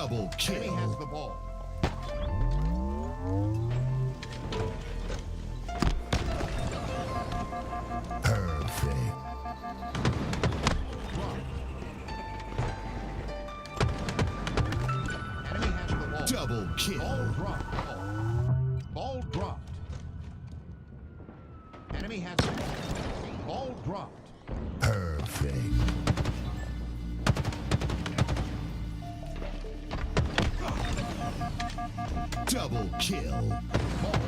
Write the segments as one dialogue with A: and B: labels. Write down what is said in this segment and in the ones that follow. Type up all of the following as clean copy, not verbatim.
A: Double
B: Enemy has
A: kill.
B: the ball.
A: Perfect.
B: Enemy has the ball.
A: Double
B: Ball
A: kill.
B: dropped. Ball dropped. Enemy has the ball. Ball dropped.
A: Perfect. Double kill.
B: Ball.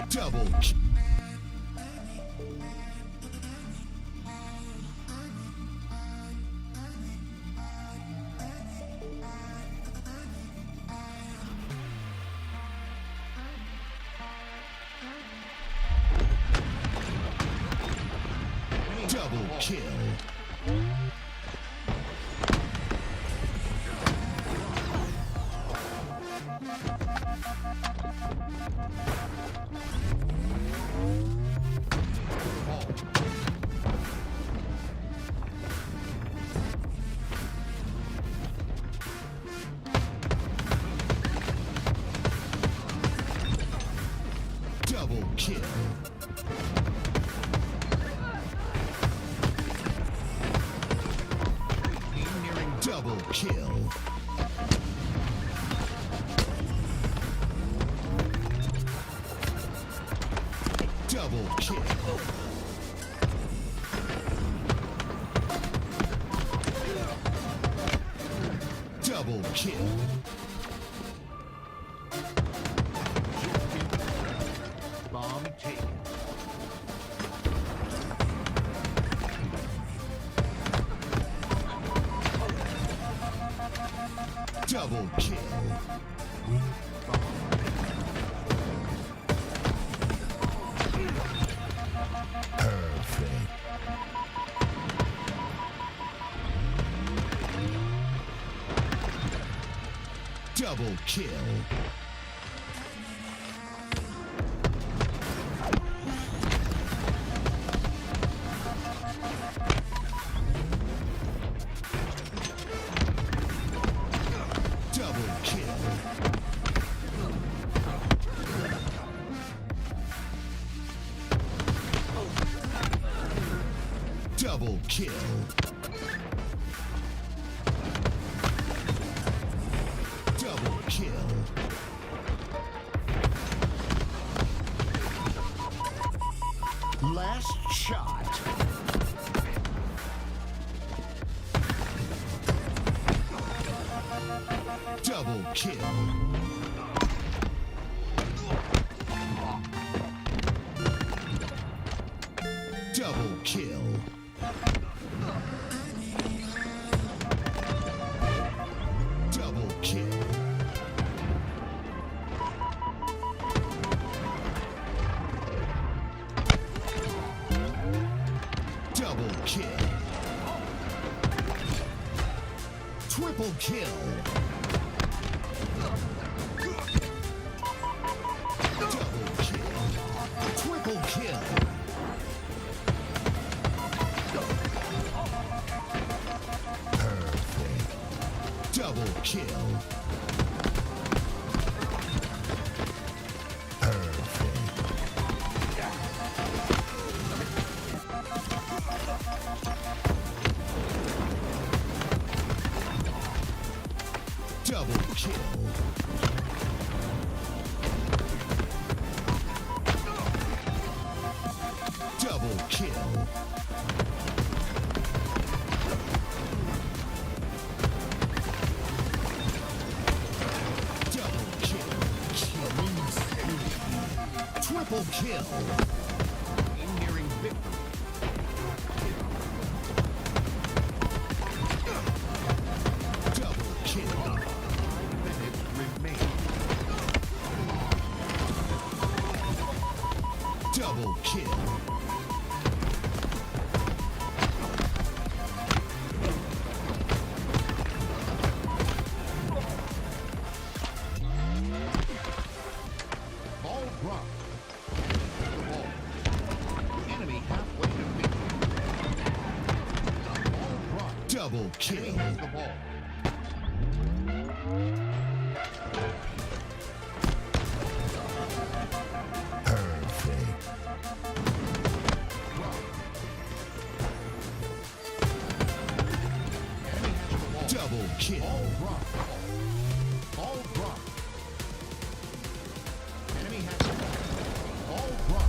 A: Double kill. Double kill.
B: Ball.
A: Double kill.
B: Team nearing
A: Double kill. Double kill. Double kill.
B: bomb taken.
A: Double kill. Perfect. Double kill. Double kill. Double kill. Double kill.
B: Last shot.
A: Double kill. Double kill. Double kill. Double kill. Triple kill. Double kill. Triple kill. Perfect. Double kill. Perfect. Double kill. Double kill. Double kill. Killing spree. Triple kill.
B: Team nearing victory.
A: Double kill.
B: Minutes remain.
A: Double kill.
B: Ball dropped. The ball. Enemy halfway to victory.
A: Double kill.
B: Enemy has the ball.
A: Perfect.
B: Drop. Enemy has the ball.
A: Double kill.
B: All drop. All drop. Enemy has the ball. All drop.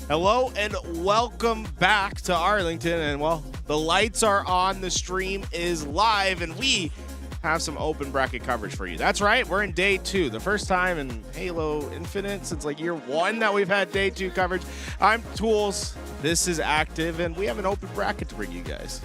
C: Hello and welcome back to Arlington, and well, the lights are on, the stream is live, and we have some open bracket coverage for you. That's right, we're in day 2, the first time in Halo Infinite since like year 1 that we've had day 2 coverage. I'm Tools, this is Active, and we have an open bracket to bring you guys.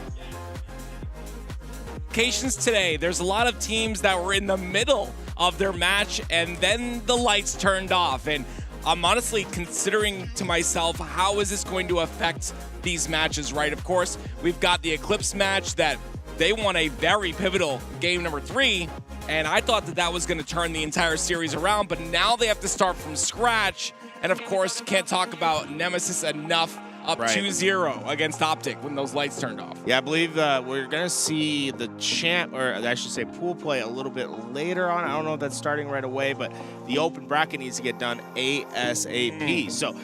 D: Today, there's a lot of teams that were in the middle of their match and then the lights turned off, and I'm honestly considering to myself, how is this going to affect these matches, right? Of course, we've got the Eclipse match that they won a very pivotal game number 3, and I thought that that was going to turn the entire series around, but now they have to start from scratch, and of course, can't talk about Nemesis enough, up 2-0 against OpTic when those lights turned off.
C: Yeah, I believe we're going to see the or I should say pool play a little bit later on. I don't know if that's starting right away, but the open bracket needs to get done ASAP. So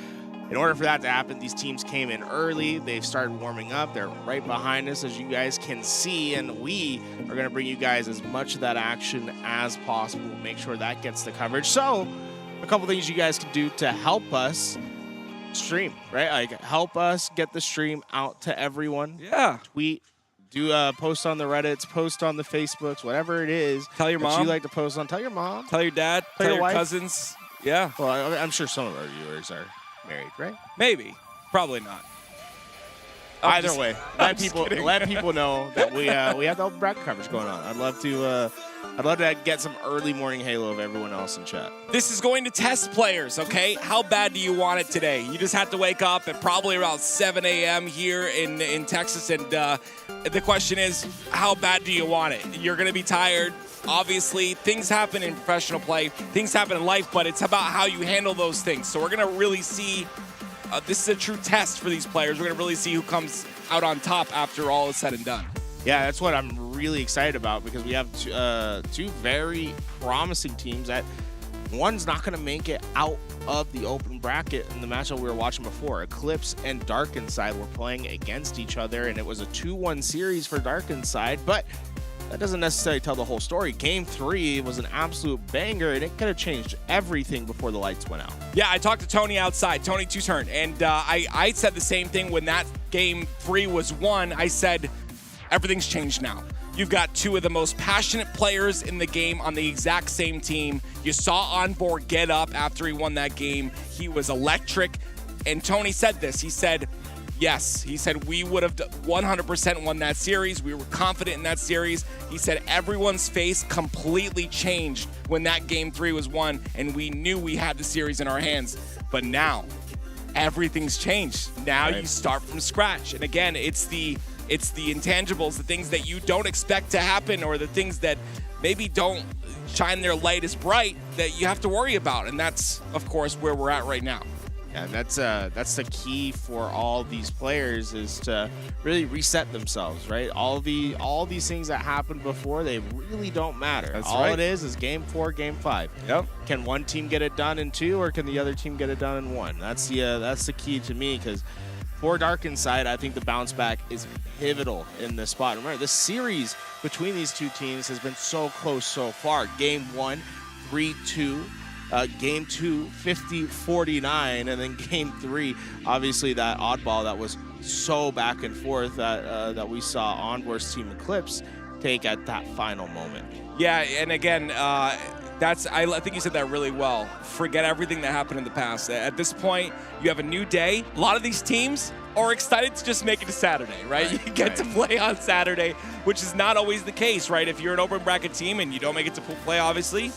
C: in order for that to happen, these teams came in early. They've started warming up. They're right behind us, as you guys can see, and we are going to bring you guys as much of that action as possible. Make sure that gets the coverage. So a couple things you guys can do to help us. stream, right? Like, help us get the stream out to everyone.
D: Yeah.
C: Tweet, do post on the Reddits, post on the Facebooks, whatever it is.
D: Tell your
C: that
D: mom.
C: you like to post on. Tell your mom.
D: Tell your dad.
C: Tell
D: Tell
C: your
D: your
C: wife.
D: cousins. Yeah.
C: Well, I'm sure some of our viewers are married, right?
D: Maybe. Probably not.
C: Either way, let
D: kidding.
C: people know that we have the open bracket coverage going on. I'd love to get some early morning Halo of everyone else in chat.
D: This is going to test players, okay? How bad do you want it today? You just have to wake up at probably around 7 a.m. here in Texas, and the question is, how bad do you want it? You're going to be tired. Obviously, things happen in professional play, things happen in life, but it's about how you handle those things. So we're going to really see, this is a true test for these players. We're going to really see who comes out on top after all is said and done.
C: Yeah, that's what I'm really excited about, because we have two very promising teams that one's not going to make it out of the open bracket in the matchup we were watching before. Eclipse and Dark Inside were playing against each other, and it was a 2-1 series for Dark Inside, but that doesn't necessarily tell the whole story. Game 3 was an absolute banger, and it could have changed everything before the lights went out.
D: Yeah, I talked to Tony outside, Tony Two-Turn, and I said the same thing when that Game 3 was won. I said, everything's changed now. You've got two of the most passionate players in the game on the exact same team. You saw Onboard get up after he won that game. He was electric. And Tony said this. He said, yes. He said, we would have 100% won that series. We were confident in that series. He said, everyone's face completely changed when that Game 3 was won, and we knew we had the series in our hands. But now, everything's changed. Now you start from scratch. And again, it's the intangibles, the things that you don't expect to happen, or the things that maybe don't shine their light as bright that you have to worry about. And that's, of course, where we're at right now.
C: Yeah, and that's the key for all these players, is to really reset themselves, right? All these things that happened before, they really don't matter.
D: That's
C: all
D: right.
C: it is Game 4, Game 5.
D: Yep.
C: Can one team get it done in 2, or can the other team get it done in 1? That's the key to me, because for Dark Inside, I think the bounce back is pivotal in this spot. Remember, this series between these two teams has been so close so far. Game 1, 3-2. Game 2, 50-49, and then Game 3, obviously that oddball that was so back and forth that we saw Onboard's team Eclipse take at that final moment.
D: Yeah, and again, I think you said that really well. Forget everything that happened in the past. At this point, you have a new day. A lot of these teams are excited to just make it to Saturday, right? You get to play on Saturday, which is not always the case, right? If you're an open bracket team and you don't make it to pool play, obviously,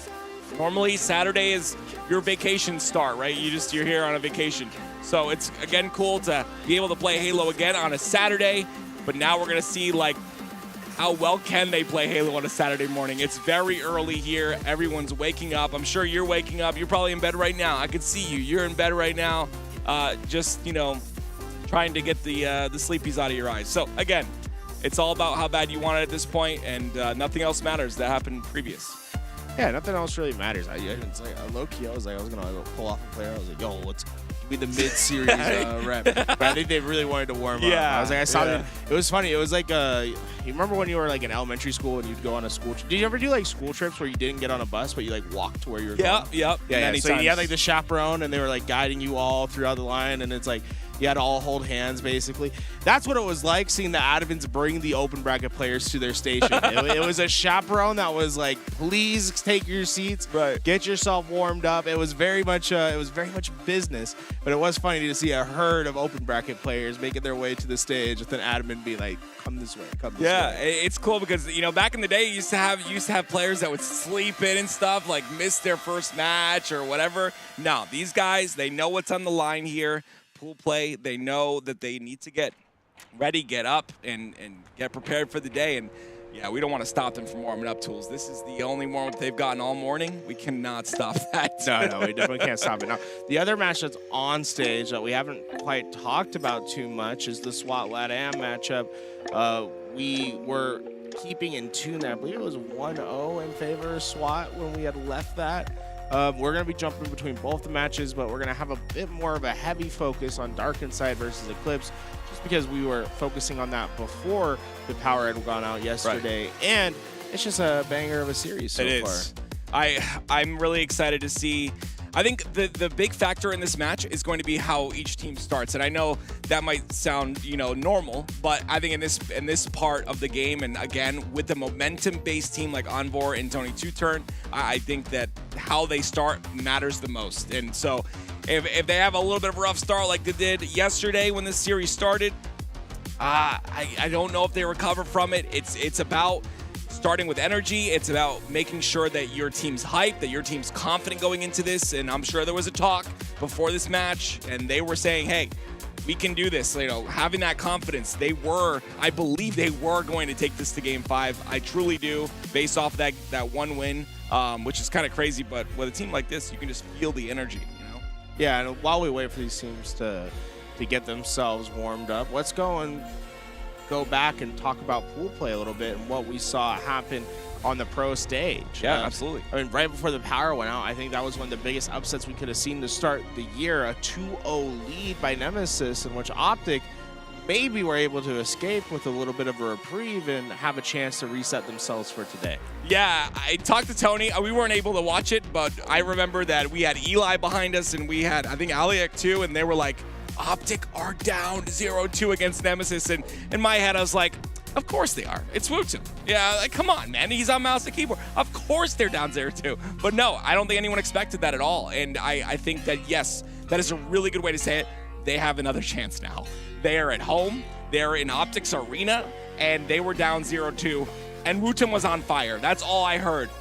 D: normally Saturday is your vacation start, right? You're here on a vacation. So it's, again, cool to be able to play Halo again on a Saturday, but now we're going to see, like, how well can they play Halo on a Saturday morning. It's very early here. Everyone's waking up. I'm sure you're waking up. You're probably in bed right now. I can see you. You're in bed right now, just, trying to get the sleepies out of your eyes. So, again, it's all about how bad you want it at this point, and nothing else matters that happened previous.
C: Yeah, nothing else really matters. It's like low-key, I was gonna go pull off a player. I was like, yo, let's be the mid-series rep. But I think they really wanted to warm up.
D: Yeah,
C: I was like, I saw them. It was funny. It was like, you remember when you were like in elementary school and you'd go on a school trip? Did you ever do like school trips where you didn't get on a bus, but you like walked to where you were going?
D: Yep.
C: Yeah.
D: Many
C: So
D: times.
C: you had like the chaperone, and they were like guiding you all throughout the line, and it's like, you had to all hold hands, basically. That's what it was like, seeing the Advents bring the open bracket players to their station. It was a chaperone that was like, please take your seats,
D: right,
C: get yourself warmed up. It was very much business, but it was funny to see a herd of open bracket players making their way to the stage with an admin being like, come this way, come this way.
D: Yeah, it's cool because, back in the day, you used to have players that would sleep in and stuff, like miss their first match or whatever. No, these guys, they know what's on the line here. Pool play, they know that they need to get ready, get up, and get prepared for the day. And yeah, we don't want to stop them from warming up, Tools. This is the only warm-up they've gotten all morning. We cannot stop that.
C: No, we definitely can't stop it. Now, the other match that's on stage that we haven't quite talked about too much is the SWAT LATAM matchup. We were keeping in tune that I believe it was 1-0 in favor of SWAT when we had left that. We're going to be jumping between both the matches, but we're going to have a bit more of a heavy focus on Dark Inside versus Eclipse, just because we were focusing on that before the power had gone out yesterday. Right. And it's just a banger of a series so far.
D: I'm really excited to see. I think the big factor in this match is going to be how each team starts. And I know that might sound, normal, but I think in this part of the game, and again, with the momentum-based team like Envor and Tony Two-Turn, I think that how they start matters the most. And so if they have a little bit of a rough start like they did yesterday when this series started, I don't know if they recover from it. It's about starting with energy. It's about making sure that your team's hyped, that your team's confident going into this. And I'm sure there was a talk before this match, and they were saying, hey, we can do this. Having that confidence. I believe they were going to take this to Game 5. I truly do, based off that one win, which is kind of crazy. But with a team like this, you can just feel the energy,
C: Yeah, and while we wait for these teams to get themselves warmed up, let's go back and talk about pool play a little bit and what we saw happen on the pro stage.
D: Yeah, absolutely.
C: I mean, right before the power went out, I think that was one of the biggest upsets we could have seen to start the year, a 2-0 lead by Nemesis, in which OpTic maybe were able to escape with a little bit of a reprieve and have a chance to reset themselves for today.
D: Yeah, I talked to Tony. We weren't able to watch it, but I remember that we had Eli behind us, and we had, I think, Aliak too, and they were like, OpTic are down 0-2 against Nemesis. And in my head, I was like, of course they are. It's Wutu. Yeah, like, come on, man. He's on mouse and keyboard. Of course they're down 0-2. But no, I don't think anyone expected that at all. And I think that, yes, that is a really good way to say it. They have another chance now. They are at home. They're in OpTic's arena, and they were down 0-2. And Wutum was on fire. That's all I heard.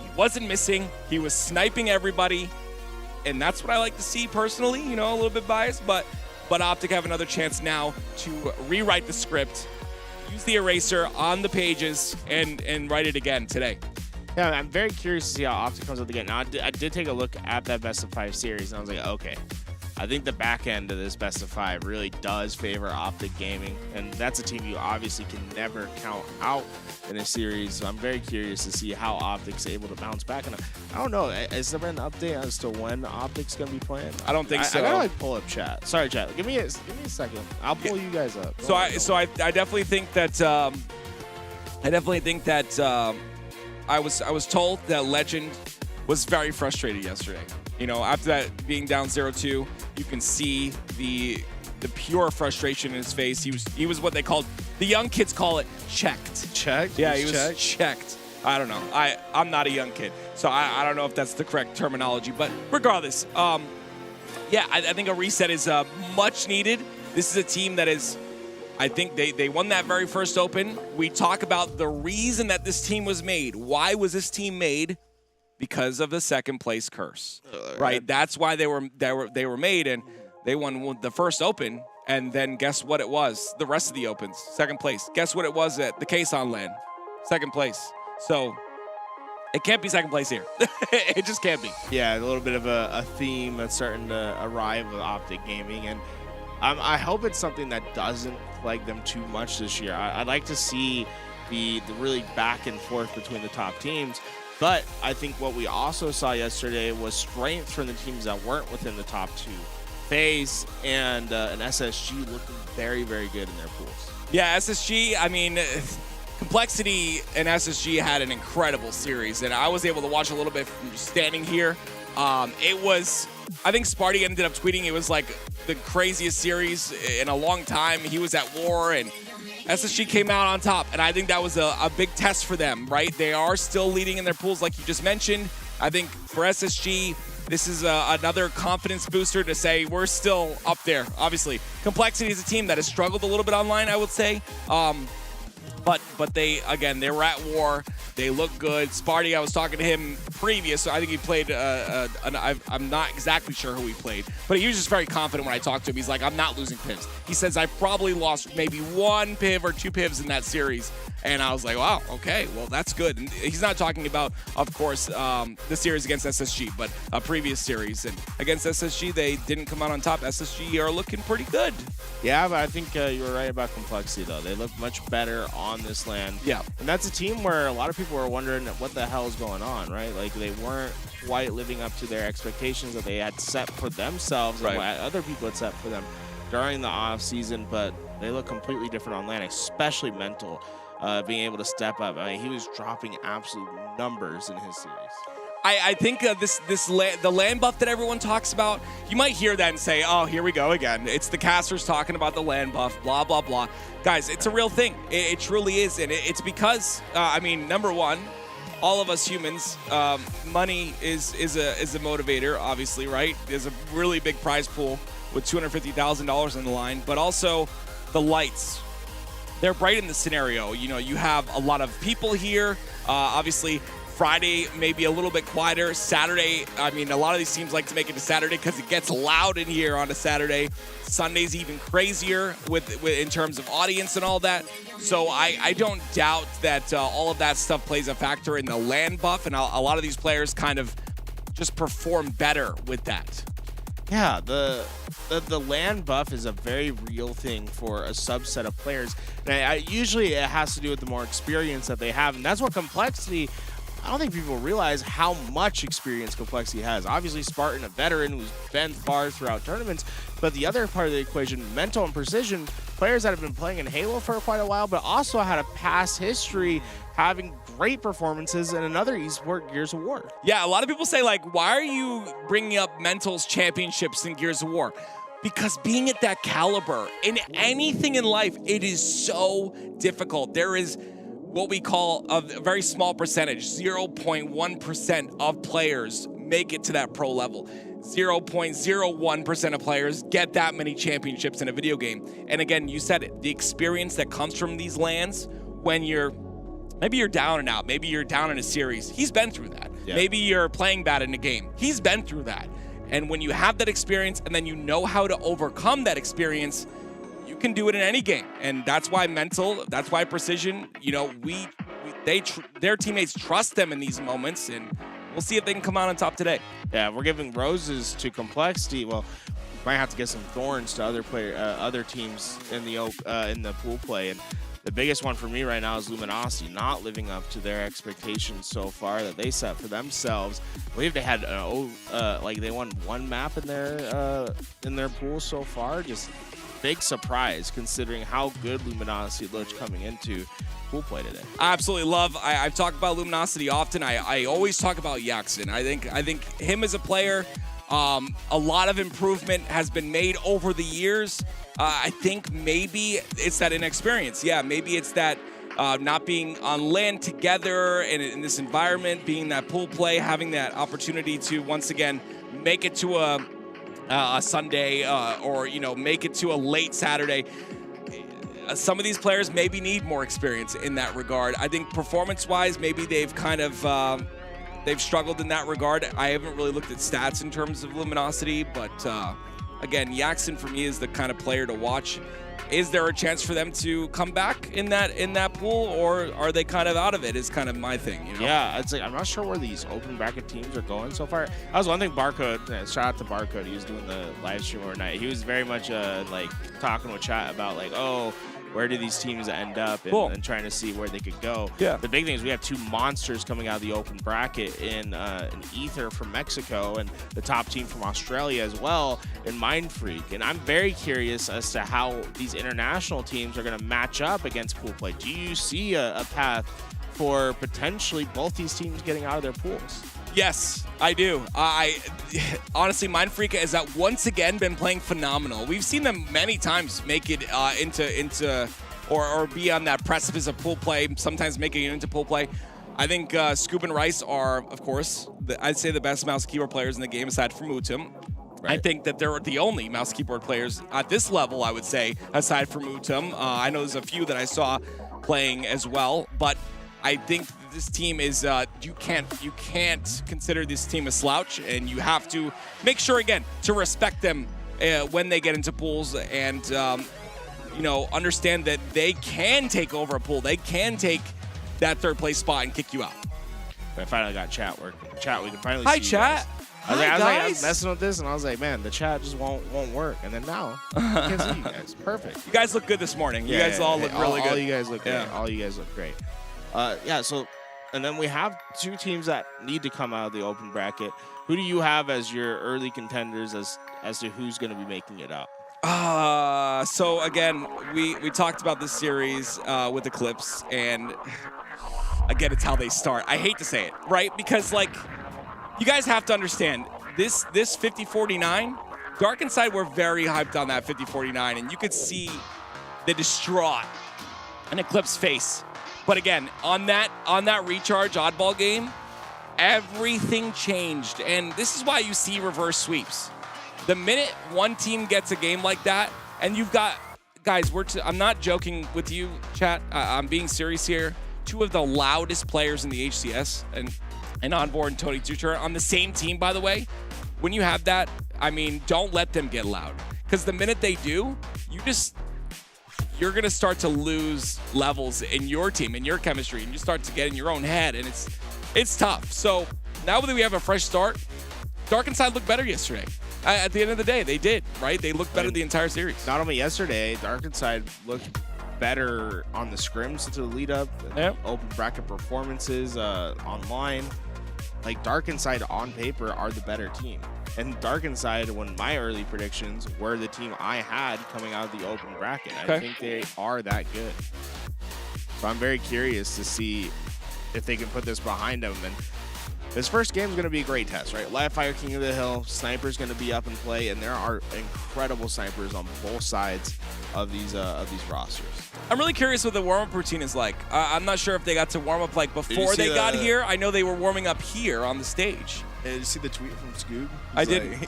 D: He wasn't missing. He was sniping everybody. And that's what I like to see personally, a little bit biased, but OpTic have another chance now to rewrite the script, use the eraser on the pages, and write it again today.
C: Yeah, I'm very curious to see how OpTic comes up again. Now, I did take a look at that best of 5 series, and I was like, okay, I think the back end of this best of 5 really does favor OpTic Gaming, and that's a team you obviously can never count out in a series. So I'm very curious to see how OpTic's able to bounce back. And I don't know, has there been an update as to when OpTic's gonna be playing?
D: I don't think so.
C: I gotta pull up chat. Sorry, chat. Give me a second. I'll pull you guys up.
D: I definitely think that I was told that Legend was very frustrated yesterday. After that being down 0-2, you can see the pure frustration in his face. He was what they called, the young kids call it, checked.
C: Checked?
D: Yeah, he was checked. I don't know. I'm not a young kid, so I don't know if that's the correct terminology. But regardless, I think a reset is much needed. This is a team that is, I think they won that very first Open. We talk about the reason that this team was made. Why was this team made? Because of the second place curse, right? That's why they were made, and they won the first Open. And then guess what it was? The rest of the Opens, second place. Guess what it was at the Case on LAN? Second place. So it can't be second place here. It just can't be.
C: Yeah, a little bit of a theme that's starting to arrive with OpTic Gaming, and I hope it's something that doesn't plague them too much this year. I'd like to see the really back and forth between the top teams. But I think what we also saw yesterday was strength from the teams that weren't within the top 2. FaZe and an SSG looking very, very good in their pools.
D: Yeah, SSG, I mean, Complexity and SSG had an incredible series, and I was able to watch a little bit from just standing here. It was, I think Sparty ended up tweeting it was like the craziest series in a long time. He was at war, and SSG came out on top, and I think that was a big test for them, right? They are still leading in their pools, like you just mentioned. I think for SSG, this is another confidence booster to say we're still up there, obviously. Complexity is a team that has struggled a little bit online, I would say. But they, again, they were at war. They look good. Sparty, I was talking to him previous, so I think he played, I'm not exactly sure who he played, but he was just very confident when I talked to him. He's like, I'm not losing pivs. He says, I probably lost maybe 1 piv or 2 pivs in that series. And I was like, wow, okay, well, that's good. And he's not talking about, of course, the series against SSG, but a previous series. And against SSG, they didn't come out on top. SSG are looking pretty good.
C: Yeah, but I think you were right about Complexity, though. They look much better on this LAN.
D: Yeah.
C: And that's a team where a lot of people were wondering what the hell is going on, right? Like, they weren't quite living up to their expectations that they had set for themselves and what other people had set for them during the off season, but they look completely different on LAN, especially Mental. Being able to step up. I mean, he was dropping absolute numbers in his series.
D: I think the land buff that everyone talks about, you might hear that and say, oh, here we go again. It's the casters talking about the land buff, blah, blah, blah. Guys, it's a real thing. It truly is. And it's because, I mean, number one, all of us humans, money is a motivator, obviously, right? There's a really big prize pool with $250,000 on the line, but also the lights. They're bright in this scenario. You know, you have a lot of people here. Obviously, Friday maybe a little bit quieter. Saturday, I mean, a lot of these teams like to make it to Saturday because it gets loud in here on a Saturday. Sunday's even crazier with in terms of audience and all that. So I don't doubt that all of that stuff plays a factor in the land buff, and a lot of these players kind of just perform better with that.
C: Yeah, the land buff is a very real thing for a subset of players. And usually it has to do with the more experience that they have, and that's what Complexity, I don't think people realize how much experience Complexity has. Obviously, Spartan, a veteran who's been far throughout tournaments, but the other part of the equation, mental and precision, players that have been playing in Halo for quite a while, but also had a past history having great performances in another esport, Gears of War.
D: Yeah, a lot of people say, like, why are you bringing up Mental's championships in Gears of War? Because being at that caliber in anything in life, it is so difficult. There is what we call a very small percentage, 0.1% of players make it to that pro level. 0.01% of players get that many championships in a video game. And again, you said it, the experience that comes from these lands when maybe you're down and out, maybe you're down in a series. He's been through that. Yeah. Maybe you're playing bad in a game. He's been through that. And when you have that experience and then you know how to overcome that experience, you can do it in any game. And that's why Mental, that's why Precision, you know, their teammates trust them in these moments, and we'll see if they can come out on top today.
C: Yeah, we're giving roses to Complexity. Well, we might have to get some thorns to other teams in the pool play. And the biggest one for me right now is Luminosity not living up to their expectations so far that they set for themselves. I believe they had they won one map in their pool so far. Just big surprise considering how good Luminosity looked coming into pool play today.
D: I absolutely love. I've talked about Luminosity often. I always talk about Yaxin. I think him as a player, a lot of improvement has been made over the years. I think maybe it's that inexperience. Yeah, maybe it's that not being on land together and in this environment, being that pool play, having that opportunity to once again make it to a Sunday or make it to a late Saturday. Some of these players maybe need more experience in that regard. I think performance-wise, maybe they've kind of they've struggled in that regard. I haven't really looked at stats in terms of Luminosity, but again, Yaxin for me is the kind of player to watch. Is there a chance for them to come back in that pool, or are they kind of out of it? Is kind of my thing, you know?
C: Yeah, it's like I'm not sure where these open bracket teams are going so far. That was one thing. Barcode, shout out to Barcode. He was doing the live stream overnight. He was very much like talking with chat about like, oh, where do these teams end up, and trying to see where they could go. Yeah. The big thing is we have two monsters coming out of the open bracket in Ether from Mexico and the top team from Australia as well in Mind Freak. And I'm very curious as to how these international teams are going to match up against pool play. Do you see a path for potentially both these teams getting out of their pools?
D: Yes, I do. I honestly, Mind Freak has once again been playing phenomenal. We've seen them many times make it into or be on that precipice of pool play, sometimes making it into pool play. I think Scoop and Rice are, of course, I'd say the best mouse keyboard players in the game aside from Mutum. Right. I think that they're the only mouse keyboard players at this level, I would say, aside from Mutum. I know there's a few that I saw playing as well, but I think this team is you can't consider this team a slouch, and you have to make sure again to respect them when they get into pools, and understand that they can take over a pool. They can take that third place spot and kick you out.
C: I finally got chat working. Chat, we can finally
D: Hi,
C: see
D: chat.
C: You guys. I was messing with this, and I was like, man, the chat just won't work. And then now, I can see you guys. Perfect.
D: You guys look good this morning. You guys all look really good.
C: All you guys look great. All you guys look great. So, and then we have two teams that need to come out of the open bracket. Who do you have as your early contenders as to who's going to be making it out?
D: So again, we talked about this series with Eclipse, and again, it's how they start. I hate to say it, right? Because like you guys have to understand, this 50-49, Dark and Side were very hyped on that 50-49, and you could see the distraught in Eclipse's face. But again, on that recharge oddball game, everything changed, and this is why you see reverse sweeps. The minute one team gets a game like that, and you've got, guys, I'm not joking with you, chat. I'm being serious here. Two of the loudest players in the HCS, and Onboard and Tony Tutor on the same team, by the way. When you have that, I mean, don't let them get loud, because the minute they do, you're gonna start to lose levels in your team, in your chemistry, and you start to get in your own head, and it's tough. So now that we have a fresh start, Dark and Side looked better yesterday. At the end of the day, they did, right? They looked better the entire series.
C: Not only yesterday, Dark and Side looked better on the scrims to the lead up, open bracket performances online. Like, Dark and Side on paper are the better team. And Dark and Side, when my early predictions were the team I had coming out of the open bracket.
D: Okay.
C: I think they are that good. So I'm very curious to see if they can put this behind them. And this first game is going to be a great test, right? Live Fire King of the Hill, Sniper's going to be up and play, and there are incredible snipers on both sides of these rosters.
D: I'm really curious what the warm-up routine is like. I'm not sure if they got to warm up like before they got here. I know they were warming up here on the stage.
C: Did you see the tweet from Scoob?
D: I did.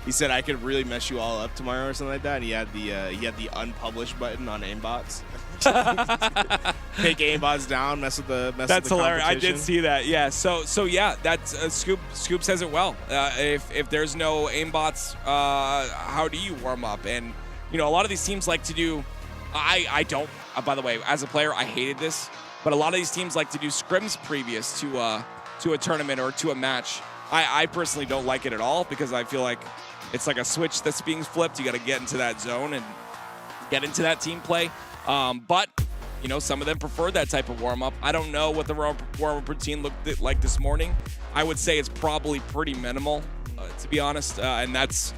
C: He said I could really mess you all up tomorrow or something like that. And he had the unpublished button on aimbots. Take aimbots down, mess with the
D: That's hilarious. I did see that. Yeah. So yeah, that's Scoop says it well. If there's no aimbots, how do you warm up? And you know, a lot of these teams like to do. I don't. By the way, as a player, I hated this. But a lot of these teams like to do scrims previous to a tournament or to a match. I personally don't like it at all, because I feel like it's like a switch that's being flipped. You got to get into that zone and get into that team play. But, you know, some of them prefer that type of warm-up. I don't know what the warm-up routine looked like this morning. I would say it's probably pretty minimal, to be honest. And that's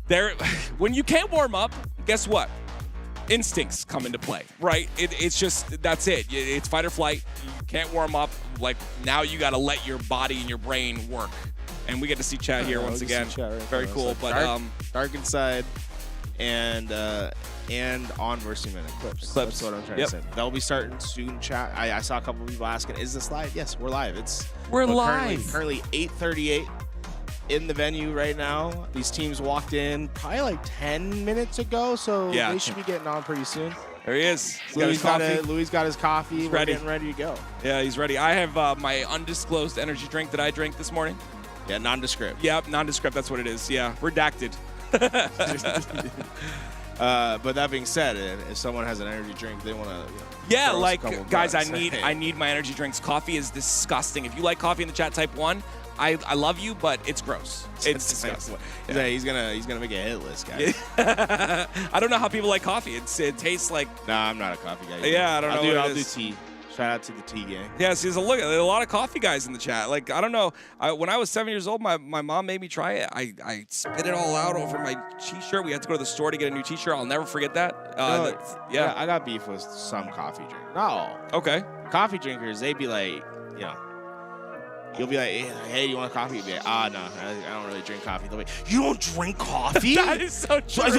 D: there. When you can't warm up, guess what? Instincts come into play, right? It's just, that's it. It's fight or flight. You can't warm up. Like, now you got to let your body and your brain work. And we get to see chat here once again. Very cool. But
C: Dark and Side and on versus Human Eclipse. That's what I'm trying to say. They'll be starting soon, chat. I saw a couple of people asking, is this live? Yes, we're live.
D: We're live.
C: Currently 8:38 in the venue right now. These teams walked in probably like 10 minutes ago, so they should be getting on pretty soon.
D: There he is.
C: Louis got his coffee. We're getting ready to go.
D: Yeah, he's ready. I have my undisclosed energy drink that I drank this morning.
C: Yeah, nondescript.
D: Yep, nondescript. That's what it is. Yeah, redacted.
C: But that being said, if someone has an energy drink, they want to
D: like, guys, I need my energy drinks. Coffee is disgusting. If you like coffee in the chat, type 1. I love you, but it's gross. It's disgusting.
C: Yeah. He's gonna make a hit list, guys.
D: I don't know how people like coffee. It tastes like.
C: Nah, I'm not a coffee guy.
D: Yeah, I don't know.
C: I'll do tea. Shout out to the tea gang.
D: Yeah, see, there's a lot of coffee guys in the chat. Like, I don't know. When I was 7 years old, my mom made me try it. I spit it all out over my t-shirt. We had to go to the store to get a new t-shirt. I'll never forget that.
C: Yeah, I got beef with some coffee drinkers. No.
D: Okay.
C: Coffee drinkers, they'd be like, you know, you'll be like, hey, do you want a coffee? You'll be like, no, I don't really drink coffee. They'll be like, you don't drink coffee?
D: That is so true.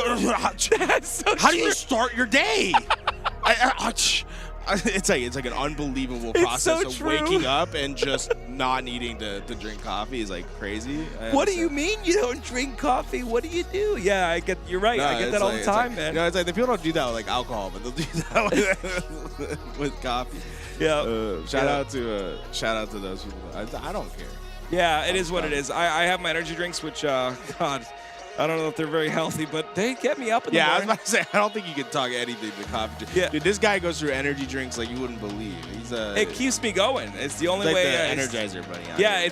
D: That's so true.
C: How do you start your day? It's like an unbelievable process of waking up and just not needing to drink coffee is like crazy.
D: What do you mean you don't drink coffee? What do you do? Yeah, you're right. I get that all the time, man.
C: No, it's like the people don't do that with like alcohol, but they'll do that with coffee.
D: Yeah.
C: Shout out to those people. I don't care.
D: Yeah, it is what it is. I have my energy drinks, which God, I don't know if they're very healthy, but they get me up in the morning.
C: Yeah, I was about to say, I don't think you can talk anything to coffee.
D: Yeah.
C: Dude, this guy goes through energy drinks like you wouldn't believe.
D: It keeps me going. It's the only
C: like
D: way.
C: The Energizer Bunny.
D: Yeah,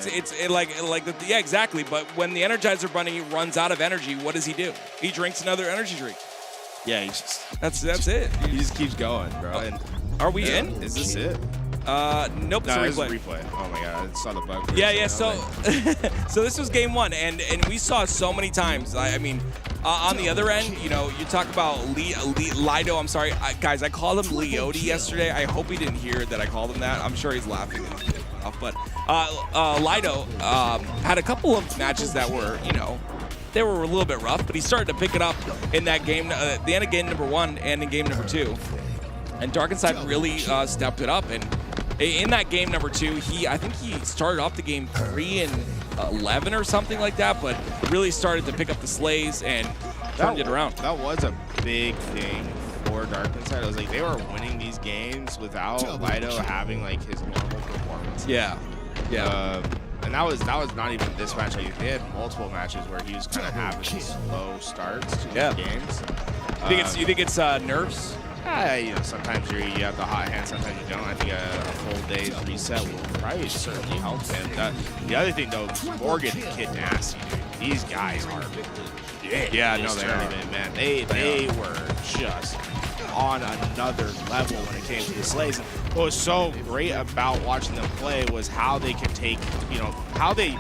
D: yeah, exactly. But when the Energizer Bunny runs out of energy, what does he do? He drinks another energy drink.
C: Yeah, he's just,
D: that's it.
C: He just keeps going, bro. And
D: are we in?
C: Is this it?
D: Nope,
C: no,
D: it's a replay.
C: Oh my god, I saw the bug.
D: Yeah. So, so this was game 1, and we saw so many times. I mean, on the other end, you know, you talk about Lido. I'm sorry, guys. I called him Leote yesterday. I hope he didn't hear that I called him that. I'm sure he's laughing. rough. But Lido had a couple of matches that were, you know, they were a little bit rough, but he started to pick it up in that game, the end of game number 1 and in game number 2. And Darkenside really stepped it up. And in that game number 2, I think he started off the game 3-11 or something like that, but really started to pick up the slays and turned it around.
C: That was a big thing for Darkenside. I was like, they were winning these games without Lido having like his normal performance.
D: Yeah, yeah.
C: And that was not even this match. Like, they had multiple matches where he was kind of having slow starts to the games.
D: You think it's nerves?
C: You know, sometimes you have the hot hand, sometimes you don't. I think a full day's reset will probably certainly help him. The other thing, though, Morgan and Kid Nasty, dude, these guys are big. Yeah, no, they are, man. They were just on another level when it came to the slays. And what was so great about watching them play was how they could take, you know, how they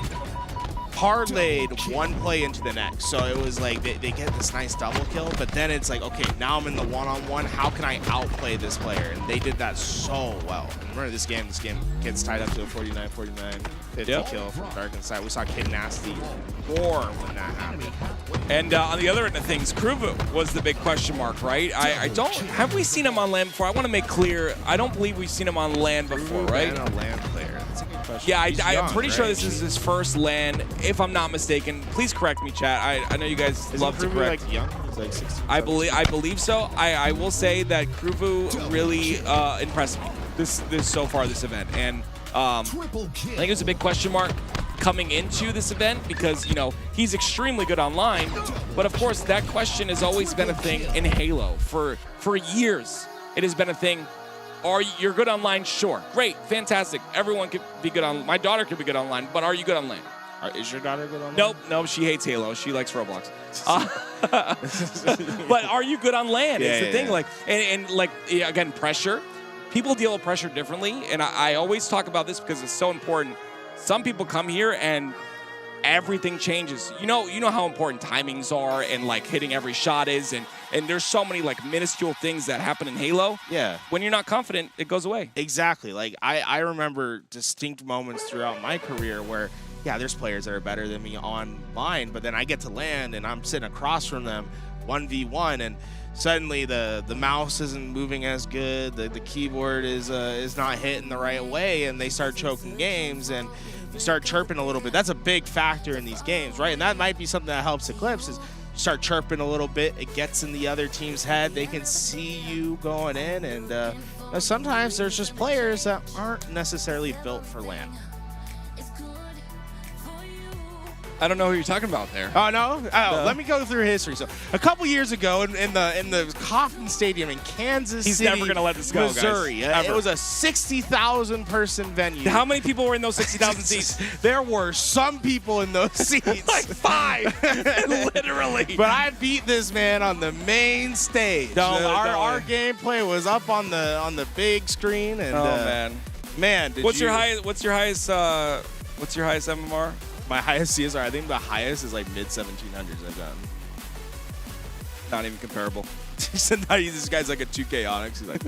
C: parlayed one play into the next. So it was like they get this nice double kill, but then it's like, okay, now I'm in the one-on-one. How can I outplay this player? And they did that so well. And remember, this game gets tied up to a 49-49, 50 kill from Darkenside. We saw Kid Nasty more when that happened.
D: And on the other end of things, Kruvu was the big question mark, right? Have we seen him on land before? I want to make clear, I don't believe we've seen him on land before, right?
C: A land player. That's a good question.
D: Yeah, I'm pretty sure this is his first land, if I'm not mistaken. Please correct me, chat. I know you guys love to correct.
C: Like young? He's like 16.
D: I believe so. I will say that Kruvu really impressed me this event, and I think it was a big question mark coming into this event because, you know, he's extremely good online, but of course that question has always been a thing in Halo for years. It has been a thing. You're good online? Sure, great, fantastic. Everyone could be good on. My daughter could be good online, but are you good online?
C: Is your daughter good online?
D: Nope, she hates Halo. She likes Roblox. But are you good on land? It's the thing. Like, and like, again, pressure. People deal with pressure differently, and I always talk about this because it's so important. Some people come here and everything changes. You know how important timings are and like hitting every shot is, and there's so many like minuscule things that happen in Halo.
C: Yeah.
D: When you're not confident, it goes away.
C: Exactly. Like I remember distinct moments throughout my career where, yeah, there's players that are better than me online, but then I get to land and I'm sitting across from them 1v1, and suddenly the mouse isn't moving as good, the keyboard is not hitting the right way, and they start choking games, and you start chirping a little bit. That's a big factor in these games, right? And that might be something that helps Eclipse is you start chirping a little bit. It gets in the other team's head. They can see you going in, and sometimes there's just players that aren't necessarily built for LAN.
D: I don't know who you're talking about there.
C: Oh, no? Oh, let me go through history. So a couple years ago in the Kauffman Stadium in Kansas City,
D: he's never going to let this go,
C: Missouri,
D: guys.
C: It was a 60,000 person venue.
D: How many people were in those 60,000 seats?
C: There were some people in those seats.
D: Like 5, literally.
C: But I beat this man on the main stage. Our gameplay was up on the big screen, and man,
D: what's your highest MMR?
C: My highest CSR, I think the highest is like mid-1700s I've done.
D: Not even comparable.
C: He said, this guy's like a 2K Onyx. He's like,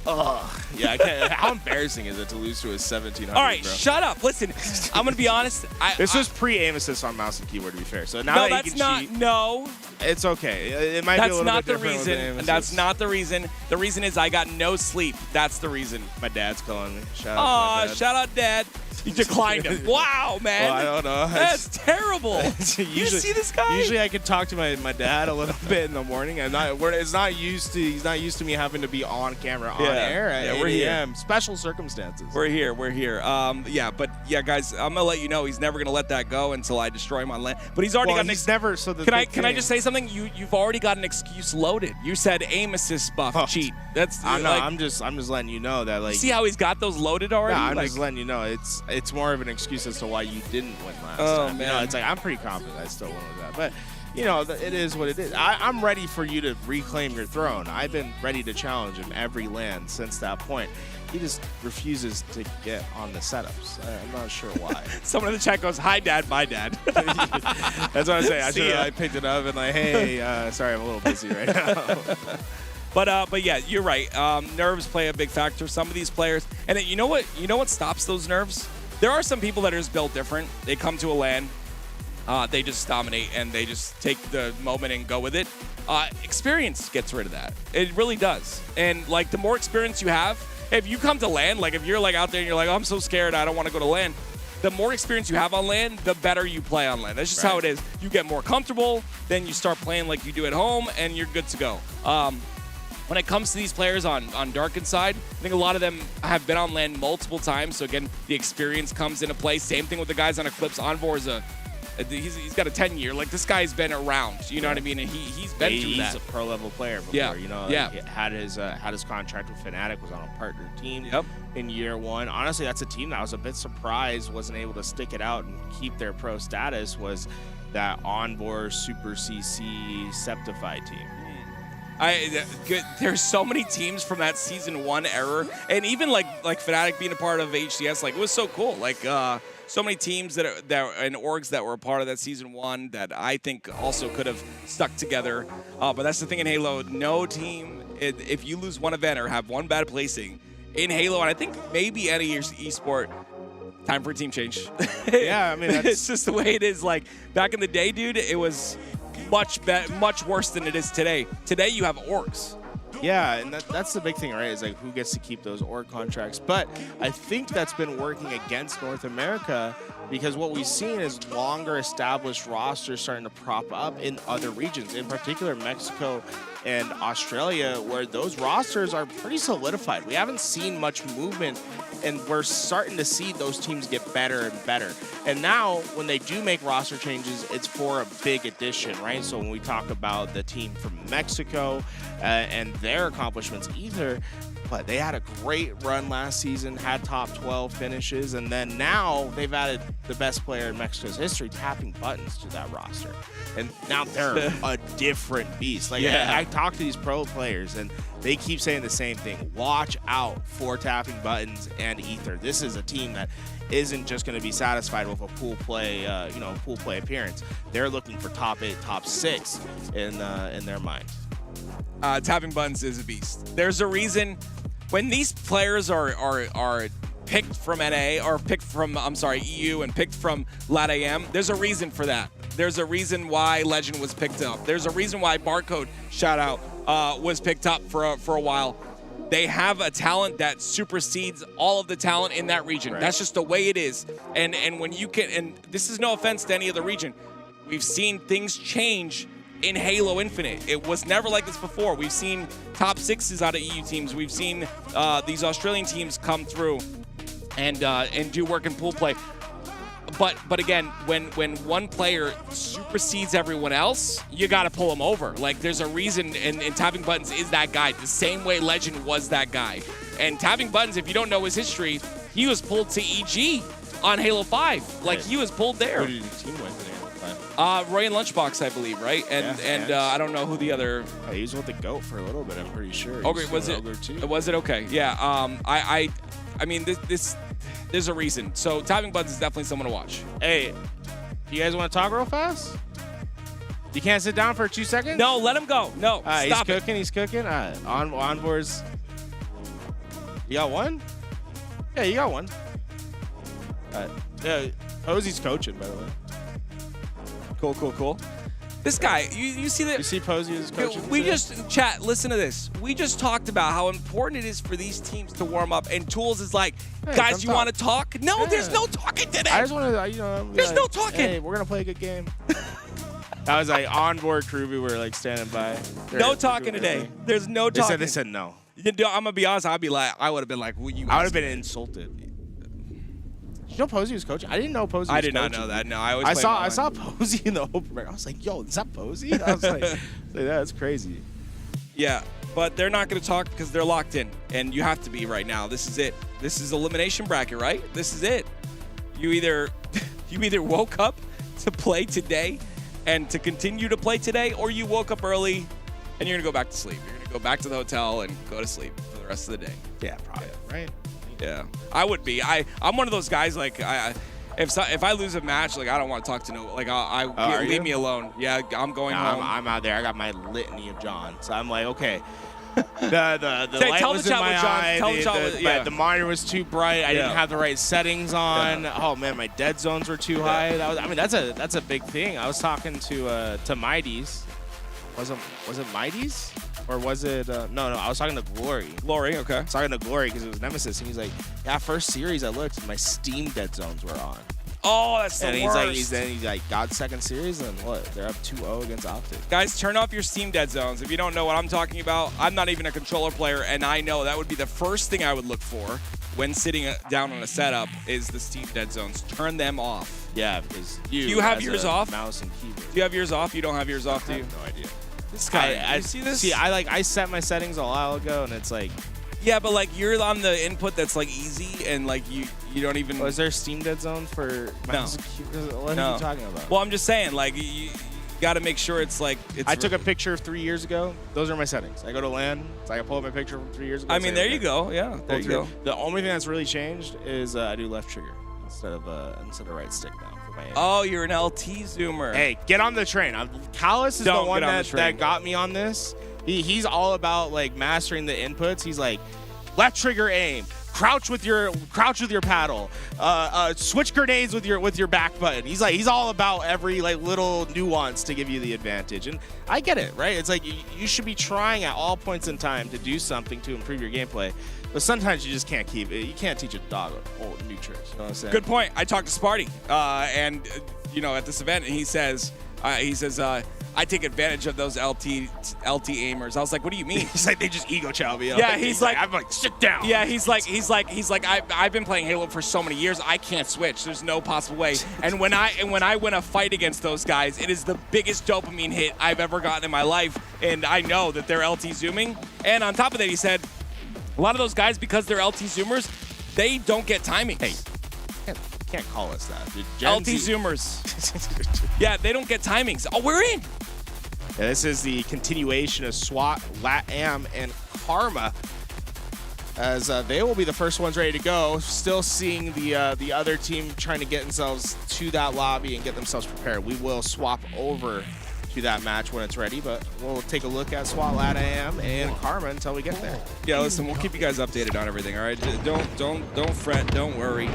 C: ugh. Yeah, I can't. How embarrassing is it to lose to a 1700?
D: All right,
C: bro?
D: Shut up. Listen, I'm going to be honest.
C: This was pre-aim assist on mouse and keyboard, to be fair. So now that you can cheat.
D: No.
C: It's okay. It might be a little bit different with aim assist.
D: That's not the reason. The reason is I got no sleep. That's the reason.
C: My dad's calling me. Shout out,
D: shout out, Dad. You declined him. Wow, man.
C: Well, I don't know.
D: That's terrible. You see this guy?
C: Usually I can talk to my dad a little bit in the morning. He's not used to me having to be on camera, on air at 8 a.m. Special circumstances.
D: We're here. Guys, I'm gonna let you know he's never gonna let that go until I destroy him on land. But he's already got an
C: never. So
D: can I just say something? You've already got an excuse loaded. You said aim assist buff cheat. That's
C: I know. I'm just letting you know that, like.
D: See how he's got those loaded already?
C: Yeah, I'm just letting you know it's more of an excuse as to why you didn't win last time.
D: Man.
C: You know, it's like I'm pretty confident I still won with that, but. You know, it is what it is. I'm ready for you to reclaim your throne. I've been ready to challenge him every LAN since that point. He just refuses to get on the setups. I'm not sure why.
D: Someone in the chat goes, "Hi, Dad. Bye, Dad."
C: That's what I say. I picked it up and like, hey, sorry, I'm a little busy right now.
D: But yeah, you're right. Nerves play a big factor. Some of these players, and you know what stops those nerves? There are some people that are just built different. They come to a LAN, they just dominate and they just take the moment and go with it. Experience gets rid of that. It really does. And like the more experience you have, if you come to LAN, like if you're like out there and you're like, oh, I'm so scared, I don't want to go to LAN. The more experience you have on LAN, the better you play on LAN. That's just how it is. You get more comfortable, then you start playing like you do at home, and you're good to go. When it comes to these players on Darkened side, I think a lot of them have been on LAN multiple times. So again, the experience comes into play. Same thing with the guys on Eclipse. Envor is he's got a 10-year. Like this guy's been around. You know what I mean? And he's been through that.
C: He's a pro level player before.
D: Yeah.
C: You know,
D: yeah.
C: He had his contract with Fnatic, was on a partner team
D: Yep.
C: in year one. Honestly, that's a team that I was a bit surprised wasn't able to stick it out and keep their pro status. Was that Envor Super CC Septify team?
D: There's so many teams from that season 1 era, and even like Fnatic being a part of HCS, like it was so cool. Like so many teams that and orgs that were a part of that season 1 that I think also could have stuck together. But that's the thing in Halo. No team, if you lose one event or have one bad placing in Halo, and I think maybe any esport, time for a team change.
C: Yeah, I mean
D: it's just the way it is. Like back in the day, dude, it was much worse than it is today. Today you have orgs.
C: Yeah, and that's the big thing, right? Is like who gets to keep those org contracts. But I think that's been working against North America because what we've seen is longer established rosters starting to prop up in other regions, in particular Mexico and Australia, where those rosters are pretty solidified. We haven't seen much movement, and we're starting to see those teams get better and better. And now, when they do make roster changes, it's for a big addition, right? So when we talk about the team from Mexico and their accomplishments, but they had a great run last season, had top 12 finishes, and then now they've added the best player in Mexico's history, Tapping Buttons, to that roster. And now they're a different beast. Like I talk to these pro players, and they keep saying the same thing. Watch out for Tapping Buttons and Ether. This is a team that isn't just going to be satisfied with a pool play, pool play appearance. They're looking for top 8, top 6 in their mind.
D: Tapping Buttons is a beast. There's a reason when these players are picked from NA or picked from EU and picked from LATAM. There's a reason for that. There's a reason why Legend was picked up. There's a reason why Barcode, shout out, was picked up for a while. They have a talent that supersedes all of the talent in that region.
C: Right.
D: That's just the way it is. And when you can, and this is no offense to any other region, we've seen things change in Halo Infinite. It was never like this before. We've seen top 6s out of EU teams. We've seen these Australian teams come through and do work in pool play. But again, when one player supersedes everyone else, you got to pull them over. Like there's a reason, and Tapping Buttons is that guy. The same way Legend was that guy. And Tapping Buttons, if you don't know his history, he was pulled to EG on Halo 5. Like he was pulled there.
C: Who did he team with in Halo 5?
D: Roy and Lunchbox, I believe, right? And I don't know who the other.
C: He was with the GOAT for a little bit. I'm pretty sure.
D: Okay, was it? Was it okay? Yeah. I mean, this. There's a reason. So Tapping Buttons is definitely someone to watch.
C: Hey, you guys want to talk real fast? You can't sit down for 2 seconds?
D: No, let him go. No, stop it.
C: He's cooking. Envor's. You got one? Yeah, you got one. Posey's coaching, by the way.
D: Cool. This guy, you see that?
C: You see Posey is coaching?
D: We just, chat, listen to this. We just talked about how important it is for these teams to warm up, and Tools is like, hey, guys, you want to talk? No, there's no talking today.
C: I just want to,
D: there's no talking.
C: Hey, we're going to play a good game. I was like, onboard crew, we were like standing by.
D: No talking today. There's no talking.
C: They said no.
D: I'm going to be honest, I would have been like, well, you
C: I would have been insulted. You know Posey was coaching? I didn't know Posey was coaching.
D: I did not know that. No, I
C: saw Posey in the open break. I was like, yo, is that Posey? I was like, that's crazy.
D: Yeah, but they're not going to talk because they're locked in, and you have to be right now. This is it. This is elimination bracket, right? This is it. You either woke up to play today and to continue to play today, or you woke up early and you're going to go back to sleep. You're going to go back to the hotel and go to sleep for the rest of the day.
C: Yeah, probably. Right?
D: Yeah, I would be. I'm one of those guys. Like, if I lose a match, like I don't want to talk to no. Like, leave me alone. Yeah, I'm going home.
C: I'm out there. I got my litany of John. So I'm like, okay, The
D: Say,
C: light
D: tell
C: was
D: the
C: in
D: chat
C: my
D: what John-
C: eye.
D: tell the chat what- yeah.
C: The monitor was too bright. I didn't
D: Yeah.
C: have the right settings on.
D: Yeah.
C: Oh man, my dead zones were too high. That was, I mean, that's a big thing. I was talking to Mighty's. Was it Mighty's? Or was it, no, I was talking to Glory.
D: Glory, okay.
C: I was talking to Glory because it was Nemesis, and he's like, yeah, first series I looked, and my Steam dead zones were on.
D: Oh, that's the
C: And
D: worst.
C: he's like, God, second series, and what? They're up 2-0 against OpTic.
D: Guys, turn off your Steam dead zones. If you don't know what I'm talking about, I'm not even a controller player, and I know that would be the first thing I would look for when sitting down on a setup is the Steam dead zones. Turn them off.
C: Yeah, because
D: you have
C: as
D: yours
C: a
D: off?
C: mouse and keyboard.
D: Do you have yours off? You don't have yours off, do
C: I
D: you?
C: have no idea.
D: This guy,
C: I
D: you see this?
C: See, I set my settings a while ago, and it's like,
D: Yeah, but like you're on the input that's like easy, and like you don't even.
C: was there Steam dead zone for mouse and keyboard? What are you talking about?
D: Well, I'm just saying, like you got to make sure it's like. It's
C: I took a picture 3 years ago. Those are my settings. I go to LAN, so I can pull up my picture from 3 years ago.
D: I mean, there you go. Yeah, there you go.
C: The only thing that's really changed is I do left trigger instead of right stick now for my aim.
D: Oh, you're an LT zoomer.
C: Hey, get on the train. Callus is the
D: Don't
C: one
D: get on the
C: that
D: train.
C: got me on this. He's all about like mastering the inputs. He's like, left trigger aim, crouch with your paddle, switch grenades with your back button. He's all about every like little nuance to give you the advantage. And I get it, right? It's like you should be trying at all points in time to do something to improve your gameplay. But sometimes you just can't keep it. You can't teach a dog old new tricks. You know what I'm saying?
D: Good point. I talked to Sparty, and you know, at this event, and he says, I take advantage of those LT aimers. I was like, what do you mean?
C: He's like, they just ego chow me.
D: Yeah, he's like,
C: I'm like, sit down.
D: Yeah, he's like, I've been playing Halo for so many years, I can't switch. There's no possible way. And when I win a fight against those guys, it is the biggest dopamine hit I've ever gotten in my life. And I know that they're LT zooming. And on top of that, he said, a lot of those guys, because they're LT zoomers, they don't get timing.
C: Hey, can't call us that. Dude.
D: LT zoomers. Yeah, they don't get timings. Oh, we're in.
C: Yeah, this is the continuation of SWAT, LATAM, and Karma, as they will be the first ones ready to go. Still seeing the other team trying to get themselves to that lobby and get themselves prepared. We will swap over to that match when it's ready, but we'll take a look at SWAT, LATAM, and Karma until we get there.
D: Yeah, listen, we'll keep you guys updated on everything. All right, don't fret, don't worry.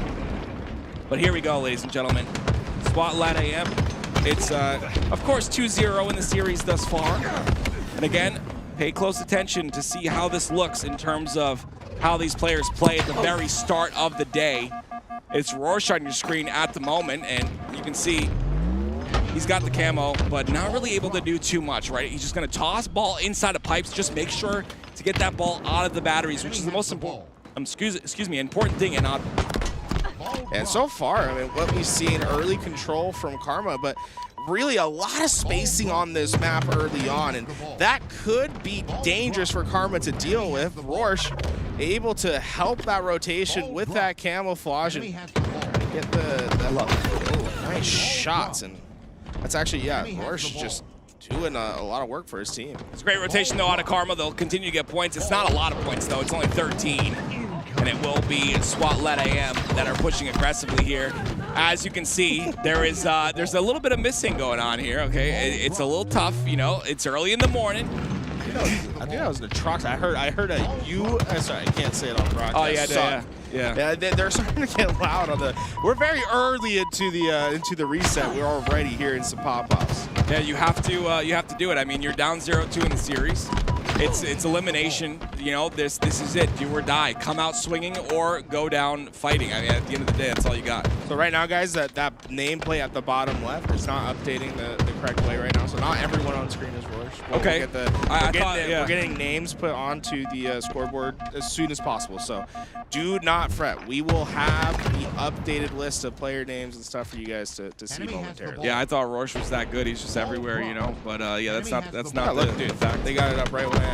D: But here we go, ladies and gentlemen. SWAT, LATAM. It's, of course, 2-0 in the series thus far. And again, pay close attention to see how this looks in terms of how these players play at the very start of the day. It's Rorsch on your screen at the moment, and you can see he's got the camo, but not really able to do too much, right? He's just going to toss ball inside of pipes, just make sure to get that ball out of the batteries, which is the most important, important thing and not.
C: And so far, I mean, what we've seen, early control from Karma, but really a lot of spacing on this map early on, and that could be dangerous for Karma to deal with. Rorsch able to help that rotation with that camouflage and get the nice shots. And that's actually, yeah, Rorsch just doing a lot of work for his team.
D: It's a great rotation, though, out of Karma. They'll continue to get points. It's not a lot of points, though. It's only 13. And it will be SWAT LATAM that are pushing aggressively here. As you can see, there's a little bit of missing going on here, okay? It's a little tough, you know. It's early in the morning.
C: I think that was the trucks. I heard a U. Sorry, I can't say it on broadcast.
D: Oh yeah.
C: They're starting to get loud on the. We're very early into the reset. We're already hearing some pop-ups.
D: Yeah, you have to do it. I mean, you're down 0-2 in the series. It's elimination. You know, this is it. Do or die. Come out swinging or go down fighting. I mean, at the end of the day, that's all you got.
C: So right now, guys, that nameplate at the bottom left is not updating the correct way right now. So not everyone on screen is Rorsch.
D: Okay.
C: We're getting names put onto the scoreboard as soon as possible. So do not fret. We will have the updated list of player names and stuff for you guys to see momentarily.
D: Yeah, I thought Rorsch was that good. He's just everywhere, you know. But yeah, that's not
C: the fact. They got it up right when I asked.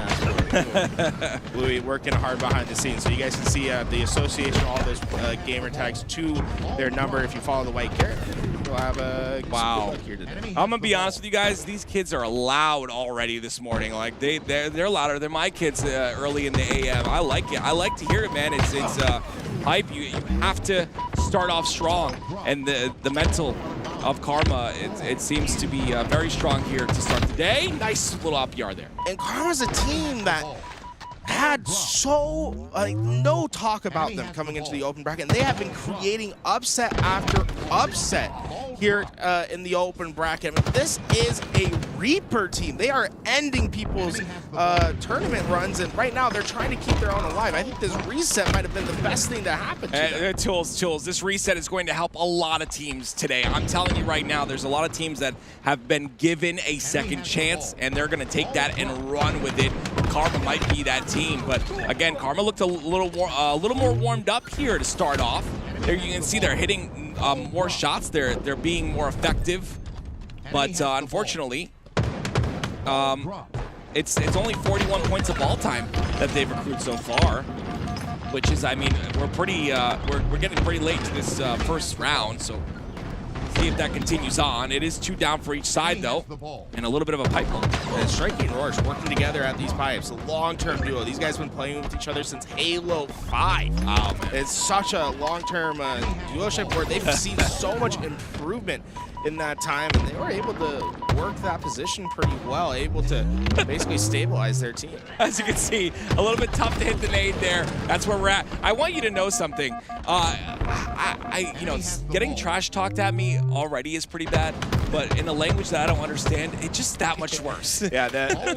C: Louis working hard behind the scenes, so you guys can see the association, all those gamer tags to their number. If you follow the white carrot, we'll have a
D: wow.
C: Here today.
D: I'm gonna be honest with you guys. These kids are loud already this morning. Like they're louder than my kids early in the AM. I like it. I like to hear it, man. It's hype. You have to start off strong, and the mental of Karma, it seems to be very strong here to start the day. Nice little up yard there.
C: And Karma's a team that had so no talk about them coming into the open bracket, and they have been creating upset after upset here in the open bracket. I mean, this is a Reaper team. They are ending people's tournament runs, and right now they're trying to keep their own alive. I think this reset might have been the best thing to happen to them.
D: Tools, this reset is going to help a lot of teams today. I'm telling you right now, there's a lot of teams that have been given a second chance, and they're going to take that and run with it. Karma might be that team, but again, Karma looked a little more warmed up here to start off. There you can see they're hitting more shots. They're being more effective, but unfortunately, it's only 41 points of all time that they've accrued so far, which is, I mean, we're pretty we're getting pretty late to this first round, so see if that continues on. It is 2 down for each side though, and a little bit of a pipe bomb.
C: And Strikey and Roarch working together at these pipes, a long-term duo. These guys have been playing with each other since Halo 5. It's such a long-term duo-ship where they've seen so much improvement in that time, and they were able to work that position pretty well, able to basically stabilize their team.
D: As you can see, a little bit tough to hit the nade there. That's where we're at. I want you to know something. You know, getting trash talked at me already is pretty bad, but in a language that I don't understand, it's just that much worse.
C: Yeah,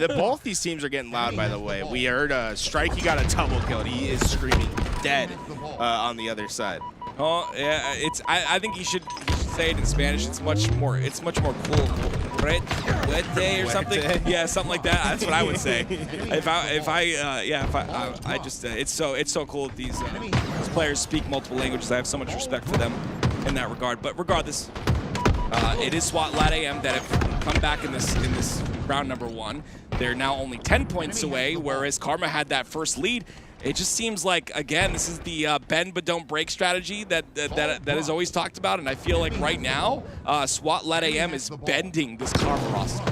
C: both these teams are getting loud, by the way. We heard Strikey got a double kill, and he is screaming dead on the other side.
D: Oh, yeah, I think you should say it in Spanish. It's much more cool. Rete or something. Yeah, something like that. That's what I would say. It's so cool that these players speak multiple languages. I have so much respect for them in that regard. But regardless, it is SWAT Lat AM that have come back in this round number 1. They're now only 10 points away, whereas Karma had that first lead. It just seems like, again, this is the bend but don't break strategy that is always talked about, and I feel like right now, SWAT Lat AM is bending this Karma roster.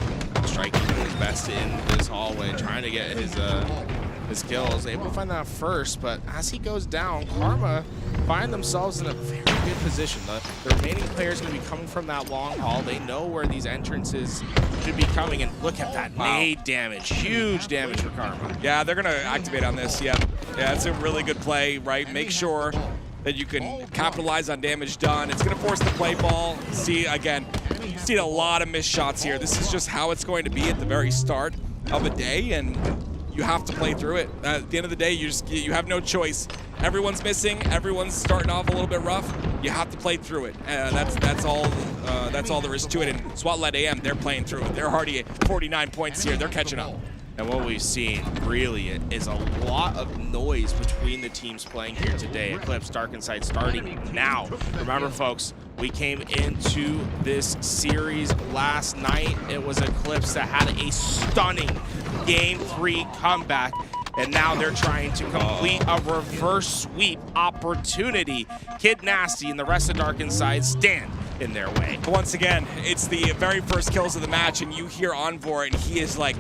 C: Strikey doing his best in this hallway, trying to get his kills. Able to find that first, but as he goes down, Karma find themselves in a very good position. The remaining players going to be coming from that long haul. They know where these entrances should be coming, and look at that nade damage. Huge damage for Karma.
D: Yeah, they're going to activate on this. Yeah, it's a really good play, right? Make sure that you can capitalize on damage done. It's going to force the play ball. See, again, you've seen a lot of missed shots here. This is just how it's going to be at the very start of a day, and you have to play through it. At the end of the day, you have no choice. Everyone's missing. Everyone's starting off a little bit rough. You have to play through it. That's all there is to it. And SWAT Lat AM, they're playing through it. They're already at 49 points here. They're catching up.
C: And what we've seen really is a lot of noise between the teams playing here today. Eclipse, Dark Inside starting now. Remember, folks, we came into this series last night. It was Eclipse that had a stunning Game 3 comeback, and now they're trying to complete a reverse sweep opportunity. Kid Nasty and the rest of Dark Inside stand in their way.
D: Once again, it's the very first kills of the match, and you hear Envor, and he is like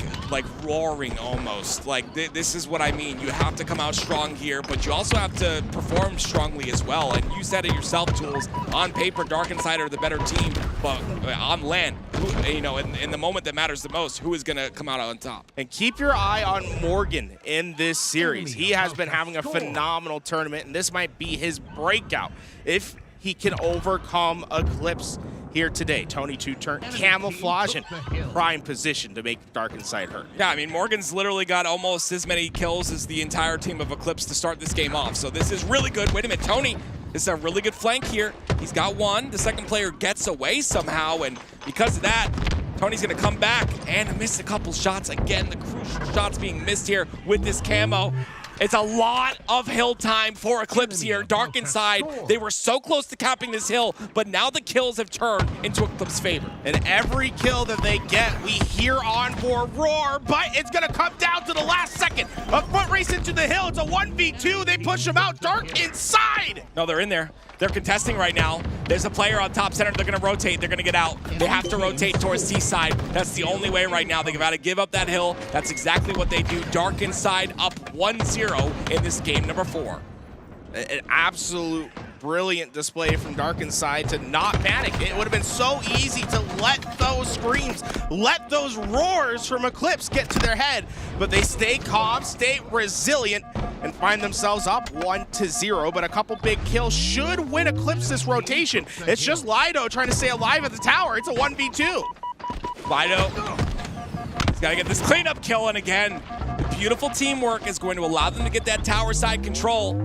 D: roaring almost. Like, this is what I mean. You have to come out strong here, but you also have to perform strongly as well. And you said it yourself, Tools. On paper, Dark Inside are the better team, but on land, you know, in the moment that matters the most, who is going to come out on top?
C: And keep your eye on Morgan in this series. He has been having a phenomenal tournament, and this might be his breakout if he can overcome Eclipse here today. Tony 2 turn camouflage and prime position to make Dark Inside hurt.
D: Yeah, I mean, Morgan's literally got almost as many kills as the entire team of Eclipse to start this game off. So this is really good. Wait a minute, Tony, this is a really good flank here. He's got one. The second player gets away somehow, and because of that, Tony's gonna come back and miss a couple shots. Again, the crucial shots being missed here with this camo. It's a lot of hill time for Eclipse here. Dark Inside, they were so close to capping this hill, but now the kills have turned into Eclipse's favor.
C: And every kill that they get, we hear Envor roar, but it's gonna come down to the last second. A foot race into the hill, it's a 1v2, they push him out. Dark Inside!
D: No, they're in there. They're contesting right now. There's a player on top center. They're going to rotate. They're going to get out. They have to rotate towards Seaside. That's the only way right now. They've got to give up that hill. That's exactly what they do. Dark Inside up 1-0 in this game number 4.
C: An absolute brilliant display from Dark Inside to not panic. It would have been so easy to let those screams, let those roars from Eclipse get to their head, but they stay calm, stay resilient, and find themselves up 1-0. But a couple big kills should win Eclipse this rotation. It's just Lido trying to stay alive at the tower. It's a 1v2.
D: Lido, he's got to get this cleanup kill, and again, beautiful teamwork is going to allow them to get that tower side control.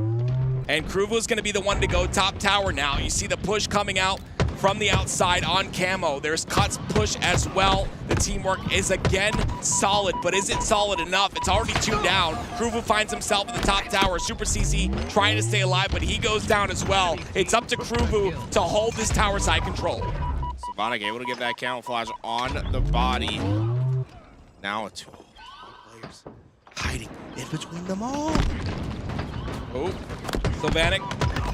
D: And Kruvu's going to be the one to go top tower now. You see the push coming out from the outside on Camo. There's Cut's push as well. The teamwork is again solid, but is it solid enough? It's already 2 down. Kruvu finds himself at the top tower. Super CC trying to stay alive, but he goes down as well. It's up to Kruvu to hold this tower side control.
C: Sylvanik able to get that camouflage on the body. Now 2 players hiding in between them all.
D: Oh, Sylvanik.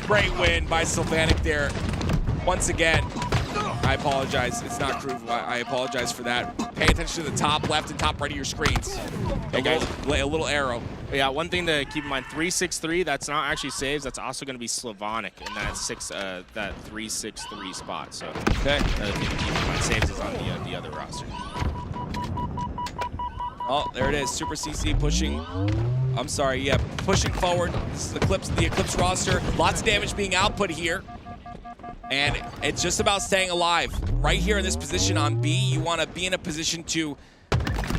D: Great win by Sylvanik there. Once again, I apologize. It's not Kruvu. I apologize for that. Pay attention to the top left and top right of your screens. Hey guys, a little arrow.
C: Yeah, one thing to keep in mind, 3-6-3, that's not actually saves. That's also going to be Sylvanik in that 3-6-3 spot. So,
D: okay.
C: The thing to keep in mind, saves is on the other roster.
D: Oh, there it is. Super CC pushing. I'm sorry, yeah, pushing forward. This is the Eclipse roster. Lots of damage being output here. And it's just about staying alive. Right here in this position on B, you want to be in a position to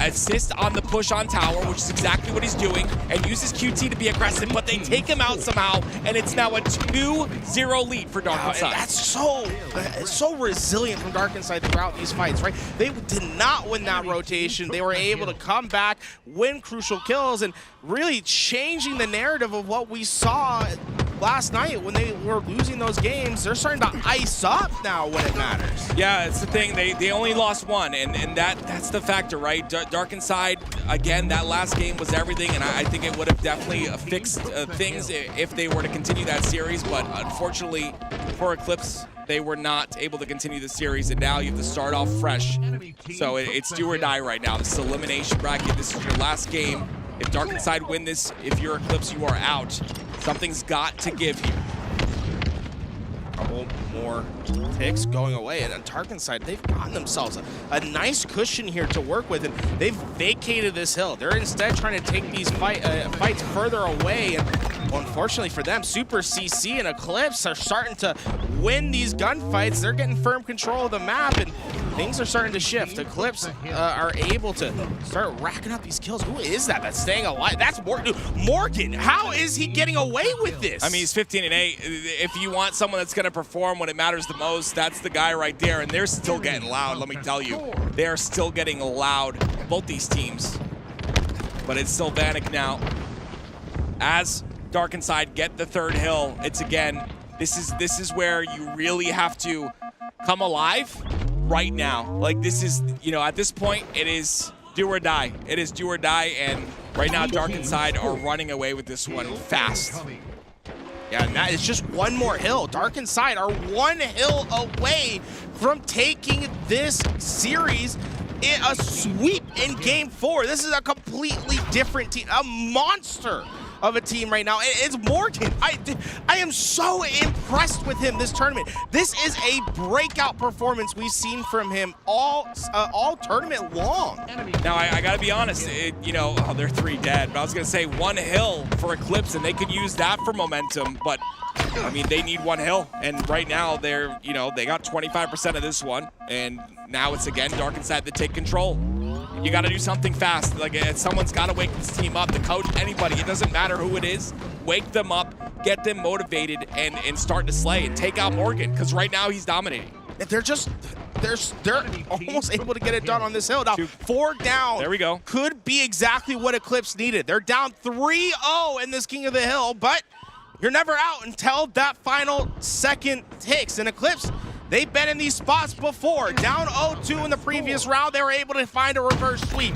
D: assist on the push on tower, which is exactly what he's doing, and use his QT to be aggressive, but they take him out somehow, and it's now a 2-0 lead for Darkenside.
C: That's so resilient from Darkenside throughout these fights, right? They did not win that rotation. They were able to come back, win crucial kills, and really changing the narrative of what we saw last night when they were losing those games. They're starting to ice up now when it matters.
D: Yeah, it's the thing. They only lost one, and that's the factor, right? Darkenside, again, that last game was everything, and I think it would have definitely fixed things if they were to continue that series, but unfortunately for Eclipse, they were not able to continue the series, and now you have to start off fresh. So it's do or die right now. This is elimination bracket. This is your last game. If Darkenside win this, if you're Eclipse, you are out. Something's got to give here.
C: A couple more ticks going away, and on Darkenside, they've gotten themselves a nice cushion here to work with, and they've vacated this hill. They're instead trying to take these fights further away, and well, unfortunately for them, Super CC and Eclipse are starting to win these gunfights. They're getting firm control of the map, and things are starting to shift. Eclipse are able to start racking up these kills. Who is that that's staying alive? That's Morgan. Morgan, how is he getting away with this?
D: I mean, he's 15-8. If you want someone that's going to perform when it matters the most, that's the guy right there. And they're still getting loud, let me tell you. They are still getting loud, both these teams. But it's Sylvanik now. As Darkenside get the third hill, it's again, this is where you really have to come alive right now. Like, this is, you know, at this point, it is do or die. It is do or die, and right now Darkenside are running away with this one fast.
C: Yeah, and that is just one more hill. Darkenside are one hill away from taking this series in a sweep in Game 4. This is a completely different team, a monster of a team right now. It's Morgan. I am so impressed with him this tournament. This is a breakout performance we've seen from him all tournament long.
D: Now, I gotta be honest, you know, oh, they're 3 dead, but I was gonna say one hill for Eclipse, and they could use that for momentum, but I mean, they need one hill, and right now they're, you know, they got 25% of this one, and now it's again Darkenside to take control. You got to do something fast. Like, someone's got to wake this team up. The coach, anybody, it doesn't matter who it is. Wake them up, get them motivated, and start to slay and take out Morgan, because right now he's dominating.
C: They're almost able to get it done on this hill. Now, 4 down.
D: There we go.
C: Could be exactly what Eclipse needed. They're down 3-0 in this King of the Hill, but you're never out until that final second ticks. And Eclipse, they've been in these spots before. Down 0-2 in the previous round, they were able to find a reverse sweep.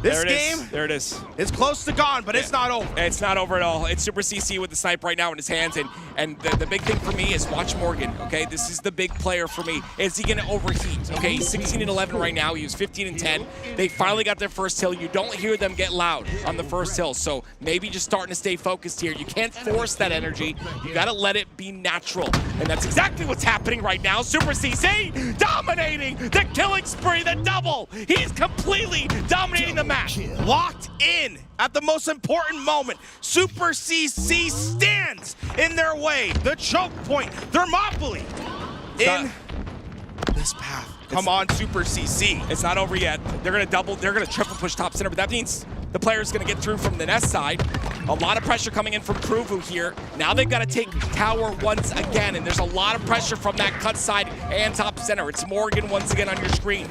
C: This game,
D: there it is.
C: It's close to gone, but it's not over.
D: It's not over at all. It's Super CC with the snipe right now in his hands, and the big thing for me is watch Morgan, okay? This is the big player for me. Is he gonna overheat, okay? He's 16-11 right now. He was 15-10. They finally got their first hill. You don't hear them get loud on the first hill, so maybe just starting to stay focused here. You can't force that energy. You gotta let it be natural, and that's exactly what's happening right now. Super CC dominating the killing spree, the double. He's completely dominating the match.
C: Locked in at the most important moment. Super CC stands in their way. The choke point, Thermopylae in this path. Come on, Super CC.
D: It's not over yet. They're gonna double, they're gonna triple push top center, but that means the player's gonna get through from the Nest side. A lot of pressure coming in from Kruvu here. Now they've got to take tower once again, and there's a lot of pressure from that cut side and top center. It's Morgan once again on your screen.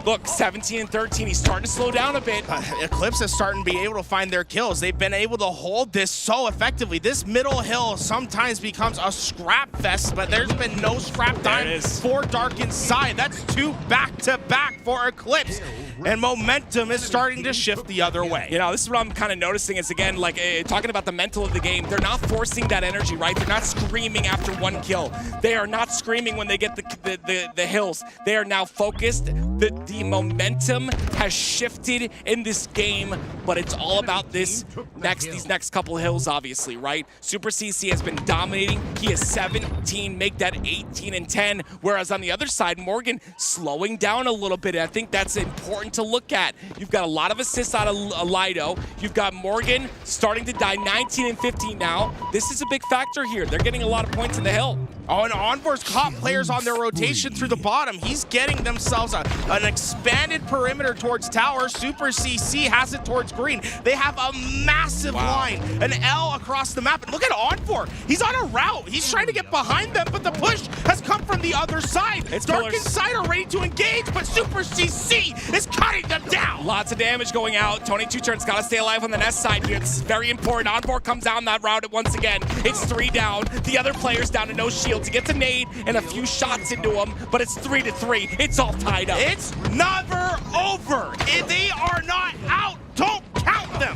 D: Look, 17-13, he's starting to slow down a bit.
C: Eclipse is starting to be able to find their kills. They've been able to hold this so effectively. This middle hill sometimes becomes a scrap fest, but there's been no scrap time for Dark Inside. That's 2 back-to-back for Eclipse. And momentum is starting to shift the other way.
D: You know, this is what I'm kind of noticing is, again, like talking about the mental of the game, they're not forcing that energy, right? They're not screaming after one kill. They are not screaming when they get the hills. They are now focused. The momentum has shifted in this game, but it's all about these next couple hills, obviously, right? Super CC has been dominating. He is 17, make that 18-10, whereas on the other side, Morgan slowing down a little bit. I think that's important to look at. You've got a lot of assists out of Lido. You've got Morgan starting to die 19-15 now. This is a big factor here. They're getting a lot of points in the hill.
C: Oh, and Envor's caught players on their rotation through the bottom. He's getting themselves an expanded perimeter towards tower. Super CC has it towards green. They have a massive line, an L across the map. And look at Envor. He's on a route. He's trying to get behind them, but the push has come from the other side. Dark Inside are ready to engage, but Super CC is cutting them down.
D: Lots of damage going out. Tony Two Turns got to stay alive on the Nest side here. It's very important. Envor comes down that route once again. It's 3 down. The other player's down to no shield. He gets a nade and a few shots into him, but it's 3-3. It's all tied up.
C: It's never over. They are not out. Don't count them.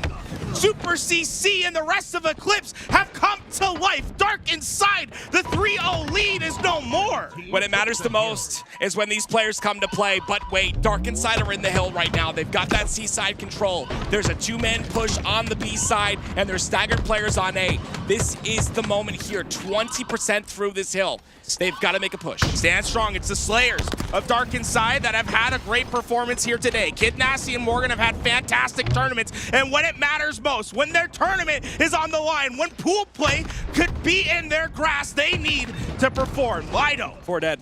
C: Super CC and the rest of Eclipse have come to life. Dark Inside, the 3-0 lead is no more.
D: When it matters the most is when these players come to play. But wait, Dark Inside are in the hill right now. They've got that C side control. There's a 2-man push on the B side, and there's staggered players on A. This is the moment here. 20% through this hill. They've got to make a push.
C: Stand strong. It's the Slayers of Dark Inside that have had a great performance here today. Kid Nasty and Morgan have had fantastic tournaments, and when it matters most, when their tournament is on the line, when pool play could be in their grasp, they need to perform. Lido.
D: 4 dead.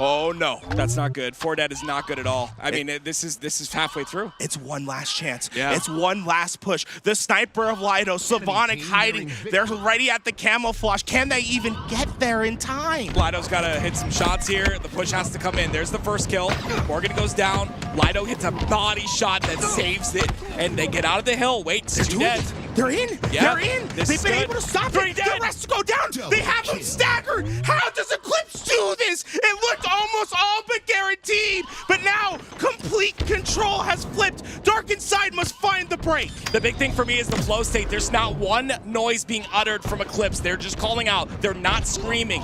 C: Oh no,
D: that's not good. 4 dead is not good at all. I mean, this is halfway through.
C: It's one last chance.
D: Yeah.
C: It's one last push. The sniper of Lido, Slavonic hiding. They're ready at the camouflage. Can they even get there in time?
D: Lido's got to hit some shots here. The push has to come in. There's the first kill. Morgan goes down. Lido hits a body shot that saves it, and they get out of the hill. Wait,
C: There's 2 dead. They're in.
D: Yeah.
C: They're in.
D: This
C: They've been
D: good.
C: able to stop
D: Three
C: it.
D: dead.
C: The rest go down. They have them staggered. How does Eclipse do this? It looked almost all but guaranteed, but now complete control has flipped. Dark Inside must find the break.
D: The big thing for me is the flow state. There's not one noise being uttered from Eclipse. They're just calling out. They're not screaming.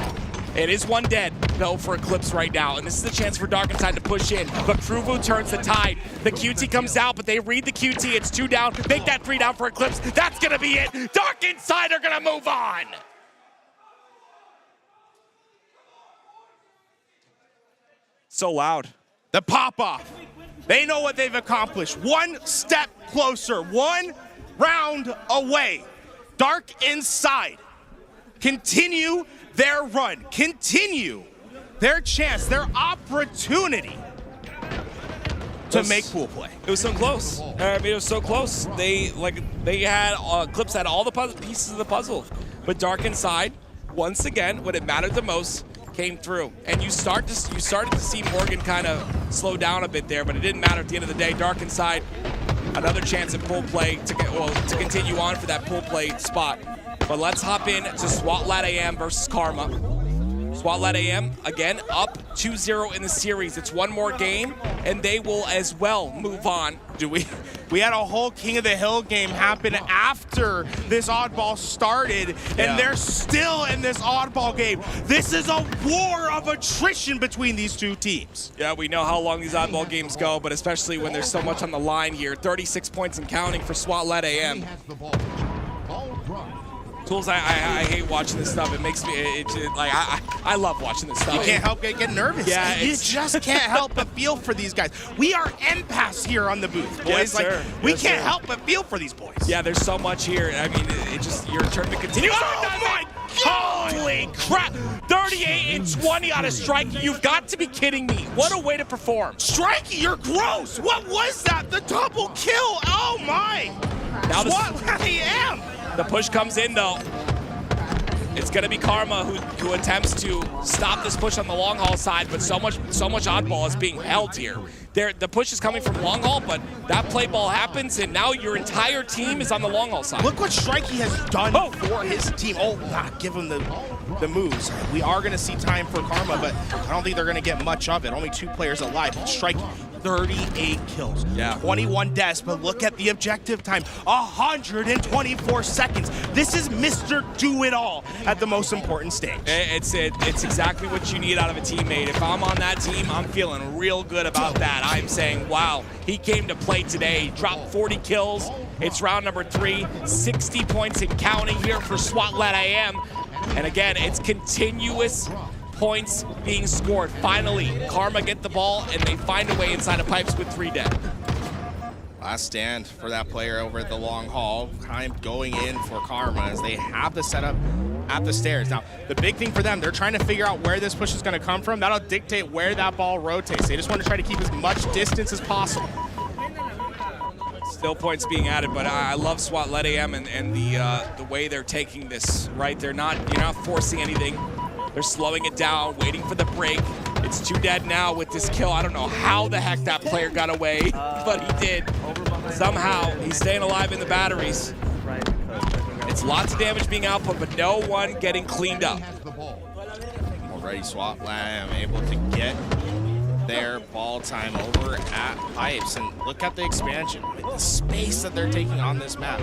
D: It is 1 dead, though, for Eclipse right now, and this is the chance for Dark Inside to push in, but Kruvu turns the tide. The QT comes out, but they read the QT. It's 2 down. Make that 3 down for Eclipse. That's going to be it. Dark Inside are going to move on. So loud.
C: The pop-off. They know what they've accomplished. 1 step closer, 1 round away. Dark Inside continue their run, continue their chance, their opportunity to make pool play.
D: It was so close. I mean, it was so close. They had Eclipse had all the pieces of the puzzle, but Dark Inside, once again, when it mattered the most, came through. And you started to see Morgan kind of slow down a bit there, but it didn't matter at the end of the day. Dark Inside, another chance at pool play to continue on for that pool play spot. But let's hop in to SWAT Lat AM versus Karma. SWAT-led AM, again, up 2-0 in the series. It's one more game, and they will as well move on.
C: We had a whole King of the Hill game happen after this oddball started, and they're still in this oddball game. This is a war of attrition between these two teams.
D: Yeah, we know how long these oddball games go, but especially when there's so much on the line here. 36 points and counting for SWAT-led AM. Tools, I hate watching this stuff. It makes me, I love watching this stuff.
C: You can't help but get nervous.
D: Yeah,
C: you just can't help but feel for these guys. We are empaths here on the booth, boys.
D: Yes, sir.
C: We can't help but feel for these boys.
D: Yeah, there's so much here. I mean, it just, your tournament continues.
C: Oh my God!
D: Holy crap! 38 and 20 out of Strikey. You've got to be kidding me. What a way to perform.
C: Strikey, you're gross. What was that? The double kill. Oh my.
D: Now
C: SWAT-led AM.
D: The push comes in though. It's gonna be Karma who attempts to stop this push on the long haul side, but so much oddball is being held here. The push is coming from long haul, but that play ball happens, and now your entire team is on the long haul side.
C: Look what Strikey has done for his team. Oh, God, give him the moves. We are gonna see time for Karma, but I don't think they're gonna get much of it. Only 2 players alive. Strikey, 38 kills, 21 deaths, but look at the objective time, 124 seconds. This is Mr. Do-It-All at the most important stage.
D: It's exactly what you need out of a teammate. If I'm on that team, I'm feeling real good about that. I'm saying, wow, he came to play today. Dropped 40 kills. It's round number 3, 60 points and counting here for SWAT-led AM. And again, it's continuous points being scored. Finally, Karma get the ball, and they find a way inside of pipes with 3 dead.
C: Last stand for that player over at the long haul. Time going in for Karma as they have the setup at the stairs. Now, the big thing for them, they're trying to figure out where this push is going to come from. That'll dictate where that ball rotates. They just want to try to keep as much distance as possible.
D: Still points being added, but I love SWAT-led AM and the way they're taking this, right? You're not forcing anything. They're slowing it down, waiting for the break. It's 2 dead now with this kill. I don't know how the heck that player got away, but he did. Somehow, he's staying alive in the batteries. It's lots of damage being output, but no one getting cleaned up.
C: Already SWAT-led able to get their ball time over at pipes, and look at the expansion, the space that they're taking on this map.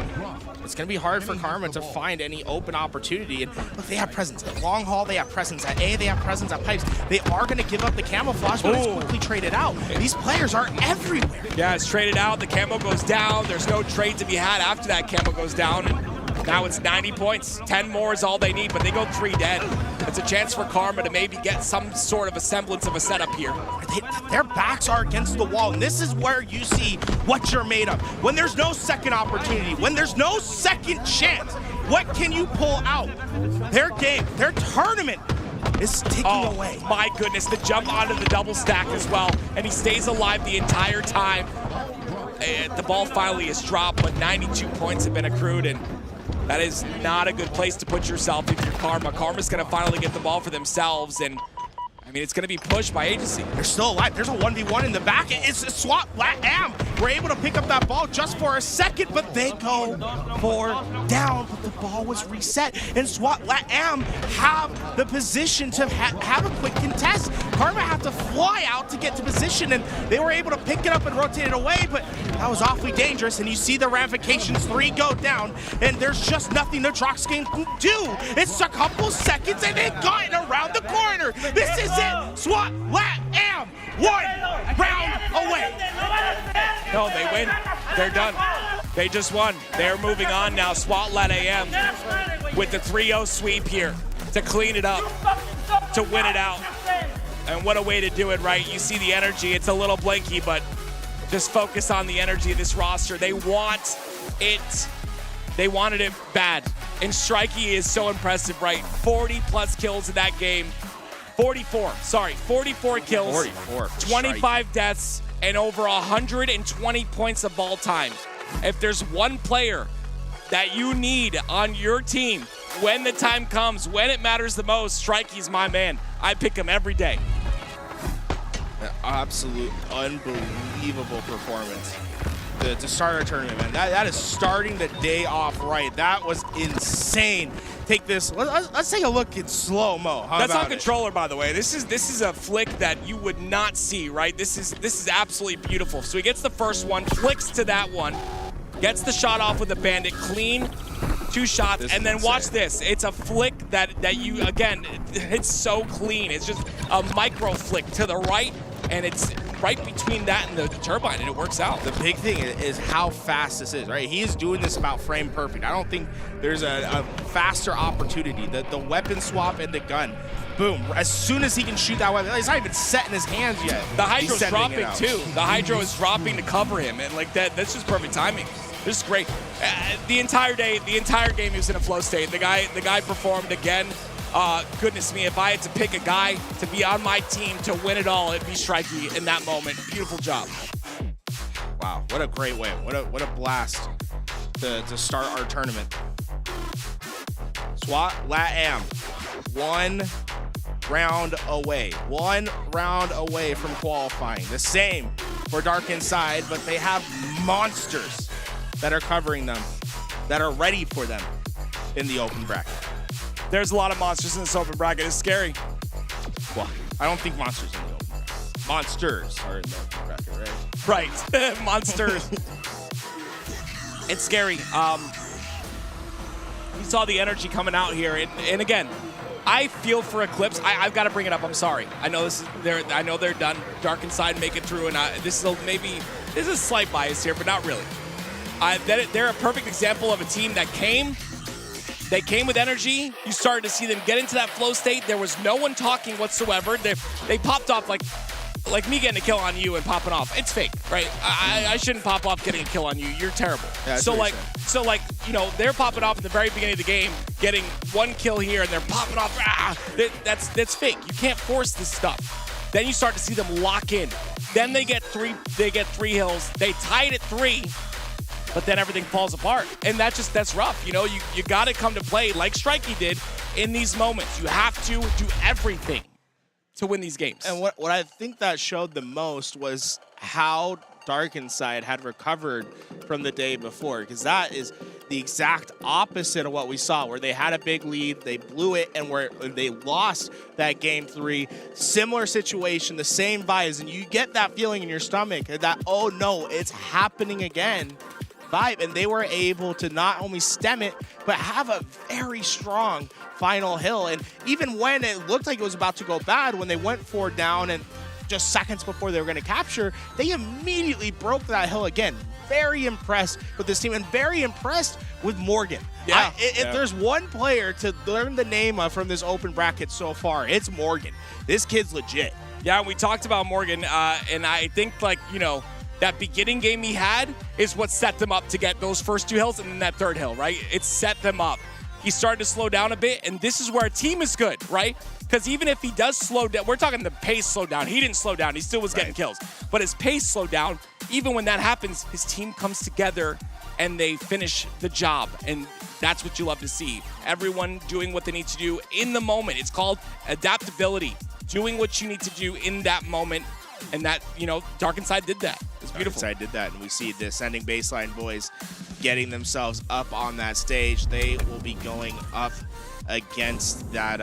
C: It's going to be hard for Karma to find any open opportunity, and look, they have presence at long haul, they have presence at A, they have presence at pipes. They are going to give up the camouflage, but it's quickly traded out. These players are everywhere.
D: Yeah, it's traded out, the camo goes down, there's no trade to be had after that camo goes down, and now it's 90 points. 10 more is all they need, but they go 3 dead. It's a chance for Karma to maybe get some sort of a semblance of a setup here.
C: Their backs are against the wall, and this is where you see what you're made of. When there's no second opportunity, when there's no second chance, what can you pull out? Their game, their tournament is ticking away.
D: My goodness, the jump onto the double stack as well, and he stays alive the entire time. The ball finally is dropped, but 92 points have been accrued, and that is not a good place to put yourself if you're Karma. Karma's going to finally get the ball for themselves, and I mean, it's going to be pushed by Agency.
C: They're still alive. There's a 1v1 in the back. It's SWAT-led AM. We're able to pick up that ball just for a second, but they go 4 down, but the ball was reset, and SWAT-led AM have the position to have a quick contest. Karma had to fly out to get to position, and they were able to pick it up and rotate it away, but that was awfully dangerous, and you see the ramifications. 3 go down, and there's just nothing the Drox game can do. It's a couple seconds, and they got it around the corner. This is it. SWAT-led AM, 1 round away.
D: No, they win. They're done. They just won. They're moving on now. SWAT-led AM with the 3-0 sweep here to clean it up, to win it out. And what a way to do it, right? You see the energy. It's a little blinky, but just focus on the energy of this roster. They want it. They wanted it bad. And Strikey is so impressive, right? 40+ kills in that game. 44 kills, 25 deaths, and over 120 points of ball time. If there's one player that you need on your team when the time comes, when it matters the most, Strikey's my man. I pick him every day.
C: An absolute unbelievable performance to start our tournament, man. That is starting the day off right. That was insane. Take this. Let's take a look in slow-mo.
D: That's on controller, by the way. This is a flick that you would not see, right? This is absolutely beautiful. So he gets the first one, flicks to that one, gets the shot off with a bandit, clean, 2 shots, and then watch this. It's a flick that you, again, it's so clean. It's just a micro flick to the right, and it's right between that and the turbine, and it works out.
C: The big thing is how fast this is, right? He is doing this about frame perfect. I don't think there's a faster opportunity. The weapon swap and the gun, boom. As soon as he can shoot that weapon, he's not even set in his hands yet.
D: The Hydro's dropping too. The Hydro is dropping to cover him, and like that's just perfect timing. This is great. The entire day, the entire game, he was in a flow state. The guy performed again. Goodness me, if I had to pick a guy to be on my team to win it all, it'd be Strikey in that moment. Beautiful job.
C: Wow, what a great way. What a blast to start our tournament. SWAT LATAM, 1 round away. 1 round away from qualifying. The same for Dark Inside, but they have monsters that are covering them, that are ready for them in the open bracket.
D: There's a lot of monsters in this open bracket. It's scary.
C: Well, I don't think monsters in the open bracket. Monsters are in the open bracket, right?
D: Right. Monsters. It's scary. You saw the energy coming out here, and again, I feel for Eclipse. I've got to bring it up. I'm sorry. I know I know they're done. Dark Inside make it through, and this is a slight bias here, but not really. They're a perfect example of a team that came. They came with energy. You started to see them get into that flow state. There was no one talking whatsoever. They popped off like me getting a kill on you and popping off. It's fake, right? I shouldn't pop off getting a kill on you. You're terrible.
C: Yeah,
D: so you know, they're popping off at the very beginning of the game, getting 1 kill here, and they're popping off. That's fake. You can't force this stuff. Then you start to see them lock in. Then they get 3 hills. They tied at 3. But then everything falls apart, and that's rough. You know, you got to come to play like Strikey did in these moments. You have to do everything to win these games.
C: And what I think that showed the most was how Dark Inside had recovered from the day before, because that is the exact opposite of what we saw, where they had a big lead, they blew it, and where they lost that game 3. Similar situation, the same vibes, and you get that feeling in your stomach that, oh no, it's happening again. Vibe, and they were able to not only stem it, but have a very strong final hill. And even when it looked like it was about to go bad, when they went 4 down and just seconds before they were going to capture, they immediately broke that hill again. Very impressed with this team, and very impressed with Morgan.
D: Yeah.
C: If there's one player to learn the name of from this open bracket so far, it's Morgan. This kid's legit.
D: Yeah, we talked about Morgan, and I think, like, you know, that beginning game he had is what set them up to get those first 2 hills and then that 3rd hill, right? It set them up. He started to slow down a bit, and this is where a team is good, right? Because even if he does slow down, we're talking the pace slowed down. He didn't slow down. He still was getting kills. But his pace slowed down. Even when that happens, his team comes together and they finish the job. And that's what you love to see. Everyone doing what they need to do in the moment. It's called adaptability. Doing what you need to do in that moment. And that, you know, Dark Inside did that. It's beautiful.
C: Dark Inside did that, and we see the Ascending Baseline boys getting themselves up on that stage. They will be going up against that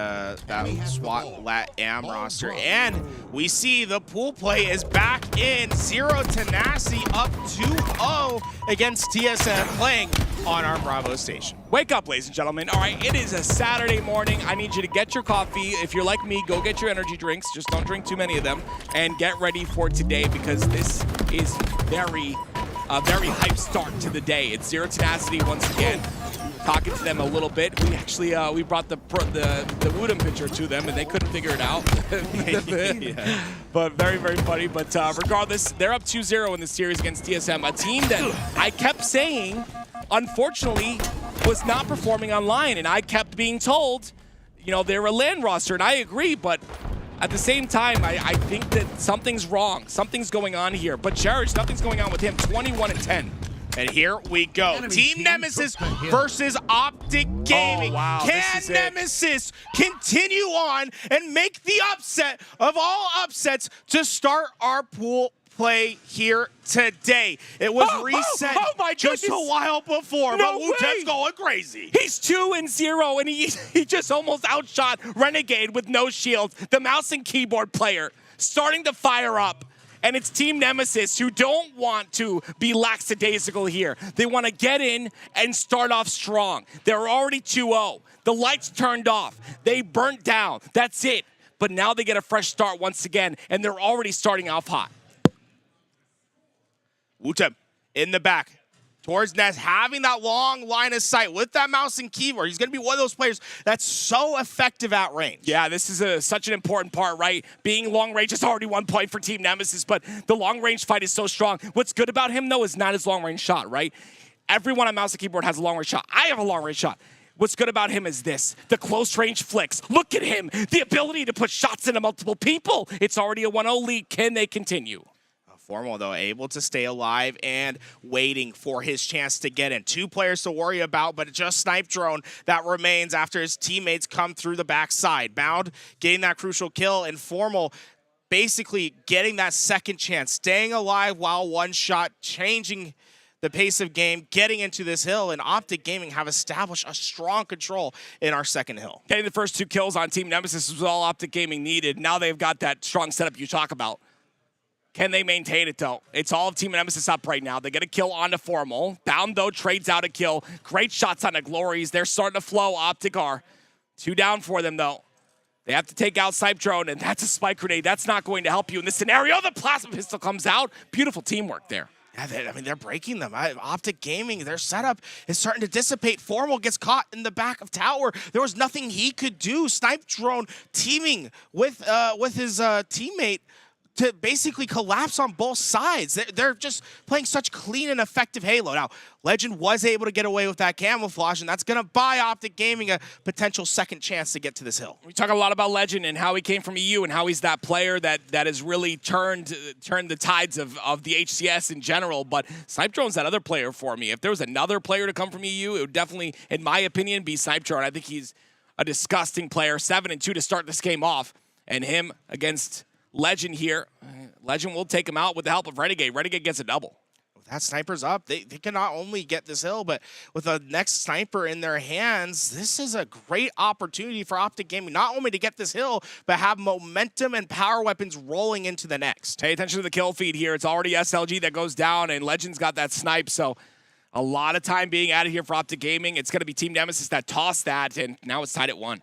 C: SWAT LATAM roster. And we see the pool play is back in. Zero Tenacity up 2-0 against TSM, playing on our Bravo station.
D: Wake up, ladies and gentlemen. All right, it is a Saturday morning. I need you to get your coffee. If you're like me, go get your energy drinks. Just don't drink too many of them. And get ready for today, because this is a very hype start to the day. It's Zero Tenacity once again. Talking to them a little bit. We actually we brought the Woodham picture to them, and they couldn't figure it out.
C: Yeah.
D: But very, very funny. But regardless, they're up 2-0 in the series against TSM, a team that I kept saying, unfortunately, was not performing online, and I kept being told, you know, they're a LAN roster, and I agree, but at the same time, I think that something's wrong. Something's going on here. But Jared, nothing's going on with him. 21-10.
C: And here we go. Team Nemesis versus OpTic Gaming.
D: Oh, wow.
C: Can Nemesis continue on and make the upset of all upsets to start our pool play here today. It was reset
D: my
C: just a
D: goodness.
C: while before,
D: No
C: but Wu-Tang's
D: way.
C: going crazy.
D: He's 2-0, and he just almost outshot Renegade with no shields. The mouse and keyboard player starting to fire up. And it's Team Nemesis who don't want to be lackadaisical here. They want to get in and start off strong. They're already 2-0. The lights turned off. They burnt down. That's it. But now they get a fresh start once again, and they're already starting off hot.
C: Wu-Tang in the back. Towards Ness, having that long line of sight with that mouse and keyboard. He's going to be one of those players that's so effective at range.
D: Yeah, this is such an important part, right? Being long range is already 1 point for Team Nemesis, but the long range fight is so strong. What's good about him, though, is not his long range shot, right? Everyone on mouse and keyboard has a long range shot. I have a long range shot. What's good about him is this, the close range flicks. Look at him, the ability to put shots into multiple people. It's already a 1-0 lead. Can they continue?
C: Formal, though, able to stay alive and waiting for his chance to get in. 2 players to worry about, but just Snipe Drone that remains after his teammates come through the backside. Bound getting that crucial kill, and Formal basically getting that second chance, staying alive while one shot, changing the pace of game, getting into this hill, and OpTic Gaming have established a strong control in our second hill.
D: Getting the first 2 kills on Team Nemesis was all OpTic Gaming needed. Now they've got that strong setup you talk about. Can they maintain it, though? It's all of Team Nemesis up right now. They get a kill onto Formal. Bound, though, trades out a kill. Great shots on the Glories. They're starting to flow. OpTic are 2 down for them, though. They have to take out Snipe Drone, and that's a spike grenade. That's not going to help you in this scenario. The plasma pistol comes out. Beautiful teamwork there.
C: Yeah, they're breaking them. OpTic Gaming, their setup is starting to dissipate. Formal gets caught in the back of tower. There was nothing he could do. Snipe Drone teaming with his teammate to basically collapse on both sides. They're just playing such clean and effective Halo. Now, Legend was able to get away with that camouflage, and that's going to buy OpTic Gaming a potential second chance to get to this hill.
D: We talk a lot about Legend and how he came from EU and how he's that player that has really turned the tides of the HCS in general, but Snipe Drone's that other player for me. If there was another player to come from EU, it would definitely, in my opinion, be Snipe Drone. I think he's a disgusting player. 7-2 to start this game off, and him against Legend here. Legend will take him out with the help of Renegade. Renegade gets a double.
C: With that sniper's up, they can not only get this hill, but with the next sniper in their hands, this is a great opportunity for OpTic Gaming, not only to get this hill, but have momentum and power weapons rolling into the next.
D: Pay attention to the kill feed here. It's already SLG that goes down, and Legend's got that snipe, so a lot of time being added here for OpTic Gaming. It's going to be Team Nemesis that tossed that, and now it's tied at 1.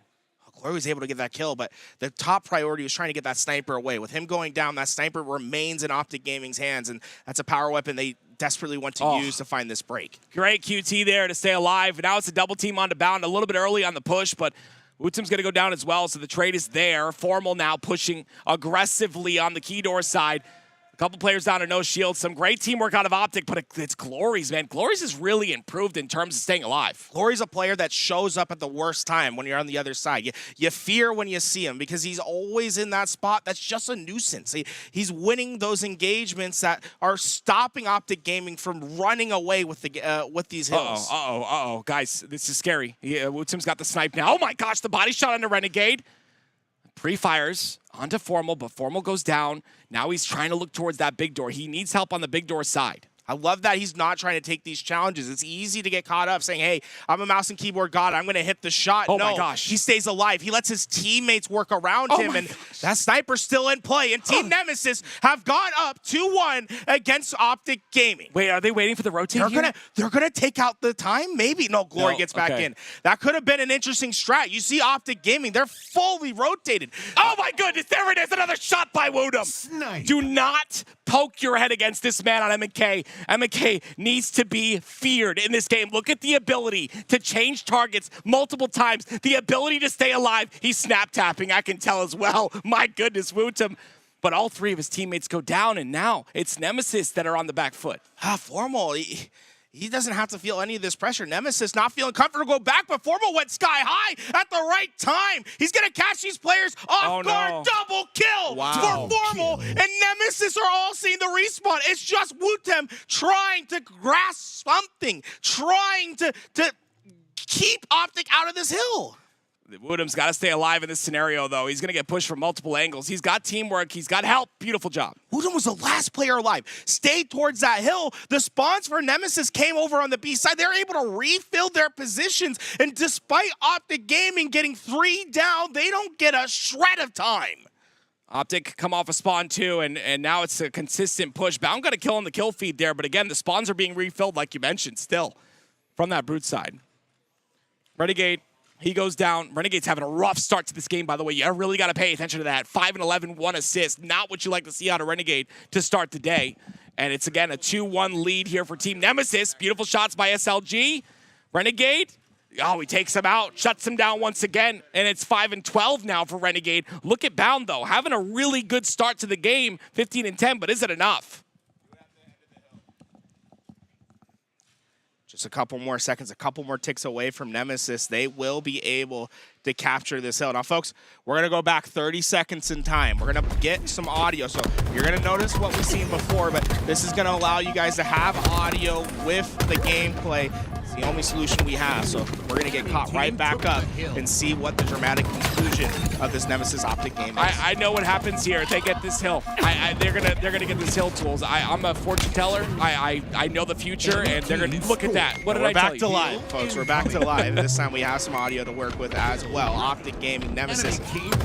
C: Glory was able to get that kill, but the top priority was trying to get that sniper away. With him going down, that sniper remains in OpTic Gaming's hands, and that's a power weapon they desperately want to use to find this break.
D: Great QT there to stay alive. Now it's a double team on to Bound, a little bit early on the push, but Wu-Tang's going to go down as well, so the trade is there. Formal now pushing aggressively on the key door side. A couple players down to no shield. Some great teamwork out of OpTic, but it's Glories, man. Glories has really improved in terms of staying alive.
C: Glory's a player that shows up at the worst time when you're on the other side. You fear when you see him because he's always in that spot that's just a nuisance. He's winning those engagements that are stopping OpTic Gaming from running away with these hills.
D: Uh-oh. Guys, this is scary. Wu-Tang's got the snipe now. Oh my gosh, the body shot on the Renegade. Pre-fires onto Formal, but Formal goes down. Now he's trying to look towards that big door. He needs help on the big door side.
C: I love that he's not trying to take these challenges. It's easy to get caught up saying, hey, I'm a mouse and keyboard god. I'm going to hit the shot.
D: Oh
C: no,
D: my gosh.
C: He stays alive. He lets his teammates work around him, and that sniper's still in play. And Team Nemesis have gone up 2-1 against OpTic Gaming.
D: Wait, are they waiting for the rotate here?
C: They're gonna take out the time? Maybe. No, Glory gets back in. That could have been an interesting strat. You see OpTic Gaming, they're fully rotated.
D: Oh my goodness, there it is, another shot by Wu-Tang.
A: Snipe.
D: Do not poke your head against this man on M&K. M&K needs to be feared in this game. Look at the ability to change targets multiple times. The ability to stay alive. He's snap tapping, I can tell as well. My goodness, Wu-Tang. But all 3 of his teammates go down, and now it's Nemesis that are on the back foot.
C: Formal. He doesn't have to feel any of this pressure. Nemesis not feeling comfortable to go back, but Formal went sky high at the right time. He's going to catch these players off guard.
D: No.
C: Double kill for Formal. And Nemesis are all seeing the respawn. It's just Wu-Tang trying to grasp something, trying to keep OpTic out of this hill.
D: Woodham's got to stay alive in this scenario, though. He's going to get pushed from multiple angles. He's got teamwork. He's got help. Beautiful job.
C: Woodham was the last player alive. Stayed towards that hill. The spawns for Nemesis came over on the B side. They're able to refill their positions. And despite OpTic Gaming getting 3 down, they don't get a shred of time.
D: OpTic come off a spawn too, and now it's a consistent push. Bound got a kill on the kill feed there, but again, the spawns are being refilled like you mentioned still from that brute side. Renegade, he goes down. Renegade's having a rough start to this game, by the way. You really got to pay attention to that. 5 and 11, 1 assist. Not what you like to see out of Renegade to start the day. And it's, again, a 2-1 lead here for Team Nemesis. Beautiful shots by SLG. Renegade, oh, he takes him out, shuts him down once again, and it's 5 and 12 now for Renegade. Look at Bound, though, having a really good start to the game, 15 and 10, but is it enough?
C: Just a couple more seconds, a couple more ticks away from Nemesis. They will be able to capture this hill. Now, folks, we're going to go back 30 seconds in time. We're going to get some audio. So you're going to notice what we've seen before, but this is going to allow you guys to have audio with the gameplay. It's the only solution we have. So we're going to get caught right back up and see what the dramatic conclusion of this Nemesis OpTic game is.
D: I know what happens here. They get this hill. They're gonna get this hill tools. I'm a fortune teller. I know the future, and they're gonna look at that. What did I tell you?
C: We're back to live, folks. We're back to live. This time we have some audio to work with as well. OpTic Gaming, Nemesis.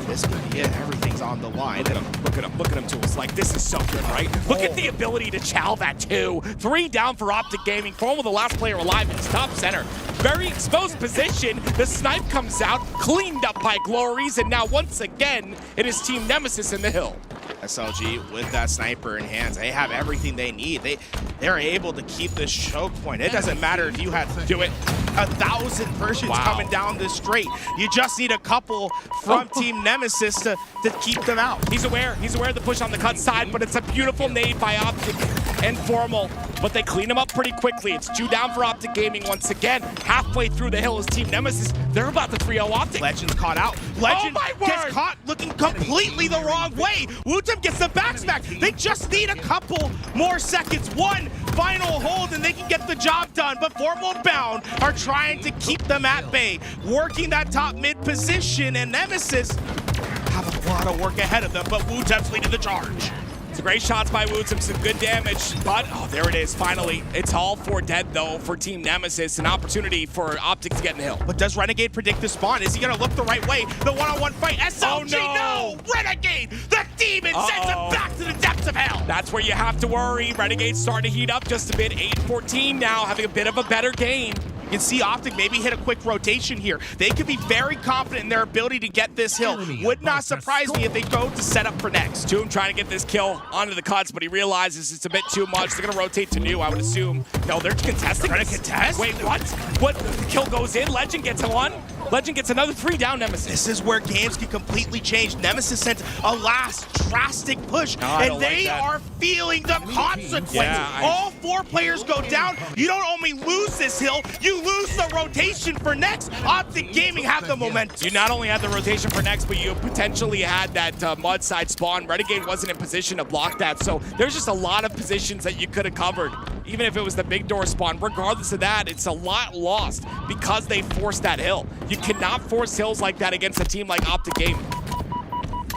C: This could be it. Everything's on the line.
D: Look at them tools. Like, this is so good, right? Look at the ability to chow that 2. 3 down for OpTic Gaming. Formal, the last player alive in his top center. Very exposed position. The snipe comes out, cleaned up by Glories, and now once again, it is Team Nemesis in the hill.
C: SLG with that sniper in hands. They have everything they need. They're able to keep this choke point. It doesn't matter if you had 1,000 Persians coming down this straight. You just need a couple from Team Nemesis to keep them out.
D: He's aware of the push on the cut side, but it's a beautiful nade by OpTic and Formal. But they clean him up pretty quickly. It's 2 down for OpTic Gaming once again. Halfway through the hill is Team Nemesis. They're about to 3-0 OpTic.
C: Legend's caught out. Legend gets caught looking completely the wrong way. Wootem gets the backsmack. They just need a couple more seconds. One final hold and they can get the job done. But Formal and Bound are trying to keep them at bay, working that top mid position, and Nemesis have a lot of work ahead of them, but Wootem's leading the charge.
D: Some great shots by Wootem, some good damage, but oh, there it is, finally. It's all 4 dead, though, for Team Nemesis. An opportunity for OpTic to get in the hill.
C: But does Renegade predict the spawn? Is he going to look the right way? The one-on-one fight. SLG, no! Renegade! The demon sends him back to the depths of hell!
D: That's where you have to worry. Renegade's starting to heat up just a bit. 8-14 now, having a bit of a better game.
C: You can see OpTic maybe hit a quick rotation here. They could be very confident in their ability to get this hill. Would not surprise me if they go to set up for next.
D: Toom trying to get this kill onto the cuts, but he realizes it's a bit too much. They're going to rotate to new, I would assume. No, they're contesting.
C: They're going to contest?
D: Wait, what? What? The kill goes in. Legend gets 1. Legend gets another 3 down Nemesis.
C: This is where games can completely change. Nemesis sent a last drastic push, and they are feeling the consequence.
D: Yeah,
C: all 4 players go down. You don't only lose this hill, you lose the rotation for next. OpTic Gaming have the momentum.
D: You not only had the rotation for next, but you potentially had that mud side spawn. Renegade wasn't in position to block that, so there's just a lot of positions that you could have covered. Even if it was the big door spawn, regardless of that, it's a lot lost because they forced that hill. You cannot force hills like that against a team like OpTic Gaming.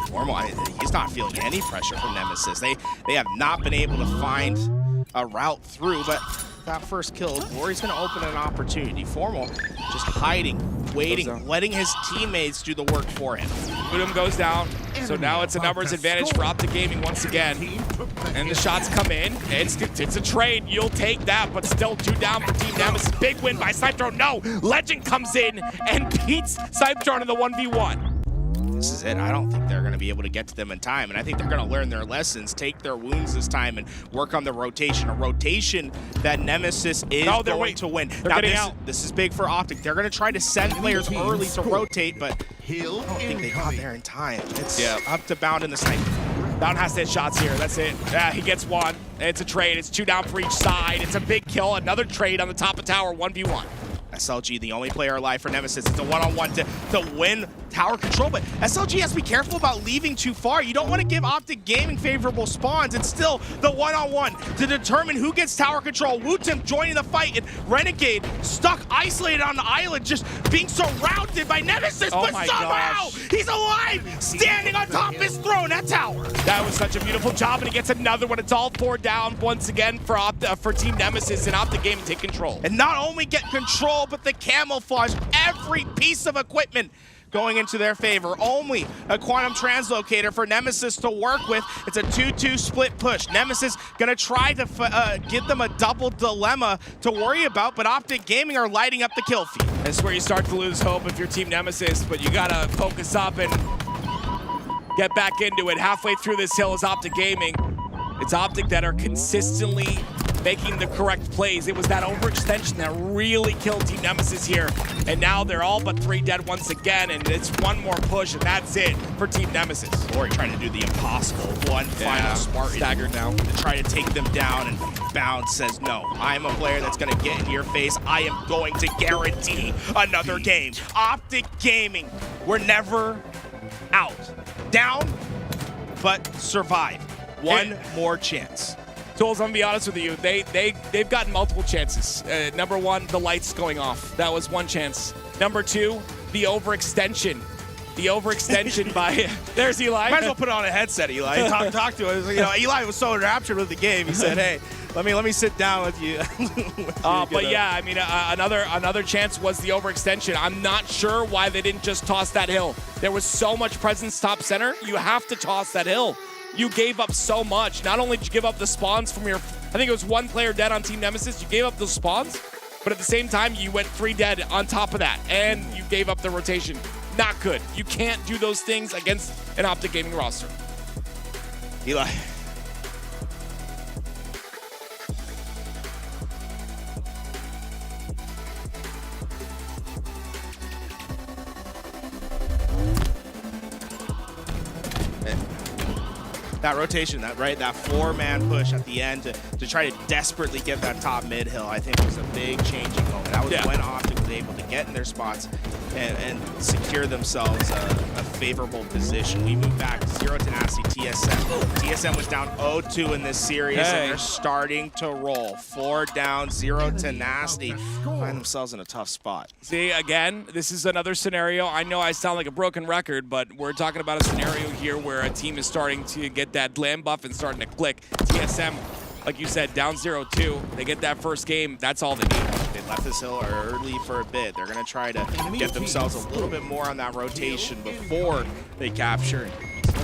C: Formal, he's not feeling any pressure from Nemesis. They have not been able to find a route through, but that first kill, Glory's going to open an opportunity. Formal just hiding, waiting, letting his teammates do the work for him.
D: Woodham goes down, so now it's a numbers advantage for OpTic Gaming once again. And the shots come in. It's a trade. You'll take that, but still 2 down for Team Nemesis. Big win by Snipe Drone. No, Legend comes in and beats Snipe Drone in the 1v1.
C: This is it. I don't think they're going to be able to get to them in time, and I think they're going to learn their lessons, take their wounds this time, and work on the rotation. A rotation that Nemesis is going to win. Now, this is big for OpTic. They're going to try to send players early to rotate, but I don't think they got there in time. It's up to Bound in the sniper.
D: Bound has to hit shots here. That's it. Yeah, he gets 1. It's a trade. It's 2 down for each side. It's a big kill. Another trade on the top of tower, 1v1.
C: SLG, the only player alive for Nemesis. It's a one-on-one to win tower control, but SLG has to be careful about leaving too far. You don't want to give OpTic Gaming favorable spawns. It's still the one-on-one to determine who gets tower control. Wootim joining the fight, and Renegade stuck isolated on the island, just being surrounded by Nemesis, but somehow he's alive, standing on top of his throne at tower.
D: That was such a beautiful job, and he gets another one. It's all 4 down once again for Team Nemesis, and OpTic Gaming take control.
C: And not only get control, but the camouflage, every piece of equipment going into their favor. Only a quantum translocator for Nemesis to work with. It's a 2-2 split push. Nemesis gonna try to give them a double dilemma to worry about, but OpTic Gaming are lighting up the kill feed.
D: That's where you start to lose hope if you're Team Nemesis, but you gotta focus up and get back into it. Halfway through this hill is OpTic Gaming. It's OpTic that are consistently making the correct plays. It was that overextension that really killed Team Nemesis here. And now they're all but 3 dead once again, and it's one more push, and that's it for Team Nemesis.
C: Or trying to do the impossible. One final Spartan.
D: Staggered now.
C: To try to take them down, and Bound says, no, I am a player that's gonna get in your face. I am going to guarantee another game. OpTic Gaming, we're never out. Down, but survive. One more chance.
D: Tools, I'm gonna be honest with you, they've gotten multiple chances. Number 1, the lights going off. That was one chance. Number 2, the overextension. The overextension by, there's Eli.
C: Might as well put on a headset, Eli. Talk to us. You know, Eli was so enraptured with the game. He said, hey, let me sit down with you.
D: But yeah, I mean, another chance was the overextension. I'm not sure why they didn't just toss that hill. There was so much presence top center. You have to toss that hill. You gave up so much. Not only did you give up the spawns from your, I think it was 1 player dead on Team Nemesis. You gave up those spawns, but at the same time, you went 3 dead on top of that, and you gave up the rotation. Not good. You can't do those things against an OpTic Gaming roster.
C: Eli. That rotation, that 4-man push at the end to try to desperately get that top mid hill, I think was a big changing moment. That was when OpTic was able to get in their spots and secure themselves a favorable position. We move back to 0 tenacity TSM. TSM was down 0-2 in this series, and they're starting to roll. 4 down, 0 tenacity. Find themselves in a tough spot.
D: See, again, this is another scenario. I know I sound like a broken record, but we're talking about a scenario here where a team is starting to get that glam buff and starting to click. TSM, like you said, down 0-2. They get that first game. That's all they need.
C: They left this hill early for a bit. They're going to try to get themselves a little bit more on that rotation before they capture.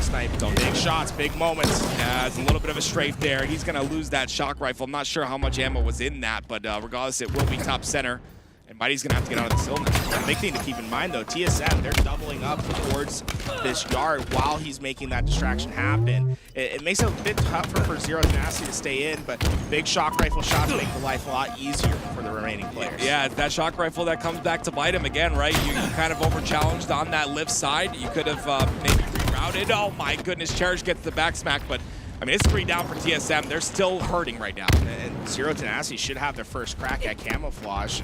C: Snipe, big shots, big moments.
D: Yeah, it's a little bit of a strafe there. He's going to lose that shock rifle. I'm not sure how much ammo was in that, but regardless, it will be top center. And Mighty's gonna have to get out of the hill now.
C: The big thing to keep in mind though, TSM, they're doubling up towards this yard while he's making that distraction happen. It makes it a bit tougher for 0 tenacity to stay in, but big shock rifle shots make the life a lot easier for the remaining players.
D: Yeah, that shock rifle that comes back to bite him again, right? You kind of over-challenged on that lift side. You could have maybe rerouted. Oh my goodness, Cherish gets the back smack, but I mean, it's 3 down for TSM. They're still hurting right now.
C: And 0 tenacity should have their first crack at camouflage.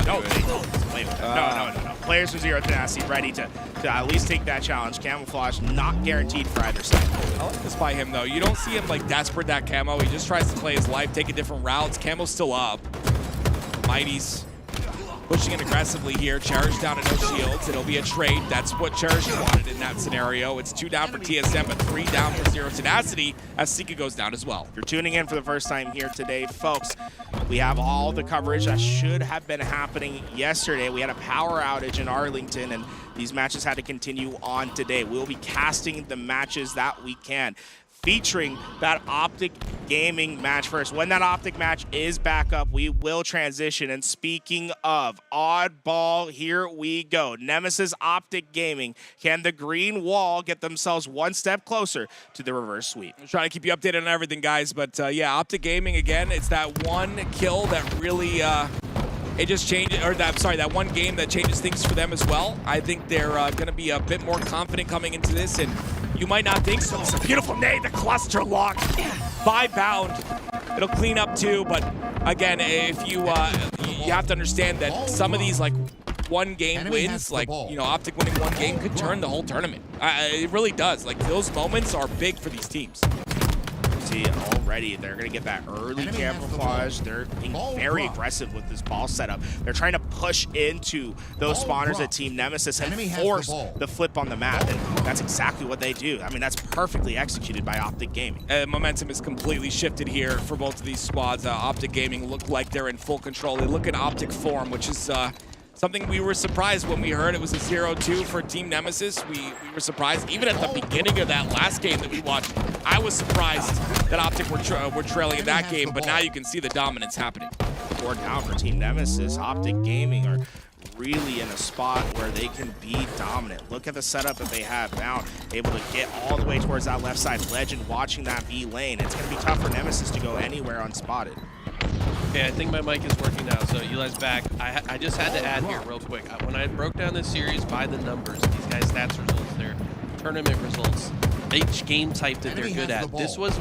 C: No. Players with 0 tenacity ready to at least take that challenge. Camouflage not guaranteed for either side.
D: I like this by him though. You don't see him like desperate that camo. He just tries to play his life, take a different routes. Camo's still up. Mighty's pushing it aggressively here. Cherish down to no shields. It'll be a trade. That's what Cherish wanted in that scenario. It's 2 down for TSM, but 3 down for 0 tenacity as Sika goes down as well.
C: If you're tuning in for the first time here today, folks, we have all the coverage that should have been happening yesterday. We had a power outage in Arlington, and these matches had to continue on today. We'll be casting the matches that we can, featuring that OpTic Gaming match first. When that OpTic match is back up, we will transition. And speaking of oddball, here we go. Nemesis OpTic Gaming. Can the green wall get themselves one step closer to the reverse sweep?
D: I'm trying to keep you updated on everything, guys. But yeah, OpTic Gaming, again, it's that one kill that really it just changed, or that one game that changes things for them as well. I think they're going to be a bit more confident coming into this, and you might not think so. It's a beautiful nade, the cluster lock by Bound. It'll clean up too, but again, if you have to understand that some of these, like one game
B: Enemy has
D: wins,
B: the
D: like,
B: ball.
D: you know, OpTic winning one game could turn the whole tournament. It really does. Like, those moments are big for these teams.
C: See, already they're going to get that early
B: Enemy has the
C: camouflage.
B: ball.
C: They're being
B: Ball
C: very
B: drop.
C: aggressive with this ball setup. They're trying to push into those
B: Ball
C: spawners
B: drop.
C: at Team Nemesis and
B: Enemy has the
C: force
B: ball.
C: the flip on the map.
B: Ball
C: And
B: drop.
C: that's exactly what they do. I mean, that's perfectly executed by OpTic Gaming.
D: Momentum is completely shifted here for both of these squads. OpTic Gaming look like they're in full control. They look in OpTic form, which is something we were surprised when we heard it was a 0-2 for Team Nemesis. We were surprised. Even at the beginning of that last game that we watched, I was surprised that OpTic were trailing in that game, but now you can see the dominance happening.
C: 4 down for Team Nemesis. OpTic Gaming are really in a spot where they can be dominant. Look at the setup that they have now, able to get all the way towards that left side. Legend watching that B lane. It's going to be tough for Nemesis to go anywhere unspotted.
E: Okay, I think my mic is working now, so Eli's back. I just had to add here real quick. When I broke down this series by the numbers, these guys' stats results, their tournament results, each game type that they're good at. This was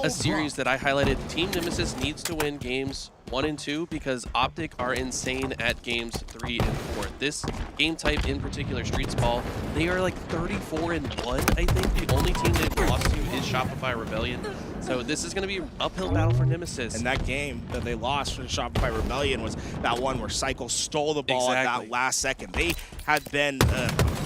E: a series that I highlighted. Team Nemesis needs to win games 1 and 2 because OpTic are insane at games 3 and 4. This game type in particular, Streets Ball, they are like 34 and 1. I think the only team they've lost to is Shopify Rebellion. So this is going to be an uphill battle for Nemesis.
C: And that game that they lost from Shopify Rebellion was that one where Cycle stole the ball at that last second. They had been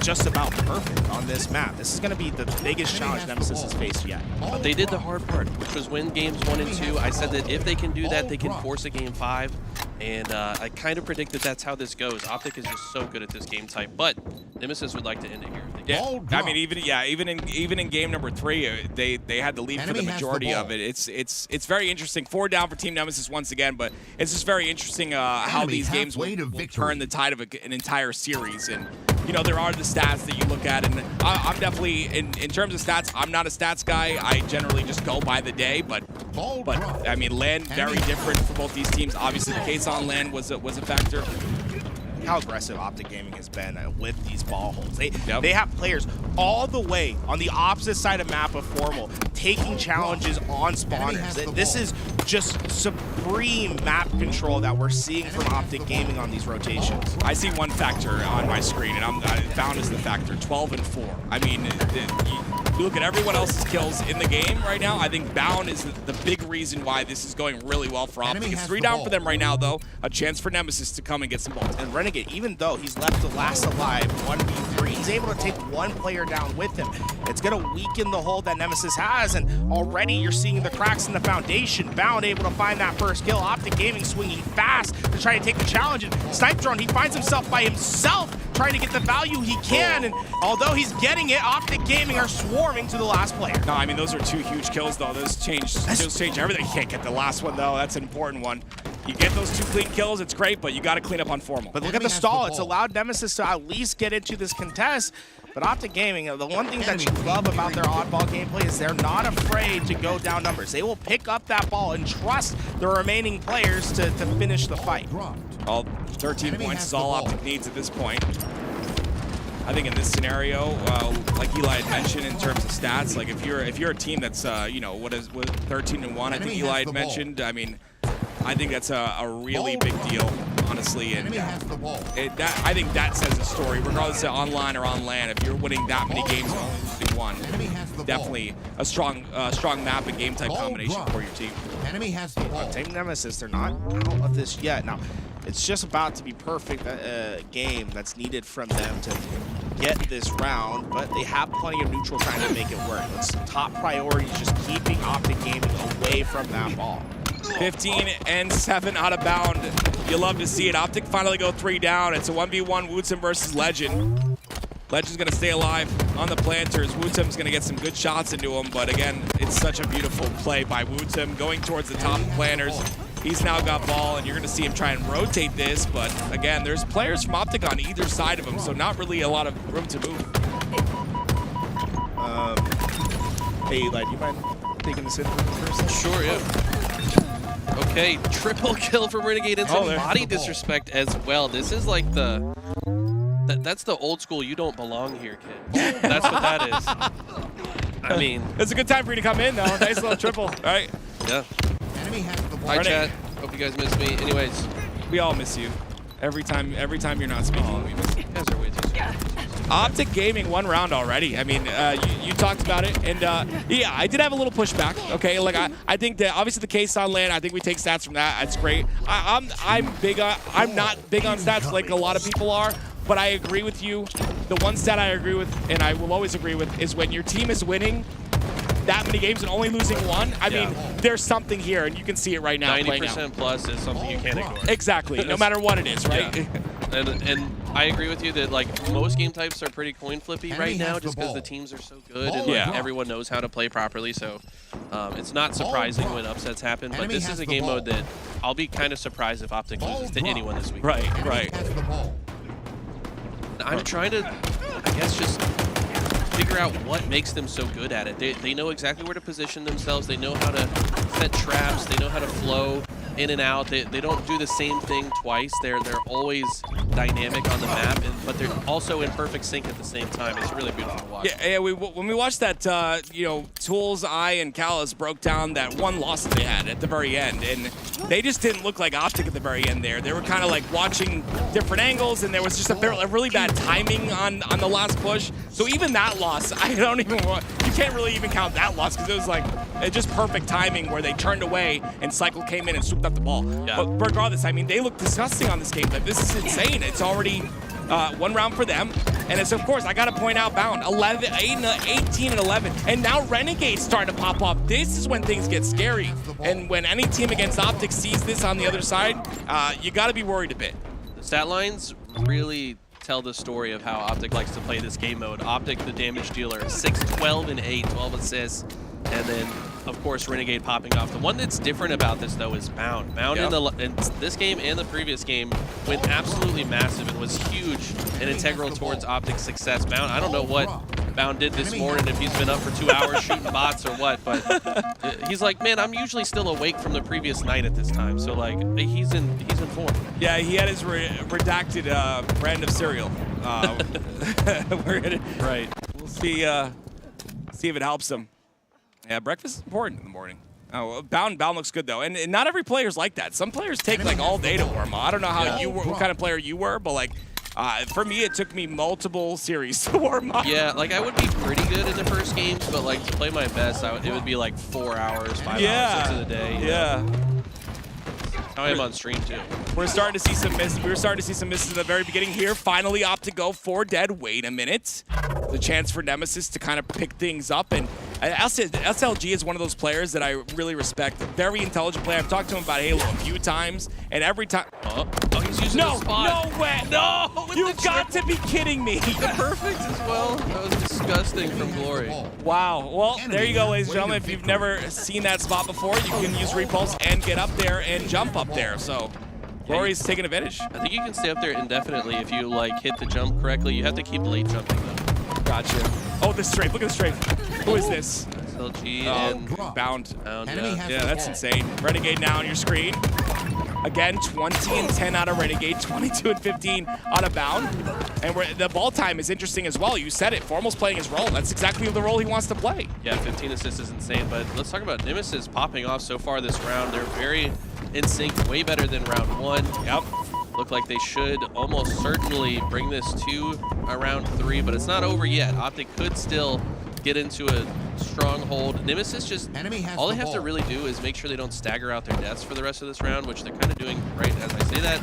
C: just about perfect on this map. This is going to be the biggest challenge Nemesis has faced yet.
E: But they did the hard part, which was win games 1 and 2. I said that if they can do that, they can force a game 5. And I kind of predict that that's how this goes. OpTic is just so good at this game type, but Nemesis would like to end it here.
D: Yeah, I mean, even in game number 3, they had the lead for the majority of it. It's very interesting. 4 down for Team Nemesis once again, but it's just very interesting how these games will turn the tide of an entire series. And you know, there are the stats that you look at, and I'm definitely in terms of stats. I'm not a stats guy. I generally just go by the day, but I mean, land very different for both these teams. Obviously, the case on land was a factor.
C: How aggressive OpTic Gaming has been with these ball holes. They have players all the way on the opposite side of map of Formal taking challenges on spawners. This is just supreme map control that we're seeing from OpTic Gaming on these rotations.
D: I see one factor on my screen, and I found is the factor 12 and 4. I mean, you look at everyone else's kills in the game right now. I think Bound is the big reason why this is going really well for OpTic. It's 3 down for them right now, though. A chance for Nemesis to come and get some bolts.
C: And Renegade, even though he's left the last alive 1v3, he's able to take one player down with him. It's going to weaken the hold that Nemesis has, and already you're seeing the cracks in the foundation. Bound able to find that first kill. OpTic Gaming swinging fast to try to take the challenge. And Snipe Drone, he finds himself by himself trying to get the value he can, and although he's getting it, OpTic Gaming are swarming to the last player.
D: No, I mean, those are 2 huge kills, though. Those change everything. You can't get the last one, though. That's an important one. You get those 2 clean kills, it's great, but you got to clean up on Formal.
C: But look at the stall. It's allowed Nemesis to at least get into this contest. But OpTic Gaming, the one thing that you love about their oddball gameplay is they're not afraid to go down numbers. They will pick up that ball and trust the remaining players to finish the fight.
D: All 13 points is all OpTic needs at this point. I think in this scenario, like Eli had mentioned in terms of stats, like if you're a team that's you know, what 13 and 1, I think Eli had mentioned. I mean, I think that's a really big deal, honestly, and I think that says a story, regardless of online or on LAN. If you're winning that many games and only losing 1, definitely a strong map and game type combination for your team.
B: Enemy has the ball.
C: Team Nemesis, they're not out of this yet. Now, it's just about to be perfect game that's needed from them to get this round, but they have plenty of neutral time to make it work. It's top priority is just keeping OpTic Gaming away from that ball.
D: 15 and 7 out of Bound. You love to see it. OpTic finally go 3 down. It's a 1v1 Wootsum versus Legend. Legend's going to stay alive on the planters. Wootsum's going to get some good shots into him, but again, it's such a beautiful play by Wootsum going towards the top planters. He's now got ball, and you're going to see him try and rotate this, but again, there's players from OpTic on either side of him, so not really a lot of room to move.
C: Hey, Eli, do you mind taking this in for a second?
E: Sure, yeah. Okay, triple kill from Renegade and some body disrespect as well. This is like that's the old school you don't belong here, kid. That's what that is. I mean,
D: it's a good time for you to come in, though. Nice little triple, all right?
E: Yeah.
B: Enemy has the ball.
E: Hi, chat. Hope you guys miss me. Anyways,
D: we all miss you. Every time you're not speaking, we miss.
E: You guys are way too smart.
D: OpTic Gaming 1 round already. I mean, you talked about it, and yeah, I did have a little pushback. Okay, like I think that obviously the case on land. I think we take stats from that. That's great. I'm not big on stats like a lot of people are, but I agree with you. The one stat I agree with, and I will always agree with, is when your team is winning that many games and only losing one. I mean, there's something here, and you can see it right now.
E: 90% plus is something you can't ignore.
D: Exactly, no matter what it is, right?
E: Yeah. And I agree with you that like most game types are pretty coin flippy right now, just because the teams are so good and like, everyone knows how to play properly. So it's not surprising when upsets happen. But this is a game mode that I'll be kind of surprised if OpTic loses to anyone this week.
D: Right.
E: I'm trying to, I guess, just figure out what makes them so good at it. They know exactly where to position themselves. They know how to set traps. They know how to flow in and out. They don't do the same thing twice. They're always dynamic on the map, but they're also in perfect sync at the same time. It's really beautiful to watch.
D: Yeah. When we watched that, you know, Tools, I, and Callus broke down that one loss that they had at the very end, and they just didn't look like OpTic at the very end there. They were kind of like watching different angles, and there was just a really bad timing on the last push. So even that loss, I don't even want, you can't really even count that loss because it was like just perfect timing where they turned away and Cycle came in and swooped up the ball.
E: Yeah.
D: But regardless, I mean, they look disgusting on this game. Like, this is insane. It's already 1 round for them. And it's, of course, I got to point out Bound, 18 and 11. And now Renegade's starting to pop up. This is when things get scary. And when any team against OpTic sees this on the other side, you got to be worried a bit.
E: The stat lines really tell the story of how OpTic likes to play this game mode. OpTic, the damage dealer, 6, 12, and 8, 12 assists. And then, of course, Renegade popping off. The one that's different about this, though, is Bound. Bound in this game and the previous game went absolutely massive and was huge and integral towards OpTic's success. Bound, I don't know what Bound did this morning, if he's been up for 2 hours shooting bots or what, but he's like, man, I'm usually still awake from the previous night at this time. So, like, he's in form.
D: Yeah, he had his redacted brand of cereal.
E: Right.
D: We'll see if it helps him. Yeah, breakfast is important in the morning. Oh, Bound looks good though, and not every player's like that. Some players take like all day to warm up. I don't know how you were, what kind of player you were, but like for me, it took me multiple series to warm up.
E: Yeah, like I would be pretty good in the first games, but like to play my best, it would be like 4 hours, 5 hours into the day.
D: Yeah.
E: I am on stream too.
D: We're starting to see some misses. We were starting to see some misses in the very beginning here. Finally, OpTic go 4 dead. Wait a minute. The chance for Nemesis to kind of pick things up. And SLG is one of those players that I really respect. Very intelligent player. I've talked to him about Halo a few times, and every time.
E: Oh, he's using the spot.
D: No way. No. You've got to be kidding me.
E: The perfect as well. That was disgusting from Glory.
D: Wow. Well, there you go, ladies and gentlemen. If you've never seen that spot before, you can use repulse and get up there and jump up there. So Glory's taking advantage.
E: I think you can stay up there indefinitely if you like hit the jump correctly. You have to keep late jumping though.
D: Gotcha. Oh, the strafe. Look at the strafe. Who is this?
E: SLG and
D: Bound.
E: Yeah,
D: that's insane. Renegade now on your screen. Again, 20 and 10 out of Renegade, 22 and 15 out of Bound. And the ball time is interesting as well. You said it. Formal's playing his role. That's exactly the role he wants to play.
E: Yeah, 15 assists is insane. But let's talk about Nemesis popping off so far this round. They're very in sync, way better than round 1.
D: Yep.
E: Look like they should almost certainly bring this to a round 3, but it's not over yet. OpTic could still get into a stronghold. Nemesis just, all they have to really do is make sure they don't stagger out their deaths for the rest of this round, which they're kind of doing right as I say that.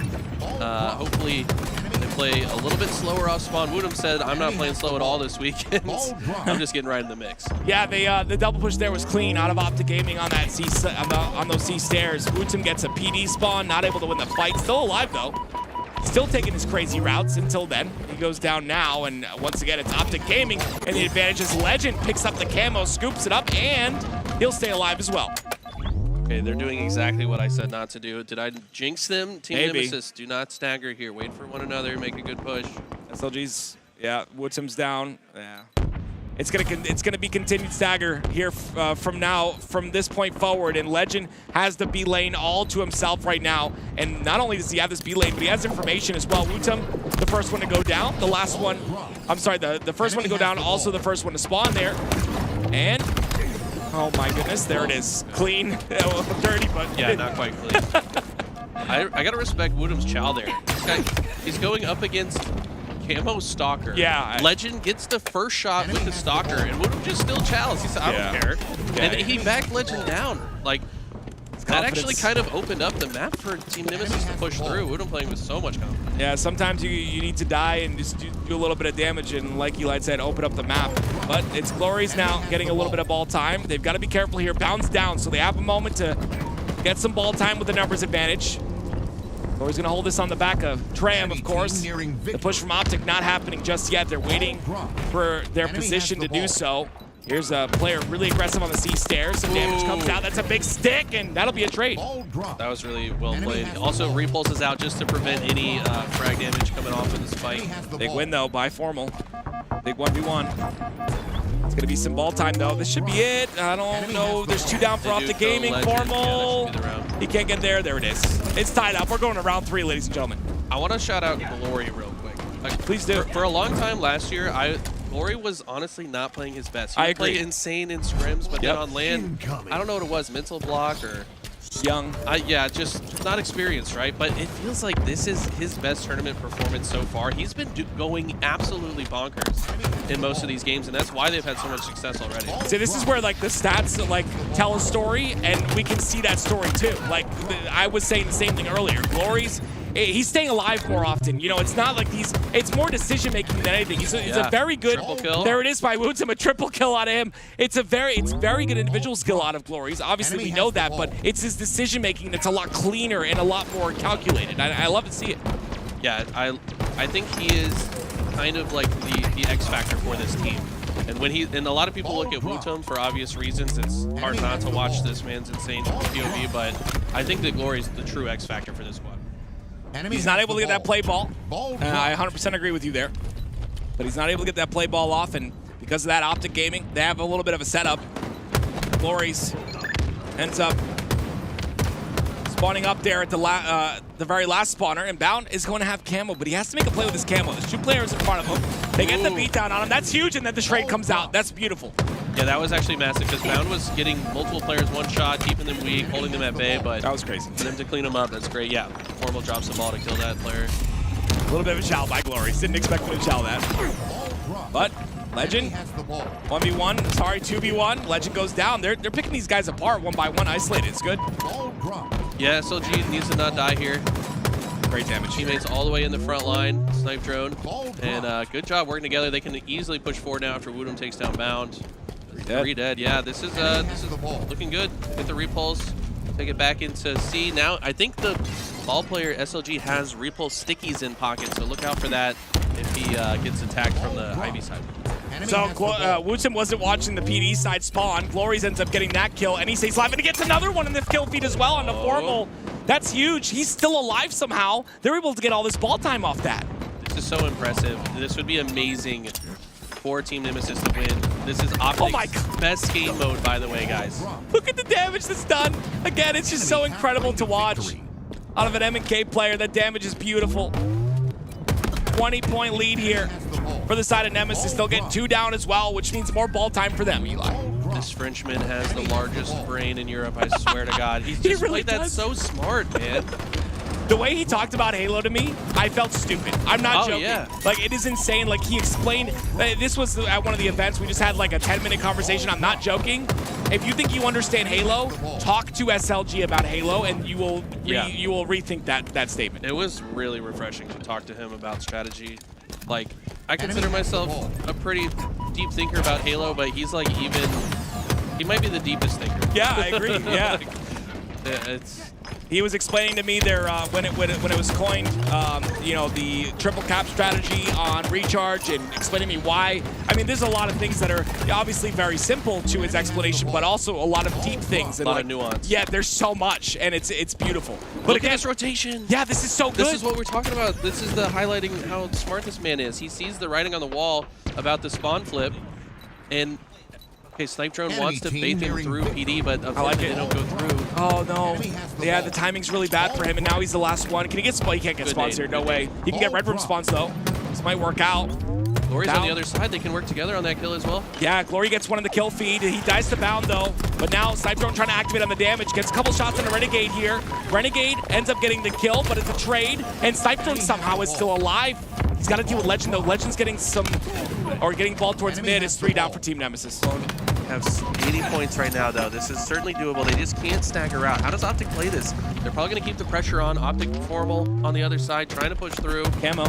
E: Hopefully they play a little bit slower off spawn. Woodham said, I'm not playing slow at all this weekend. I'm just getting right in the mix.
D: Yeah, the double push there was clean out of OpTic Gaming on that on those C stairs. Woodham gets a PD spawn, not able to win the fight. Still alive though. Still taking his crazy routes until then. He goes down now, and once again, it's OpTic Gaming, and the advantage is Legend picks up the camo, scoops it up, and he'll stay alive as well.
E: Okay, they're doing exactly what I said not to do. Did I jinx them? Team
D: Maybe.
E: Nemesis, do not stagger here. Wait for one another, make a good push.
D: SLG's, yeah, Woodham's down. Yeah. It's gonna be continued stagger here from this point forward, and Legend has the B lane all to himself right now. And not only does he have this B lane, but he has information as well. Wutum, the first one to go down, the last one, I'm sorry, the first one to go down, also the first one to spawn there. And, oh my goodness, there it is. Clean, dirty, but.
E: Yeah, not quite clean. I gotta respect Woodham's chow there. This guy, he's going up against Camo Stalker.
D: Yeah.
E: Legend gets the first shot with the Stalker, and Woodham just still chows. He said, I don't care.
D: Yeah,
E: And he backed Legend down. Like, that actually kind of opened up the map for Team Nemesis to push through. Woodham playing with so much confidence.
D: Yeah, sometimes you need to die and just do a little bit of damage and, like Eli said, open up the map. But it's Glory's now getting a little bit of ball time. They've got to be careful here. Bounce down, so they have a moment to get some ball time with the numbers advantage. Glory's going to hold this on the back of Tram, of course. The push from OpTic not happening just yet. They're waiting for their position to do so. Here's a player really aggressive on the C stairs. Some damage comes out. That's a big stick, and that'll be a trade.
E: That was really well played. Also, Repulse is out just to prevent any frag damage coming off of this fight.
D: Big win, though, by Formal. Big 1v1. It's going to be some ball time, though. This should be it. I don't know. There's 2 down for OpTic Gaming. Formal. He can't get there. There it is. It's tied up. We're going to round 3, ladies and gentlemen.
E: I want to shout out Glory real quick.
D: Please do.
E: For a long time last year, Glory was honestly not playing his best. He
D: I
E: would play
D: agree.
E: insane in scrims, but then on land, I don't know what it was, mental block or...
D: Young.
E: Yeah, just not experienced, right? But it feels like this is his best tournament performance so far. He's been going absolutely bonkers in most of these games, and that's why they've had so much success already.
D: See, this is where like the stats like tell a story, and we can see that story too. Like I was saying the same thing earlier. He's staying alive more often. You know, it's not like it's more decision making than anything. He's a very good
E: triple kill.
D: There it is by Woodham, a triple kill out of him. It's very good individual skill out of Glory's. Obviously we know that, but it's his decision making that's a lot cleaner and a lot more calculated. I love to see it.
E: Yeah, I think he is kind of like the X factor for this team. And a lot of people look at Woodham for obvious reasons. It's hard not to watch this man's insane POV, but I think that Glory's the true X factor for this squad.
D: He's not able to get that play ball. I 100% agree with you there. But he's not able to get that play ball off, and because of that, OpTic Gaming, they have a little bit of a setup. Glory's ends up spawning up there at the very last spawner, and Bound is going to have camo, but he has to make a play with his camo. There's 2 players in front of him. They get the beatdown on him. That's huge, and then the trade comes out. That's beautiful.
E: Yeah, that was actually massive because Bound was getting multiple players one shot, keeping them weak, holding them at bay, but
D: that was crazy.
E: For them to clean them up, that's great. Yeah, Formal drops the ball to kill that player.
D: A little bit of a chow by Glory. Didn't expect him to chow that. But Legend, 1v1, sorry, 2v1. Legend goes down. They're picking these guys apart one by one, isolated. It's good.
E: Yeah, SLG needs to not die here.
D: Great damage.
E: Teammates all the way in the front line, snipe drone, and good job working together. They can easily push forward now after Woodham takes down Bound. 3 dead. Yeah, this is looking good. Get the repulse, take it back into C. Now I think the ball player SLG has repulse stickies in pocket, so look out for that if he gets attacked from the Ivy side.
D: So Woodham wasn't watching the PD side spawn. Glory's ends up getting that kill, and he stays alive, and he gets another one in the kill feed as well on the Formal. That's huge. He's still alive somehow. They're able to get all this ball time off that.
E: This is so impressive. This would be amazing for Team Nemesis to win. This is OpTic's best game mode, by the way, guys.
D: Look at the damage that's done. Again, it's just so incredible to watch. Out of an M&K player, that damage is beautiful. 20-point lead here for the side of Nemesis. They'll get 2 down as well, which means more ball time for them, Eli.
E: This Frenchman has the largest brain in Europe, I swear to God. He's just
D: really
E: played that so smart, man.
D: The way he talked about Halo to me, I felt stupid. I'm not joking.
E: Yeah.
D: Like, it is insane. Like, he explained, this was at one of the events. We just had like a 10-minute conversation. I'm not joking. If you think you understand Halo, talk to SLG about Halo, and you will rethink that statement.
E: It was really refreshing to talk to him about strategy. Like, I consider myself a pretty deep thinker about Halo, but he's like he might be the deepest thinker.
D: Yeah, I agree. Yeah.
E: Like,
D: he was explaining to me there when it was coined, you know, the triple cap strategy on recharge, and explaining to me why. I mean, there's a lot of things that are obviously very simple to his explanation, but also a lot of deep things.
E: A lot of nuance.
D: Yeah, there's so much, and it's beautiful. But
E: look
D: again,
E: at this rotation.
D: Yeah, this is so good.
E: This is what we're talking about. This is the highlighting how smart this man is. He sees the writing on the wall about the spawn flip, and okay, Snipe Drone wants to bait them through PD, but unfortunately they don't go through.
D: Oh no. Yeah, the timing's really bad for him, and now he's the last one. Can he get spawned? He can't get spawns here, no way. He can get Red Room spawns though. This might work out.
E: Glory's on
C: Down.
E: the other side. They can work together on that kill as well.
D: Yeah, Glory gets one in the kill feed. He dies to Bound though, but now Cyptron trying to activate on the damage. Gets a couple shots on the Renegade here. Renegade ends up getting the kill, but it's a trade, and Cyptron somehow is still alive. He's got to deal with Legend though. Legend's getting getting ball towards mid. It's 3 down for Team Nemesis.
E: Have 80 points right now, though. This is certainly doable. They just can't stagger out. How does OpTic play this? They're probably going to keep the pressure on. OpTic Formal on the other side, trying to push through.
D: Camo.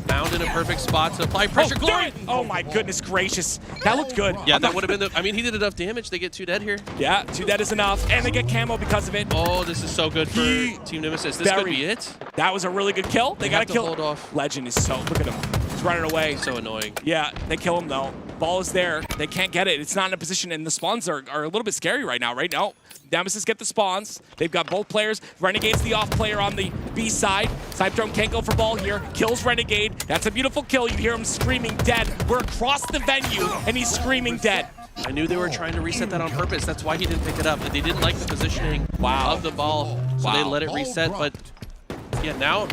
E: Bound in a perfect spot to apply pressure. Glory!
D: Oh my goodness gracious. That looked good.
E: Yeah, that would have been the... I mean, he did enough damage. They get 2 dead here.
D: Yeah, 2 dead is enough, and they get Camo because of it.
E: Oh, this is so good for Team Nemesis. This could be it.
D: That was a really good kill. They got
E: have
D: to
E: to
D: kill.
E: hold off.
D: Legend is so... Look at him. He's running away.
E: So annoying.
D: Yeah, they kill him though. Ball is there. They can't get it. It's not in a position, and the spawns are a little bit scary right now. Right now, Nemesis get the spawns. They've got both players. Renegade's the off player on the B side. Cyptron can't go for ball here. Kills Renegade. That's a beautiful kill. You hear him screaming dead. We're across the venue, and he's screaming dead.
E: I knew they were trying to reset that on purpose. That's why he didn't pick it up. They didn't like the positioning of the ball, so they let it reset. But yeah, now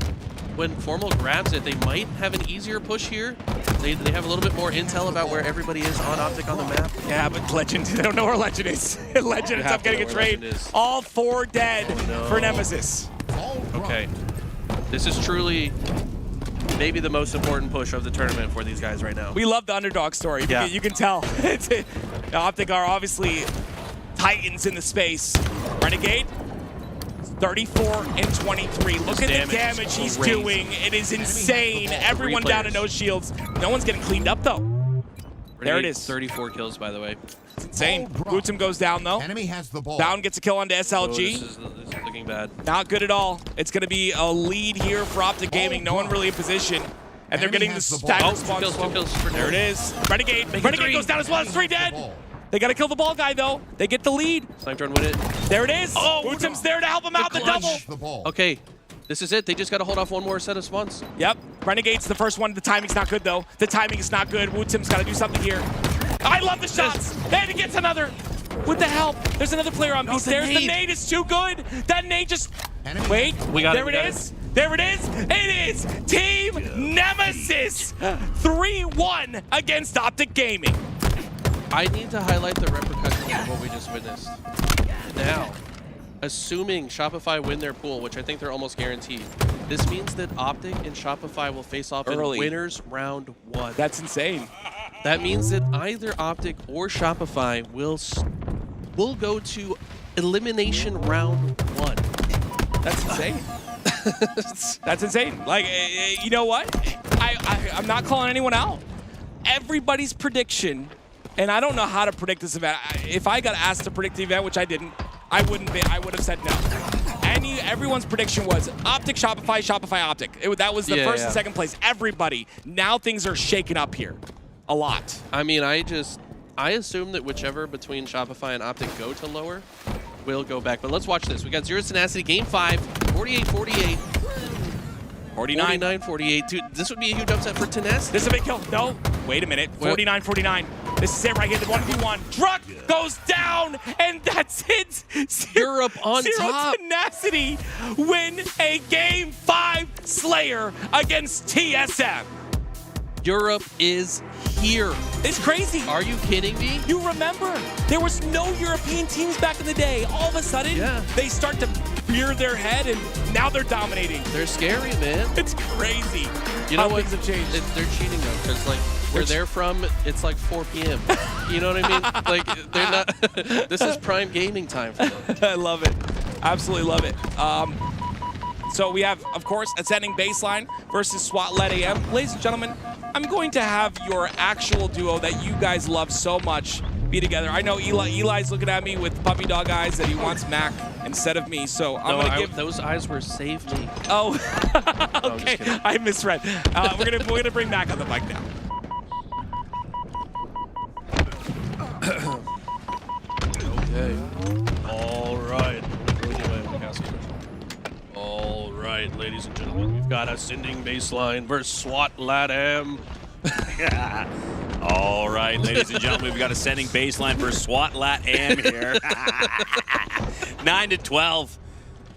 E: when Formal grabs it, they might have an easier push here. They have a little bit more intel about where everybody is on OpTic on the map.
D: Yeah, but Legend, they don't know where Legend is. Legend ends up getting a trade. All 4 dead for Nemesis.
E: Okay. This is truly maybe the most important push of the tournament for these guys right now.
D: We love the underdog story.
E: Yeah.
D: You can tell. OpTic are obviously titans in the space. Renegade, 34 and 23. Look at the damage he's doing. It is insane. Everyone down to no shields. No one's getting cleaned up though. There it is.
E: 34 kills, by the way.
D: It's insane. Bootsum goes down though.
B: Enemy has the ball.
D: Down gets a kill onto SLG.
E: Oh, this is looking bad.
D: Not good at all. It's going to be a lead here for OpTic Gaming. No one really in position. And they're getting the stagger spawn.
E: 2 kills for
D: There it is. Renegade. Renegade goes down as well. It's 3 dead. They got to kill the ball guy, though. They get the lead.
E: Cyptron win it.
D: There it is. Oh, Bootsum's there to help him out. The double.
E: Okay, this is it. They just got to hold off one more set of spawns.
D: Yep. Renegade's the first one. The timing's not good, though. The timing is not good. Wootsum's got to do something here. I love the shots. And he gets another. With the help. There's another player on B. There's the nade. Is too good. That nade just... Wait. There it is. There it is. It is Team Nemesis. 3-1 against OpTic Gaming.
E: I need to highlight the repercussions of what we just witnessed. Now, assuming Shopify win their pool, which I think they're almost guaranteed, this means that OpTic and Shopify will face off in winners round 1.
D: That's insane.
E: That means that either OpTic or Shopify will go to elimination round 1.
D: That's insane. That's insane. Like, you know what? I'm not calling anyone out. Everybody's prediction, and I don't know how to predict this event. If I got asked to predict the event, which I didn't, I would have said no. Everyone's prediction was OpTic, Shopify, Shopify, OpTic. That was the first and second place. Everybody. Now things are shaking up here. A lot.
E: I mean, I assume that whichever between Shopify and OpTic go to lower will go back. But let's watch this. We got Zero Tenacity, Game 5, 48-48. 49-48. Dude, this would be a huge upset for Tenacity.
D: This is a big kill. No, wait a minute. 49-49. This is it right here. The 1v1. Truck goes down, and that's it.
E: Europe on
D: Zero
E: top.
D: Tenacity win a Game 5 Slayer against TSM.
E: Europe is here.
D: It's crazy.
E: Are you kidding me?
D: You remember, there was no European teams back in the day. All of a sudden, they start to rear their head, and now they're dominating.
E: They're scary, man.
D: It's crazy.
E: You know what?
D: Things have changed.
E: They're cheating, though, because, like, where they're from, it's like 4 p.m. You know what I mean? Like, they're not... This is prime gaming time for them.
D: I love it. Absolutely love it. So we have, of course, Ascending Baseline versus SWAT-led AM. Ladies and gentlemen, I'm going to have your actual duo that you guys love so much be together. I know Eli's looking at me with puppy dog eyes that he wants Mac instead of me, so I'm going to give...
E: Those eyes were save me.
D: Oh, okay. I misread. We're gonna bring Mac on the mic now.
E: Okay. All right. All right, ladies and gentlemen, we've got Ascending Baseline versus SWAT-led AM.
F: All right, ladies and gentlemen, we've got Ascending Baseline versus SWAT-led AM here. 9-12.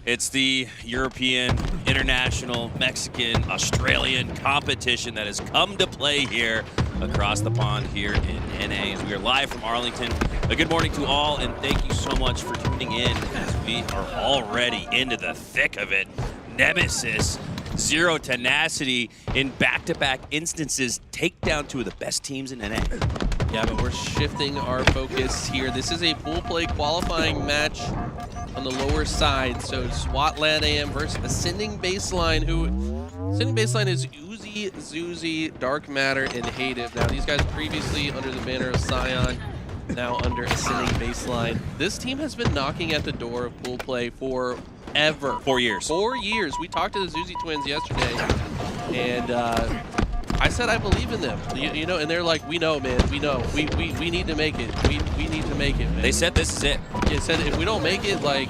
F: It's the European, international, Mexican, Australian competition that has come to play here across the pond here in NA. As we are live from Arlington. A good morning to all, and thank you so much for tuning in as we are already into the thick of it. Nemesis, Zero Tenacity in back-to-back instances take down two of the best teams in NA.
E: Yeah, but we're shifting our focus here. This is a pool play qualifying match on the lower side. So SWAT LATAM versus Ascending Baseline, who Ascending Baseline is Uzi, Zuzi, Dark Matter, and Hative. Now, these guys previously under the banner of Scion, now under Ascending Baseline. This team has been knocking at the door of pool play forever.
F: 4 years.
E: 4 years. We talked to the Zuzi twins yesterday, and I said I believe in them. You know, and they're like, we know, man. We know. We need to make it. We need to make it, man.
F: They said this is it.
E: They said if we don't make it, like,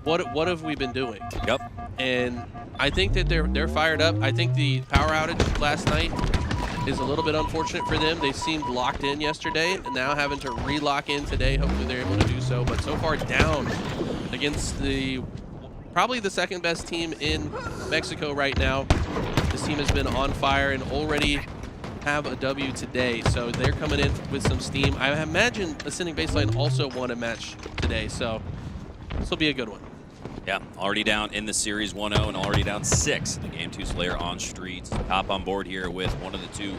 E: what have we been doing?
F: Yep.
E: And I think that they're fired up. I think the power outage last night is a little bit unfortunate for them. They seemed locked in yesterday, and now having to re-lock in today. Hopefully they're able to do so. But so far down against probably the second best team in Mexico right now. This team has been on fire and already have a W today. So they're coming in with some steam. I imagine Ascending Baseline also won a match today. So this will be a good one.
F: Yeah, already down in the series 1-0 and already down 6 in the Game 2 Slayer on Streets. Hop on board here with one of the two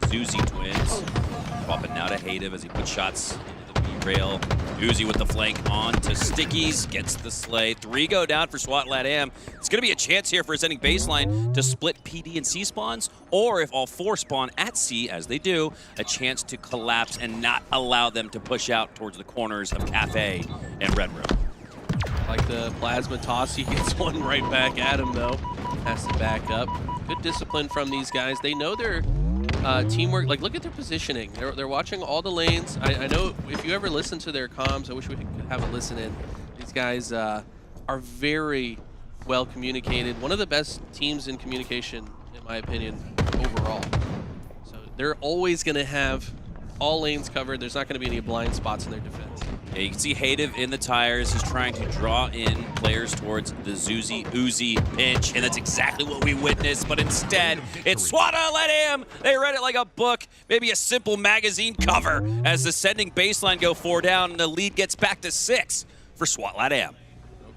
F: Zuzi twins. Swapping now to Hative as he puts shots into the B-rail. Uzi with the flank on to Stickies, gets the slay. 3 go down for SWAT LATAM. It's going to be a chance here for Ascending Baseline to split PD and C spawns, or if all 4 spawn at C, as they do, a chance to collapse and not allow them to push out towards the corners of Cafe and Red Room.
E: Like the plasma toss, he gets one right back at him, though. Has to back up. Good discipline from these guys. They know their teamwork. Like, look at their positioning. They're watching all the lanes. I know if you ever listen to their comms, I wish we could have a listen in. These guys are very well communicated. One of the best teams in communication, in my opinion, overall. So they're always going to have all lanes covered. There's not going to be any blind spots in their defense.
F: Yeah, you can see Hative in the tires. He's trying to draw in players towards the Uzi pinch, and that's exactly what we witnessed. But instead, it's SWAT LATAM. They read it like a book, maybe a simple magazine cover, as the Ascending Baseline go 4 down, and the lead gets back to 6 for SWAT LATAM.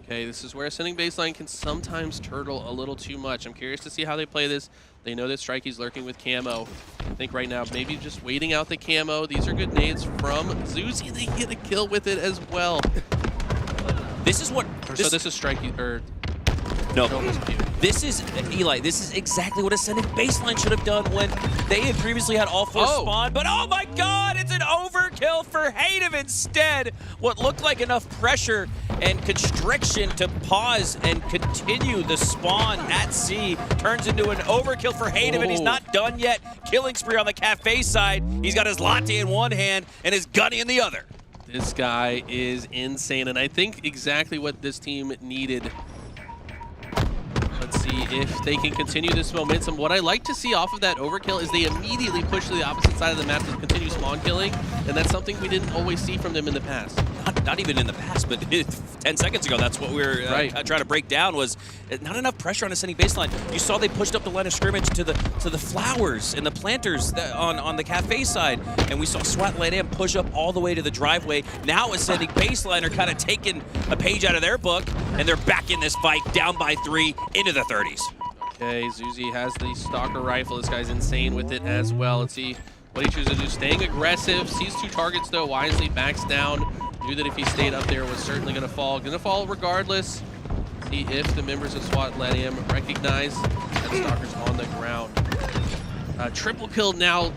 E: Okay, this is where Ascending Baseline can sometimes turtle a little too much. I'm curious to see how they play this. They know that Strikey's lurking with camo. I think right now maybe just waiting out the camo. These are good nades from Zuzi. They get a kill with it as well.
F: This is what...
E: So this is Strikey, or...
F: No, this is, Eli, this is exactly what Ascending Baseline should have done when they had previously had all 4 spawn, but oh my god, it's an overkill for Hative instead. What looked like enough pressure and constriction to pause and continue the spawn at C turns into an overkill for Hative, and he's not done yet. Killing spree on the Cafe side. He's got his latte in one hand and his gunny in the other.
E: This guy is insane, and I think exactly what this team needed. Let's see if they can continue this momentum. What I like to see off of that overkill is they immediately push to the opposite side of the map to continue spawn killing, and that's something we didn't always see from them in the past.
F: Not even in the past, but 10 seconds ago, that's what we were trying to break down, was not enough pressure on Ascending Baseline. You saw they pushed up the line of scrimmage to the flowers and the planters on the Cafe side, and we saw SWAT LATAM push up all the way to the driveway. Now Ascending Baseline are kind of taking a page out of their book, and they're back in this fight, down by 3 into the 30s.
E: Okay, Zuzi has the Stalker rifle. This guy's insane with it as well. Let's see what he chooses to do. Staying aggressive, sees 2 targets though, wisely backs down. Knew that if he stayed up there was certainly going to fall. Going to fall regardless. See if the members of SWAT LATAM recognize that Stalker's on the ground. Triple kill now.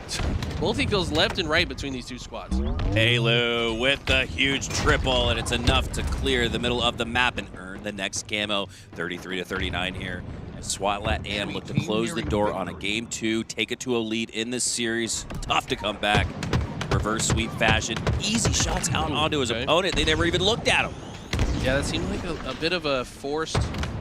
E: Multi-kills left and right between these 2 squads.
F: Halo with the huge triple, and it's enough to clear the middle of the map and earn the next camo. 33-39 here. As SWAT LATAM look to close the door on a Game 2, take it to a lead in this series. Tough to come back. Reverse sweep fashion. Easy shots out onto his opponent. They never even looked at him.
E: Yeah, that seemed like a bit of a forced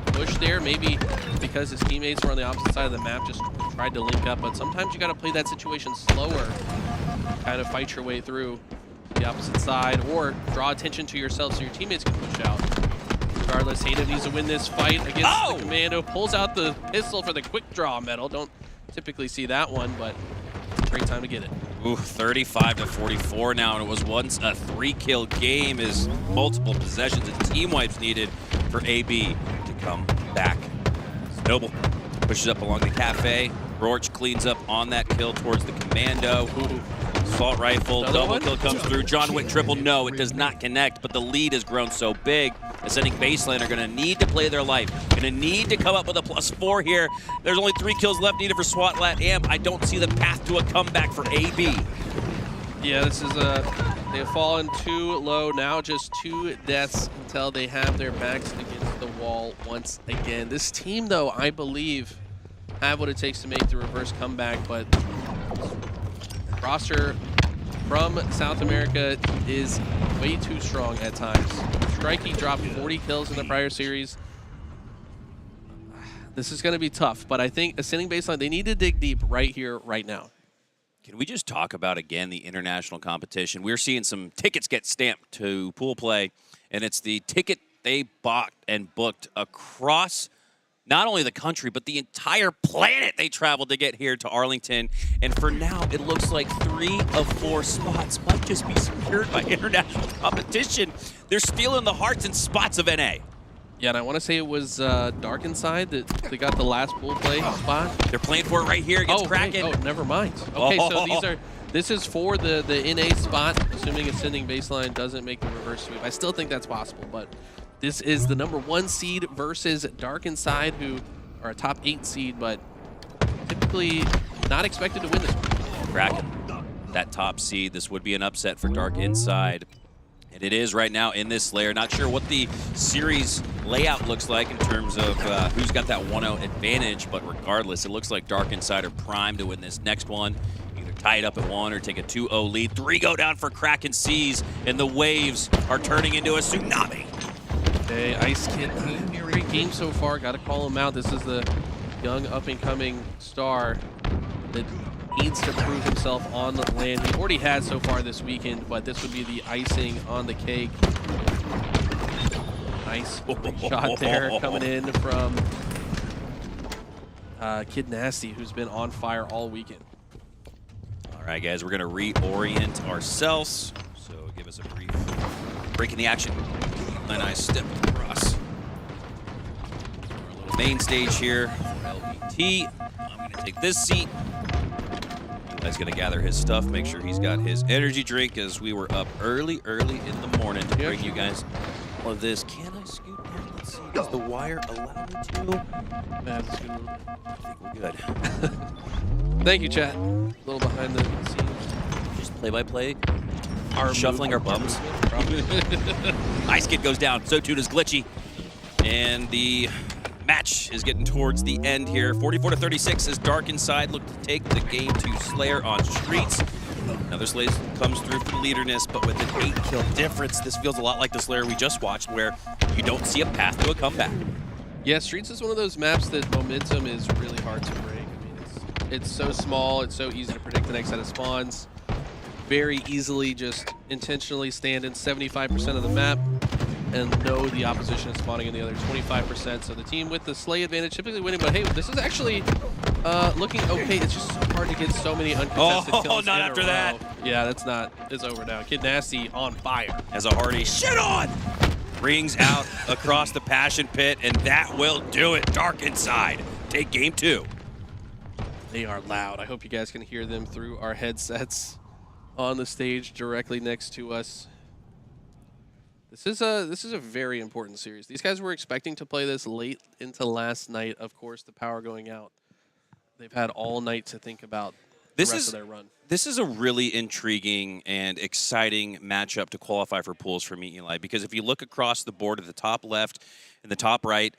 E: push there. Maybe because his teammates were on the opposite side of the map, just tried to link up. But sometimes you got to play that situation slower. Kind of fight your way through the opposite side, or draw attention to yourself so your teammates can push out. regardless, Hayden needs to win this fight against the Commando. Pulls out the pistol for the quick draw medal. Don't typically see that one, but great time to get it.
F: Ooh, 35-44 now, and it was once a 3-kill game as multiple possessions and team wipes needed for AB to come back. Noble pushes up along the cafe. Roach cleans up on that kill towards the Commando. Assault rifle, double kill comes through. John Wick triple, no, it does not connect, but the lead has grown so big. Ascending baseline are gonna need to play their life. Gonna need to come up with a +4 here. There's only 3 kills left needed for SWAT Lat Amp. I don't see the path to a comeback for AB.
E: Yeah, this is they have fallen too low now, just 2 deaths until they have their backs against the wall once again. This team, though, I believe, have what it takes to make the reverse comeback, but roster from South America is way too strong at times. Strikey dropped 40 kills in the prior series. This is going to be tough, but I think Ascending Baseline, they need to dig deep right here, right now.
F: Can we just talk about, again, the international competition? We're seeing some tickets get stamped to pool play, and it's the ticket they bought and booked across not only the country, but the entire planet they traveled to get here to Arlington. And for now, it looks like 3 of 4 spots might just be secured by international competition. They're stealing the hearts and spots of NA.
E: Yeah, and I want to say it was Dark Inside that they got the last pool play spot.
F: They're playing for it right here against Kraken.
E: Oh, never mind. Okay, so this is for the NA spot, assuming Ascending Baseline doesn't make the reverse sweep. I still think that's possible, but this is the #1 seed versus Dark Inside, who are a top 8 seed, but typically not expected to win this one.
F: Kraken, that top seed. This would be an upset for Dark Inside. And it is right now in this Slayer. Not sure what the series layout looks like in terms of who's got that 1-0 advantage, but regardless, it looks like Dark Inside are primed to win this next one. Either tie it up at 1 or take a 2-0 lead. 3 go down for Kraken Seas, and the waves are turning into a tsunami.
E: Okay, Ice Kid, great game so far. Got to call him out. This is the young up-and-coming star that needs to prove himself on the land. He already has so far this weekend, but this would be the icing on the cake. Nice shot there coming in from Kid Nasty, who's been on fire all weekend.
F: All right, guys, we're going to reorient ourselves. So give us a brief break in the action. And I step across our little main stage here for LBT. I'm going to take this seat. He's going to gather his stuff, make sure he's got his energy drink, as we were up early in the morning to bring you guys all of this. Can I scoot down? Let's see. Does the wire allow me to?
E: I
F: think we're good.
E: Thank you, chat. A little behind the scenes.
F: Just play-by-play.
E: Our
F: Shuffling our bums. Ice Kid goes down. So too does Glitchy. And the match is getting towards the end here. 44-36 as Dark Inside look to take the game to Slayer on Streets. Another Slayer comes through for leaderness, but with an 8-kill difference, this feels a lot like the Slayer we just watched, where you don't see a path to a comeback.
E: Yeah, Streets is one of those maps that momentum is really hard to break. I mean, it's so small, it's so easy to predict the next set of spawns. Very easily just intentionally stand in 75% of the map and know the opposition is spawning in the other 25%. So the team with the Slay advantage typically winning, but hey, this is actually looking okay. It's just so hard to get so many uncontested kills.
F: Oh, not after that.
E: Yeah, it's over now. Kid Nasty on fire.
F: As a Hardy shit on rings out across the Passion Pit, and that will do it. Dark Inside take game 2.
E: They are loud. I hope you guys can hear them through our headsets on the stage directly next to us. This is a very important series. These guys were expecting to play this late into last night. Of course, the power going out. They've had all night to think about the rest of their run.
F: This is a really intriguing and exciting matchup to qualify for pools for me, Eli, because if you look across the board at the top left and the top right,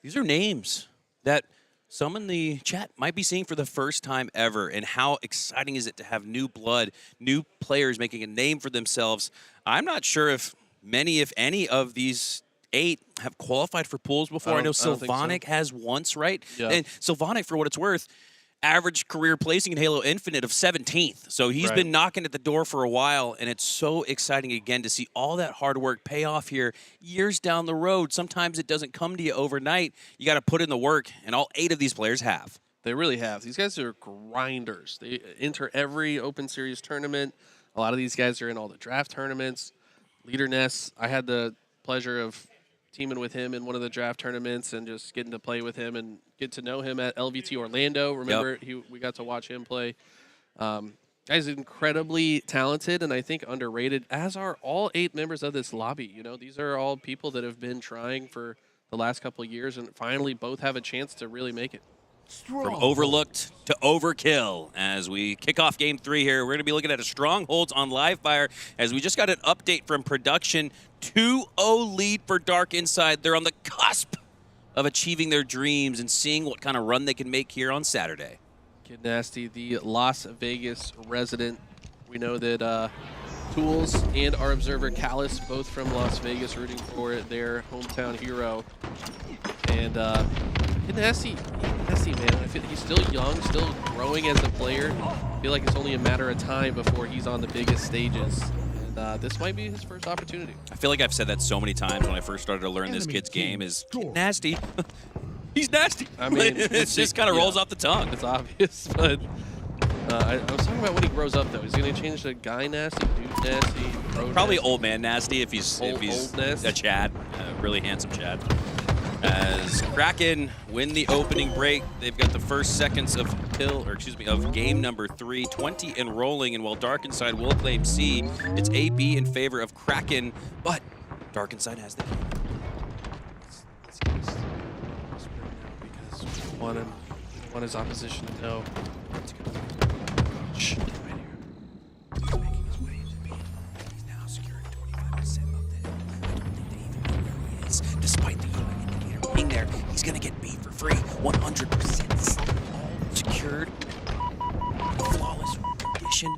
F: these are names that some in the chat might be seeing for the first time ever. And how exciting is it to have new blood, new players making a name for themselves? I'm not sure if many, if any, of these 8 have qualified for pools before. I know Sylvonic has once, right?
E: Yeah.
F: And Sylvonic, for what it's worth, average career placing in Halo Infinite of 17th. So he's been knocking at the door for a while, and it's so exciting again to see all that hard work pay off here years down the road. Sometimes it doesn't come to you overnight. You got to put in the work, and all 8 of these players have.
E: They really have. These guys are grinders. They enter every Open Series tournament. A lot of these guys are in all the draft tournaments. Leader Ness, I had the pleasure of teaming with him in one of the draft tournaments and just getting to play with him and get to know him at LVT Orlando. Remember, we got to watch him play. Guy's incredibly talented and I think underrated, as are all 8 members of this lobby. You know, these are all people that have been trying for the last couple of years and finally both have a chance to really make it.
F: From overlooked to overkill as we kick off game 3 here. We're going to be looking at a Strongholds on live fire as we just got an update from production. 2-0 lead for Dark Inside. They're on the cusp of achieving their dreams and seeing what kind of run they can make here on Saturday.
E: Kid Nasty, the Las Vegas resident. We know that Tools and our observer Callus, both from Las Vegas, rooting for their hometown hero. And Kid Nasty, man, he's still young, still growing as a player. I feel like it's only a matter of time before he's on the biggest stages. And this might be his first opportunity.
F: I feel like I've said that so many times when I first started to learn this kid's game is nasty. He's nasty.
E: I mean,
F: it just kind of rolls off the tongue.
E: It's obvious, but I was talking about when he grows up, though. He's going to change to guy nasty, dude nasty, bro
F: Probably
E: nasty.
F: Old man nasty if he's
E: Old nasty.
F: a Chad, a really handsome Chad. As Kraken win the opening break, they've got the first seconds of game number 3, 20 and rolling, and while Dark Inside will claim C, it's AB in favor of Kraken, but Dark Inside has the game.
E: Because we want his opposition to know. Shh.
F: He's making his way into B. He's now securing 25% of the hill. I don't think they even know where he is, despite the yellow indicator being there. He's going to get B for free, 100%. All secured. Flawless condition.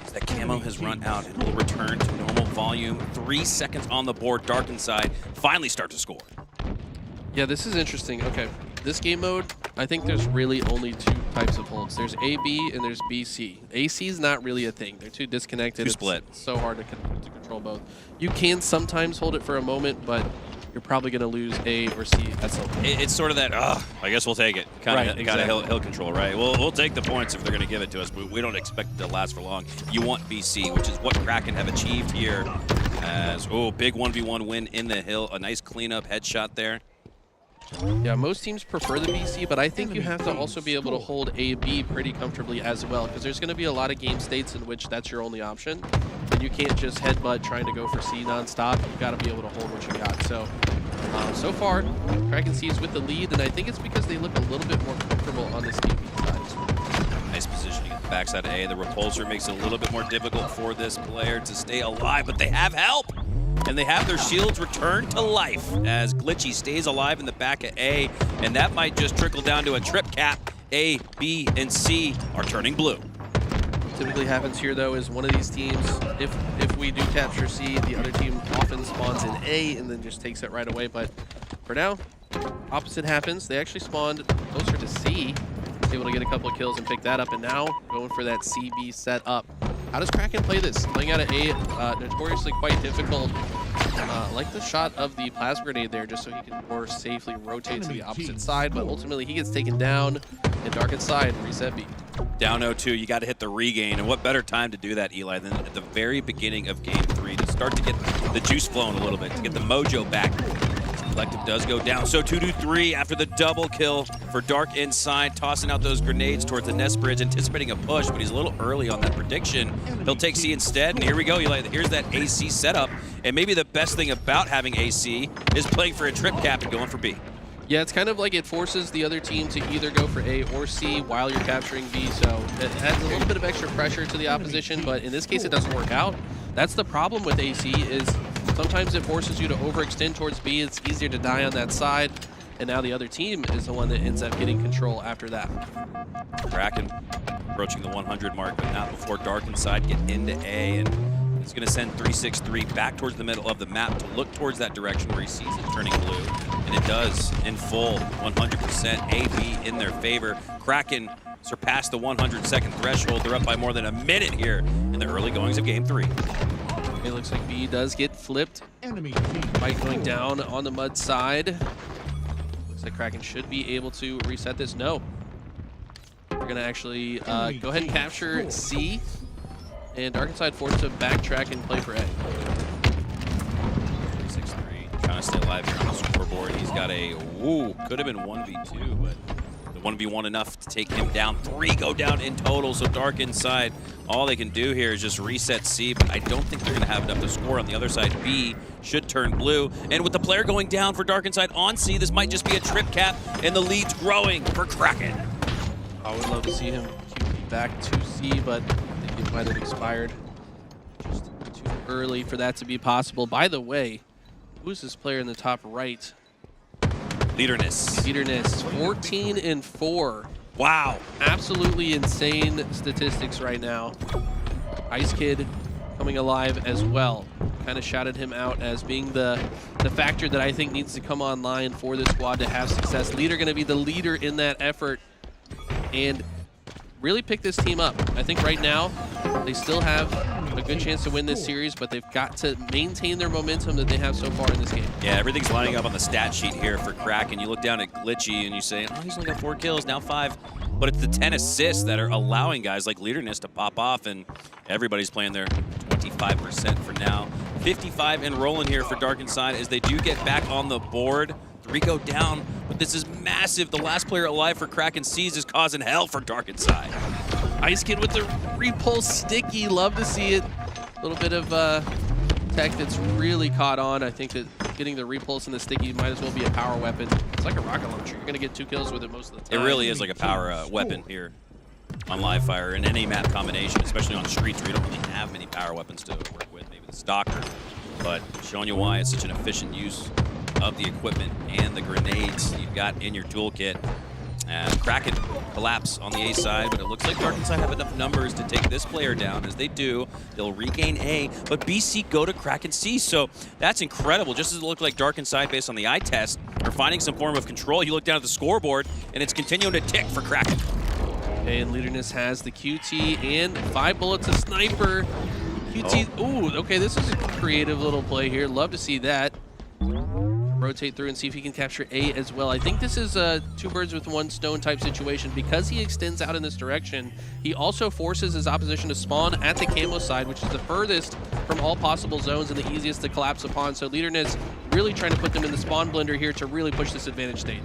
F: As that camo has run out and will return to normal volume. 3 seconds on the board. Dark Inside finally start to score.
E: Yeah, this is interesting. Okay, this game mode, I think there's really only 2 types of holds. There's AB and there's BC. AC is not really a thing. They're too disconnected.
F: Too split.
E: It's so hard to control both. You can sometimes hold it for a moment, but you're probably going to lose A or C at some point.
F: It's sort of that, I guess we'll take it. Kind of hill control, right? We'll take the points if they're going to give it to us, but we don't expect it to last for long. You want BC, which is what Kraken have achieved here. As, big 1v1 win in the hill. A nice cleanup headshot there.
E: Yeah, most teams prefer the BC, but I think you have to also be able to hold AB pretty comfortably as well, because there's going to be a lot of game states in which that's your only option, and you can't just headbutt trying to go for C nonstop. You've got to be able to hold what you got. So, so far, Kraken C is with the lead, and I think it's because they look a little bit more comfortable on this team side.
F: Nice positioning at the backside of A. The repulsor makes it a little bit more difficult for this player to stay alive, but they have help! And they have their shields returned to life as Glitchy stays alive in the back of A, and that might just trickle down to a trip cap. A, B, and C are turning blue.
E: Typically happens here, though, is one of these teams, if we do capture C, the other team often spawns in A and then just takes it right away. But for now, opposite happens. They actually spawned closer to C, able to get a couple of kills and pick that up, and now going for that CB setup. How does Kraken play this? Playing out of A, notoriously quite difficult. Like the shot of the plasma grenade there, just so he can more safely rotate to the opposite side, but ultimately he gets taken down, and Dark Inside reset B.
F: Down 0-2, you got to hit the regain, and what better time to do that, Eli, than at the very beginning of game 3 to start to get the juice flowing a little bit, to get the mojo back. Collective does go down, so 2-3 after the double kill for Dark Inside, tossing out those grenades towards the nest bridge, anticipating a push, but he's a little early on that prediction. He'll take C instead, and here we go, Eli. Here's that AC setup, and maybe the best thing about having AC is playing for a trip cap and going for B.
E: Yeah, it's kind of like it forces the other team to either go for A or C while you're capturing B, so it adds a little bit of extra pressure to the opposition, but in this case it doesn't work out. That's the problem with AC, is sometimes it forces you to overextend towards B. It's easier to die on that side, and now the other team is the one that ends up getting control after that.
F: Kraken approaching the 100 mark, but not before Dark Inside get into A, and He's going to send 363 back towards the middle of the map to look towards that direction where he sees it turning blue. And it does in full, 100% AB in their favor. Kraken surpassed the 100-second threshold. They're up by more than a minute here in the early goings of Game 3.
E: It looks like B does get flipped.
B: Enemy team.
E: Fight going down on the mud side. Looks like Kraken should be able to reset this. No. We're going to actually go ahead and capture C. And Darkenside forced to backtrack and play for A.
F: 363 trying to stay alive here on the scoreboard. He's got a, could have been 1v2, but the 1v1 enough to take him down. 3 go down in total, so Darkenside, all they can do here is just reset C, but I don't think they're going to have enough to score. On the other side, B should turn blue. And with the player going down for Darkenside on C, this might just be a trip cap, and the lead's growing for Kraken.
E: I would love to see him QP back to C, but I think it might have expired just too early for that to be possible. By the way, who's this player in the top right?
F: Leaderness.
E: 14 and 4.
F: Wow.
E: Absolutely insane statistics right now. Ice Kid coming alive as well. Kind of shouted him out as being the factor that I think needs to come online for this squad to have success. Leader going to be the leader in that effort and really pick this team up. I think right now they still have a good chance to win this series, but they've got to maintain their momentum that they have so far in this game.
F: Yeah, everything's lining up on the stat sheet here for Kraken. You look down at Glitchy and you say, oh, he's only got 4 kills, now 5. But it's the 10 assists that are allowing guys like Leaderness to pop off, and everybody's playing their 25% for now. 55 and rolling here for Darkenside as they do get back on the board. 3 go down, but this is massive. The last player alive for Kraken Seas is causing hell for Darkenside.
E: Ice Kid with the repulse sticky. Love to see it. A little bit of tech that's really caught on. I think that getting the repulse and the sticky might as well be a power weapon. It's like a rocket launcher. You're going to get 2 kills with it most of the time.
F: It really is like a power weapon here on live fire in any map combination, especially on streets where you don't really have many power weapons to work with. Maybe the Stalker, but showing you why it's such an efficient use of the equipment and the grenades you've got in your toolkit. And Kraken collapse on the A side, but it looks like Darkenside have enough numbers to take this player down. As they do, they'll regain A, but BC go to Kraken C. So that's incredible. Just as it looked like Darkenside, based on the eye test, are finding some form of control. You look down at the scoreboard, and it's continuing to tick for Kraken.
E: And Leaderness has the QT and 5 bullets, a sniper. QT, ooh, okay, this is a creative little play here. Love to see that. Rotate through and see if he can capture A as well. I think this is a 2 birds with 1 stone type situation. Because he extends out in this direction, he also forces his opposition to spawn at the camo side, which is the furthest from all possible zones and the easiest to collapse upon. So Leaderness really trying to put them in the spawn blender here to really push this advantage stage.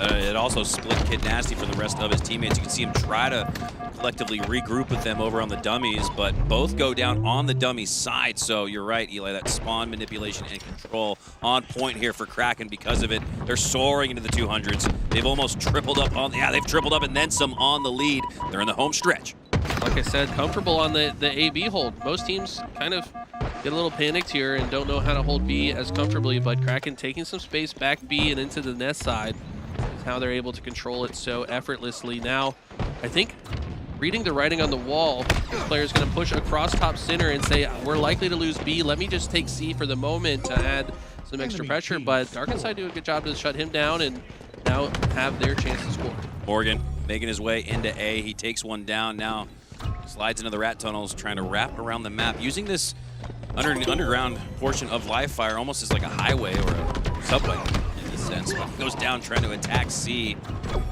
F: It also split Kid Nasty from the rest of his teammates. You can see him try to collectively regroup with them over on the dummies, but both go down on the dummy side. So you're right, Eli, that spawn manipulation and control on point here for Kraken. Because of it, they're soaring into the 200s. They've almost tripled up on, they've tripled up and then some on the lead. They're in the home stretch.
E: Like I said, comfortable on the AB hold. Most teams kind of get a little panicked here and don't know how to hold B as comfortably, but Kraken taking some space back B and into the nest side is how they're able to control it so effortlessly. Now, I think reading the writing on the wall, this player is going to push across top center and say, we're likely to lose B. Let me just take C for the moment to add some extra pressure, but Darkenside do a good job to shut him down and now have their chance to score.
F: Morgan making his way into A. He takes one down, now slides into the rat tunnels, trying to wrap around the map, using this underground portion of live fire almost as like a highway or a subway in this sense. But goes down trying to attack C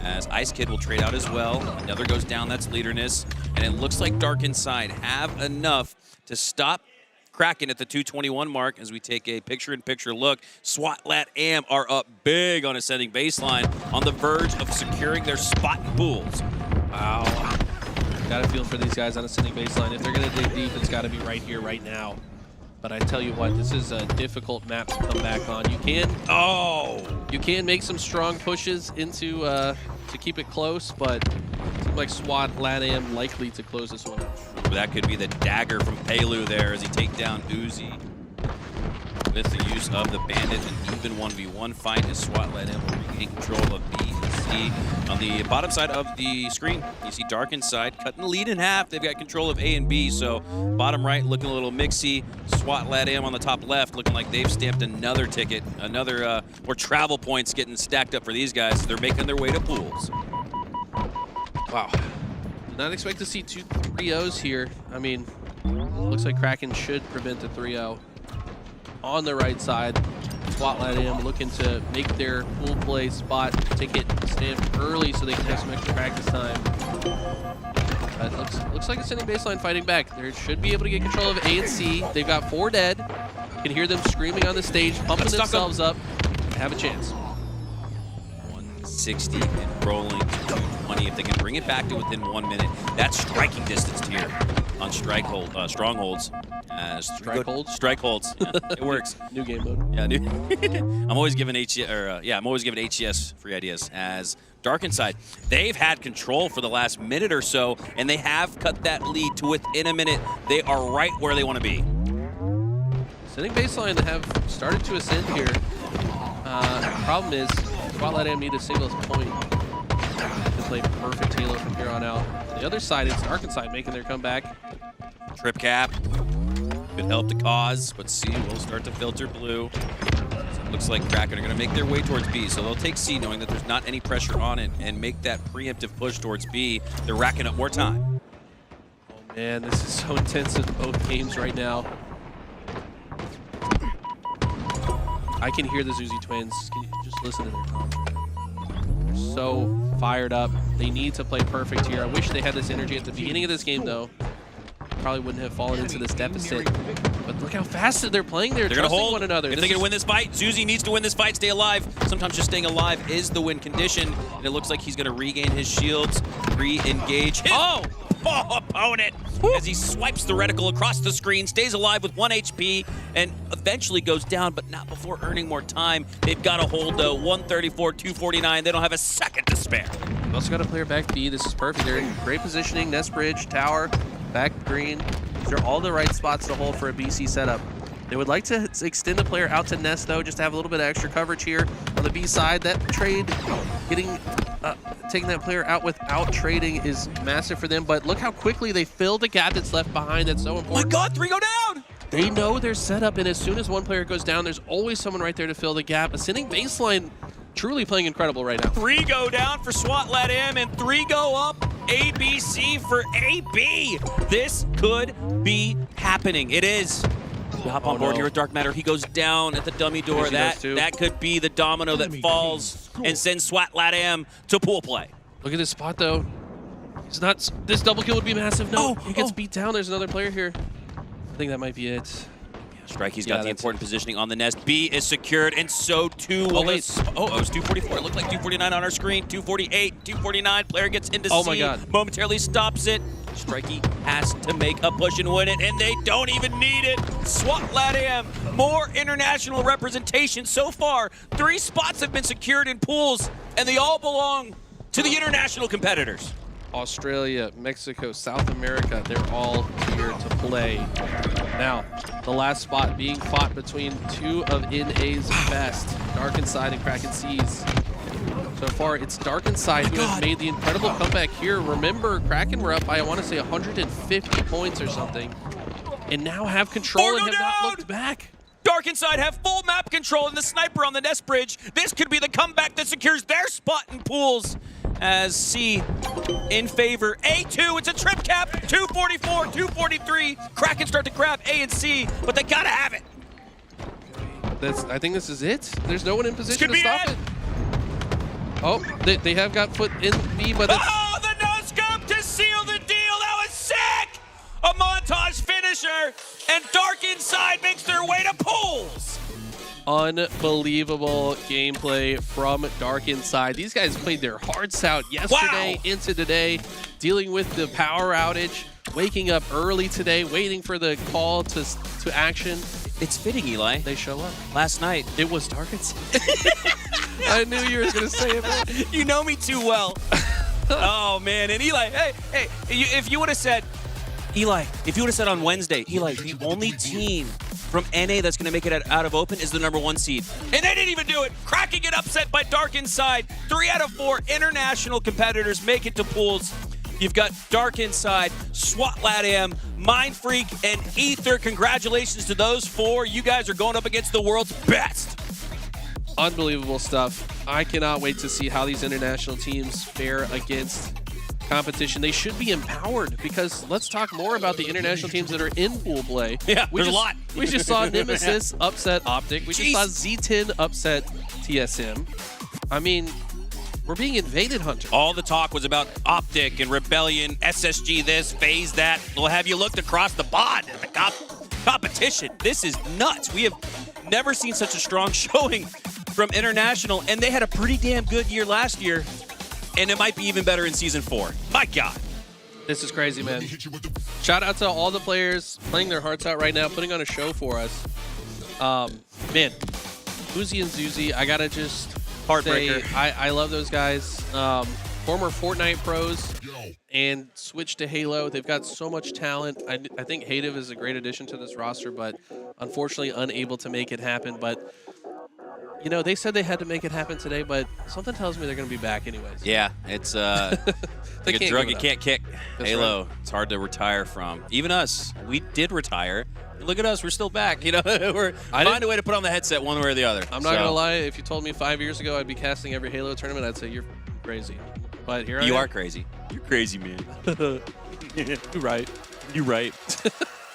F: as Ice Kid will trade out as well. Another goes down, that's Leaderness, and it looks like Darkenside have enough to stop Kraken at the 221 mark as we take a picture-in-picture look. SWAT Lat Am are up big on ascending baseline, on the verge of securing their spot in pools.
E: Wow. Got to feel for these guys on ascending baseline. If they're going to dig deep, it's got to be right here, right now. But I tell you what, this is a difficult map to come back on. You can make some strong pushes into to keep it close, but it seems like SWAT Lat Am likely to close this one out.
F: That could be the dagger from Pelu there as he takes down Uzi. With the use of the bandit, an even 1v1 fight as SWAT Lat Am will regain control of B and C. On the bottom side of the screen, you see Dark Inside cutting the lead in half. They've got control of A and B, so bottom right looking a little mixy. SWAT Lad AM on the top left looking like they've stamped another ticket, another more travel points getting stacked up for these guys. They're making their way to pools.
E: Wow. Did not expect to see 2 3-0s here. I mean, looks like Kraken should prevent the 3-0. On the right side, SWAT Lad AM looking to make their pool play spot ticket stamped early so they can have some extra practice time. Looks like it's sending baseline fighting back. They should be able to get control of A and C. They've got 4 dead. You can hear them screaming on the stage, pumping themselves up. Have a chance.
F: 160 and rolling to 220 if they can bring it back to within 1 minute. That's striking distance here on strongholds.
E: Strikeholds?
F: Strikeholds. Yeah, it works.
E: New game mode.
F: Yeah, I'm always giving HCS free ideas. As Dark Inside, they've had control for the last minute or so, and they have cut that lead to within a minute. They are right where they want to be.
E: Sending baseline have started to ascend here. Problem is, SWAT Lad AM need a singles point to play perfect Halo from here on out. On the other side, it's Dark Inside making their comeback.
F: Trip cap could help the cause, but C will start to filter blue. So it looks like Kraken are going to make their way towards B, so they'll take C knowing that there's not any pressure on it and make that preemptive push towards B. They're racking up more time.
E: Oh man, this is so intense in both games right now. I can hear the Zuzi twins. Can you just listen to their commentary? They're so fired up. They need to play perfect here. I wish they had this energy at the beginning of this game, though. Probably wouldn't have fallen into this deficit. But look how fast they're playing. They're
F: going to hold
E: one another.
F: If they can win this fight, Zuzi needs to win this fight, stay alive. Sometimes just staying alive is the win condition. And it looks like he's going to regain his shields, re-engage his opponent as he swipes the reticle across the screen, stays alive with 1 HP, and eventually goes down, but not before earning more time. They've got to hold, though. 134, 249. They don't have a second to spare.
E: We've also got a player back B. This is perfect. They're in great positioning. Nest bridge, tower, back green. These are all the right spots to hold for a BC setup. They would like to extend the player out to Nest, though, just to have a little bit of extra coverage here on the B side. That trade, taking that player out without trading is massive for them, but look how quickly they fill the gap that's left behind. That's so important.
F: My God, 3 go down!
E: They know their setup, and as soon as one player goes down, there's always someone right there to fill the gap. Ascending baseline, truly playing incredible right now.
F: 3 go down for SWAT Lad AM, and 3 go up. ABC for AB. This could be happening. It is. We hop on board here with Dark Matter. He goes down at the dummy door. That could be the domino that falls and sends SWAT Lad AM to pool play.
E: Look at this spot, though. It's not. This double kill would be massive. No, he gets beat down. There's another player here. I think that might be it.
F: Strike, he's got the important positioning on the Nest. B is secured, and so too will this. Oh, it was 244. It looked like 249 on our screen. 248, 249. Player gets into C.
E: Oh my God.
F: Momentarily stops it. Strikey has to make a push and win it, and they don't even need it. SWAT Lad AM, more international representation so far. 3 spots have been secured in pools, and they all belong to the international competitors.
E: Australia, Mexico, South America, they're all here to play. Now, the last spot being fought between 2 of NA's best, Dark Inside and Kraken Seas. So far, it's Dark Inside who has made the incredible comeback here. Remember, Kraken were up by, I want to say, 150 points or something, and now have control and have not looked back.
F: Dark Inside have full map control, and the sniper on the Nest Bridge. This could be the comeback that secures their spot in pools. As C in favor. A2, it's a trip cap. 244, 243. Kraken start to grab A and C, but they gotta have it.
E: I think this is it. There's no one in position to stop
F: it.
E: it. Oh, they have got foot in B, but that's...
F: Oh, the no-scope to seal the deal. That was sick. A montage finisher, and Dark Inside makes their way to pools.
E: Unbelievable gameplay from Dark Inside. These guys played their hearts out yesterday into today, dealing with the power outage, waking up early today, waiting for the call to action.
F: It's fitting, Eli.
E: They show up.
F: Last night,
E: it was Dark Inside. I knew you were going to say it, man.
F: You know me too well. Oh, man. And Eli, hey, if you would have said, Eli, if you would have said on Wednesday, Eli, the only team from NA that's going to make it out of Open is the #1 seed. And they didn't even do it. Cracking it upset by Dark Inside. 3 out of 4 international competitors make it to pools. You've got Dark Inside, SWAT LATAM, Mind Freak, and Ether. Congratulations to those 4. You guys are going up against the world's best.
E: Unbelievable stuff. I cannot wait to see how these international teams fare against competition. They should be empowered because let's talk more about the international teams that are in pool play.
F: Yeah, there's a lot.
E: We just saw Nemesis upset OpTic. We just saw Z10 upset TSM. I mean, we're being invaded, Hunter.
F: All the talk was about OpTic and Rebellion, SSG this, phase that. Well, have you looked across the bod at the competition? This is nuts. We have never seen such a strong showing from international, and they had a pretty damn good year last year, and it might be even better in Season 4. My God.
E: This is crazy, man. Shout out to all the players playing their hearts out right now, putting on a show for us. Man, Uzi and Zuzi, I gotta just
F: Heartbreaker.
E: say, I love those guys. Former Fortnite pros and switched to Halo. They've got so much talent. I think Hative is a great addition to this roster, but unfortunately unable to make it happen. But you know, they said they had to make it happen today, but something tells me they're going to be back anyways.
F: Yeah, it's
E: They
F: like a drug you can't kick.
E: That's
F: Halo,
E: right.
F: it's hard to retire from. Even us, we did retire. Look at us, we're still back. You know, we're find a way to put on the headset one way or the other.
E: I'm not gonna lie. If you told me 5 years ago I'd be casting every Halo tournament, I'd say you're crazy. But here I am.
F: You are crazy. You're crazy, man.
E: You're right.
F: You're right.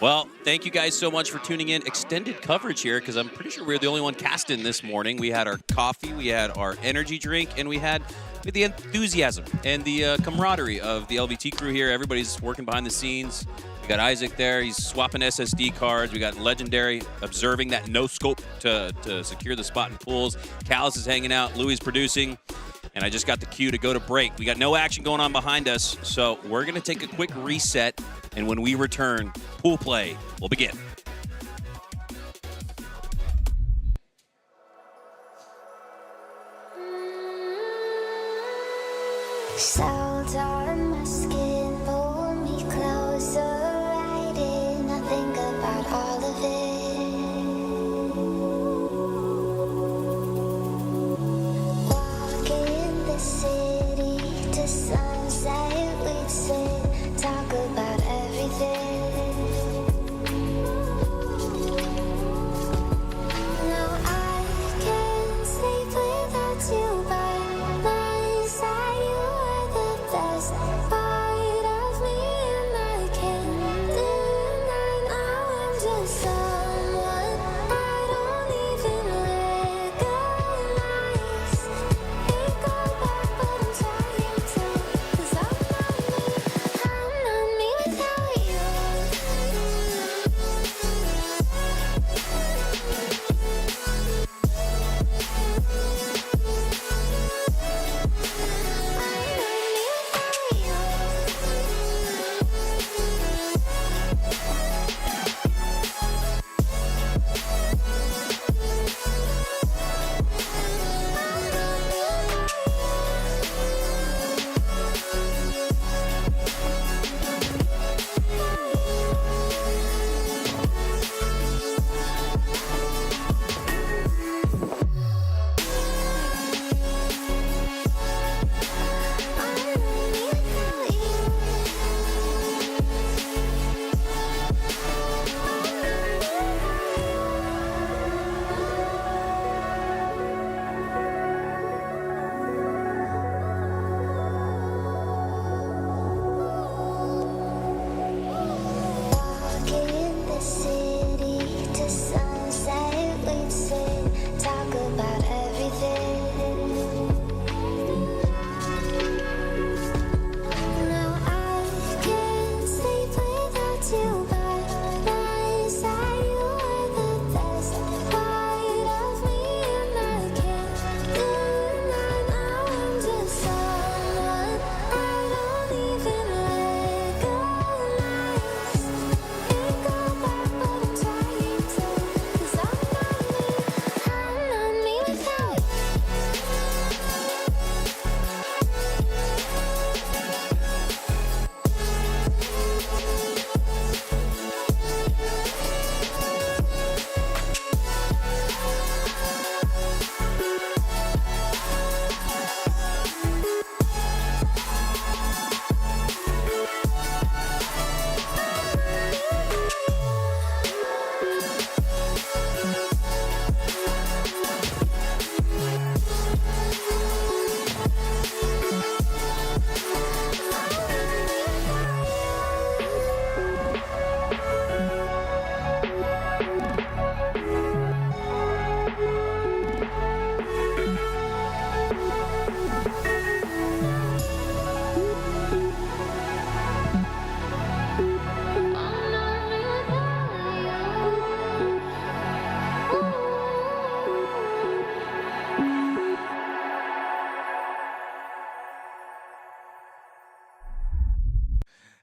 F: Well, thank you guys so much for tuning in. Extended coverage here because I'm pretty sure we were the only one casting this morning. We had our coffee, we had our energy drink, and we had the enthusiasm and the camaraderie of the LVT crew here. Everybody's working behind the scenes. We got Isaac there. He's swapping SSD cards. We got Legendary observing that no scope to secure the spot in pools. Callus is hanging out. Louis producing. And I just got the cue to go to break. We got no action going on behind us, so we're going to take a quick reset. And when we return, pool play will begin.
G: Salt on my skin, pull me closer, right in. I think about all of it. Walking the city to sunset, we'd sit, talk about everything. Now I can't sleep without you by my side. You are the best part of me, and I can't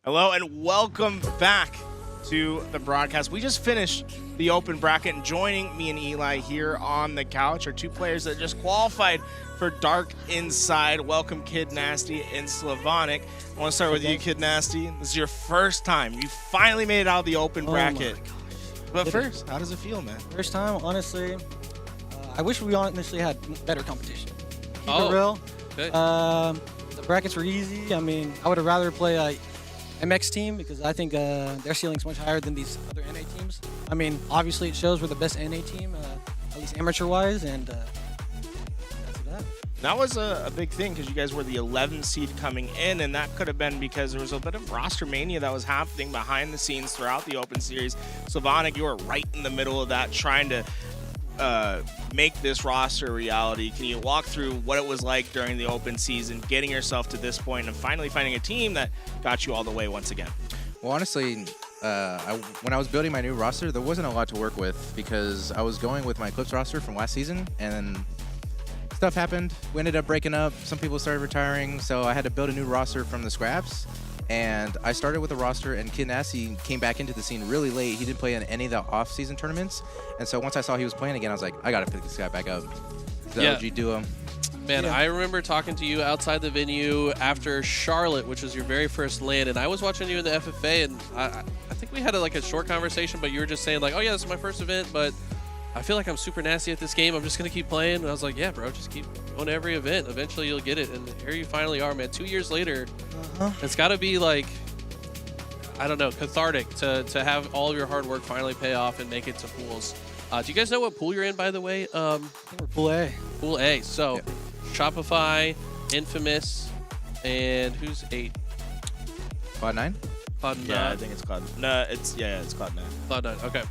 C: Hello and welcome back to the broadcast. We just finished the open bracket, and joining me and Eli here on the couch are two players that just qualified for Dark Inside. Welcome, Kid Nasty and Slavonic. I want to start with you, Kid Nasty. This is your first time. You finally made it out of the open bracket. But first, how does it feel, man?
H: First time, honestly, I wish we honestly had better competition. Keep it real.
E: Okay.
H: The brackets were easy. I mean, I would have rather play a MX team because I think their ceiling's much higher than these other NA teams. I mean, obviously it shows we're the best NA team, at least amateur-wise, and that's that.
C: That was a big thing because you guys were the 11th seed coming in, and that could have been because there was a bit of roster mania that was happening behind the scenes throughout the Open Series. Slavonic, you were right in the middle of that, trying to make this roster a reality. Can you walk through what it was like during the Open season, getting yourself to this point, and finally finding a team that got you all the way once again?
I: Well, honestly, when I was building my new roster, there wasn't a lot to work with because I was going with my Eclipse roster from last season, and then stuff happened. We ended up breaking up. Some people started retiring, so I had to build a new roster from the scraps. And I started with a roster, and Kid Nasty came back into the scene really late. He didn't play in any of the off-season tournaments. And so once I saw he was playing again, I was like, I got to pick this guy back up. The OG duo.
E: Man, I remember talking to you outside the venue after Charlotte, which was your very first LAN, and I was watching you in the FFA, and I think we had a short conversation, but you were just saying like, oh yeah, this is my first event, but I feel like I'm super nasty at this game. I'm just going to keep playing. And I was like, yeah, bro, just keep going to every event. Eventually you'll get it. And here you finally are, man. 2 years later, it's got to be like, I don't know, cathartic to have all of your hard work finally pay off and make it to pools. Do you guys know what pool you're in, by the way?
H: I think we're Pool A.
E: Pool A. So Shopify, Infamous, and who's 8?
I: Cloud9?
E: Cloud9.
C: Yeah, I think it's Cloud. No, it's Cloud9.
E: Cloud9. Okay.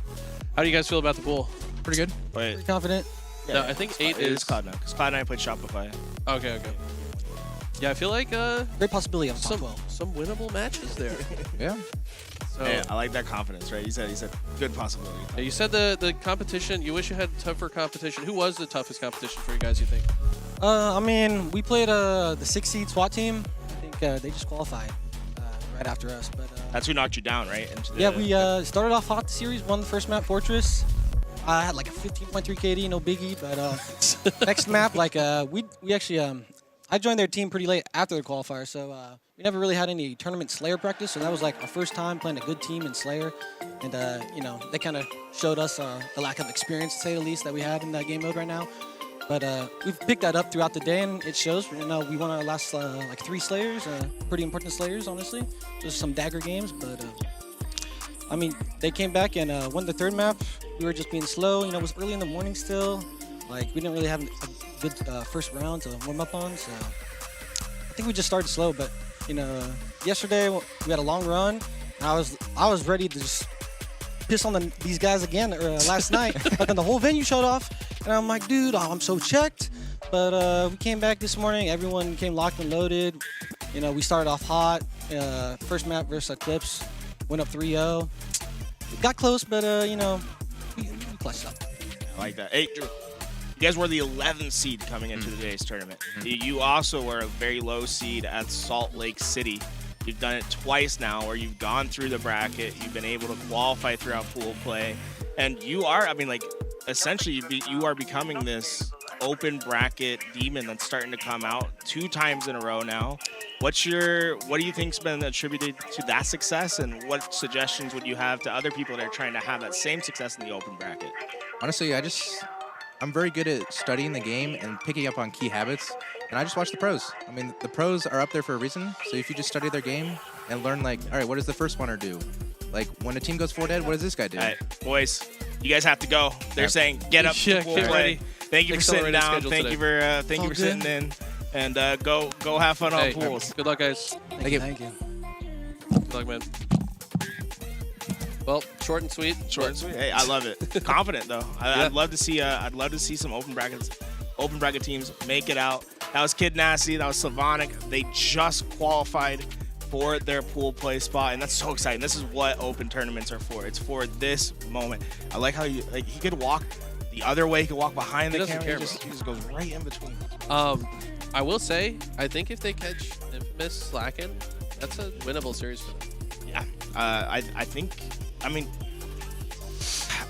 E: How do you guys feel about the pool?
I: Pretty good.
C: Wait,
H: Pretty confident.
C: yeah,
E: No, I think 8
C: it
E: is
C: Cloud9 because Cloud9 played Shopify.
E: Okay. Yeah, I feel like
H: Great possibility of top 12.
E: some winnable matches there.
I: Yeah.
E: So
C: Yeah, I like that confidence, right? He said good possibility.
E: yeah, you said the competition. You wish you had tougher competition. Who was the toughest competition for you guys? You think?
H: I mean, we played the 6-seed SWAT team. I think they just qualified right after us. But
C: That's who knocked you down, right? Into the,
H: yeah, we started off hot the series, won the first map, Fortress. I had like a 15.3 KD, no biggie. But next map, like we actually I joined their team pretty late after the qualifier, so we never really had any tournament Slayer practice. So that was like our first time playing a good team in Slayer, and you know, they kind of showed us the lack of experience, to say the least, that we have in that game mode right now. But we've picked that up throughout the day, and it shows. You know, we won our last like 3 Slayers, pretty important Slayers, honestly. Just some dagger games, but I mean, they came back and won the 3rd map. We were just being slow. You know, it was early in the morning still. Like, we didn't really have a good first round to warm up on, so I think we just started slow. But you know, yesterday we had a long run. And I was ready to just piss on these guys again last night. But then the whole venue shut off, and I'm like, dude, I'm so checked. But we came back this morning. Everyone came locked and loaded. You know, we started off hot. First map versus Eclipse, went up 3-0. Got close, but you know, we clutched up.
C: I like that. Hey, Drew, you guys were the 11th seed coming into today's tournament. You also were a very low seed at Salt Lake City. You've done it twice now where you've gone through the bracket. You've been able to qualify throughout pool play. And you are, I mean, like, essentially you are becoming this open bracket demon that's starting to come out 2 times in a row now. What do you think's been attributed to that success, and what suggestions would you have to other people that are trying to have that same success in the open bracket?
I: Honestly, I'm very good at studying the game and picking up on key habits, and I just watch the pros. I mean, the pros are up there for a reason, so if you just study their game and learn, like, all right, what does the first oneer do? Like, when a team goes 4 dead, what does this guy do?
C: All right, boys, you guys have to go. They're saying get up to pool
E: get
C: play.
E: ready.
C: Thank you for sitting down. Thank you for sitting in, and go have fun on pools.
E: Good luck, guys.
H: Thank you.
E: Good luck, man. Well, short and sweet.
C: Short and sweet. Hey, I love it. Confident though. I'd love to see some open bracket teams make it out. That was Kid Nasty. That was Slavonic. They just qualified for their pool play spot, and that's so exciting. This is what open tournaments are for. It's for this moment. I like how he could walk the other way. He could walk behind the camera. He just goes right in between.
E: I will say, I think if they catch Infamous slacking, that's a winnable series for them.
C: Yeah, I think. I mean,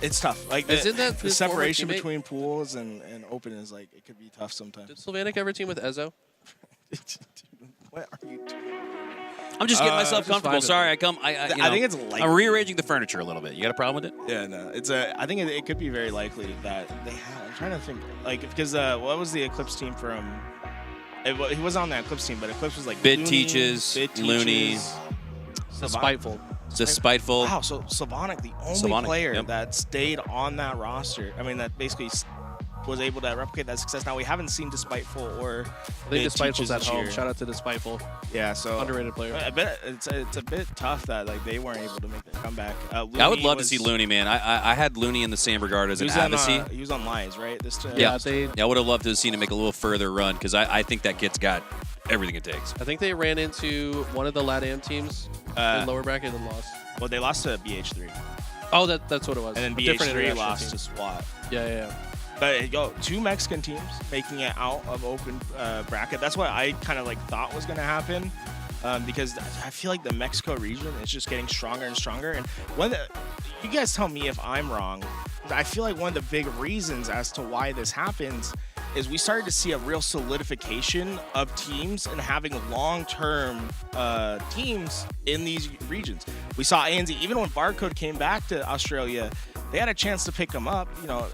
C: it's tough. Like
E: Isn't that
C: the
E: his former
C: separation
E: teammate?
C: between pools and open is like it could be tough sometimes.
E: Did Sylvanik ever team with Ezo?
C: What are you doing?
F: I'm just getting myself
E: just
F: comfortable.
E: vibing.
F: Sorry,
C: I think it's likely.
F: I'm rearranging the furniture a little bit. You got a problem with it?
C: Yeah, no, it's a. I think it could be very likely that they have. I'm trying to think, like, because what was the Eclipse team from? He was on that Eclipse team, but Eclipse was like
F: Bit
C: Looney,
F: Teaches, Looney,
E: Spiteful.
F: Spiteful.
C: Wow, so Sylvanik, the only
F: Sylvanik,
C: player
F: yep.
C: that stayed on that roster. I mean, that basically was able to replicate that success. Now we haven't seen Despiteful or
E: I think Despiteful's at home. Shout out to Despiteful.
C: Yeah, so
E: Underrated player.
C: I bet it's a bit tough that like they weren't able to make the comeback.
F: I would love to see Looney, man. I had Looney in the same regard as an advocacy.
C: He was on Lies, right? This time.
E: Yeah,
F: I would have loved to have seen him make a little further run because I think that kid's got everything it takes.
E: I think they ran into one of the LATAM teams in lower bracket and lost.
C: Well, they lost to BH3,
E: Oh, that's what it was.
C: and then
E: A different
C: BH3
E: international
C: lost
E: team.
C: to SWAT.
E: Yeah.
C: But yo, 2 Mexican teams making it out of open bracket. That's what I kind of like thought was gonna happen, because I feel like the Mexico region is just getting stronger and stronger. And you guys tell me if I'm wrong. I feel like one of the big reasons as to why this happens is we started to see a real solidification of teams and having long-term teams in these regions. We saw ANZ, even when Barcode came back to Australia, they had a chance to pick them up. You know,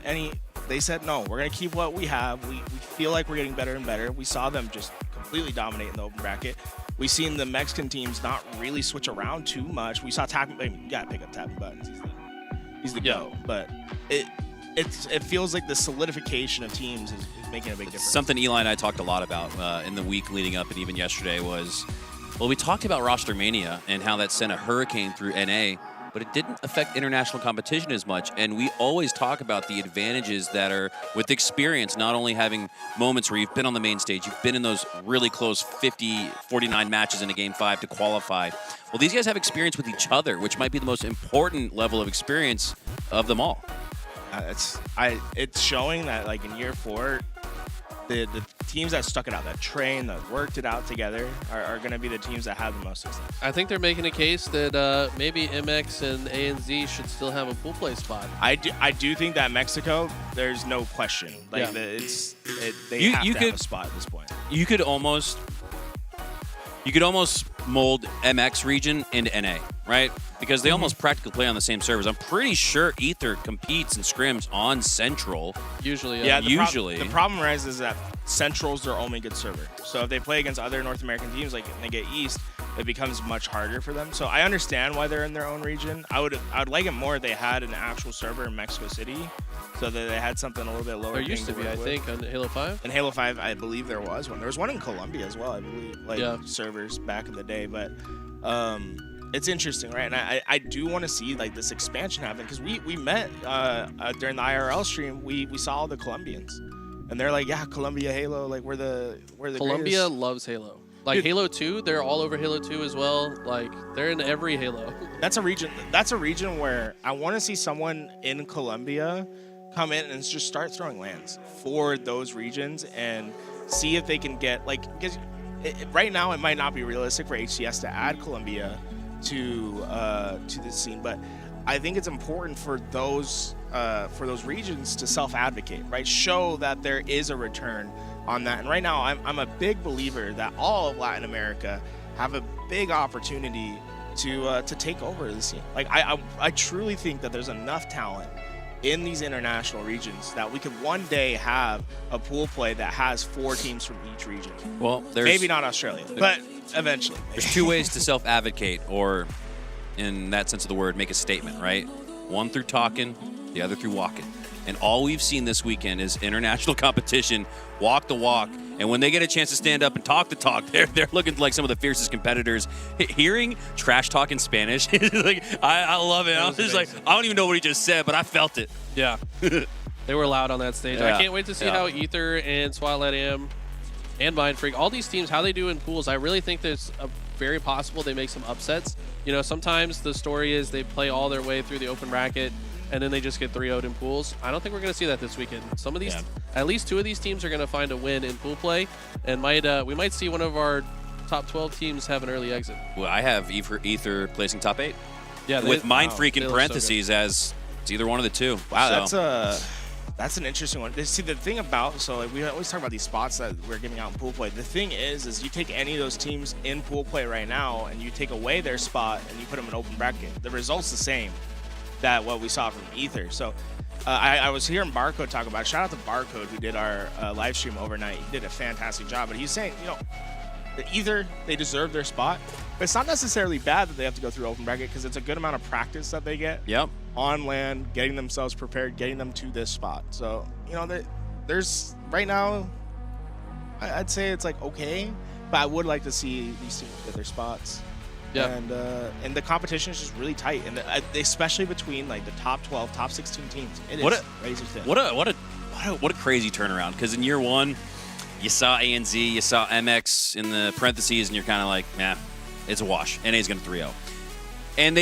C: they said, no, we're going to keep what we have. We feel like we're getting better and better. We saw them just completely dominate in the open bracket. We've seen the Mexican teams not really switch around too much. We saw Tapping, you got to pick up Tapping Buttons. He's the go. But it feels like the solidification of teams is making a big difference.
F: Something Eli and I talked a lot about in the week leading up and even yesterday was, well, we talked about Roster Mania and how that sent a hurricane through NA, but it didn't affect international competition as much. And we always talk about the advantages that are with experience, not only having moments where you've been on the main stage, you've been in those really close 49 matches in a Game 5 to qualify. Well, these guys have experience with each other, which might be the most important level of experience of them all.
C: It's showing that like in year 4, the teams that stuck it out, that trained, that worked it out together, are going to be the teams that have the most success.
E: I think they're making a case that maybe MX and ANZ should still have a pool play spot.
C: I do think that Mexico, there's no question. Like they have to have a spot at this point.
F: You could almost mold MX region into NA, right? Because they almost practically play on the same servers. I'm pretty sure Ether competes and scrims on Central.
E: Usually,
C: Yeah,
F: usually.
C: The problem arises is that Central's their only good server. So if they play against other North American teams, like and they get East, it becomes much harder for them. So I understand why they're in their own region. I would like it more if they had an actual server in Mexico City, so that they had something a little bit lower.
E: There used to be, I think, on Halo 5.
C: In Halo 5, I believe there was one. There was one in Colombia as well, I believe, servers back in the day. But it's interesting, right? And I do want to see like this expansion happen, because we met during the IRL stream. We saw all the Colombians, and they're like, yeah, Colombia Halo, like we're the
E: Colombia
C: greatest.
E: loves Halo. Like
C: Dude.
E: Halo 2, they're all over Halo 2 as well. Like they're in every Halo.
C: That's a region where I want to see someone in Colombia come in and just start throwing lands for those regions and see if they can get like, because right now it might not be realistic for HCS to add Colombia to this scene, but I think it's important for those regions to self-advocate, right? Show that there is a return on that. And right now, I'm a big believer that all of Latin America have a big opportunity to take over the scene. Like I truly think that there's enough talent in these international regions that we could one day have a pool play that has 4 teams from each region.
F: Well,
C: maybe not Australia, but eventually.
F: There's 2 ways to self-advocate, or in that sense of the word, make a statement, right? One through talking, the other through walking. And all we've seen this weekend is international competition, walk the walk. And when they get a chance to stand up and talk the talk, they're looking like some of the fiercest competitors. Hearing trash talk in Spanish, like I love it. I was just like, I don't even know what he just said, but I felt it.
E: Yeah. They were loud on that stage.
F: Yeah.
E: I can't wait to see how Ether and SWAT LATAM and Mind Freak, all these teams, how they do in pools. I really think there's a very possible they make some upsets. You know, sometimes the story is they play all their way through the open bracket and then they just get 3-0'd in pools. I don't think we're going to see that this weekend. Some of these, at least 2 of these teams are going to find a win in pool play, and we might see one of our top 12 teams have an early exit.
F: Well, I have Ether placing top 8.
E: Yeah,
F: With Mind
E: wow,
F: Freak
E: they
F: in
E: look so
F: parentheses as it's either one of the two.
C: Wow,
F: So,
C: that's an interesting one. See, the thing about, so like we always talk about these spots that we're giving out in pool play. The thing is you take any of those teams in pool play right now and you take away their spot and you put them in open bracket, the result's the same that what we saw from Ether. So I was hearing Barcode talk about it. Shout out to Barcode who did our live stream overnight. He did a fantastic job. But he's saying, you know, that either they deserve their spot, but it's not necessarily bad that they have to go through open bracket because it's a good amount of practice that they get.
F: Yep.
C: On land, getting themselves prepared, getting them to this spot. So, you know, there's right now, I'd say it's like okay, but I would like to see these teams get their spots.
E: Yeah.
C: And the competition is just really tight, and especially between like the top 12, top 16 teams. It is razor thin.
F: What a crazy turnaround. Because in year one, you saw ANZ, you saw MX in the parentheses, and you're kind of like, nah, it's a wash. NA's going to 3-0. And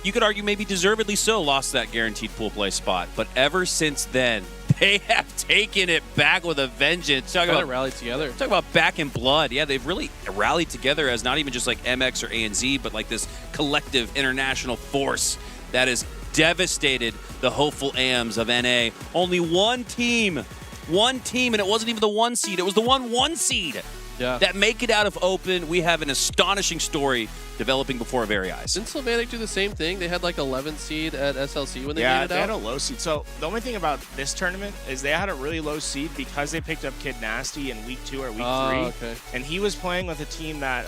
F: you could argue maybe deservedly so, lost that guaranteed pool play spot. But ever since then, they have taken it back with a vengeance. Talk about
E: rallied together.
F: Talk about back in blood. Yeah, they've really rallied together as not even just like MX or ANZ, but like this collective international force that has devastated the hopeful AMs of NA. Only one team, and it wasn't even the 1 seed. It was the 1 seed.
E: Yeah.
F: That make it out of open. We have an astonishing story developing before our very eyes.
E: Didn't Sylvatic do the same thing? They had like 11th seed at SLC when they made it out?
C: they had a low seed. So the only thing about this tournament is they had a really low seed because they picked up Kid Nasty in week 2 or week 3.
E: Okay.
C: And he was playing with a team that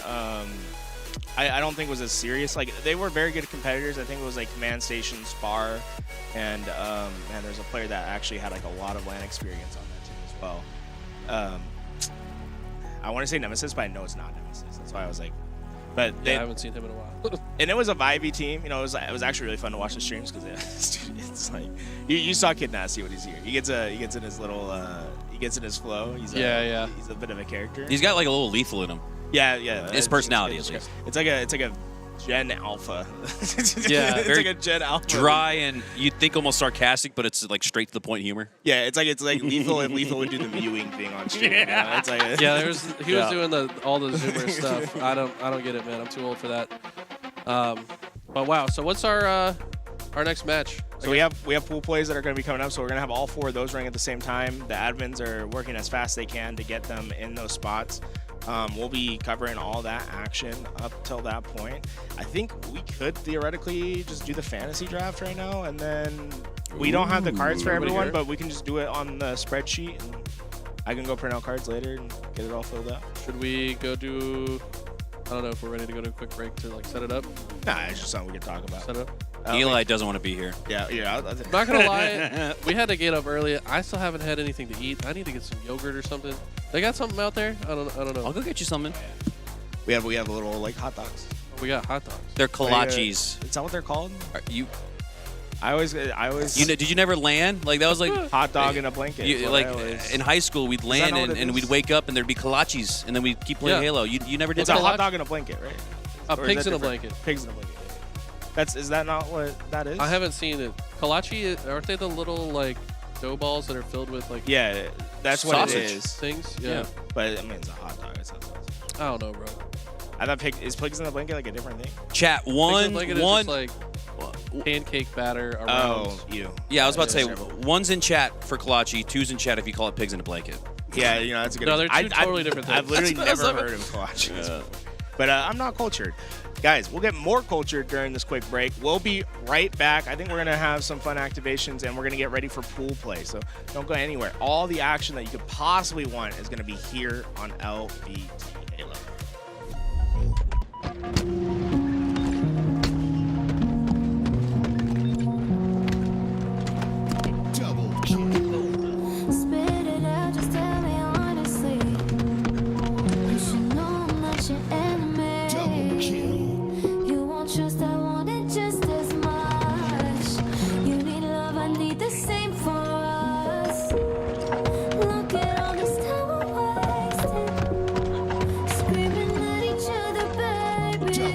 C: I don't think was as serious. Like, they were very good competitors. I think it was like Command Station, Spar, and there's a player that actually had like a lot of LAN experience on that team as well. I want to say Nemesis, but I know it's not Nemesis. That's why I was like, but
E: I haven't seen him in a while.
C: And it was a vibey team. You know, it was actually really fun to watch the streams because it's like you saw Kid Nasty when he's here. He gets in his little he gets in his flow. He's a bit of a character.
F: He's got like a little lethal in him.
C: Yeah.
F: His personality at least.
C: It's like a Gen Alpha.
F: Yeah,
C: it's
F: very
C: like a Gen Alpha.
F: dry and you'd think almost sarcastic, but it's like straight to the point humor.
C: Yeah, it's like lethal if Lethal would do the mewing thing on stream.
F: Yeah.
C: You know? It's like
E: he was doing all the Zoomer stuff. I don't get it, man. I'm too old for that. But wow. So what's our next match?
C: So we have pool plays that are going to be coming up. So we're going to have all 4 of those running at the same time. The admins are working as fast as they can to get them in those spots. We'll be covering all that action up till that point. I think we could theoretically just do the fantasy draft right now, and then we don't have the cards for everyone, but we can just do it on the spreadsheet, and I can go print out cards later and get it all filled out.
E: Should we go do? I don't know if we're ready to go to a quick break to like set it up.
C: Nah, it's just something we can talk about.
E: Set it up.
F: Eli doesn't want to be here.
C: Yeah.
E: I'm not gonna lie, we had to get up early. I still haven't had anything to eat. I need to get some yogurt or something. They got something out there? I don't know.
F: I'll go get you something.
C: We have a little like hot dogs.
E: We got hot dogs.
F: They're kolaches.
C: Is that what they're called? I always.
F: Did you never land? Like that was like
C: hot dog in a blanket.
F: In high school, we'd land and we'd wake up and there'd be kolaches, and then we'd keep playing Halo. You never did
C: it's
F: that?
C: a hot dog in a blanket, right?
E: Pigs in a blanket.
C: Pigs in a blanket. Is that not what that is?
E: I haven't seen it. Kolache, aren't they the little like dough balls that are filled with like
C: that's what it is.
E: Things?
C: Yeah. But I mean, it's a hot dog. It's not
E: I don't know, bro.
C: I thought is pigs in the blanket like a different thing?
F: Chat
E: one. Just like pancake batter around.
C: Oh, you.
F: Yeah, I was about to say one's in chat for kolache, 2's in chat if you call it pigs in a blanket.
C: Yeah, that's a good.
E: No, they're two totally different things.
C: I've literally never heard of kolaches. But I'm not cultured. Guys, we'll get more cultured during this quick break. We'll be right back. I think we're going to have some fun activations, and we're going to get ready for pool play. So don't go anywhere. All the action that you could possibly want is going to be here on LBT Halo.
B: Double kill.
G: Spit it out, just tell me honestly. You should know I'm not your enemy.
B: Double kill.
G: You won't trust, I want it just as much. You need love, I need the same for us. Look at all this time we're wasting, screaming at each other, baby.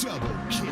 B: Double kill.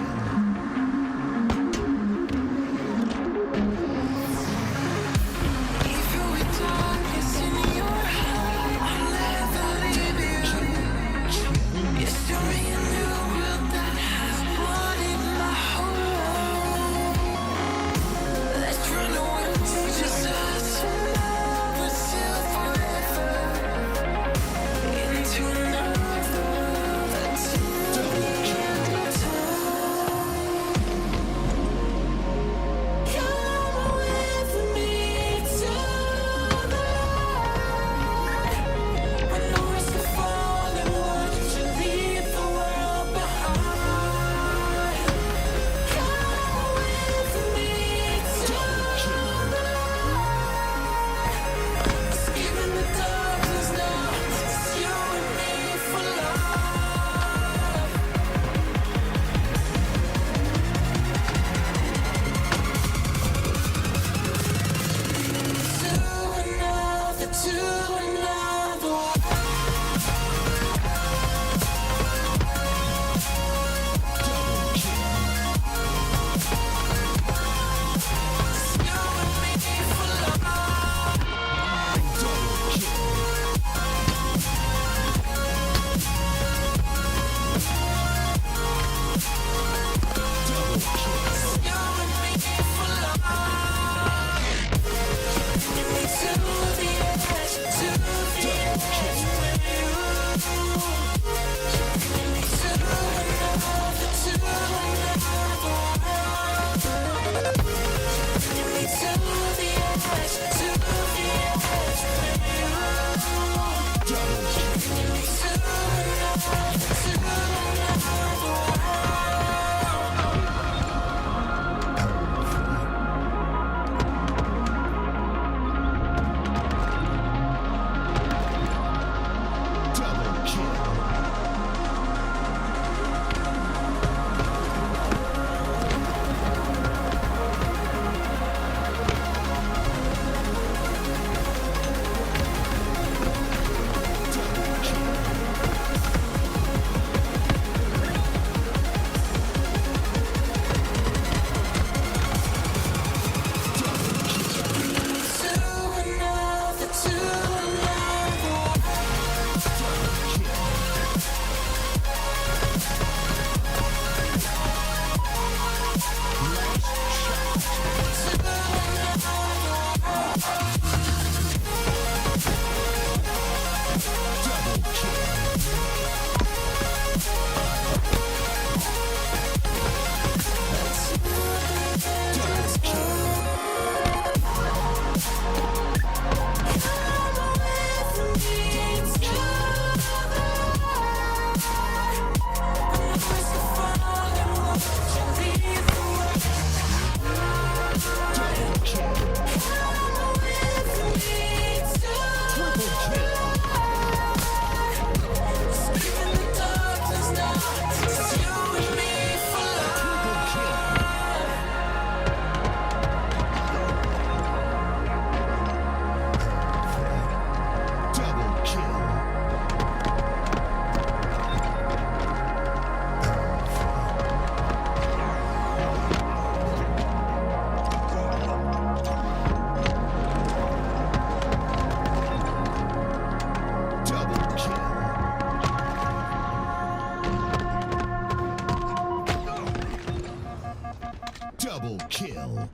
B: Double kill.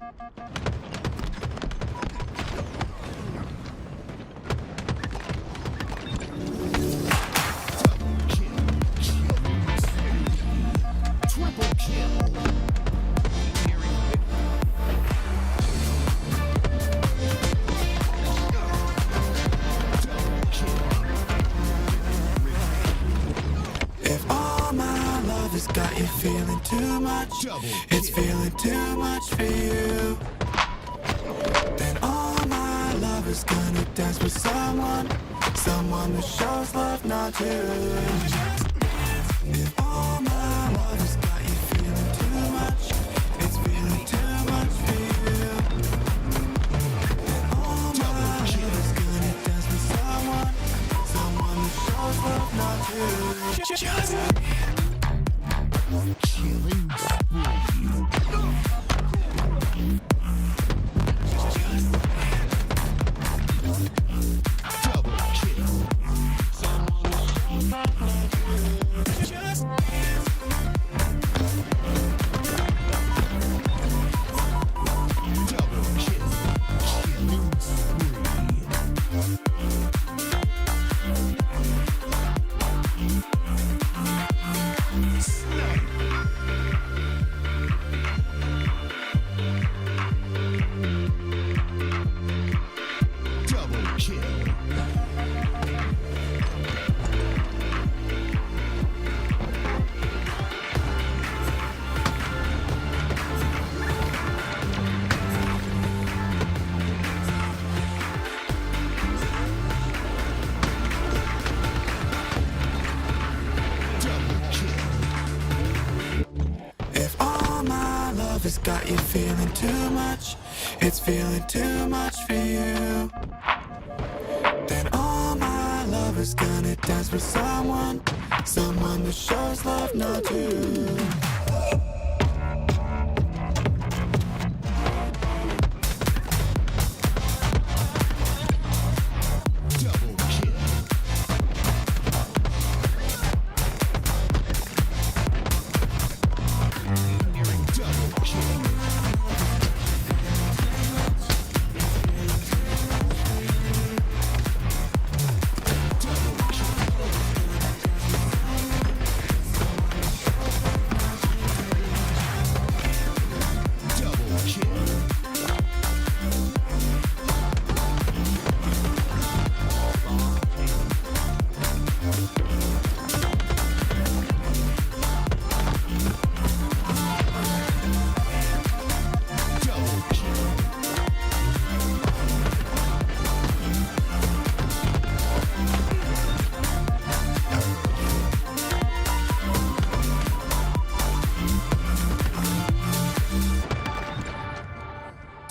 B: Triple kill.
J: If all my love has got you feeling too much, it's feeling too much for you, then all my love is gonna dance with someone who shows love, not you. If all my love has got you feeling too much, it's feeling too much for you, then all my love is gonna dance with someone who shows love, not you. Just
B: Killing double kill. Double kill. Killing double kill. Double kill.
J: If all my love has got you feeling too much, it's feeling too much for you, then all my love is gonna dance with someone that shows love not to.
B: Double kill.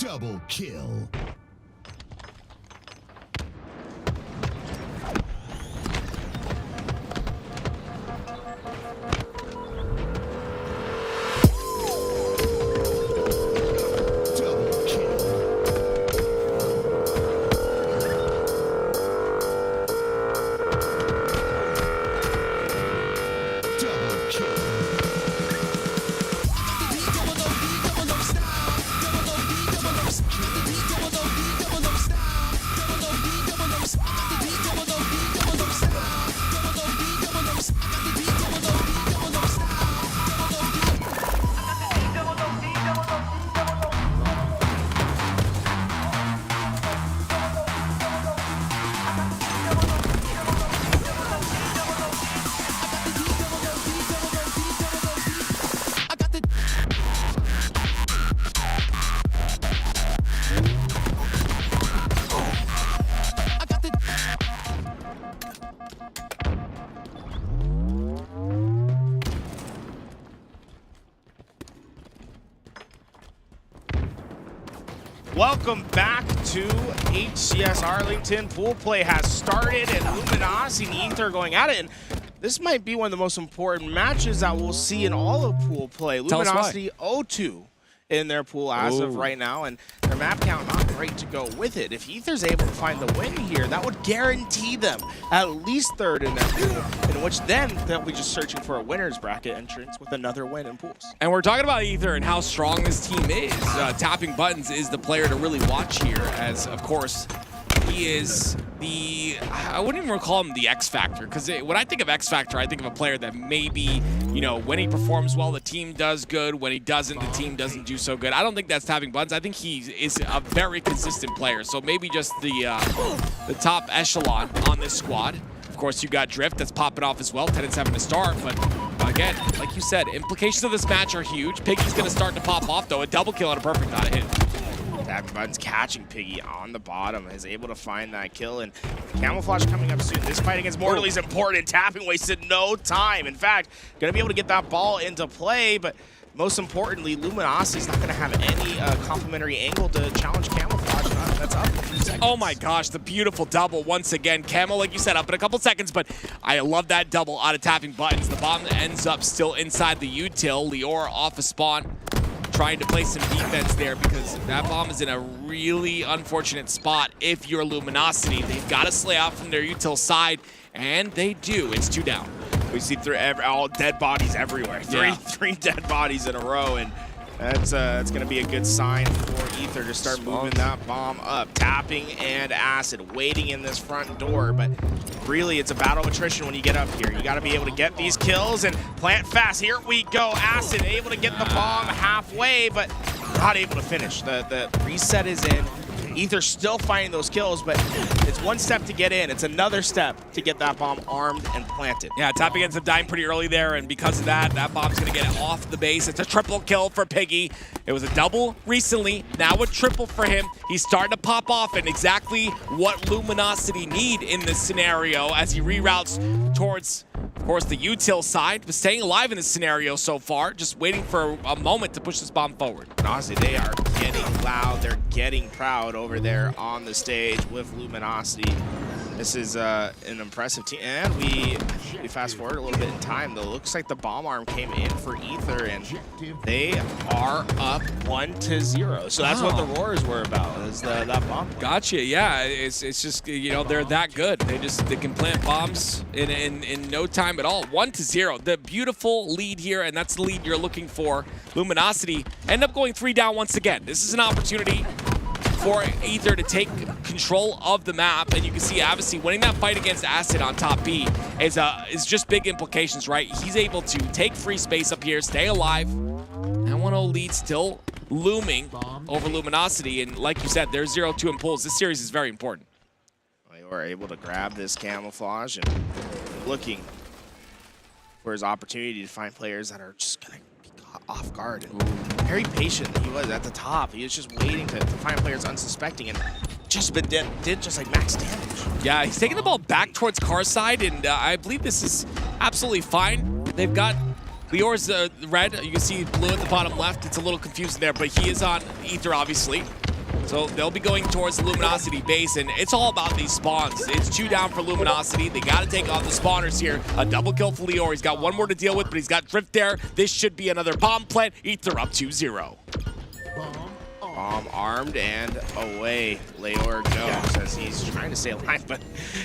B: Double kill. Double kill. Double kill. Double kill. Double kill. Double kill. Double kill.
C: Welcome back to HCS Arlington. Pool play has started, and Luminosity and Ether going at it. And this might be one of the most important matches that we'll see in all of pool play.
D: Tell us why.
C: Luminosity 0-2 in their pool as of right now, and their map count not great to go with it. If Ether's able to find the win here, that would guarantee them at least third in their pool, in which then they'll be just searching for a winner's bracket entrance with another win in pools.
D: And we're talking about Ether and how strong this team is. Tapping Buttons is the player to really watch here, as of course he is the, I wouldn't even call him the X Factor, because when I think of X Factor, I think of a player that maybe, you know, when he performs well, the team does good. When he doesn't, the team doesn't do so good. I don't think that's Tapping Buttons. I think he is a very consistent player. So maybe just the top echelon on this squad. Of course, you got Drift that's popping off as well. 10-7 to start, but again, like you said, implications of this match are huge. Piggy's going to start to pop off, though. A double kill on a perfect not a hit.
C: Tapping Buttons catching Piggy on the bottom, is able to find that kill, and Camouflage coming up soon. This fight against Mortally is important. Tapping wasted no time. In fact, going to be able to get that ball into play, but most importantly, Luminosity's not going to have any complimentary angle to challenge Camouflage. that's up in a few seconds.
D: Oh my gosh, the beautiful double once again. Camo, like you said, up in a couple seconds, but I love that double out of tapping buttons. The bomb ends up still inside the util. Lior off a spawn, trying to play some defense there because that bomb is in a really unfortunate spot. If you're Luminosity, they've got to slay out from their util side, and they do. It's 2 down.
C: We see all dead bodies everywhere. Three dead bodies in a row, and that's going to be a good sign for Ether to start moving that bomb up. Tapping and Acid waiting in this front door, but really it's a battle of attrition when you get up here. You got to be able to get these kills and plant fast. Here we go. Acid able to get the bomb halfway, but not able to finish. The reset is in. Ether still finding those kills, but it's one step to get in. It's another step to get that bomb armed and planted.
D: Yeah, tapping ends up dying pretty early there, and because of that, that bomb's going to get it off the base. It's a triple kill for Piggy. It was a double recently, now a triple for him. He's starting to pop off, and exactly what Luminosity need in this scenario as he reroutes towards, of course, the util side, but staying alive in this scenario so far, just waiting for a moment to push this bomb forward.
C: Honestly, they are getting loud. They're getting proud over there on the stage with Luminosity. This is an impressive team. And we fast forward a little bit in time, though. Looks like the bomb arm came in for Ether, and they are up 1-0. So that's what the roars were about, is that bomb.
D: Gotcha. Yeah, it's just, you know, they're that good. They can plant bombs in no time at all. 1-0. The beautiful lead here, and that's the lead you're looking for. Luminosity end up going 3 down once again. This is an opportunity for Ether to take control of the map, and you can see obviously winning that fight against Acid on top B is just big implications, right? He's able to take free space up here, stay alive, and 1-0 lead still looming over Luminosity, and like you said, they're 0-2 in pulls. This series is very important.
C: They were able to grab this camouflage and looking for his opportunity to find players that are just gonna off guard. And very patient he was at the top. He was just waiting to find players unsuspecting, and just did just like max damage.
D: Yeah, he's taking the ball back towards car side, and I believe this is absolutely fine. They've got Lior's red. You can see blue at the bottom left. It's a little confusing there, but he is on Ether, obviously. So they'll be going towards the Luminosity base, and it's all about these spawns. It's 2 down for Luminosity. They got to take on the spawners here. A double kill for Lior. He's got 1 more to deal with, but he's got Drift there. This should be another bomb plant. Ether up 2-0.
C: Bomb armed and away. Lior goes as he's trying to stay alive, but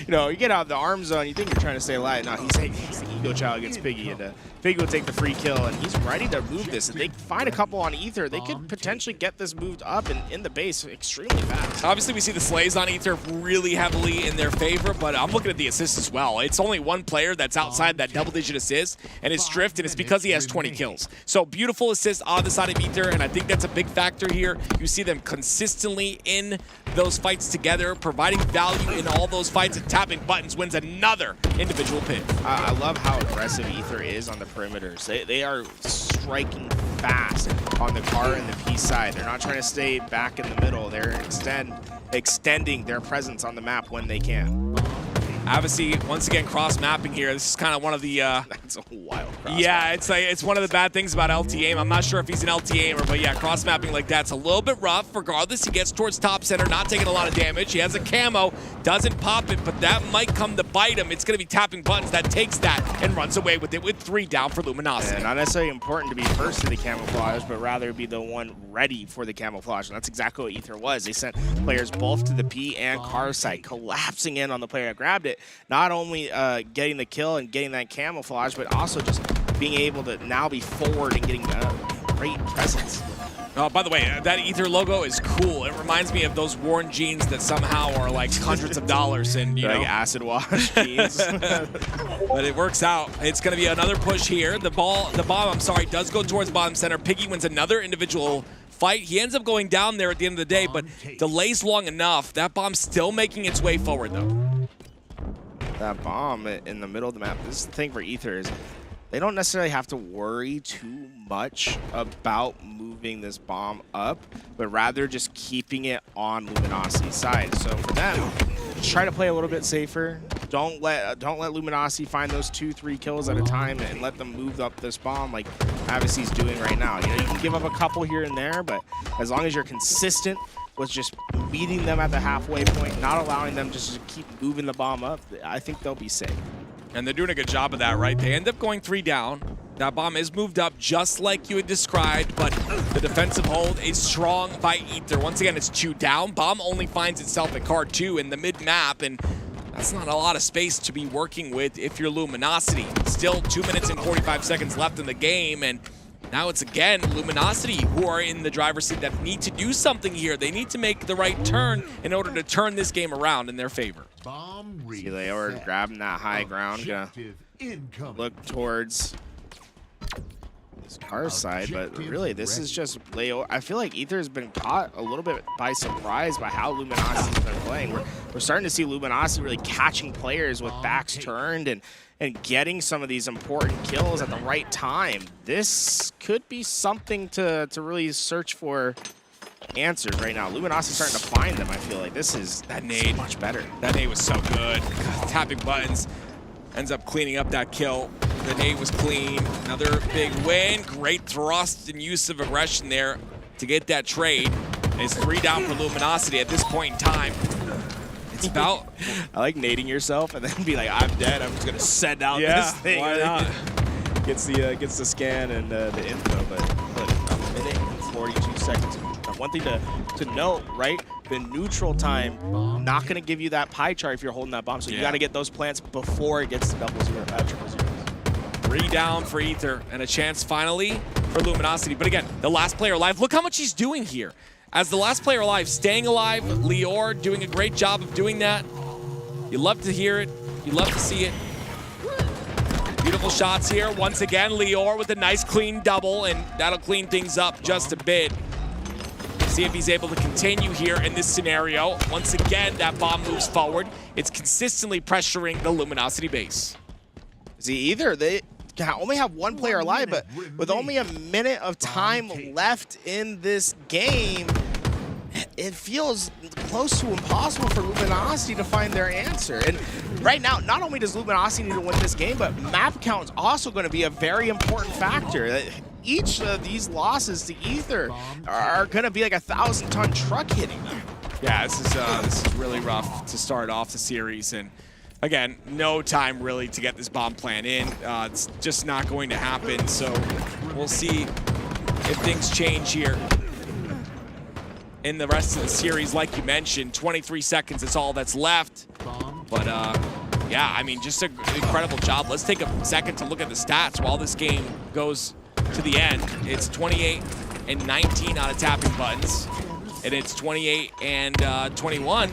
C: you know, you get out of the arm zone, you think you're trying to stay alive. No, he's the ego child against Piggy, and Piggy will take the free kill, and he's ready to move this. If they find a couple on Ether, they could potentially get this moved up and in the base extremely fast.
D: Obviously, we see the slays on Ether really heavily in their favor, but I'm looking at the assists as well. It's only one player that's outside that double-digit assist, and it's Drift, and it's because he has 20 kills. So beautiful assist on the side of Ether, and I think that's a big factor here. You see them consistently in those fights together, providing value in all those fights, and tapping buttons wins another individual pick.
C: I love how aggressive Ether is on the perimeters. They are striking fast on the car and the P side. They're not trying to stay back in the middle. They're extending their presence on the map when they can.
D: Obviously, once again, cross-mapping here. This is kind of one of the...
C: That's a wild cross.
D: Yeah, it's one of the bad things about LT aim. I'm not sure if he's an LT aimer, but yeah, cross-mapping like that's a little bit rough. Regardless, he gets towards top center, not taking a lot of damage. He has a camo, doesn't pop it, but that might come to bite him. It's going to be tapping buttons that takes that and runs away with it with 3 down for Luminosity.
C: Yeah, not necessarily important to be first to the camouflage, but rather be the one ready for the camouflage. And that's exactly what Ether was. They sent players both to the P and car side, collapsing in on the player that grabbed it. Not only getting the kill and getting that camouflage, but also just being able to now be forward and getting great presence.
D: Oh, by the way, that Ether logo is cool. It reminds me of those worn jeans that somehow are like hundreds of dollars, and you know,
C: acid wash jeans.
D: But it works out. It's going to be another push here. The bomb, I'm sorry, does go towards bottom center. Piggy wins another individual fight. He ends up going down there at the end of the day, but delays long enough. That bomb's still making its way forward, though.
C: That bomb in the middle of the map, this is the thing for Ether, is they don't necessarily have to worry too much about moving this bomb up, but rather just keeping it on Luminosity's side. So for them, just try to play a little bit safer. Don't let Luminosity find those 2-3 kills at a time and let them move up this bomb like Avice's doing right now. You know, you can give up a couple here and there, but as long as you're consistent was just meeting them at the halfway point, not allowing them just to keep moving the bomb up, I think they'll be safe.
D: And they're doing a good job of that, right? They end up going 3 down. That bomb is moved up just like you had described, but the defensive hold is strong by Ether. Once again, it's 2 down. Bomb only finds itself at card 2 in the mid-map, and that's not a lot of space to be working with if you're Luminosity. Still 2 minutes and 45 seconds left in the game, and now it's again Luminosity who are in the driver's seat that need to do something here. They need to make the right turn in order to turn this game around in their favor.
C: See, they are grabbing that high ground, gonna look towards this car side, but really this is just Leo. I feel like Ether has been caught a little bit by surprise by how Luminosity's been playing. We're starting to see Luminosity really catching players with backs turned and getting some of these important kills at the right time. This could be something to really search for answers right now. Luminosity's starting to find them. I feel like this is
D: that nade
C: much better.
D: That nade was so good. Tapping buttons ends up cleaning up that kill. The nade was clean. Another big win. Great thrust and use of aggression there to get that trade. And it's 3 down for Luminosity at this point in time. It's about
C: I like nading yourself and then be like, I'm dead. I'm just gonna send out this thing.
D: Why not?
C: Gets the scan and the info, but a minute and 42 seconds. One thing to note, right? The neutral time not gonna give you that pie chart if you're holding that bomb. So you got to get those plants before it gets to 0-0.
D: 3 down for Ether and a chance finally for Luminosity. But again, the last player alive. Look how much he's doing here. As the last player alive, staying alive, Lior doing a great job of doing that. You love to hear it. You love to see it. Beautiful shots here. Once again, Lior with a nice clean double, and that'll clean things up just a bit. See if he's able to continue here in this scenario. Once again, that bomb moves forward. It's consistently pressuring the Luminosity base.
C: See, either they only have 1 player alive, but with only a minute of time left in this game, it feels close to impossible for Luminosity to find their answer. And right now, not only does Luminosity need to win this game, but map count is also going to be a very important factor. Each of these losses to Ether are going to be like a 1,000-ton truck hitting them.
D: Yeah, this is really rough to start off the series, and again, no time really to get this bomb plan in. It's just not going to happen, so we'll see if things change here in the rest of the series. Like you mentioned, 23 seconds is all that's left. But yeah, I mean, just an incredible job. Let's take a second to look at the stats while this game goes to the end. It's 28 and 19 out of tapping buttons, and it's 28 and 21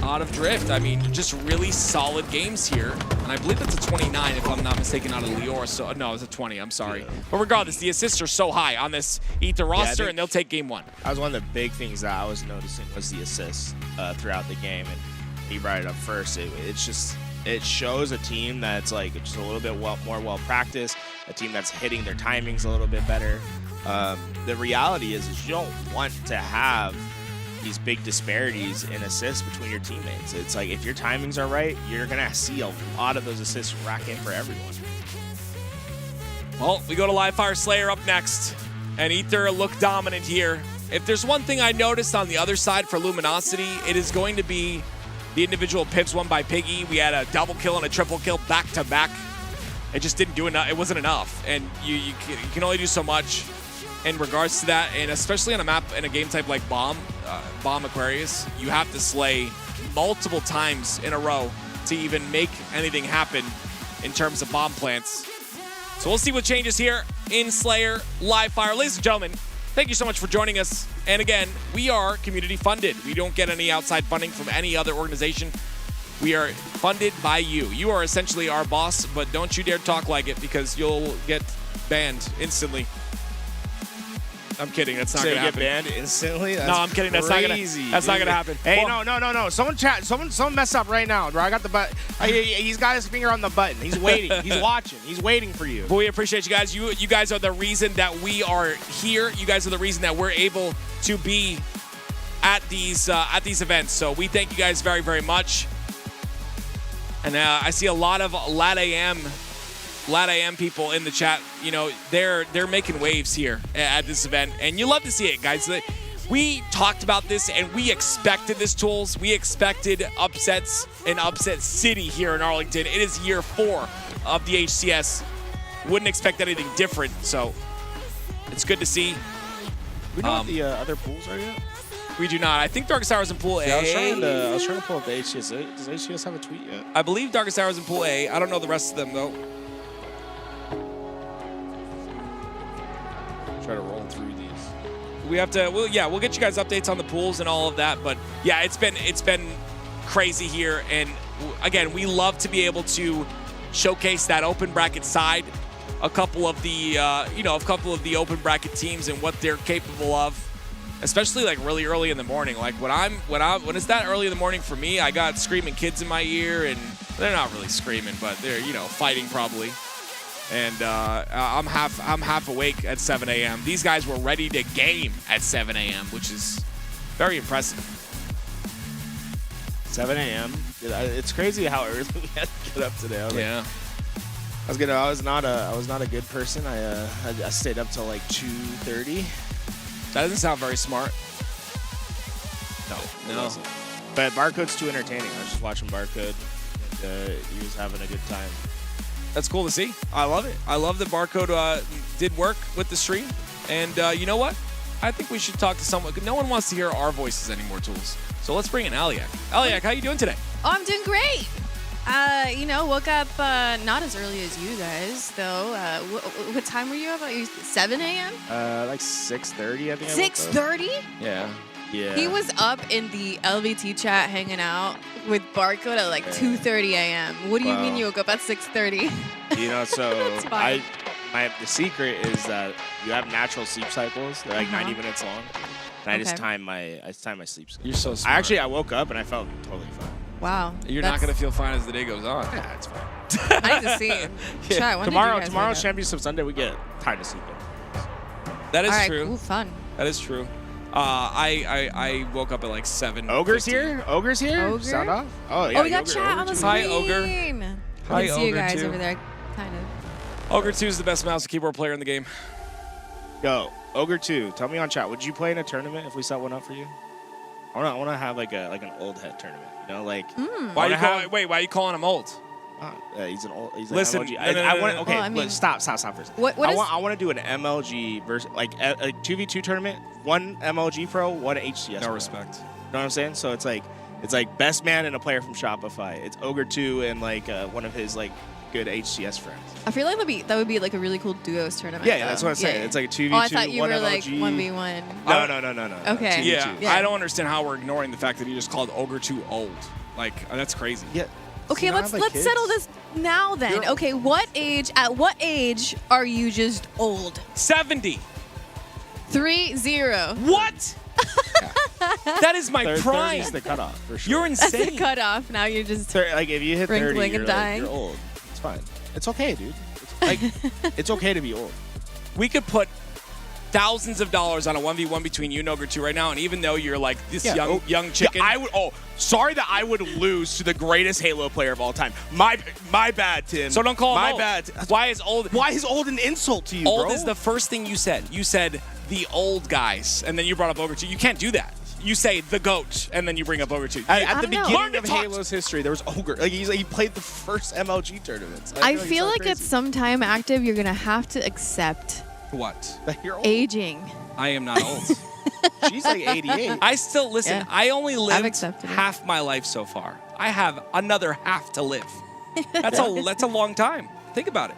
D: out of drift. I mean, just really solid games here. And I believe it's a 29 if I'm not mistaken out of Lior. So no, it's a 20, I'm sorry. But regardless, the assists are so high on this Ether roster, and they'll take game 1.
C: That was one of the big things that I was noticing was the assists throughout the game, and he brought it up first. It shows a team that's like just a little bit more well practiced, a team that's hitting their timings a little bit better. The reality is you don't want to have these big disparities in assists between your teammates. It's like if your timings are right, you're gonna see a lot of those assists rack in for everyone.
D: Well, we go to Live Fire Slayer up next, and Ether look dominant here. If there's one thing I noticed on the other side for Luminosity, it is going to be the individual pips won by Piggy. We had a double kill and a triple kill back to back. It just didn't do enough. It wasn't enough, and you can only do so much in regards to that, and especially on a map in a game type like Bomb Aquarius, you have to slay multiple times in a row to even make anything happen in terms of bomb plants. So we'll see what changes here in Slayer Live Fire. Ladies and gentlemen, thank you so much for joining us. And again, we are community funded. We don't get any outside funding from any other organization. We are funded by you. You are essentially our boss, but don't you dare talk like it because you'll get banned instantly. I'm kidding. That's not going to happen.
C: Get banned instantly? That's
D: no, I'm kidding. That's
C: crazy,
D: not going to happen.
C: Hey, well, no. Someone mess up right now, bro. I got the button. He's got his finger on the button. He's waiting. He's watching. He's waiting for you.
D: But we appreciate you guys. You guys are the reason that we are here. You guys are the reason that we're able to be at these events. So we thank you guys very, very much. And I see a lot of Lat AM people in the chat. You know, they're making waves here at this event, and you love to see it, guys. We talked about this, and we expected this, Tools. We expected upsets in Upset City here in Arlington. It is year 4 of the HCS. Wouldn't expect anything different, so it's good to see.
C: We know what the other pools are yet?
D: We do not. I think Darkest Hour is in Pool A.
C: I was trying to pull up the HCS. Does HCS have a tweet yet?
D: I believe Darkest Hour is in Pool A. I don't know the rest of them, though. Try to roll through these. We have to. We'll get you guys updates on the pools and all of that. But yeah, it's been crazy here, and again, we love to be able to showcase that open bracket side. A couple of the open bracket teams and what they're capable of. Especially like really early in the morning. Like when it's that early in the morning for me, I got screaming kids in my ear, and they're not really screaming, but they're fighting probably. And I'm half awake at 7 a.m. These guys were ready to game at 7 a.m., which is very impressive.
C: 7 a.m. It's crazy how early we had to get up today.
D: Yeah.
C: I was not a good person. I stayed up till like 2:30.
D: That doesn't sound very smart.
C: No. But Barcode's too entertaining. I was just watching Barcode, and he was having a good time.
D: That's cool to see. I love it. I love that Barcode did work with the stream. And you know what? I think we should talk to someone. No one wants to hear our voices anymore, Tools. So let's bring in Aliak. Aliak, how you doing today?
K: Oh, I'm doing great. Woke up not as early as you guys, though. What time were you up? 7 a.m.?
C: Like 6:30, I think.
K: 6:30?
C: Yeah. Yeah.
K: He was up in the LVT chat hanging out with Barcode at like 2:30 a.m. What do you mean you woke up at 6:30?
C: So the secret is that you have natural sleep cycles. They're like 90 minutes long. And I just time my sleep cycle.
D: You're so smart.
C: I woke up and I felt totally fine.
K: Wow.
D: You're not going to feel fine as the day goes on.
C: Yeah, it's fine.
K: I need to see. Chat,
C: Tomorrow's Championship Sunday, we get time to sleep in.
D: That is
K: All right,
D: true.
K: Cool, fun.
D: That is true. I woke up at like 7.
C: Ogre's here?
K: Ogre?
C: Sound off? Oh, yeah.
K: Oh, we got chat on the screen.
D: Hi, Ogre.
K: I can see you
D: Ogre
K: guys
D: 2.
K: over there, kind of.
D: Ogre 2 is the best mouse and keyboard player in the game.
C: Yo, Ogre 2, tell me on chat, would you play in a tournament if we set one up for you? I want to have like an old head tournament.
D: Why are you calling him old?
C: He's an old. He's
D: Listen,
C: MLG. Stop for a second. I want to do an MLG versus like a 2v2 tournament. One MLG pro, one HCS.
D: No respect.
C: You know what I'm saying? So it's like best man and a player from Shopify. It's Ogre 2 and like one of his like good HCS friends.
K: I feel like that would be like a really cool duos tournament.
C: Yeah, that's what I'm saying. It's like a 2v2.
K: Oh, I thought you
C: one
K: were
C: MLG.
K: like 1v1.
C: No.
K: Okay.
C: 2v2.
D: Yeah, I don't understand how we're ignoring the fact that he just called Ogre 2 old. Like, that's crazy.
C: Yeah.
K: Okay, let's settle this now then. Okay, at what age are you just old?
D: 70.
K: 30.
D: What? That is my prime.
C: 30 is the cutoff for sure.
D: You're insane.
K: That's the cutoff. Now you're just
C: like if you hit 30,
K: wrinkling
C: you're,
K: and dying.
C: you're old. It's fine. It's okay, dude. It's okay to be old.
D: We could put thousands of dollars on a 1v1 between you and Ogre 2 right now, and even though you're like this young chicken.
C: Yeah, sorry that I would lose to the greatest Halo player of all time. My bad, Tim.
D: So don't call him old.
C: My bad.
D: Why is old
C: an insult to you,
D: old
C: bro?
D: is the first thing you said. You said the old guys, and then you brought up Ogre 2. You can't do that. You say the GOAT, and then you bring up Ogre 2.
C: At the beginning of
D: talk.
C: Halo's history, there was Ogre. Like he played the first MLG tournaments.
K: I feel like at some time active, you're gonna have to accept
D: What?
C: That you're old.
K: aging.
D: I am not old.
C: She's like 88.
D: I still listen.
K: Yeah.
D: I only lived
K: accepted it.
D: half my life so far. I have another half to live. That's a long time. Think about it.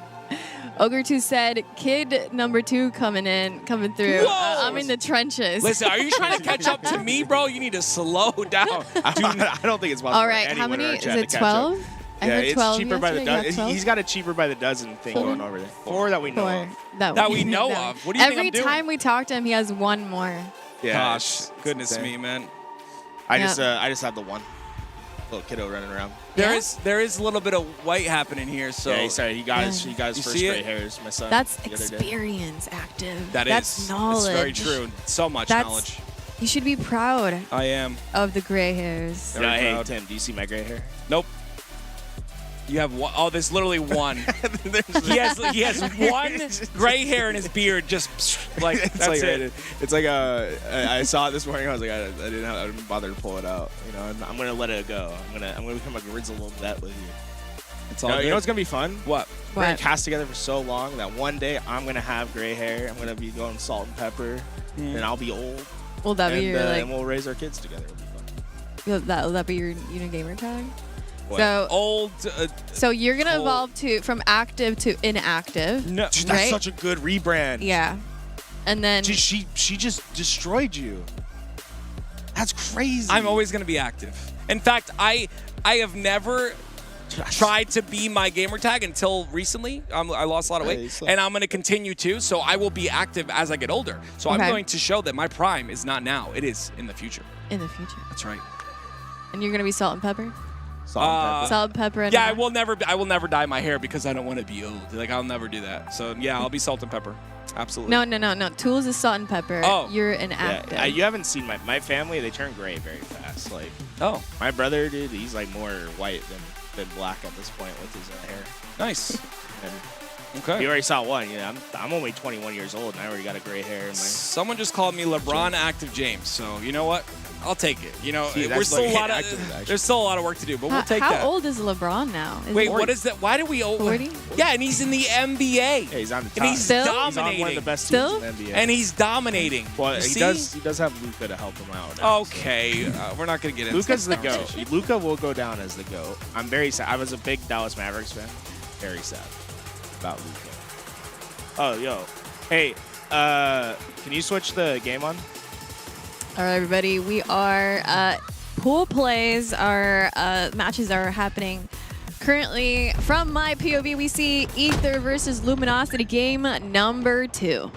K: Ogre 2 said, kid number 2 coming through.
D: Whoa!
K: I'm in the trenches.
D: Listen, are you trying to catch up to me, bro? You need to slow down.
C: I don't think it's possible.
K: All right,
C: for
K: how
C: anyone in
K: many?
C: our
K: Is
C: chat
K: it
C: to catch up.
K: 12? I
C: Yeah,
K: heard
C: it's
K: 12
C: cheaper by the
K: yesterday.
C: dozen. He's got a cheaper by the dozen thing going over there. 4 that we know of.
D: That we know of. What do you think
K: Every
D: I'm doing?
K: time we talk to him, he has one more.
C: Yeah,
D: Gosh,
C: it's
D: goodness
C: insane.
D: me, man.
C: I just have the one little kiddo running around.
D: There is a little bit of white happening here, so
C: Yeah, he got his
D: You
C: first
D: see it?
C: gray hairs. My son.
K: That's
C: the other day.
K: experience, active.
D: that
K: That's
D: is
K: knowledge.
D: It's very true. So much
K: That's-
D: knowledge.
K: You should be proud
D: I am.
K: of the gray hairs.
D: Very
C: Hey,
D: proud.
C: Tim, do you see my gray hair?
D: Nope. You have one. Oh, there's literally one. he has one gray hair in his beard, just like
C: It's
D: that's
C: like,
D: it.
C: It's like I saw it this morning. I was like, I didn't bother to pull it out. You know, I'm gonna let it go. I'm gonna become a grizzled vet with you.
D: It's all
C: You
D: good.
C: know what's gonna be fun?
D: What?
C: We're gonna
K: What?
C: cast together for so long that one day I'm gonna have gray hair. I'm gonna be going salt and pepper, and I'll be old.
K: Will that be your
C: and we'll raise our kids together. It'll be fun.
K: will that be your gamer tag?
C: What?
K: So
D: Old.
K: so you're gonna
D: Cool.
K: evolve from active to inactive.
D: No.
C: Dude, that's
K: Right?
C: such a good rebrand.
K: Yeah. And then
C: She just destroyed you. That's crazy.
D: I'm always going to be active. In fact, I have never tried to be my gamer tag until recently. I lost a lot of
C: Hey,
D: weight,
C: so-
D: and I'm going to continue to. So I will be active as I get older. So I'm
K: Okay.
D: going to show that my prime is not now. It is in the future.
K: in the future.
D: That's right.
K: And you're gonna be salt and pepper.
C: Salt and pepper.
K: Salt and pepper. And
D: Yeah, I will never dye my hair because I don't want to be old. Like I'll never do that. So yeah, I'll be salt and pepper. Absolutely.
K: No. Tools is salt and pepper.
D: Oh.
K: You're inactive.
C: Yeah, you haven't seen my family. They turn gray very fast. Like
D: Oh,
C: my brother, dude, he's like more white than black at this point with his hair.
D: nice.
C: And
D: Okay.
C: you already saw one. You know, I'm only 21 years old and I already got a gray hair in my.
D: Someone just called me LeBron Active James. So you know what? I'll take it. You know,
C: See,
D: we're
C: that's
D: still
C: like
D: a lot
C: active,
D: of
C: actually.
D: there's still a lot of work to do, but we'll take
K: How
D: that.
K: old is LeBron now?
D: Wait,
K: he
D: what is that? Why do we owe
K: 40?
D: Yeah, and he's in the NBA.
C: Yeah, he's on the top.
D: And he's
K: Still?
C: He's on
D: dominating.
C: one of the best
K: Still?
C: teams in the NBA.
D: And he's dominating.
C: well,
D: You
C: he
D: see?
C: does have Luka to help him out. now, so.
D: Okay, we're not gonna get into
C: Luka's the
D: this
C: GOAT.
D: conversation.
C: Luka will go down as the GOAT. I'm very sad. I was a big Dallas Mavericks fan. Very sad about Luka. Oh, yo. Hey, can you switch the game on?
K: All right, everybody. We are pool plays. Our matches are happening currently. From my POV, we see Ether versus Luminosity, game number 2.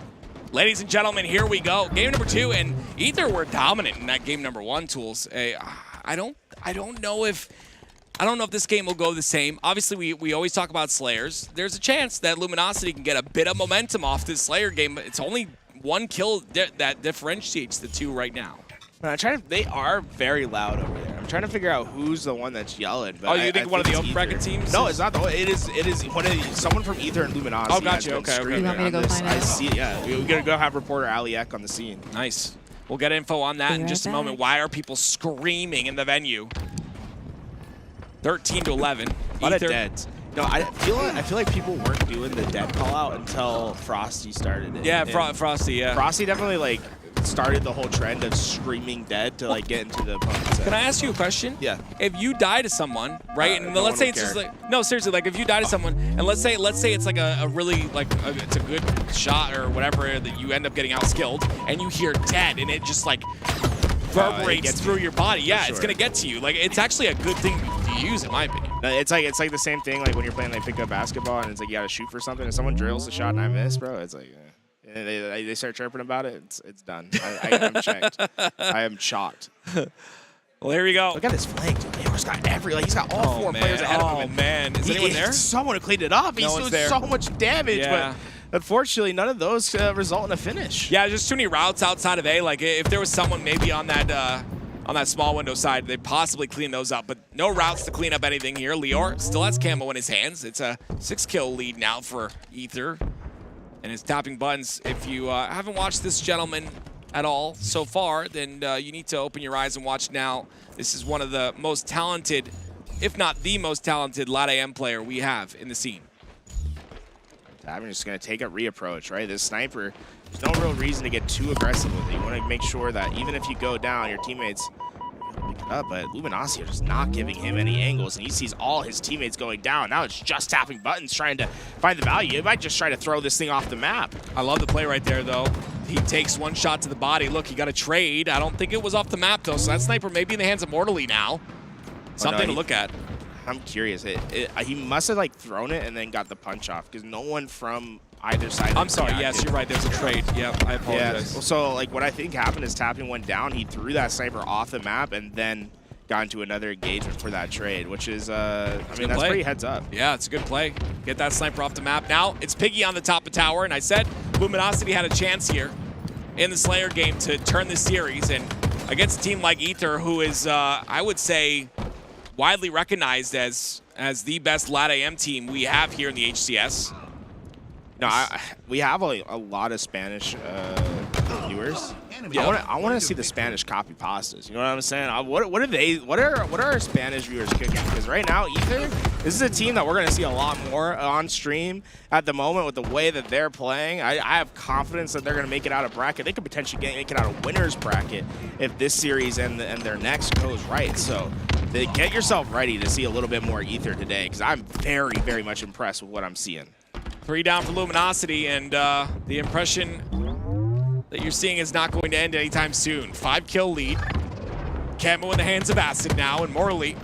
D: Ladies and gentlemen, here we go. Game number 2, and Ether were dominant in that game number 1. Tools. I don't know if this game will go the same. Obviously, we always talk about Slayers. There's a chance that Luminosity can get a bit of momentum off this Slayer game. It's only one kill that differentiates the two right now.
C: They are very loud over there. I'm trying to figure out who's the one that's yelling. But
D: Oh, you think one of the
C: it's
D: open
C: Ether.
D: bracket teams?
C: No, it's not the one. It is one of someone from Ether and Luminosity.
D: Oh, gotcha.
C: has been
D: Okay, okay.
C: screaming
K: You want me to
C: on
K: go
C: this.
K: find
C: I
K: out?
C: see it. Yeah, we're gonna go have reporter Ali Eck on the scene.
D: Nice. We'll get info on that
K: Be
D: in
K: right
D: just a
K: back.
D: moment. Why are people screaming in the venue? 13 to 11.
C: A lot of
D: Ether-
C: deads. No, I feel like people weren't doing the dead call out until Frosty started it.
D: Yeah,
C: And
D: Frosty, yeah.
C: Frosty definitely like started the whole trend of screaming dead to like get into the opponent's
D: Can I ask you a question?
C: Yeah.
D: If you die to someone, right, and
C: no
D: let's
C: one
D: say
C: would
D: it's just
C: care.
D: like, no, seriously, like if you die to someone, and let's say it's like a really like it's a good shot or whatever that you end up getting outskilled, and you hear dead, and it just like reverberates
C: gets
D: through your body. Yeah, it's
C: sure.
D: gonna get to you. Like it's actually a good thing to use, in my opinion.
C: It's like the same thing like when you're playing like pickup basketball and it's like you gotta shoot for something and someone drills the shot and I miss, bro. It's like and they start chirping about it. It's done. I'm checked. I am shocked.
D: Well, here we go.
C: Look at this flank, dude. Leor's got he's got all four players ahead of him.
D: Oh man, is anyone there?
C: Someone cleaned it up. He's
D: No one's
C: doing
D: there.
C: so much damage,
D: Yeah.
C: but unfortunately, none of those result in a finish.
D: Yeah, there's too many routes outside of A. Like if there was someone maybe on that small window side, they'd possibly clean those up. But no routes to clean up anything here. Leor still has camo in his hands. It's a 6-kill lead now for Ether. And his tapping buttons. If you haven't watched this gentleman at all so far, then you need to open your eyes and watch now. This is one of the most talented, if not the most talented, LATAM player we have in the scene.
C: I'm just going to take a reapproach, right? This sniper, there's no real reason to get too aggressive with it. You want to make sure that even if you go down, your teammates pick it up, but Luminosity are just not giving him any angles, and he sees all his teammates going down. Now it's just tapping buttons, trying to find the value. It might just try to throw this thing off the map.
D: I love the play right there, though. He takes one shot to the body. Look, he got a trade. I don't think it was off the map, though, so that sniper may be in the hands of Mortally now. Something to look at.
C: I'm curious. He must have like thrown it and then got the punch off because no one from either side.
D: I'm sorry. Yes, you're right. There's a trade. Yep, I apologize.
C: Yeah. So like what I think happened is tapping went down. He threw that sniper off the map and then got into another engagement for that trade, which is I mean that's pretty heads up.
D: Yeah, it's a good play. Get that sniper off the map. Now it's Piggy on the top of tower, and I said Luminosity had a chance here in the Slayer game to turn this series, and against a team like Ether, who is I would say widely recognized as the best lat AM team we have here in the HCS.
C: No, we have a lot of Spanish viewers. I want to see the Spanish copy pastas. You know what I'm saying? What are our Spanish viewers cooking? Because right now, Ether, this is a team that we're going to see a lot more on stream at the moment with the way that they're playing. I have confidence that they're going to make it out of bracket. They could potentially make it out of winner's bracket if this series and their next goes right. So get yourself ready to see a little bit more Ether today, because I'm very, very much impressed with what I'm seeing.
D: 3 down for Luminosity, and the impression that you're seeing is not going to end anytime soon. 5-kill lead. Camo in the hands of Acid now, and Morley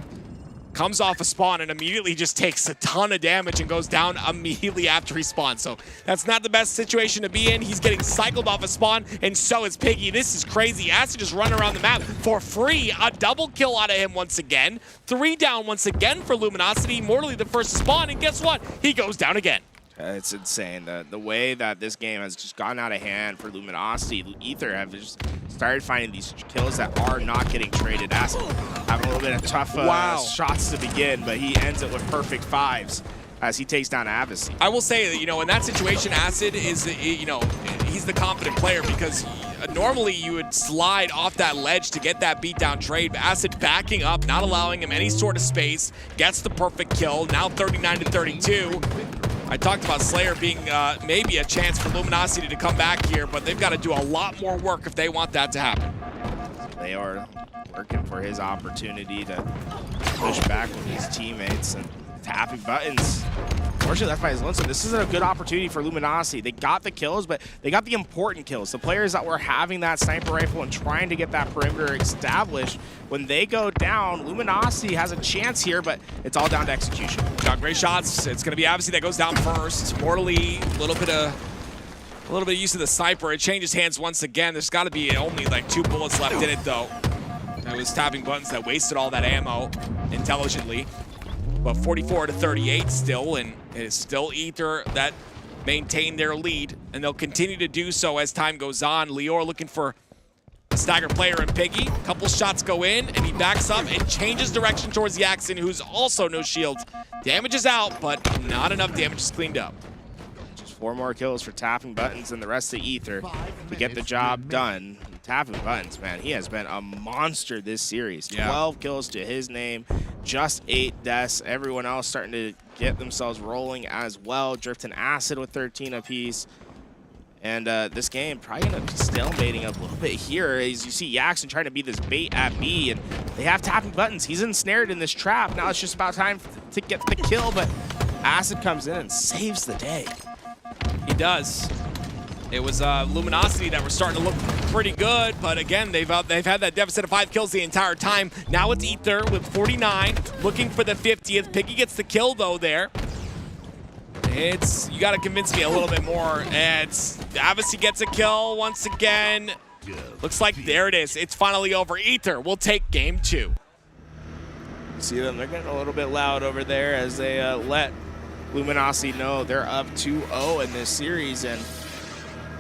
D: comes off a spawn and immediately just takes a ton of damage and goes down immediately after he spawns. So that's not the best situation to be in. He's getting cycled off a spawn, and so is Piggy. This is crazy. Acid just running around the map for free. A double kill out of him once again. 3 down once again for Luminosity. Morley the first to spawn, and guess what? He goes down again.
C: It's insane. The way that this game has just gotten out of hand for Luminosity. Ether have just started finding these kills that are not getting traded. Acid having a little bit of tough shots to begin, but he ends it with perfect 5s as he takes down Avicii.
D: I will say that, in that situation, Acid is, he's the confident player, because normally you would slide off that ledge to get that beatdown trade, but Acid backing up, not allowing him any sort of space, gets the perfect kill, now 39-32. I talked about Slayer being maybe a chance for Luminosity to come back here, but they've got to do a lot more work if they want that to happen.
C: They are working for his opportunity to push back with his teammates and tapping buttons. Unfortunately, left by his lonesome. This is a good opportunity for Luminosity. They got the kills, but they got the important kills. The players that were having that sniper rifle and trying to get that perimeter established, when they go down, Luminosity has a chance here, but it's all down to execution.
D: Got great shots. It's going to be Avicii that goes down first. Mortally, a little bit of use of the sniper. It changes hands once again. There's got to be only like 2 bullets left in it, though. It was tapping buttons that wasted all that ammo intelligently. But 44-38 still, and it is still Ether that maintain their lead, and they'll continue to do so as time goes on. Lior looking for a stagger player in Piggy. A couple shots go in, and he backs up and changes direction towards Yaxon, who's also no shield. Damage is out, but not enough damage is cleaned up.
C: Just 4 more kills for tapping buttons and the rest of Ether to get the job done. Tapping buttons, man, he has been a monster this series. 12 kills to his name, just 8 deaths. Everyone else starting to get themselves rolling as well. Drift and Acid with 13 apiece. And this game probably going to be stalemating a little bit here as you see Yaxon trying to be this bait at B, and they have tapping buttons. He's ensnared in this trap. Now it's just about time to get the kill, but Acid comes in and saves the day.
D: He does. It was Luminosity that were starting to look pretty good, but again, they've had that deficit of 5 kills the entire time. Now it's Ether with 49, looking for the 50th. Piggy gets the kill though there. You got to convince me a little bit more. And Avicii gets a kill once again. Looks like there it is. It's finally over. Ether will take game 2.
C: See them? They're getting a little bit loud over there as they let Luminosity know they're up 2-0 in this series, and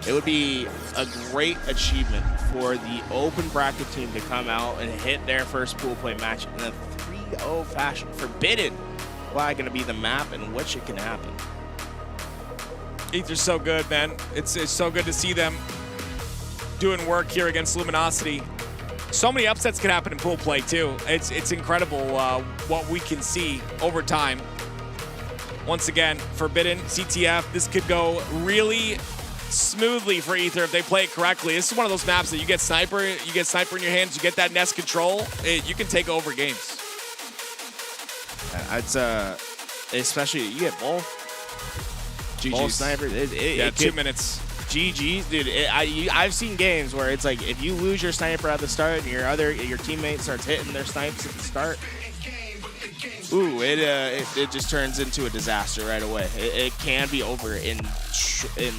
C: it would be a great achievement for the open bracket team to come out and hit their first pool play match in a 3-0 fashion. Forbidden flag going to be the map in which it can happen.
D: Ether's so good, man. It's so good to see them doing work here against Luminosity. So many upsets can happen in pool play too. It's incredible what we can see over time. Once again, Forbidden, CTF, this could go really smoothly for Ether if they play it correctly. This is one of those maps that you get sniper in your hands, you get that nest control, you can take over games.
C: It's especially you get both.
D: GG's.
C: Both snipers.
D: Yeah, 2 minutes.
C: GG's, dude. I've seen games where it's like if you lose your sniper at the start and your teammate starts hitting their snipes at the start, ooh, it just turns into a disaster right away. It can be over in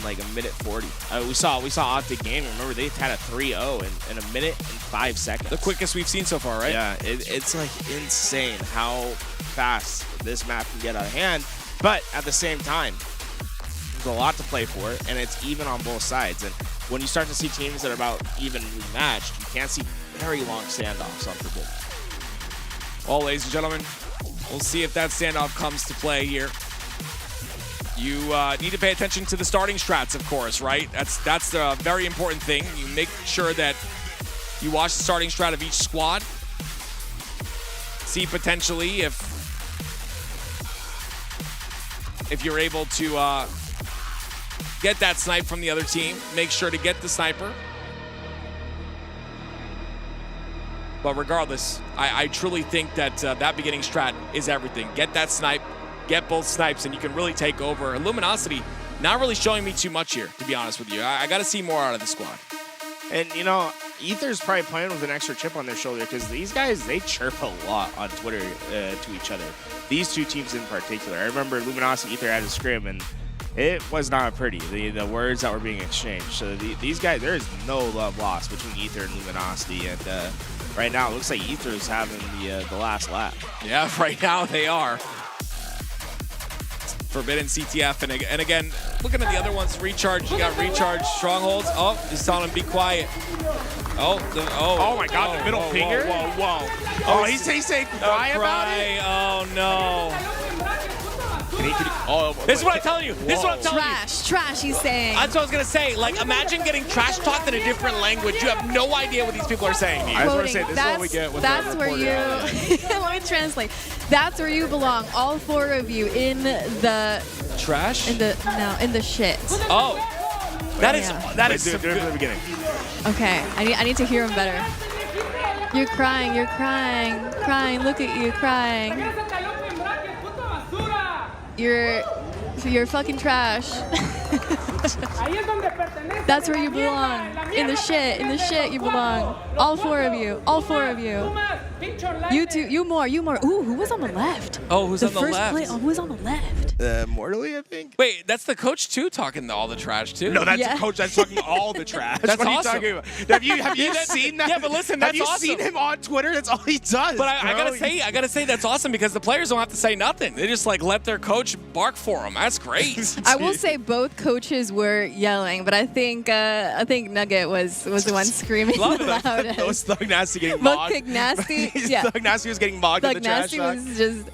C: like a minute 40. We saw OpTic game. Remember they had a 3-0 in a minute and 5 seconds.
D: The quickest we've seen so far, right?
C: Yeah, it's like insane how fast this map can get out of hand. But at the same time, there's a lot to play for, and it's even on both sides. And when you start to see teams that are about evenly matched, you can't see very long standoffs on Forbidden.
D: Well, ladies and gentlemen, we'll see if that standoff comes to play here. You need to pay attention to the starting strats, of course, right? That's the very important thing. You make sure that you watch the starting strat of each squad. See potentially if you're able to get that snipe from the other team. Make sure to get the sniper. But regardless, I truly think that that beginning strat is everything. Get that snipe, get both snipes, and you can really take over. Luminosity not really showing me too much here, to be honest with you. I got to see more out of the squad.
C: And, you know, Ether's probably playing with an extra chip on their shoulder because these guys, they chirp a lot on Twitter to each other. These two teams in particular. I remember Luminosity Ether had a scrim, and it was not pretty, the words that were being exchanged. So these guys, there is no love lost between Ether and Luminosity. And right now, it looks like Ether is having the last lap.
D: Yeah, right now they are. Forbidden CTF, and again, looking at the other ones, Recharge, you got Recharge, Strongholds. Oh, he's telling him be quiet. Oh
C: my God, the middle finger?
D: Whoa.
C: Oh, he's saying cry about it?
D: Oh, no. This is what I'm telling you. This is what I'm telling you.
K: Trash, he's saying.
D: That's what I was going to say. Like, imagine getting trash talked in a different language. You have no idea what these people are saying to you.
C: I just want to say, this is what we get with
K: that's where you, let me translate. That's where you belong. All four of you in the
D: trash?
K: In the shit.
D: Oh. That is
C: do it from the beginning.
K: Okay, I need to hear him better. You're crying, look at you crying. You're fucking trash. That's where you belong. In the shit you belong. All four of you. You two, you more. Ooh, who was on the left?
D: Oh, who's on the
K: first
D: left?
K: Who was on the left?
C: Mortally, I think.
D: Wait, that's the coach too talking all the trash too?
C: No, that's the coach that's talking all the trash.
D: That's
C: what
D: awesome.
C: Are you talking about? Have you seen that?
D: Yeah, but listen, that's
C: Have you
D: awesome.
C: seen him on Twitter? That's all he does.
D: But I gotta say that's awesome because the players don't have to say nothing. They just like let their coach bark for them. That's great.
K: I will say both coaches were yelling, but I think Nugget was the one screaming the loudest.
C: Those Thug Nasty getting
K: Both
C: mogged.
K: Thug Nasty, yeah.
C: Thug Nasty was getting mogged in the trash
K: Nasty
C: talk.
K: was just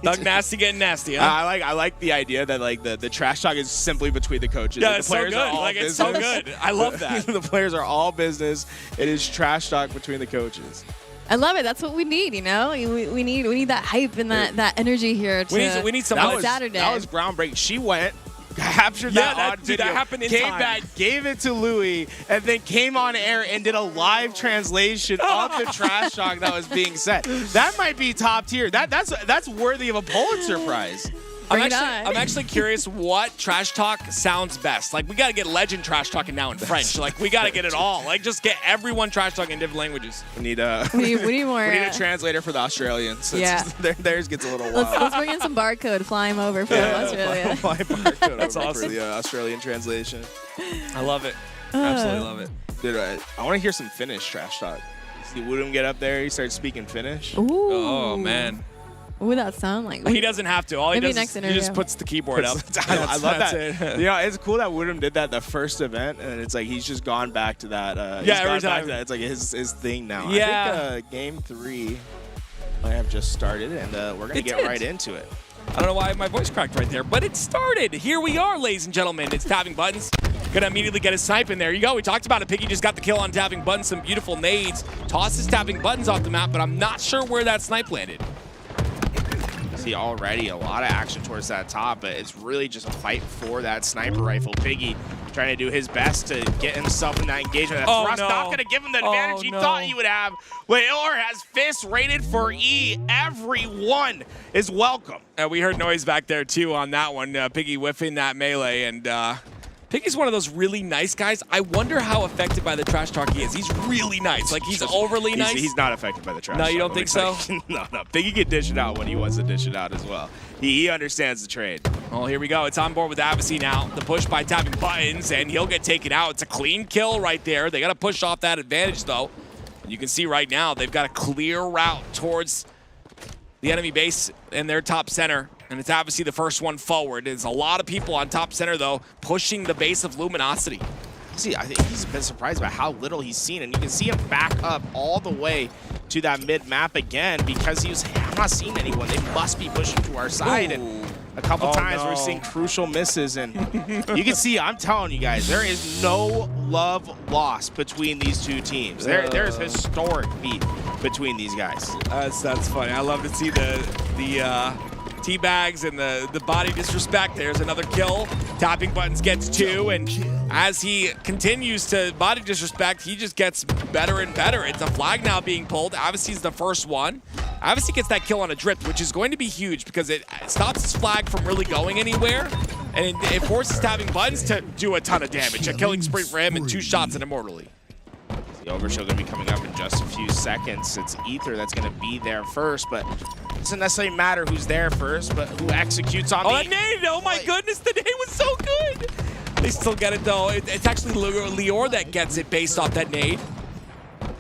D: Thug Nasty getting nasty, huh?
C: I like the idea that like the trash talk is simply between the coaches.
D: Yeah,
C: Like,
D: it's
C: the players
D: so good.
C: are all
D: Like
C: business.
D: it's so good. I love that.
C: The players are all business. It is trash talk between the coaches.
K: I love it. That's what we need, you know? We need that hype and that energy here
D: We need some
K: on Saturday.
C: That was groundbreaking. She went, captured that on video,
D: that happened in
C: came
D: time.
C: back, gave it to Louis, and then came on air and did a live translation of the trash talk that was being said. That might be top tier. That's worthy of a Pulitzer Prize.
D: I'm actually curious what trash talk sounds best. Like, we got to get legend trash talking now in French. Like, we got to get it all. Like, just get everyone trash talking in different languages.
C: We need
K: we need more.
C: We need a translator for the Australians.
K: Yeah.
C: Theirs gets a little wild.
K: Let's bring in some barcode, fly him over from Australia.
C: Fly barcode
D: That's
C: over
D: awesome.
C: for the Australian translation.
D: I love it. Absolutely love it.
C: Dude, I want to hear some Finnish trash talk. See Woodham get up there, he starts speaking Finnish.
K: Ooh.
D: Oh, man.
K: What would that sound like?
D: He doesn't have to. All he
K: Maybe
D: does
K: next
D: is he
K: interview.
D: just puts the keyboard up.
C: I love that.
D: It.
C: You know, it's cool that Woodham did that the first event, and it's like he's just gone back to that.
D: Yeah,
C: he's
D: every
C: gone back
D: time.
C: to that. It's like his thing now.
D: Yeah.
C: I think Game 3 might have just started, and we're going to get right into it.
D: I don't know why my voice cracked right there, but it started. Here we are, ladies and gentlemen. It's tapping buttons. Gonna immediately get a snipe in there. You go. We talked about it. Piggy just got the kill on tapping buttons. Some beautiful nades. Tosses tapping buttons off the map, but I'm not sure where that snipe landed.
C: See already a lot of action towards that top, but it's really just a fight for that sniper rifle. Piggy trying to do his best to get himself in that engagement. That thrust not going to give him the advantage he thought he would have. Or has fists rated for E. Everyone is welcome.
D: We heard noise back there too on that one. Piggy whiffing that melee, and Piggy's one of those really nice guys. I wonder how affected by the trash talk he is. He's really nice. Like, he's overly nice.
C: He's not affected by the trash
D: No,
C: talk.
D: you don't think so?
C: No. Piggy can dish it out when he wants to dish it out as well. He understands the trade.
D: Well, here we go. It's on board with Avicii now. The push by tapping buttons, and he'll get taken out. It's a clean kill right there. They got to push off that advantage, though. You can see right now they've got a clear route towards the enemy base in their top center. And it's obviously the first one forward. There's a lot of people on top center, though, pushing the base of Luminosity.
C: See, I think he's been surprised by how little he's seen, and you can see him back up all the way to that mid map again because he was, hey, I'm not seeing anyone. They must be pushing to our side.
D: Ooh.
C: And a couple times we're seeing crucial misses. And you can see, I'm telling you guys, there is no love lost between these two teams. There's historic beat between these guys.
D: That's funny. I love to see the teabags and the body disrespect. There's another kill. Tapping Buttons gets 2, and as he continues to body disrespect, he just gets better and better. It's a flag now being pulled. Avisy's the first one. Avicii gets that kill on a drift, which is going to be huge because it stops his flag from really going anywhere, and it forces Tapping Buttons to do a ton of damage. A killing spree for him and 2 shots and immortally.
C: The overshield going to be coming up in just a few seconds. It's Ether that's going to be there first, but it doesn't necessarily matter who's there first, but who executes on
D: that nade! Oh my goodness, the nade was so good! They still get it though. It's actually Lior that gets it based off that nade.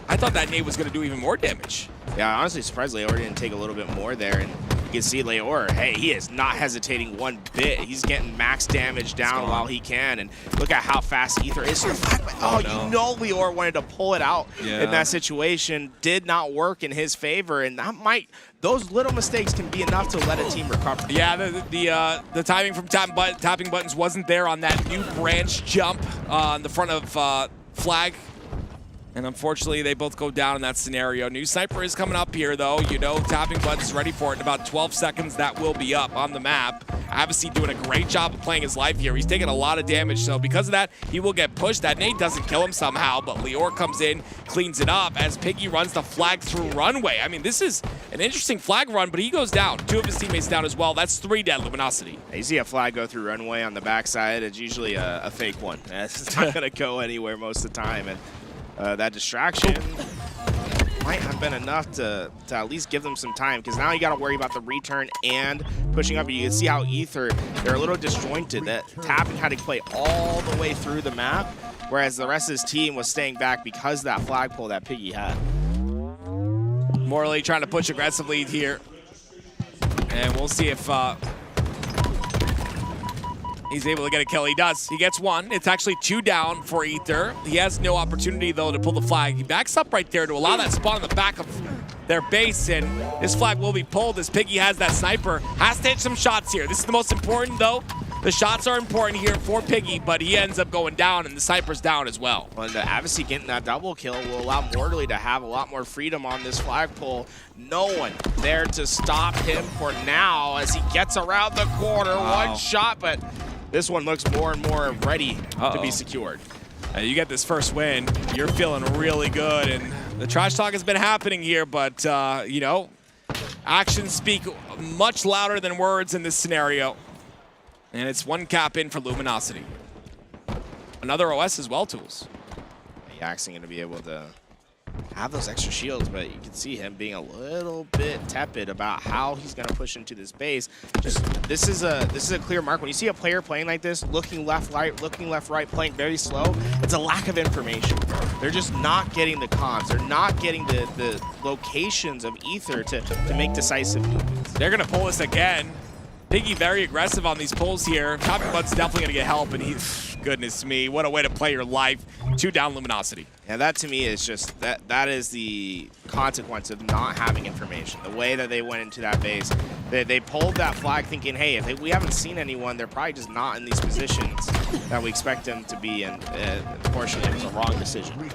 D: I thought that nade was going to do even more damage.
C: Yeah, honestly surprised Leor didn't take a little bit more there, and you can see Leor, hey, he is not hesitating one bit. He's getting max damage down while he can, and look at how fast Ether is. Oh, no. You know Leor wanted to pull it out in that situation. Did not work in his favor, and that might, those little mistakes can be enough to let a team recover.
D: Yeah, the timing from Tapping Buttons wasn't there on that new branch jump on the front of flag. And unfortunately, they both go down in that scenario. New sniper is coming up here, though. You know, Tapping Buttons is ready for it. In about 12 seconds, that will be up on the map. Avicii doing a great job of playing his life here. He's taking a lot of damage, so because of that, he will get pushed. That nade doesn't kill him somehow, but Lior comes in, cleans it up as Piggy runs the flag through runway. I mean, this is an interesting flag run, but he goes down. 2 of his teammates down as well. That's 3 dead Luminosity.
C: You see a flag go through runway on the backside. It's usually a fake one. It's not going to go anywhere most of the time. And that distraction might have been enough to at least give them some time, because now you got to worry about the return and pushing up. You can see how Ether, they're a little disjointed. That Tapping had to play all the way through the map, whereas the rest of his team was staying back because of that flagpole that Piggy had.
D: Morley trying to push aggressively here, and we'll see if he's able to get a kill. He does. He gets 1. It's actually 2 down for Ether. He has no opportunity, though, to pull the flag. He backs up right there to allow that spawn on the back of their base, and this flag will be pulled as Piggy has that sniper. Has to hit some shots here. This is the most important, though. The shots are important here for Piggy, but he ends up going down, and the sniper's down as well.
C: Well, the Avicii getting that double kill will allow Morley to have a lot more freedom on this flagpole. No one there to stop him for now as he gets around the corner. One shot, but this one looks more and more ready to be secured.
D: You get this first win, you're feeling really good, and the trash talk has been happening here, but, you know, actions speak much louder than words in this scenario. And it's 1 cap in for Luminosity. Another OS as well, Tools.
C: Yaxing going to be able to have those extra shields, but you can see him being a little bit tepid about how he's going to push into this base. Just this is a clear mark. When you see a player playing like this, looking left, right, playing very slow, it's a lack of information. They're just not getting the comms. They're not getting the locations of Ether to make decisive movements.
D: They're going to pull this again. Piggy very aggressive on these pulls here. Tapping Buttons definitely going to get help, and he's, goodness me, what a way to play your life. 2 down Luminosity.
C: And that to me is just, that is the consequence of not having information. The way that they went into that base, they pulled that flag thinking, hey, if we haven't seen anyone, they're probably just not in these positions that we expect them to be in. Unfortunately, it was a wrong decision.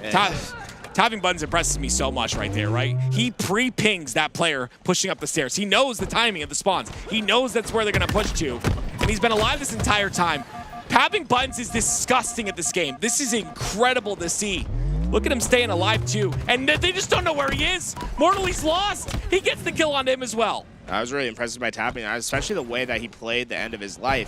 D: Tapping Buttons impresses me so much right there, right? He pre-pings that player pushing up the stairs. He knows the timing of the spawns. He knows that's where they're going to push to, and he's been alive this entire time. Tapping Buttons is disgusting at this game. This is incredible to see. Look at him staying alive, too. And they just don't know where he is. Mortally's lost. He gets the kill on him as well.
C: I was really impressed by Tapping, especially the way that he played the end of his life.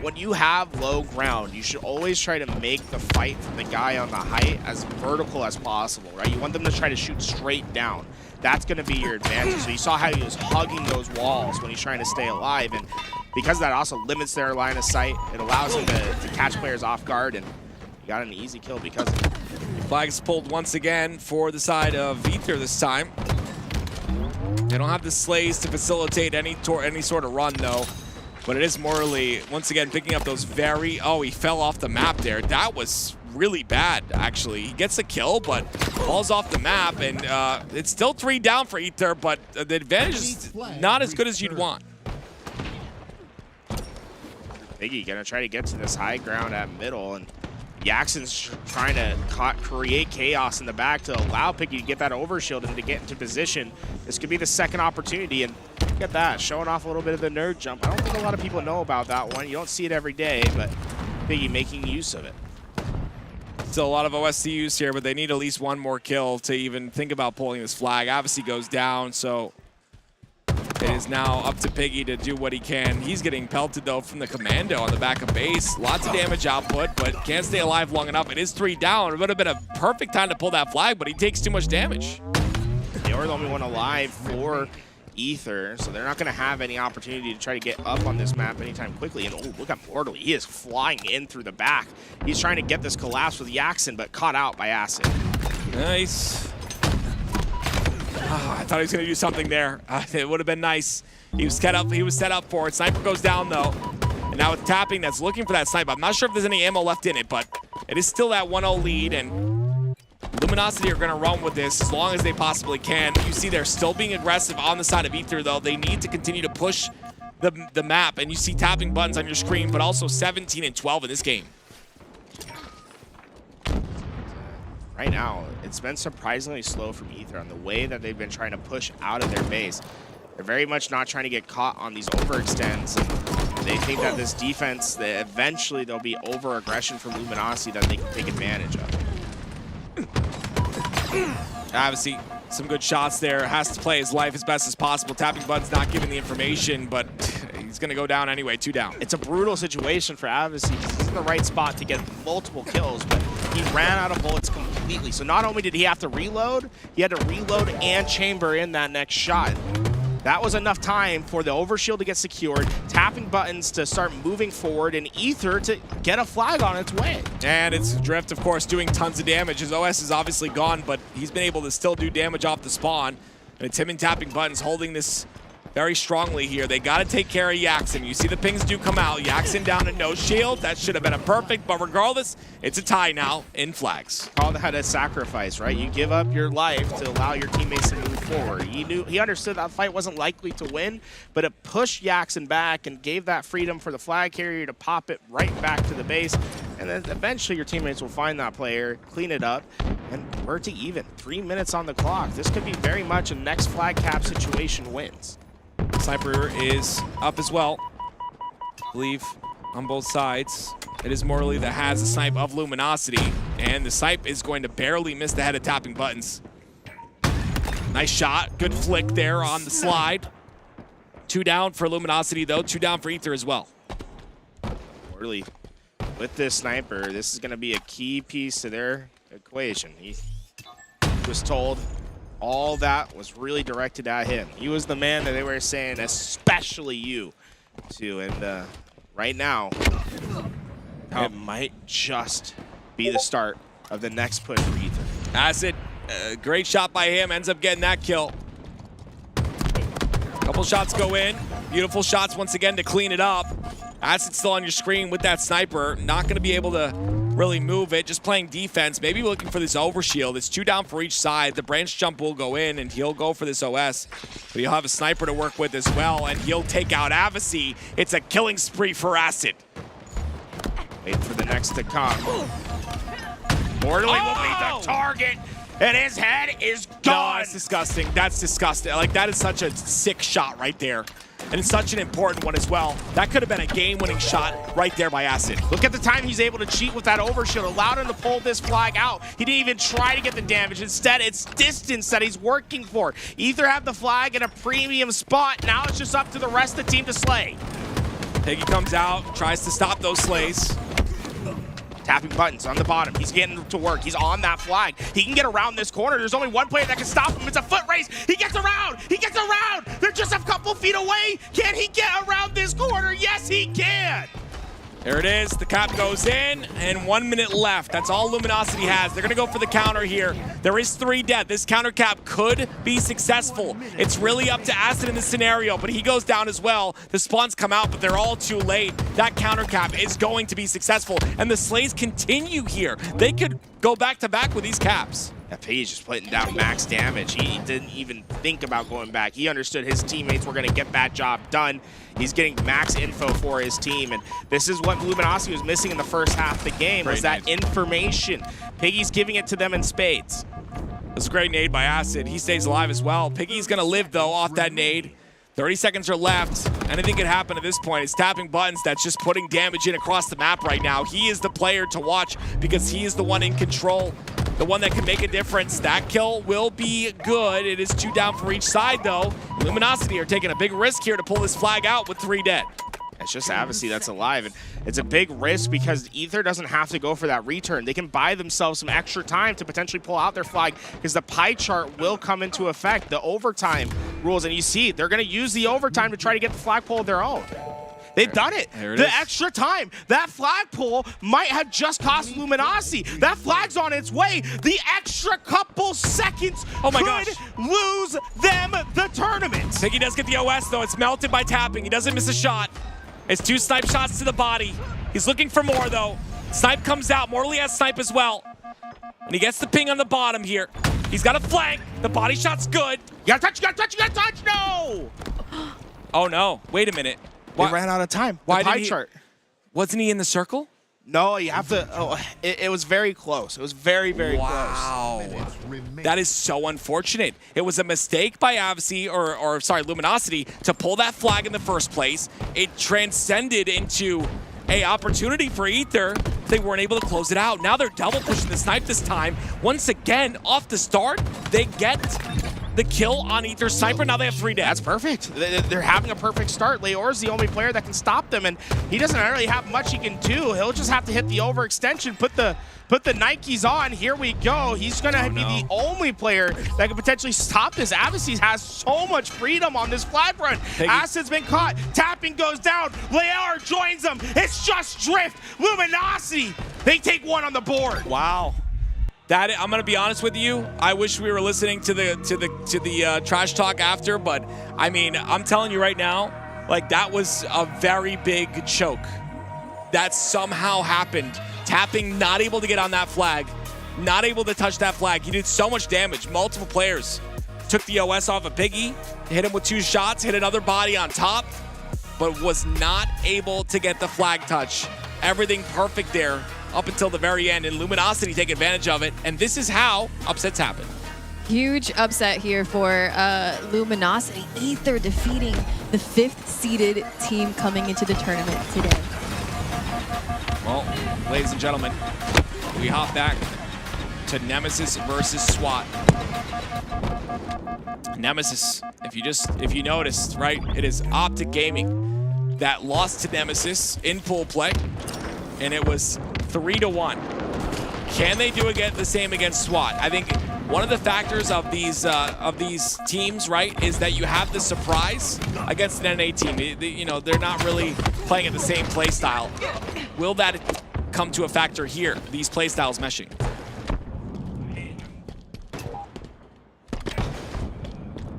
C: When you have low ground, you should always try to make the fight from the guy on the height as vertical as possible, right? You want them to try to shoot straight down. That's going to be your advantage. So you saw how he was hugging those walls when he's trying to stay alive, and because that also limits their line of sight, it allows him to catch players off guard, and he got an easy kill because of it.
D: Flags pulled once again for the side of Ether this time. They don't have the slays to facilitate any sort of run, though. But it is Morley, once again, picking up those very... Oh, he fell off the map there. That was really bad, actually. He gets a kill, but falls off the map, and it's still 3 down for Ether, but the advantage is not as good as you'd want.
C: Biggie gonna try to get to this high ground at middle, and Jackson's trying to create chaos in the back to allow Piggy to get that overshield and to get into position. This could be the second opportunity, and look at that, showing off a little bit of the nerd jump. I don't think a lot of people know about that one. You don't see it every day, but Piggy making use of it.
D: Still a lot of OSCUs here, but they need at least one more kill to even think about pulling this flag. Obviously goes down, so it is now up to Piggy to do what he can. He's getting pelted, though, from the commando on the back of base. Lots of damage output, but can't stay alive long enough. It is 3 down. It would have been a perfect time to pull that flag, but he takes too much damage.
C: They are the only one alive for Ether, so they're not going to have any opportunity to try to get up on this map anytime quickly. And oh, look at Mortally. He is flying in through the back. He's trying to get this collapse with Jackson, but caught out by Acid.
D: Nice. Oh, I thought he was going to do something there. It would have been nice. He was set up for it. Sniper goes down, though. And now with tapping, that's looking for that sniper. I'm not sure if there's any ammo left in it, but it is still that 1-0 lead, and Luminosity are going to run with this as long as they possibly can. You see they're still being aggressive on the side of Ether, though. They need to continue to push the map, and you see tapping buttons on your screen, but also 17 and 12 in this game.
C: Right now, it's been surprisingly slow from Ether on the way that they've been trying to push out of their base. They're very much not trying to get caught on these overextends, and they think that this defense, that eventually there'll be over-aggression from Luminosity that they can take advantage of.
D: Obviously, some good shots there. Has to play his life as best as possible. Tapping button's not giving the information, but he's going to go down anyway, 2 down.
C: It's a brutal situation for Advocacy because he's in the right spot to get multiple kills, but he ran out of bullets completely. So not only did he have to reload, he had to reload and chamber in that next shot. That was enough time for the overshield to get secured, tapping buttons to start moving forward, and Ether to get a flag on its way.
D: And it's Drift, of course, doing tons of damage. His OS is obviously gone, but he's been able to still do damage off the spawn. And it's him and tapping buttons holding this very strongly here. They got to take care of Jackson. You see the pings do come out. Jackson down to no shield. That should have been a perfect, but regardless, it's a tie now in flags.
C: Call that a sacrifice, right? You give up your life to allow your teammates to move forward. He understood that fight wasn't likely to win, but it pushed Jackson back and gave that freedom for the flag carrier to pop it right back to the base. And then eventually your teammates will find that player, clean it up, and we're to even. 3 minutes on the clock. This could be very much a next flag cap situation wins.
D: Sniper is up as well, I believe, on both sides. It is Morley that has the snipe of Luminosity, and the snipe is going to barely miss the head of tapping buttons. Nice shot, good flick there on the slide. 2 down for Luminosity, though, 2 down for Ether as well.
C: Morley, with this sniper, this is going to be a key piece to their equation. He was told all that was really directed at him. He was the man that they were saying, especially you, to. And right now, it might just be the start of the next push for Ether.
D: Acid, great shot by him, ends up getting that kill. Couple shots go in. Beautiful shots once again to clean it up. Acid still on your screen with that sniper. Not going to be able to really move it, just playing defense, maybe looking for this overshield. It's 2 down for each side. The branch jump will go in, and he'll go for this OS, but he'll have a sniper to work with as well, and he'll take out Avicii. It's a killing spree for Acid.
C: Wait for the next to come. Morley will be the target, and his head is gone.
D: No, that's disgusting. That's disgusting. Like, that is such a sick shot right there. And it's such an important one as well. That could have been a game-winning shot right there by Acid.
C: Look at the time he's able to cheat with that overshield, allowed him to pull this flag out. He didn't even try to get the damage. Instead, it's distance that he's working for. Ether have the flag in a premium spot. Now it's just up to the rest of the team to slay.
D: Piggy comes out, tries to stop those slays.
C: Tapping buttons on the bottom. He's getting to work. He's on that flag. He can get around this corner. There's only one player that can stop him. It's a foot race. He gets around. He gets around. They're just a couple feet away. Can he get around this corner? Yes, he can.
D: There it is. The cap goes in, and 1 minute left. That's all Luminosity has. They're going to go for the counter here. There is 3 dead. This counter cap could be successful. It's really up to Acid in this scenario, but he goes down as well. The spawns come out, but they're all too late. That counter cap is going to be successful, and the slays continue here. They could go back-to-back with these caps.
C: Piggy's just putting down max damage. He didn't even think about going back. He understood his teammates were going to get that job done. He's getting max info for his team, and this is what Luminosity was missing in the first half of the game, was that information. Piggy's giving it to them in spades.
D: That's a great nade by Acid. He stays alive as well. Piggy's going to live, though, off that nade. 30 seconds are left. Anything could happen at this point. He's tapping buttons. That's just putting damage in across the map right now. He is the player to watch because he is the one in control, the one that can make a difference. That kill will be good. It is 2 down for each side, though. Luminosity are taking a big risk here to pull this flag out with 3 dead.
C: It's just Avicii that's alive, and it's a big risk because Ether doesn't have to go for that return. They can buy themselves some extra time to potentially pull out their flag because the pie chart will come into effect, the overtime rules, and you see they're going to use the overtime to try to get the flagpole of their own. They've done it. The extra time. That flagpole might have just cost Luminosity. That flag's on its way. The extra couple seconds could lose them the tournament.
D: Piggy does get the OS, though. It's melted by tapping. He doesn't miss a shot. It's 2 snipe shots to the body. He's looking for more, though. Snipe comes out. Morley has snipe as well. And he gets the ping on the bottom here. He's got a flank. The body shot's good.
C: You gotta touch, you gotta touch, you gotta touch. No!
D: Oh, no. Wait a minute.
C: They ran out of time.
D: Why
C: the pie chart.
D: Wasn't he in the circle?
C: No, you have to. Oh, it was very close. It was very, very close.
D: Wow. That is so unfortunate. It was a mistake by Avicii, or sorry, Luminosity, to pull that flag in the first place. It transcended into a opportunity for Ether. They weren't able to close it out. Now they're double pushing the snipe this time. Once again, off the start, they get the kill on Ether's sniper. Now they have 3 dead.
C: That's perfect. They're having a perfect start. Leor's the only player that can stop them, and he doesn't really have much he can do. He'll just have to hit the overextension, put the Nikes on. Here we go. He's gonna be the only player that could potentially stop this. Avicii has so much freedom on this flag run. Acid's been caught. Tapping goes down. Leor joins them. It's just drift. Luminosity. They take 1 on the board.
D: Wow. I'm gonna be honest with you. I wish we were listening to the trash talk after, but I mean, I'm telling you right now, like, that was a very big choke. That somehow happened. Tapping not able to get on that flag, not able to touch that flag. He did so much damage. Multiple players took the OS off of Piggy, hit him with 2 shots, hit another body on top, but was not able to get the flag touch. Everything perfect there up until the very end, and Luminosity take advantage of it, and this is how upsets happen.
K: Huge upset here for Luminosity. Ether defeating the 5th-seeded team coming into the tournament today.
D: Well, ladies and gentlemen, we hop back to Nemesis versus SWAT. Nemesis, if you noticed, right, it is OpTic Gaming that lost to Nemesis in pool play, and it was 3-1. Can they do the same against SWAT? I think one of the factors of these teams, right, is that you have the surprise against an NA team. You know, they're not really playing at the same play style. Will that come to a factor here, these play styles meshing?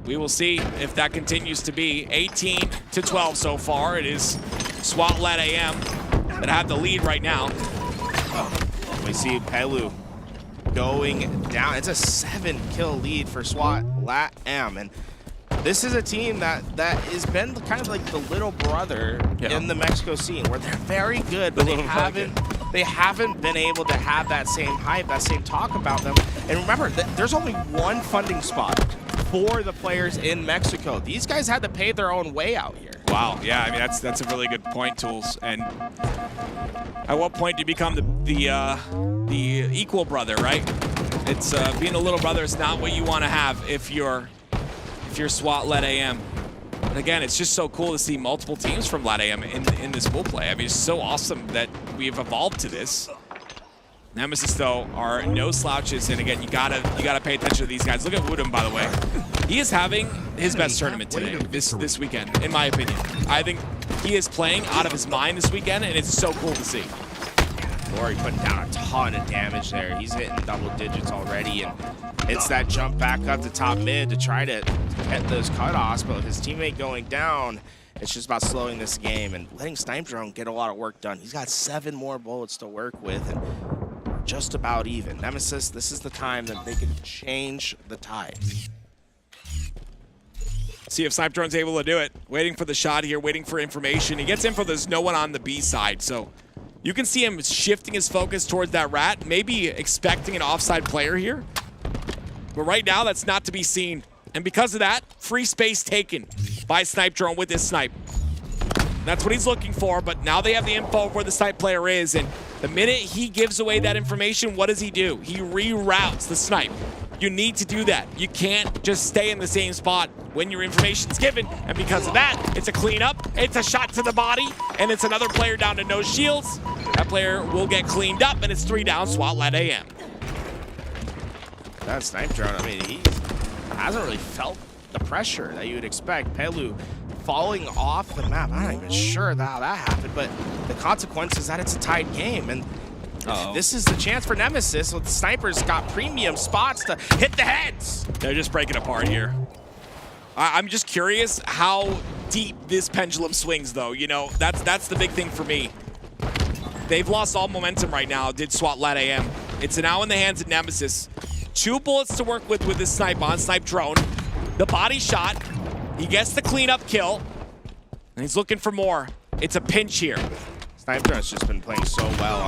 D: We will see if that continues to be 18-12 so far. It is SWAT-led AM that have the lead right now.
C: We see Pelu going down. It's a 7-kill lead for SWAT LATAM, and this is a team that has been kind of like the little brother in the Mexico scene, where they're very good, but they haven't been able to have that same hype, that same talk about them. And remember, there's only 1 funding spot for the players in Mexico. These guys had to pay their own way out here.
D: Wow, yeah, I mean, that's a really good point, Tools. And at what point do you become the equal brother, right? It's being a little brother is not what you want to have if you're SWAT-led AM. And again, it's just so cool to see multiple teams from LAT AM in this pool play. I mean, it's so awesome that we've evolved to this. Nemesis, though, are no slouches, and again, you gotta pay attention to these guys. Look at Woodham, by the way. He is having his best tournament today, this weekend, in my opinion. I think he is playing out of his mind this weekend, and it's so cool to see.
C: Lori putting down a ton of damage there. He's hitting double digits already, and it's that jump back up to top mid to try to get those cutoffs, but with his teammate going down, it's just about slowing this game and letting Snipe Drone get a lot of work done. He's got 7 more bullets to work with, and just about even. Nemesis, this is the time that they can change the tide.
D: See if Snipe Drone's able to do it. Waiting for the shot here, waiting for information. He gets info, there's no one on the B side, so you can see him shifting his focus towards that rat, maybe expecting an offside player here. But right now, that's not to be seen. And because of that, free space taken by Snipe Drone with this snipe. That's what he's looking for, but now they have the info of where the snipe player is, and the minute he gives away that information, what does he do? He reroutes the snipe. You need to do that. You can't just stay in the same spot when your information's given, and because of that, it's a cleanup, it's a shot to the body, and it's another player down to no shields. That player will get cleaned up, and it's 3 down, SWAT-led AM.
C: That Snipe Drone, I mean, he hasn't really felt the pressure that you would expect. Pelu falling off the map. I'm not even sure how that happened, but the consequence is that it's a tied game, and this is the chance for Nemesis. With the snipers got premium spots to hit the heads.
D: They're just breaking apart here. I'm just curious how deep this pendulum swings, though. You know, that's the big thing for me. They've lost all momentum right now, did SWAT-led AM. It's now in the hands of Nemesis. 2 bullets to work with this snipe on, Snipe Drone. The body shot. He gets the cleanup kill, and he's looking for more. It's a pinch here.
C: Snipe Drone's just been playing so well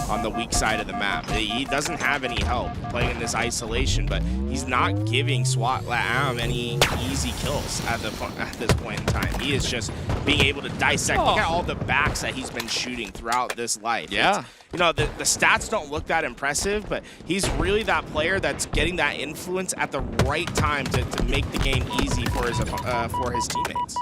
C: on the weak side of the map. He doesn't have any help playing in this isolation, but he's not giving SWAT-led any easy kills at this point in time. He is just being able to dissect. Look at all the backs that he's been shooting throughout this life.
D: Yeah.
C: You know, the stats don't look that impressive, but he's really that player that's getting that influence at the right time to make the game easy for his teammates.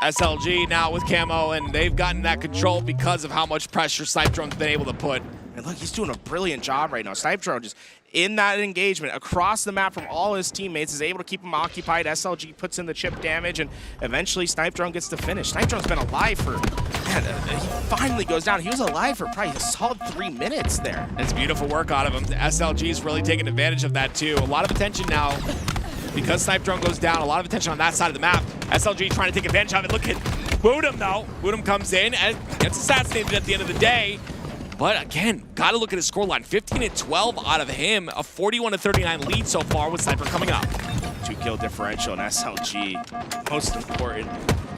D: SLG now with camo, and they've gotten that control because of how much pressure Snipe Drone's been able to put.
C: And look, he's doing a brilliant job right now. Snipe Drone just in that engagement across the map from all his teammates is able to keep him occupied. SLG puts in the chip damage, and eventually Snipe Drone gets the finish. Snipe Drone's been alive for, man, he finally goes down. He was alive for probably a solid 3 minutes there.
D: That's beautiful work out of him. The SLG's really taking advantage of that too. A lot of attention now. Because Snipe Drone goes down, a lot of attention on that side of the map. SLG trying to take advantage of it. Look at Woodham, though. Woodham comes in and gets assassinated at the end of the day. But again, got to look at his scoreline. 15-12 out of him. A 41-39 lead so far with Sniper coming up.
C: 2-kill differential in SLG. Most important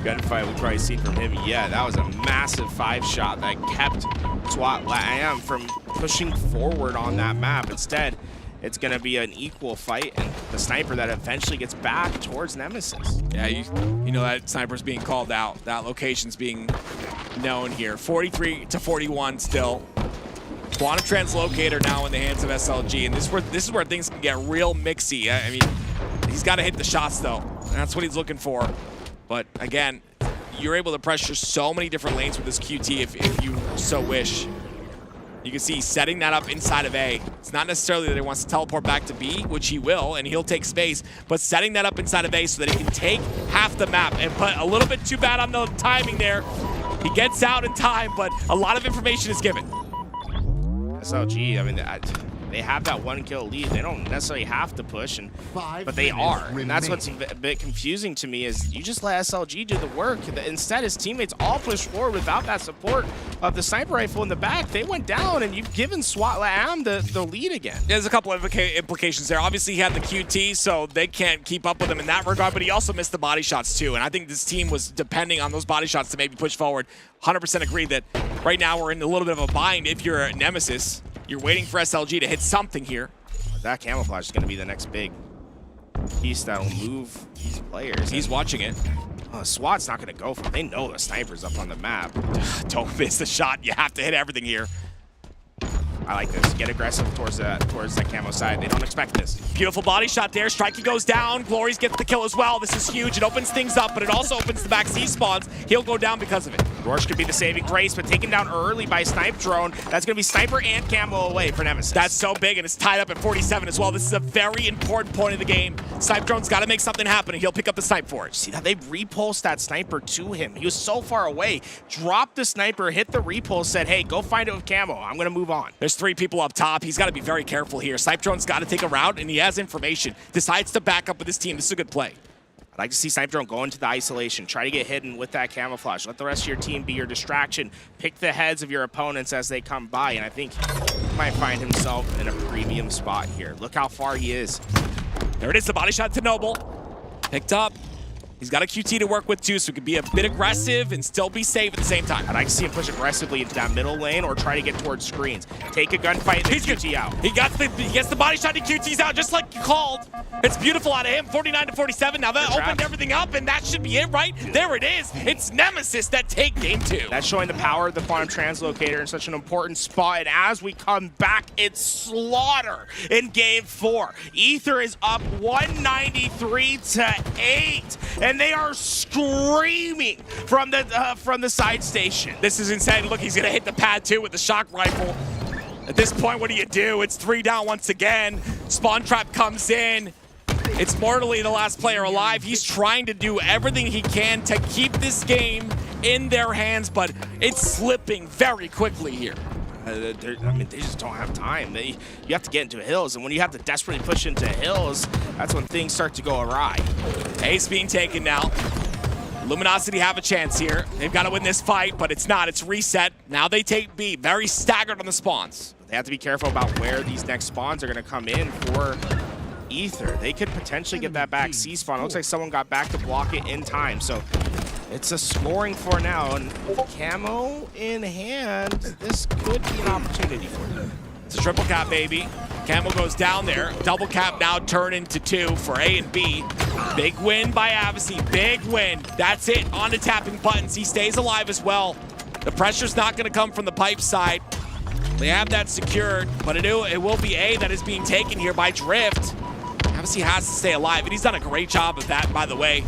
C: gunfight we've probably seen from him yet. That was a massive 5-shot that kept SWAT-led AM from pushing forward on that map. Instead, it's going to be an equal fight, and the sniper that eventually gets back towards Nemesis.
D: Yeah, you know that sniper's being called out. That location's being known here. 43-41 still. Quantum Translocator now in the hands of SLG, and this is where things can get real mixy. I mean, he's got to hit the shots, though. That's what he's looking for. But again, you're able to pressure so many different lanes with this QT if you so wish. You can see he's setting that up inside of A. It's not necessarily that he wants to teleport back to B, which he will, and he'll take space, but setting that up inside of A so that he can take half the map. And put a little bit too bad on the timing there. He gets out in time, but a lot of information is given.
C: SLG, I mean, they have that 1-kill lead. They don't necessarily have to push, but they are. And that's what's a bit confusing to me is you just let SLG do the work. Instead, his teammates all push forward without that support of the sniper rifle in the back. They went down, and you've given SWAT-led AM the lead again.
D: There's a couple of implications there. Obviously, he had the QT, so they can't keep up with him in that regard, but he also missed the body shots, too. And I think this team was depending on those body shots to maybe push forward. 100% agree that right now we're in a little bit of a bind if you're a Nemesis. You're waiting for SLG to hit something here.
C: That camouflage is going to be the next big piece that'll move these players.
D: He's watching it.
C: SWAT's not going to go for it. They know the sniper's up on the map.
D: Don't miss the shot. You have to hit everything here.
C: I like this. Get aggressive towards that camo side. They don't expect this.
D: Beautiful body shot there. Strikey goes down. Glories gets the kill as well. This is huge. It opens things up, but it also opens the back C spawns. He'll go down because of it.
C: Roarch could be the saving grace, but taken down early by Snipe Drone. That's going to be Sniper and camo away for Nemesis.
D: That's so big, and it's tied up at 47 as well. This is a very important point of the game. Snipe Drone's got to make something happen, and he'll pick up the snipe for it.
C: See that? They repulsed that sniper to him. He was so far away. Dropped the sniper, hit the repulse, said, hey, go find it with camo. I'm going to move on.
D: There's 3 people up top. He's got to be very careful here. Snipe Drone's got to take a route, and he has information. Decides to back up with his team. This is a good play.
C: I'd like to see Snipe Drone go into the isolation. Try to get hidden with that camouflage. Let the rest of your team be your distraction. Pick the heads of your opponents as they come by, and I think he might find himself in a premium spot here. Look how far he is.
D: There it is, the body shot to Noble. Picked up. He's got a QT to work with too, so he can be a bit aggressive and still be safe at the same time.
C: I'd like to see him push aggressively into that middle lane or try to get towards screens. Take a gunfight and QT out.
D: He gets the body shot, he QT's out just like you called. It's beautiful out of him, 49 to 47. Now that opened everything up, and that should be it, right? There it is. It's Nemesis that take game 2.
C: That's showing the power of the Quantum Translocator in such an important spot. And as we come back, it's slaughter in game 4. Ether is up 193 to 8. And they are screaming from the side station.
D: This is insane. Look, he's gonna hit the pad too with the shock rifle. At this point, what do? It's 3 down once again. Spawn Trap comes in. It's mortally the last player alive. He's trying to do everything he can to keep this game in their hands, but it's slipping very quickly here.
C: I mean, they just don't have time. You have to get into hills, and when you have to desperately push into hills, that's when things start to go awry.
D: Ace being taken now. Luminosity have a chance here. They've got to win this fight, but it's not. It's reset. Now they take B. Very staggered on the spawns.
C: They have to be careful about where these next spawns are going to come in for Ether. They could potentially get that back C spawn. It looks like someone got back to block it in time, so it's a scoring for now, and camo in hand, this could be an opportunity for them.
D: It's a triple cap, baby. Camo goes down there. Double cap now turn into 2 for A and B. Big win by Avicii, big win. That's it, on to tapping buttons. He stays alive as well. The pressure's not gonna come from the pipe side. They have that secured, but it will be A that is being taken here by Drift. Avicii has to stay alive, and he's done a great job of that, by the way.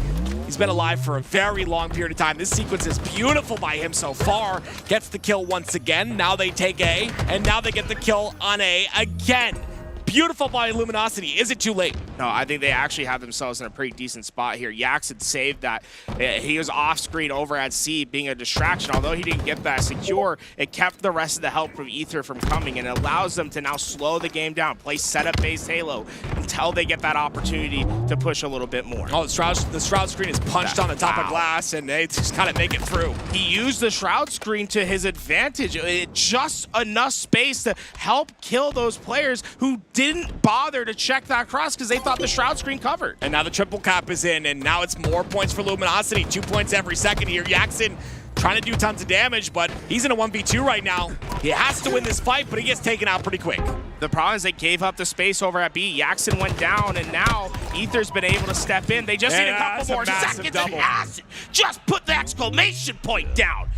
D: He's been alive for a very long period of time. This sequence is beautiful by him so far. Gets the kill once again. Now they take A, and now they get the kill on A again. Beautiful by Luminosity. Is it too late?
C: No, I think they actually have themselves in a pretty decent spot here. Yax had saved that. He was off screen over at C, being a distraction. Although he didn't get that secure, it kept the rest of the help from Ether from coming, and it allows them to now slow the game down, play setup-based Halo until they get that opportunity to push a little bit more.
D: Oh, the Shroud screen is punched on the top of glass, and they just kind of make it through.
C: He used the Shroud screen to his advantage. Just enough space to help kill those players who didn't bother to check that cross because they thought the Shroud screen covered.
D: And now the triple cap is in, and now it's more points for Luminosity. 2 points every second here. Yaxon trying to do tons of damage, but he's in a 1v2 right now. He has to win this fight, but he gets taken out pretty quick.
C: The problem is they gave up the space over at B. Yaxon went down, and now Ether's been able to step in. They just need a couple more seconds
D: double.
C: and just put the exclamation point down.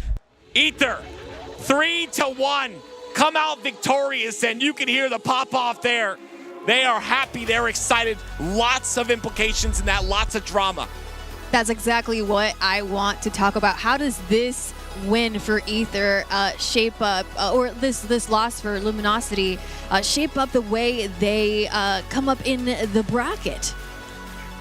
D: Ether, 3-1. Come out victorious, and you can hear the pop off there. They are happy, they're excited. Lots of implications in that, lots of drama.
K: That's exactly what I want to talk about. How does this win for Ether shape up, or this loss for Luminosity, shape up the way they come up in the bracket?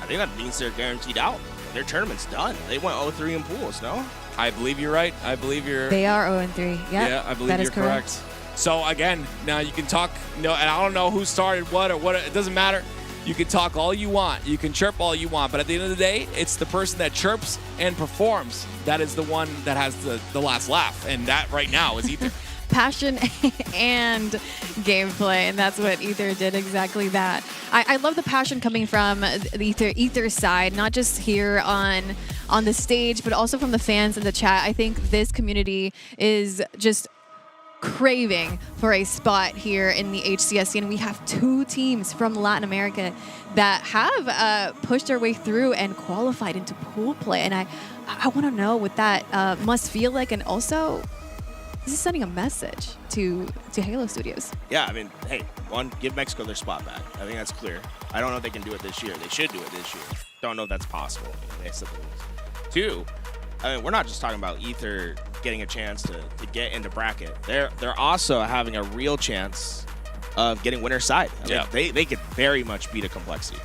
C: I think that means they're guaranteed out. Their tournament's done. They went 0-3 in pools, no?
D: I believe you're right. I believe you're...
K: They are 0-3, yep,
D: yeah, I believe
K: that
D: you're
K: is correct.
D: So again, now you can talk, and I don't know who started what, it doesn't matter. You can talk all you want, you can chirp all you want, but at the end of the day, it's the person that chirps and performs that is the one that has the last laugh, and that right now is Ether.
K: Passion and gameplay, and that's what Ether did, exactly that. I love the passion coming from the Ether side, not just here on the stage, but also from the fans in the chat. I think this community is just craving for a spot here in the HCSC, and we have 2 teams from Latin America that have pushed their way through and qualified into pool play, and I want to know what that must feel like, and also this is sending a message to Halo Studios.
C: Yeah, I mean, hey, one, give Mexico their spot back. I think that's clear. I don't know if they can do it this year. They should do it this year. Don't know if that's possible. They said they would. Two, I mean, we're not just talking about Ether getting a chance to get into bracket. They're also having a real chance of getting winner's side. I mean, they could very much beat a Complexity.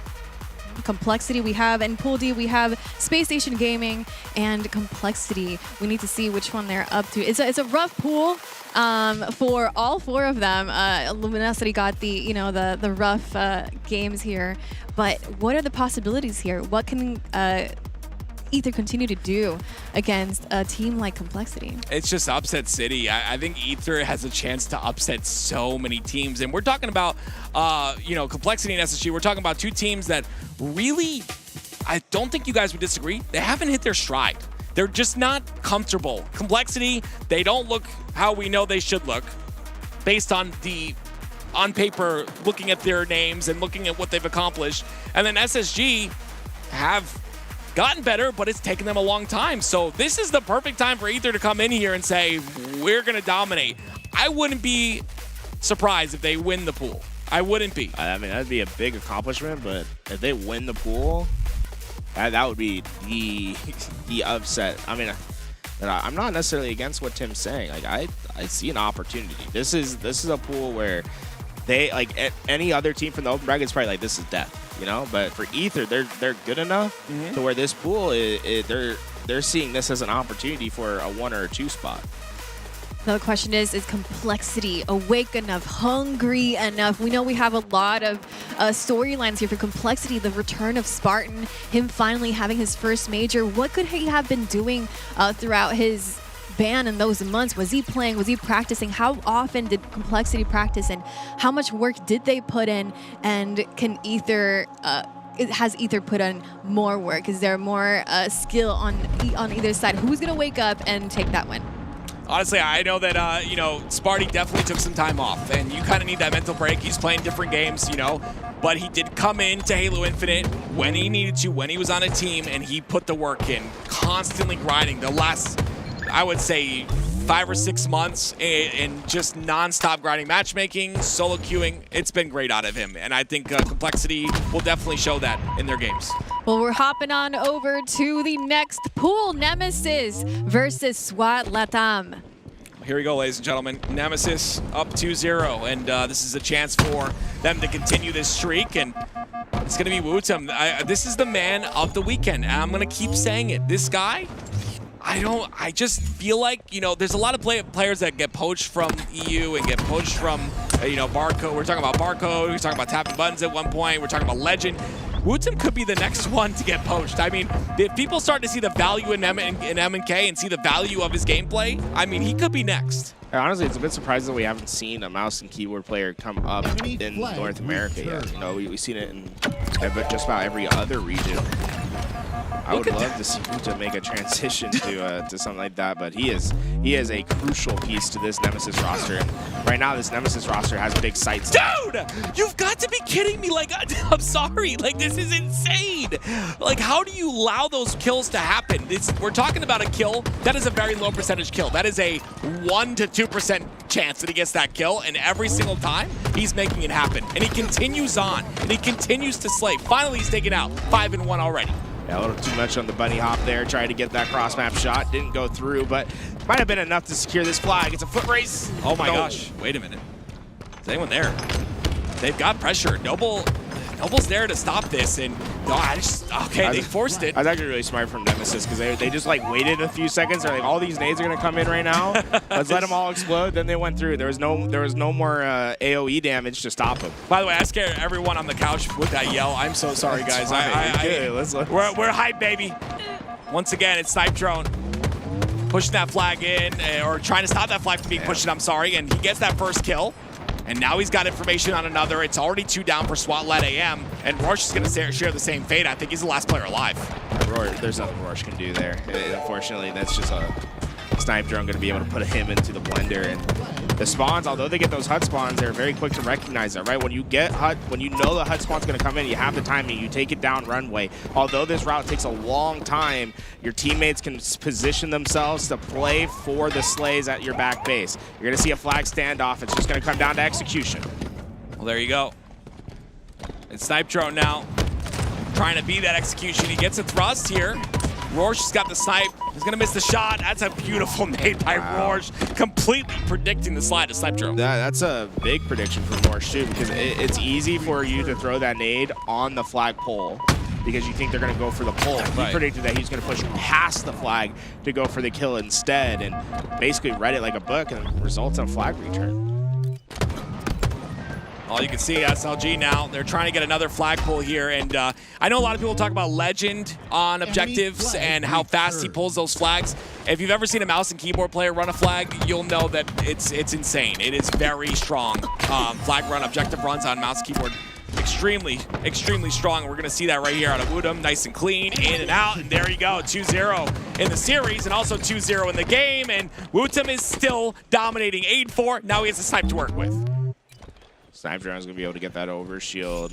K: Complexity we have, and Pool D we have Space Station Gaming and Complexity. We need to see which one they're up to. It's a rough pool for all four of them. Luminosity got the rough games here, but what are the possibilities here? What can Ether continue to do against a team like Complexity?
D: It's just upset city. I think Ether has a chance to upset so many teams, and we're talking about Complexity and SSG. We're talking about two teams that really, I don't think you guys would disagree, they haven't hit their stride. They're just not comfortable. Complexity, they don't look how we know they should look based on paper, looking at their names and looking at what they've accomplished. And then SSG have gotten better, but it's taken them a long time. So this is the perfect time for Ether to come in here and say, we're going to dominate. I wouldn't be surprised if they win the pool. I wouldn't be.
C: I mean, that'd be a big accomplishment, but if they win the pool, that would be the upset. I mean, I'm not necessarily against what Tim's saying. Like, I see an opportunity. This is a pool where they, like, any other team from the open bracket is probably like, this is death, you know? But for Ether, they're good enough to where this pool, they're seeing this as an opportunity for a 1 or a 2 spot.
K: Now the question is Complexity awake enough, hungry enough? We know we have a lot of storylines here for Complexity. The return of Spartan, him finally having his first major. What could he have been doing throughout his ban in those months? Was he playing? Was he practicing? How often did Complexity practice, and how much work did they put in? And can Ether has Ether put in more work? Is there more skill on either side? Who's gonna wake up and take that win?
D: Honestly, I know that, Sparty definitely took some time off, and you kind of need that mental break. He's playing different games, but he did come into Halo Infinite when he needed to, when he was on a team, and he put the work in, constantly grinding. The last, I would say, 5 or 6 months in just non-stop grinding, matchmaking, solo queuing. It's been great out of him, and I think Complexity will definitely show that in their games.
K: Well, we're hopping on over to the next pool, Nemesis versus SWAT Latam.
D: Here we go, ladies and gentlemen. Nemesis up 2-0, and this is a chance for them to continue this streak, and it's going to be Wootum. This is the man of the weekend, and I'm going to keep saying it. This guy, I just feel like, there's a lot of players that get poached from EU and get poached from, Barcode. We're talking about Barcode. We're talking about Tapping Buttons at one point. We're talking about Legend. Wootum could be the next one to get poached. I mean, if people start to see the value in M&K and see the value of his gameplay, I mean, he could be next.
C: Honestly, it's a bit surprising that we haven't seen a mouse and keyboard player come up in North America yet. We've seen it in just about every other region. I would love to see Wootum make a transition to something like that, but he is a crucial piece to this Nemesis roster. And right now, this Nemesis roster has big sights.
D: Dude, you've got to be kidding me! Like, I'm sorry. Like, this is insane. Like, how do you allow those kills to happen? We're talking about a kill that is a very low percentage kill. That is a 1 to 2% chance that he gets that kill, and every single time he's making it happen. And he continues on, and he continues to slay. Finally, he's taken out 5-1 already.
C: Yeah, a little too much on the bunny hop there. Tried to get that cross-map shot. Didn't go through, but might have been enough to secure this flag. It's a foot race.
D: Oh my gosh. Wait a minute. Is anyone there? They've got pressure. Noble's there to stop this, and they forced it.
C: I was actually really smart from Nemesis because they just like waited a few seconds. They're like, all these nades are gonna come in right now. Let's let them all explode. Then they went through. There was no more AOE damage to stop them.
D: By the way, I scared everyone on the couch with that yell. I'm so sorry, guys. We're hype, baby. Once again, it's Snipe Drone pushing that flag in, or trying to stop that flag from being pushed in. I'm sorry, and he gets that first kill. And now he's got information on another. It's already 2 down for SWAT-led AM, and Roarch is going to share the same fate. I think he's the last player alive.
C: There's nothing Roarch can do there. Unfortunately, that's just a Snipe Drone going to be able to put him into the blender. And The spawns, although they get those HUD spawns, they're very quick to recognize that, right? When you get HUD, when you know the HUD spawn's gonna come in, you have the timing, you take it down runway. Although this route takes a long time, your teammates can position themselves to play for the slays at your back base. You're gonna see a flag standoff. It's just gonna come down to execution.
D: Well, there you go. It's Snipe Drone now, trying to be that execution. He gets a thrust here. Rorsch has got the snipe. He's gonna miss the shot. That's a beautiful nade by Rorsch, completely predicting the slide to Snipe Drone.
C: That's a big prediction for Rorsch too, because it's easy for you to throw that nade on the flag pole because you think they're gonna go for the pole. He predicted that he's gonna push past the flag to go for the kill instead, and basically read it like a book, and results in a flag return.
D: All you can see, SLG now, they're trying to get another flagpole here, and I know a lot of people talk about Legend on objectives and how fast he pulls those flags. If you've ever seen a mouse and keyboard player run a flag, you'll know that it's insane. It is very strong. Flag run, objective runs on mouse and keyboard, extremely strong. We're gonna see that right here out of Woodham, nice and clean, in and out, and there you go, 2-0 in the series, and also 2-0 in the game, and Woodham is still dominating 8-4. Now he has a snipe to work with.
C: Snipe Drone's gonna be able to get that over shield.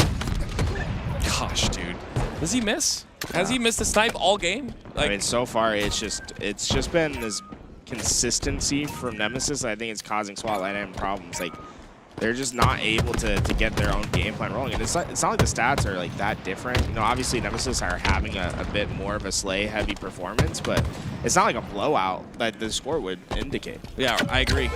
D: Gosh, dude. Does he miss? Has he missed a snipe all game?
C: I mean, so far it's just been this consistency from Nemesis. I think it's causing SWAT line problems. Like, they're just not able to get their own game plan rolling. And it's not like the stats are like that different. You know, obviously Nemesis are having a bit more of a slay heavy performance, but it's not like a blowout that the score would indicate.
D: Yeah, I agree.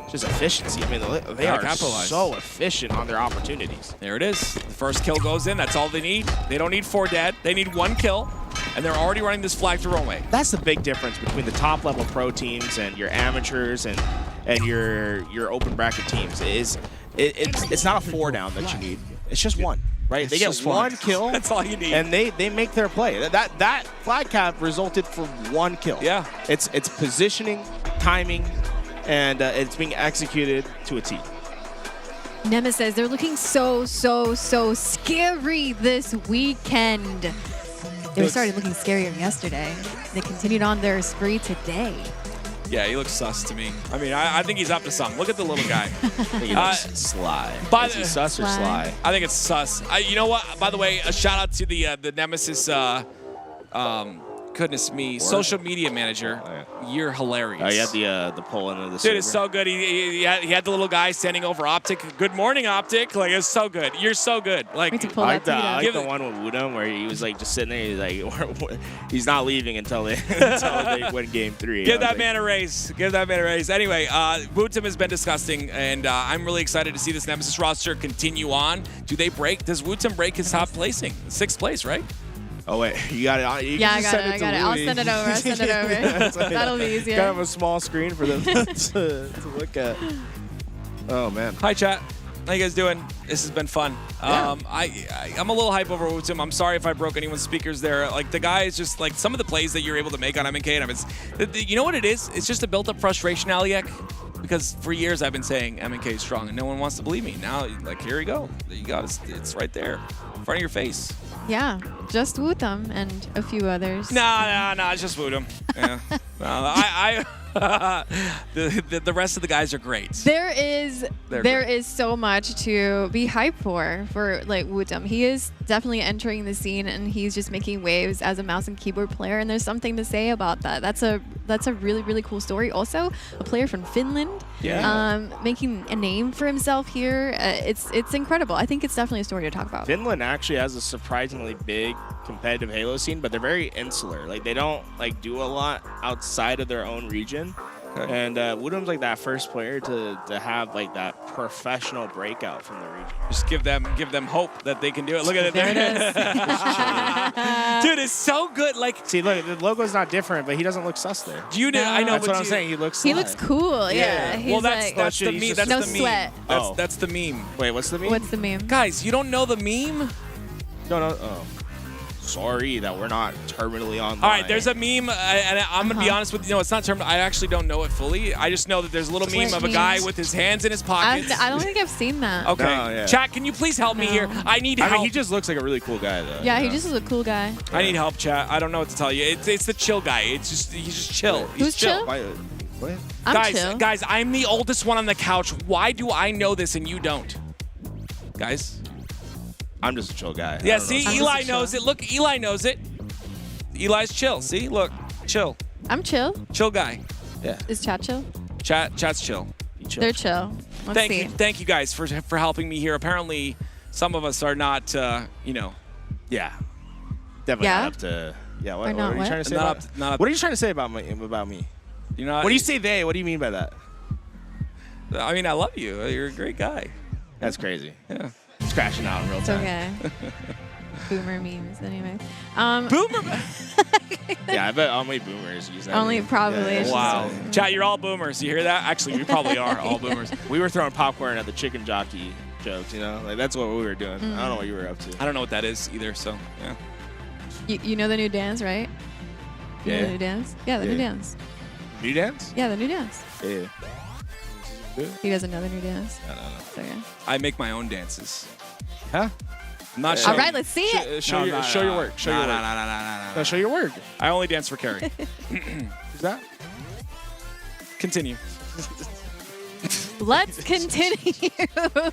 C: Just efficiency. I mean, they are so efficient on their opportunities.
D: There it is. The first kill goes in. That's all they need. They don't need 4 dead. They need 1 kill, and they're already running this flag to runway.
C: That's the big difference between the top level pro teams and your amateurs and your open bracket teams. It's not a 4 down that you need. It's just 1. Right? They get 1 kill.
D: That's all you need.
C: And they make their play. That flag cap resulted from 1 kill.
D: Yeah.
C: It's positioning, timing, and it's being executed to a T.
K: Nemesis, they're looking so scary this weekend. They started looking scarier yesterday. They continued on their spree today.
D: Yeah, he looks sus to me. I mean, I think he's up to something. Look at the little guy.
C: He looks sly. Is he sus or sly?
D: I think it's sus. You know what? By the way, a shout out to the Nemesis, goodness me, social media manager.
C: Oh, yeah.
D: You're hilarious.
C: Oh, you had the pull into the
D: Dude,
C: server.
D: it's so good. He had the little guy standing over OpTic. Good morning, OpTic. Like, it's so good. You're so good. Like,
C: I like the one with Woodham where he was like just sitting there. He's like, he's not leaving until they win game 3.
D: Give that man a raise. Give that man a raise. Anyway, Woodham has been disgusting, and I'm really excited to see this Nemesis roster continue on. Do they break? Does Woodham break his top placing? 6th place, right?
C: Oh, wait. You got it.
K: Yeah, I got it. I'll send it over. That'll be easier.
C: Kind of a small screen for them to look at. Oh, man.
D: Hi, chat. How you guys doing? This has been fun.
C: Yeah.
D: I'm a little hype over Woodham. I'm sorry if I broke anyone's speakers there. Like, the guy is just, like, some of the plays that you're able to make on MNK, and you know what it is? It's just a built-up frustration, Aliek. Because for years I've been saying MNK is strong, and no one wants to believe me. Now, like, here you go. There you go. It's right there, in front of your face.
K: Yeah, just Woodham and a few others.
D: No, it's just Woodham. Yeah. The rest of the guys are great.
K: There is so much to be hyped for like Woodham. He is definitely entering the scene, and he's just making waves as a mouse and keyboard player, and there's something to say about that. That's a really cool story. Also, a player from Finland, making a name for himself here. It's incredible. I think it's definitely a story to talk about.
C: Finland actually has a surprisingly big competitive Halo scene, but they're very insular. Like, they don't like do a lot outside of their own region. Okay. And Woodham's like that first player to have like that professional breakout from the region.
D: Just give them hope that they can do it. Look at it.
K: There it
D: is. Dude, it's so good. Like,
C: see, look, the logo's not different, but he doesn't look sus there.
D: Do you know? I know.
C: That's what I'm saying. He looks.
K: He looks cool. Yeah.
D: Well, that's the meme. That's
K: no
D: the meme.
K: sweat.
D: That's the meme.
C: Wait, what's the meme?
K: What's the meme?
D: Guys, you don't know the meme?
C: No. Oh. Sorry that we're not terminally online.
D: All right, there's a meme, and I'm going to be honest with you. No, it's not terminal. I actually don't know it fully. I just know that there's a little meme of a guy with his hands in his pockets.
K: I don't think I've seen that.
D: Okay.
C: No, yeah.
D: Chat, can you please help me here? I need help.
C: I mean, he just looks like a really cool guy, though.
K: Yeah, he just is a cool guy.
D: I need help, chat. I don't know what to tell you. It's the chill guy. He's just chill.
K: Who's chill?
C: What?
K: I'm chill.
D: Guys, I'm the oldest one on the couch. Why do I know this and you don't? Guys.
C: I'm just a chill guy.
D: Yeah, see, Eli knows it. Look, Eli knows it. Eli's chill. See, look, chill.
K: I'm chill.
D: Chill guy.
C: Yeah.
K: Is chat chill?
D: Chat's chill.
K: They're chill. Let's see.
D: Thank you guys for helping me here. Apparently, some of us are not, you know.
C: Yeah. Definitely not up to. Yeah. What
K: not
C: are you
K: what?
C: trying to say?
D: Not up.
C: What are you trying to say about me?
D: You know.
C: What do you say they? What do you mean by that?
D: I mean, I love you. You're a great guy.
C: That's crazy.
D: Yeah.
C: It's crashing out in real
K: It's
C: time.
K: okay. Boomer memes, anyway.
D: Boomer.
C: Yeah, I bet only boomers use that.
K: Only
C: meme.
K: probably.
C: Yeah,
K: It's
D: Wow. Chat, you're all boomers. You hear that? Actually, we probably are all boomers.
C: We were throwing popcorn at the chicken jockey jokes, you know? Like, that's what we were doing. I don't know what you were up to.
D: I don't know what that is either, so, yeah.
K: You know the new dance, right? You know the new dance? Yeah, the new dance.
C: New dance?
K: Yeah, the new dance.
C: Yeah.
K: He doesn't know the new dance.
C: No.
K: It's okay.
D: I make my own dances.
C: Huh?
D: I'm not
K: All
D: sure.
K: right, let's see it.
C: Show your work. Show your work. No, show your work.
D: I only dance for Carrie.
C: Is that?
D: Continue.
K: Let's continue.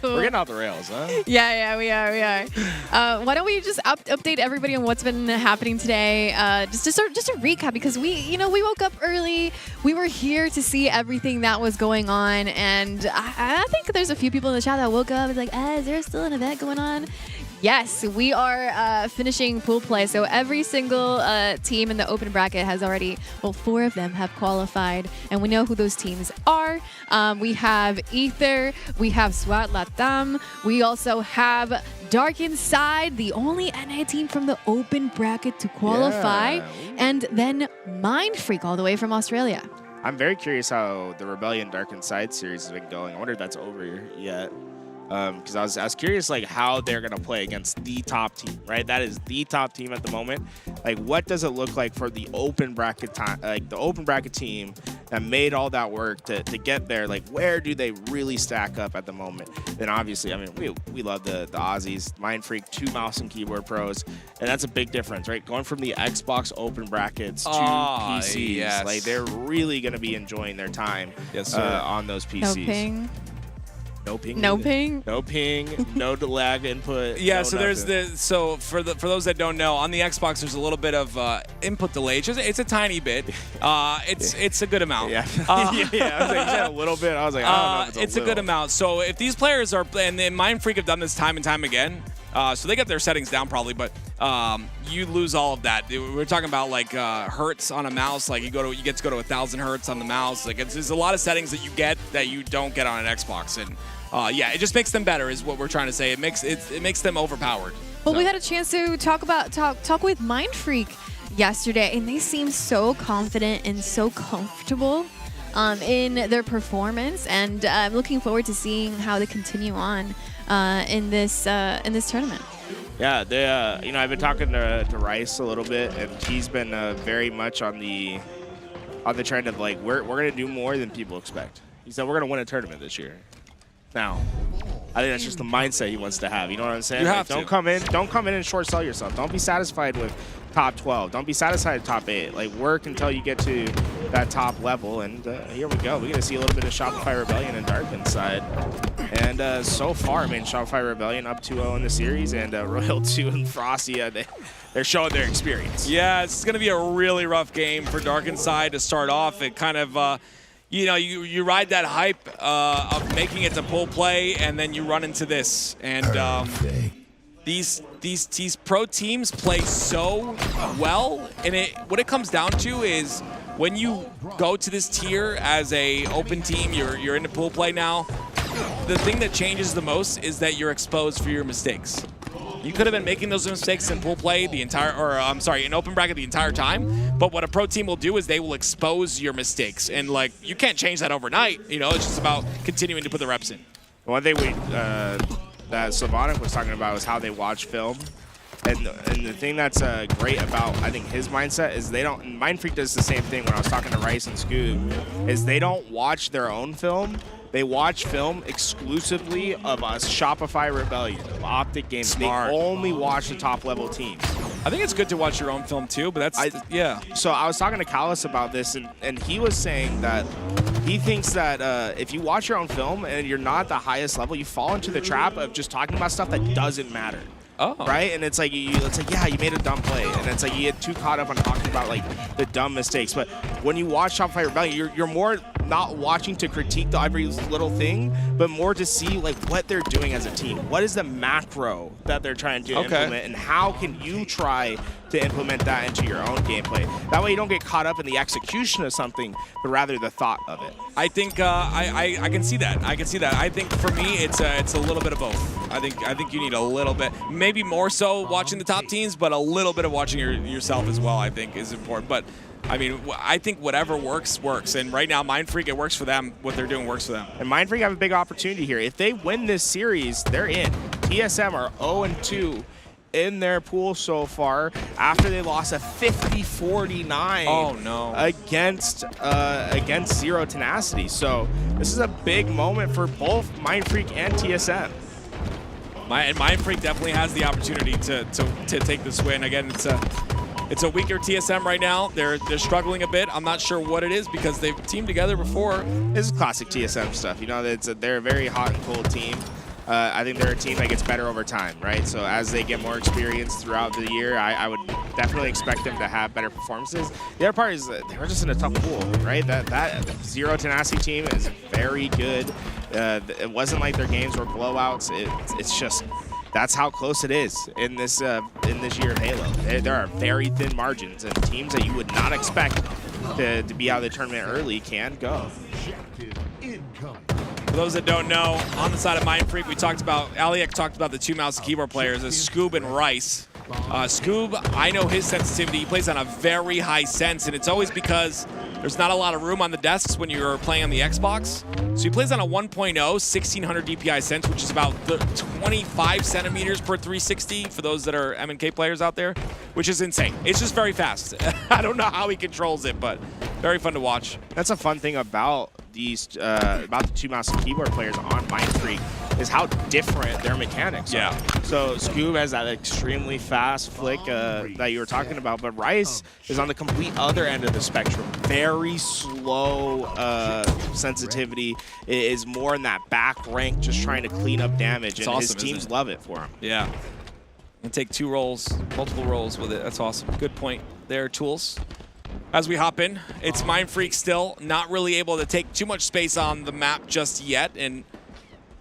C: We're getting off the rails, huh?
K: Yeah, we are. Why don't we just update everybody on what's been happening today? Just a recap, because we woke up early. We were here to see everything that was going on, and I think there's a few people in the chat that woke up and was like, is there still an event going on? Yes, we are finishing pool play. So every single team in the open bracket has already, 4 of them have qualified. And we know who those teams are. We have Ether, we have SWAT Latam, we also have Dark Inside, the only NA team from the open bracket to qualify.
C: Yeah.
K: And then Mind Freak all the way from Australia.
C: I'm very curious how the Rebellion Dark Inside series has been going. I wonder if that's over yet. Because I was curious, like, how they're gonna play against the top team, right? That is the top team at the moment. Like, what does it look like for the open bracket team that made all that work to get there? Like, where do they really stack up at the moment? Then obviously, I mean, we love the Aussies, Mind Freak, 2 mouse and keyboard pros, and that's a big difference, right? Going from the Xbox open brackets to PCs,
D: yes.
C: like, they're really gonna be enjoying their time on those PCs.
K: No ping.
C: No ping.
K: No ping.
C: No ping. No lag input.
D: Yeah,
C: no
D: so there's
C: nothing.
D: for those that don't know, on the Xbox there's a little bit of input delay. It's a tiny bit. It's a good amount.
C: Yeah. I was like, you said a little bit. I was like, I don't know if
D: it's a good amount. So if these players are, and then Mind Freak have done this time and time again, so they get their settings down probably, but you lose all of that. We're talking about like hertz on a mouse. Like you get to go to 1,000 hertz on the mouse. Like there's a lot of settings that you get that you don't get on an Xbox, and yeah, it just makes them better, is what we're trying to say. It makes them overpowered.
K: Well, we had a chance to talk with Mind Freak yesterday, and they seemed so confident and so comfortable in their performance, and I'm looking forward to seeing how they continue on in this tournament.
C: Yeah, they I've been talking to Rice a little bit, and he's been very much on the trend of like we're gonna do more than people expect. He said we're gonna win a tournament this year. Now, I think that's just the mindset he wants to have. You know what I'm saying?
D: You
C: Like,
D: have to.
C: Don't come in and short sell yourself. Don't be satisfied with top 12. Don't be satisfied with top 8. Like, work until you get to that top level. And here we go. We're going to see a little bit of Shopify Rebellion and Dark Inside. And so far, I mean, Shopify Rebellion up 2-0 in the series, and Royal 2 and Frosty, they're showing their experience.
D: Yeah, it's going to be a really rough game for Dark Inside to start off. It kind of, you ride that hype of making it to pool play, and then you run into this. And these pro teams play so well, and what it comes down to is when you go to this tier as a open team, you're into pool play now. The thing that changes the most is that you're exposed for your mistakes. You could have been making those mistakes in pool play in open bracket the entire time, but what a pro team will do is they will expose your mistakes, and like you can't change that overnight. You know, it's just about continuing to put the reps in.
C: One thing that Slavonic was talking about was how they watch film. And the thing that's great about, I think, his mindset is Mind Freak does the same thing when I was talking to Rice and Scoob, is they don't watch their own film. They watch film exclusively of us Shopify Rebellion, of OpTic games.
D: Smart.
C: They only watch the top level teams.
D: I think it's good to watch your own film too, but that's yeah.
C: So I was talking to Callis about this, and he was saying that he thinks that if you watch your own film and you're not at the highest level, you fall into the trap of just talking about stuff that doesn't matter.
D: Oh.
C: Right? And it's like, yeah, you made a dumb play. And it's like you get too caught up on talking about like the dumb mistakes. But when you watch Top Fight Rebellion, you're more not watching to critique every little thing, but more to see like what they're doing as a team. What is the macro that they're trying to implement, and how can you try to implement that into your own gameplay? That way you don't get caught up in the execution of something, but rather the thought of it.
D: I think I can see that. I can see that. I think for me it's a little bit of both. I think you need a little bit, maybe more so watching the top teams, but a little bit of watching yourself as well. I think is important. But I mean, I think whatever works. And right now, Mindfreak, it works for them. What they're doing works for them.
C: And Mindfreak have a big opportunity here. If they win this series, they're in. TSM are 0-2 in their pool so far after they lost a 50-49 against Zero Tenacity. So this is a big moment for both Mindfreak and TSM.
D: Mindfreak definitely has the opportunity to take this win. Again, it's a weaker TSM right now. They're struggling a bit. I'm not sure what it is because they've teamed together before.
C: This is classic TSM stuff. You know, they're a very hot and cold team. I think they're a team that gets better over time, right? So as they get more experience throughout the year, I would definitely expect them to have better performances. The other part is that they're just in a tough pool, right? That Zero Tenacity team is very good. It wasn't like their games were blowouts. It's just that's how close it is in this year of Halo. There are very thin margins, and teams that you would not expect to be out of the tournament early can go.
D: For those that don't know, on the side of Mindfreak, Aliak talked about the two mouse and keyboard players, Scoob and Rice. Scoob, I know his sensitivity. He plays on a very high sense, and it's always because there's not a lot of room on the desks when you're playing on the Xbox. So he plays on a 1.0, 1600 DPI sense, which is about 25 centimeters per 360 for those that are M&K players out there, which is insane. It's just very fast. I don't know how he controls it, but very fun to watch.
C: That's a fun thing about about the two mouse and keyboard players on Mindfreak is how different their mechanics are. So Scoob has that extremely fast flick that you were talking about, but Rice is on the complete other end of the spectrum. Very slow sensitivity, is more in that back rank, just trying to clean up damage, and his teams love it for him.
D: Yeah. And take two rolls, multiple rolls with it. That's awesome. Good point there, Tools. As we hop in, it's Mindfreak still not really able to take too much space on the map just yet, and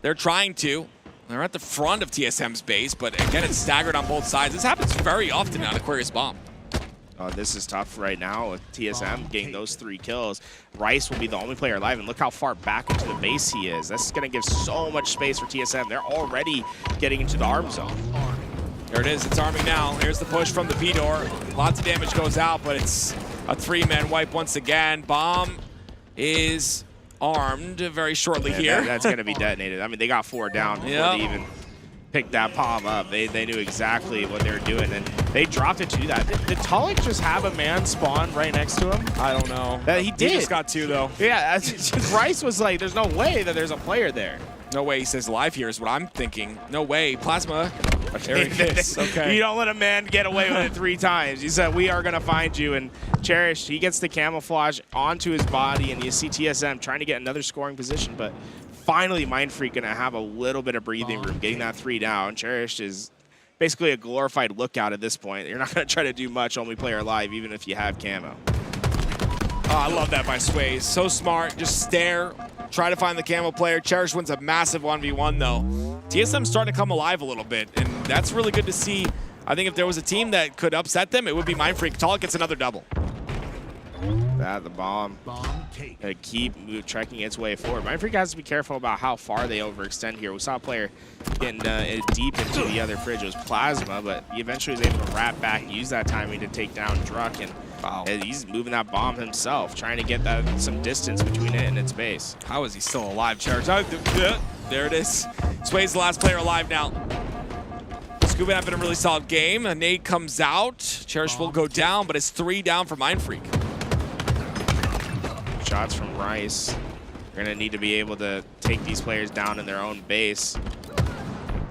D: they're trying to. They're at the front of TSM's base, but again, it's staggered on both sides. This happens very often on Aquarius Bomb.
C: This is tough right now with TSM getting those 3 kills. Rice will be the only player alive, and look how far back into the base he is. That's going to give so much space for TSM. They're already getting into the arm zone.
D: There it is. It's arming now. Here's the push from the B-door. Lots of damage goes out, but it's a 3-man wipe once again. Bomb is armed very shortly here.
C: That's going to be detonated. I mean, they got 4 down before they even picked that bomb up. They knew exactly what they were doing, and they dropped it to that. Did Talik just have a man spawn right next to him?
D: I don't know.
C: He did.
D: He just got 2, though.
C: Yeah, Rice was like, there's no way that there's a player there.
D: No way he says live here is what I'm thinking. No way. Plasma. There it is. Okay.
C: You don't let a man get away with it 3 times. He said, we are going to find you. And Cherish, he gets the camouflage onto his body, and you see TSM trying to get another scoring position. But finally, Mindfreak going to have a little bit of breathing room, getting that 3 down. Cherish is basically a glorified lookout at this point. You're not going to try to do much, only player alive, even if you have camo.
D: Oh, I love that by Sway. So smart. Just stare. Try to find the camo player. Cherish wins a massive 1v1, though. TSM's starting to come alive a little bit, and that's really good to see. I think if there was a team that could upset them, it would be Mindfreak. Talik gets another double.
C: The bomb keep trekking its way forward. Mindfreak has to be careful about how far they overextend here. We saw a player getting deep into the other fridge. It was Plasma, but he eventually was able to wrap back, use that timing to take down Druck, and he's moving that bomb himself, trying to get some distance between it and its base.
D: How is he still alive, Cherish? There it is. Sway's the last player alive now. Scuba having a really solid game. A nade comes out. Cherish will go down, but it's 3 down for Mindfreak.
C: Shots from Rice. They're going to need to be able to take these players down in their own base.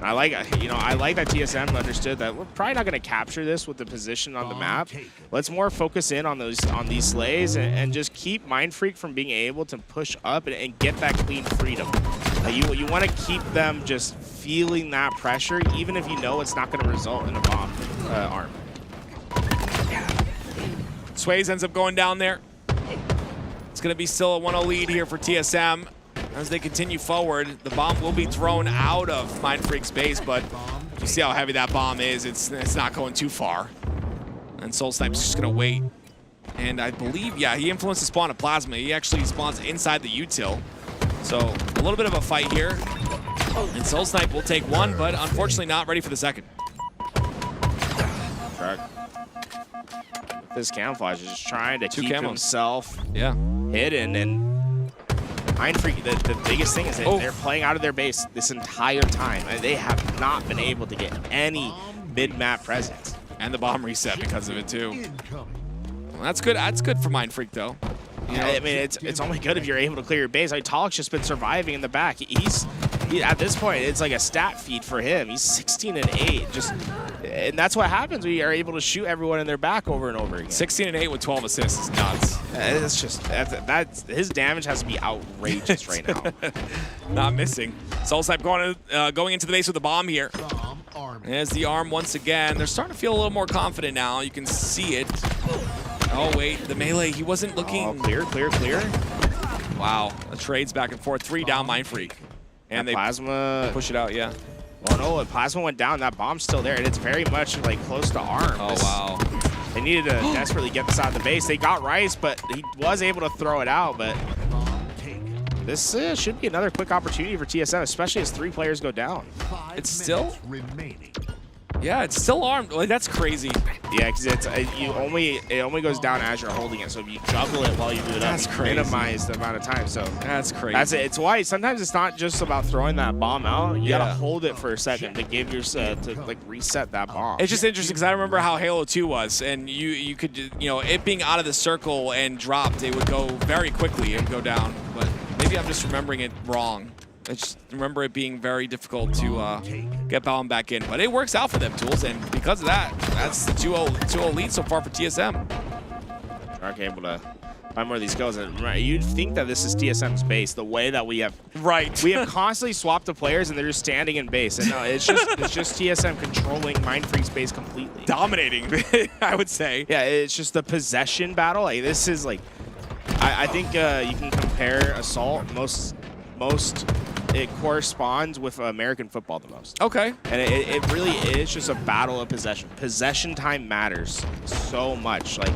C: I like, I like that TSM understood that we're probably not going to capture this with the position on the map. Let's more focus in on these slays and just keep Mindfreak from being able to push up and get that clean freedom. You want to keep them just feeling that pressure, even if you know it's not going to result in a bomb arm.
D: Sways ends up going down there. It's going to be still a 1-0 lead here for TSM. As they continue forward, the bomb will be thrown out of Mindfreak's base, but you see how heavy that bomb is. It's not going too far. And Soul Snipe's just going to wait. And I believe, yeah, he influenced the spawn of Plasma. He actually spawns inside the util. So a little bit of a fight here. And Soul Snipe will take one, but unfortunately not ready for the second.
C: This camouflage is just trying to keep himself hidden, and Mindfreak, the biggest thing is that they're playing out of their base this entire time. They have not been able to get any mid-map presence.
D: And the bomb reset because of it too. Well, that's good. That's good for Mindfreak though.
C: I mean, it's only good if you're able to clear your base. Like, Talik's just been surviving in the back. He's at this point, it's like a stat feed for him. He's 16-8. And that's what happens when you are able to shoot everyone in their back over and over again.
D: 16-8 with 12 assists is nuts.
C: It's just his damage has to be outrageous right now.
D: Not missing. Soul Snipe going into the base with the bomb here. There's the arm once again. They're starting to feel a little more confident now. You can see it. Oh wait, the melee. He wasn't looking.
C: Oh, clear.
D: Wow, the trades back and forth. 3 down Mindfreak. And they
C: Plasma
D: push it out, yeah.
C: Oh no, Plasma went down. That bomb's still there, and it's very much like close to arm.
D: Oh wow.
C: They needed to desperately get this out of the base. They got Rice, but he was able to throw it out. But this should be another quick opportunity for TSM, especially as 3 players go down.
D: It's still Yeah, it's still armed. Like, that's crazy.
C: Yeah, because it only goes down as you're holding it. So if you juggle it while you do it up, you minimize the amount of time. So
D: that's crazy.
C: That's it. It's why sometimes it's not just about throwing that bomb out. You gotta hold it for a second to give your to like reset that bomb.
D: It's just interesting because I remember how Halo 2 was, and you could it being out of the circle and dropped, it would go very quickly and go down. But maybe I'm just remembering it wrong. I just remember it being very difficult to get bomb back in. But it works out for them, Tools, and because of that, that's the 2-0 lead so far for TSM.
C: Shark able to find more of these kills. You'd think that this is TSM's base, the way that we have we have constantly swapped the players and they're just standing in base. And no, it's just TSM controlling Mindfreak's base completely.
D: Dominating, I would say.
C: Yeah, it's just the possession battle. Like, this is like, I think you can compare Assault it corresponds with American football the most.
D: Okay.
C: And it really is just a battle of possession. Possession time matters so much. Like,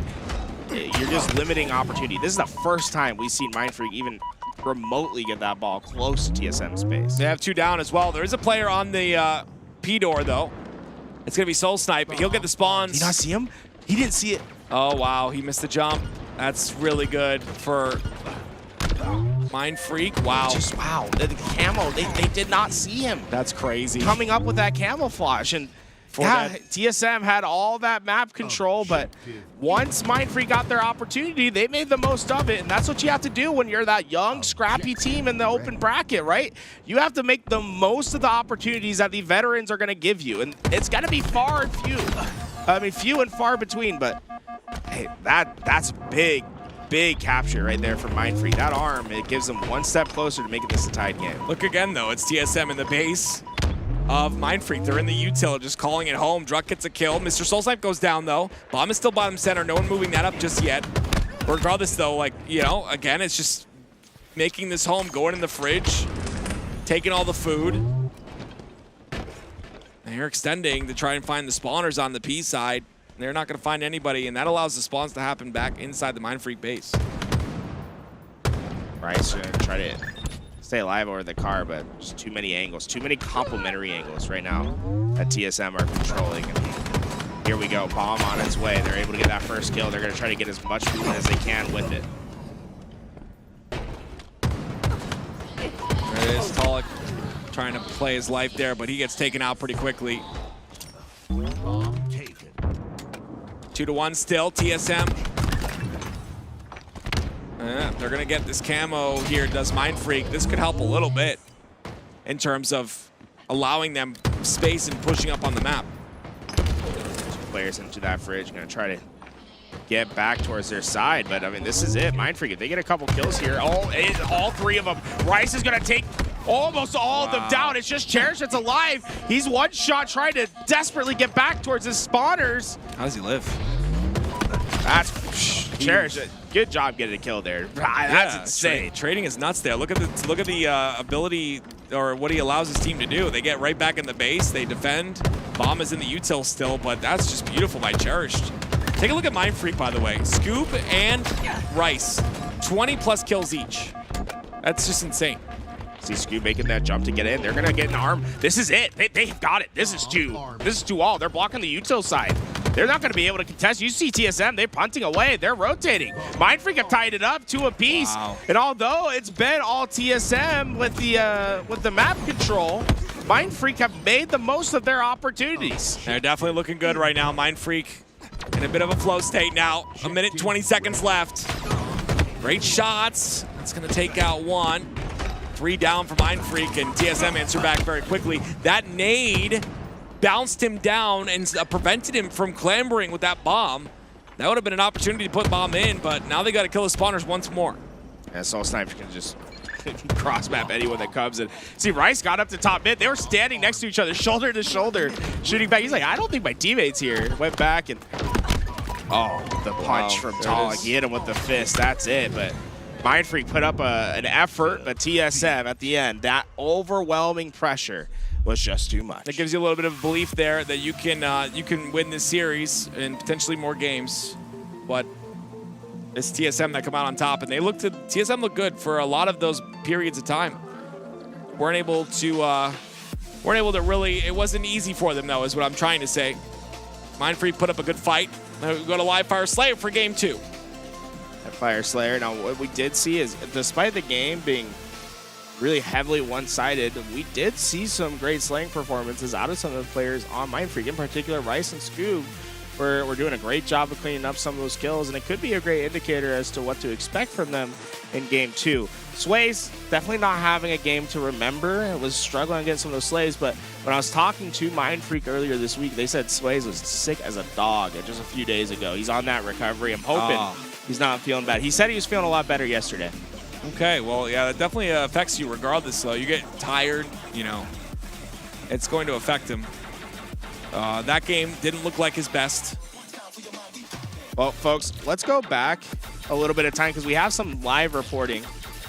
C: you're just limiting opportunity. This is the first time we've seen Mindfreak even remotely get that ball close to TSM space.
D: They have 2 down as well. There is a player on the P door, though. It's going to be Soul Snipe. He'll get the spawns.
C: Did you not see him? He didn't see it.
D: Oh, wow. He missed the jump. That's really good for Mindfreak. Wow.
C: Wow. The camo, they did not see him.
D: That's crazy.
C: Coming up with that camouflage. And yeah, TSM had all that map control, but once Mindfreak got their opportunity, they made the most of it. And that's what you have to do when you're that young, scrappy team in the open bracket, right? You have to make the most of the opportunities that the veterans are going to give you. And it's going to be far and few. I mean, few and far between, but hey, that's big capture right there for Mindfreak. That arm, it gives them one step closer to making this a tied game.
D: Look again, though. It's TSM in the base of Mindfreak. They're in the util, just calling it home. Druck gets a kill. Mr. Soulsnipe goes down, though. Bomb is still bottom center. No one moving that up just yet. Regardless, though, like, again, it's just making this home, going in the fridge, taking all the food. They're extending to try and find the spawners on the P side. They're not going to find anybody, and that allows the spawns to happen back inside the Mindfreak base.
C: Rice going to try to stay alive over the car, but just too many angles, too many complementary angles right now that TSM are controlling. And here we go, bomb on its way. They're able to get that first kill. They're going to try to get as much movement as they can with it.
D: There it is, Talik trying to play his life there, but he gets taken out pretty quickly. 2-1 still, TSM. They're gonna get this camo here, does Mindfreak. This could help a little bit in terms of allowing them space and pushing up on the map.
C: Players into that fridge, gonna try to get back towards their side, but I mean, this is it. Mindfreak, if they get a couple kills here, all three of them, Rice is gonna take almost all of them down. It's just Cherish that's alive. He's one shot trying to desperately get back towards his spawners.
D: How does he live?
C: That's Cherish. Good job getting a kill there. That's insane.
D: Trading is nuts there. Look at the ability, or what he allows his team to do. They get right back in the base. They defend. Bomb is in the util still, but that's just beautiful by Cherished. Take a look at Mindfreak, by the way. Scoop and Rice, 20+ kills each. That's just insane.
C: See Scoop making that jump to get in. They're gonna get an arm. This is it. They've got it. This is two all. They're blocking the util side. They're not gonna be able to contest. You see TSM, they're punting away. They're rotating. Mindfreak have tied it up 2 apiece.
D: Wow.
C: And although it's been all TSM with the map control, Mindfreak have made the most of their opportunities.
D: They're definitely looking good right now. Mindfreak in a bit of a flow state now. 1 minute, 20 seconds left. Great shots. It's gonna take out one. 3 down for Mindfreak, and TSM answered back very quickly. That nade bounced him down and prevented him from clambering with that bomb. That would have been an opportunity to put bomb in, but now they got to kill the spawners once more.
C: And Soul Sniper can just cross map anyone that comes in. See, Rice got up to top mid. They were standing next to each other, shoulder to shoulder, shooting back. He's like, I don't think my teammate's here. Went back and, the punch from Talik. He hit him with the fist. That's it. But Mindfreak put up an effort, but TSM at the end, that overwhelming pressure was just too much.
D: That gives you a little bit of belief there that you can win this series and potentially more games. But it's TSM that come out on top, and TSM looked good for a lot of those periods of time. Weren't able to really. It wasn't easy for them though, is what I'm trying to say. Mindfreak put up a good fight. Now we go to Live Fire Slayer for game 2.
C: Fire Slayer. Now, what we did see is, despite the game being really heavily one-sided, we did see some great slaying performances out of some of the players on Mindfreak. In particular, Rice and Scoob were doing a great job of cleaning up some of those kills, and it could be a great indicator as to what to expect from them in game 2. Sway's definitely not having a game to remember. It was struggling against some of those slays, but when I was talking to Mindfreak earlier this week, they said Sway's was sick as a dog just a few days ago. He's on that recovery. I'm hoping he's not feeling bad. He said he was feeling a lot better yesterday.
D: Okay, well, yeah, that definitely affects you regardless, though. You get tired, it's going to affect him. That game didn't look like his best.
C: Well, folks, let's go back a little bit of time because we have some live reporting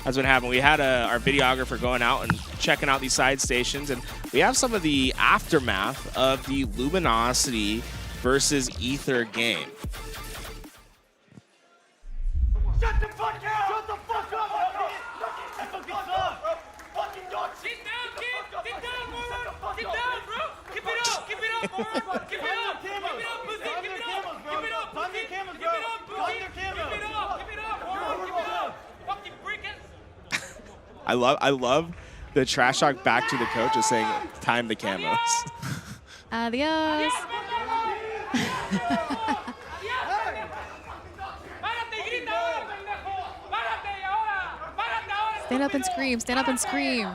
C: that's been happening. We had our videographer going out and checking out these side stations, and we have some of the aftermath of the Luminosity versus Ether game.
L: Shut the fuck up! Shut the fuck up! That fucking sucks! Fucking dog! Sit down, kid! Sit down, bro! Sit down, bro! Keep it up! Keep it up, bro! Keep it up! Keep it up, pussy! Keep it up! Keep it up, pussy! Keep it up, pussy! Keep it up! Keep it up, bro! Keep it up! Fucking freaking!
C: I love the trash talk back to the coach is saying, time the camos.
K: Adios. Stand up and scream. Stand up and scream.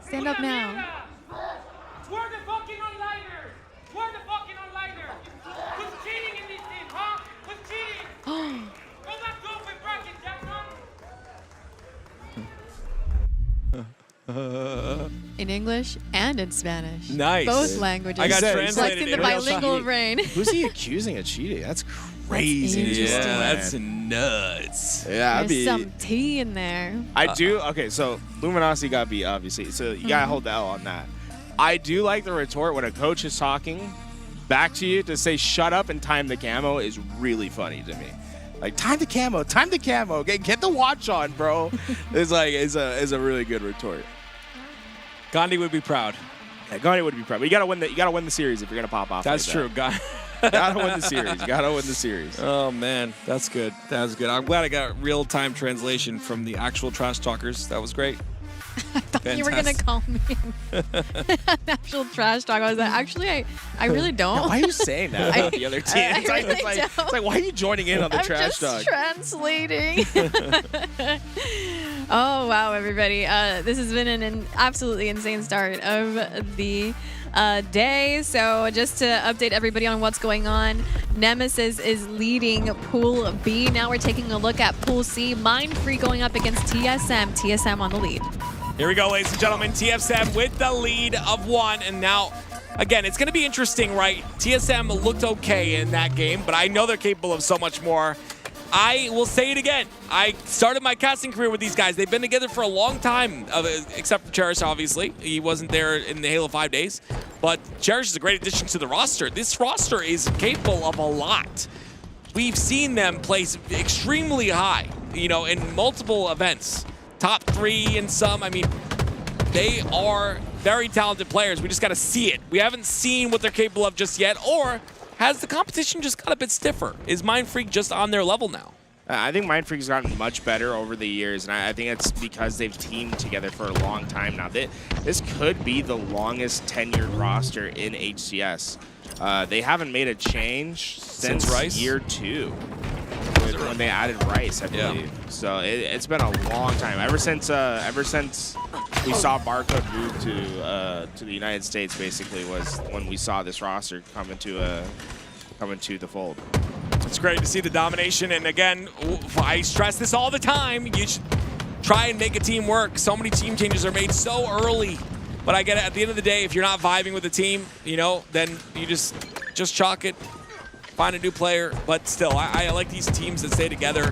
K: Stand up now.
L: We're the fucking onliners. We're the fucking onliners. Who's cheating in this team, huh? Who's cheating? Go back to open bracket, Jackson.
K: In English and in Spanish.
D: Nice.
K: Both languages.
D: I got
K: Flexing
D: translated
K: the
D: in real
K: bilingual
D: time.
K: brain.
C: Who's he accusing of cheating? That's crazy.
K: Interesting.
D: Yeah, that's nuts.
C: Yeah,
K: There's some tea in there.
C: I do. Okay, so Luminosity got beat, obviously. So you gotta hold the L on that. I do like the retort when a coach is talking back to you to say "shut up" and time the camo is really funny to me. Like time the camo, time the camo. Get the watch on, bro. It's like is a really good retort.
D: Gandhi would be proud.
C: Yeah, Gandhi would be proud. But you gotta win the series if you're gonna pop off.
D: That's
C: like
D: true.
C: That. Gotta win the series. Gotta win the series.
D: Oh man, that's good. That's good. I'm glad I got real-time translation from the actual trash talkers. That was great.
K: I thought you were gonna call me an actual trash talk. I was like, actually, I really don't.
C: Yeah, why are you saying that about the other team?
K: I really
C: It's like, why are you joining in on the trash talk?
K: I'm just translating. Oh, wow, everybody. This has been an absolutely insane start of the day. So just to update everybody on what's going on, Nemesis is leading Pool B. Now we're taking a look at Pool C. Mindfree going up against TSM. TSM on the lead.
D: Here we go, ladies and gentlemen. TSM with the lead of 1. And now, again, it's going to be interesting, right? TSM looked okay in that game, but I know they're capable of so much more. I will say it again. I started my casting career with these guys. They've been together for a long time, except for Cherish, obviously. He wasn't there in the Halo 5 days. But Cherish is a great addition to the roster. This roster is capable of a lot. We've seen them place extremely high, you know, in multiple events. Top 3 in some. I mean, they are very talented players. We just got to see it. We haven't seen what they're capable of just yet, or has the competition just got a bit stiffer? Is Mindfreak just on their level now?
C: I think Mindfreak's gotten much better over the years, and I think it's because they've teamed together for a long time now. This could be the longest tenured roster in HCS. They haven't made a change since
D: Rice?
C: year 2. When they added Rice, I believe. Yeah. So it's been a long time. Ever since we saw Barcode move to the United States, basically, was when we saw this roster come into the fold.
D: It's great to see the domination, and again, I stress this all the time. You should try and make a team work. So many team changes are made so early, but I get it. At the end of the day, if you're not vibing with the team, you know, then you just chalk it. Find a new player, but still, I like these teams that stay together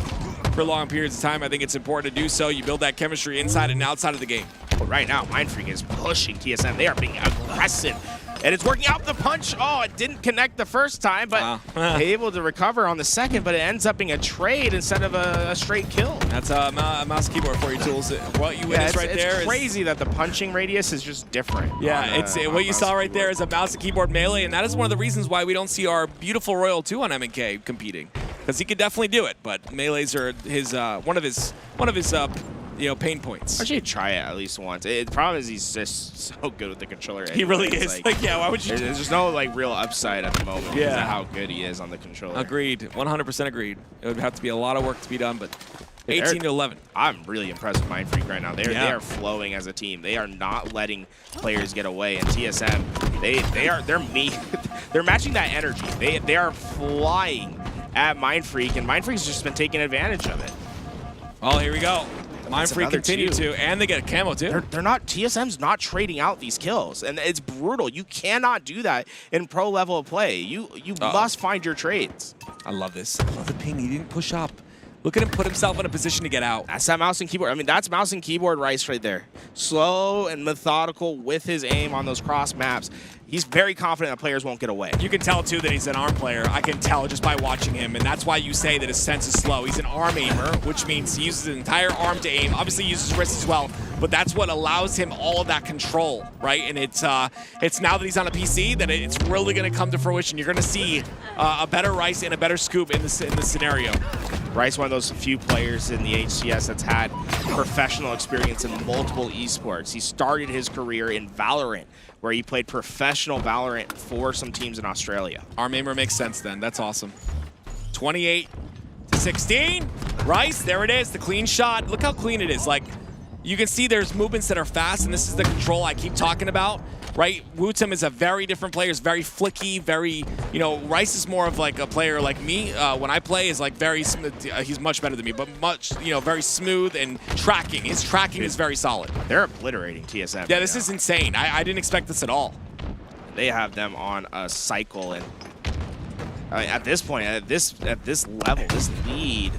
D: for long periods of time. I think it's important to do so. You build that chemistry inside and outside of the game.
C: But right now, Mindfreak is pushing TSM. They are being aggressive. And it's working out the punch. Oh, it didn't connect the first time, but able to recover on the second, but it ends up being a trade instead of a straight kill.
D: That's a mouse keyboard for you, Tools. What you witnessed right there is...
C: It's crazy that the punching radius is just different.
D: Yeah, what you saw right there is a mouse and keyboard melee, and that is one of the reasons why we don't see our beautiful Royal 2 on MNK competing. Because he could definitely do it, but melees are his one of his you know, pain points.
C: I should try it at least once. The problem is he's just so good with the controller.
D: He really is. Like, yeah, why would you?
C: There's just no like real upside at the moment.
D: Yeah,
C: because of how good he is on the controller.
D: Agreed, 100% agreed. It would have to be a lot of work to be done, but 18 to 11.
C: I'm really impressed with Mindfreak right now. They are flowing as a team. They are not letting players get away. And TSM, they're matching that energy. They are flying at Mindfreak, and Mindfreak's just been taking advantage of it.
D: Oh, here we go. Mindfreak continue to, and they get a camo too.
C: They're not, TSM's not trading out these kills, and it's brutal. You cannot do that in pro level of play. You must find your trades.
D: I love this. I love the ping. He didn't push up. Look at him put himself in a position to get out.
C: That's that mouse and keyboard. I mean, that's mouse and keyboard Rice right there. Slow and methodical with his aim on those cross maps. He's very confident that players won't get away.
D: You can tell, too, that he's an arm player. I can tell just by watching him, and that's why you say that his sense is slow. He's an arm aimer, which means he uses his entire arm to aim. Obviously, he uses his wrist as well, but that's what allows him all of that control, right? And it's now that he's on a PC that it's really going to come to fruition. You're going to see a better Rice and a better Scoop in this scenario.
C: Rice, one of those few players in the HCS that's had professional experience in multiple esports. He started his career in Valorant, where he played professional Valorant for some teams in Australia.
D: Arm aimer makes sense then. That's awesome. 28 to 16. Rice, there it is, the clean shot. Look how clean it is. Like, you can see there's movements that are fast, and this is the control I keep talking about, right? Wootem is a very different player. He's very flicky, very, you know, Rice is more of like a player like me. When I play is like very smooth. He's much better than me, but much, you know, very smooth and tracking. His tracking is very solid.
C: They're obliterating TSM.
D: Yeah, this is insane. I didn't expect this at all.
C: They have them on a cycle, and I mean, at this point, at this level, this lead,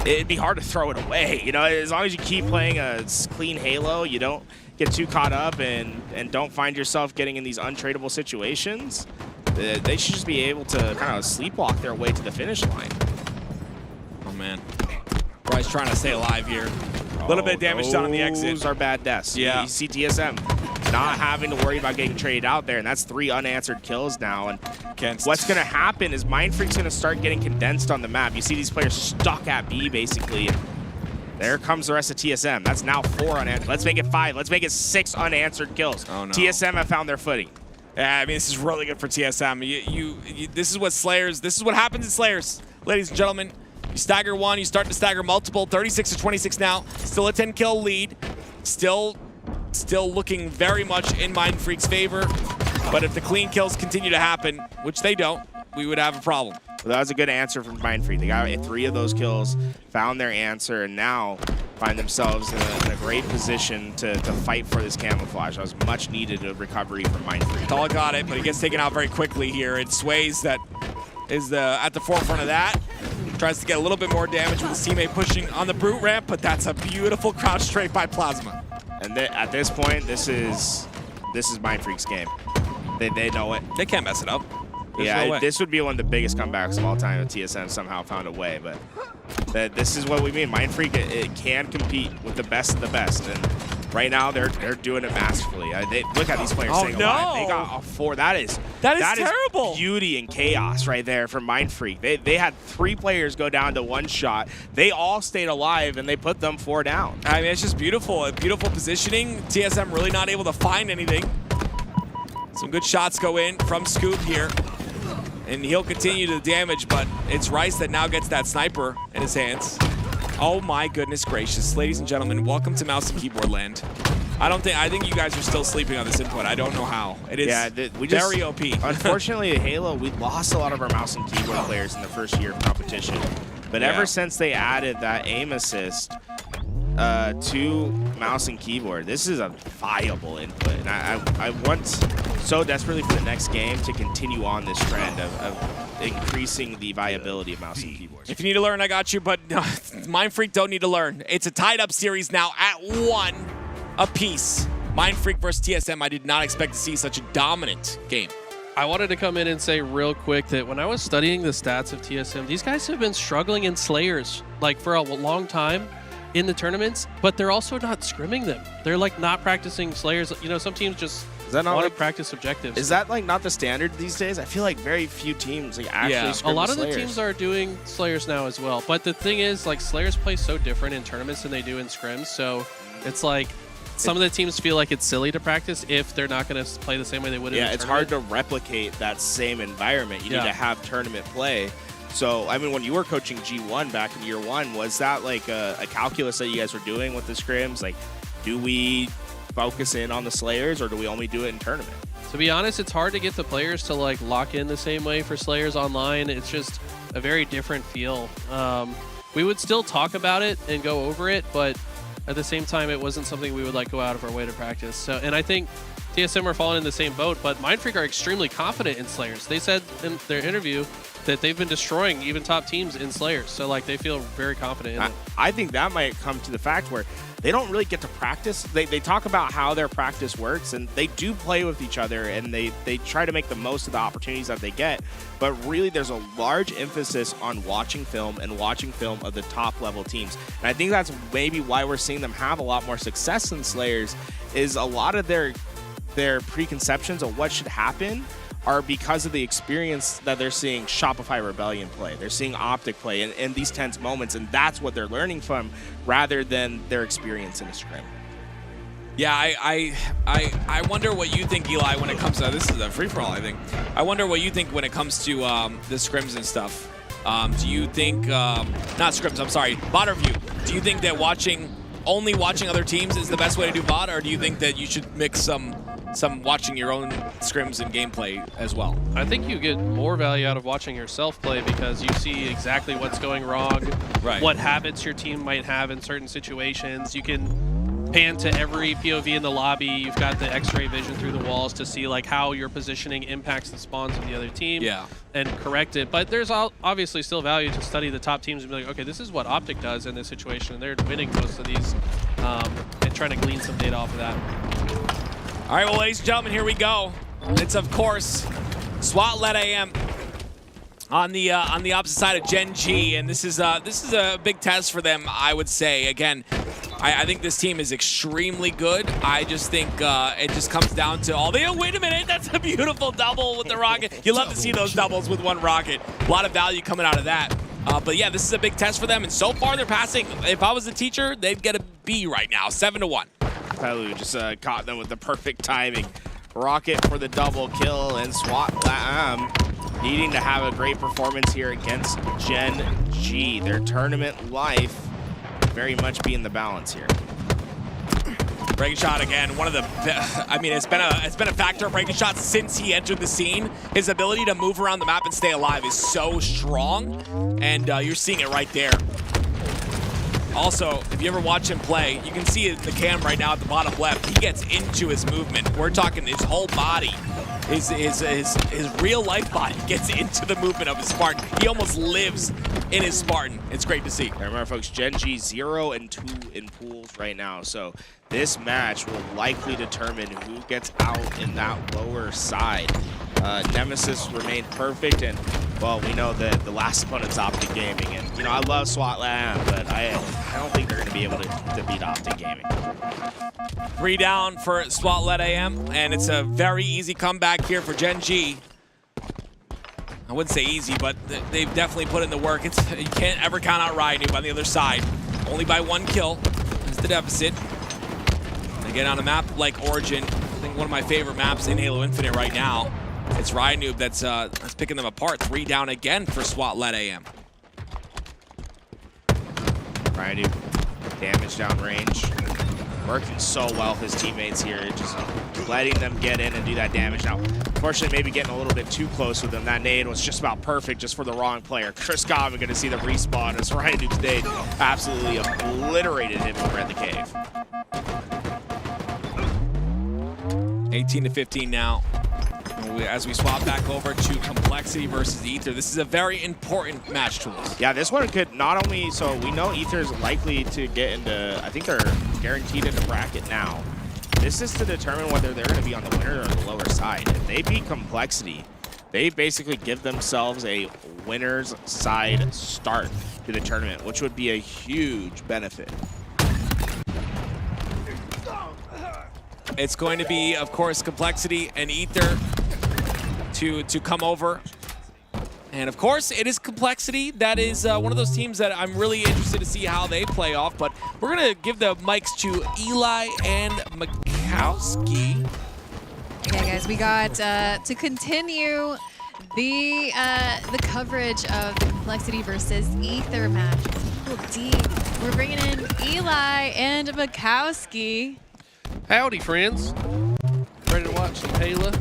C: it'd be hard to throw it away. You know, as long as you keep playing a clean Halo, you don't get too caught up and don't find yourself getting in these untradeable situations. They should just be able to kind of sleepwalk their way to the finish line.
D: Oh man, Bryce trying to stay alive here. A little bit of damage done on the exit.
C: Those are bad deaths.
D: Yeah.
C: You see TSM not having to worry about getting traded out there, and that's 3 unanswered kills now. And what's going to happen is Mindfreak's going to start getting condensed on the map. You see these players stuck at B, basically. And there comes the rest of TSM. That's now 4 unanswered. Let's make it 5. Let's make it 6 unanswered kills.
D: Oh, no.
C: TSM have found their footing.
D: Yeah, I mean, this is really good for TSM. This is what Slayers, this is what happens in Slayers, ladies and gentlemen. You stagger one, you start to stagger multiple. 36 to 26 now. Still a 10-kill lead. Still still looking very much in Mind Freak's favor. But if the clean kills continue to happen, which they don't, we would have a problem.
C: Well, that was a good answer from Mind Freak. They got 3 of those kills, found their answer, and now find themselves in a great position to fight for this camouflage. That was much needed recovery from Mind Freak.
D: All got it, but he gets taken out very quickly here. It's Sways that is at the forefront of that. Tries to get a little bit more damage with his teammate pushing on the brute ramp, but that's a beautiful crouch strafe by Plasma.
C: And at this point, this is Mind Freak's game. They know it.
D: They can't mess it up.
C: Yeah, this would be one of the biggest comebacks of all time if TSM somehow found a way, but this is what we mean. Mind Freak, it can compete with the best of the best, and right now they're doing it masterfully. Look at these players staying alive. They got a 4. That is
D: terrible.
C: Beauty and chaos right there from Mind Freak. They had 3 players go down to 1 shot. They all stayed alive, and they put them 4 down.
D: I mean, it's just beautiful. Beautiful positioning. TSM really not able to find anything. Some good shots go in from Scoop here. And he'll continue to damage, but it's Rice that now gets that sniper in his hands. Oh my goodness gracious. Ladies and gentlemen, welcome to Mouse and Keyboard Land. I think you guys are still sleeping on this input. I don't know how. It is very OP.
C: Unfortunately, at Halo, we lost a lot of our mouse and keyboard players in the first year of competition. But ever since they added that aim assist to mouse and keyboard, this is a viable input. And I want so desperately for the next game to continue on this trend of increasing the viability of mouse and keyboards.
D: If you need to learn, I got you, but Mind Freak don't need to learn. It's a tied-up series now at 1 apiece. Mind Freak versus TSM, I did not expect to see such a dominant game.
E: I wanted to come in and say real quick that when I was studying the stats of TSM, these guys have been struggling in Slayers like for a long time in the tournaments, but they're also not scrimming them. They're like not practicing Slayers. You know, some teams just want to practice objectives.
C: Is that like not the standard these days? I feel like very few teams like actually scrim
E: a lot of
C: Slayers.
E: the teams are doing Slayers now as well. But the thing is, like, Slayers play so different in tournaments than they do in scrims. So it's like some of the teams feel like it's silly to practice if they're not going to play the same way they would in a
C: it's
E: tournament.
C: hard to replicate that same environment. You need to have tournament play. So, I mean, when you were coaching G1 back in year 1, was that like a calculus that you guys were doing with the scrims? Like, do we focus in on the Slayers or do we only do it in tournament?
E: To be honest, it's hard to get the players to like lock in the same way for Slayers online. It's just a very different feel. We would still talk about it and go over it, but at the same time, it wasn't something we would like go out of our way to practice. So, and I think TSM are falling in the same boat, but Mind Freak are extremely confident in Slayers. They said in their interview that they've been destroying even top teams in Slayers. So like they feel very confident in it.
C: I think that might come to the fact where they don't really get to practice. They talk about how their practice works, and they do play with each other, and they try to make the most of the opportunities that they get. But really, there's a large emphasis on watching film and watching film of the top level teams. And I think that's maybe why we're seeing them have a lot more success in Slayers, is a lot of their preconceptions of what should happen are because of the experience that they're seeing Shopify Rebellion play. They're seeing OpTic play in these tense moments, and that's what they're learning from rather than their experience in a scrim.
D: Yeah, I wonder what you think, Eli, when it comes to, this is a free-for-all, I think. I wonder what you think when it comes to the scrims and stuff. Do you think, not scrims, I'm sorry, VOD review. Do you think that only watching other teams is the best way to do VOD, or do you think that you should mix some watching your own scrims and gameplay as well?
E: I think you get more value out of watching yourself play because you see exactly what's going wrong, what habits your team might have in certain situations. You can pan to every POV in the lobby. You've got the X-ray vision through the walls to see like how your positioning impacts the spawns of the other team and correct it. But there's obviously still value to study the top teams and be like, okay, this is what OpTic does in this situation, and they're winning most of these, and trying to glean some data off of that.
D: All right, well, ladies and gentlemen, here we go. It's, of course, SWAT-led AM on the opposite side of Gen G, and this is a big test for them, I would say. Again, I think this team is extremely good. I just think it just comes down to all the. Oh, wait a minute, that's a beautiful double with the rocket. You love to see those doubles with one rocket. A lot of value coming out of that. But yeah, this is a big test for them, and so far they're passing. If I was the teacher, they'd get a B right now, 7-1.
C: Palu just caught them with the perfect timing. Rocket for the double kill, and SWAT needing to have a great performance here against Gen G. Their tournament life very much being the balance here.
D: Breaking shot again. One of the, I mean, it's been a factor of breaking shots since he entered the scene. His ability to move around the map and stay alive is so strong, and you're seeing it right there. Also, if you ever watch him play, you can see the cam right now at the bottom left. He gets into his movement. We're talking his whole body. His real life body gets into the movement of his Spartan. He almost lives in his Spartan. It's great to see.
C: Remember, folks, Gen G 0-2 in pools right now. So this match will likely determine who gets out in that lower side. Nemesis remained perfect, and well, we know that the last opponent's OpTic Gaming, and you know I love SWAT Lamb, but I don't think they're going to be able to beat OpTic Gaming.
D: 3 down for SWAT-led AM, and it's a very easy comeback here for Gen G. I wouldn't say easy, but they've definitely put in the work. You can't ever count out Ryan on the other side. Only by 1 kill is the deficit. Again, on a map like Origin, I think one of my favorite maps in Halo Infinite right now, it's Ryan that's picking them apart. 3 down again for SWAT-led AM.
C: Ryan damage down range. Working so well with his teammates here, just letting them get in and do that damage. Now, unfortunately, maybe getting a little bit too close with him. That nade was just about perfect just for the wrong player. Chris Govan going to see the respawn as Ryan today absolutely obliterated him over at the cave.
D: 18-15 now. As we swap back over to Complexity versus Ether, this is a very important match to us.
C: Yeah, this one could not only, so we know Ether's likely to get into, I think they're guaranteed into bracket now. This is to determine whether they're going to be on the winner or the lower side. If they beat Complexity, they basically give themselves a winner's side start to the tournament, which would be a huge benefit.
D: It's going to be, of course, Complexity and Ether to come over. And of course, it is Complexity. That is one of those teams that I'm really interested to see how they play off. But we're going to give the mics to Eli and Mikowski.
K: Okay, guys, we got to continue the coverage of the Complexity versus Ether match. Pool D. We're bringing in Eli and Mikowski.
E: Howdy, friends. Ready to watch some Halo?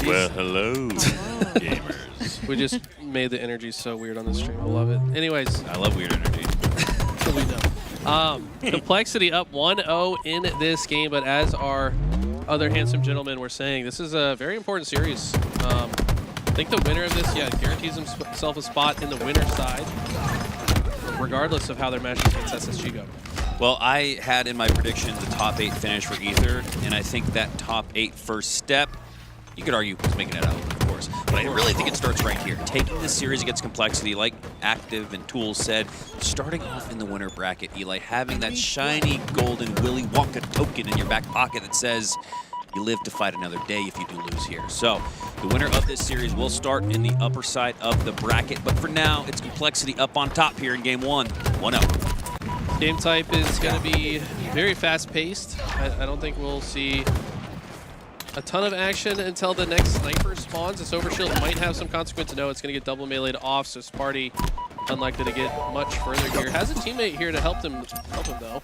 F: Well, hello, gamers.
E: We just made the energy so weird on the stream. I love it. Anyways.
F: I love weird energy.
E: So we know. Complexity up 1-0 in this game, but as our other handsome gentlemen were saying, this is a very important series. I think the winner of this, guarantees himself a spot in the winner's side, regardless of how their matches against SSG go.
F: Well, I had in my prediction the top 8 finish for Ether, and I think that top 8 first step, you could argue was making it out, of course. But I really think it starts right here. Taking this series against Complexity, like Active and Tools said, starting off in the winner bracket, Eli, having that shiny golden Willy Wonka token in your back pocket that says you live to fight another day if you do lose here. So the winner of this series will start in the upper side of the bracket. But for now, it's Complexity up on top here in game 1, 1-0.
E: Game type is going to be very fast-paced. I don't think we'll see a ton of action until the next sniper spawns. This overshield might have some consequence. No, it's going to get double meleeed off, so Sparty unlikely to get much further here. Has a teammate here to help him though.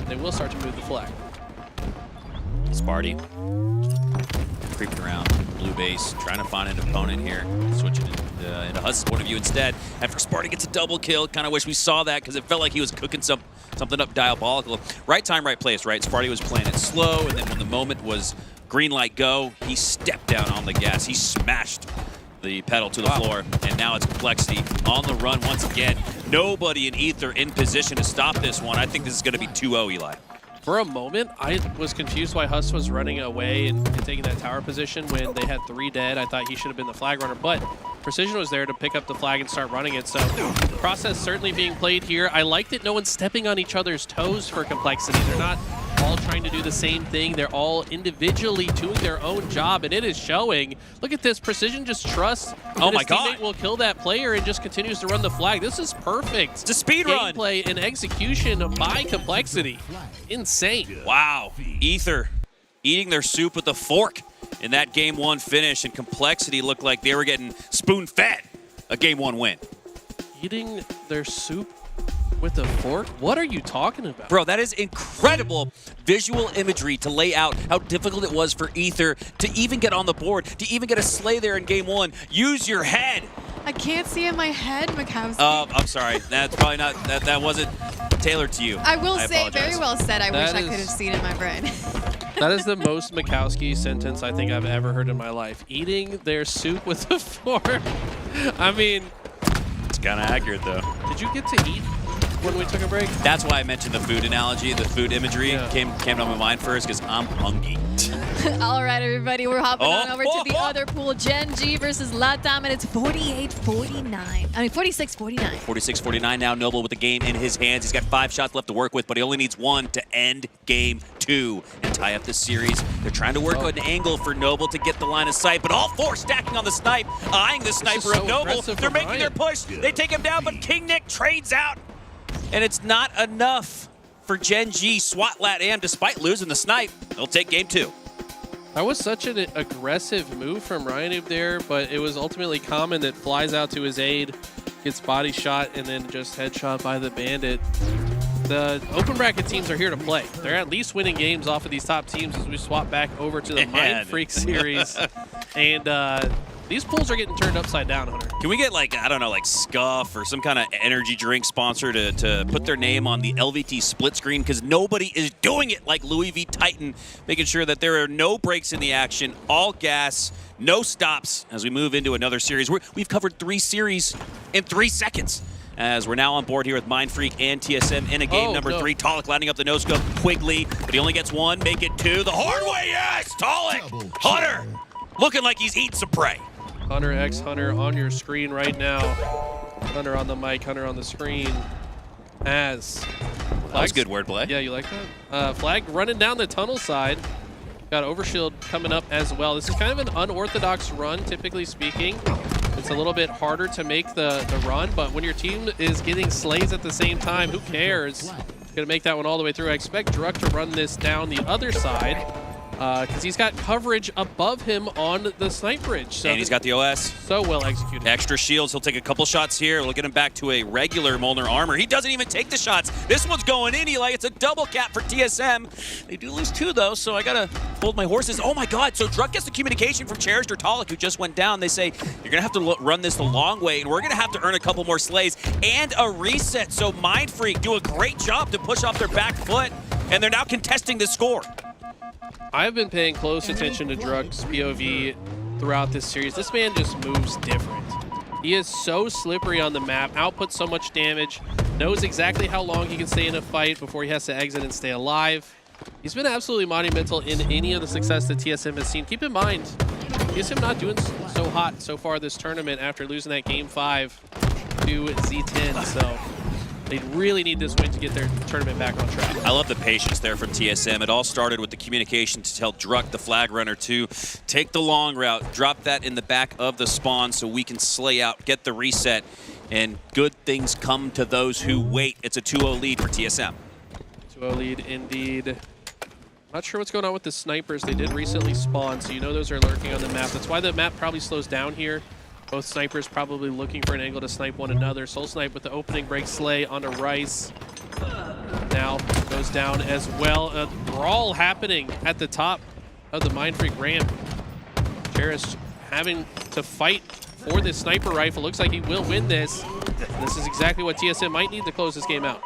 E: They will start to move the flag.
F: Sparty creeping around blue base, trying to find an opponent here. Switching into Huss's point of view instead. After Sparty gets a double kill, kind of wish we saw that because it felt like he was cooking something up diabolical. Right time, right place, right? Sparty was playing it slow, and then when the moment was green light go, he stepped down on the gas. He smashed the pedal to the floor, and now it's Complexity on the run once again. Nobody in Ether in position to stop this one. I think this is going to be 2-0, Eli.
E: For a moment, I was confused why Huss was running away and taking that tower position when they had 3 dead. I thought he should have been the flag runner, but Precision was there to pick up the flag and start running it. So the process certainly being played here. I like that no one's stepping on each other's toes for Complexity. They're not all trying to do the same thing. They're all individually doing their own job, and it is showing. Look at this. Precision just trusts that his teammate will kill that player and just continues to run the flag. This is perfect.
F: It's a speed run.
E: Gameplay and execution by Complexity. Insane.
F: Wow. Ether eating their soup with a fork in that game 1 finish, and Complexity looked like they were getting spoon-fed a game 1 win.
E: Eating their soup with the fork? What are you talking about?
F: Bro, that is incredible visual imagery to lay out how difficult it was for Ether to even get on the board, to even get a slay there in game 1. Use your head.
K: I can't see in my head, Mikowski.
F: I'm sorry. That's probably not, that wasn't tailored to you.
K: I will say,
F: apologize.
K: very well said. I wish I
E: is-
K: could have seen in my brain.
E: That is the most Mikowski sentence I think I've ever heard in my life. Eating their soup with a fork. I mean,
F: It's kind of accurate, though.
E: did you get to eat when we took a break?
F: That's why I mentioned the food analogy, the food imagery came to my mind first because I'm hungry.
K: All right, everybody, we're hopping on over to the
F: oh.
K: other pool. Gen G versus Latam, and it's 48-49. I mean, 46-49.
F: 46-49 now. Noble with the game in his hands. He's got 5 shots left to work with, but he only needs 1 to end game 2 and tie up this series. They're trying to work an angle for Noble to get the line of sight, but all 4 stacking on the snipe, eyeing the sniper of Noble. They're making their push. They take him down, but King Nick trades out. And it's not enough for Gen G. SWAT LatAm, despite losing the snipe, they'll take game 2.
E: That was such an aggressive move from Ryan there, but it was ultimately Common that flies out to his aid, gets body shot, and then just headshot by the Bandit. The open bracket teams are here to play. They're at least winning games off of these top teams as we swap back over to the Mind Freak series. And these pools are getting turned upside down, Hunter.
F: Can we get, like, I don't know, like Scuff or some kind of energy drink sponsor to put their name on the LVT split screen? Because nobody is doing it like Louis V Titan, making sure that there are no breaks in the action, all gas, no stops as we move into another series. We've covered 3 series in 3 seconds. As we're now on board here with Mind Freak and TSM in a game number 3. Tolic lining up the no-scope quickly, but he only gets 1, make it 2. The hard way, yes! Tolic! Hunter! Looking like he's eating some prey.
E: Hunter X Hunter on your screen right now. Hunter on the mic, Hunter on the screen. As
F: that was good wordplay.
E: Yeah, you like that? Flag running down the tunnel side. Got Overshield coming up as well. This is kind of an unorthodox run, typically speaking. It's a little bit harder to make the run, but when your team is getting slays at the same time, who cares? Gonna make that one all the way through. I expect Druk to run this down the other side. Because he's got coverage above him on the snipe bridge. So
F: and he's got the OS.
E: So well executed.
F: Extra shields. He'll take a couple shots here. We'll get him back to a regular Molnar armor. He doesn't even take the shots. This one's going in, Eli. It's a double cap for TSM. They do lose 2, though, so I got to hold my horses. Oh, my God. So Druk gets the communication from Cherished or Tolic, who just went down. They say, you're going to have to run this the long way, and we're going to have to earn a couple more slays and a reset. So Mind Freak do a great job to push off their back foot, and they're now contesting the score.
E: I've been paying close attention to Druk's POV throughout this series. This man just moves different. He is so slippery on the map, outputs so much damage, knows exactly how long he can stay in a fight before he has to exit and stay alive. He's been absolutely monumental in any of the success that TSM has seen. Keep in mind, TSM not doing so hot so far this tournament after losing that Game 5 to Z10, so they really need this win to get their tournament back on track.
F: I love the patience there from TSM. It all started with the communication to tell Druk, the flag runner, to take the long route, drop that in the back of the spawn so we can slay out, get the reset, and good things come to those who wait. It's a 2-0 lead for TSM.
E: 2-0 lead indeed. Not sure what's going on with the snipers. They did recently spawn, so you know those are lurking on the map. That's why the map probably slows down here. Both snipers probably looking for an angle to snipe one another. Soul Snipe with the opening break slay onto Rice. Now goes down as well. A brawl happening at the top of the Mind Freak ramp. Cherish having to fight for this sniper rifle. Looks like he will win this. This is exactly what TSM might need to close this game out.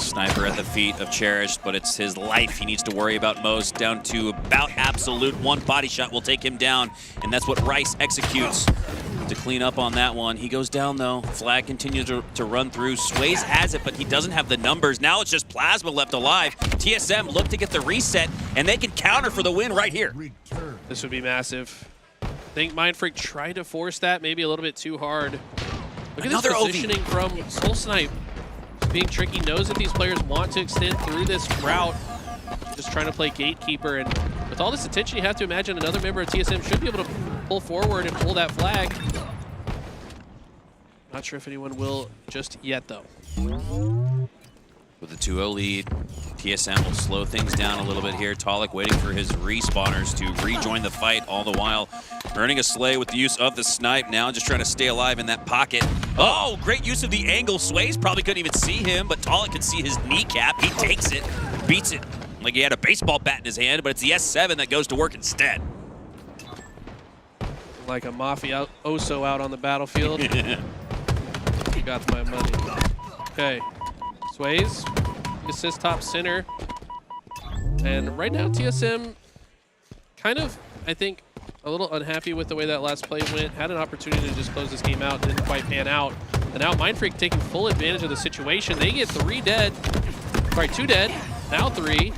F: Sniper at the feet of Cherished, but it's his life he needs to worry about most. Down to about absolute. 1 body shot will take him down, and that's what Rice executes to clean up on that one. He goes down, though. Flag continues to run through. Sways has it, but he doesn't have the numbers. Now it's just Plasma left alive. TSM look to get the reset, and they can counter for the win right here.
E: This would be massive. I think Mind Freak tried to force that maybe a little bit too hard. Look at this positioning from Soul Snipe. Being tricky, knows that these players want to extend through this route. Just trying to play gatekeeper, and with all this attention, you have to imagine another member of TSM should be able to pull forward and pull that flag. Not sure if anyone will just yet, though.
F: With a 2-0 lead, TSM will slow things down a little bit here. Tolic waiting for his respawners to rejoin the fight, all the while earning a slay with the use of the snipe. Now just trying to stay alive in that pocket. Oh, great use of the angle. Sways probably couldn't even see him, but Talik could see his kneecap. He takes it, beats it like he had a baseball bat in his hand, but it's the S7 that goes to work instead.
E: Like a mafioso out on the battlefield. You got my money. Okay. Sways, assist top center. And right now, TSM kind of, I think, a little unhappy with the way that last play went. Had an opportunity to just close this game out, didn't quite pan out. And now Mindfreak taking full advantage of the situation. They get 3 dead. Sorry, 2 dead. Now 3.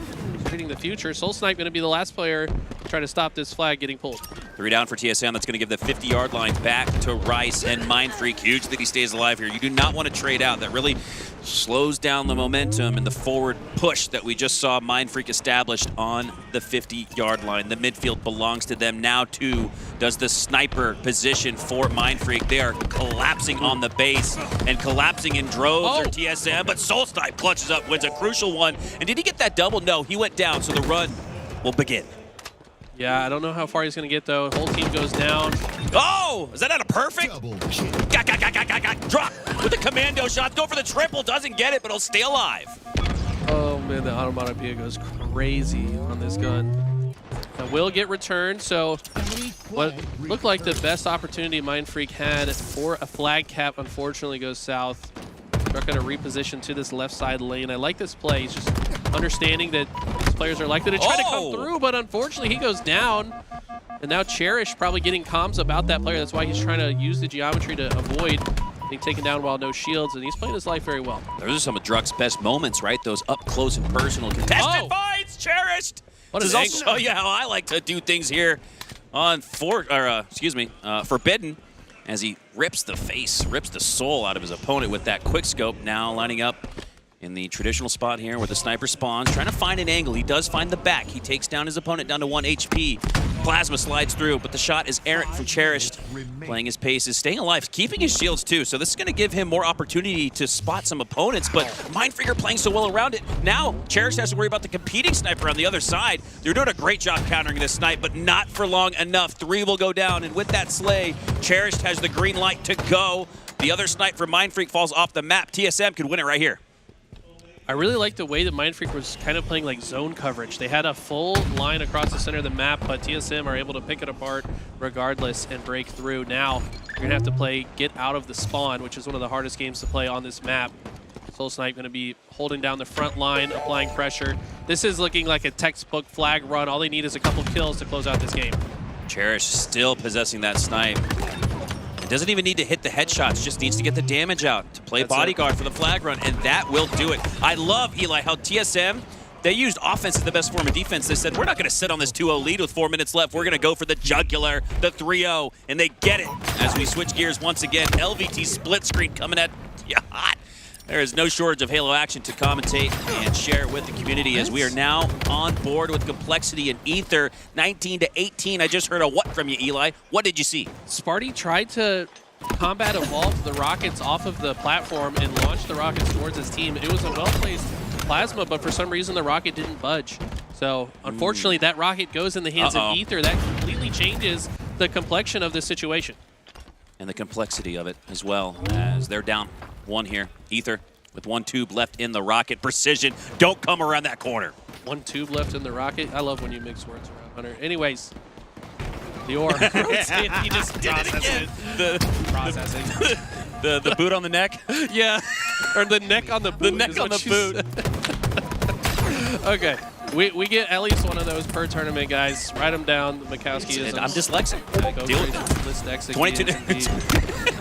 E: Treating the future. Soul Snipe going to be the last player trying to stop this flag getting pulled.
F: 3 down for TSM. That's going to give the 50-yard line back to Rice and Mindfreak. Huge that he stays alive here. You do not want to trade out. That really slows down the momentum and the forward push that we just saw Mindfreak established on the 50-yard line. The midfield belongs to them. Now, too, does the sniper position for Mindfreak. They are collapsing on the base and collapsing in droves or TSM, but Soul Snipe clutches up, wins a crucial one. And did he get that double? No, he went down, so the run will begin.
E: Yeah, I don't know how far he's going to get, though. Whole team goes down.
F: Oh, is that not a perfect?
B: Double kill.
F: Drop with the commando shot. Go for the triple. Doesn't get it, but he'll stay alive.
E: Oh, man, the automatopoeia goes crazy on this gun. That will get returned, so what looked like the best opportunity Mindfreak had for a flag cap, unfortunately, goes south. They're going to reposition to this left side lane. I like this play. He's just understanding that these players are likely to try to come through, but unfortunately he goes down. And now Cherish probably getting comms about that player. That's why he's trying to use the geometry to avoid being taken down while no shields, and he's playing his life very well.
F: Those are some of Druck's best moments, right? Those up close and personal contested fights, cherished.
E: What
F: This is also show you how I like to do things here on Forbidden, as he rips the soul out of his opponent with that quick scope. Now lining up in the traditional spot here where the sniper spawns, trying to find an angle. He does find the back. He takes down his opponent down to 1 HP. Plasma slides through, but the shot is errant from Cherished. Playing his paces, staying alive, keeping his shields too. So this is going to give him more opportunity to spot some opponents, but Mindfreak playing so well around it. Now Cherished has to worry about the competing sniper on the other side. They're doing a great job countering this snipe, but not for long enough. 3 will go down, and with that slay, Cherished has the green light to go. The other snipe for Mindfreak falls off the map. TSM could win it right here.
E: I really like the way that Mindfreak was kind of playing like zone coverage. They had a full line across the center of the map, but TSM are able to pick it apart regardless and break through. Now, you're going to have to play get out of the spawn, which is one of the hardest games to play on this map. Soul Snipe going to be holding down the front line, applying pressure. This is looking like a textbook flag run. All they need is a couple kills to close out this game.
F: Cherish still possessing that snipe. Doesn't even need to hit the headshots, just needs to get the damage out to play bodyguard for the flag run, and that will do it. I love, Eli, how TSM, they used offense as the best form of defense. They said, we're not going to sit on this 2-0 lead with 4 minutes left. We're going to go for the jugular, the 3-0, and they get it as we switch gears once again. LVT split screen coming at you hot. There is no shortage of Halo action to commentate and share with the community as we are now on board with Complexity and Ether. 19-18. I just heard a what from you, Eli. What did you see?
E: Sparty tried to combat evolve the rockets off of the platform and launch the rockets towards his team. It was a well-placed plasma, but for some reason the rocket didn't budge. So unfortunately that rocket goes in the hands of Ether. That completely changes the complexion of the situation.
F: And the complexity of it as well, as they're down 1 here. Ether with 1 tube left in the rocket. Precision, don't come around that corner.
E: 1 tube left in the rocket. I love when you mix words around, Hunter. Anyways, the ore. He just did it again. Processing.
F: The boot on the neck?
E: Yeah. Or the neck on the boot.
F: The neck on the boot.
E: Okay. We get at least one of those per tournament, guys. Write them down. Mikowski is.
F: I'm dyslexic. Deal with it.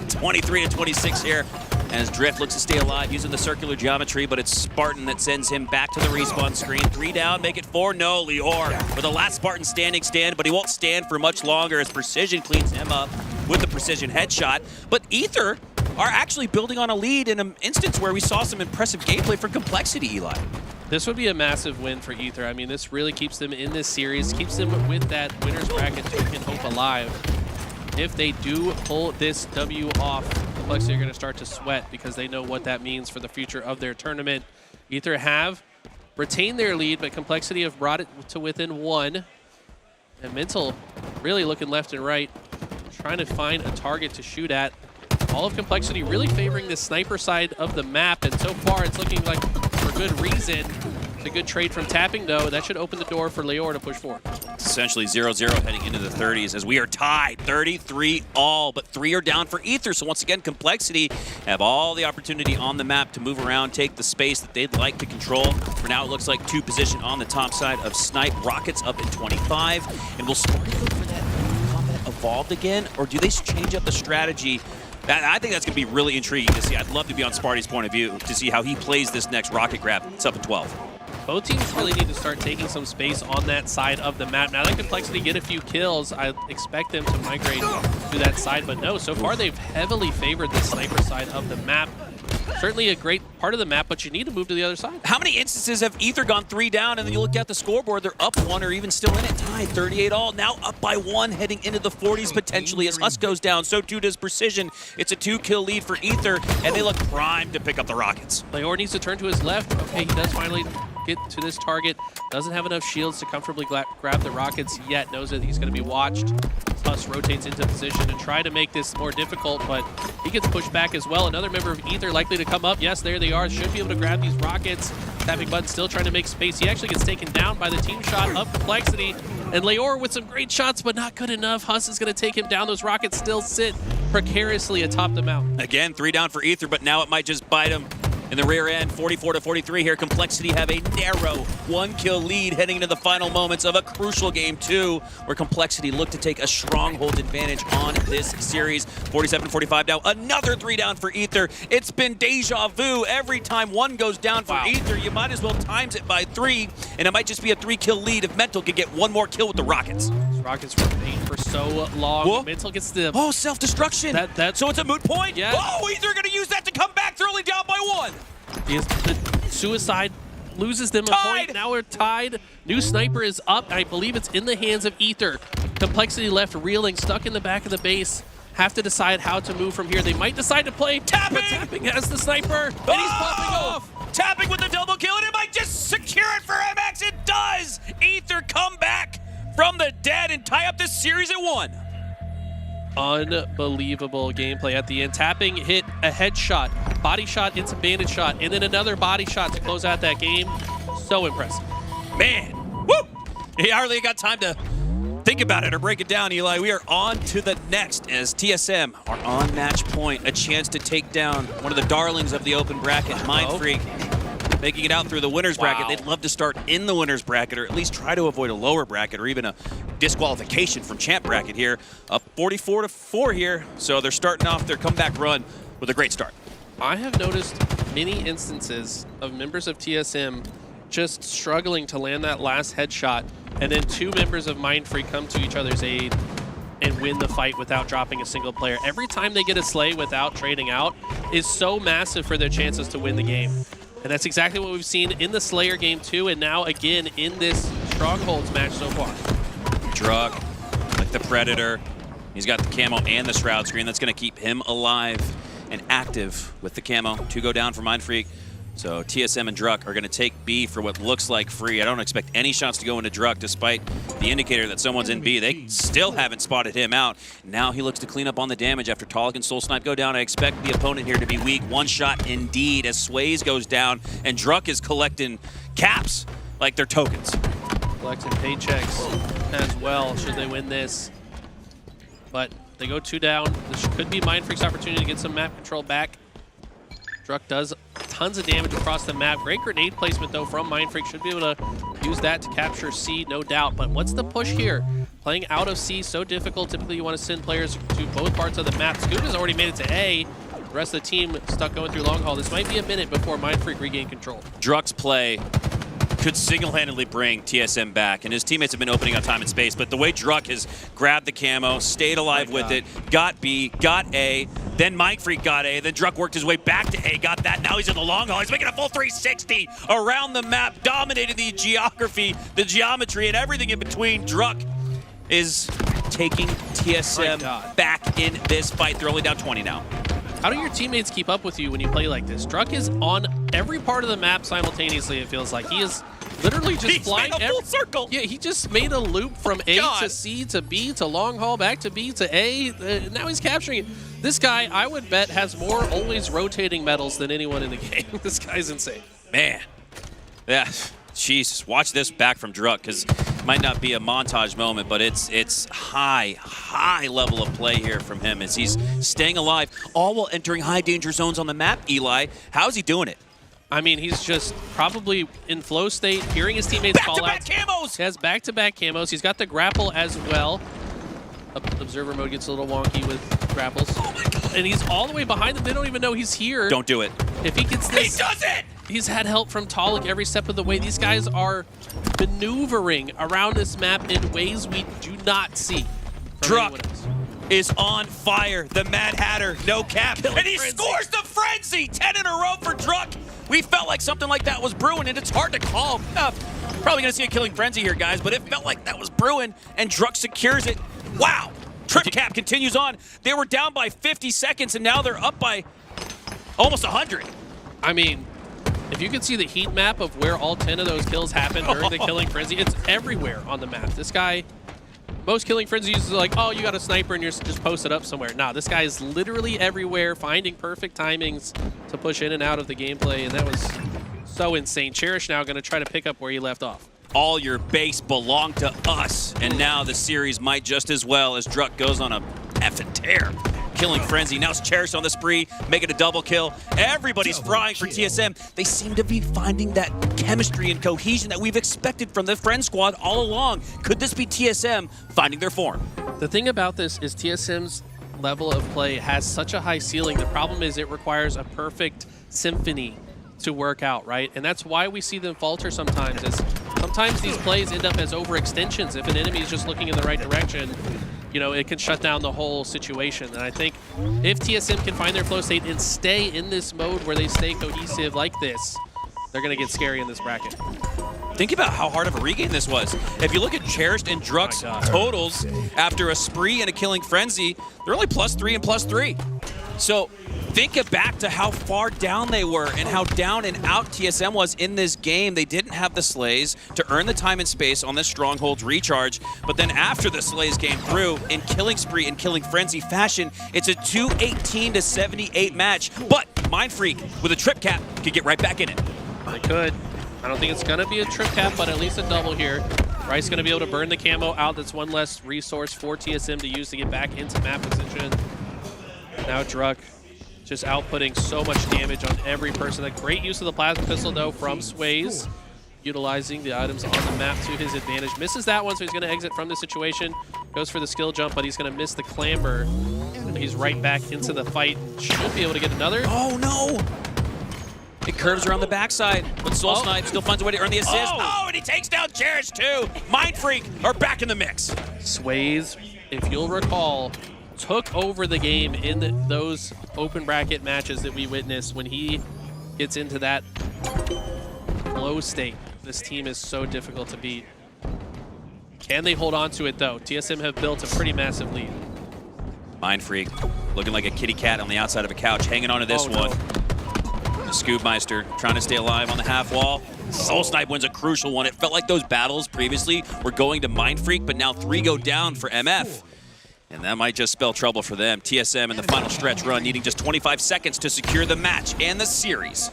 F: 23-26 here as Drift looks to stay alive using the circular geometry, but it's Spartan that sends him back to the respawn screen. 3 down, make it 4. No, Lior for the last Spartan standing stand, but he won't stand for much longer as Precision cleans him up with the Precision headshot. But Ether are actually building on a lead in an instance where we saw some impressive gameplay for Complexity, Eli.
E: This would be a massive win for Ether. I mean, this really keeps them in this series, keeps them with that winner's bracket token hope alive. If they do pull this W off, Complexity are going to start to sweat because they know what that means for the future of their tournament. Ether have retained their lead, but Complexity have brought it to within 1. And Mental really looking left and right, trying to find a target to shoot at. all of Complexity really favoring the sniper side of the map, and so far it's looking like for good reason. It's a good trade from tapping, though. That should open the door for Leor to push forward.
F: It's essentially 0-0 heading into the 30s as we are tied 33 all, but 3 are down for Ether. So once again, Complexity have all the opportunity on the map to move around, take the space that they'd like to control. For now, it looks like 2 position on the top side of Snipe. Rockets up at 25. And will Sparty look for that combat evolved again, or do they change up the strategy? I think that's going to be really intriguing to see. I'd love to be on Sparty's point of view to see how he plays this next rocket grab. It's up at 12.
E: Both teams really need to start taking some space on that side of the map. Now that Complexity get a few kills, I expect them to migrate to that side, but no, so far they've heavily favored the sniper side of the map. Certainly a great part of the map, but you need to move to the other side.
F: How many instances have Ether gone 3 down, and then you look at the scoreboard, they're up 1 or even still in it, tied 38 all, now up by 1, heading into the 40s potentially as Husk goes down, so too does Precision. It's a 2-kill lead for Ether, and they look primed to pick up the Rockets.
E: Leor needs to turn to his left. Okay, he does finally get to this target. Doesn't have enough shields to comfortably grab the Rockets yet. Knows that he's going to be watched. Husk rotates into position to try to make this more difficult, but he gets pushed back as well. Another member of Ether likely to come up. Yes, there they are. Should be able to grab these Rockets. Tapping button still trying to make space. He actually gets taken down by the team shot of Complexity. And Leor with some great shots, but not good enough. Husk is going to take him down. Those Rockets still sit precariously atop the mountain.
F: Again, 3 down for Ether, but now it might just bite him in the rear end. 44-43 here. Complexity have a narrow 1-kill lead heading into the final moments of a crucial game 2, where Complexity look to take a stronghold advantage on this series. 47-45 now. Another 3 down for Ether. It's been deja vu. Every time 1 goes down for Ether, you might as well times it by 3, and it might just be a 3-kill lead if Mental can get 1 more kill with the Rockets.
E: Rockets remain for so long.
F: Whoa.
E: Mental gets the...
F: Oh, self-destruction. So it's a moot point?
E: Yeah.
F: Oh, Ether going to use that to come back. They're only down by 1.
E: The suicide loses them a point. Now we're tied. New sniper is up. I believe it's in the hands of Ether. Complexity left reeling, stuck in the back of the base. Have to decide how to move from here. They might decide to play
F: Tapping!
E: But Tapping has the sniper, and he's popping off.
F: Tapping with the double kill, and it might just secure it for MX. It does! Ether come back from the dead and tie up this series at 1.
E: Unbelievable gameplay at the end. Tapping hit a headshot, body shot into bandit shot, and then another body shot to close out that game. So impressive.
F: Man, woo! He hardly got time to think about it or break it down, Eli. We are on to the next as TSM are on match point. A chance to take down one of the darlings of the open bracket, Mind Freak. Making it out through the winner's bracket. They'd love to start in the winner's bracket, or at least try to avoid a lower bracket or even a disqualification from champ bracket here. Up 44-4 here, so they're starting off their comeback run with a great start.
E: I have noticed many instances of members of TSM just struggling to land that last headshot, and then 2 members of Mind Freak come to each other's aid and win the fight without dropping a single player. Every time they get a slay without trading out is so massive for their chances to win the game. And that's exactly what we've seen in the Slayer game 2, and now again in this Strongholds match so far.
F: Drug, like the Predator. He's got the camo and the Shroud screen. That's going to keep him alive and active with the camo. 2 go down for Mind Freak. So TSM and Druck are going to take B for what looks like free. I don't expect any shots to go into Druck, despite the indicator that someone's in B. They still haven't spotted him out. Now he looks to clean up on the damage after Talik and Soul Snipe go down. I expect the opponent here to be weak. 1 shot indeed as Sways goes down, and Druck is collecting caps like they're tokens.
E: Collecting paychecks as well, should they win this. But they go 2 down. This could be Mind Freak's opportunity to get some map control back. Druck does tons of damage across the map. Great grenade placement, though, from Mind Freak. Should be able to use that to capture C, no doubt. But what's the push here? Playing out of C, so difficult. Typically, you want to send players to both parts of the map. Scoot has already made it to A. The rest of the team stuck going through long haul. This might be a minute before Mind Freak regain control.
F: Druck's play could single-handedly bring TSM back, and his teammates have been opening up time and space, but the way Druck has grabbed the camo, stayed alive with it, got B, got A, then Mind Freak got A, then Druck worked his way back to A, got that, now he's in the long haul, he's making a full 360 around the map, dominating the geography, the geometry, and everything in between. Druck is taking TSM back in this fight. They're only down 20 now.
E: How do your teammates keep up with you when you play like this? Druck is on every part of the map simultaneously, it feels like. He is literally just
F: He's
E: flying
F: made a full circle.
E: Yeah, he just made a loop from A
F: God.
E: to C to B to long haul back to B to A. Now he's capturing it. This guy, I would bet, has more always rotating medals than anyone in the game. This guy's insane.
F: Man. Yeah. Jesus. Watch this back from Druk, because it might not be a montage moment, but it's high level of play here from him as he's staying alive, all while entering high danger zones on the map. Eli, how's he doing it?
E: I mean, he's just probably in flow state, hearing his teammates call out.
F: Back-to-back camos!
E: He has back-to-back camos. He's got the grapple as well. Observer mode gets a little wonky with grapples. Oh my God. And he's all the way behind them. They don't even know he's here.
F: Don't do it.
E: If he gets this,
F: He does it!
E: He's had help from Talik every step of the way. These guys are maneuvering around this map in ways we do not see from anyone else.
F: Druk is on fire. The Mad Hatter, no cap. And he scores the frenzy. 10 in a row for Druk. We felt like something like that was brewing, and it's hard to call. Probably going to see a killing frenzy here, guys, but it felt like that was brewing, and Druk secures it. Wow. Trip cap continues on. They were down by 50 seconds, and now they're up by almost 100.
E: I mean, if you can see the heat map of where all 10 of those kills happened during the killing frenzy, it's everywhere on the map. This guy, most killing frenzies is like, oh, you got a sniper and you're just posted up somewhere. Nah, this guy is literally everywhere, finding perfect timings to push in and out of the gameplay, and that was so insane. Cherish now going to try to pick up where he left off.
F: All your base belong to us, and now the series might just as well as Druk goes on a effing tear. Killing frenzy. Now it's Cherish on the spree, making a double kill. Everybody's frying for TSM. They seem to be finding that chemistry and cohesion that we've expected from the Friend Squad all along. Could this be TSM finding their form?
E: The thing about this is TSM's level of play has such a high ceiling. The problem is it requires a perfect symphony to work out, right? And that's why we see them falter sometimes. Sometimes these plays end up as overextensions. If an enemy is just looking in the right direction, you know, it can shut down the whole situation. And I think if TSM can find their flow state and stay in this mode where they stay cohesive like this, they're going to get scary in this bracket.
F: Think about how hard of a regain this was. If you look at Cherished and Druk's totals after a spree and a killing frenzy, they're only +3 and +3. So think back to how far down they were and how down and out TSM was in this game. They didn't have the slays to earn the time and space on this Stronghold's recharge. But then after the slays came through in killing spree and killing frenzy fashion, it's a 218-78 match. But Mindfreak with a trip cap could get right back in it.
E: They could. I don't think it's going to be a trip cap, but at least a double here. Rice going to be able to burn the camo out. That's one less resource for TSM to use to get back into map position. Now Druk just outputting so much damage on every person. A great use of the plasma pistol, though, from Sways, utilizing the items on the map to his advantage. Misses that one, so he's going to exit from the situation. Goes for the skill jump, but he's going to miss the clamber. And he's right back into the fight. Should be able to get another.
F: Oh, no! It curves around the backside, but Soul Snipe still finds a way to earn the assist. Oh, and he takes down Cherish, too! Mindfreak are back in the mix.
E: Sways, if you'll recall, took over the game in those open bracket matches that we witnessed. When he gets into that flow state, this team is so difficult to beat. Can they hold on to it, though? TSM have built a pretty massive lead.
F: Mindfreak looking like a kitty cat on the outside of a couch, hanging on to this one. The Scoobmeister trying to stay alive on the half wall. Soul Snipe wins a crucial one. It felt like those battles previously were going to Mindfreak, but now 3 go down for MF. And that might just spell trouble for them. TSM in the final stretch run, needing just 25 seconds to secure the match and the series.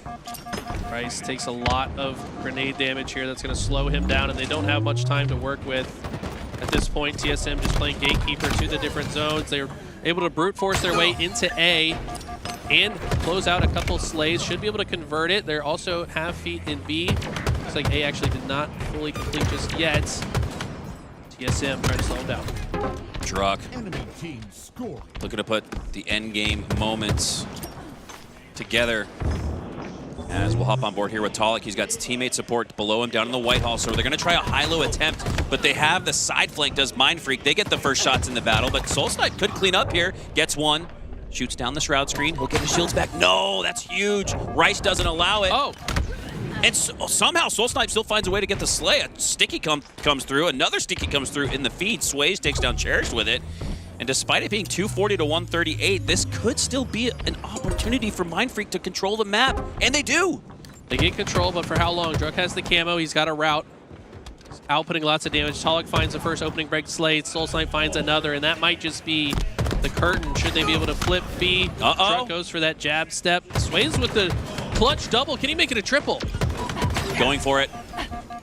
E: Rice takes a lot of grenade damage here. That's going to slow him down, and they don't have much time to work with. At this point, TSM just playing gatekeeper to the different zones. They're able to brute force their way into A and close out a couple slays. Should be able to convert it. They're also half feet in B. Looks like A actually did not fully complete just yet. TSM trying to slow him down.
F: Druk looking to put the end game moments together. As we'll hop on board here with Talik. He's got teammate support below him down in the White Hall, so they're going to try a high-low attempt, but they have the side flank, does Mindfreak. They get the first shots in the battle, but Soul Snipe could clean up here. Gets one, shoots down the Shroud screen. He'll get his shields back. No, that's huge. Rice doesn't allow it.
E: Oh.
F: And somehow Soul Snipe still finds a way to get the slay. A sticky comes through. Another sticky comes through in the feed. Sways takes down Cherish with it. And despite it being 240 to 138, this could still be an opportunity for Mindfreak to control the map. And they do.
E: They get control, but for how long? Druk has the camo. He's got a route. He's outputting lots of damage. Talik finds the first opening break Slade. Soulsnipe finds another, and that might just be the curtain. Should they be able to flip B? Druk goes for that jab step. Sways with the clutch double. Can he make it a triple?
F: Going for it.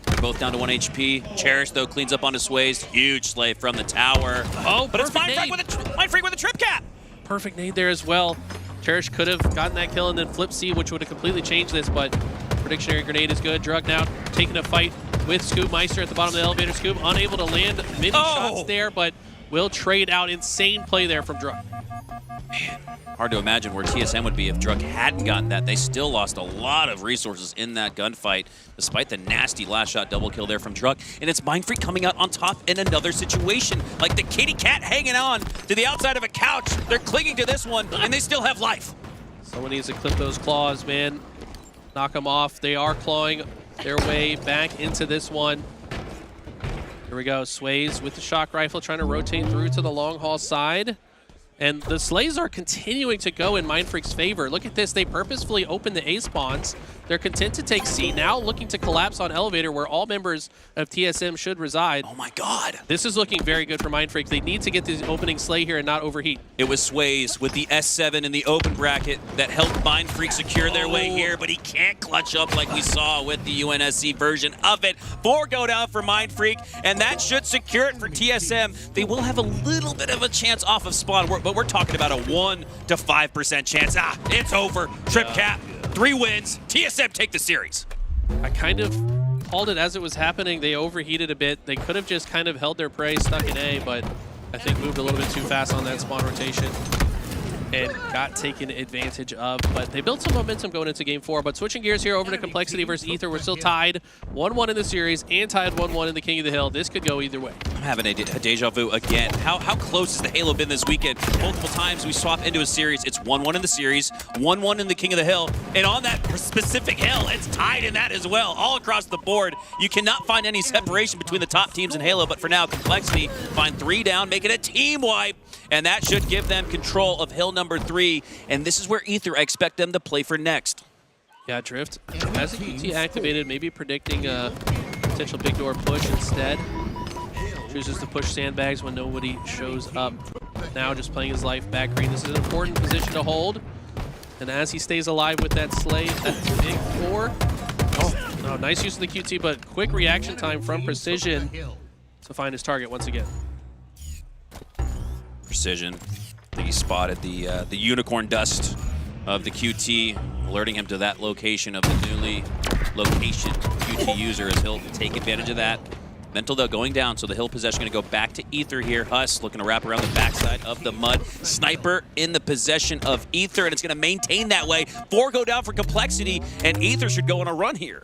F: They're both down to 1 HP. Cherish, though, cleans up onto Sways. Huge slay from the tower.
E: Oh,
F: but it's Mindfreak with a trip cap.
E: Perfect nade there as well. Cherish could have gotten that kill and then flipped C, which would have completely changed this, but Predictionary Grenade is good. Druk now taking a fight with Scoop Meister at the bottom of the elevator. Scoop unable to land many shots there, but will trade out. Insane play there from Druk.
F: Man, hard to imagine where TSM would be if Druk hadn't gotten that. They still lost a lot of resources in that gunfight, despite the nasty last shot double kill there from Druk. And it's Mindfreak coming out on top in another situation. Like the kitty cat hanging on to the outside of a couch. They're clinging to this one, and they still have life.
E: Someone needs to clip those claws, man. Knock them off. They are clawing their way back into this one. Here we go. Sways with the shock rifle, trying to rotate through to the long haul side. And the slays are continuing to go in Mindfreak's favor. Look at this. They purposefully open the A spawns. They're content to take C, now looking to collapse on elevator where all members of TSM should reside.
F: Oh my god.
E: This is looking very good for Mindfreak. They need to get the opening slay here and not overheat.
F: It was Sways with the S7 in the open bracket that helped Mindfreak secure their way here, but he can't clutch up like we saw with the UNSC version of it. 4 go down for Mindfreak, and that should secure it for TSM. They will have a little bit of a chance off of spawn, but we're talking about a 1 to 5% chance. It's over. Trip cap. 3 wins. TSM take the series.
E: I kind of called it as it was happening. They overheated a bit. They could have just kind of held their prey, stuck in A, but I think moved a little bit too fast on that spawn rotation and got taken advantage of. But they built some momentum going into Game 4. But switching gears here over to Complexity versus Ether. We're still tied 1-1 in the series and tied 1-1 in the King of the Hill. This could go either way.
F: I'm having a deja vu again. How close has the Halo been this weekend? Multiple times we swap into a series. It's 1-1 in the series, 1-1 in the King of the Hill. And on that specific hill, it's tied in that as well. All across the board. You cannot find any separation between the top teams in Halo. But for now, Complexity find 3 down, make it a team wipe. And that should give them control of hill number 3. And this is where Ether, I expect them to play for next.
E: Yeah, Drift has the QT activated, maybe predicting a potential big door push instead. Chooses to push sandbags when nobody shows up. Now just playing his life back green. This is an important position to hold. And as he stays alive with that slay, that's big 4. Oh, no, nice use of the QT, but quick reaction time from Precision to find his target once again.
F: Precision. I think he spotted the unicorn dust of the QT, alerting him to that location of the newly location QT user, as he'll take advantage of that. Mental, though, going down, so the hill possession going to go back to Ether here. Huss looking to wrap around the backside of the mud. Sniper in the possession of Ether, and it's going to maintain that way. 4 go down for Complexity, and Ether should go on a run here.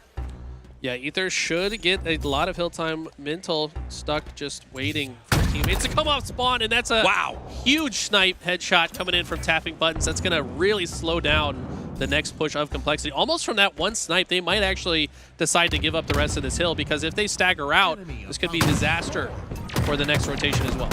E: Yeah, Ether should get a lot of hill time. Mental stuck just waiting for teammates to come off spawn, and that's a huge snipe headshot coming in from tapping buttons. That's going to really slow down the next push of Complexity. Almost from that one snipe, they might actually decide to give up the rest of this hill, because if they stagger out, this could be disaster for the next rotation as well.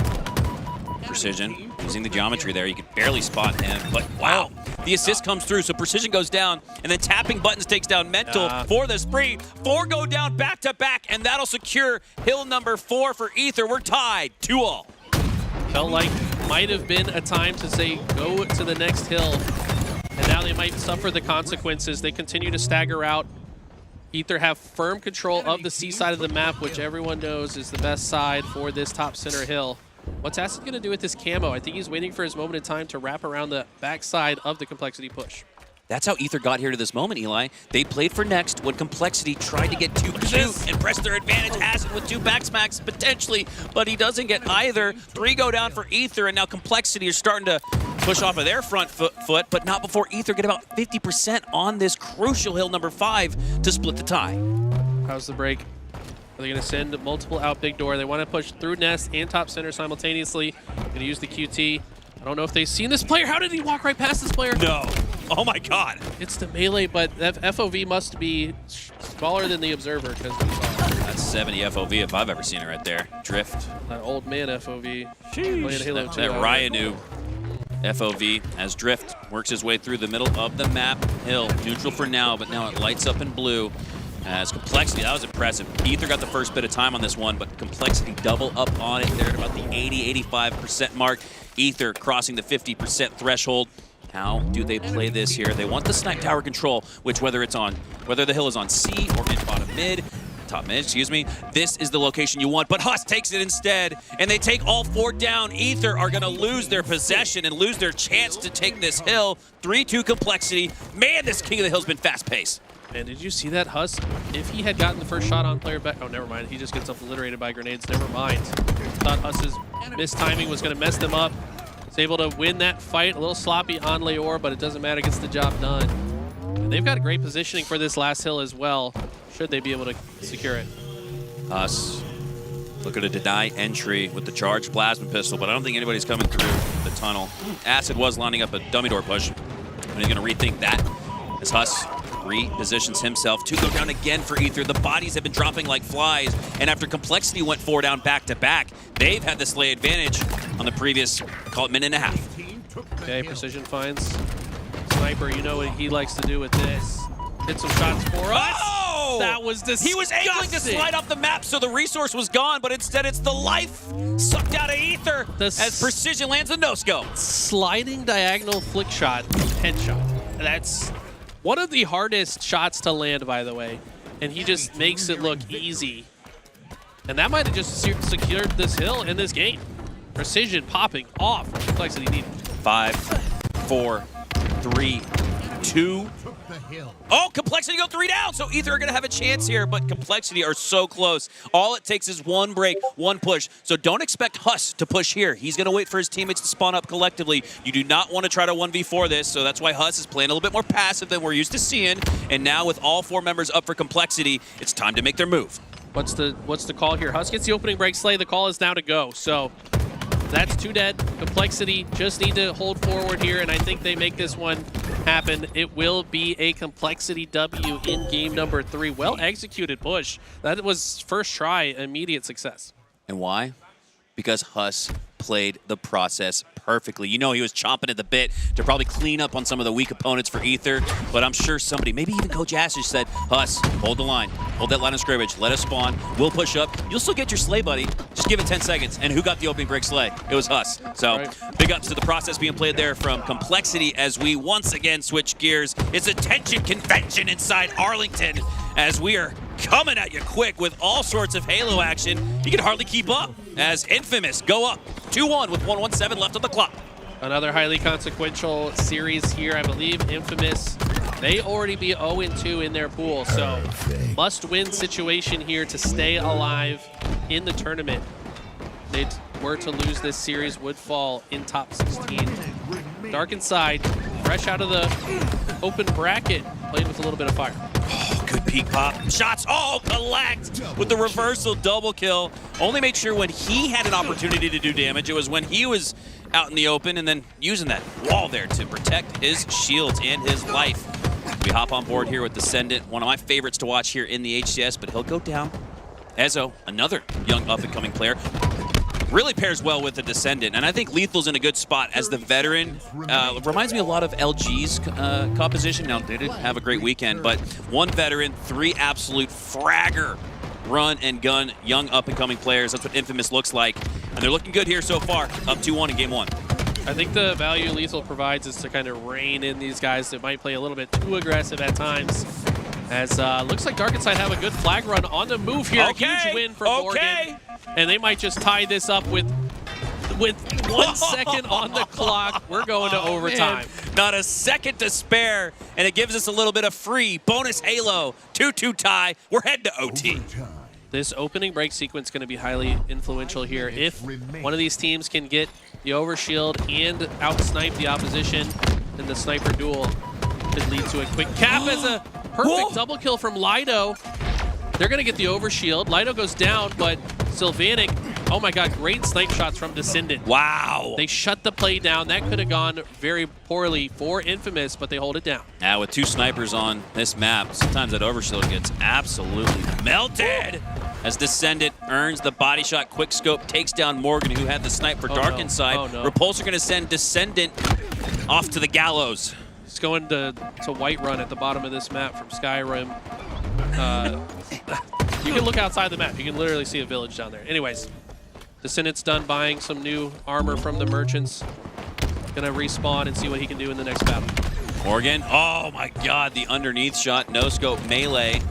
F: Precision using the geometry there. You could barely spot him, but wow. The assist comes through, so Precision goes down, and then tapping buttons takes down Mental for the spree. 4 go down back to back, and that'll secure hill number 4 for Ether. We're tied 2-all.
E: Felt like might have been a time to say go to the next hill, and now they might suffer the consequences. They continue to stagger out. Ether have firm control of the C side of the map, which everyone knows is the best side for this top center hill. What's Acid going to do with this camo? I think he's waiting for his moment in time to wrap around the backside of the Complexity push.
F: That's how Ether got here to this moment, Eli. They played for next when Complexity tried to get too cute and press their advantage. Acid with 2 backsmacks potentially, but he doesn't get either. 3 go down for Ether, and now Complexity is starting to push off of their front foot, but not before Ether get about 50% on this crucial hill number 5 to split the tie.
E: How's the break? Are they going to send multiple out big door? They want to push through Nest and top center simultaneously. Going to use the QT. I don't know if they've seen this player. How did he walk right past this player?
F: No. Oh my god.
E: It's the melee, but that FOV must be smaller than the Observer, because
F: that's 70 FOV if I've ever seen it right there. Drift.
E: That old man FOV. Playing Halo 2.
F: That Ryanu FOV as Drift works his way through the middle of the map. Hill, neutral for now, but now it lights up in blue. As Complexity, that was impressive. Ether got the first bit of time on this one, but Complexity double up on it there at about the 80-85% mark. Ether crossing the 50% threshold. How do they play this here? They want the snipe tower control, which whether the hill is on C or in top mid, excuse me, this is the location you want, but Huss takes it instead, and they take all 4 down. Ether are gonna lose their possession and lose their chance to take this hill. 3-2 Complexity. Man, this King of the Hill's been fast-paced.
E: And did you see that, Huss? If he had gotten the first shot on player back, oh, never mind. He just gets obliterated by grenades. Never mind. Thought Huss's missed timing was going to mess them up. He's able to win that fight. A little sloppy on Leor, but it doesn't matter. Gets the job done. And they've got great positioning for this last hill as well, should they be able to secure it.
F: Huss looking to deny entry with the charged plasma pistol, but I don't think anybody's coming through the tunnel. Acid was lining up a dummy door push, and he's going to rethink that as Huss repositions himself to go down again for Ether. The bodies have been dropping like flies, and after Complexity went 4 down back-to-back, they've had the Slay advantage on the previous, call it, minute and a half.
E: Okay, Precision finds Sniper. You know what he likes to do with this. Hit some shots for us.
F: Oh!
E: That was disgusting.
F: He was angling to slide off the map, so the resource was gone, but instead it's the life sucked out of Ether as Precision lands a no-scope.
E: Sliding diagonal flick shot, headshot. That's one of the hardest shots to land, by the way, and he just makes it look easy. And that might have just secured this hill in this game. Precision popping off. Complexity needed.
F: 5, 4, 3, 2. Oh, Complexity go 3 down, so Ether are going to have a chance here, but Complexity are so close. All it takes is one break, one push, so don't expect Huss to push here. He's going to wait for his teammates to spawn up collectively. You do not want to try to 1v4 this, so that's why Huss is playing a little bit more passive than we're used to seeing, and now with all 4 members up for Complexity, it's time to make their move.
E: What's the call here? Huss gets the opening break Slay. The call is now to go, so that's 2 dead. Complexity just need to hold forward here, and I think they make this one happen. It will be a Complexity W in game number 3. Well executed push. That was first try, immediate success.
F: And why? Because Huss played the process perfectly. You know he was chomping at the bit to probably clean up on some of the weak opponents for Ether, but I'm sure somebody, maybe even Coach Ashish said, Huss, hold the line. Hold that line of scrimmage. Let us spawn. We'll push up. You'll still get your Slay, buddy. Just give it 10 seconds. And who got the opening break Slay? It was Huss. So big ups to the process being played there from Complexity as we once again switch gears. It's a tension convention inside Arlington as we are coming at you quick with all sorts of Halo action. You can hardly keep up as Infamous go up 2-1 with 1:17 left on the clock.
E: Another highly consequential series here, I believe. Infamous, they already be 0-2 in their pool, so must-win situation here to stay alive in the tournament. If they were to lose this series, would fall in top 16. Dark Inside, fresh out of the open bracket, played with a little bit of fire.
F: Oh, good peek pop. Shots all collect with the reversal double kill. Only made sure when he had an opportunity to do damage, it was when he was out in the open and then using that wall there to protect his shields and his life. We hop on board here with Descendant, one of my favorites to watch here in the HCS, but he'll go down. Ezo, another young up-and-coming player, really pairs well with the Descendant, and I think Lethal's in a good spot as the veteran. Reminds me a lot of LG's composition. Now, they didn't have a great weekend, but 1 veteran, 3 absolute fragger run and gun young up-and-coming players. That's what Infamous looks like, and they're looking good here so far, up 2-1 in game 1.
E: I think the value Lethal provides is to kind of rein in these guys that might play a little bit too aggressive at times. As looks like Dark Inside have a good flag run on the move here.
F: Okay.
E: A huge win for Morgan. And they might just tie this up with 1 second on the clock. We're going to overtime.
F: Man, not a second to spare, and it gives us a little bit of free bonus Halo. 2-2 tie. We're heading to OT.
E: This opening break sequence is going to be highly influential here. If one of these teams can get the overshield and out-snipe the opposition, then the sniper duel could lead to a quick cap as a perfect double kill from Lido. They're going to get the overshield. Lido goes down, but Sylvanic, oh my god, great snipe shots from Descendant.
F: Wow.
E: They shut the play down. That could have gone very poorly for Infamous, but they hold it down.
F: Now with 2 snipers on this map, sometimes that overshield gets absolutely melted as Descendant earns the body shot. Quick scope takes down Morgan, who had the snipe for Dark Inside.
E: Oh, no.
F: Repulsor going to send Descendant off to the gallows.
E: It's going to White Run at the bottom of this map from Skyrim. You can look outside the map. You can literally see a village down there. Anyways, Descendant's done buying some new armor from the merchants. Gonna respawn and see what he can do in the next battle.
F: Morgan, oh my god, the underneath shot, no scope melee.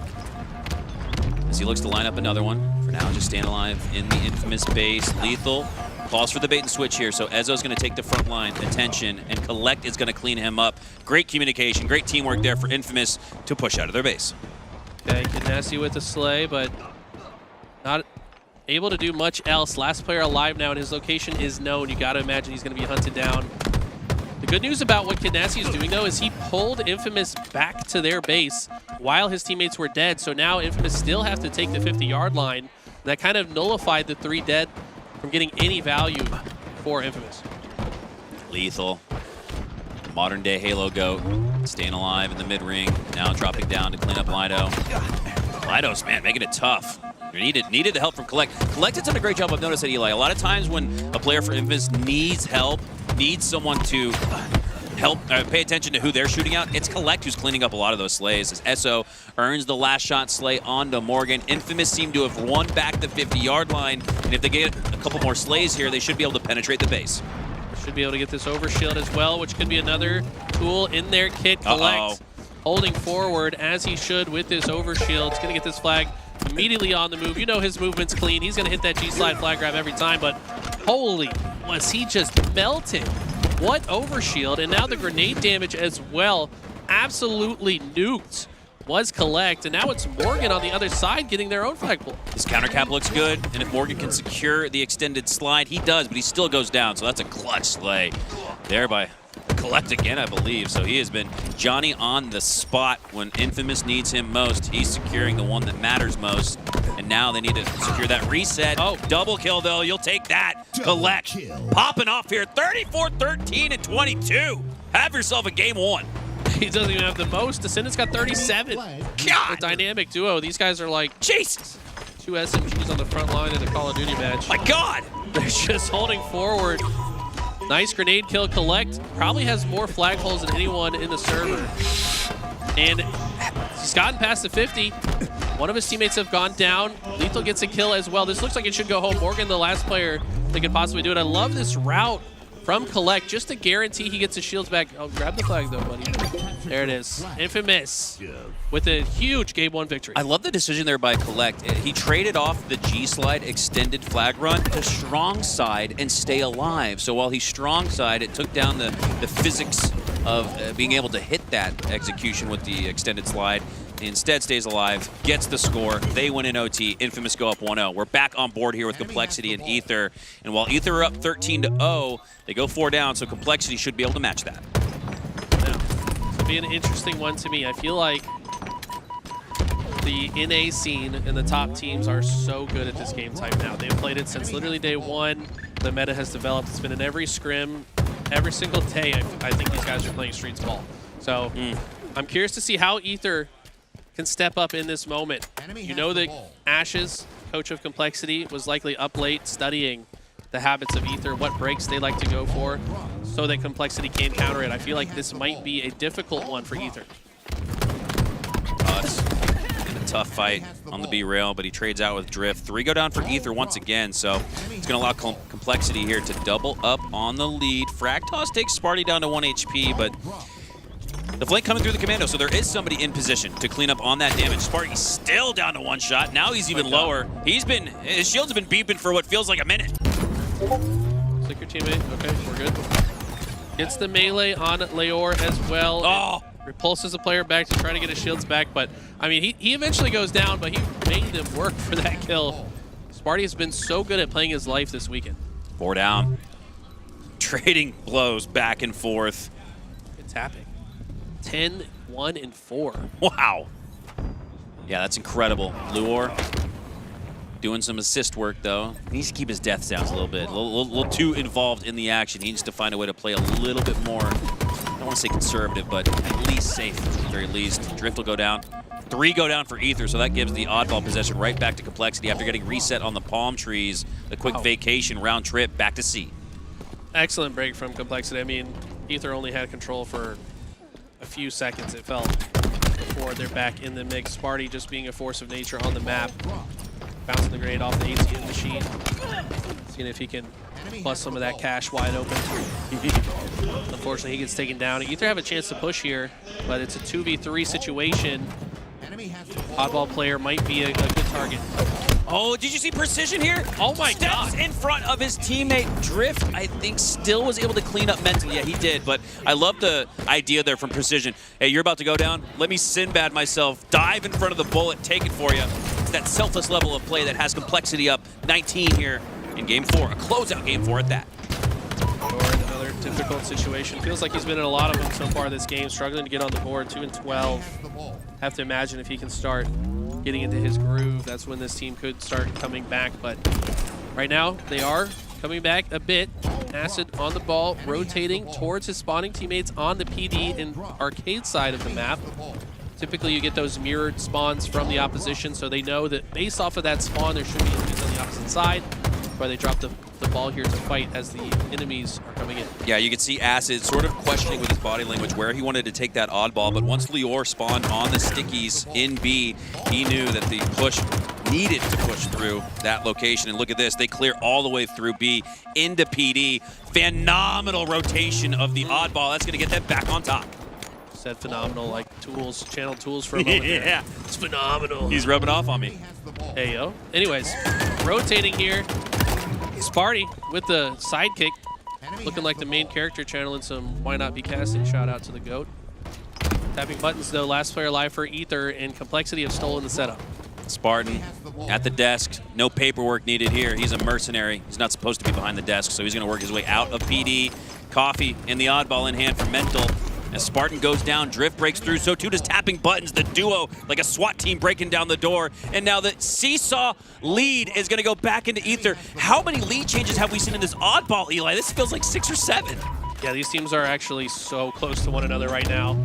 F: As he looks to line up another one. For now, just staying alive in the infamous base. Lethal calls for the bait and switch here, so Ezzo's gonna take the front line, attention, and Collect is gonna clean him up. Great communication, great teamwork there for Infamous to push out of their base.
E: Okay, Nasty with the slay, but not able to do much else. Last player alive now, and his location is known. You gotta imagine he's gonna be hunted down. The good news about what Kidnassi is doing, though, is he pulled Infamous back to their base while his teammates were dead. So now Infamous still have to take the 50-yard line. That kind of nullified the 3 dead from getting any value for Infamous.
F: Lethal, modern day Halo GOAT, staying alive in the mid-ring, now dropping down to clean up Lido. Lido's, man, making it tough. Needed the help from Collect. Collect has done a great job. I've noticed that, Eli. A lot of times when a player for Infamous needs help, needs someone to help pay attention to who they're shooting out, it's Collect who's cleaning up a lot of those slays. As Esso earns the last shot slay onto Morgan. Infamous seem to have won back the 50-yard line, and if they get a couple more slays here, they should be able to penetrate the base.
E: Should be able to get this overshield as well, which could be another tool in their kit. Collect holding forward as he should with this overshield. He's going to get this flag immediately on the move. You know his movement's clean. He's going to hit that G-slide flag grab every time, but holy, was he just melted. What overshield, and now the grenade damage as well. Absolutely nuked was Collect, and now it's Morgan on the other side getting their own flag pull.
F: His counter cap looks good, and if Morgan can secure the extended slide, he does, but he still goes down, so that's a clutch slay there by Collect again, I believe. So he has been Johnny on the spot when Infamous needs him most. He's securing the one that matters most, and now they need to secure that reset. Oh, double kill, though. You'll take that. Collect popping off here, 34, 13, and 22. Have yourself a game 1.
E: He doesn't even have the most. Descendant's got 37.
F: God!
E: The dynamic duo. These guys are like
F: Jesus.
E: 2 SMGs on the front line in a Call of Duty match.
F: My God!
E: They're just holding forward. Nice grenade kill. Collect probably has more flag holes than anyone in the server. And he's gotten past the 50. One of his teammates have gone down. Lethal gets a kill as well. This looks like it should go home. Morgan, the last player that could possibly do it. I love this route from Collect just to guarantee he gets his shields back. Oh, grab the flag though, buddy. There it is. Infamous with a huge game 1 victory.
F: I love the decision there by Collect. He traded off the G-slide extended flag run to strong side and stay alive. So while he's strong side, it took down the physics of being able to hit that execution with the extended slide. He instead stays alive, gets the score. They win in OT. Infamous go up 1-0. We're back on board here with Complexity and Ether. And while Ether are up 13-0, they go 4 down, so Complexity should be able to match that.
E: Yeah. It'll be an interesting one to me. I feel like the NA scene and the top teams are so good at this game type now. They've played it since literally day 1. The meta has developed. It's been in every scrim, every single day. I think these guys are playing Streets ball. So I'm curious to see how Ether can step up in this moment. You know that Ashes, coach of Complexity, was likely up late studying the habits of Ether, what breaks they like to go for, so that Complexity can counter it. I feel like this might be a difficult one for Ether.
F: It's been a tough fight on the B rail, but he trades out with Drift. 3 go down for Ether once again, so it's going to allow Complexity here to double up on the lead. Fractos takes Sparty down to 1 HP, but the flank coming through the commando, so there is somebody in position to clean up on that damage. Sparty's still down to 1 shot. Now he's even lower. His shields have been beeping for what feels like a minute.
E: Click your teammate. Okay, we're good. Gets the melee on Leor as well.
F: Oh!
E: Repulses the player back to try to get his shields back, but I mean, he eventually goes down, but he made them work for that kill. Sparty has been so good at playing his life this weekend.
F: 4 down. Trading blows back and forth.
E: It's happening. 10, 1, and 4.
F: Wow. Yeah, that's incredible. Luor doing some assist work, though. He needs to keep his death sounds a little bit. A little too involved in the action. He needs to find a way to play a little bit more don't want to say conservative, but at least safe at the very least. Drift will go down. 3 go down for Ether, so that gives the oddball possession right back to Complexity after getting reset on the palm trees. The quick vacation round trip back to C.
E: Excellent break from Complexity. I mean, Ether only had control for a few seconds, it felt, before they're back in the mix. Sparty just being a force of nature on the map. Bouncing the grade off the ATM machine. Seeing if he can plus some of that cash wide open. Unfortunately, he gets taken down. Ether have a chance to push here, but it's a 2v3 situation. Oddball player might be a good target.
F: Oh, did you see Precision here?
E: Oh my God.
F: Steps in front of his teammate. Drift, I think, still was able to clean up mentally. Yeah, he did, but I love the idea there from Precision. Hey, you're about to go down. Let me Sinbad myself, dive in front of the bullet, take it for you. It's that selfless level of play that has Complexity up 19 here in Game 4. A closeout Game 4 at that.
E: Or another difficult situation. Feels like he's been in a lot of them so far this game, struggling to get on the board. 2 and 12. Have to imagine if he can start getting into his groove, that's when this team could start coming back. But right now, they are coming back a bit. Acid on the ball, rotating towards his spawning teammates on the PD and arcade side of the map. Typically, you get those mirrored spawns from the opposition, so they know that based off of that spawn, there should be enemies on the opposite side. That's why they drop the ball here to fight as the enemies are coming in.
F: Yeah, you can see Acid sort of questioning with his body language where he wanted to take that oddball, but once Lior spawned on the stickies in B, he knew that the push needed to push through that location. And look at this, they clear all the way through B into PD. Phenomenal rotation of the oddball. That's gonna get them back on top.
E: Said phenomenal, like tools, channel tools for a moment.
F: Yeah,
E: it's phenomenal.
F: He's rubbing off on me.
E: Hey, yo. Anyways, rotating here. Sparty with the sidekick, looking like the main character, channeling some Why Not Be Casting. Shout out to the GOAT. Tapping buttons though, last player alive for Ether, and Complexity have stolen the setup.
F: Spartan at the desk, no paperwork needed here. He's a mercenary. He's not supposed to be behind the desk, so he's gonna work his way out of PD. Coffee and the oddball in hand for Mental. As Spartan goes down, Drift breaks through, so too does Tapping Buttons, the duo, like a SWAT team breaking down the door. And now the Seesaw lead is going to go back into Ether. How many lead changes have we seen in this oddball, Eli? This feels like 6 or 7.
E: Yeah, these teams are actually so close to one another right now.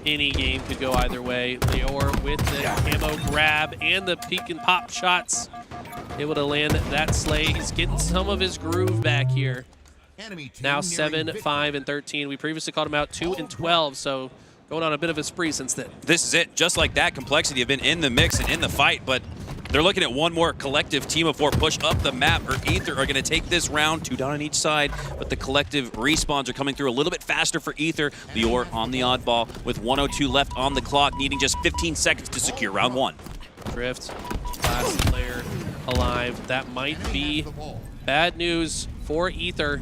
E: Any game could go either way. Lior with the camo grab and the peek and pop shots. Able to land that slay. He's getting some of his groove back here. Now 7, 5, and 13. We previously called him out 2 and 12, so going on a bit of a spree since then.
F: This is it. Just like that, Complexity have been in the mix and in the fight, but they're looking at one more collective team of 4 push up the map, or Ether are going to take this round, 2 down on each side, but the collective respawns are coming through a little bit faster for Ether. Lior on the oddball with 102 left on the clock, needing just 15 seconds to secure round 1.
E: Drift, last player alive. That might be bad news for Ether.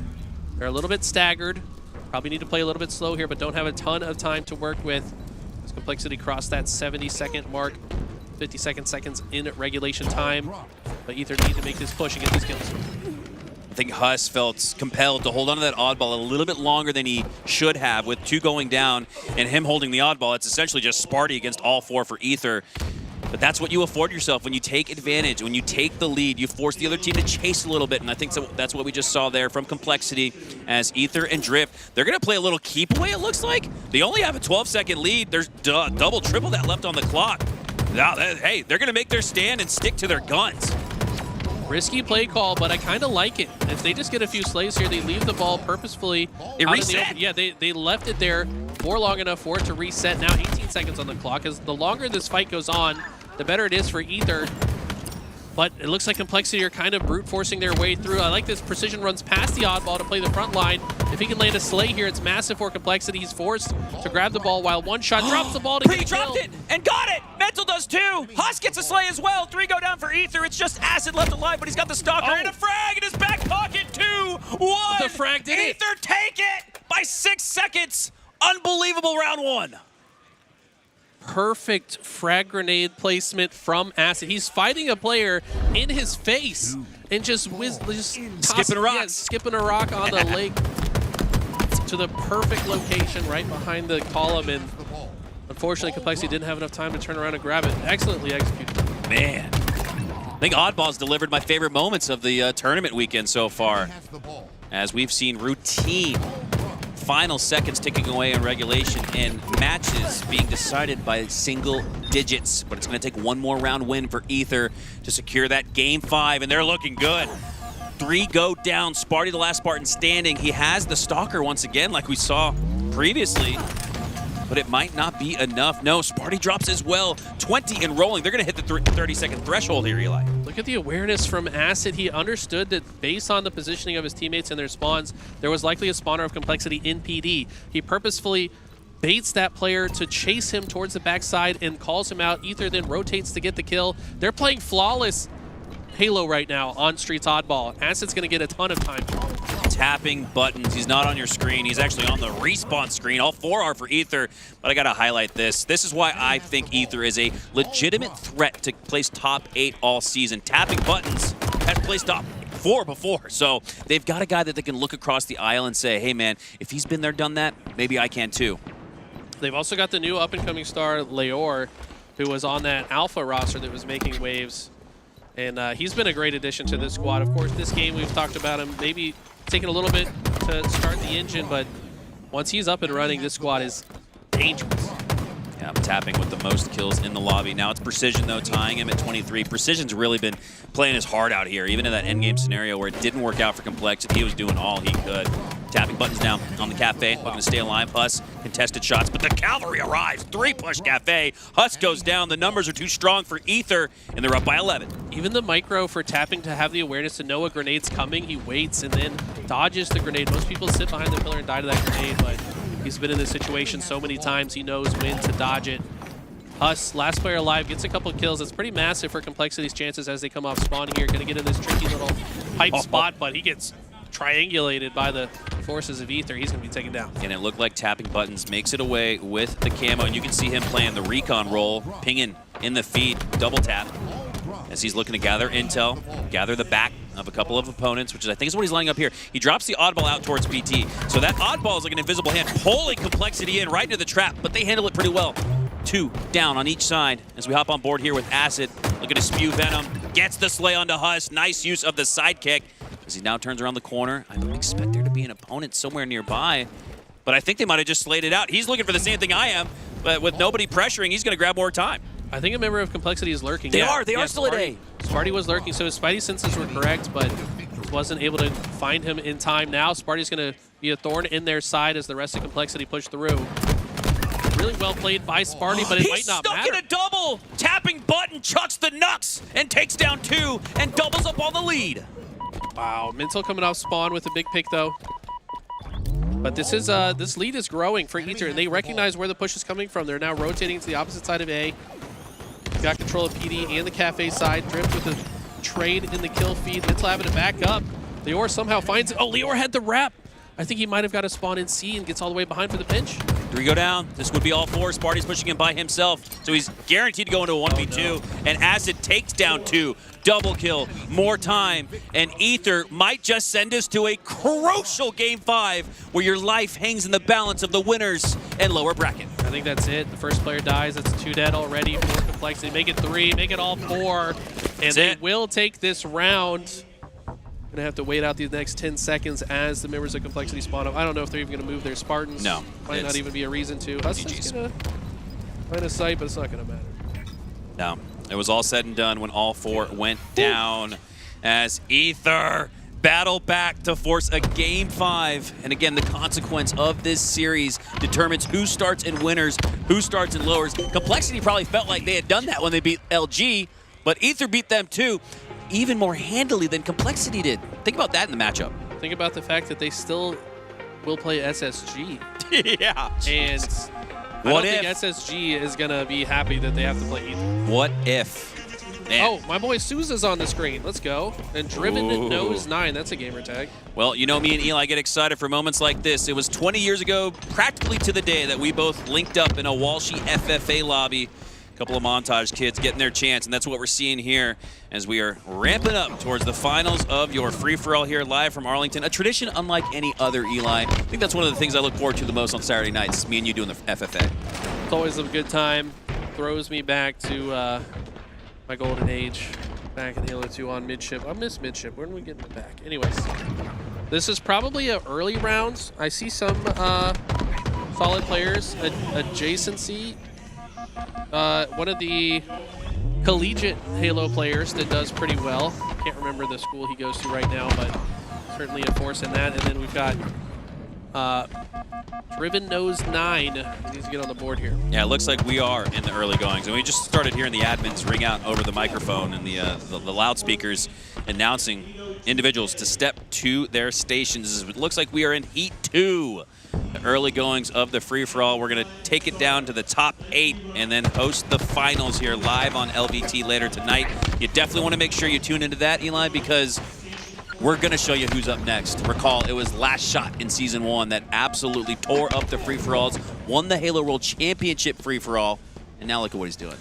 E: They're a little bit staggered. Probably need to play a little bit slow here, but don't have a ton of time to work with. As Complexity crossed that 70-second mark, 52 seconds in regulation time. But Ether need to make this push and get these kills.
F: I think Huss felt compelled to hold on to that oddball a little bit longer than he should have, with 2 going down and him holding the oddball. It's essentially just Sparty against all 4 for Ether. But that's what you afford yourself when you take advantage, when you take the lead. You force the other team to chase a little bit, and I think that's what we just saw there from Complexity as Ether and Drift. They're going to play a little keep away, it looks like. They only have a 12-second lead. There's double, triple that left on the clock. Now, hey, they're going to make their stand and stick to their guns.
E: Risky play call, but I kind of like it. If they just get a few slays here, they leave the ball purposefully.
F: It reset.
E: Yeah, they left it there for long enough for it to reset. Now 18 seconds on the clock. As the longer this fight goes on, the better it is for Ether. But it looks like Complexity are kind of brute forcing their way through. I like this. Precision runs past the oddball to play the front line. If he can land a slay here, it's massive for Complexity. He's forced to grab the ball while one shot drops the ball to get a kill.
F: Pre-dropped it and got it. Mental does too. Huss gets a slay as well. 3 go down for Ether. It's just Acid left alive, but he's got the stalker and a frag in his back pocket. 2-1.
E: The frag did it.
F: Ether take it by 6 seconds. Unbelievable round 1.
E: Perfect frag grenade placement from Acid. He's fighting a player in his face and just
F: skipping rocks.
E: Yeah, skipping a rock on the lake to the perfect location right behind the column. And unfortunately, Complexity didn't have enough time to turn around and grab it. Excellently executed.
F: Man, I think Oddball's delivered my favorite moments of the tournament weekend so far, as we've seen routine final seconds ticking away in regulation and matches being decided by single digits. But it's going to take one more round win for Ether to secure that Game 5, and they're looking good. 3 go down. Sparty, the last Spartan standing. He has the Stalker once again, like we saw previously. But it might not be enough. No, Sparty drops as well. 20 and rolling. They're going to hit the 30-second threshold here, Eli.
E: Look at the awareness from Acid. He understood that based on the positioning of his teammates and their spawns, there was likely a spawner of complexity in PD. He purposefully baits that player to chase him towards the backside and calls him out. Ether then rotates to get the kill. They're playing flawless Halo right now on Streets Oddball. Acid's going to get a ton of time.
F: Tapping buttons. He's not on your screen. He's actually on the respawn screen. All 4 are for Ether, but I got to highlight this. This is why I think Ether is a legitimate threat to place top 8 all season. Tapping buttons has placed top 4 before, so they've got a guy that they can look across the aisle and say, hey man, if he's been there, done that, maybe I can too.
E: They've also got the new up-and-coming star, Leor, who was on that Alpha roster that was making waves. And he's been a great addition to this squad. Of course, this game we've talked about him maybe taking a little bit to start the engine, but once he's up and running, this squad is dangerous.
F: Yeah, Tapping with the most kills in the lobby. Now it's Precision, though, tying him at 23. Precision's really been playing his heart out here, even in that endgame scenario where it didn't work out for Complexity. He was doing all he could. Tapping buttons down on the Cafe, looking to stay alive. Huss, contested shots, but the Cavalry arrives. 3-push Cafe. Huss goes down. The numbers are too strong for Ether, and they're up by 11.
E: Even the micro for Tapping to have the awareness to know a grenade's coming, he waits and then dodges the grenade. Most people sit behind the pillar and die to that grenade, but he's been in this situation so many times, he knows when to dodge it. Huss, last player alive, gets a couple kills. It's pretty massive for Complexity's chances as they come off spawn here. Gonna get in this tricky little pipe spot, but he gets triangulated by the forces of Ether. He's going to be taken down.
F: And it looked like Tapping buttons makes it away with the camo, and you can see him playing the recon role, pinging in the feed, double tap, as he's looking to gather intel, gather the back of a couple of opponents, which is, I think is what he's lining up here. He drops the oddball out towards BT. So that oddball is like an invisible hand, pulling Complexity in right into the trap, but they handle it pretty well. 2 down on each side as we hop on board here with Acid. Looking to spew Venom, gets the slay onto Huss. Nice use of the sidekick. As he now turns around the corner, I don't expect there to be an opponent somewhere nearby, but I think they might have just slayed it out. He's looking for the same thing I am, but with nobody pressuring, he's going to grab more time.
E: I think a member of Complexity is lurking.
F: They are still at A.
E: Sparty was lurking, so his Spidey senses were correct, but wasn't able to find him in time. Now Sparty's going to be a thorn in their side as the rest of Complexity push through. Really well played by Sparty, but it might not matter.
F: He's stuck in a double! Tapping button, chucks the Nux, and takes down 2, and doubles up on the lead.
E: Wow, Mental coming off spawn with a big pick though. But this is this lead is growing for Ether, and they recognize where the push is coming from. They're now rotating to the opposite side of A. Got control of PD and the Cafe side. Drift with a trade in the kill feed. Mental having to back up. Leor somehow finds it. Oh, Leor had the wrap. I think he might have got a spawn in C and gets all the way behind for the pinch.
F: 3 go down. This would be all 4. Sparty's pushing him by himself, so he's guaranteed to go into a 1v2. Oh, no. And Acid takes down 2. Double kill, more time, and Ether might just send us to a crucial Game 5 where your life hangs in the balance of the winners and lower bracket.
E: I think that's it. The first player dies. That's 2 dead already. 4 Complexity. Make it 3. Make it all 4. And they will take this round. Gonna have to wait out these next 10 seconds as the members of Complexity spawn up. I don't know if they're even gonna move their Spartans.
F: No.
E: Might not even be a reason to. Huss's gonna find a sight, but it's not gonna matter.
F: No. It was all said and done when all 4 went down as Ether battle back to force a Game 5. And again, the consequence of this series determines who starts in winners, who starts in lowers. Complexity probably felt like they had done that when they beat LG, but Ether beat them too, even more handily than Complexity did. Think about that in the matchup.
E: Think about the fact that they still will play SSG.
F: Yeah.
E: And I don't think SSG is going to be happy that they have to play Ether.
F: What if? Man.
E: Oh, my boy Sousa's on the screen. Let's go. And Driven knows 9. That's a gamer tag.
F: Well, you know me and Eli get excited for moments like this. It was 20 years ago, practically to the day, that we both linked up in a Walshy FFA lobby. A couple of montage kids getting their chance, and that's what we're seeing here as we are ramping up towards the finals of your free-for-all here live from Arlington. A tradition unlike any other, Eli. I think that's one of the things I look forward to the most on Saturday nights, me and you doing the FFA.
E: It's always a good time. Throws me back to my golden age, back in Halo 2 on midship. I miss midship. When are we getting it back? Anyways, This is probably an early round. I see some solid players. Adjacency, one of the collegiate Halo players that does pretty well. Can't remember the school he goes to right now, but certainly a force in that. And then we've got Driven Nose 9 needs to get on the board here.
F: Yeah, it looks like we are in the early goings. And we just started hearing the admins ring out over the microphone and the loudspeakers announcing individuals to step to their stations. It looks like we are in Heat 2. The early goings of the free-for-all. We're going to take it down to the top 8 and then host the finals here live on LVT later tonight. You definitely want to make sure you tune into that, Eli, because we're going to show you who's up next. Recall, it was Last Shot in Season 1 that absolutely tore up the free-for-alls, won the Halo World Championship free-for-all, and now look at what he's doing.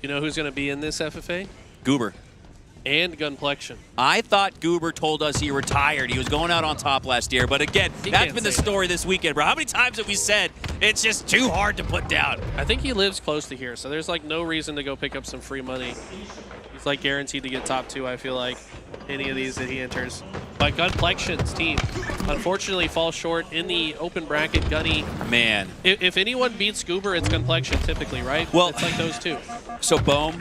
E: You know who's going to be in this FFA?
F: Goober.
E: And Gunplexion.
F: I thought Goober told us he retired. He was going out on top last year. But again, that's been the story this weekend, bro. How many times have we said it's just too hard to put down?
E: I think he lives close to here, so there's like no reason to go pick up some free money. He's like guaranteed to get top 2, I feel like, any of these that he enters. But Gunplexion's team, unfortunately, falls short in the open bracket. Gunny,
F: man.
E: If anyone beats Goober, it's Gunplexion typically, right?
F: Well,
E: it's like those two.
F: So Bohm,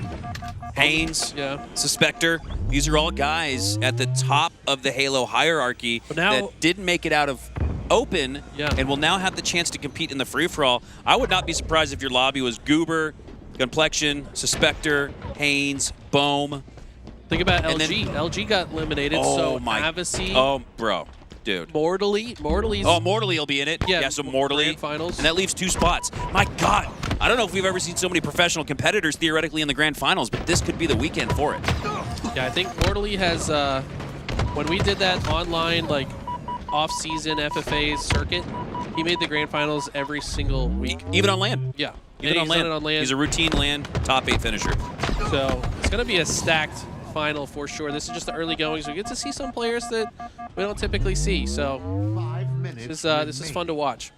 F: Haynes, Suspector, these are all guys at the top of the Halo hierarchy that didn't make it out of open and will now have the chance to compete in the free-for-all. I would not be surprised if your lobby was Goober, Gunplexion, Suspector, Haynes, Bohm.
E: Think about LG. LG got eliminated, so Avicii.
F: Oh, bro. Dude.
E: Mortally.
F: Oh, Mortally will be in it. Yeah, so Mortally.
E: Grand Finals.
F: And that leaves 2 spots. My God. I don't know if we've ever seen so many professional competitors theoretically in the Grand Finals, but this could be the weekend for it.
E: Yeah, I think Mortally has, when we did that online, like, off-season FFA circuit, he made the Grand Finals every single week.
F: Even on LAN.
E: Yeah.
F: Even on LAN. He's a routine LAN top 8 finisher. So
E: it's going to be a stacked final for sure. This is just the early goings. We get to see some players that we don't typically see. So this is fun to watch.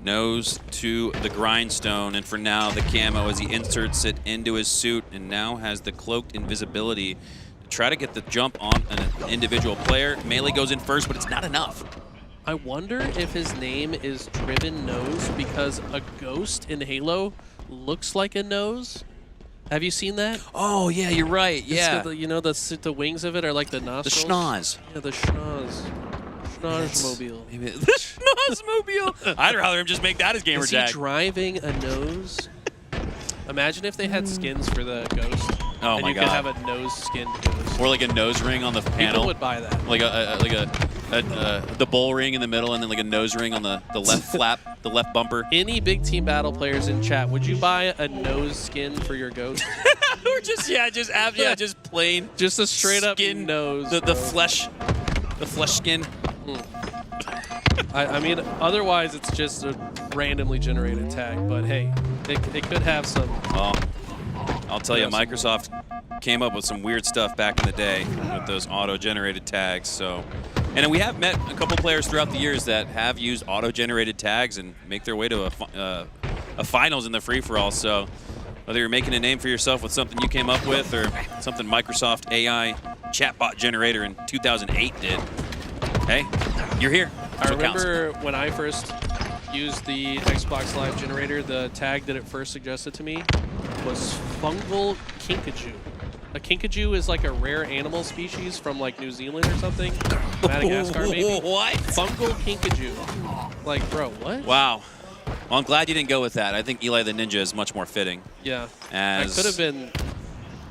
F: Nose to the grindstone, and for now the camo as he inserts it into his suit and now has the cloaked invisibility to try to get the jump on an individual player. Melee goes in first, but it's not enough.
E: I wonder if his name is Driven Nose because a ghost in Halo looks like a nose. Have you seen that?
F: Oh, yeah, you're right. Yeah.
E: You know, the wings of it are like the nostrils.
F: The schnoz.
E: Yeah, the schnoz. Schnoz-mobile.
F: The schnoz-mobile. I'd rather him just make that his gamer tag.
E: Is he driving a nose? Imagine if they had skins for the ghost.
F: Oh,
E: and
F: my
E: you
F: God.
E: could have a nose-skinned ghost.
F: Or like a nose ring on the panel.
E: People would buy that.
F: Like the bull ring in the middle, and then like a nose ring on the left flap, the left bumper.
E: Any big team battle players in chat, would you buy a nose skin for your ghost?
F: Or just plain,
E: just a straight up
F: skin,
E: nose.
F: The flesh skin.
E: I mean, otherwise it's just a randomly generated tag. But hey, it could have some.
F: Well, I'll tell you, Microsoft came up with some weird stuff back in the day with those auto-generated tags. So, and we have met a couple players throughout the years that have used auto-generated tags and make their way to a finals in the free-for-all. So, whether you're making a name for yourself with something you came up with or something Microsoft AI chatbot generator in 2008 did, hey, you're here.
E: I remember when I first used the Xbox Live generator, the tag that it first suggested to me was fungal kinkajou. A kinkajou is like a rare animal species from like New Zealand or something. Madagascar, maybe.
F: What?
E: Fungal kinkajou. Like, bro, what?
F: Wow. Well, I'm glad you didn't go with that. I think Eli the Ninja is much more fitting.
E: Yeah.
F: As...
E: I could have been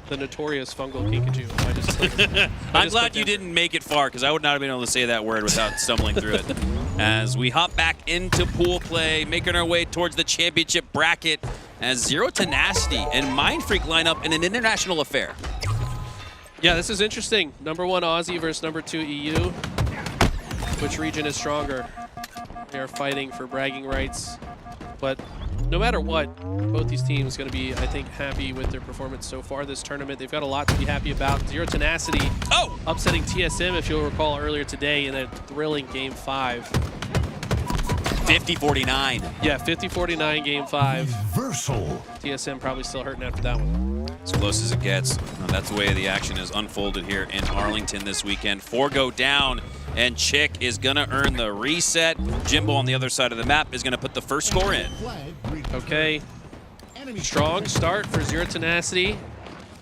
E: the notorious fungal kinkajou.
F: I'm glad you didn't make it far, because I would not have been able to say that word without stumbling through it. As we hop back into pool play, making our way towards the championship bracket, as Zero Tenacity and Mindfreak line up in an international affair.
E: Yeah, this is interesting. Number 1 Aussie versus number 2 EU. Which region is stronger? They are fighting for bragging rights. But no matter what, both these teams going to be, I think, happy with their performance so far this tournament. They've got a lot to be happy about. Zero Tenacity upsetting TSM, if you'll recall, earlier today in a thrilling Game 5.
F: 50-49.
E: Yeah, 50-49 Game 5.
B: Reversal.
E: TSM probably still hurting after that one.
F: As close as it gets. That's the way the action is unfolded here in Arlington this weekend. 4 go down and Chick is going to earn the reset. Jimbo on the other side of the map is going to put the first score in.
E: Okay. Strong start for Zero Tenacity.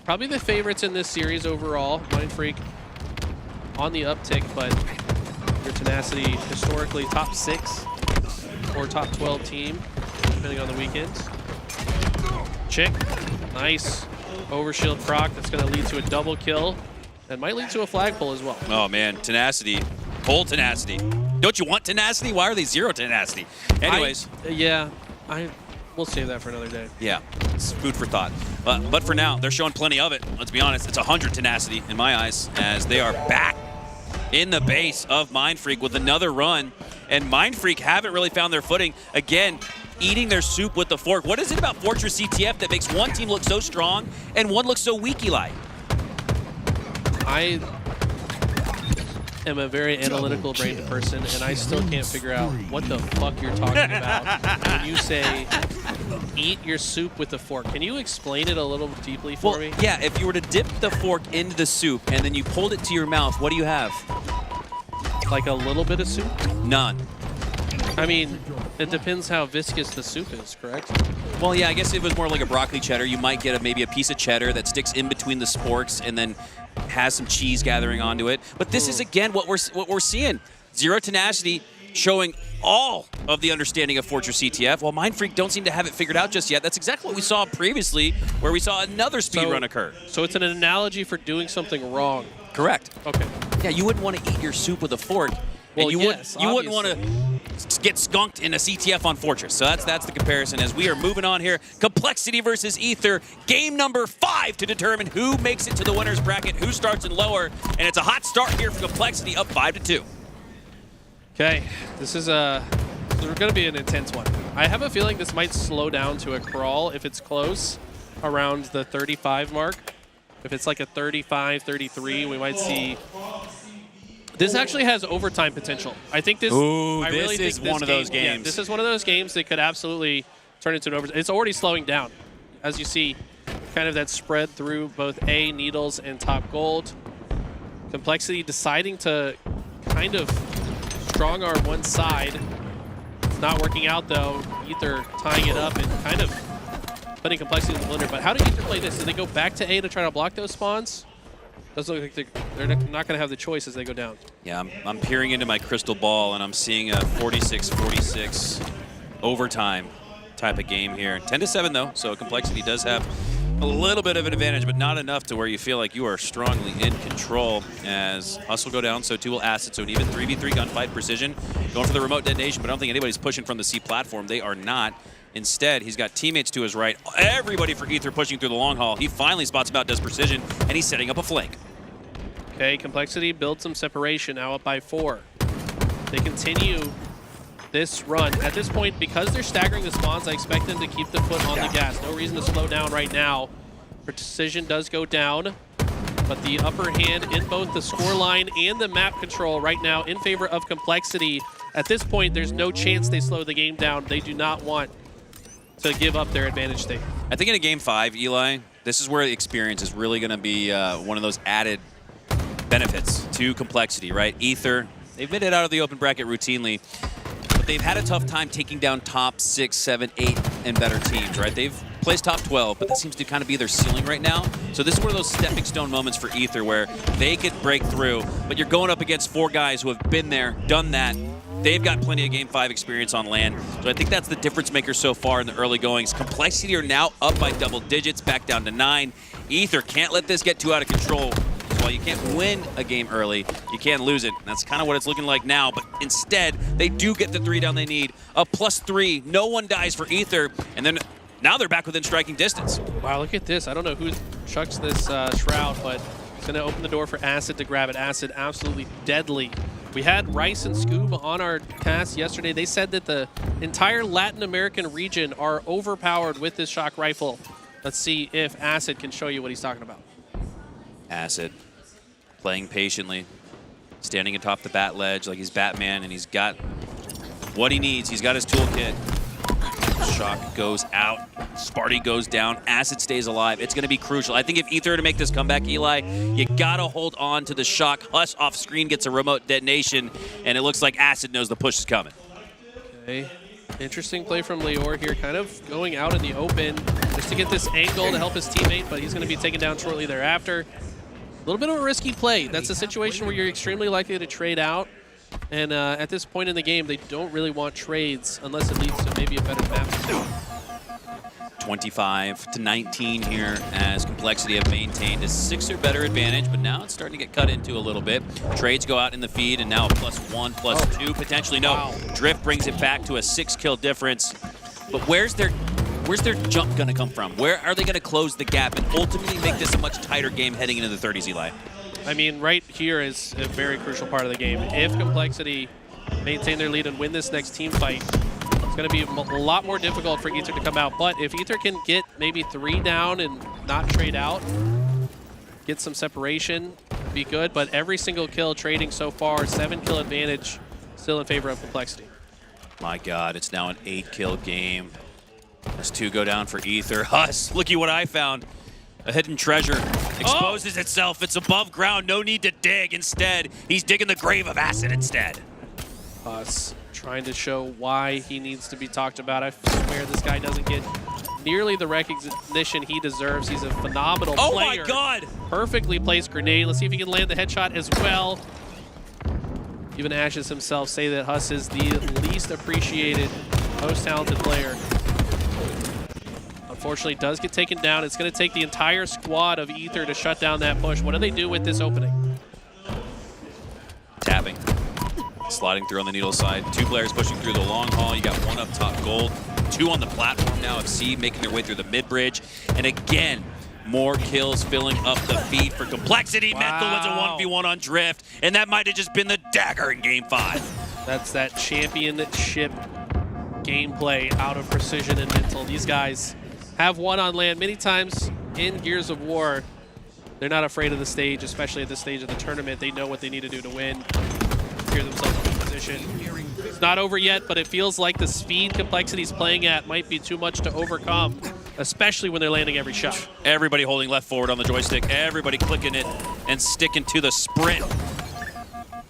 E: Probably the favorites in this series overall. Mind Freak on the uptick, but Zero Tenacity historically top 6 or top 12 team, depending on the weekends. Chick, nice overshield proc. That's going to lead to a double kill and might lead to a flagpole as well.
F: Oh man, Tenacity, full Tenacity. Don't you want Tenacity? Why are they Zero Tenacity? Anyways.
E: We'll save that for another day.
F: Yeah, it's food for thought. But for now, they're showing plenty of it. Let's be honest, it's 100 Tenacity in my eyes as they are back in the base of Mind Freak with another run. And Mind Freak haven't really found their footing. Again, eating their soup with the fork. What is it about Fortress CTF that makes one team look so strong and one look so weak, Eli?
E: I am a very analytical brained person, and I still can't figure out what the fuck you're talking about when you say eat your soup with the fork. Can you explain it a little deeply for me?
F: Yeah, if you were to dip the fork into the soup and then you pulled it to your mouth, what do you have?
E: Like a little bit of soup?
F: None.
E: I mean, it depends how viscous the soup is, correct?
F: Well, yeah, I guess if it was more like a broccoli cheddar, you might get maybe a piece of cheddar that sticks in between the sporks and then has some cheese gathering onto it. But this is, again, what we're seeing. Zero Tenacity showing all of the understanding of Fortress CTF, while Mind Freak don't seem to have it figured out just yet. That's exactly what we saw previously, where we saw another speed run occur.
E: So it's an analogy for doing something wrong.
F: Correct.
E: Okay.
F: Yeah, you wouldn't want to eat your soup with a fork.
E: Well,
F: and you
E: yes,
F: wouldn't want to get skunked in a CTF on Fortress. So that's the comparison as we are moving on here. Complexity versus Ether. Game number 5 to determine who makes it to the winner's bracket, who starts in lower. And it's a hot start here for Complexity, up 5-2.
E: Okay, this is going to be an intense one. I have a feeling this might slow down to a crawl if it's close around the 35 mark. If it's like a 35, 33, we might see... This actually has overtime potential. I think this.
F: Ooh,
E: I
F: this
E: really
F: is
E: think this
F: one of those games.
E: Yeah, this is one of those games that could absolutely turn into an overtime. It's already slowing down, as you see, kind of that spread through both A, Needles, and Top Gold. Complexity deciding to kind of strong arm one side. It's not working out though. Ether tying it up and kind of putting Complexity in the blender. But how do Ether play this? Do they go back to A to try to block those spawns? Doesn't look like they're not going to have the choice as they go down.
F: Yeah, I'm peering into my crystal ball, and I'm seeing a 46-46 overtime type of game here. 10-7, though, so Complexity does have a little bit of an advantage, but not enough to where you feel like you are strongly in control. As Hustle go down, so too will Acid. So an even 3v3 gunfight. Precision going for the remote detonation, but I don't think anybody's pushing from the C platform. They are not. Instead, he's got teammates to his right. Everybody for Ether pushing through the long haul. He finally spots him out, does Precision, and he's setting up a flank.
E: Okay, Complexity builds some separation, now up by 4. They continue this run. At this point, because they're staggering the spawns, I expect them to keep the foot on the gas. No reason to slow down right now. Precision does go down, but the upper hand in both the scoreline and the map control right now in favor of Complexity. At this point, there's no chance they slow the game down. They do not want to give up their advantage state.
F: I think in a game 5, Eli, this is where the experience is really going to be one of those added benefits to Complexity, right? Ether, they've made it out of the open bracket routinely, but they've had a tough time taking down top 6, 7, 8 and better teams, right? They've placed top 12, but that seems to kind of be their ceiling right now. So this is one of those stepping stone moments for Ether where they could break through, but you're going up against 4 guys who have been there, done that. They've got plenty of Game 5 experience on land. So I think that's the difference maker so far in the early goings. Complexity are now up by double digits, back down to 9. Ether can't let this get too out of control. So while you can't win a game early, you can lose it. And that's kind of what it's looking like now. But instead, they do get the 3 down they need. A +3. No one dies for Ether. And then now they're back within striking distance.
E: Wow, look at this. I don't know who chucks this Shroud, but it's going to open the door for Acid to grab it. Acid absolutely deadly. We had Rice and Scoob on our cast yesterday. They said that the entire Latin American region are overpowered with this shock rifle. Let's see if Acid can show you what he's talking about.
F: Acid playing patiently, standing atop the bat ledge like he's Batman, and he's got what he needs. He's got his toolkit. Shock goes out. Sparty goes down. Acid stays alive. It's going to be crucial. I think if Ether to make this comeback, Eli, you got to hold on to the Shock. Huss off screen gets a remote detonation, and it looks like Acid knows the push is coming.
E: Okay. Interesting play from Leor here, kind of going out in the open just to get this angle to help his teammate, but he's going to be taken down shortly thereafter. A little bit of a risky play. That's a situation where you're extremely likely to trade out. And at this point in the game, they don't really want trades unless it leads to maybe a better map.
F: 25-19 here as Complexity have maintained a 6 or better advantage, but now it's starting to get cut into a little bit. Trades go out in the feed, and now a +1, +2, potentially no.
E: Wow.
F: Drift brings it back to a 6-kill difference. But where's their jump going to come from? Where are they going to close the gap and ultimately make this a much tighter game heading into the 30s, Eli?
E: I mean, right here is a very crucial part of the game. If Complexity maintain their lead and win this next team fight, it's going to be a lot more difficult for Ether to come out. But if Ether can get maybe 3 down and not trade out, get some separation, be good. But every single kill trading so far, 7-kill advantage, still in favor of Complexity.
F: My God, it's now an 8-kill game. As 2 go down for Ether. Huss, looky what I found. A hidden treasure exposes itself. It's above ground. No need to dig. Instead, he's digging the grave of Acid instead.
E: Us trying to show why he needs to be talked about. I swear this guy doesn't get nearly the recognition he deserves. He's a phenomenal player.
F: Oh my God!
E: Perfectly placed grenade. Let's see if he can land the headshot as well. Even Ashes himself say that Huss is the least appreciated, most talented player. Unfortunately, does get taken down. It's going to take the entire squad of Ether to shut down that push. What do they do with this opening?
F: Tapping. Sliding through on the needle side. 2 players pushing through the long haul. You got 1 up top gold. 2 on the platform now of C, making their way through the mid-bridge. And again, more kills filling up the feed for Complexity.
E: Wow.
F: Mental wins a 1v1 on Drift. And that might have just been the dagger in Game 5.
E: That's that championship gameplay out of Precision and Mental. These guys have won on land many times in Gears of War. They're not afraid of the stage, especially at this stage of the tournament. They know what they need to do to win. Secure themselves in position. It's not over yet, but it feels like the speed Complexity's playing at might be too much to overcome, especially when they're landing every shot.
F: Everybody holding left forward on the joystick. Everybody clicking it and sticking to the sprint.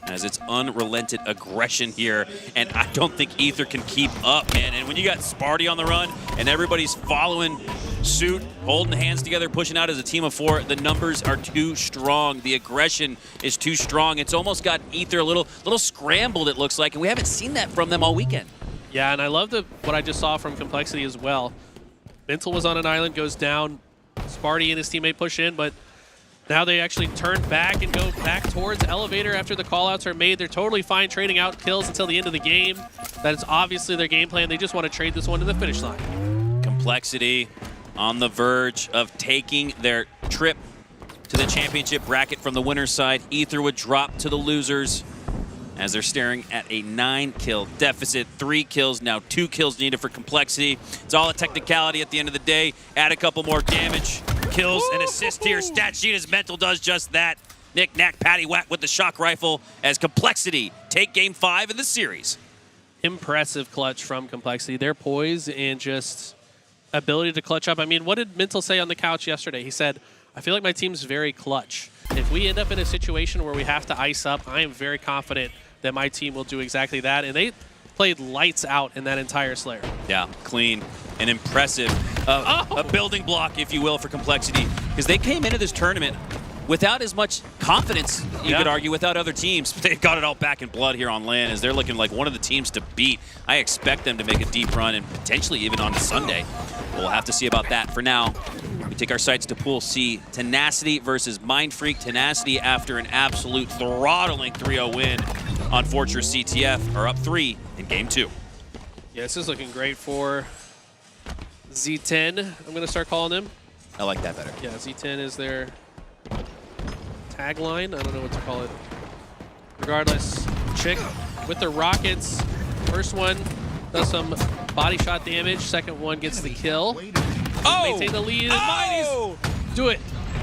F: As it's unrelented aggression here, and I don't think Ether can keep up, man. And when you got Sparty on the run and everybody's following suit, holding hands together, pushing out as a team of 4, the numbers are too strong. The aggression is too strong. It's almost got Ether a little scrambled, it looks like, and we haven't seen that from them all weekend.
E: Yeah, and I love what I just saw from Complexity as well. Mental was on an island, goes down. Sparty and his teammate push in, but now they actually turn back and go back towards Elevator after the callouts are made. They're totally fine trading out kills until the end of the game. That is obviously their game plan. They just want to trade this one to the finish line.
F: Complexity on the verge of taking their trip to the championship bracket from the winner's side. Ether would drop to the losers as they're staring at a 9-kill deficit. 3 kills, now 2 kills needed for Complexity. It's all a technicality at the end of the day. Add a couple more damage. Kills and assists here. Stat sheet as Mental does just that. Nick, knack, patty, whack with the shock rifle as Complexity take Game 5 in the series.
E: Impressive clutch from Complexity. Their poise and just ability to clutch up. I mean, what did Mental say on the couch yesterday? He said, I feel like my team's very clutch. If we end up in a situation where we have to ice up, I am very confident that my team will do exactly that. And they played lights out in that entire Slayer.
F: Yeah, clean and impressive. A building block, if you will, for Complexity. Because they came into this tournament without as much confidence, you could argue, without other teams. But they've got it all back in blood here on land as they're looking like one of the teams to beat. I expect them to make a deep run and potentially even on Sunday. We'll have to see about that. For now, we take our sights to Pool C. Tenacity versus Mind Freak. Tenacity, after an absolute throttling 3-0 win on Fortress CTF, are up 3 in Game 2.
E: Yeah, this is looking great for Z10. I'm going to start calling them.
F: I like that better.
E: Yeah, Z10 is their tagline. I don't know what to call it. Regardless, Chick with the rockets. First one does some body shot damage. Second one gets the kill. Maintain the lead.
F: Oh!
E: Do it.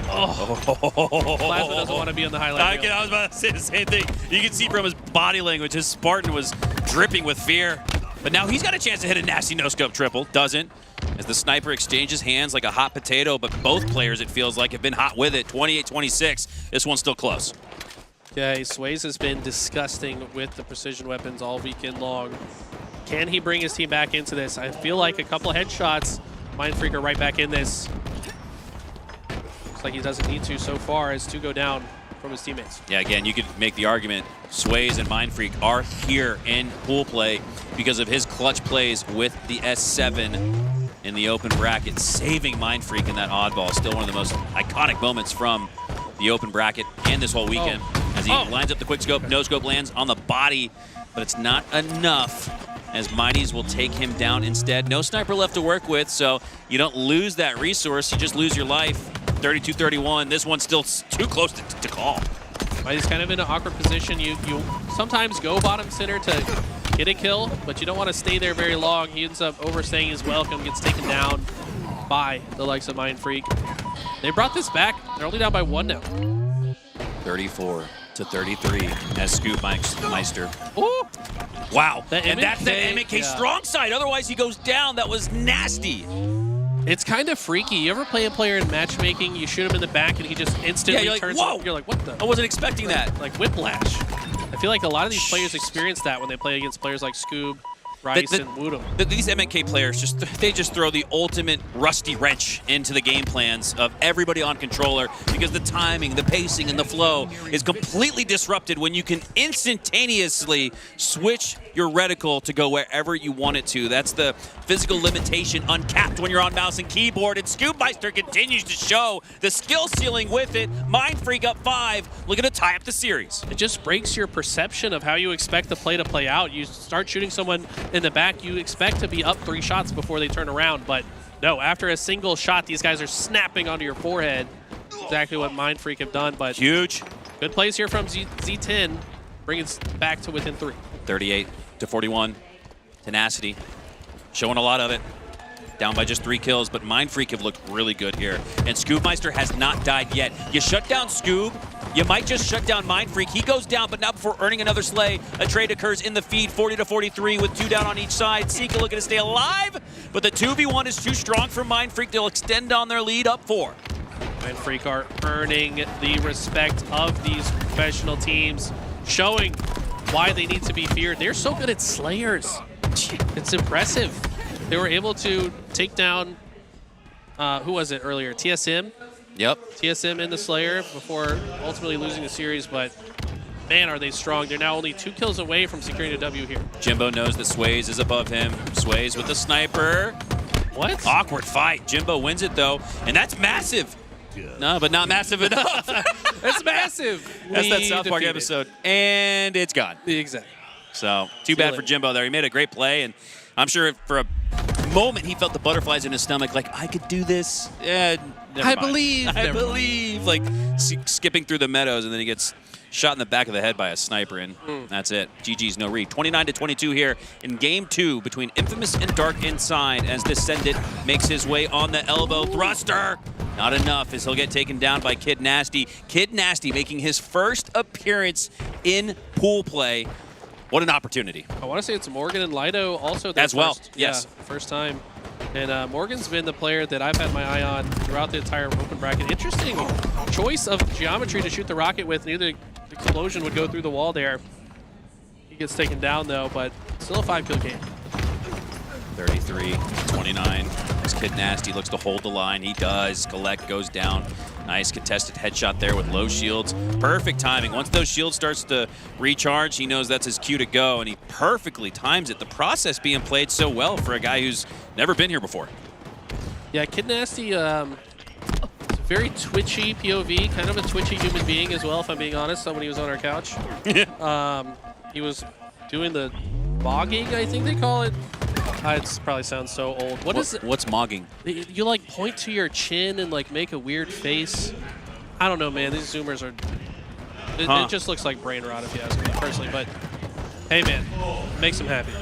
E: Oh. Plasma doesn't want to be on the highlight reel.
F: I was about to say the same thing. You can see from his body language, his Spartan was dripping with fear. But now he's got a chance to hit a nasty no-scope triple. Doesn't. As the sniper exchanges hands like a hot potato, but both players, it feels like, have been hot with it. 28-26. This one's still close.
E: Yeah, Sways has been disgusting with the precision weapons all weekend long. Can he bring his team back into this? I feel like a couple headshots, Mindfreak are right back in this. Looks like he doesn't need to so far as 2 go down from his teammates.
F: Yeah, again, you could make the argument Sways and Mindfreak are here in pool play because of his clutch plays with the S7 in the open bracket, saving Mindfreak in that oddball. Still one of the most iconic moments from the open bracket and this whole weekend. As he lines up the quick scope, no scope lands on the body, but it's not enough as Mighties will take him down instead. No sniper left to work with, so you don't lose that resource, you just lose your life. 32-31, this one's still too close to call.
E: Mighty's kind of in an awkward position. You sometimes go bottom center to get a kill, but you don't want to stay there very long. He ends up overstaying his welcome, gets taken down by the likes of Mindfreak. They brought this back. They're only down by 1 now.
F: 34-33 as Scoop Meister.
E: Ooh.
F: Wow,
E: That
F: and that's the
E: MK,
F: MK strong side. Otherwise, he goes down. That was nasty.
E: It's kind of freaky. You ever play a player in matchmaking, you shoot him in the back, and he just instantly
F: you're like,
E: turns
F: whoa!
E: up. You're like, what the?
F: I wasn't expecting that.
E: Like whiplash. I feel like a lot of these players experience that when they play against players like Scoob, Rice, and Woodham.
F: These MNK players, they just throw the ultimate rusty wrench into the game plans of everybody on controller because the timing, the pacing, and the flow is completely disrupted when you can instantaneously switch your reticle to go wherever you want it to. That's the physical limitation uncapped when you're on mouse and keyboard, and Scoobmeister continues to show the skill ceiling with it. Mindfreak up 5, looking to tie up the series.
E: It just breaks your perception of how you expect the play to play out. You start shooting someone in the back, you expect to be up 3 shots before they turn around, but no, after a single shot, these guys are snapping onto your forehead. Exactly what Mindfreak have done, but
F: huge.
E: Good plays here from Z10, bringing it back to within 3.
F: 38-41, tenacity, showing a lot of it. Down by just 3 kills, but Mindfreak have looked really good here. And Scoobmeister has not died yet. You shut down Scoob, you might just shut down Mindfreak. He goes down, but now before earning another slay, a trade occurs in the feed, 40-43 with 2 down on each side. Sika looking to stay alive, but the 2v1 is too strong for Mindfreak. They'll extend on their lead up 4.
E: Mindfreak are earning the respect of these professional teams, showing why they need to be feared. They're so good at Slayers. It's impressive. They were able to take down, who was it earlier? TSM?
F: Yep.
E: TSM in the Slayer before ultimately losing the series, but man, are they strong. They're now only 2 kills away from securing a W here.
F: Jimbo knows that Sways is above him. Sways with the sniper.
E: What?
F: Awkward fight. Jimbo wins it, though, and that's massive. No, but not massive enough.
E: That's massive.
F: That's that South Park episode, and it's gone.
E: Exactly.
F: So, too bad for Jimbo there. He made a great play, and I'm sure for a moment he felt the butterflies in his stomach, like, I could do this. Yeah, never mind. I believe. Like, skipping through the meadows, and then he gets shot in the back of the head by a sniper, and that's it. GG's, no read. 29-22 here in Game 2 between Infamous and Dark Inside as Descendant makes his way on the elbow thruster. Not enough as he'll get taken down by Kid Nasty. Kid Nasty making his first appearance in pool play. What an opportunity.
E: I want to say it's Morgan and Lido also.
F: As well,
E: first,
F: yes.
E: Yeah, first time. And Morgan's been the player that I've had my eye on throughout the entire open bracket. Interesting choice of geometry to shoot the rocket with. Neither the explosion would go through the wall there. He gets taken down though, but still a 5-kill game.
F: 33-29. This Kid Nasty looks to hold the line. He does. Collect goes down. Nice contested headshot there with low shields. Perfect timing. Once those shields starts to recharge, he knows that's his cue to go, and he perfectly times it. The process being played so well for a guy who's never been here before.
E: Yeah, Kid Nasty, very twitchy POV, kind of a twitchy human being as well, if I'm being honest, when he was on our couch. He was doing the mogging, I think they call it. It probably sounds so old.
F: What's mogging?
E: You like point to your chin and like make a weird face. I don't know, man. These zoomers are. It just looks like brain rot if you ask me personally. But hey, man, makes him happy.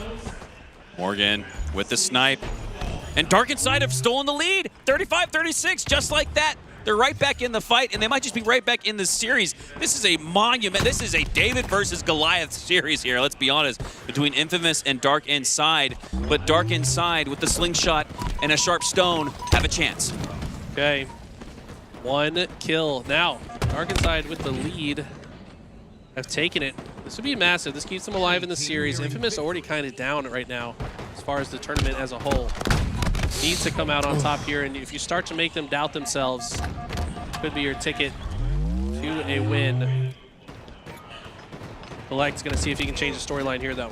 F: Morgan with the snipe, and Dark Inside have stolen the lead. 35-36, just like that. they're right back in the fight, and they might just be right back in the series. This is a monument. This is a David versus Goliath series here, let's be honest, between Infamous and Dark Inside. But Dark Inside with the slingshot and a sharp stone have a chance.
E: Okay, 1 kill. Now, Dark Inside with the lead have taken it. This would be massive. This keeps them alive in the series. Infamous already kind of down right now as far as the tournament as a whole. Needs to come out on top here, and if you start to make them doubt themselves, could be your ticket to a win. Collect's going to see if he can change the storyline here, though.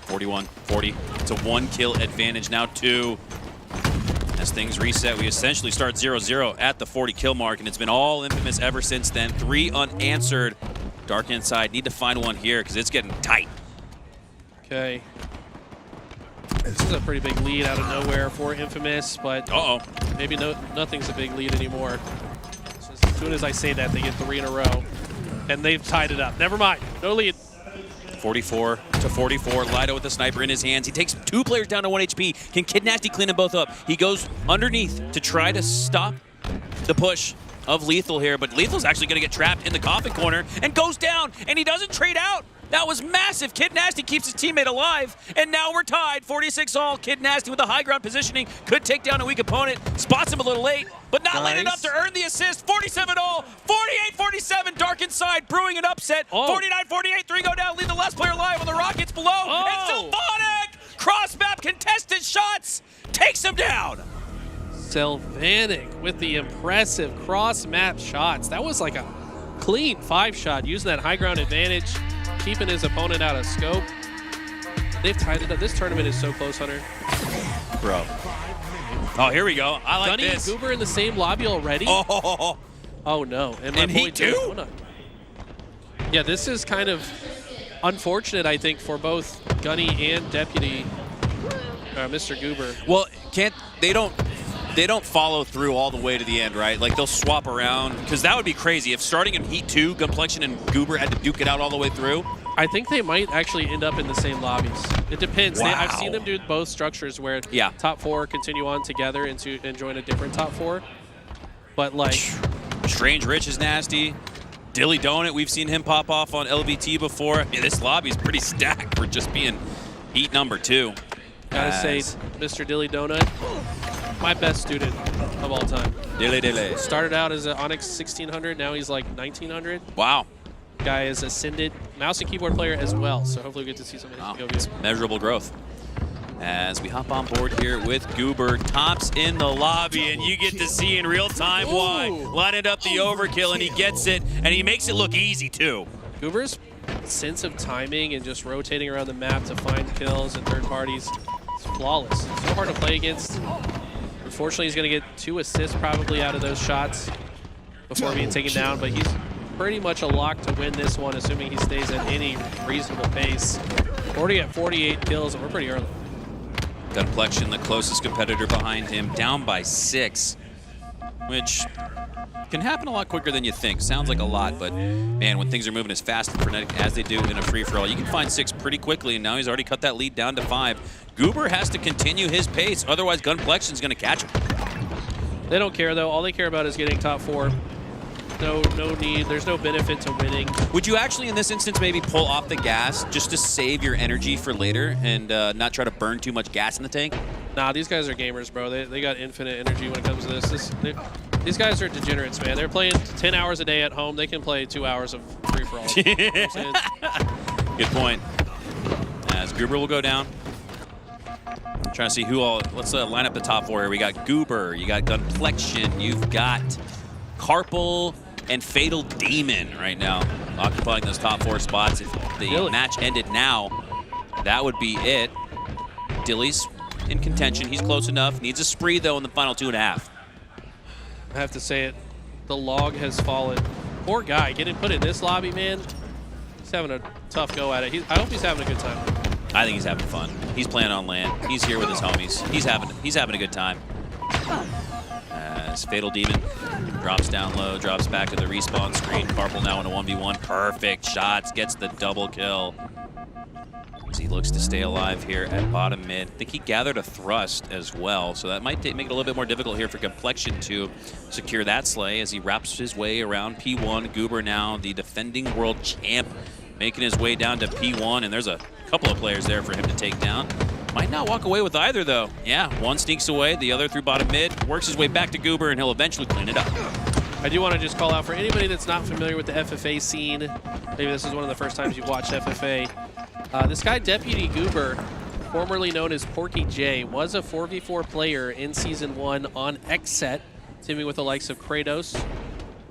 F: 41-40. It's a 1 kill advantage, now 2. As things reset, we essentially start 0-0 at the 40 kill mark, and it's been all Infamous ever since then. 3 unanswered. Dark Inside need to find one here because it's getting tight.
E: Okay. This is a pretty big lead out of nowhere for Infamous, but maybe nothing's a big lead anymore. So as soon as I say that, they get 3 in a row, and they've tied it up. Never mind, no lead.
F: 44-44, Lido with the sniper in his hands. He takes 2 players down to 1 HP. Can Kid Nasty clean them both up? He goes underneath to try to stop the push of Lethal here, but Lethal's actually going to get trapped in the coffin corner and goes down, and he doesn't trade out. That was massive. Kid Nasty keeps his teammate alive, and now we're tied. 46 all. Kid Nasty with the high ground positioning could take down a weak opponent. Spots him a little late, but not late enough to earn the assist. 47 all. 48-47. Dark Inside brewing an upset. 49-48. 3 go down. Lead the last player alive on the Rockets below. And Sylvatic cross map contested shots takes him down.
E: Sylvatic with the impressive cross map shots. That was like a clean 5-shot using that high ground advantage, keeping his opponent out of scope. They've tied it up. This tournament is so close, Hunter.
F: Bro. Oh, here we go. I like
E: Gunny
F: this.
E: and Goober in the same lobby already?
F: Oh
E: no. And my
F: and
E: boy
F: he too?
E: Yeah, this is kind of unfortunate, I think, for both Gunny and Deputy Mr. Goober.
F: Well, they don't follow through all the way to the end, right? Like, they'll swap around, because that would be crazy. If starting in Heat 2, Gunplexion and Goober had to duke it out all the way through.
E: I think they might actually end up in the same lobbies. It depends.
F: Wow.
E: I've seen them do both structures where top 4 continue on together and join a different top 4. But, like...
F: Strange Rich is nasty. Dilly Donut, we've seen him pop off on LVT before. Yeah, this lobby's pretty stacked for just being Heat number 2.
E: Gotta say, Mr. Dilly Donut, my best student of all time.
F: Dilly.
E: Started out as an Onyx 1600, now he's like 1900.
F: Wow.
E: Guy is ascended mouse and keyboard player as well, so hopefully we get to see some of his
F: Measurable growth. As we hop on board here with Goober, Tops in the lobby, and you get to see in real time why. Lining up the overkill, and he gets it, and he makes it look easy too.
E: Goober's sense of timing and just rotating around the map to find kills and third parties is flawless. So hard to play against. Unfortunately, he's going to get 2 assists probably out of those shots before being taken down, but he's pretty much a lock to win this one, assuming he stays at any reasonable pace. Already at 48 kills, and we're pretty early.
F: Gunplexion, the closest competitor behind him, down by 6, which can happen a lot quicker than you think. Sounds like a lot, but man, when things are moving as fast and frenetic as they do in a free-for-all, you can find 6 pretty quickly, and now he's already cut that lead down to 5. Goober has to continue his pace, otherwise Gunplexion's going to catch him.
E: They don't care, though. All they care about is getting top 4. No need. There's no benefit to winning.
F: Would you actually, in this instance, maybe pull off the gas just to save your energy for later and not try to burn too much gas in the tank?
E: Nah, these guys are gamers, bro. They got infinite energy when it comes to this. These guys are degenerates, man. They're playing 10 hours a day at home. They can play 2 hours of free-for-all. You know what I'm
F: Good point. As Goober will go down. Trying to see who all. Let's line up the top 4 here. We got Goober, you got Gunplexion, you've got Carpal and Fatal Demon right now occupying those top 4 spots. If the match ended now, that would be it. Dilly's in contention. He's close enough. Needs a spree, though, in the final 2.5.
E: I have to say it. The log has fallen. Poor guy getting put in this lobby, man. He's having a tough go at it. I hope he's having a good time.
F: I think he's having fun. He's playing on land. He's here with his homies. He's having a good time. As Fatal Demon drops down low, drops back to the respawn screen. Carpal now in a 1v1. Perfect shots, gets the double kill. as he looks to stay alive here at bottom mid. I think he gathered a thrust as well, so that might make it a little bit more difficult here for Complexion to secure that slay as he wraps his way around P1. Goober now the defending world champ, making his way down to P1, and there's a couple of players there for him to take down. Might not walk away with either, though. Yeah, one sneaks away, the other through bottom mid, works his way back to Goober, and he'll eventually clean it up.
E: I do want to just call out for anybody that's not familiar with the FFA scene. Maybe this is one of the first times you've watched FFA. This guy, Deputy Goober, formerly known as Porky J, was a 4v4 player in Season 1 on X-Set, teaming with the likes of Kratos.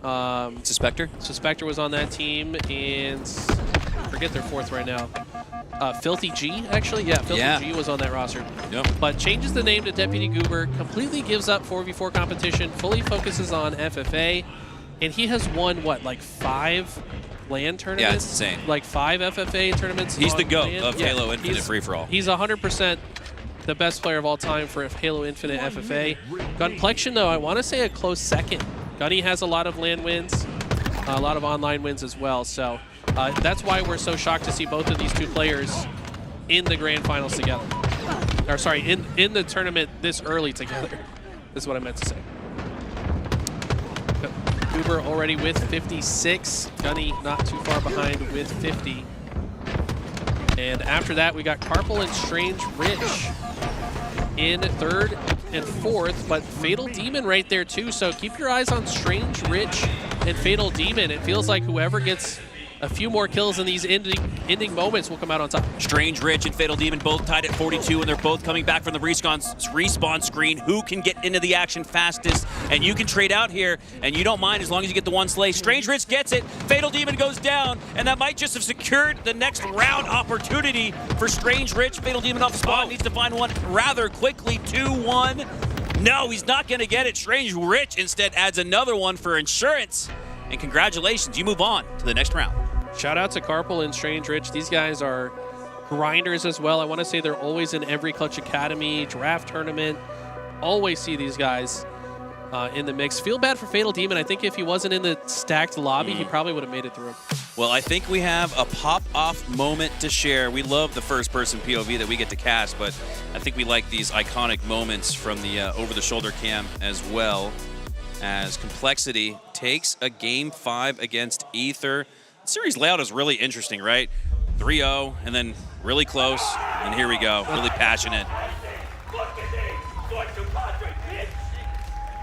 F: Suspector?
E: Suspector was on that team, and I forget their fourth right now. Filthy G, actually? Yeah, Filthy G was on that roster.
F: Yep.
E: But changes the name to Deputy Goober, completely gives up 4v4 competition, fully focuses on FFA, and he has won, what, like 5 LAN tournaments?
F: Yeah, it's insane.
E: Like 5 FFA tournaments.
F: He's the GOAT
E: LAN.
F: of Halo Infinite free-for-all.
E: He's 100% the best player of all time for Halo Infinite FFA. Gunplexion, though, I want to say a close second. Gunny has a lot of LAN wins, a lot of online wins as well, so that's why we're so shocked to see both of these two players in the grand finals together. Or sorry, in the tournament this early together. Is what I meant to say. Goober already with 56. Gunny not too far behind with 50. And after that, we got Carpal and Strange Rich in third and fourth, but Fatal Demon right there too. So keep your eyes on Strange Rich and Fatal Demon. It feels like whoever gets a few more kills in these ending moments will come out on top.
F: Strange Rich and Fatal Demon both tied at 42, and they're both coming back from the respawn screen. Who can get into the action fastest? And you can trade out here, and you don't mind as long as you get the one slay. Strange Rich gets it, Fatal Demon goes down, and that might just have secured the next round opportunity for Strange Rich. Fatal Demon off spawn, needs to find one rather quickly. 2-1. No, he's not going to get it. Strange Rich instead adds another one for insurance. And congratulations, you move on to the next round.
E: Shout out to Carpal and Strange Rich. These guys are grinders as well. I want to say they're always in every Clutch Academy draft tournament. Always see these guys in the mix. Feel bad for Fatal Demon. I think if he wasn't in the stacked lobby, he probably would have made it through.
F: Well, I think we have a pop-off moment to share. We love the first-person POV that we get to cast, but I think we like these iconic moments from the over-the-shoulder cam as well, as Complexity takes a Game 5 against Ether. The series layout is really interesting, right? 3-0, and then really close, and here we go. Really passionate.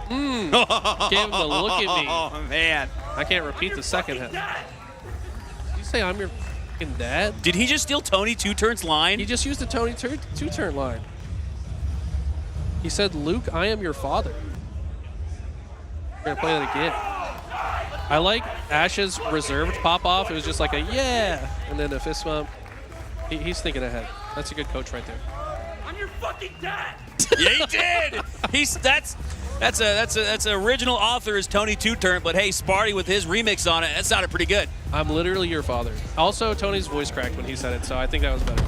E: Gave him the look at me.
F: Oh, man.
E: I can't repeat the second half. Did you say I'm your fucking dad?
F: Did he just steal Tony Two-Turn's line?
E: He just used the Tony Two-Turn line. He said, Luke, I am your father. We're going to play that again. I like Ash's reserved pop-off. It was just like a yeah, and then a fist bump. He's thinking ahead. That's a good coach right there.
L: I'm your fucking dad.
F: Yeah, he did. That's an original author is Tony Two-Turn, but hey, Sparty with his remix on it, that sounded pretty good.
E: I'm literally your father. Also, Tony's voice cracked when he said it, so I think that was better.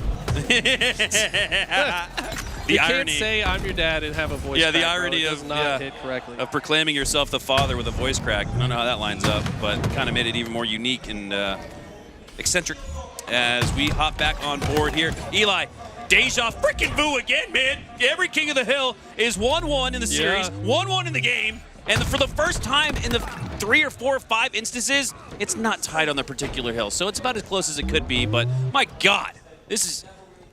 F: The
E: you
F: irony.
E: Can't say I'm your dad and have a voice crack.
F: The irony
E: does not hit correctly.
F: Of proclaiming yourself the father with a voice crack. I don't know how that lines up, but kind of made it even more unique and eccentric as we hop back on board here. Eli, deja freaking vu again, man. Every King of the Hill is 1-1 in the series, 1-1 in the game, and for the first time in the 3 or 4 or 5 instances, it's not tied on the particular hill. So it's about as close as it could be, but my God, this is...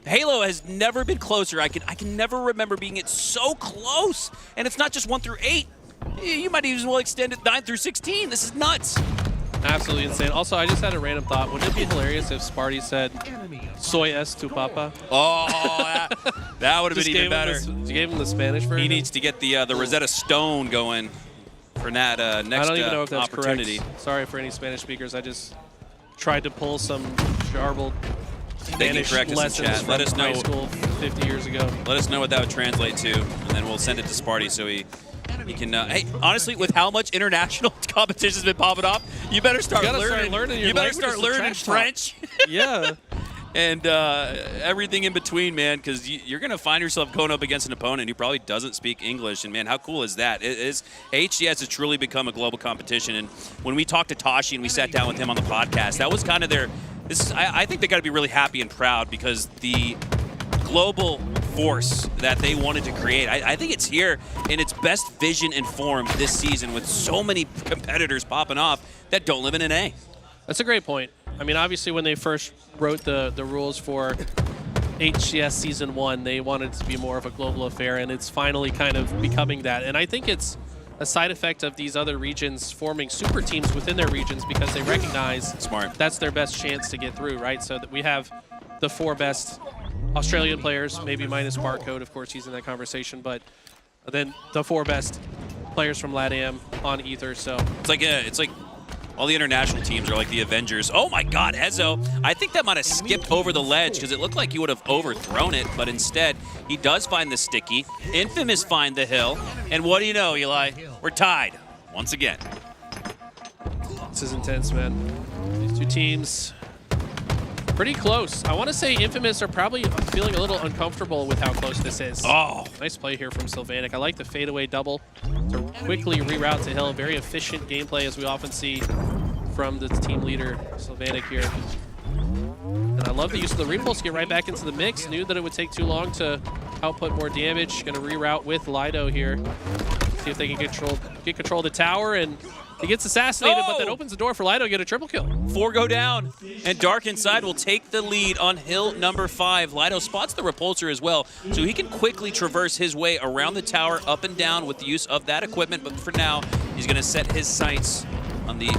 F: Halo has never been closer. I can never remember being it so close. And it's not just 1 through 8. You might even well extend it 9 through 16. This is nuts.
E: Absolutely insane. Also, I just had a random thought. Wouldn't it be hilarious if Sparty said, soy es tu papa?
F: Oh, that would have been even better.
E: You gave him the Spanish version?
F: He needs to get the Rosetta Stone going for that next
E: I don't even know if that's
F: opportunity.
E: Correct. Sorry for any Spanish speakers. I just tried to pull some garbled Spanish lessons
F: let us know.
E: High school 50 years ago.
F: Let us know what that would translate to, and then we'll send it to Sparty so he can. Hey, honestly, with how much international competition has been popping up, you better start learning. You better start learning French.
E: Yeah.
F: And everything in between, man, because you're going to find yourself going up against an opponent who probably doesn't speak English. And, man, how cool is that? HCS has truly become a global competition. And when we talked to Tashi and we sat down with him on the podcast, that was kind of I think they got to be really happy and proud because the global force that they wanted to create, I think it's here in its best vision and form this season with so many competitors popping off that don't live in an A.
E: That's a great point. I mean, obviously, when they first wrote the rules for HCS Season 1, they wanted it to be more of a global affair, and it's finally kind of becoming that. And I think it's a side effect of these other regions forming super teams within their regions because they recognize that's their best chance to get through, right? So that we have the 4 best Australian players, maybe minus Barcode, of course, he's in that conversation, but then the 4 best players from LATAM on Ether, so.
F: It's like all the international teams are like the Avengers. Oh my God, Ezo. I think that might have skipped over the ledge because it looked like he would have overthrown it, but instead he does find the sticky. Infamous find the hill. And what do you know, Eli? We're tied once again.
E: This is intense, man. These two teams, pretty close. I want to say Infamous are probably feeling a little uncomfortable with how close this is.
F: Oh.
E: Nice play here from Sylvanic. I like the fadeaway double to quickly reroute to hill. Very efficient gameplay as we often see from the team leader, Sylvanic here. And I love the use of the repulse to get right back into the mix. Knew that it would take too long to output more damage. Going to reroute with Lido here. See if they can get control of the tower, and he gets assassinated, but that opens the door for Lido to get a triple kill.
F: 4 go down, and Dark Inside will take the lead on hill number 5. Lido spots the repulsor as well, so he can quickly traverse his way around the tower, up and down with the use of that equipment, but for now, he's going to set his sights on the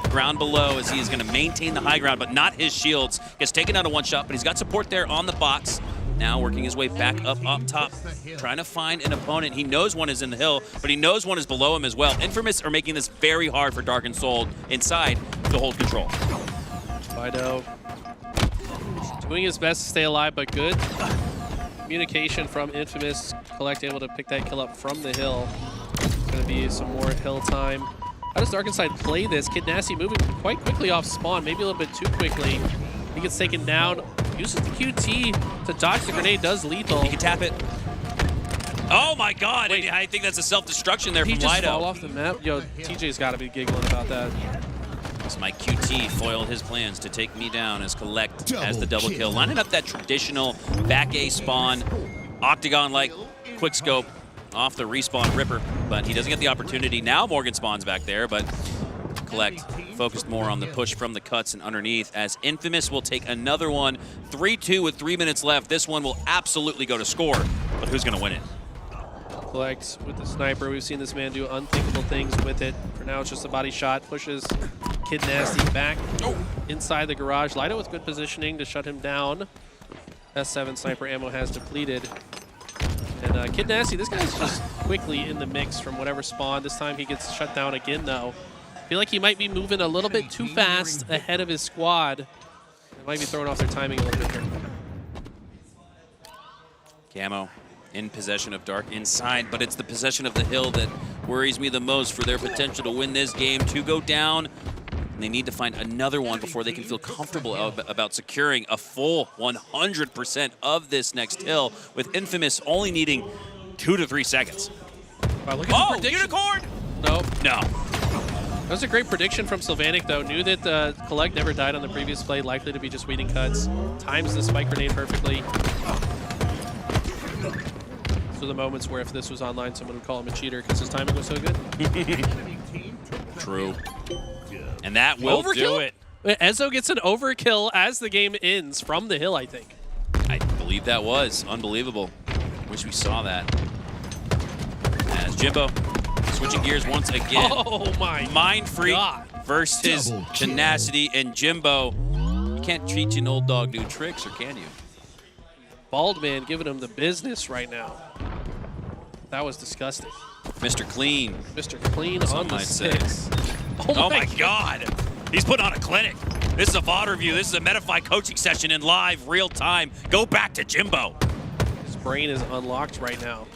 F: ground below as he is going to maintain the high ground, but not his shields. Gets taken out of 1 shot, but he's got support there on the box. Now working his way back up top, trying to find an opponent. He knows one is in the hill, but he knows one is below him as well. Infamous are making this very hard for Dark and Soul inside to hold control.
E: Lido doing his best to stay alive, but good communication from Infamous. Collect able to pick that kill up from the hill. It's going to be some more hill time. How does Dark Inside play this? Kid Nasty moving quite quickly off spawn, maybe a little bit too quickly. He gets taken down, uses the QT to dodge the grenade, does lethal.
F: He can tap it. Oh my God, wait, I think that's a self-destruction there from Lido.
E: He just fall off the map? Yo, TJ's got to be giggling about that.
F: As my QT foiled his plans to take me down as Collect has the double kill. Lining up that traditional back A spawn, octagon-like quickscope off the respawn Ripper, but he doesn't get the opportunity. Now Morgan spawns back there, but Collect focused more on the push from the cuts and underneath as Infamous will take another one. 3-2 with 3 minutes left. This one will absolutely go to score, but who's going to win it?
E: Collect with the sniper. We've seen this man do unthinkable things with it. For now, it's just a body shot. Pushes Kid Nasty back inside the garage. Lido with good positioning to shut him down. S7 sniper ammo has depleted. And Kid Nasty, this guy's just quickly in the mix from whatever spawn. This time he gets shut down again, though. I feel like he might be moving a little bit too fast ahead of his squad. It might be throwing off their timing a little bit here.
F: Camo in possession of Dark inside, but it's the possession of the hill that worries me the most for their potential to win this game. 2 go down, and they need to find another one before they can feel comfortable about securing a full 100% of this next hill, with Infamous only needing 2 to 3 seconds.
E: Wow, look at the prediction.
F: Unicorn!
E: Nope.
F: No.
E: That was a great prediction from Sylvanic, though. Knew that Collect never died on the previous play, likely to be just waiting cuts. Times the spike grenade perfectly. So the moments where if this was online, someone would call him a cheater because his timing was so good.
F: True. And that will do it.
E: Ezo gets an overkill as the game ends from the hill, I think.
F: I believe that was unbelievable. Wish we saw that. As Jimbo switching gears once again.
E: Oh my
F: Mind Freak
E: God.
F: versus Tenacity, and Jimbo. You can't teach an old dog new tricks, or can you?
E: Bald man giving him the business right now. That was disgusting.
F: Mr. Clean.
E: Mr. Clean on the 6.
F: Oh my God. He's put on a clinic. This is a VOD review. This is a Metafy coaching session in live, real time. Go back to Jimbo.
E: His brain is unlocked right now.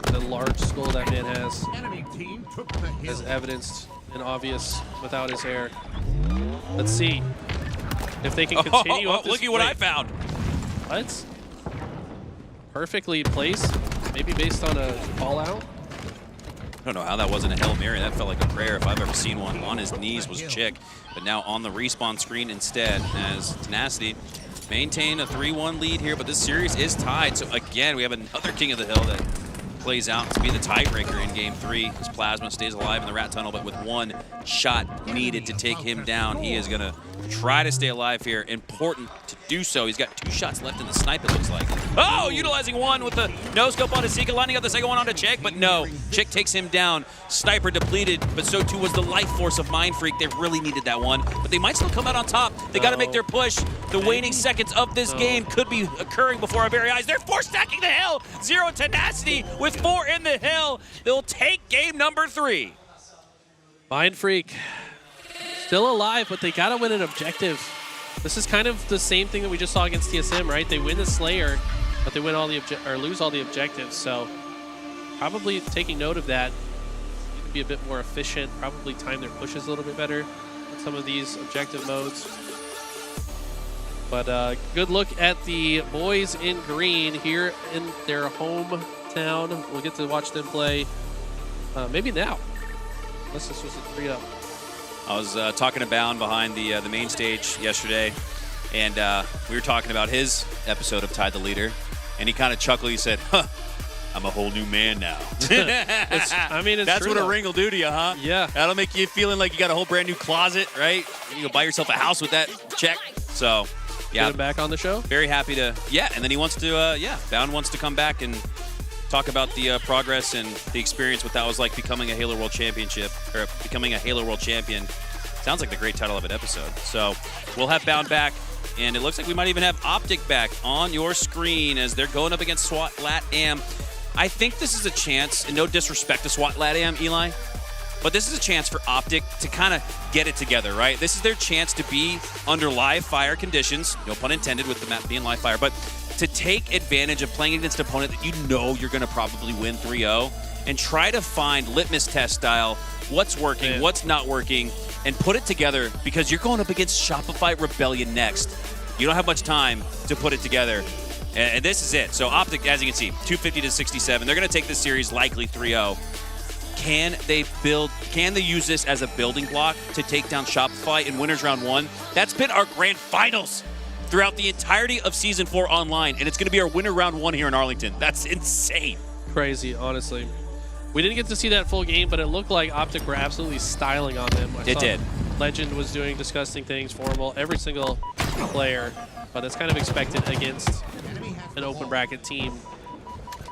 E: The large skull that man has is evidenced and obvious without his hair. Let's see if they can continue up this
F: look at what I found.
E: What? Perfectly placed, maybe based on a call out.
F: I don't know how that wasn't a Hail Mary. That felt like a prayer if I've ever seen one. On his knees was Chick, but now on the respawn screen instead as Tenacity maintain a 3-1 lead here, but this series is tied. So again, we have another King of the Hill that plays out to be the tiebreaker in Game 3. His Plasma stays alive in the Rat Tunnel, but with one shot needed to take him down, he is going to try to stay alive here. Important to do so. He's got 2 shots left in the snipe, it looks like. Oh, utilizing one with the no-scope on Asika, lining up the second one onto Chick, but no. Chick takes him down. Sniper depleted, but so too was the life force of Mind Freak. They really needed that one, but they might still come out on top. They got to make their push. The waning seconds of this game could be occurring before our very eyes. They're 4-stacking the hill. 0 Tenacity with 4 in the hill. They'll take game number 3.
E: Mind Freak still alive, but they got to win an objective. This is kind of the same thing that we just saw against TSM, right? They win the Slayer, but they win all the lose all the objectives. So probably taking note of that. Need to be a bit more efficient. Probably time their pushes a little bit better in some of these objective modes. But good look at the boys in green here in their hometown. We'll get to watch them play maybe now, unless this was a 3-0.
F: I was talking to Bound behind the main stage yesterday, and we were talking about his episode of Tide the Leader, and he kind of chuckled. He said, "Huh, I'm a whole new man now."
E: I mean, it's
F: that's
E: true,
F: what
E: though.
F: a ring will do to you, huh?
E: Yeah.
F: That'll make you feeling like you got a whole brand new closet, right? You go buy yourself a house with that check. So, yeah.
E: Get him back on the show?
F: Very happy to, yeah. And then he wants to, Bound wants to come back and talk about the progress and the experience, what that was like becoming a Halo World Championship, or becoming a Halo World Champion. Sounds like the great title of an episode. So we'll have Bound back, and it looks like we might even have OpTic back on your screen as they're going up against SWAT LatAm. I think this is a chance, and no disrespect to SWAT LatAm, Eli, but this is a chance for OpTic to kind of get it together, right? This is their chance to be under live fire conditions, no pun intended with the map being live fire, but to take advantage of playing against an opponent that you know you're going to probably win 3-0 and try to find litmus test style what's working, what's not working, and put it together because you're going up against Shopify Rebellion next. You don't have much time to put it together. And this is it. So OpTic, as you can see, 250 to 67. They're going to take this series likely 3-0. Can they use this as a building block to take down Shopify in Winners Round 1? That's been our grand finals throughout the entirety of Season 4 online, and it's going to be our Winner Round 1 here in Arlington. That's insane.
E: Crazy, honestly. We didn't get to see that full game, but it looked like OpTic were absolutely styling on them.
F: It did.
E: Legend was doing disgusting things, Formal, every single player, but that's kind of expected against an open bracket team.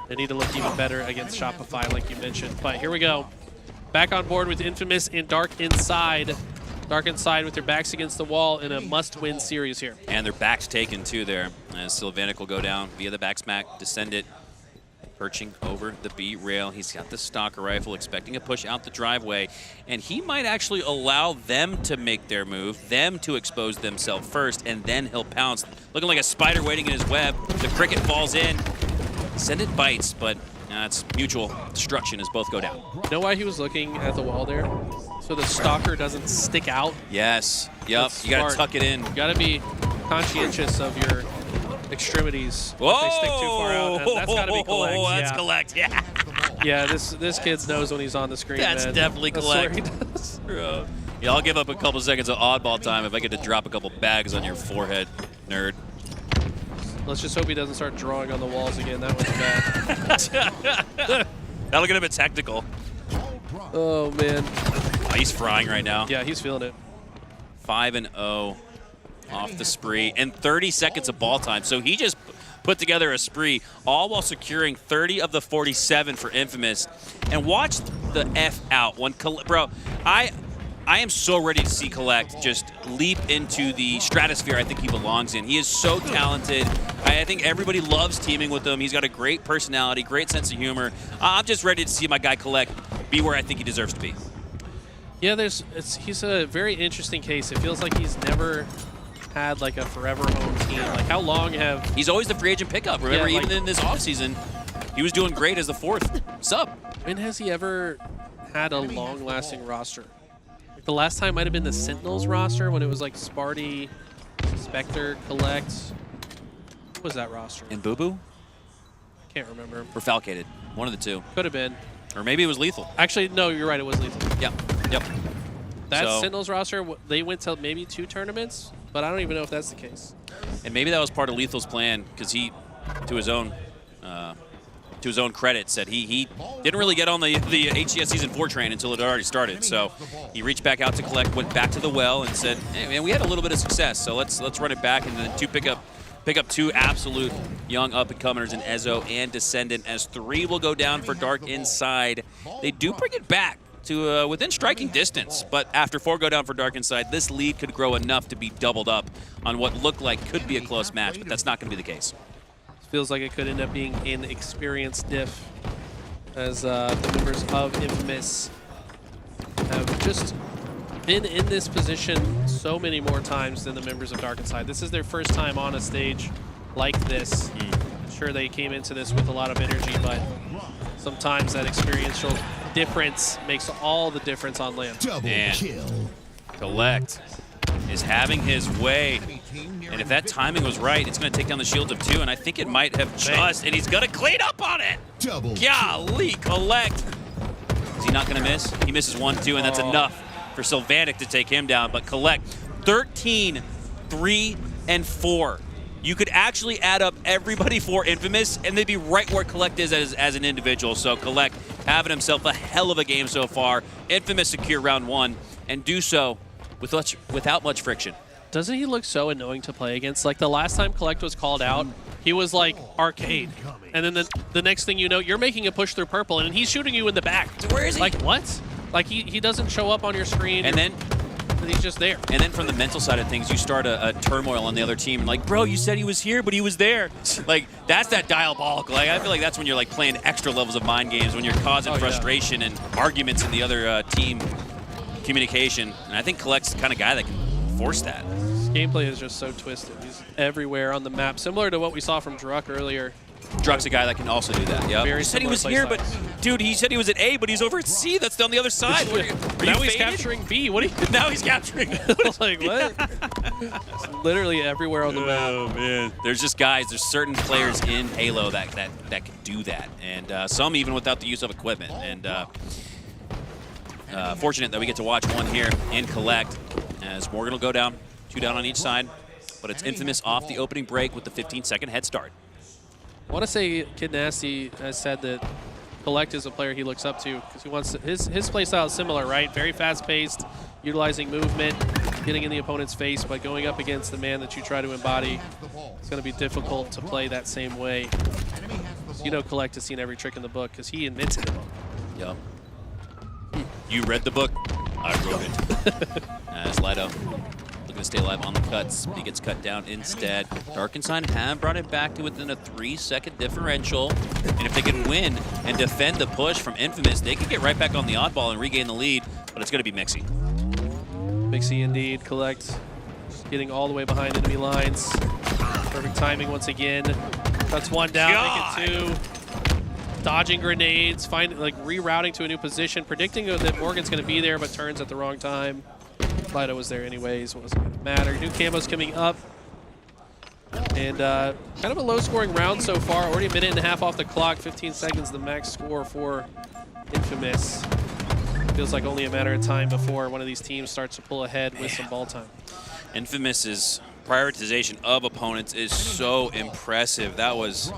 E: They need to look even better against Shopify, like you mentioned. But here we go. Back on board with Infamous and Dark Inside. Dark Inside with their backs against the wall in a must-win series here.
F: And their backs taken, too, there. As Sylvanik will go down via the back smack, descend it. Perching over the B rail. He's got the stalker rifle, expecting a push out the driveway, and he might actually allow them to make their move, them to expose themselves first, and then he'll pounce. Looking like a spider waiting in his web. The cricket falls in. Send it bites, but it's mutual destruction as both go down.
E: You know why he was looking at the wall there? So the stalker doesn't stick out?
F: Yes. Yep.
E: That's
F: you got to
E: smart.
F: tuck it in.
E: You got to be conscientious of your extremities.
F: Whoa!
E: If they stick too far out. That's got to be collect.
F: Oh, that's collect. Yeah.
E: Yeah, this kid knows when he's on the screen.
F: That's
E: man.
F: definitely
E: That's where
F: collect.
E: he does.
F: Yeah, I'll give up a couple seconds of oddball time if I get to drop a couple bags on your forehead, nerd.
E: Let's just hope he doesn't start drawing on the walls again. That was bad.
F: That'll get a bit technical.
E: Oh, man.
F: Oh, he's frying right now.
E: Yeah, he's feeling it.
F: 5-0 off the spree and 30 seconds of ball time. So he just put together a spree, all while securing 30 of the 47 for Infamous. And watch the F out. Bro, I am so ready to see Collect just leap into the stratosphere I think he belongs in. He is so talented. I think everybody loves teaming with him. He's got a great personality, great sense of humor. I'm just ready to see my guy Collect be where I think he deserves to be.
E: Yeah, he's a very interesting case. It feels like he's never had like a forever home team. Like how long have...
F: He's always the free agent pickup. Remember,
E: Yeah,
F: even in this offseason, he was doing great as the 4th sub.
E: When has he ever had a long-lasting roster? Like the last time might have been the Sentinels roster when it was like Sparty, Spectre, Collect. What was that roster?
F: And Boo Boo?
E: Can't remember.
F: Or Falcated. One of the two.
E: Could have been.
F: Or maybe it was Lethal.
E: Actually, no, you're right. It was Lethal.
F: Yep. Yep.
E: That
F: So-
E: Sentinels roster, they went to maybe 2 tournaments, but I don't even know if that's the case.
F: And maybe that was part of Lethal's plan, because he, to his own credit, said he didn't really get on the HCS Season 4 train until it already started. So he reached back out to Collect, went back to the well, and said, "Hey man, we had a little bit of success, so let's run it back." And then pick up 2 absolute young up-and-comers in Ezo and Descendant, as 3 will go down for Dark Inside. They do bring it back to within striking distance, but after 4 go down for Dark Inside, this lead could grow enough to be doubled up on what looked like could be a close match, but that's not going to be the case.
E: Feels like it could end up being an experience diff, as the members of Infamous have just been in this position so many more times than the members of Dark Inside. This is their first time on a stage like this. Sure, they came into this with a lot of energy, but sometimes that experiential difference makes all the difference on land.
B: Double kill.
F: Collect is having his way. And if that timing was right, it's going to take down the shields of 2, and I think it might have just, and he's going to clean up on it.
B: Double
F: Golly, Collect. Is he not going to miss? He misses 1, 2, and that's enough for Sylvatic to take him down. But Collect, 13, 3, and 4. You could actually add up everybody for Infamous, and they'd be right where Collect is as an individual. So Collect having himself a hell of a game so far. Infamous secure round 1, and do so without much friction.
E: Doesn't he look so annoying to play against? Like the last time Collect was called out, he was like arcade. And then the next thing you know, you're making a push through purple and he's shooting you in the back.
F: Where is he?
E: Like what? Like he doesn't show up on your screen.
F: And then
E: he's just there.
F: And then from the mental side of things, you start a turmoil on the other team. Like, bro, you said he was here, but he was there. Like, that's that diabolical. Like, I feel like that's when you're like playing extra levels of mind games, when you're causing frustration and arguments in the other team communication. And I think Collect's the kind of guy that can force that.
E: His gameplay is just so twisted. He's everywhere on the map, similar to what we saw from Druck earlier.
F: Druck's a guy that can also do that. Yeah. He said he was here, but dude, he said he was at A, but he's over at C. That's on the other side.
E: Now he's capturing B. What?
F: Now he's capturing.
E: Like what? It's literally everywhere on the map.
F: Oh man, there's just guys. There's certain players in Halo that can do that, and some even without the use of equipment. And fortunate that we get to watch one here in Collect, as Morgan will go down, 2 down on each side, but it's Infamous off the opening break with the 15-second head start.
E: I want to say Kid Nasty has said that Collect is a player he looks up to because he wants to, his play style is similar, right? Very fast-paced, utilizing movement, getting in the opponent's face, but going up against the man that you try to embody, it's going to be difficult to play that same way. You know Collect has seen every trick in the book because he invented it.
F: Yep. You read the book, I wrote it. As Lido looking to stay alive on the cuts, but he gets cut down instead. Dark Inside have brought it back to within a 3-second differential. And if they can win and defend the push from Infamous, they can get right back on the oddball and regain the lead, but it's going to be Mixie.
E: Mixie indeed. Collect getting all the way behind enemy lines. Perfect timing once again. Cuts 1 down, make it 2. Dodging grenades, rerouting to a new position, predicting that Morgan's going to be there, but turns at the wrong time. Lido was there anyways, wasn't going to matter. New camos coming up. And kind of a low-scoring round so far. Already a minute and a half off the clock, 15 seconds the max score for Infamous. Feels like only a matter of time before one of these teams starts to pull ahead with some ball time.
F: Infamous's prioritization of opponents is so impressive. That was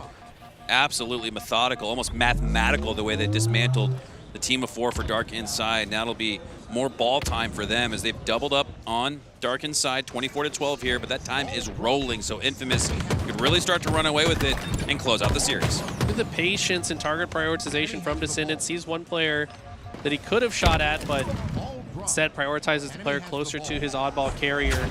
F: absolutely methodical, almost mathematical, the way they dismantled the team of 4 for Dark Inside. Now it'll be more ball time for them as they've doubled up on Dark Inside, 24-12 here, but that time is rolling, so Infamous could really start to run away with it and close out the series.
E: With the patience and target prioritization from Descendant, sees one player that he could have shot at, but instead prioritizes the player closer to his oddball carrier.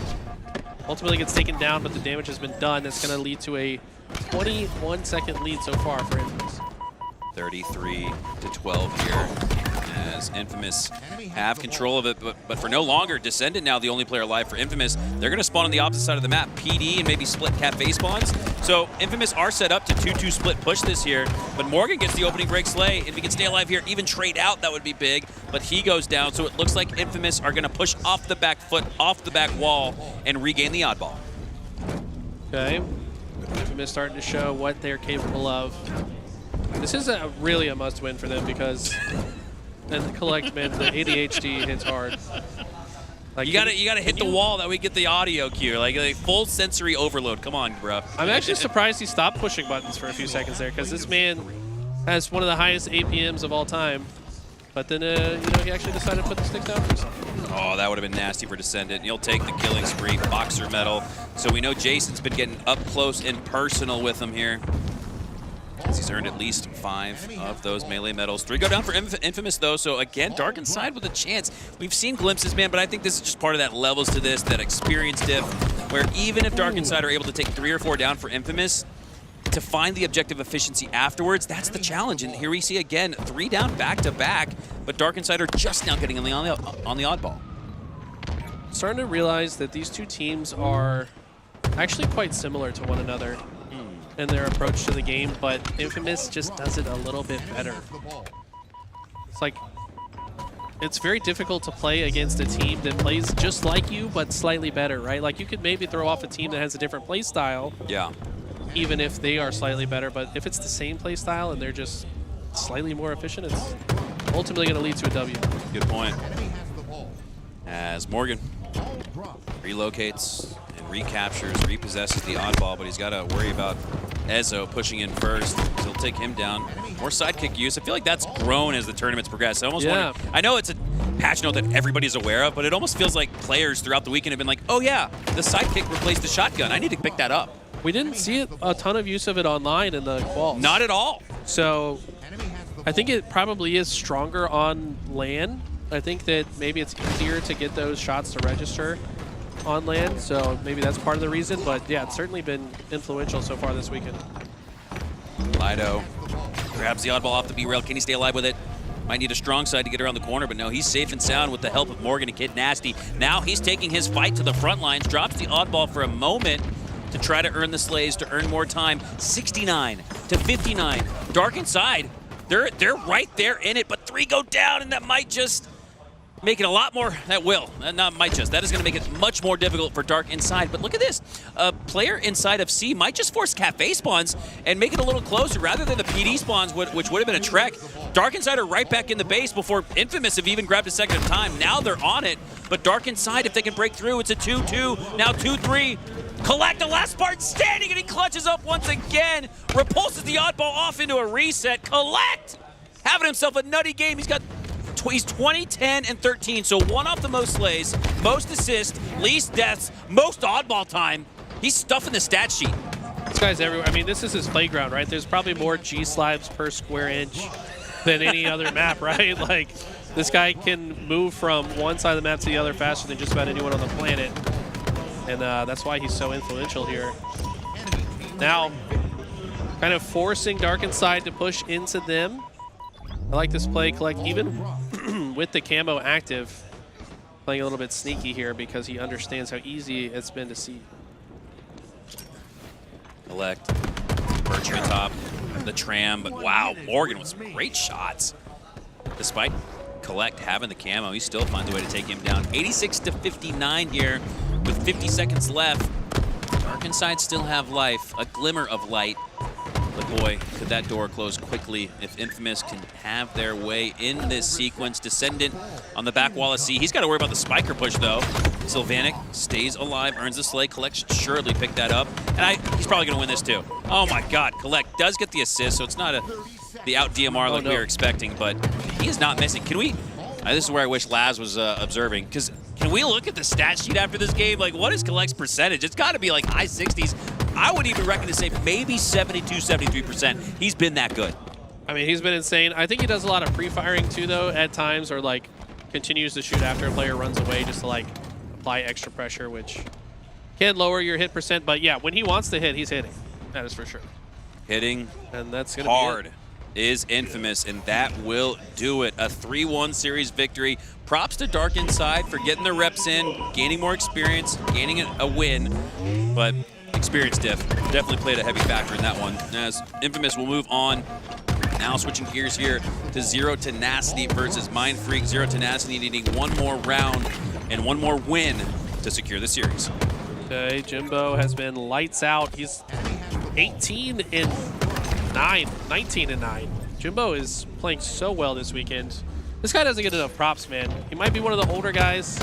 E: Ultimately gets taken down, but the damage has been done. That's going to lead to a 21-second lead so far for Infamous.
F: 33-12 here as Infamous have control of it, but for no longer. Descendant now the only player alive for Infamous. They're going to spawn on the opposite side of the map. PD and maybe split cafe spawns. So Infamous are set up to 2-2 split push this year, but Morgan gets the opening break slay. If he can stay alive here, even trade out, that would be big, but he goes down. So it looks like Infamous are going to push off the back foot, off the back wall, and regain the oddball.
E: Okay. Infamous starting to show what they're capable of. This is really a must-win for them because, and the Collect, man, the ADHD hits hard. Like,
F: You gotta hit the wall that we get the audio cue, like full sensory overload. Come on, bro.
E: I'm actually surprised he stopped pushing buttons for a few seconds there because this man has one of the highest APMs of all time. But then, he actually decided to put the stick down for himself.
F: Oh, that would have been nasty for Descendant. He'll take the killing spree, boxer medal. So we know Jason's been getting up close and personal with him here. He's earned at least 5 of those melee medals. 3 go down for Infamous, though. So again, Dark Inside with a chance. We've seen glimpses, man, but I think this is just part of that levels to this, that experience diff, where even if Dark Inside are able to take 3 or 4 down for Infamous, to find the objective efficiency afterwards, that's the challenge. And here we see again 3 down back-to-back, but Dark Inside are just now getting on the oddball.
E: Starting to realize that these two teams are actually quite similar to one another in their approach to the game, but Infamous just does it a little bit better. It's like, it's very difficult to play against a team that plays just like you, but slightly better, right? Like, you could maybe throw off a team that has a different play style.
F: Yeah.
E: Even if they are slightly better, but if it's the same play style and they're just slightly more efficient, it's ultimately going to lead to a W.
F: Good point. As Morgan relocates and recaptures, repossesses the oddball, but he's got to worry about Ezo pushing in first. So he'll take him down. More sidekick use. I feel like that's grown as the tournament's progressed. I almost wonder, I know it's a patch note that everybody's aware of, but it almost feels like players throughout the weekend have been like, oh yeah, the sidekick replaced the shotgun. I need to pick that up.
E: We didn't see a ton of use of it online in the quals.
F: Not at all.
E: So I think it probably is stronger on LAN. I think that maybe it's easier to get those shots to register on LAN, so maybe that's part of the reason. But yeah, it's certainly been influential so far this weekend.
F: Lido grabs the oddball off the B-rail. Can he stay alive with it? Might need a strong side to get around the corner, but no, he's safe and sound with the help of Morgan and Kid Nasty. Now he's taking his fight to the front lines, drops the oddball for a moment to try to earn the slays, to earn more time. 69 to 59. Dark Inside, they're right there in it, but 3 go down, and that might just make it a lot more, that will, not might just, that is going to make it much more difficult for Dark Inside. But look at this, a player inside of C might just force cafe spawns and make it a little closer rather than the PD spawns, which would have been a trek. Dark Inside are right back in the base before Infamous have even grabbed a second of time. Now they're on it, but Dark Inside, if they can break through, it's a 2-2, now 2-3. Collect the last part standing, and he clutches up once again. Repulses the oddball off into a reset. Collect having himself a nutty game. He's 20, 10, and 13, so 1 off the most slays, most assists, least deaths, most oddball time. He's stuffing the stat sheet.
E: This guy's everywhere. I mean, this is his playground, right? There's probably more G-slabs per square inch than any other map, right? Like, this guy can move from one side of the map to the other faster than just about anyone on the planet. And that's why he's so influential here. Now, kind of forcing Dark Inside to push into them. I like this play, Collect, even with the camo active, playing a little bit sneaky here because he understands how easy it's been to see.
F: Collect, Bertram top, the tram, but wow, Morgan with some great shots. Despite Collect having the camo, he still finds a way to take him down. 86 to 59 here with 50 seconds left. Dark Inside still have life, a glimmer of light. But boy, could that door close quickly if Infamous can have their way in this sequence. Descendant on the back wall of C. He's got to worry about the spiker push, though. Sylvanic stays alive, earns the slay. Collect should surely pick that up. And he's probably going to win this, too. Oh, my God. Collect does get the assist, so it's not the out DMR like we were expecting, but he is not missing. Can we... this is where I wish Laz was observing, because can we look at the stat sheet after this game? Like, what is Collect's percentage? It's got to be like high 60s. I would even reckon to say maybe 72, 73%. He's been that good.
E: I mean, he's been insane. I think he does a lot of pre-firing too, though, at times, or like continues to shoot after a player runs away just to like apply extra pressure, which can lower your hit percent. But yeah, when he wants to hit, he's hitting. That is for sure.
F: Hitting
E: and that's gonna
F: hard
E: be it.
F: Is Infamous, and that will do it. A 3-1 series victory. Props to Dark Inside for getting their reps in, gaining more experience, gaining a win, but experience diff definitely played a heavy factor in that one. As Infamous will move on, now switching gears here to Zero Tenacity versus Mind Freak. Zero Tenacity needing 1 more round and 1 more win to secure the series.
E: Okay, Jimbo has been lights out. He's 18 in 19-9. Jimbo is playing so well this weekend. This guy doesn't get enough props, man. He might be one of the older guys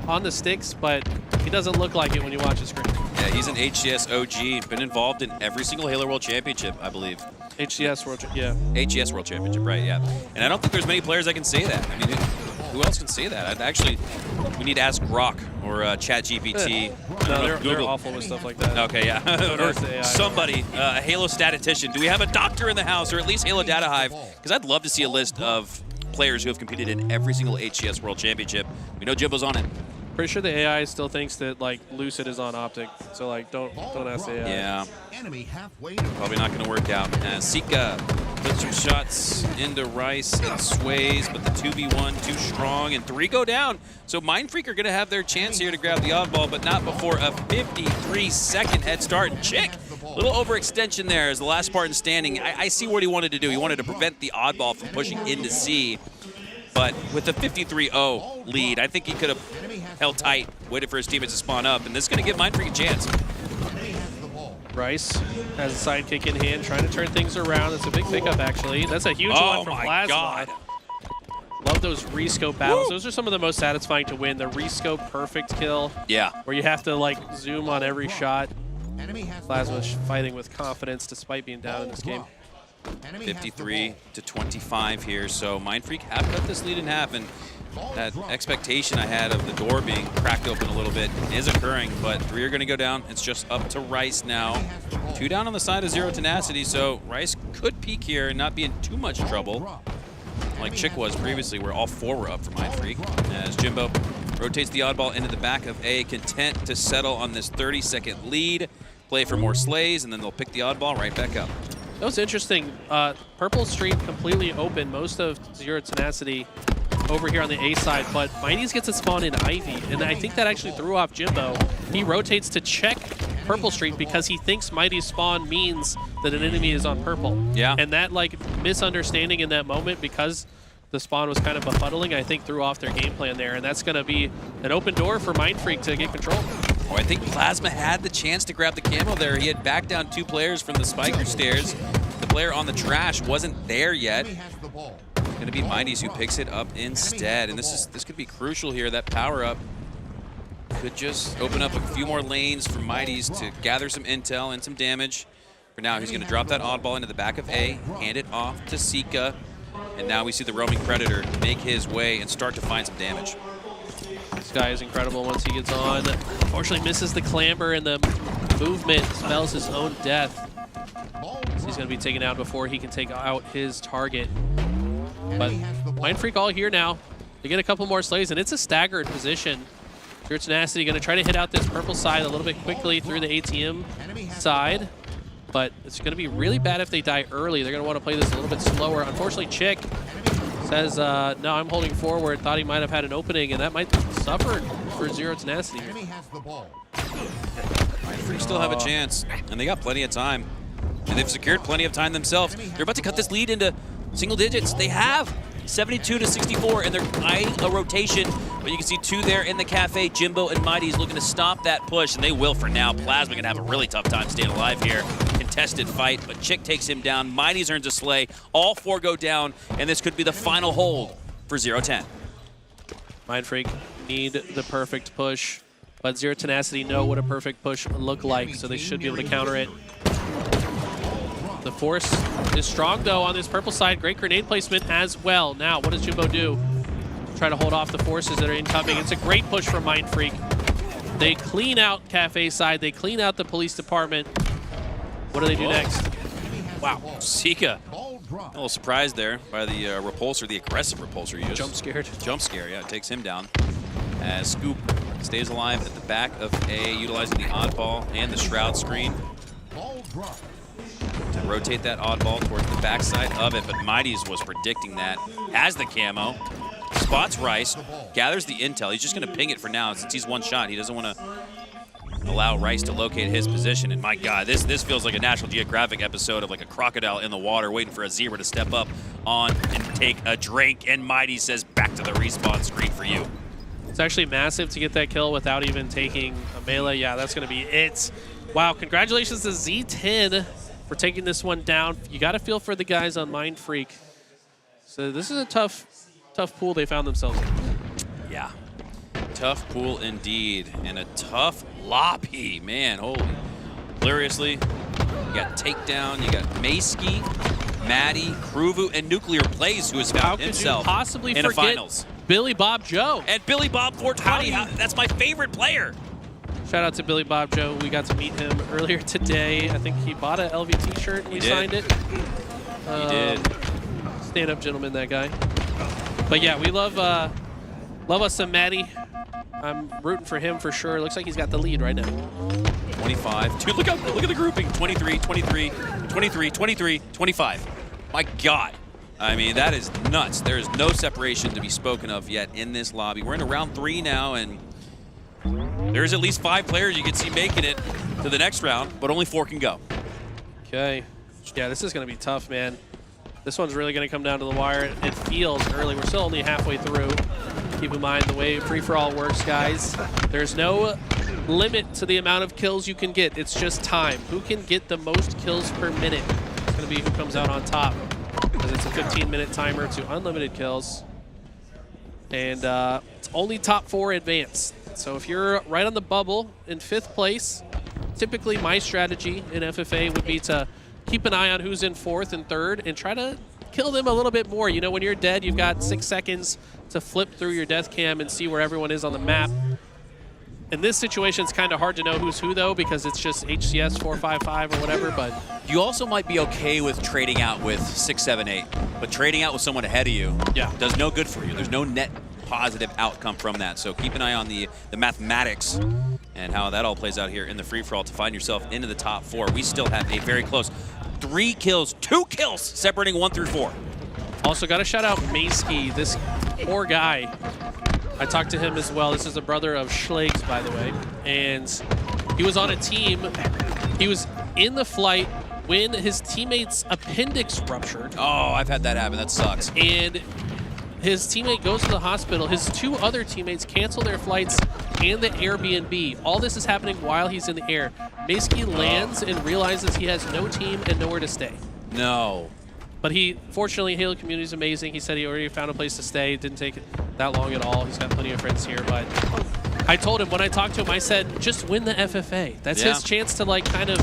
E: on the sticks, but he doesn't look like it when you watch his screen.
F: Yeah, he's an HCS OG. Been involved in every single Halo World Championship, I believe.
E: HCS World Championship, yeah.
F: HCS World Championship, right, yeah. And I don't think there's many players that can say that. I mean, who else can say that? We need to ask Grok or ChatGPT.
E: No, they're awful with stuff like that.
F: Okay, yeah. Or somebody, a Halo statistician. Do we have a doctor in the house, or at least Halo Data Hive? Because I'd love to see a list of players who have competed in every single HCS World Championship. We know Jimbo's on it.
E: Pretty sure the AI still thinks that like Lucid is on OpTic, so like don't ask the AI.
F: Yeah, probably not going to work out. Sika puts some shots into Rice and sways, but the 2v1 too strong, and 3 go down. So Mindfreak are going to have their chance here to grab the oddball, but not before a 53-second head start. Chick, little overextension there as the last Spartan standing. I see what he wanted to do. He wanted to prevent the oddball from pushing into C. But with a 53-0 lead, I think he could have held tight, waited for his teammates to spawn up, and this is going to give Mindfreak a chance.
E: Rice has a sidekick in hand, trying to turn things around. It's a big pickup, actually. That's a huge one from Plasma.
F: God.
E: Love those rescope battles. Those are some of the most satisfying to win. The rescope perfect kill. Yeah. Where you have to like zoom on every shot. Plasma's fighting with confidence despite being down in this game.
F: 53-25 here, so Mindfreak have cut this lead in half, and that expectation I had of the door being cracked open a little bit is occurring, but 3 are going to go down. It's just up to Rice now. 2 down on the side of Zero Tenacity, so Rice could peek here and not be in too much trouble, like Chick was previously, where all 4 were up for Mindfreak, as Jimbo rotates the oddball into the back of A, content to settle on this 30-second lead, play for more slays, and then they'll pick the oddball right back up.
E: That was interesting. Purple Street completely open, most of Zero Tenacity over here on the A side, but Mighty's gets a spawn in Ivy, and I think that actually threw off Jimbo. He rotates to check Purple Street because he thinks Mighty's spawn means that an enemy is on purple. Yeah. And that like misunderstanding in that moment, because the spawn was kind of befuddling, I think threw off their game plan there, and that's going to be an open door for Mindfreak to get control.
F: Oh, I think Plasma had the chance to grab the camo there. He had backed down 2 players from the spiker stairs. The player on the trash wasn't there yet. It's going to be Mighty's who picks it up instead, and this could be crucial here. That power-up could just open up a few more lanes for Mighty's to gather some intel and some damage. For now, he's going to drop that oddball into the back of A, hand it off to Sika, and now we see the roaming Predator make his way and start to find some damage.
E: This guy is incredible once he gets on. Unfortunately misses the clamber, and the movement spells his own death. So he's going to be taken out before he can take out his target. But Mindfreak all here now. They get a couple more slays, and it's a staggered position. Zero Tenacity going to try to hit out this purple side a little bit quickly through the ATM side. But it's going to be really bad if they die early. They're going to want to play this a little bit slower. Unfortunately, Chick says, no, I'm holding forward. Thought he might have had an opening, and that might suffer for Zero Tenacity.
F: Mindfreak still have a chance, and they got plenty of time. And they've secured plenty of time themselves. They're about to cut this lead into single digits. They have 72-64, and they're eyeing a rotation. But you can see 2 there in the cafe. Jimbo and Mighty's looking to stop that push, and they will for now. Plasma gonna have a really tough time staying alive here. Contested fight, but Chick takes him down. Mighty's earns a slay. All 4 go down, and this could be the final hold for 0-10.
E: Mindfreak need the perfect push, but Zero Tenacity know what a perfect push would look like, so they should be able to counter it. The force is strong, though, on this purple side. Great grenade placement as well. Now, what does Jimbo do? Try to hold off the forces that are incoming. It's a great push from Mindfreak. They clean out Cafe side. They clean out the police department. What do they do next?
F: Wow, Sika. A little surprised there by the repulsor, the aggressive repulsor use.
E: Jump scared.
F: Jump scare, yeah, it takes him down. As Scoop stays alive at the back of A, utilizing the oddball and the shroud screen to rotate that oddball towards the backside of it, but Mighty's was predicting that. Has the camo, spots Rice, gathers the intel. He's just going to ping it for now since he's one shot. He doesn't want to allow Rice to locate his position. And my God, this feels like a National Geographic episode of like a crocodile in the water waiting for a zebra to step up on and take a drink. And Mighty says, back to the respawn screen for you.
E: It's actually massive to get that kill without even taking a melee. Yeah, that's going to be it. Wow, congratulations to Z10 for taking this one down. You got to feel for the guys on Mind Freak. So this is a tough pool they found themselves in.
F: Yeah. Tough pool indeed. And a tough lobby. Man, holy. Hilariously, you got Takedown, you got Mayski, Maddie, Kruvu, and Nuclear Blaze, who has found himself
E: possibly
F: in a finals.
E: Billy Bob Joe.
F: And Billy Bob 420. That's my favorite player.
E: Shout out to Billy Bob Joe. We got to meet him earlier today. I think he bought an LV t-shirt and we signed it.
F: He did.
E: Stand-up gentleman, that guy. But yeah, we love us some Maddie. I'm rooting for him for sure. Looks like he's got the lead right now.
F: 25. Dude, look at the grouping. 23, 23, 23, 23, 25. My God. I mean, that is nuts. There is no separation to be spoken of yet in this lobby. We're into round 3 now, and there's at least 5 players you can see making it to the next round, but only 4 can go.
E: Okay. Yeah, this is going to be tough, man. This one's really going to come down to the wire. It feels early. We're still only halfway through. Keep in mind the way free-for-all works, guys. There's no limit to the amount of kills you can get. It's just time. Who can get the most kills per minute? It's going to be who comes out on top. Because it's a 15-minute timer to unlimited kills. And it's only top 4 advance. So if you're right on the bubble in 5th place, typically my strategy in FFA would be to keep an eye on who's in 4th and 3rd and try to kill them a little bit more. You know, when you're dead, you've got 6 seconds to flip through your death cam and see where everyone is on the map. In this situation, it's kind of hard to know who's who, though, because it's just HCS 455 or whatever, but...
F: You also might be okay with trading out with 6, 7, 8, but trading out with someone ahead of you does no good for you. There's no net positive outcome from that, so keep an eye on the mathematics and how that all plays out here in the free-for-all to find yourself into the top 4. We still have a very close 3 kills, 2 kills separating 1 through 4.
E: Also, got to shout out Mayski, this poor guy. I talked to him as well. This is the brother of Schlegs, by the way. And he was on a team. He was in the flight when his teammate's appendix ruptured.
F: Oh, I've had that happen. That sucks.
E: And his teammate goes to the hospital. His 2 other teammates cancel their flights and the Airbnb. All this is happening while he's in the air. Mayski lands and realizes he has no team and nowhere to stay.
F: No.
E: But fortunately, Halo community is amazing. He said he already found a place to stay. It didn't take that long at all. He's got plenty of friends here. But I told him, when I talked to him, I said, just win the FFA. That's his chance to, like, kind of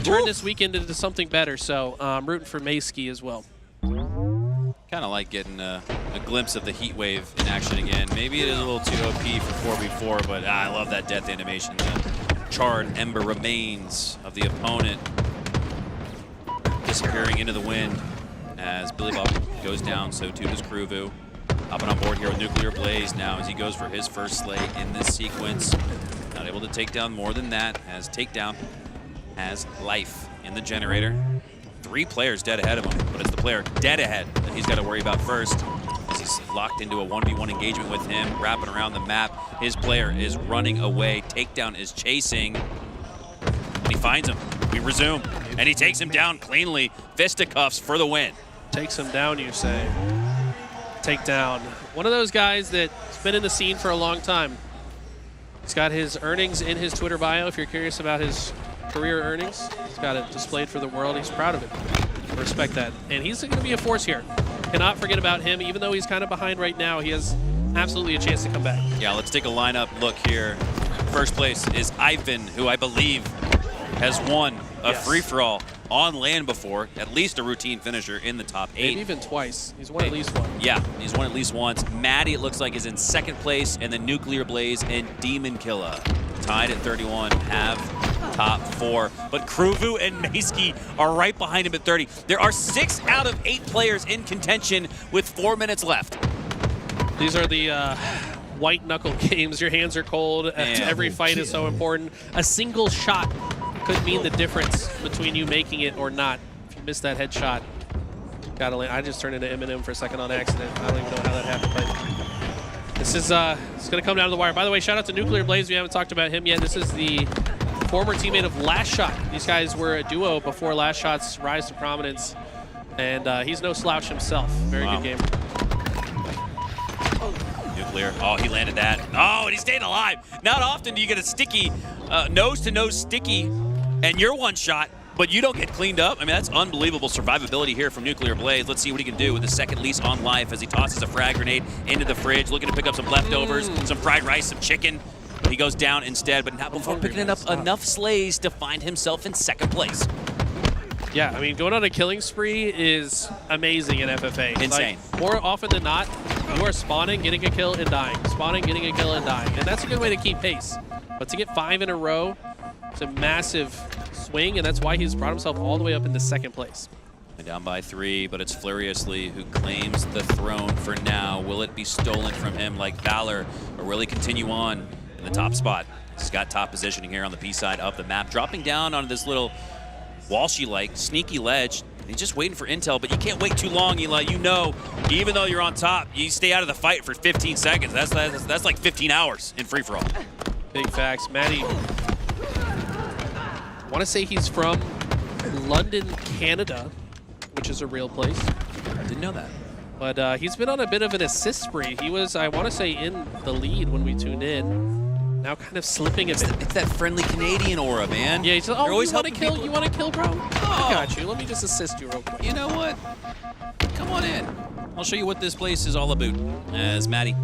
E: turn this weekend into something better. So I'm rooting for Mayski as well.
F: Kind of like getting a glimpse of the heat wave in action again. Maybe it is a little too OP for 4v4, but I love that death animation. The charred ember remains of the opponent disappearing into the wind as Billy Bob goes down, so too does Kruvu. Hopping on board here with Nuclear Blaze now as he goes for his first slay in this sequence. Not able to take down more than that, as Takedown has life in the generator. 3 players dead ahead of him, but it's the player dead ahead that he's got to worry about first, as he's locked into a 1v1 engagement with him, wrapping around the map. His player is running away. Takedown is chasing, and he finds him. We resume, and he takes him down cleanly. Fisticuffs for the win.
E: Takes him down, you say. Takedown. One of those guys that's been in the scene for a long time. He's got his earnings in his Twitter bio. If you're curious about his career earnings, he's got it displayed for the world. He's proud of it. I respect that. And he's going to be a force here. Cannot forget about him. Even though he's kind of behind right now, he has absolutely a chance to come back.
F: Yeah, let's take a lineup look here. First place is Ivan, who I believe has won a free-for-all on land before, at least a routine finisher in the top 8.
E: Maybe even twice. He's won at least one.
F: Yeah, he's won at least once. Maddie, it looks like, is in 2nd place, and then Nuclear Blaze and Demon Killa, tied at 31, have top 4. But Kruvu and Mayski are right behind him at 30. There are 6 out of 8 players in contention with 4 minutes left.
E: These are the white knuckle games. Your hands are cold. Every fight is so important. A single shot could mean the difference between you making it or not. If you miss that headshot, gotta land. I just turned into Eminem for a second on accident. I don't even know how that happened, but this is it's gonna come down to the wire. By the way, shout out to Nuclear Blaze. We haven't talked about him yet. This is the former teammate of Last Shot. These guys were a duo before Last Shot's rise to prominence, and he's no slouch himself. Very good game.
F: Nuclear. Oh, he landed that. Oh, and he stayed alive. Not often do you get a sticky, nose-to-nose sticky, and you're one shot. but you don't get cleaned up. I mean, that's unbelievable survivability here from Nuclear Blaze. Let's see what he can do with the second lease on life as he tosses a frag grenade into the fridge, looking to pick up some leftovers, some fried rice, some chicken. He goes down instead, but not before picking up enough slays to find himself in second place.
E: Yeah, I mean, going on a killing spree is amazing in FFA.
F: Insane.
E: Like, more often than not, you are spawning, getting a kill, and dying. Spawning, getting a kill, and dying. And that's a good way to keep pace. But to get 5 in a row, it's a massive swing, and that's why he's brought himself all the way up into second place.
F: And down by 3, but it's Furiously who claims the throne for now. Will it be stolen from him like Valor, or will he continue on in the top spot? He's got top positioning here on the B side of the map, dropping down on this little Walshy-like sneaky ledge. He's just waiting for intel, but you can't wait too long, Eli. You know, even though you're on top, you stay out of the fight for 15 seconds. That's like 15 hours in free-for-all.
E: Big facts. Maddie, I want to say he's from London, Canada, which is a real place.
F: I didn't know that.
E: But he's been on a bit of an assist spree. He was, I want to say, in the lead when we tuned in. Now kind of slipping a bit.
F: It's that friendly Canadian aura, man.
E: Yeah, he's like, oh,
F: always
E: you want to kill?
F: people.
E: You want to kill, bro? I got you. Let me just assist you real quick.
F: You know what? Come on in. I'll show you what this place is all about. As Matty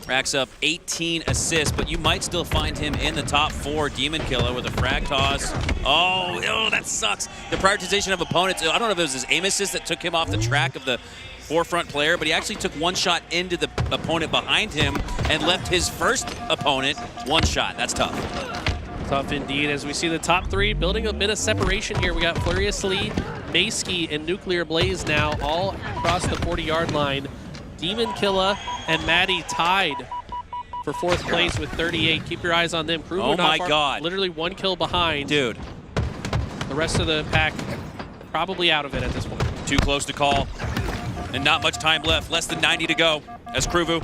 F: racks up 18 assists, but you might still find him in the top 4. Demon Killer with a frag toss. Oh, that sucks. The prioritization of opponents. I don't know if it was his aim assist that took him off the track of the forefront player, but he actually took 1 shot into the opponent behind him and left his first opponent 1 shot. That's tough.
E: Tough indeed, as we see the top 3 building a bit of separation here. We got Furiously, Mayski, and Nuclear Blaze now all across the 40-yard line. Demon Killa and Maddie tied for 4th place with 38. Keep your eyes on them. Kruger
F: Oh my
E: far,
F: God.
E: Literally 1 kill behind.
F: Dude.
E: The rest of the pack probably out of it at this point.
F: Too close to call. And not much time left. Less than 90 to go. As Kruvu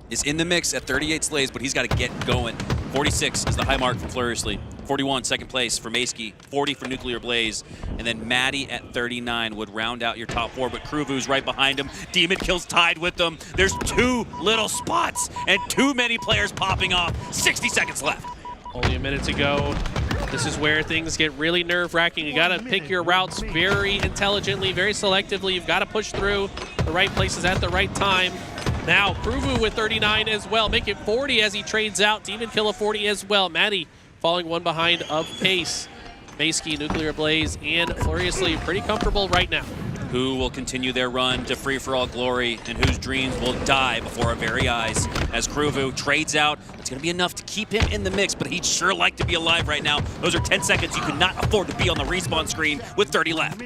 F: is in the mix at 38 slays, but he's got to get going. 46 is the high mark for Furiously. 41, second place for Mayski. 40 for Nuclear Blaze. And then Maddie at 39 would round out your top 4, but Kruvu's right behind him. Demon Kill's tied with them. There's 2 little spots and too many players popping off. 60 seconds left.
E: Only a minute to go. This is where things get really nerve-wracking. You gotta pick your routes very intelligently, very selectively. You've gotta push through the right places at the right time. Now, Kruvu with 39 as well. Make it 40 as he trades out. Demon Killer 40 as well. Maddie falling 1 behind of pace. Mayski, Nuclear Blaze, and Furiously pretty comfortable right now.
F: Who will continue their run to free-for-all glory and whose dreams will die before our very eyes as Kruvu trades out. It's going to be enough to keep him in the mix, but he'd sure like to be alive right now. Those are 10 seconds you cannot afford to be on the respawn screen with 30 left.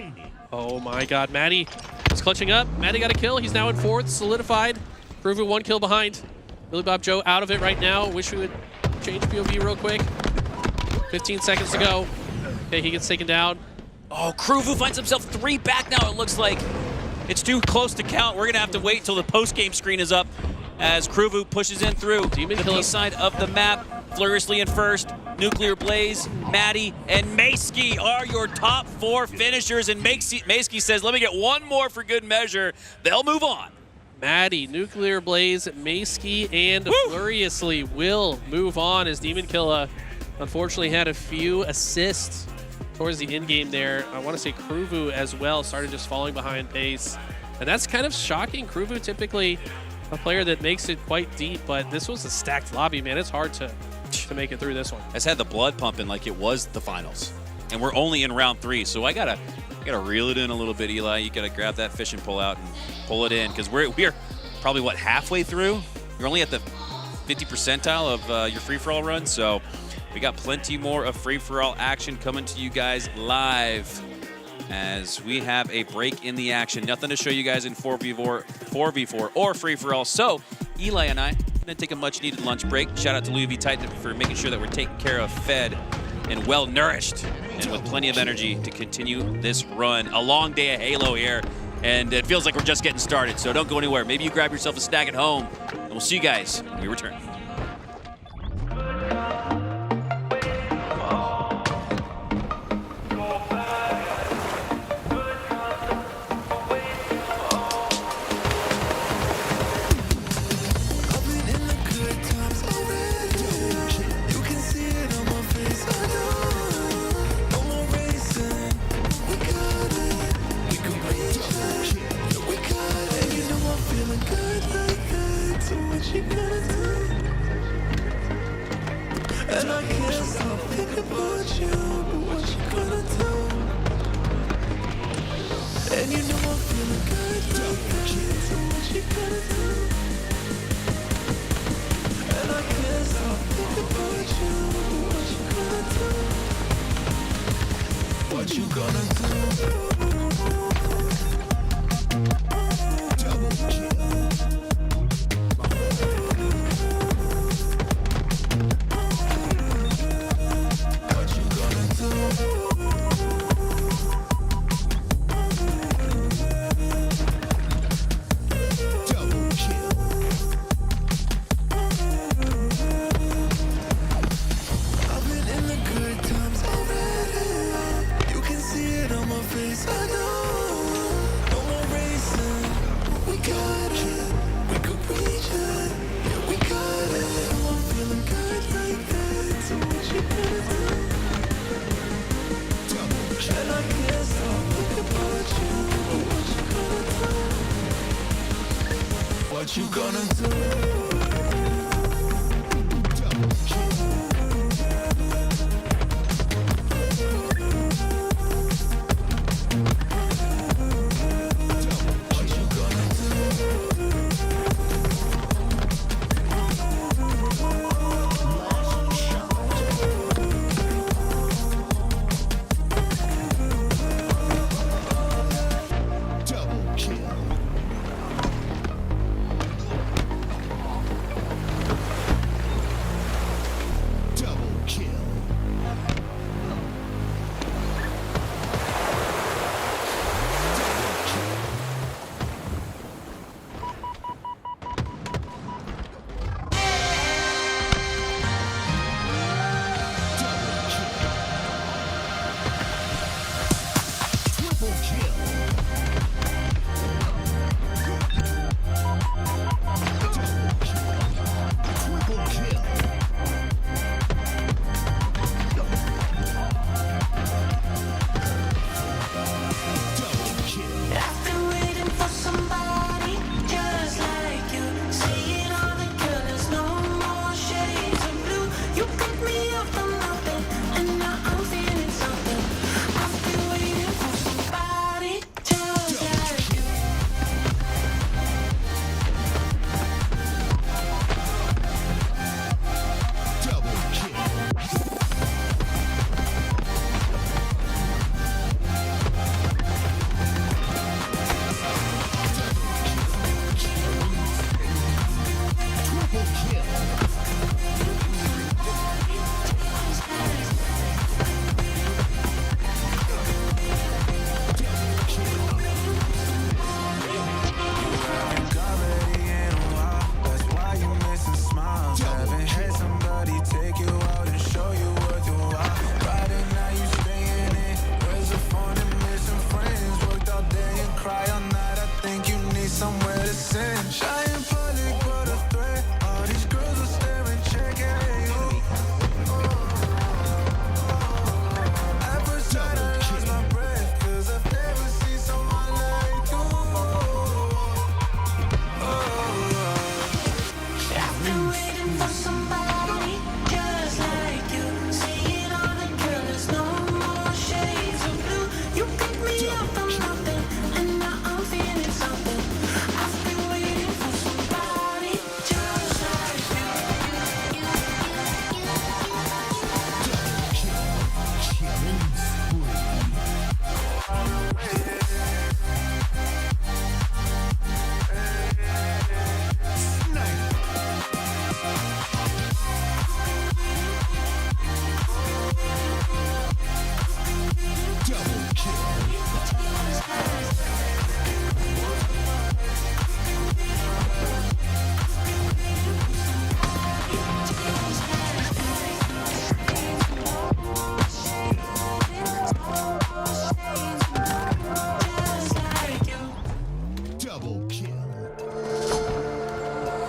E: Oh my God, Maddie is clutching up. Maddie got a kill. He's now in 4th, solidified. Kruvu 1 kill behind. Billy Bob Joe out of it right now. Wish we would change POV real quick. 15 seconds to go. Okay, he gets taken down.
F: Oh, Kruvu finds himself 3 back now, it looks like. It's too close to count. We're going to have to wait until the post-game screen is up as Kruvu pushes in through the B side of the map. Furiously in first. Nuclear Blaze, Maddie, and Mayski are your top 4 finishers. And Mayski says, let me get 1 more for good measure. They'll move on.
E: Maddie, Nuclear Blaze, Mayski, and Furiously will move on as Demon Killa unfortunately had a few assists towards the end game there. I want to say Kruvu as well started just falling behind pace. And that's kind of shocking. Kruvu typically a player that makes it quite deep, but this was a stacked lobby, man. It's hard to make it through this one.
F: It's had the blood pumping like it was the finals. And we're only in round 3, so I gotta reel it in a little bit, Eli. You gotta grab that fishing pole out and pull it in, because we're probably, what, halfway through? You're only at the 50 percentile of your free-for-all run, so we got plenty more of free-for-all action coming to you guys live as we have a break in the action. Nothing to show you guys in 4v4 or free-for-all. So Eli and I are going to take a much-needed lunch break. Shout out to Louis V. Titan for making sure that we're taken care of, fed, and well-nourished, and with plenty of energy to continue this run. A long day of Halo here, and it feels like we're just getting started, so don't go anywhere. Maybe you grab yourself a snack at home, and we'll see you guys when we return.
J: you gonna do?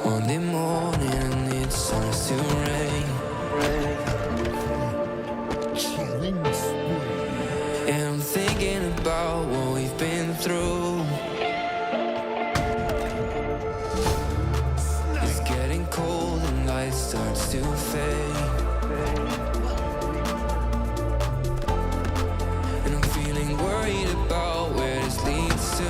J: Monday morning and it starts to rain.
B: Killing spree.
J: And I'm thinking about what we've been through. It's getting cold and light starts to fade. And I'm feeling worried about where this leads to.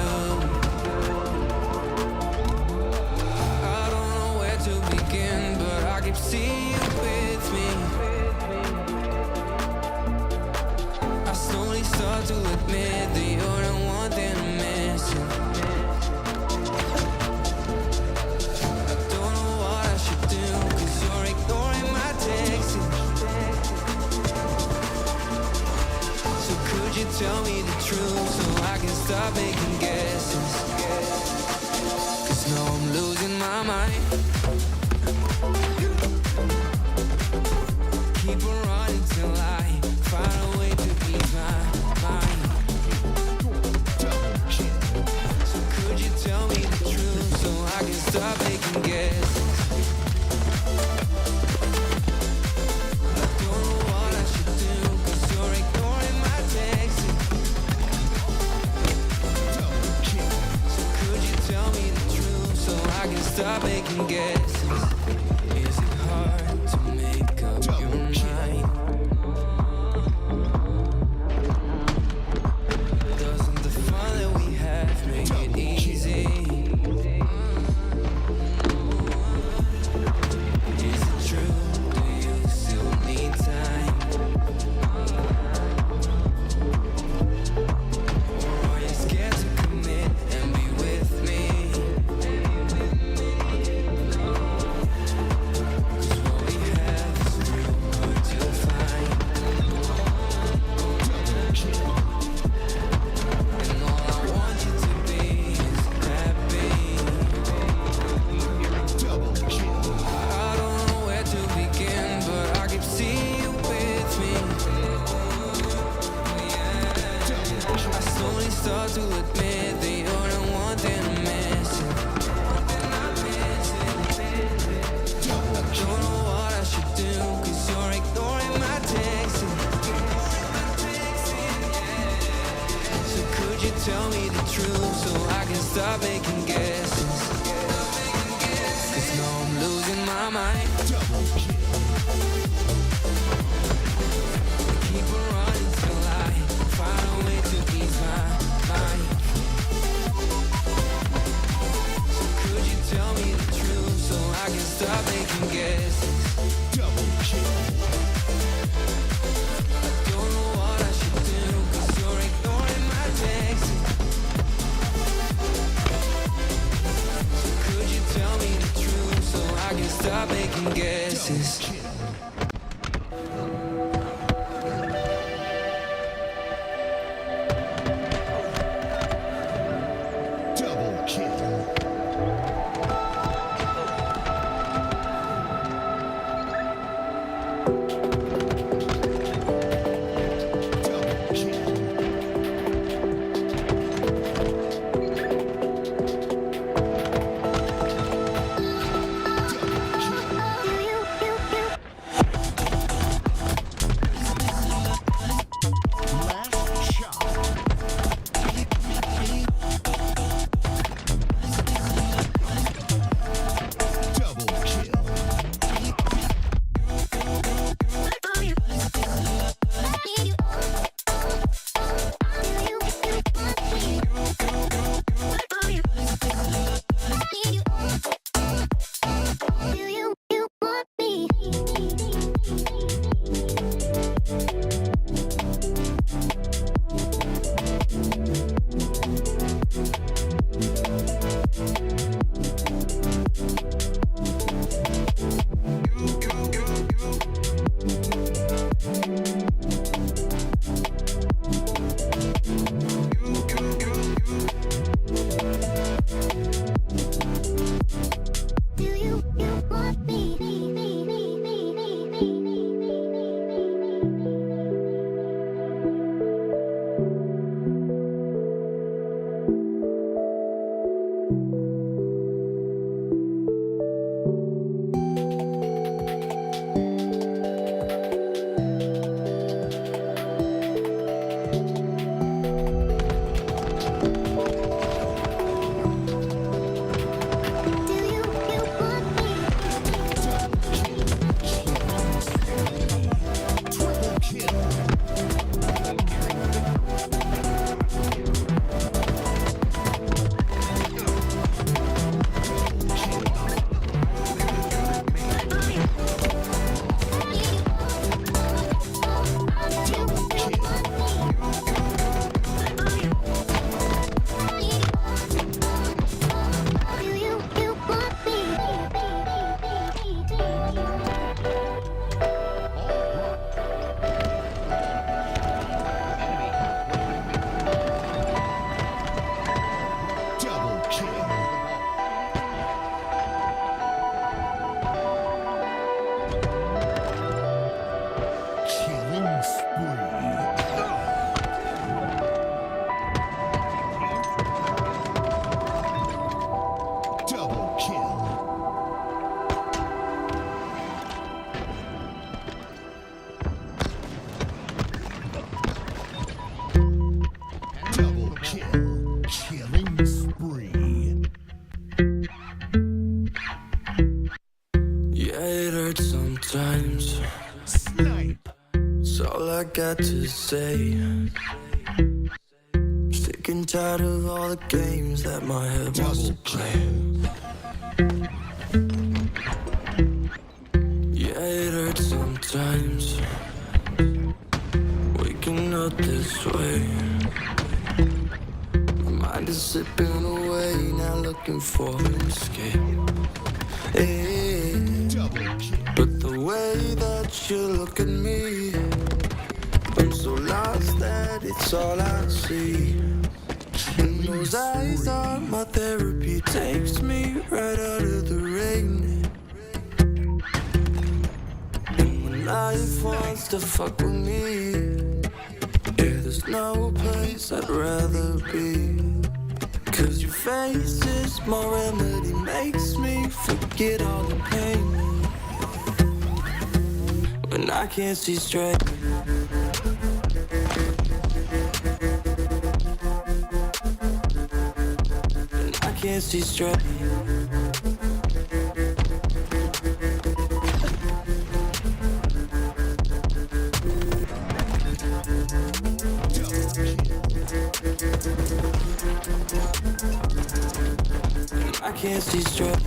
J: See you with me. I slowly start to admit that you're the one that I'm missing. I don't know what I should do, 'cause you're ignoring my texts. So could you tell me the truth so I can stop making guesses? 'Cause now I'm losing my mind. Keep on running till I find a way to ease my mind. So could you tell me the truth so I can stop making guesses? I don't know what I should do, 'cause you're ignoring my texts. So could you tell me the truth so I can stop stop making guesses. Is it hard to make up your mind? Doesn't the fun that we have make it easy? Is it true? Do you still need time? Or are you scared to commit and be with me? 'Cause what we have is real hard to find. And all I want you to be is happy. I don't know where to begin, but I keep seeing you with me. I slowly start to admit that you're the one thing I'm missing. I don't know what I should do, 'cause you're ignoring my texts. So could you tell me the truth so I can stop making guesses? 'Cause now I'm losing my mind. Keep on running till I find a way to ease my mind. So could you tell me the truth so I can stop making guesses? I don't know what I should do, 'cause you're ignoring my texts. So could you tell me the truth so I can stop making guesses?
B: Double kill. Double kill. Last shot. Double kill.
J: got to say. Sick and tired of all the games that my head wants to play. Yeah, it hurts sometimes waking up this way. My mind is slipping away, now looking for an escape. Hey, but the way that you look at me, I'm so lost that it's all I see. And those eyes are my therapy, takes me right out of the rain. And when life wants to fuck with me, yeah, there's no place I'd rather be. Cause your face is my remedy, makes me forget all the pain. When I can't see straight, when I can't see straight. I can't see straight.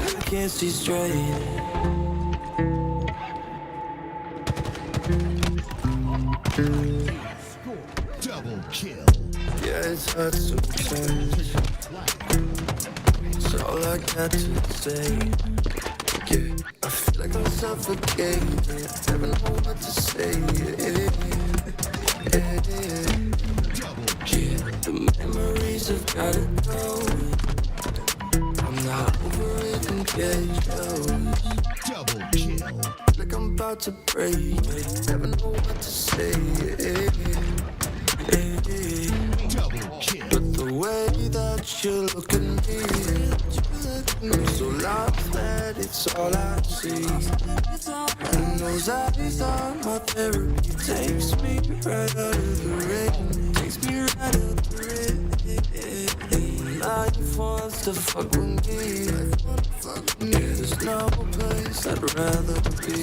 J: I can't see straight.
B: Double kill.
J: Yeah, it's hard sometimes. It's all I got to say. Yeah, I feel like I'm suffocating. Never know what to say. Yeah. The memories have gotta go. I'm not over it and get close.
B: Double kill.
J: Like I'm about to break. Never know what to say.
B: Double kill.
J: But the way that you look at me, I'm so lost that it's all I see. And those eyes are my therapy, takes me right out of the rain. Takes me right out of the rain. Life wants to fuck with me. Yeah, there's no place I'd rather be.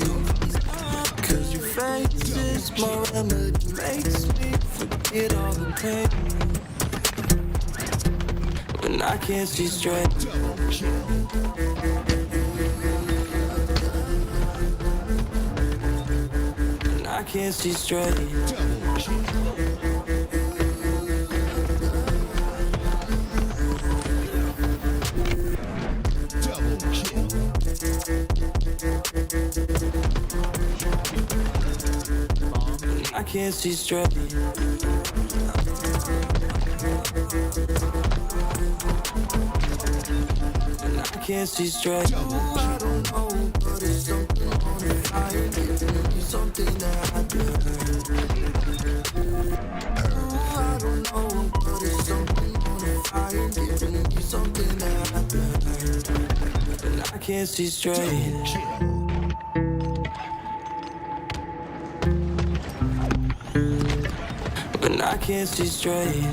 J: Cause your face is my remedy, makes me forget all the pain. When I can't see straight. When I can't see straight. I can't see straight. I can't see straight. I don't know, but it's something on the fire. Giving me something that I do. I don't know, but it's something on the fire. Giving me something that I do. And I can't see straight. When I can't see straight.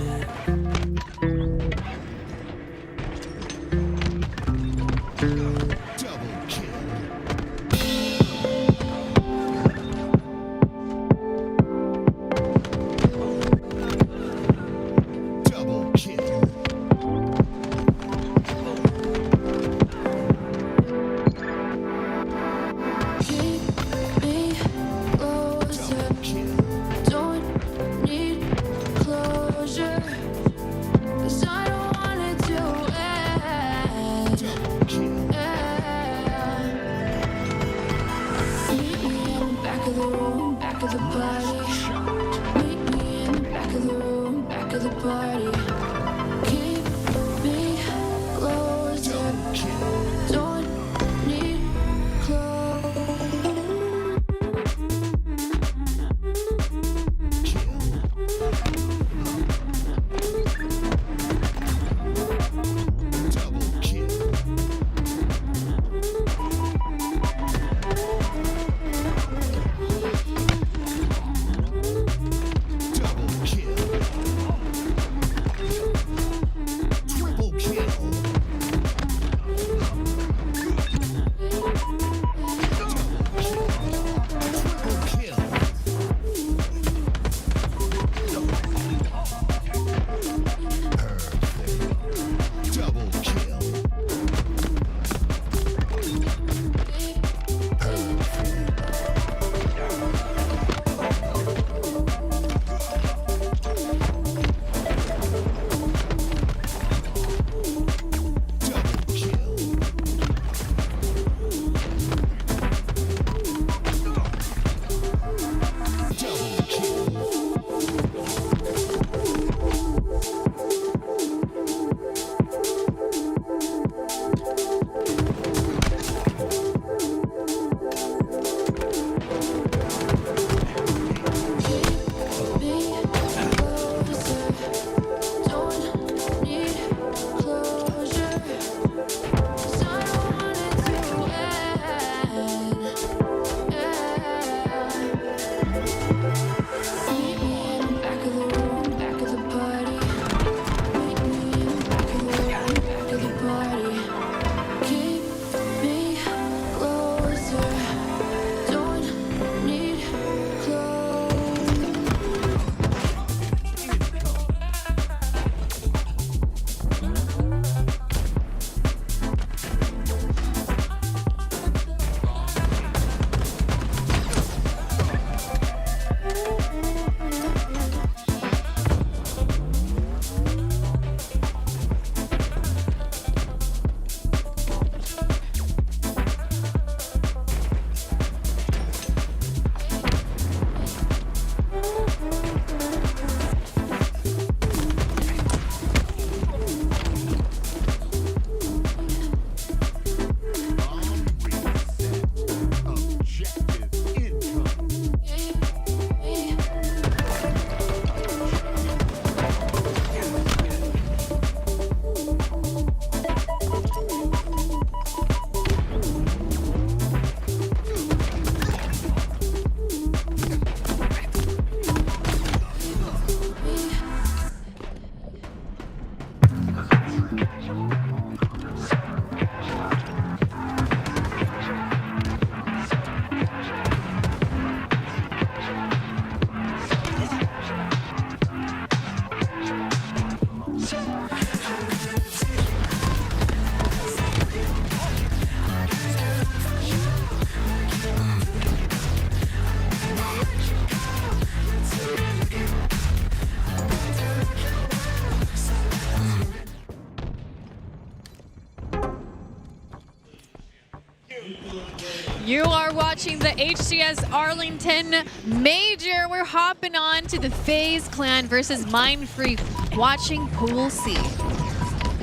K: You are watching the HCS Arlington Major. We're hopping on to the FaZe Clan versus Mindfreak, watching Pool C.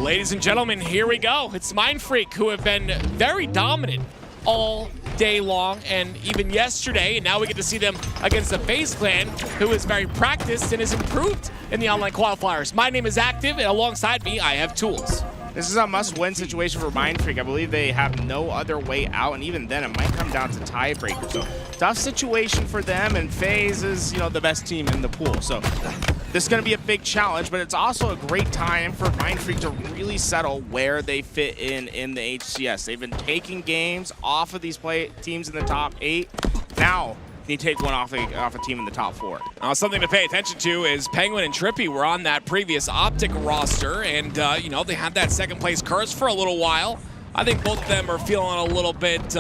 D: Ladies and gentlemen, here we go. It's Mindfreak, who have been very dominant all day long and even yesterday, and now we get to see them against the FaZe Clan, who is very practiced and has improved in the online qualifiers. My name is Active, and alongside me, I have Tools.
C: This is a must-win situation for Mindfreak. I believe they have no other way out, and even then, it might come down to tiebreaker. So, tough situation for them, and FaZe is, the best team in the pool. So, this is going to be a big challenge, but it's also a great time for Mindfreak to really settle where they fit in the HCS. They've been taking games off of these teams in the top 8. Now, you take one off a team in the top 4.
D: Something to pay attention to is Penguin and Trippy were on that previous OpTic roster, and they had that second place curse for a little while. I think both of them are feeling a little bit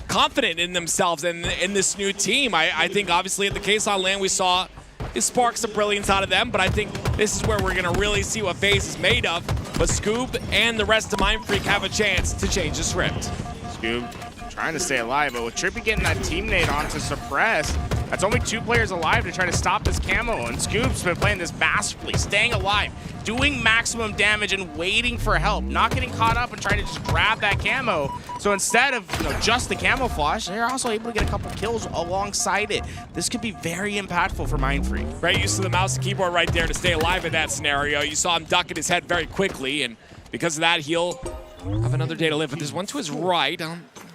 D: confident in themselves and in this new team. I think obviously in the case on LAN we saw sparks of brilliance out of them, but I think this is where we're gonna really see what FaZe is made of. But Scoob and the rest of Mindfreak have a chance to change the script.
C: Scoob trying to stay alive, but with Trippy getting that teammate on to suppress, that's only 2 players alive to try to stop this camo, and Scoob's been playing this masterfully, staying alive, doing maximum damage and waiting for help, not getting caught up and trying to just grab that camo. So instead of just the camouflage, they're also able to get a couple kills alongside it. This could be very impactful for Mindfreak.
D: Great use of the mouse and keyboard right there to stay alive in that scenario. You saw him ducking his head very quickly, and because of that, he'll have another day to live. But there's one to his right.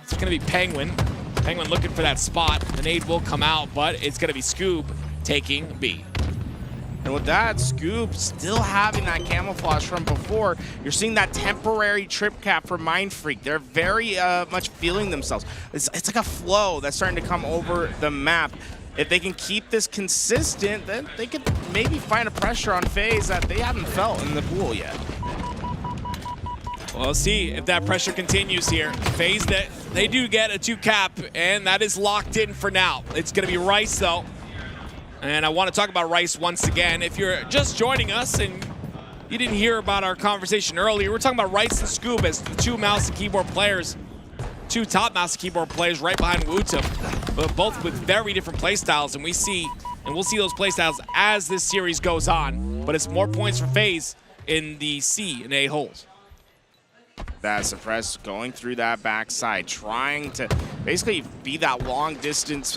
D: It's going to be Penguin. Penguin looking for that spot. The nade will come out, but it's going to be Scoob taking B.
C: And with that, Scoob still having that camouflage from before. You're seeing that temporary trip cap for Mindfreak. They're very much feeling themselves. It's like a flow that's starting to come over the map. If they can keep this consistent, then they could maybe find a pressure on FaZe that they haven't felt in the pool yet.
D: Well, let's see if that pressure continues here. FaZe, they do get a 2 cap, and that is locked in for now. It's going to be Rice, though. And I want to talk about Rice once again. If you're just joining us and you didn't hear about our conversation earlier, we're talking about Rice and Scoob as the 2 mouse and keyboard players, 2 top mouse and keyboard players right behind Wootum, but both with very different playstyles. And we'll see those playstyles as this series goes on. But it's more points for FaZe in the C and A holes.
C: That suppress going through that backside, trying to basically be that long distance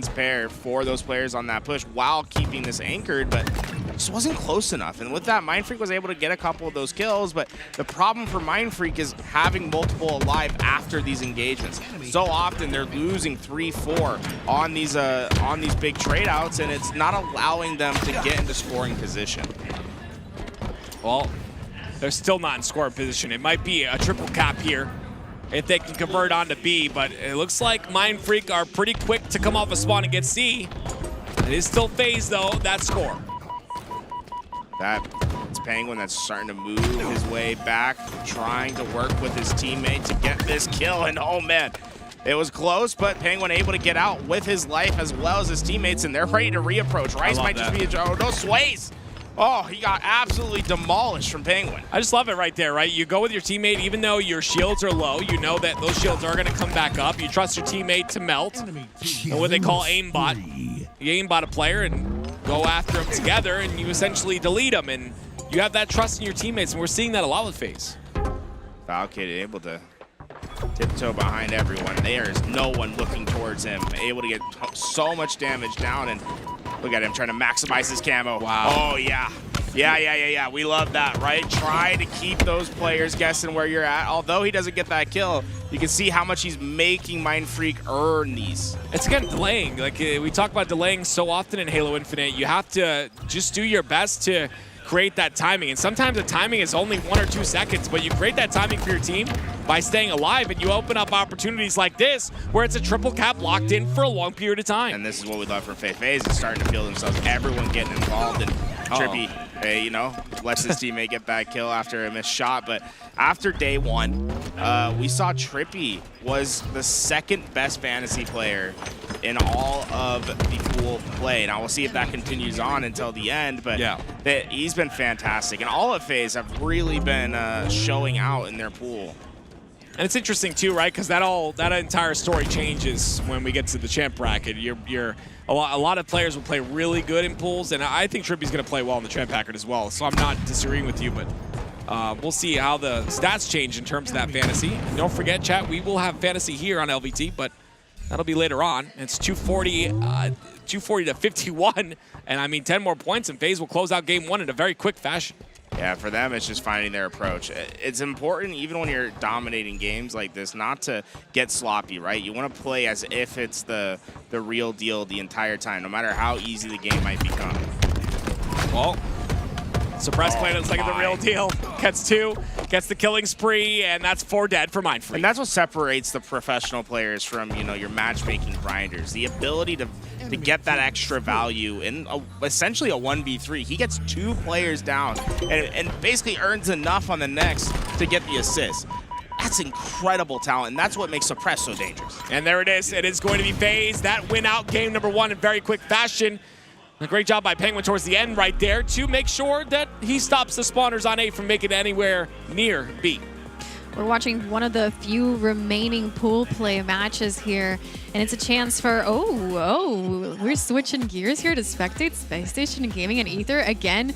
C: pair for those players on that push while keeping this anchored, but it just wasn't close enough. And with that, Mindfreak was able to get a couple of those kills, but the problem for Mindfreak is having multiple alive after these engagements. So often they're losing 3-4 on these big trade outs, and it's not allowing them to get into scoring position.
D: Well, they're still not in scoring position. It might be a triple cap here if they can convert onto B, but it looks like Mindfreak are pretty quick to come off a spawn and get C. It is still FaZe, though, that score.
C: It's Penguin that's starting to move his way back, trying to work with his teammate to get this kill, and oh man, it was close, but Penguin able to get out with his life as well as his teammates, and they're ready to reapproach. Rice might just be oh no, Sways! Oh, he got absolutely demolished from Penguin.
D: I just love it right there, right? You go with your teammate, even though your shields are low, you know that those shields are going to come back up. You trust your teammate to melt, and what they call aimbot. You aimbot a player and go after them together, and you essentially delete them, and you have that trust in your teammates, and we're seeing that a lot with FaZe.
C: Falcade able to tiptoe behind everyone. There is no one looking towards him. Able to get so much damage down, and look at him trying to maximize his camo.
D: Wow.
C: Oh, yeah. Yeah. We love that, right? Try to keep those players guessing where you're at. Although he doesn't get that kill, you can see how much he's making Mindfreak earn these.
D: It's, again, delaying. Like, we talk about delaying so often in Halo Infinite. You have to just do your best to create that timing. And sometimes the timing is only 1 or 2 seconds, but you create that timing for your team by staying alive, and you open up opportunities like this where it's a triple cap locked in for a long period of time.
C: And this is what we love from FaZe is starting to feel themselves. Everyone getting involved, and Trippy, lets his teammate get that kill after a missed shot. But after day 1, we saw Trippy was the 2nd best fantasy player in all of the pool play. Now we'll see if that continues on until the end, but
D: yeah,
C: he's been fantastic. And all of FaZe have really been showing out in their pool.
D: And it's interesting too, right? Because that entire story changes when we get to the champ bracket. A lot of players will play really good in pools, and I think Trippy's going to play well in the champ bracket as well. So I'm not disagreeing with you, but we'll see how the stats change in terms of that fantasy. And don't forget, chat, we will have fantasy here on LVT, but that'll be later on. It's 240 to 51, and I mean 10 more points, and FaZe will close out game 1 in a very quick fashion.
C: Yeah, for them, it's just finding their approach. It's important, even when you're dominating games like this, not to get sloppy, right? You want to play as if it's the real deal the entire time, no matter how easy the game might become.
D: Well, Suppress play looks like the real deal. Gets 2, gets the killing spree, and that's 4 dead for Mindfree.
C: And that's what separates the professional players from, you know, your matchmaking grinders. The ability to get that extra value in essentially a 1v3. He gets 2 players down and basically earns enough on the next to get the assist. That's incredible talent, and that's what makes Suppress so dangerous.
D: And there it is. It is going to be FaZe that win out game number 1 in very quick fashion. A great job by Penguin towards the end right there to make sure that he stops the spawners on A from making it anywhere near B.
K: We're watching one of the few remaining pool play matches here, and it's a chance for, we're switching gears here to spectate Space Station Gaming and Ether. Again,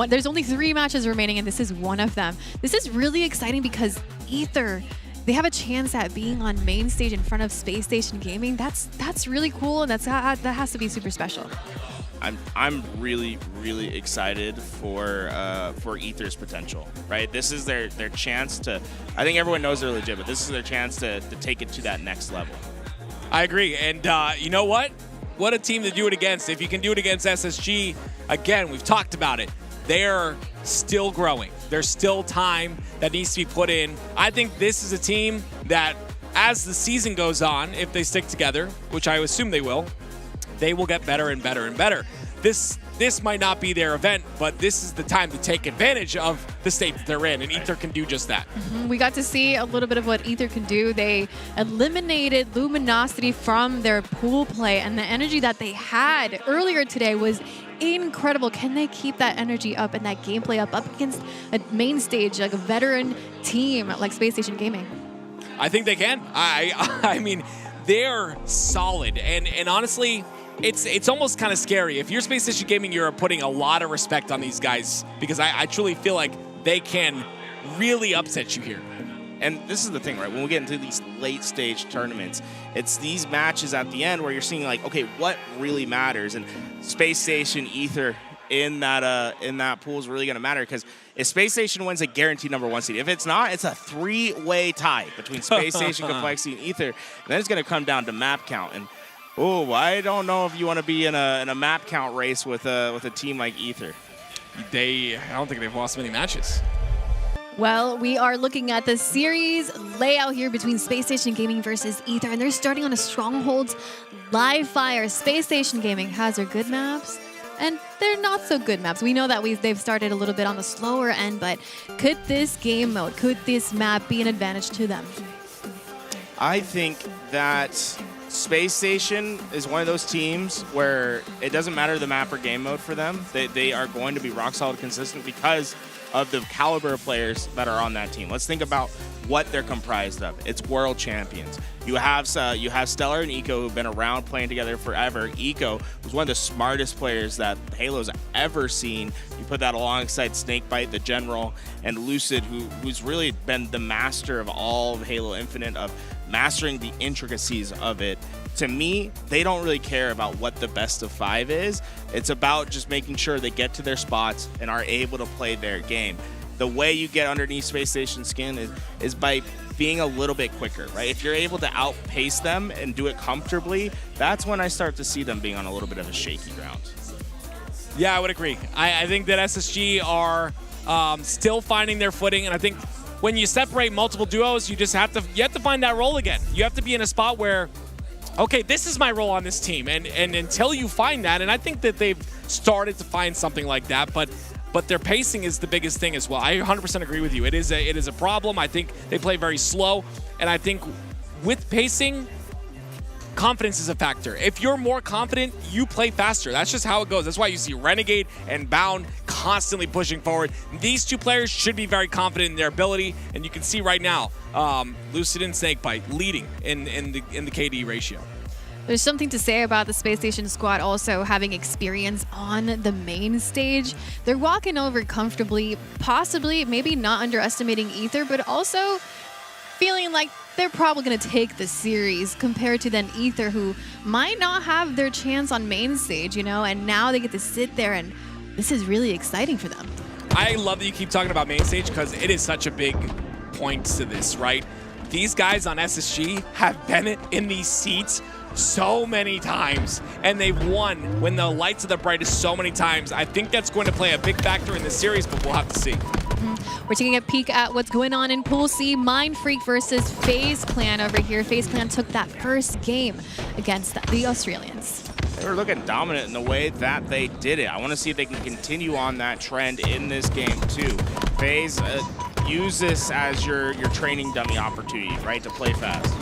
K: there's only 3 matches remaining, and this is one of them. This is really exciting because Ether, they have a chance at being on main stage in front of Space Station Gaming. That's really cool, and that has to be super special.
C: I'm really, really excited for Ether's potential, right? This is their chance to, I think everyone knows they're legit, but this is their chance to take it to that next level.
D: I agree, and you know what? What a team to do it against. If you can do it against SSG, again, we've talked about it. They're still growing. There's still time that needs to be put in. I think this is a team that, as the season goes on, if they stick together, which I assume they will get better and better and better. This might not be their event, but this is the time to take advantage of the state that they're in, and Ether can do just that.
K: We got to see a little bit of what Ether can do. They eliminated Luminosity from their pool play, and the energy that they had earlier today was incredible. Can they keep that energy up and that gameplay up against a main stage, like a veteran team like Space Station Gaming?
D: I think they can. I mean, they're solid, and honestly, it's almost kind of scary. If you're Space Station Gaming, you're putting a lot of respect on these guys because I truly feel like they can really upset you here.
C: And this is the thing, right? When we get into these late stage tournaments, it's these matches at the end where you're seeing like, okay, what really matters? And Space Station, Ether in that pool is really going to matter because if Space Station wins, a guaranteed #1 seed. If it's not, it's a 3-way tie between Space Station, Complexity, and Ether. And then it's going to come down to map count. And I don't know if you want to be in a map count race with a team like Ether.
D: I don't think they've lost many matches.
K: Well, we are looking at the series layout here between Space Station Gaming versus Ether, and they're starting on a Strongholds live fire. Space Station Gaming has their good maps, and they're not so good maps. We know that they've started a little bit on the slower end, but could this game mode, could this map be an advantage to them?
C: I think that Space Station is one of those teams where it doesn't matter the map or game mode for them. They are going to be rock solid consistent because of the caliber of players that are on that team. Let's think about what they're comprised of. It's world champions. You have Stellar and Eco who've been around playing together forever. Eco was one of the smartest players that Halo's ever seen. You put that alongside Snakebite, the General, and Lucid, who's really been the master of all of Halo Infinite, of mastering the intricacies of it. To me, they don't really care about what the best of 5 is. It's about just making sure they get to their spots and are able to play their game. The way you get underneath Space Station skin is by being a little bit quicker, right? If you're able to outpace them and do it comfortably, that's when I start to see them being on a little bit of a shaky ground.
D: Yeah, I would agree. I think that SSG are still finding their footing, and I think when you separate multiple duos, you have to find that role again. You have to be in a spot where, okay, this is my role on this team, and until you find that, and I think that they've started to find something like that, but their pacing is the biggest thing as well. I 100% agree with you. It is a problem. I think they play very slow, and I think with pacing confidence is a factor. If you're more confident, you play faster. That's just how it goes. That's why you see Renegade and Bound constantly pushing forward. These two players should be very confident in their ability, and you can see right now, Lucid and Snakebite leading in the KD ratio.
K: There's something to say about the Space Station squad also having experience on the main stage. They're walking over comfortably, possibly, maybe not underestimating Ether, but also feeling like they're probably going to take the series compared to then Ether, who might not have their chance on main stage, you know, and now they get to sit there, and this is really exciting for them.
D: I love that you keep talking about main stage because it is such a big point to this, right? These guys on SSG have been in these seats so many times, and they've won when the lights are the brightest so many times. I think that's going to play a big factor in the series, but we'll have to see.
K: We're taking a peek at what's going on in Pool C. Mindfreak versus FaZe Clan over here. FaZe Clan took that first game against the Australians.
C: They were looking dominant in the way that they did it. I want to see if they can continue on that trend in this game too. FaZe, use this as your training dummy opportunity, right, to play fast.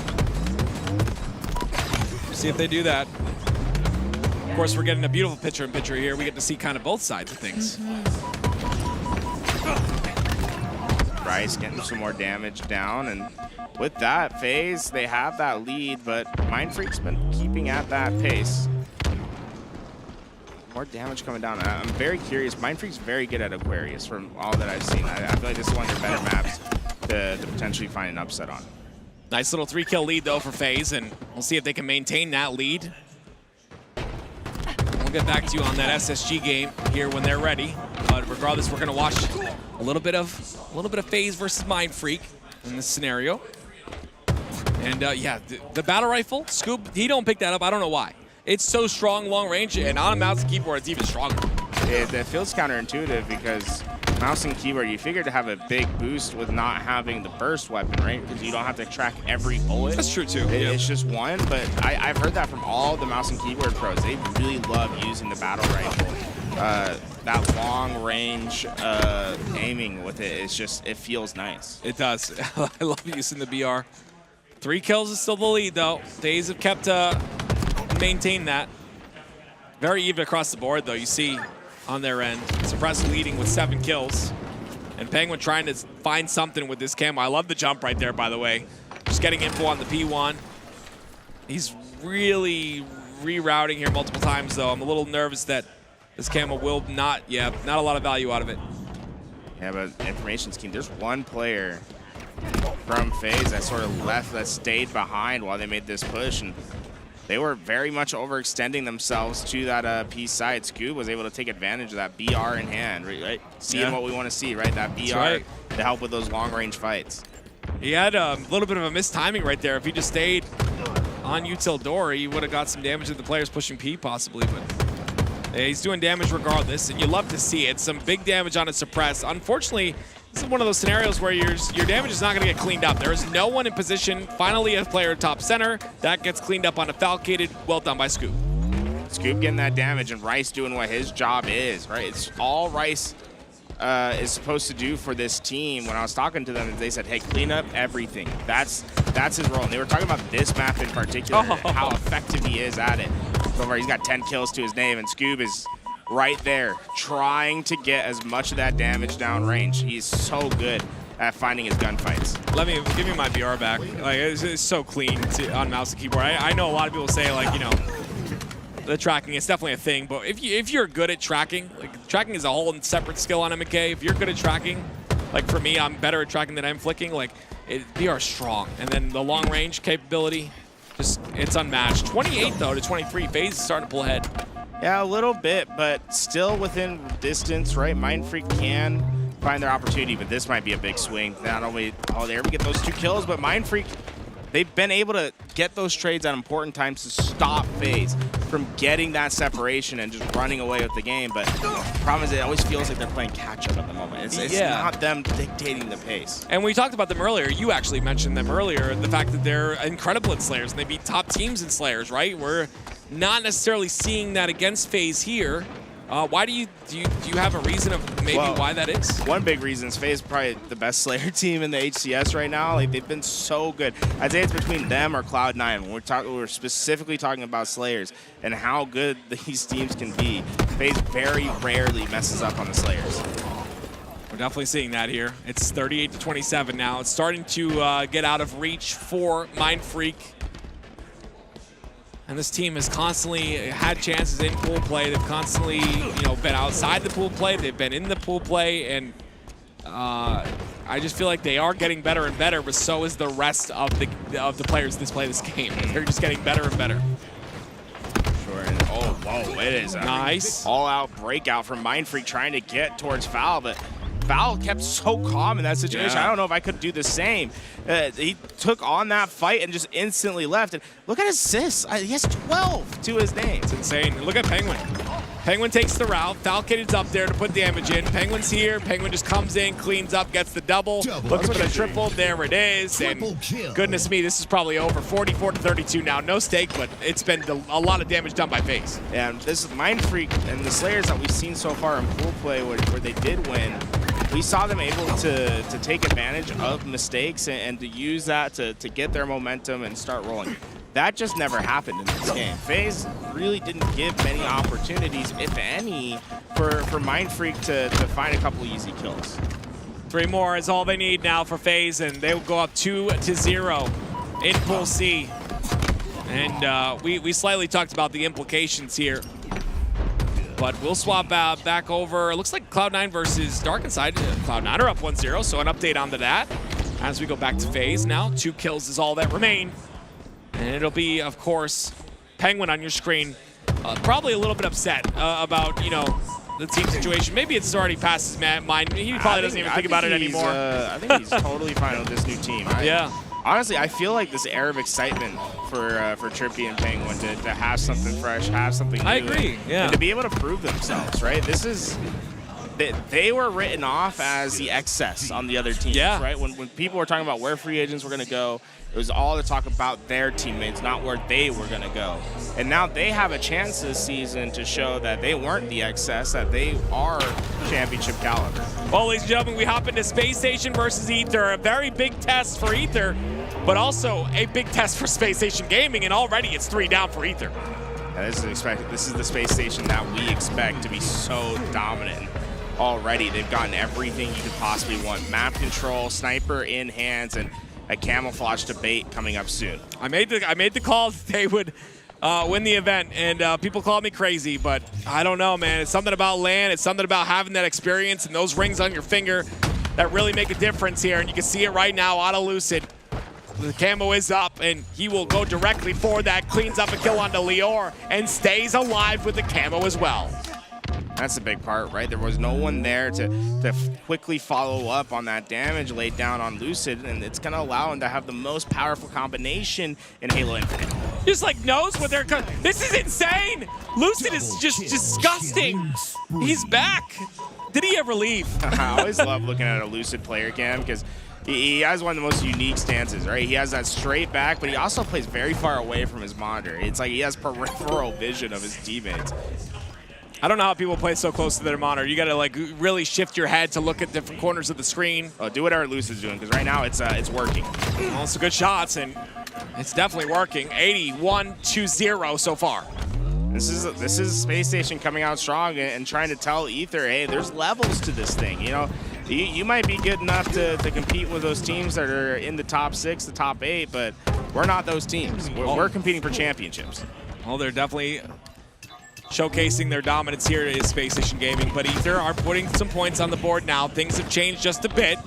D: See if they do that. Of course, we're getting a beautiful picture-in-picture here. We get to see kind of both sides of things.
C: Rice getting some more damage down, and with that, FaZe, they have that lead, but Mindfreak's been keeping at that pace. More damage coming down. I'm very curious. Mindfreak's very good at Aquarius from all that I've seen. I feel like this is one of their better maps to potentially find an upset on.
D: Nice little 3-kill lead, though, for FaZe, and we'll see if they can maintain that lead. We'll get back to you on that SSG game here when they're ready. But regardless, we're going to watch a little bit of FaZe versus Mindfreak in this scenario. And yeah, the battle rifle, Scoop, he don't pick that up. I don't know why. It's so strong, long range, and on a mouse and keyboard, it's even stronger.
C: It feels counterintuitive because mouse and keyboard, you figure to have a big boost with not having the burst weapon, right? Because you don't have to track every bullet.
D: That's true, too.
C: It's just one, but I've heard that from all the mouse and keyboard pros. They really love using the battle rifle. That long range aiming with it is just, it feels nice.
D: It does. I love using the BR. 3 kills is still the lead, though. FaZe have kept maintained that. Very even across the board, though. You see on their end, Suppress leading with 7 kills. And Penguin trying to find something with this camo. I love the jump right there, by the way. Just getting info on the P1. He's really rerouting here multiple times, though. I'm a little nervous that this camo will not a lot of value out of it.
C: Yeah, but information scheme, there's one player from FaZe that sort of left, that stayed behind while they made this push, and they were very much overextending themselves to that P side. Scoob was able to take advantage of that BR in hand, right? Seeing what we want to see, right? That BR to help with those long-range fights.
D: He had a little bit of a mistiming right there. If he just stayed on util door, he would have got some damage to the players pushing P possibly, but he's doing damage regardless, and you love to see it. Some big damage on a suppress. Unfortunately, this is one of those scenarios where your damage is not going to get cleaned up. There is no one in position. Finally, a player top center. That gets cleaned up on a falcated. Well done by Scoop.
C: Scoop getting that damage, and Rice doing what his job is, right? It's all Rice is supposed to do for this team. When I was talking to them, they said, hey, clean up everything. That's his role. And they were talking about this map in particular, how effective he is at it. So far, he's got 10 kills to his name, and Scoob is right there trying to get as much of that damage downrange. He's so good at finding his gunfights.
D: Give me my BR back. Like, it's so clean on mouse and keyboard. I know a lot of people say, like, you know, the tracking is definitely a thing, but if you're good at tracking, like, tracking is a whole separate skill on MK. If you're good at tracking, like for me, I'm better at tracking than I'm flicking. Like, BR strong, and then the long range capability, just it's unmatched. 28 though to 23. FaZe is starting to pull ahead.
C: Yeah, a little bit, but still within distance, right? Mindfreak can find their opportunity, but this might be a big swing. Not only, there we get those 2 kills, but Mindfreak, they've been able to get those trades at important times to stop FaZe from getting that separation and just running away with the game. But the problem is it always feels like they're playing catch-up at the moment. It's not them dictating the pace.
D: And we talked about them earlier. You actually mentioned them earlier, the fact that they're incredible in Slayers, and they beat top teams in Slayers, right? We're not necessarily seeing that against FaZe here. Why do you have a reason of maybe why that is?
C: One big reason is FaZe is probably the best Slayer team in the HCS right now. Like, they've been so good. I'd say it's between them or Cloud9. When we're specifically talking about Slayers and how good these teams can be. FaZe very rarely messes up on the Slayers.
D: We're definitely seeing that here. It's 38-27 now. It's starting to get out of reach for Mindfreak. And this team has constantly had chances in pool play. They've constantly, been outside the pool play. They've been in the pool play, and I just feel like they are getting better and better. But so is the rest of the players that play this game. They're just getting better and better.
C: Sure. And, oh, whoa! It is a
D: nice
C: all-out breakout from Mindfreak trying to get towards Foul, but Foul kept so calm in that situation. I don't know if I could do the same. He took on that fight and just instantly left. And look at his assists. He has 12 to his name.
D: It's insane. Look at Penguin. Penguin takes the route. Falcon is up there to put damage in. Penguin's here. Penguin just comes in, cleans up, gets the double. Looks for the triple. There it is. And goodness me, this is probably over. 44-32 now. No stake, but it's been a lot of damage done by FaZe.
C: And this is Mindfreak and the Slayers that we've seen so far in pool play where they did win. We saw them able to take advantage of mistakes and to use that to get their momentum and start rolling. That just never happened in this game. FaZe really didn't give many opportunities, if any, for Mindfreak to find a couple easy kills.
D: 3 more is all they need now for FaZe, and they will go up 2-0 in Pool C. And we slightly talked about the implications here. But we'll swap back over. It looks like Cloud9 versus Dark Inside. Cloud9 are up 1-0, so an update onto that. As we go back to FaZe now, 2 kills is all that remain. And it'll be, of course, Penguin on your screen. Probably a little bit upset about, the team situation. Maybe it's already past his mind. He probably doesn't even think about it anymore.
C: I think he's totally fine with this new team.
D: Yeah.
C: Honestly, I feel like this air of excitement for Trippy and Penguin to have something fresh, have something new.
D: I agree, yeah.
C: And to be able to prove themselves, right? This is... They were written off as the excess on the other teams, right? When people were talking about where free agents were going to go, it was all to talk about their teammates, not where they were going to go. And now they have a chance this season to show that they weren't the excess, that they are championship caliber.
D: Well, ladies and gentlemen, we hop into Space Station versus Ether. A very big test for Ether, but also a big test for Space Station Gaming, and already it's 3 down for Ether.
C: Yeah, this is the Space Station that we expect to be so dominant. Already, they've gotten everything you could possibly want. Map control, sniper in hands, and a camouflage debate coming up soon.
D: I made the call that they would win the event, and people call me crazy, but I don't know, man. It's something about LAN. It's something about having that experience and those rings on your finger that really make a difference here, and you can see it right now out of Lucid. The camo is up, and he will go directly for that, cleans up a kill onto Lior, and stays alive with the camo as well.
C: That's the big part, right? There was no one there to quickly follow up on that damage laid down on Lucid, and it's going to allow him to have the most powerful combination in Halo Infinite.
D: Just like knows what they're... This is insane! Lucid is just disgusting. He's back. Did he ever leave?
C: I always love looking at a Lucid player cam because he has one of the most unique stances, right? He has that straight back, but he also plays very far away from his monitor. It's like he has peripheral vision of his teammates.
D: I don't know how people play so close to their monitor. You got to like really shift your head to look at different corners of the screen.
C: Oh, do whatever Lucid's doing, because right now it's working.
D: Well, some good shots, and it's definitely working. 81-0 so far.
C: This is Space Station coming out strong and trying to tell Ether, hey, there's levels to this thing. You might be good enough to compete with those teams that are in the top 6, the top 8, but we're not those teams. We're competing for championships.
D: Well, they're definitely showcasing their dominance here at Space Station Gaming, but Ether are putting some points on the board now. Things have changed just a bit.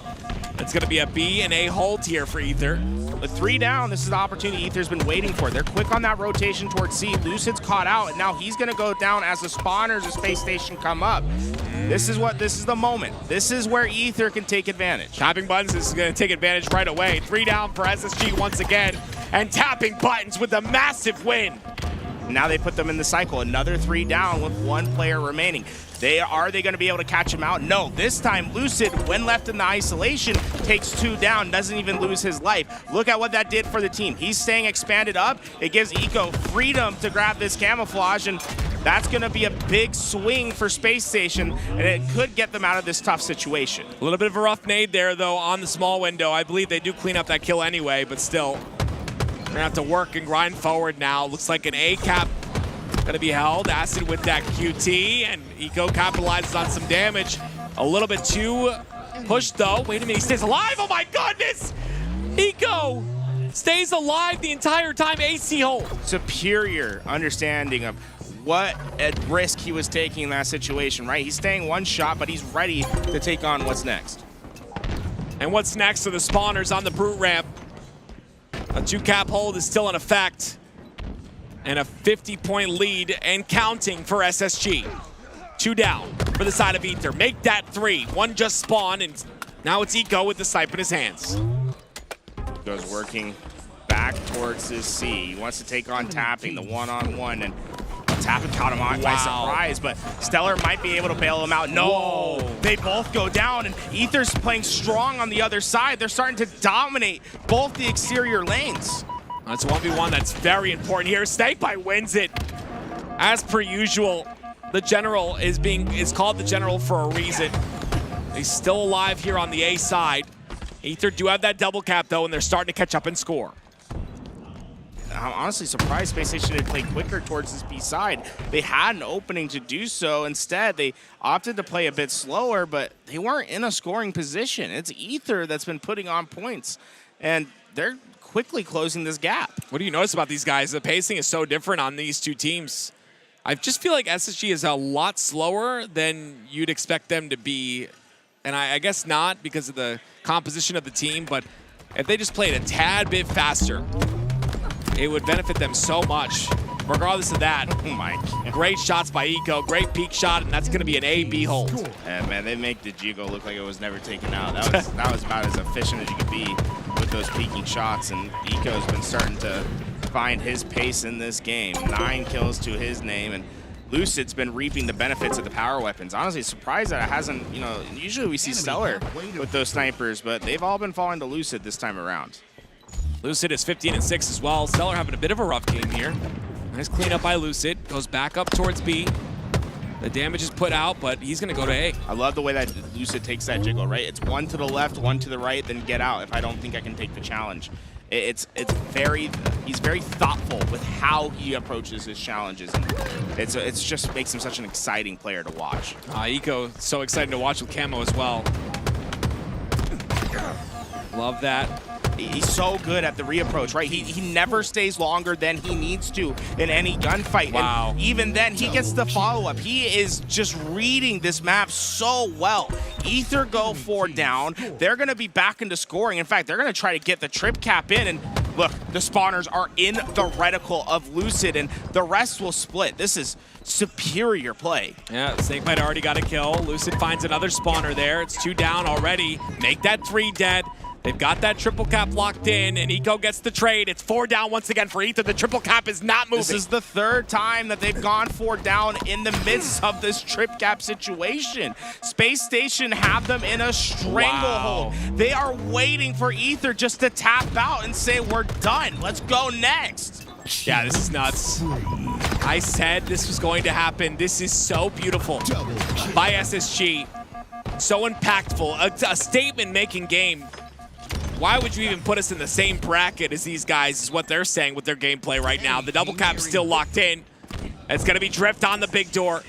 D: It's going to be a B and A hold here for Ether.
C: With 3 down, this is the opportunity Ether's been waiting for. They're quick on that rotation towards C. Lucid's caught out, and now he's going to go down as the spawners of Space Station come up. This is the moment. This is where Ether can take advantage.
D: Tapping buttons is going to take advantage right away. 3 down for SSG once again, and tapping buttons with a massive win.
C: Now they put them in the cycle. Another 3 down with 1 player remaining. Are they going to be able to catch him out? No. This time, Lucid, when left in the isolation, takes 2 down, doesn't even lose his life. Look at what that did for the team. He's staying expanded up. It gives Eco freedom to grab this camouflage, and That's going to be a big swing for Space Station, and it could get them out of this tough situation.
D: A little bit of a rough nade there, though, on the small window. I believe they do clean up that kill anyway, but still, they're going to have to work and grind forward now. Looks like an A cap going to be held. Acid with that QT, and Eco capitalizes on some damage. A little bit too pushed, though. Wait a minute, he stays alive. Oh, my goodness! Eco stays alive the entire time. AC hold.
C: Superior understanding of what at risk he was taking in that situation, right? He's staying one shot, but he's ready to take on what's next.
D: And what's next are the spawners on the Brute ramp. A 2-cap hold is still in effect. And a 50-point lead and counting for SSG. 2 down for the side of Ether. Make that 3. 1 just spawned, and now it's Eco with the snipe in his hands.
C: Goes working back towards this C. He wants to take on Tapping, the one-on-one, and Tapping caught him on by surprise, but Stellar might be able to bail him out. No, they both go down, and Ether's playing strong on the other side. They're starting to dominate both the exterior lanes.
D: That's a 1v1 that's very important here. Snakebite wins it. As per usual, the General is called the General for a reason. He's still alive here on the A side. Ether do have that double cap, though, and they're starting to catch up and score.
C: I'm honestly surprised Space Station didn't play quicker towards this B side. They had an opening to do so. Instead, they opted to play a bit slower, but they weren't in a scoring position. It's Ether that's been putting on points, and they're quickly closing this gap.
D: What do you notice about these guys? The pacing is so different on these two teams. I just feel like SSG is a lot slower than you'd expect them to be. And I guess not because of the composition of the team, but if they just played a tad bit faster, it would benefit them so much. Regardless of that,
C: oh my God.
D: Great shots by Eco, great peak shot, and that's going to be an A-B hold.
C: Yeah, man, they make the Jigo look like it was never taken out. That was about as efficient as you could be with those peaking shots, and Eco's been starting to find his pace in this game. 9 kills to his name, and Lucid's been reaping the benefits of the power weapons. Honestly, surprised that it hasn't, usually we see Stellar with those snipers, but they've all been falling to Lucid this time around.
D: Lucid is 15-6 as well. Stellar having a bit of a rough game here. Nice cleanup by Lucid. Goes back up towards B. The damage is put out, but he's going to go to A.
C: I love the way that Lucid takes that jiggle, right? It's 1 to the left, 1 to the right, then get out if I don't think I can take the challenge. He's very thoughtful with how he approaches his challenges. And it's just makes him such an exciting player to watch.
D: Eco, so exciting to watch with camo as well. Love that.
C: He's so good at the reapproach, right? He never stays longer than he needs to in any gunfight.
D: Wow.
C: And even then, he gets the follow-up. He is just reading this map so well. Ether go 4 down. They're going to be back into scoring. In fact, they're going to try to get the trip cap in. And look, the spawners are in the reticle of Lucid, and the rest will split. This is superior play.
D: Yeah, Snakebite already got a kill. Lucid finds another spawner there. It's 2 down already. Make that 3 dead. They've got that triple cap locked in, and Eco gets the trade. It's 4 down once again for Ether. The triple cap is not moving.
C: This is the 3rd time that they've gone 4 down in the midst of this trip cap situation. Space Station have them in a stranglehold.
D: Wow.
C: They are waiting for Ether just to tap out and say, we're done. Let's go next.
D: Yeah, this is nuts. I said this was going to happen. This is so beautiful by SSG. So impactful. A statement-making game. Why would you even put us in the same bracket as these guys is what they're saying with their gameplay right now. The double cap's still locked in. It's going to be Drift on the big door.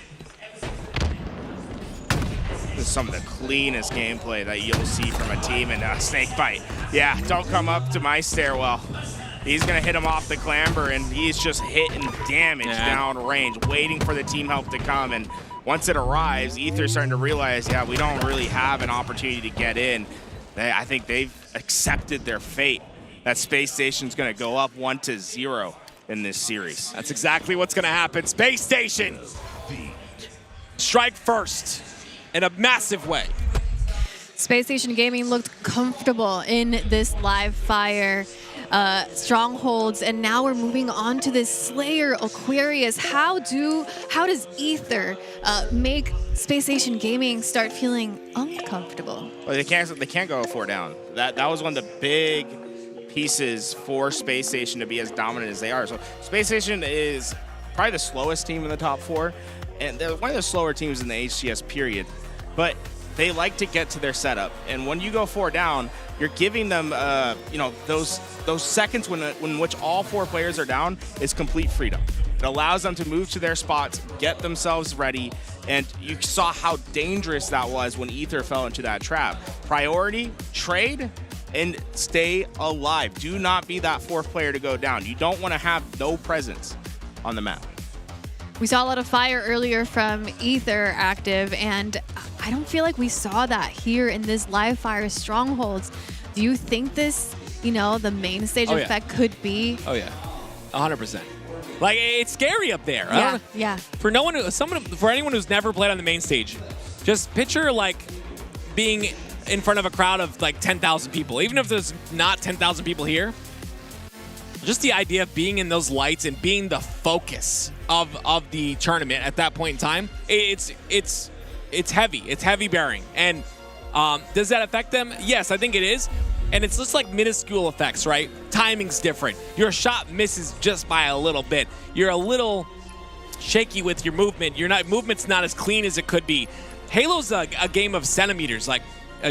C: This is some of the cleanest gameplay that you'll see from a team in Snakebite. Yeah, don't come up to my stairwell. He's going to hit him off the clamber, and he's just hitting damage down range, waiting for the team help to come. And once it arrives, Ether's starting to realize, yeah, we don't really have an opportunity to get in. I think they've accepted their fate. That Space Station's going to go up 1-0 in this series.
D: That's exactly what's going to happen. Space Station strike first in a massive way.
K: Space Station Gaming looked comfortable in this live fire strongholds, and now we're moving on to this Slayer Aquarius. How does Ether make Space Station Gaming start feeling uncomfortable?
C: Well, they can't go 4 down. That was one of the big pieces for Space Station to be as dominant as they are. So Space Station is probably the slowest team in the top 4, and they're one of the slower teams in the HCS period. But they like to get to their setup, and when you go 4 down, you're giving them, you know, those seconds when which all 4 players are down is complete freedom. It allows them to move to their spots, get themselves ready, and you saw how dangerous that was when Ether fell into that trap. Priority, trade, and stay alive. Do not be that 4th player to go down. You don't want to have no presence on the map.
K: We saw a lot of fire earlier from Ether active, and I don't feel like we saw that here in this live fire strongholds. Do you think this, you know, the main stage effect could be?
D: Oh yeah, 100%. Like, it's scary up there.
K: Yeah, yeah.
D: For anyone who's never played on the main stage, just picture like being in front of a crowd of like 10,000 people. Even if there's not 10,000 people here, just the idea of being in those lights and being the focus of the tournament at that point in time, it's heavy. It's heavy bearing. And does that affect them? Yes, I think it is. And it's just like minuscule effects, right? Timing's different. Your shot misses just by a little bit. You're a little shaky with your movement. Movement's not as clean as it could be. Halo's a game of centimeters. Like,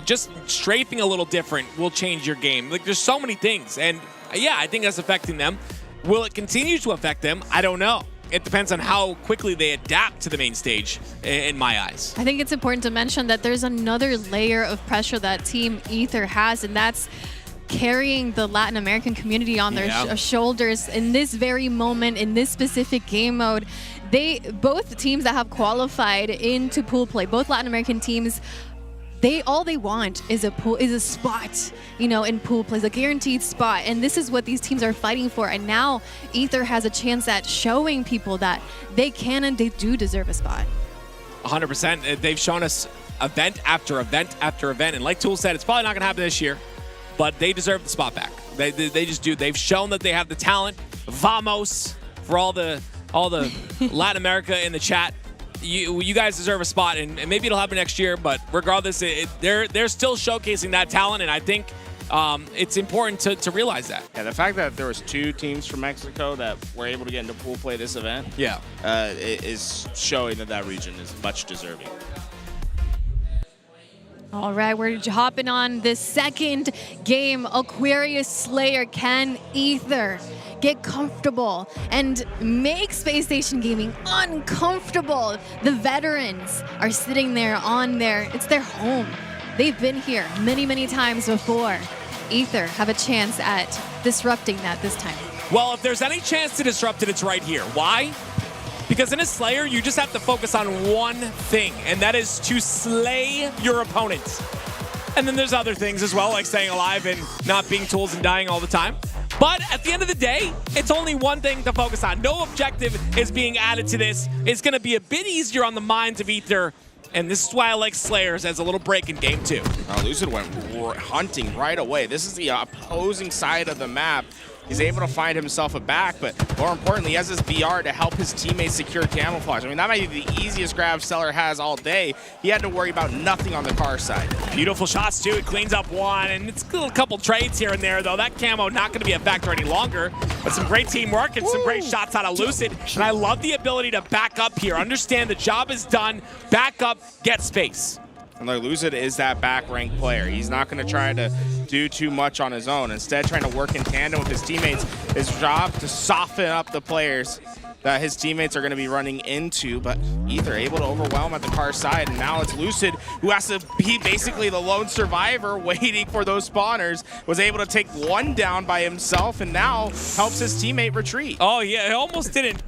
D: just strafing a little different will change your game. Like, there's so many things. And yeah, I think that's affecting them. Will it continue to affect them? I don't know. It depends on how quickly they adapt to the main stage, in my eyes.
K: I think it's important to mention that there's another layer of pressure that Team Ether has, and that's carrying the Latin American community on their shoulders in this very moment, in this specific game mode. Both teams that have qualified into pool play, both Latin American teams, all they want is a spot, you know, in pool plays, a guaranteed spot. And this is what these teams are fighting for. And now Ether has a chance at showing people that they can and they do deserve a spot.
D: 100%. They've shown us event after event after event. And like Tool said, it's probably not going to happen this year, but they deserve the spot back. They just do. They've shown that they have the talent. Vamos for all the Latin America in the chat. You guys deserve a spot, and maybe it'll happen next year. But regardless, they're still showcasing that talent, and I think it's important to realize that.
C: Yeah, the fact that there was 2 teams from Mexico that were able to get into pool play this event, is showing that region is much deserving.
K: All right, we're hopping on the second game. Aquarius Slayer, can Ether get comfortable and make Space Station Gaming uncomfortable? The veterans are sitting there it's their home. They've been here many, many times before. Ether have a chance at disrupting that this time.
D: Well, if there's any chance to disrupt it, it's right here. Why? Because in a Slayer, you just have to focus on one thing, and that is to slay your opponent. And then there's other things as well, like staying alive and not being tools and dying all the time. But at the end of the day, it's only one thing to focus on. No objective is being added to this. It's going to be a bit easier on the minds of Ether, and this is why I like Slayers as a little break in game 2.
C: Lucid went hunting right away. This is the opposing side of the map. He's able to find himself a back, but more importantly, he has his VR to help his teammates secure camouflage. I mean, that might be the easiest grab Stellar has all day. He had to worry about nothing on the car side.
D: Beautiful shots, too. It cleans up one, and it's a couple trades here and there, though. That camo not going to be a factor any longer, but some great teamwork and some great shots out of Lucid. And I love the ability to back up here. Understand the job is done. Back up, get space.
C: And like Lucid is that back rank player. He's not going to try to do too much on his own. Instead, trying to work in tandem with his teammates. His job to soften up the players that his teammates are going to be running into. But Ether able to overwhelm at the car side. And now it's Lucid who has to be basically the lone survivor waiting for those spawners. Was able to take one down by himself and now helps his teammate retreat.
D: Oh, yeah. It almost didn't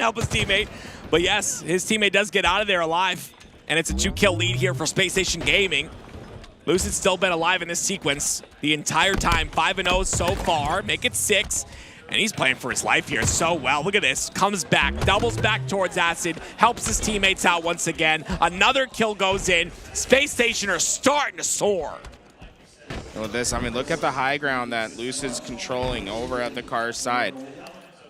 D: help his teammate. But yes, his teammate does get out of there alive. And it's a 2-kill lead here for Space Station Gaming. Lucid's still been alive in this sequence the entire time. 5-0 so far, make it 6. And he's playing for his life here so well. Look at this, comes back, doubles back towards Acid, helps his teammates out once again. Another kill goes in. Space Station are starting to soar.
C: And with this, I mean, look at the high ground that Lucid's controlling over at the car's side.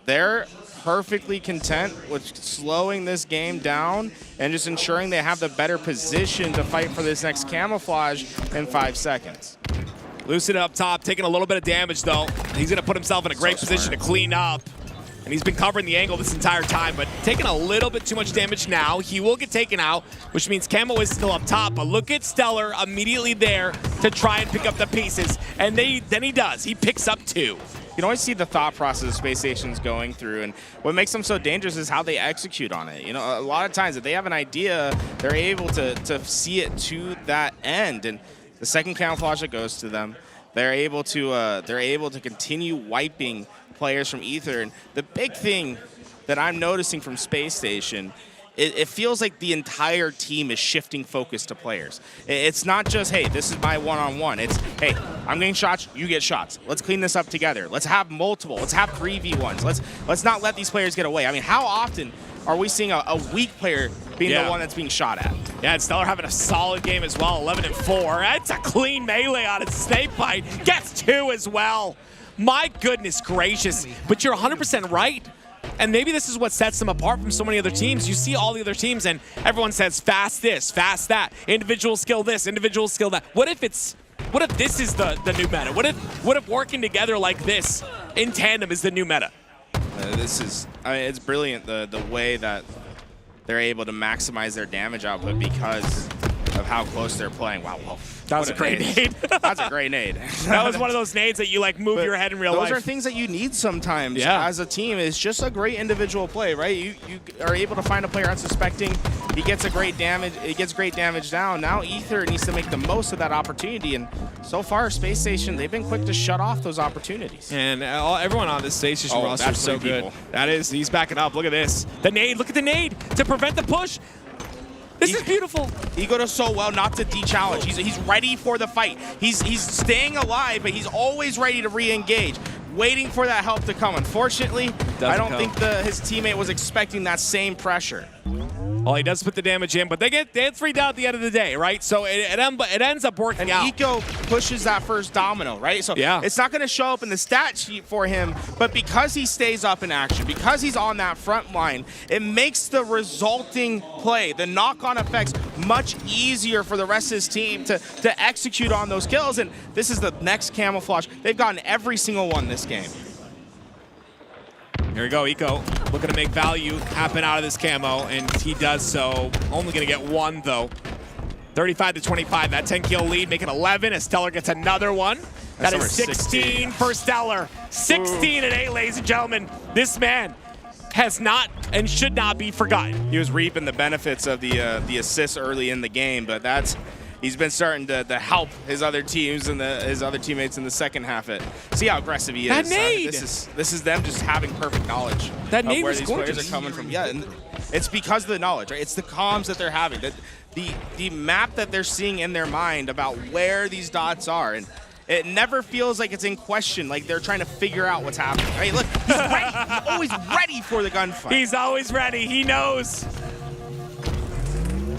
C: They're perfectly content with slowing this game down and just ensuring they have the better position to fight for this next camouflage in 5 seconds.
D: Lucid up top, taking a little bit of damage though. He's gonna put himself in a great position to clean up. And he's been covering the angle this entire time, but taking a little bit too much damage now. He will get taken out, which means Camo is still up top. But look at Stellar immediately there to try and pick up the pieces. And then he does. He picks up 2.
C: You can always see the thought process Space Station's going through, and what makes them so dangerous is how they execute on it. You know, a lot of times if they have an idea, they're able to see it to that end, and the second camouflage that goes to them, they're able to continue wiping players from Ether. And the big thing that I'm noticing from Space Station, it feels like the entire team is shifting focus to players. It's not just, hey, this is my one-on-one. It's, hey, I'm getting shots, you get shots. Let's clean this up together. Let's have multiple. Let's have 3v1s. Let's not let these players get away. I mean, how often are we seeing a weak player being the one that's being shot at?
D: Yeah, and Stellar having a solid game as well, 11-4. That's a clean melee on his snake bite. Gets 2 as well. My goodness gracious, but you're 100% right. And maybe this is what sets them apart from so many other teams. You see all the other teams and everyone says fast this, fast that, individual skill this, individual skill that. What if this is the new meta? What if working together like this in tandem is the new meta?
C: It's brilliant the way that they're able to maximize their damage output because of how close they're playing. Wow.
D: That was a great nade.
C: That's a great nade.
D: That was one of those nades that you like move your head in real life.
C: Those are things that you need sometimes as a team. It's just a great individual play, right? You are able to find a player unsuspecting. He gets great damage down. Now Ether needs to make the most of that opportunity, and so far Space Station, they've been quick to shut off those opportunities.
D: And everyone on this Space Station roster is so good. That is, he's backing up. Look at this. The nade, look at the nade to prevent the push. This is beautiful.
C: Ego does so well not to de-challenge. He's ready for the fight. He's staying alive, but he's always ready to re-engage, waiting for that help to come. Unfortunately, I don't think his teammate was expecting that same pressure.
D: Well, he does put the damage in, but they had 3 down at the end of the day, right? So it ends up working out.
C: And Eco pushes that first domino, right? So it's not going to show up in the stat sheet for him, but because he stays up in action, because he's on that front line, it makes the resulting play, the knock-on effects, much easier for the rest of his team to execute on those kills. And this is the next camouflage. They've gotten every single one this game.
D: Here we go, Eco looking to make value happen out of this camo, and he does so. Only going to get 1, though. 35-25, that 10-kill lead, making 11 as Stellar gets another one. That is 16 for Stellar. 16-8, ladies and gentlemen. This man has not and should not be forgotten.
C: He was reaping the benefits of the assists early in the game, but he's been starting to help his other teams and his other teammates in the second half. See how aggressive he is.
D: That nade.
C: This is them just having perfect knowledge
D: that
C: of where these players are coming from. Yeah, and it's because of the knowledge, right? It's the comms that they're having, the map that they're seeing in their mind about where these dots are, and it never feels like it's in question, like they're trying to figure out what's happening. Right? Look, he's ready. He's always ready for the gunfight.
D: He's always ready. He knows.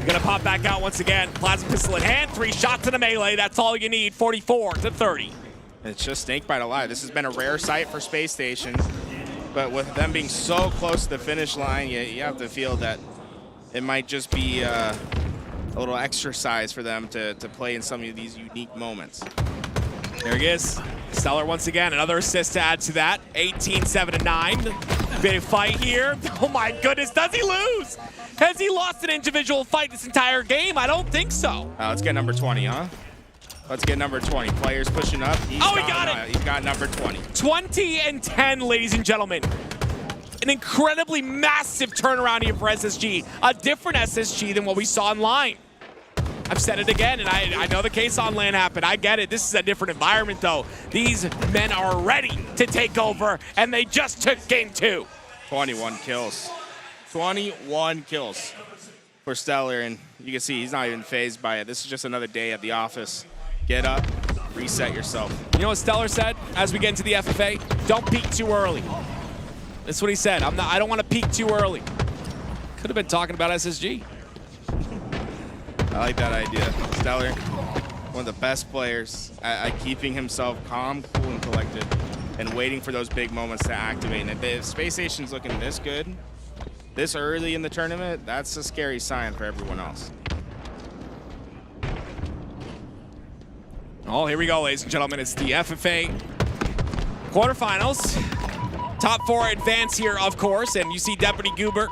D: Gonna pop back out once again. Plasma pistol in hand, 3 shots in a melee. That's all you need, 44-30.
C: It's just Snakebite alive. This has been a rare sight for Space Station, but with them being so close to the finish line, you have to feel that it might just be a little exercise for them to play in some of these unique moments.
D: There he is. Stellar once again, another assist to add to that. 18-7-9. Big fight here. Oh my goodness, does he lose? Has he lost an individual fight this entire game? I don't think so.
C: Let's get number 20, huh? Let's get number 20. Players pushing up.
D: He got it.
C: He's got number 20.
D: 20-10, ladies and gentlemen. An incredibly massive turnaround here for SSG. A different SSG than what we saw online. I've said it again, and I know the case on LAN happened. I get it. This is a different environment, though. These men are ready to take over, and they just took game 2.
C: 21 kills. 21 kills for Stellar, and you can see he's not even fazed by it. This is just another day at the office. Get up, reset yourself.
D: You know what Stellar said as we get into the FFA? Don't peak too early. That's what he said. I don't want to peak too early. Could have been talking about SSG.
C: I like that idea. Stellar, one of the best players at keeping himself calm, cool, and collected, and waiting for those big moments to activate. And if Space Station's looking this good, this early in the tournament, that's a scary sign for everyone else.
D: Oh, here we go, ladies and gentlemen. It's the FFA quarterfinals. Top 4 advance here, of course, and you see Deputy Goober.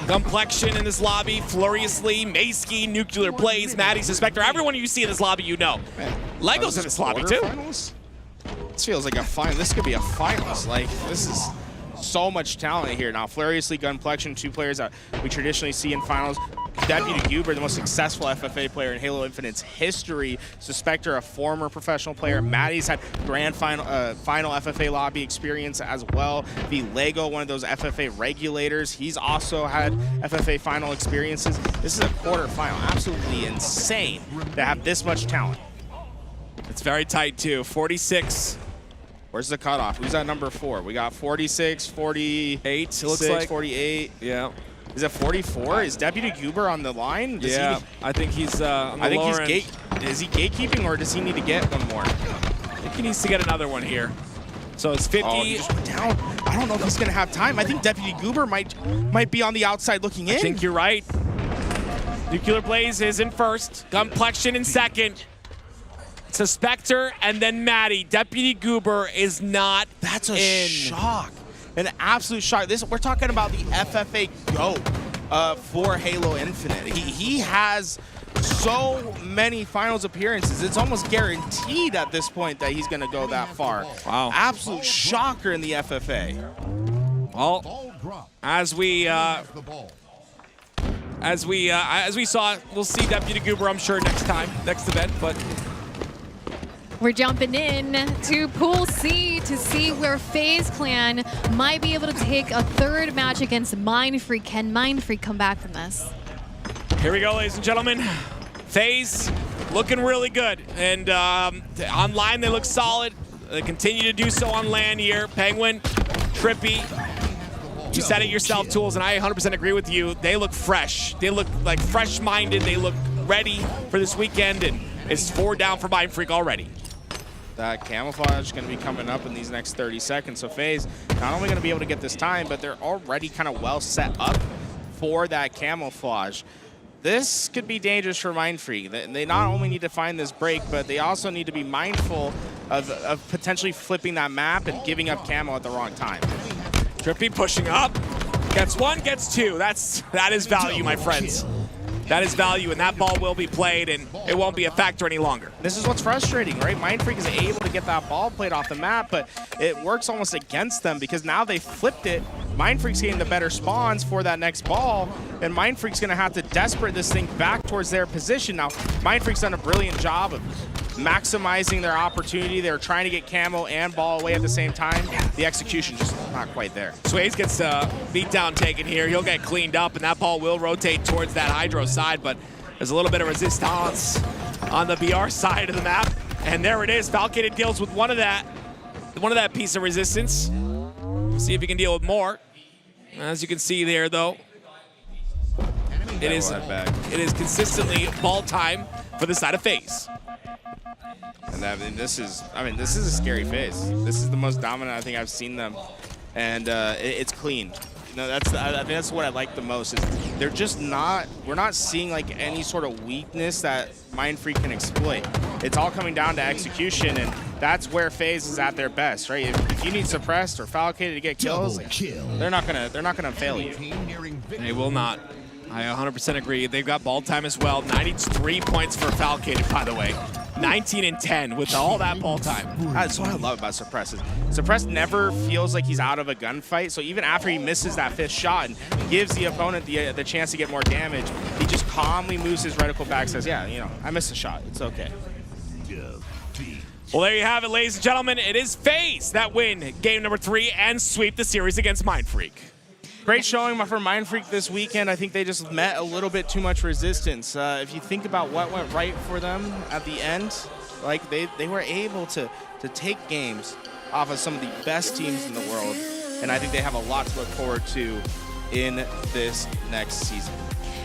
D: Complexion in this lobby, Furiously, Mayski, Nuclear Blaze, Maddie, Suspector. Everyone you see in this lobby, you know. Lego's in this lobby, too.
C: Finals? This feels like a final. This could be a finals. Like, this is so much talent here. Now, Furiously, Gunplexion, 2 players that we traditionally see in finals. Deputy Goober, the most successful FFA player in Halo Infinite's history. Suspector, a former professional player. Maddie's had grand final FFA lobby experience as well. The Lego, one of those FFA regulators. He's also had FFA final experiences. This is a quarterfinal. Absolutely insane to have this much talent.
D: It's very tight, too. 46.
C: Where's the cutoff? Who's at number 4? We got 46, 48. It looks like 48.
D: Yeah.
C: Is it 44? Is Deputy Goober on the line? Does
D: I think he's on the lower end.
C: Is he gatekeeping, or does he need to get one more?
D: I think he needs to get another one here. So it's 50.
C: Oh, he just went down. I don't know if he's going to have time. I think Deputy Goober might be on the outside looking in.
D: I think you're right. Nuclear Blaze is in first. Gunplexion in second. Suspector, and then Maddie. Deputy Goober is not
C: That's a shock. An absolute shock. We're talking about the FFA GOAT for Halo Infinite. He has so many finals appearances. It's almost guaranteed at this point that he's going to go that far.
D: Wow.
C: Absolute shocker in the FFA.
D: Well, as we saw, we'll see Deputy Goober, I'm sure, next event, but
K: We're jumping in to Pool C to see where FaZe Clan might be able to take a 3rd match against Mindfreak. Can Mindfreak come back from this?
D: Here we go, ladies and gentlemen. FaZe looking really good. And online, they look solid. They continue to do so on LAN here. Penguin, Trippy. You said it yourself, Tools, and I 100% agree with you. They look fresh. They look like fresh-minded. They look ready for this weekend, and it's 4 down for Mindfreak already.
C: That camouflage is going to be coming up in these next 30 seconds. So FaZe not only going to be able to get this time, but they're already kind of well set up for that camouflage. This could be dangerous for Mindfreak. They not only need to find this break, but they also need to be mindful of potentially flipping that map and giving up camo at the wrong time.
D: Trippy pushing up. Gets 1, gets 2. That is value, my friends. That is value, and that ball will be played, and it won't be a factor any longer.
C: This is what's frustrating, right? Mindfreak is able to get that ball played off the map, but it works almost against them because now they flipped it. Mindfreak's getting the better spawns for that next ball, and Mindfreak's going to have to desperate this thing back towards their position. Now, Mindfreak's done a brilliant job of maximizing their opportunity. They're trying to get camo and ball away at the same time. The execution just not quite there.
D: Sways gets a beatdown taken here. He'll get cleaned up, and that ball will rotate towards that Hydro side, but there's a little bit of resistance on the BR side of the map. And there it is. Falcated deals with one of that piece of resistance. We'll see if he can deal with more. As you can see there, though, it is consistently ball time for the side of FaZe.
C: And this is a scary FaZe. This is the most dominant I think I've seen them, and it's clean. You know, I think that's what I like the most. Is they're just not. We're not seeing like any sort of weakness that Mindfreak can exploit. It's all coming down to execution, and that's where FaZe is at their best, right? If you need suppressed or Falcated to get kills, they're not gonna fail you.
D: They will not. I 100% agree. They've got ball time as well. 93 points for Falcated, by the way. 19 and 10 with all that ball time.
C: That's what I love about Suppress. Suppress never feels like he's out of a gunfight. So even after he misses that 5th shot and gives the opponent the chance to get more damage, he just calmly moves his reticle back, says, yeah, you know, I missed a shot. It's okay.
D: Well, there you have it, ladies and gentlemen. It is FaZe that win game number 3 and sweep the series against Mindfreak.
C: Great showing for Mindfreak this weekend. I think they just met a little bit too much resistance. If you think about what went right for them at the end, like they were able to take games off of some of the best teams in the world, and I think they have a lot to look forward to in this next season.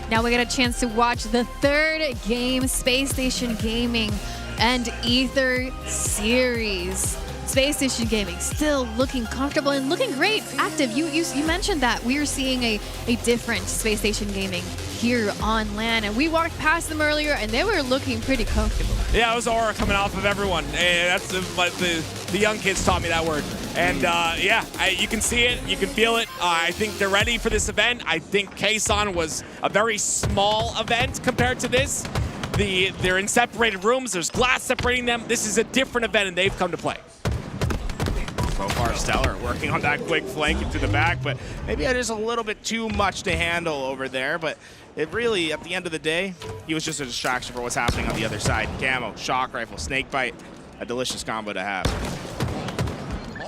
K: Now we get a chance to watch the 3rd game, Space Station Gaming and Ether Series. Space Station Gaming still looking comfortable and looking great, active. You mentioned that we are seeing a different Space Station Gaming here on LAN, and we walked past them earlier, and they were looking pretty comfortable.
D: Yeah, it was aura coming off of everyone. That's the young kids taught me that word. And yeah, you can see it, you can feel it. I think they're ready for this event. I think Kason was a very small event compared to this. They're in separated rooms, there's glass separating them. This is a different event and they've come to play.
C: So far, Stellar working on that quick flank into the back, but maybe there's a little bit too much to handle over there. But it really, at the end of the day, he was just a distraction for what's happening on the other side. Camo, shock rifle, snake bite, a delicious combo to have.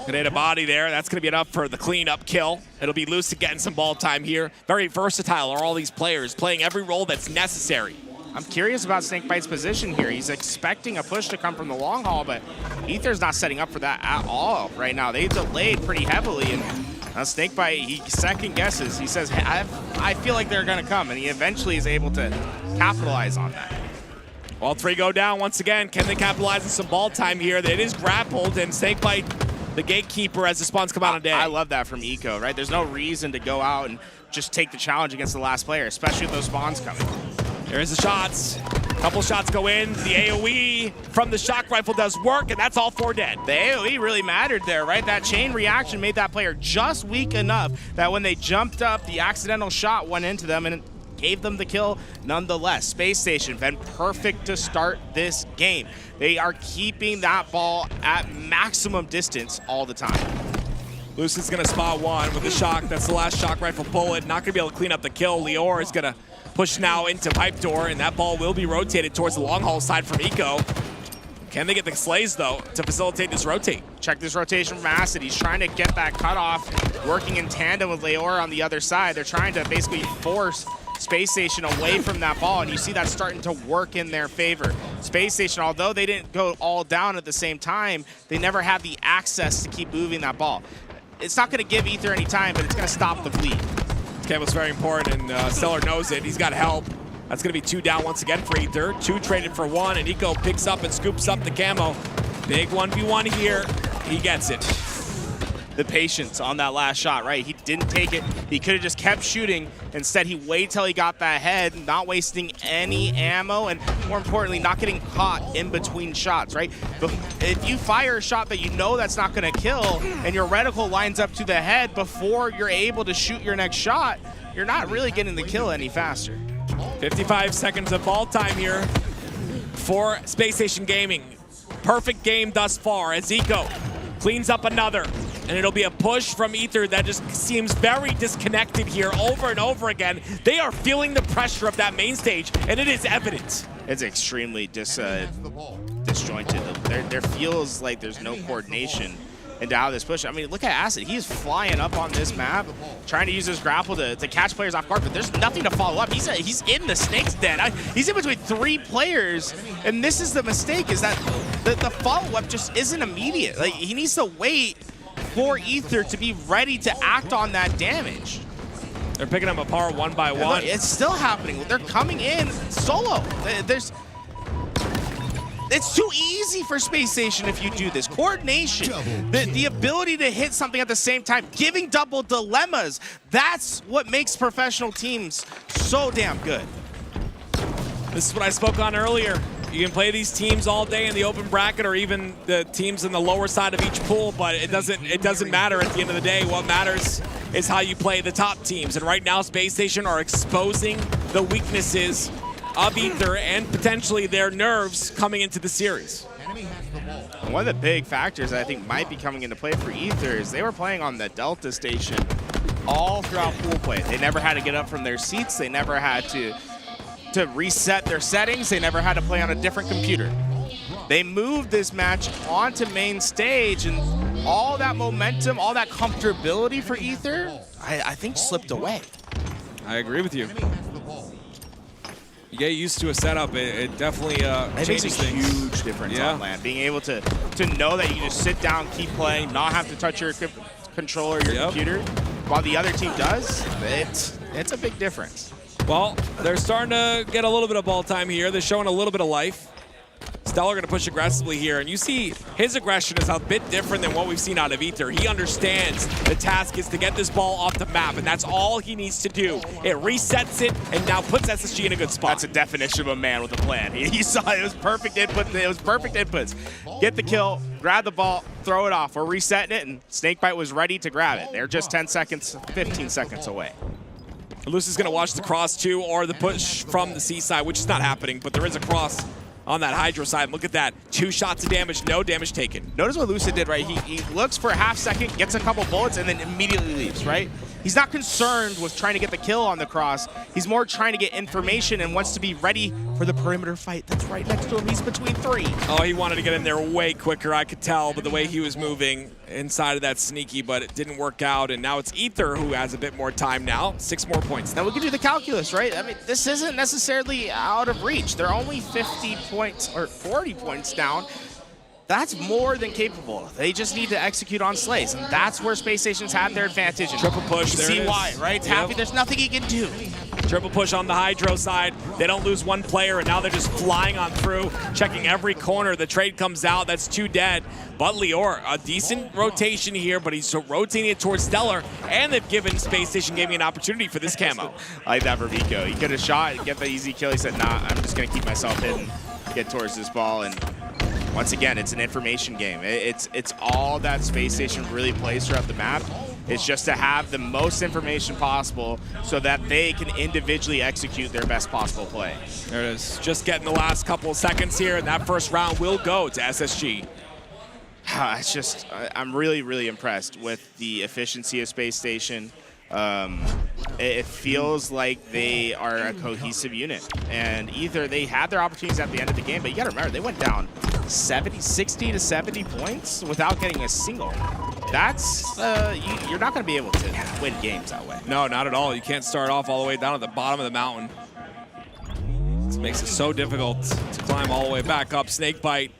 D: Gonna hit a body there. That's gonna be enough for the cleanup kill. It'll be Lucid getting some ball time here. Very versatile are all these players, playing every role that's necessary.
C: I'm curious about Snakebite's position here. He's expecting a push to come from the long haul, but Ether's not setting up for that at all right now. They delayed pretty heavily, and Snakebite, he second guesses. He says, I feel like they're gonna come, and he eventually is able to capitalize on that.
D: All three go down once again. Can they capitalize on some ball time here? It is grappled, and Snakebite, the gatekeeper, as the spawns come out on day.
C: I love that from Eco, right? There's no reason to go out and just take the challenge against the last player, especially with those spawns coming.
D: There's the shots. Couple shots go in. The AoE from the shock rifle does work, and that's all 4 dead.
C: The AoE really mattered there, right? That chain reaction made that player just weak enough that when they jumped up, the accidental shot went into them and it gave them the kill nonetheless. Space Station been perfect to start this game. They are keeping that ball at maximum distance all the time.
D: Lucid's gonna spot one with the shock. That's the last shock rifle bullet. Not gonna be able to clean up the kill. Lior is gonna push now into pipe door, and that ball will be rotated towards the long haul side from Eco. Can they get the slays, though, to facilitate this rotate?
C: Check this rotation from Acid. He's trying to get that cutoff, working in tandem with Leora on the other side. They're trying to basically force Space Station away from that ball, and you see that starting to work in their favor. Space Station, although they didn't go all down at the same time, they never had the access to keep moving that ball. It's not going to give Ether any time, but it's going to stop the bleed.
D: Camel's very important, and Stellar knows it. He's got help. That's going to be 2 down once again for Ether. 2 traded for 1, and Eco picks up and scoops up the Camo. Big 1v1 here. He gets it.
C: The patience on that last shot, right? He didn't take it. He could have just kept shooting. Instead, he waited till he got that head, not wasting any ammo, and more importantly, not getting caught in between shots, right? But if you fire a shot that you know that's not gonna kill, and your reticle lines up to the head before you're able to shoot your next shot, you're not really getting the kill any faster.
D: 55 seconds of ball time here for Space Station Gaming. Perfect game thus far as Eco cleans up another. And it'll be a push from Ether that just seems very disconnected here over and over again. They are feeling the pressure of that main stage, and it is evident.
C: It's extremely disjointed. There feels like there's no coordination into how this push. I mean, look at Acid. He's flying up on this map, trying to use his grapple to catch players off guard, but there's nothing to follow up. He's in the snake's den. He's in between 3 players, and this is the mistake, is that the follow-up just isn't immediate. Like, he needs to wait for Ether to be ready to act on that damage.
D: They're picking them apart 1 by 1.
C: Look, it's still happening. They're coming in solo. It's too easy for Space Station if you do this. Coordination, the ability to hit something at the same time, giving double dilemmas, that's what makes professional teams so damn good.
D: This is what I spoke on earlier. You can play these teams all day in the open bracket or even the teams in the lower side of each pool, but it doesn't matter at the end of the day. What matters is how you play the top teams. And right now, Space Station are exposing the weaknesses of Ether and potentially their nerves coming into the series.
C: And one of the big factors that I think might be coming into play for Ether is they were playing on the Delta station all throughout pool play. They never had to get up from their seats. They never had to reset their settings. They never had to play on a different computer. They moved this match onto main stage, and all that momentum, all that comfortability for Ether, I think slipped away.
D: I agree with you. You get used to a setup, it definitely changes things.
C: It makes a huge difference on LAN. Being able to know that you can just sit down, keep playing, not have to touch your controller, your computer, while the other team does, it's a big difference.
D: Well, they're starting to get a little bit of ball time here. They're showing a little bit of life. Stellar going to push aggressively here, and you see his aggression is a bit different than what we've seen out of Ether. He understands the task is to get this ball off the map, and that's all he needs to do. It resets it, and now puts SSG in a good spot.
C: That's a definition of a man with a plan. You saw it was perfect input. It was perfect inputs. Get the kill, grab the ball, throw it off. We're resetting it, and Snakebite was ready to grab it. They're just 10 seconds, 15 seconds away.
D: Luce is going to watch the cross too, or the push from the C side, which is not happening, but there is a cross on that Hydro side. Look at that. 2 shots of damage, no damage taken.
C: Notice what Lucid did, right? He looks for a half second, gets a couple bullets, and then immediately leaves, right? He's not concerned with trying to get the kill on the cross. He's more trying to get information and wants to be ready for the perimeter fight that's right next to him. He's between 3.
D: Oh, he wanted to get in there way quicker, I could tell, but the way he was moving inside of that sneaky, but it didn't work out, and now it's Ether who has a bit more time now. 6 more points.
C: Now we can do the calculus, right? I mean, this isn't necessarily out of reach. They're only 50 points or 40 points down. That's more than capable. They just need to execute on slays, and that's where Space Station's had their advantage.
D: Triple push, there it is.
C: See why, right? It's happy there's nothing he can do.
D: Triple push on the Hydro side. They don't lose 1 player, and now they're just flying on through, checking every corner. The trade comes out. That's 2 dead. But Lior, a decent rotation here, but he's rotating it towards Stellar, and they've given Space Station Gaming an opportunity for this camo.
C: I like that for Vico. He could have shot and get the easy kill. He said, nah, I'm just going to keep myself hidden, get towards this ball, and once again, it's an information game. It's all that Space Station really plays throughout the map. It's just to have the most information possible so that they can individually execute their best possible play.
D: There it is. Just getting the last couple of seconds here, and that first round will go to SSG.
C: It's just, I'm really, really impressed with the efficiency of Space Station. It feels like they are a cohesive unit. And either they had their opportunities at the end of the game, but you gotta remember, they went down 60 to 70 points without getting a single. That's, you're not gonna be able to win games that way.
D: No, not at all. You can't start off all the way down at the bottom of the mountain. This makes it so difficult to climb all the way back up. Snakebite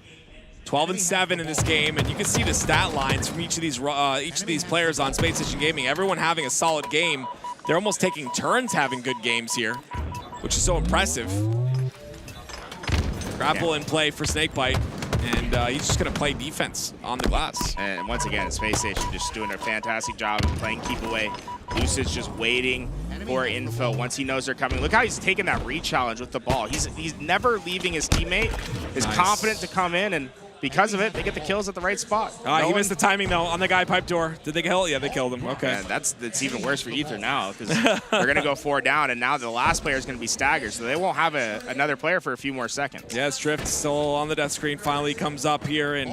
D: 12-7 in this game, and you can see the stat lines from each of these players on Space Station Gaming. Everyone having a solid game. They're almost taking turns having good games here, which is so impressive. Grapple in play for Snakebite, and he's just going to play defense on the glass.
C: And once again, Space Station just doing a fantastic job of playing keep away. Lucid's just waiting for info once he knows they're coming. Look how he's taking that re-challenge with the ball. He's never leaving his teammate. Is confident to come in, and because of it, they get the kills at the right spot.
D: He missed the timing, though, on the guy pipe door. Did they kill? Yeah, they killed him. Okay.
C: And that's even worse for Ether now, because they're going to go 4 down, and now the last player is going to be staggered, so they won't have another player for a few more seconds.
D: Yes, Drift still on the death screen. Finally comes up here, and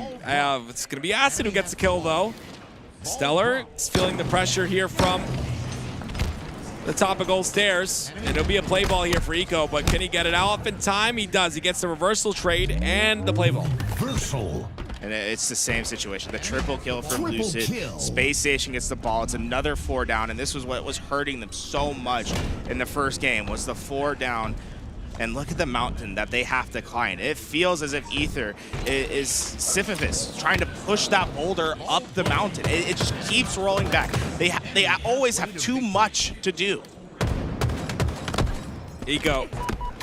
D: it's going to be Acid who gets the kill, though. Stellar is feeling the pressure here from the top of gold stairs, and it'll be a play ball here for Eco, but can he get it out in time? He does. He gets the reversal trade and the play ball.
B: Reversal.
C: And it's the same situation. The triple kill from
B: Triple
C: Lucid.
B: kill.
C: Space Station gets the ball. It's another 4 down, and this was what was hurting them so much in the first game, was the 4 down. And look at the mountain that they have to climb. It feels as if Ether is Sisyphus trying to push that boulder up the mountain. It just keeps rolling back. They always have too much to do.
D: Eco.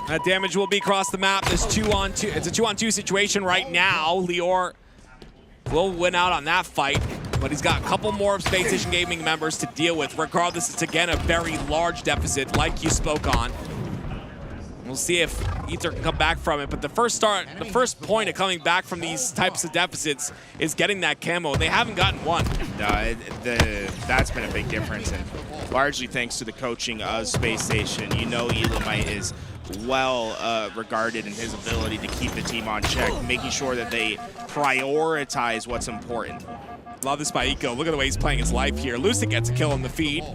D: That damage will be across the map. There's 2-on-2. It's a 2-on-2 situation right now. Lior will win out on that fight, but he's got a couple more of Space Station Gaming members to deal with. Regardless, it's again a very large deficit, like you spoke on. We'll see if Ether can come back from it, but the first point of coming back from these types of deficits is getting that camo. They haven't gotten one.
C: That's been a big difference, and largely thanks to the coaching of Space Station. You know Elamite is well regarded in his ability to keep the team on check, making sure that they prioritize what's important.
D: Love this by Eco. Look at the way he's playing his life here. Lucid gets a kill in the feed.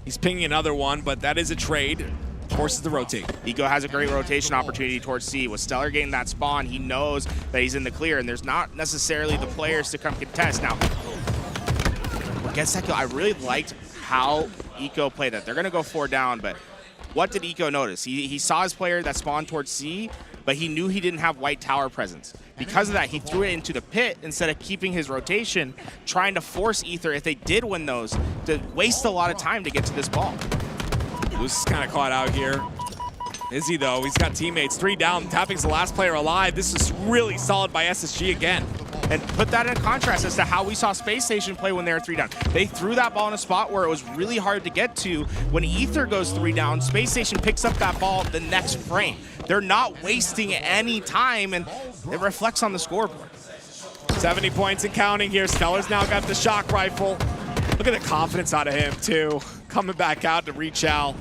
D: He's pinging another one, but that is a trade. Forces the rotate.
C: Eco has a great rotation opportunity towards C. With Stellar getting that spawn, he knows that he's in the clear, and there's not necessarily the players to come contest. Now, against that kill, I really liked how Eco played that. They're going to go 4 down, but what did Eco notice? He saw his player that spawned towards C, but he knew he didn't have white tower presence. Because of that, he threw it into the pit instead of keeping his rotation, trying to force Ether, if they did win those, to waste a lot of time to get to this ball.
D: Luce is kind of caught out here. Is he, though? He's got teammates. 3 down. Tapping's the last player alive. This is really solid by SSG again.
C: And put that in contrast as to how we saw Space Station play when they were 3 down. They threw that ball in a spot where it was really hard to get to. When Ether goes 3 down, Space Station picks up that ball the next frame. They're not wasting any time, and it reflects on the scoreboard.
D: 70 points and counting here. Stellar's now got the shock rifle. Look at the confidence out of him, too. Coming back out to reach out.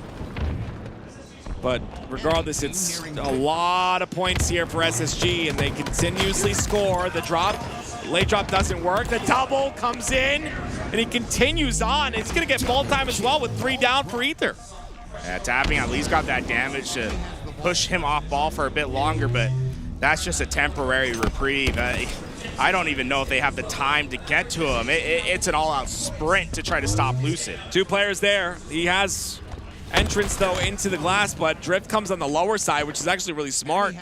D: But regardless, it's a lot of points here for SSG, and they continuously score. The drop, late drop doesn't work. The double comes in, and he continues on. It's going to get ball time as well with 3 down for Ether.
C: Yeah, tapping at least got that damage to push him off ball for a bit longer, but that's just a temporary reprieve. I don't even know if they have the time to get to him. It's an all-out sprint to try to stop Lucid.
D: 2 players there. He has entrance, though, into the glass, but Drift comes on the lower side, which is actually really smart.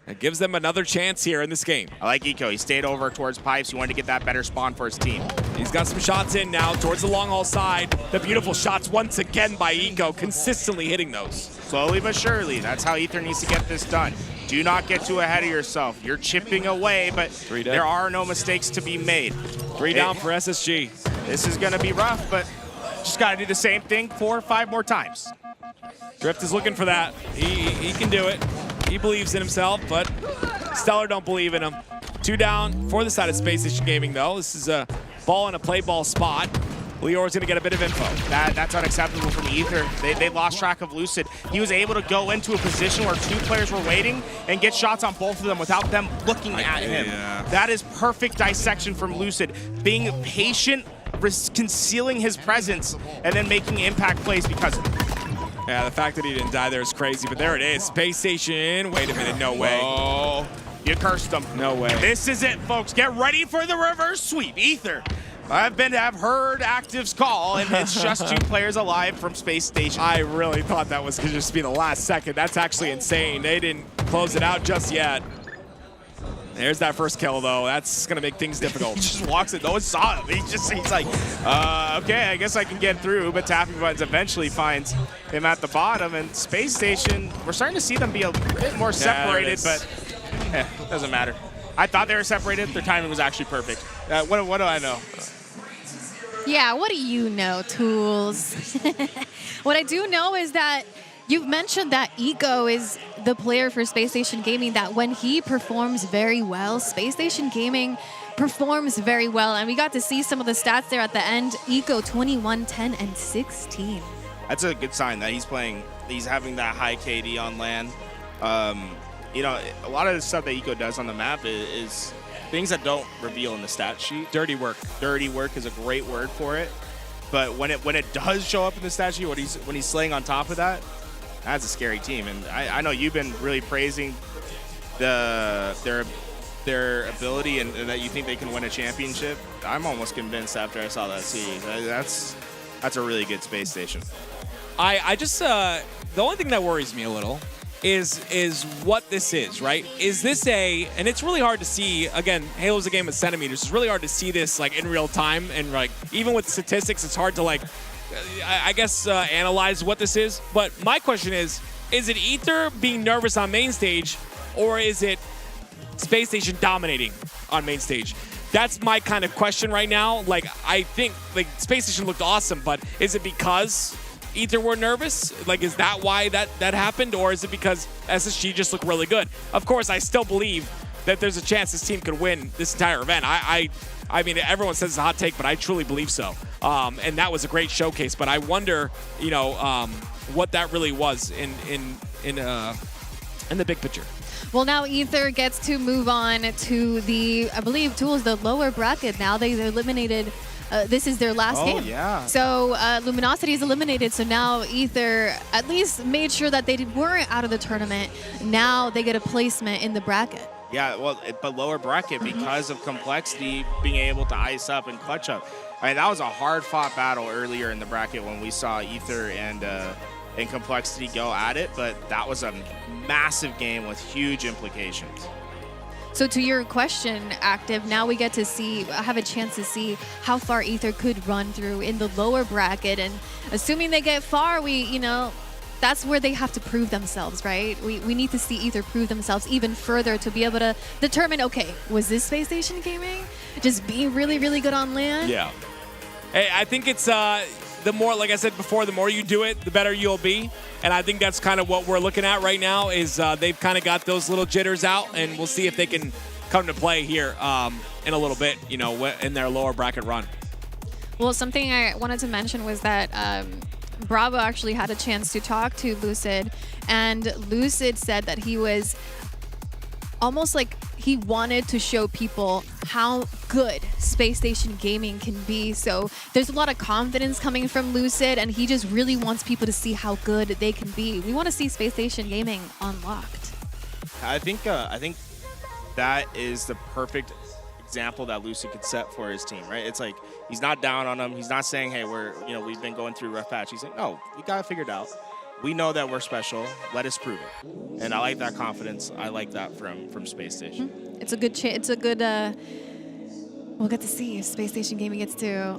D: It gives them another chance here in this game.
C: I like Eco. He stayed over towards pipes. He wanted to get that better spawn for his team.
D: He's got some shots in now towards the long haul side. The beautiful shots once again by Eco, consistently hitting those.
C: Slowly but surely, that's how Ether needs to get this done. Do not get too ahead of yourself. You're chipping away, but there are no mistakes to be made.
D: 3 down for SSG.
C: This is going to be rough, but just got to do the same thing 4 or 5 more times.
D: Drift is looking for that. He can do it. He believes in himself, but Stellar don't believe in him. 2 down for the side of Space Station Gaming, though. This is a ball in a play ball spot. Leor's gonna get a bit of info.
C: That's unacceptable from Ether. They lost track of Lucid. He was able to go into a position where 2 players were waiting and get shots on both of them without them looking at him.
D: Yeah.
C: That is perfect dissection from Lucid. Being patient, concealing his presence, and then making impact plays because of it.
D: Yeah, the fact that he didn't die there is crazy, but there it is. Space Station. Wait a minute, no way.
C: Oh, you cursed him.
D: No way.
C: This is it, folks. Get ready for the reverse sweep. Ether. I've heard actives call, and it's just 2 players alive from Space Station.
D: I really thought that was going to just be the last second. That's actually insane. They didn't close it out just yet. There's that first kill, though. That's going to make things difficult.
C: He just walks in. No one saw him. He's like, okay, I guess I can get through. But Tapping Buttons eventually finds him at the bottom. And Space Station, we're starting to see them be a bit more separated, but doesn't matter. I thought they were separated. Their timing was actually perfect. What do I know?
K: Yeah, what do you know, Tools? What I do know is that you've mentioned that Eco is the player for Space Station Gaming, that when he performs very well, Space Station Gaming performs very well. And we got to see some of the stats there at the end. Eco 21, 10, and 16.
C: That's a good sign that he's having that high KD on LAN. You know, a lot of the stuff that Eco does on the map is things that don't reveal in the stat sheet.
D: Dirty work.
C: Dirty work is a great word for it. But when it does show up in the stat sheet, when he's slaying on top of that, that's a scary team. And I know you've been really praising their ability and that you think they can win a championship. I'm almost convinced after I saw that series. That's a really good Space Station.
D: I just the only thing that worries me a little is what this is, right? Is this and it's really hard to see, again, Halo's a game of centimeters. It's really hard to see this like in real time, and like even with statistics, it's hard to like, I guess, analyze what this is. But my question is it Ether being nervous on main stage, or is it Space Station dominating on main stage? That's my kind of question right now. Like, I think like Space Station looked awesome, but is it because Ether were nervous? Like, is that why that happened, or is it because SSG just looked really good? Of course, I still believe that there's a chance this team could win this entire event. I mean, everyone says it's a hot take, but I truly believe so. And that was a great showcase. But I wonder, you know, what that really was in the big picture.
K: Well, now Ether gets to move on to the, I believe, Tools, the lower bracket. Now they eliminated. This is their last game.
C: Yeah.
K: So Luminosity is eliminated. So now Ether at least made sure that they weren't out of the tournament. Now they get a placement in the bracket.
C: Yeah, well, but lower bracket because of Complexity being able to ice up and clutch up. I mean, that was a hard-fought battle earlier in the bracket when we saw Ether and Complexity go at it, but that was a massive game with huge implications.
K: So to your question, Active, now we get to have a chance to see how far Ether could run through in the lower bracket. And assuming they get far, that's where they have to prove themselves, right? We need to see Ether prove themselves even further to be able to determine, okay, was this Space Station Gaming just being really, really good on LAN?
D: Yeah. Hey, I think it's the more, like I said before, the more you do it, the better you'll be. And I think that's kind of what we're looking at right now is they've kind of got those little jitters out, and we'll see if they can come to play here in a little bit, you know, in their lower bracket run.
K: Well, something I wanted to mention was that Bravo actually had a chance to talk to Lucid, and Lucid said that he was almost like he wanted to show people how good Space Station Gaming can be. So there's a lot of confidence coming from Lucid, and he just really wants people to see how good they can be. We want to see Space Station Gaming unlocked.
C: I think that is the perfect example that Lucid could set for his team, right? It's like he's not down on them. He's not saying, hey, we've been going through a rough patch. He's saying, no, we got it figured out. We know that we're special. Let us prove it. And I like that confidence. I like that from Space Station.
K: It's a good we'll get to see if Space Station Gaming gets to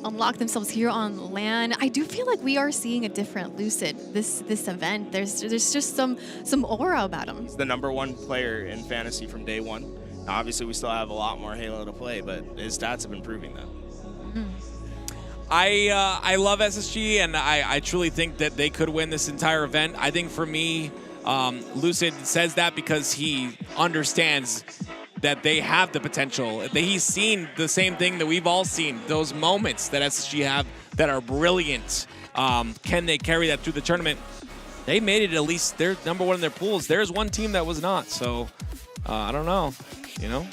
K: unlock themselves here on LAN. I do feel like we are seeing a different Lucid this event. There's just some aura about him.
C: He's the #1 player in Fantasy from day one. Now, obviously, we still have a lot more Halo to play, but his stats have been proving that.
D: I love SSG, and I truly think that they could win this entire event. I think for me, Lucid says that because he understands that they have the potential. He's seen the same thing that we've all seen, those moments that SSG have that are brilliant. Can they carry that through the tournament? They made it at least. They're #1 in their pools. There's one team that was not, so I don't know, you know?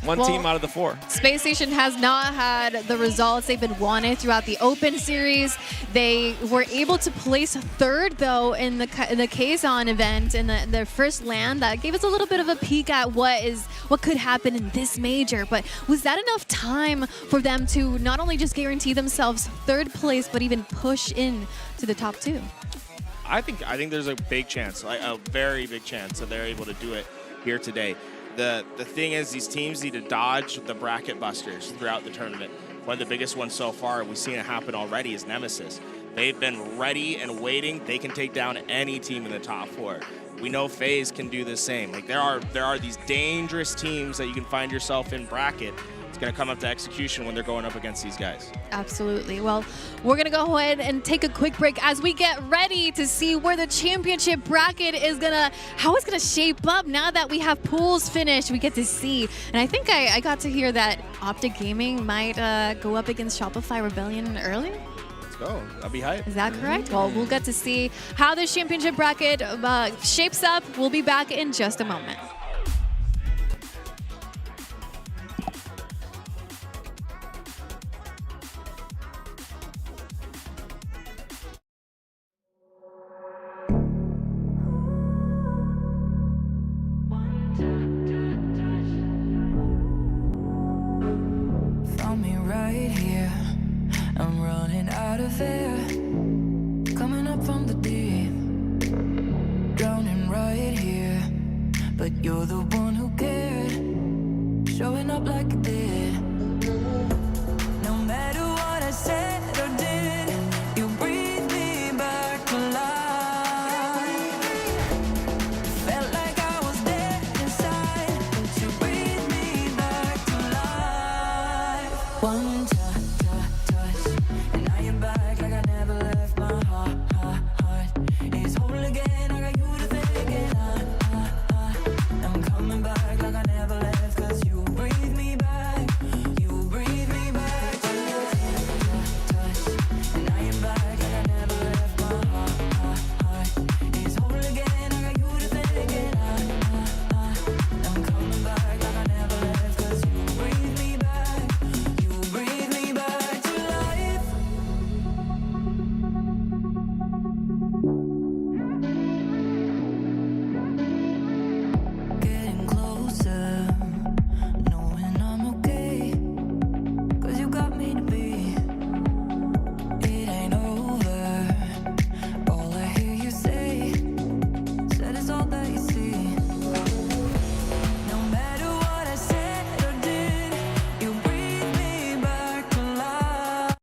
D: One team out of the 4.
K: Space Station has not had the results they've been wanted throughout the Open Series. They were able to place 3rd, though, in the Kazan event in their first LAN. That gave us a little bit of a peek at what could happen in this major. But was that enough time for them to not only just guarantee themselves 3rd place, but even push in to the top 2?
C: I think there's a big chance, like a very big chance, that they're able to do it here today. The thing is, these teams need to dodge the bracket busters throughout the tournament. One of the biggest ones so far, we've seen it happen already, is Nemesis. They've been ready and waiting. They can take down any team in the top 4. We know FaZe can do the same. Like there are these dangerous teams that you can find yourself in bracket. It's going to come up to execution when they're going up against these guys.
K: Absolutely. Well, we're going to go ahead and take a quick break as we get ready to see where the championship bracket is how it's going to shape up now that we have pools finished. We get to see. And I think I got to hear that OpTic Gaming might go up against Shopify Rebellion early.
C: Let's go. I'll be hyped.
K: Is that correct? Well, we'll get to see how the championship bracket shapes up. We'll be back in just a moment.
J: Coming up from the deep, drowning right here. But you're the one who cared, showing up like you did. No matter what I said or did, you breathe me back to life. Felt like I was dead inside, but you breathe me back to life. One touch, and now you're back like I never left. My heart is whole again. I got you to thank again. I'm coming back like I never left, 'cause you breathe me back. You breathe me back to touch, and now you're back like I never left. My heart is whole again. I got you to thank again. I'm coming back like I never left, 'cause you breathe me back. You breathe me back to life. Getting closer, knowing I'm okay, 'cause you got me to be. It ain't over, all I hear you say, said it's all that you see. No matter what I said or did, you breathe me back to life.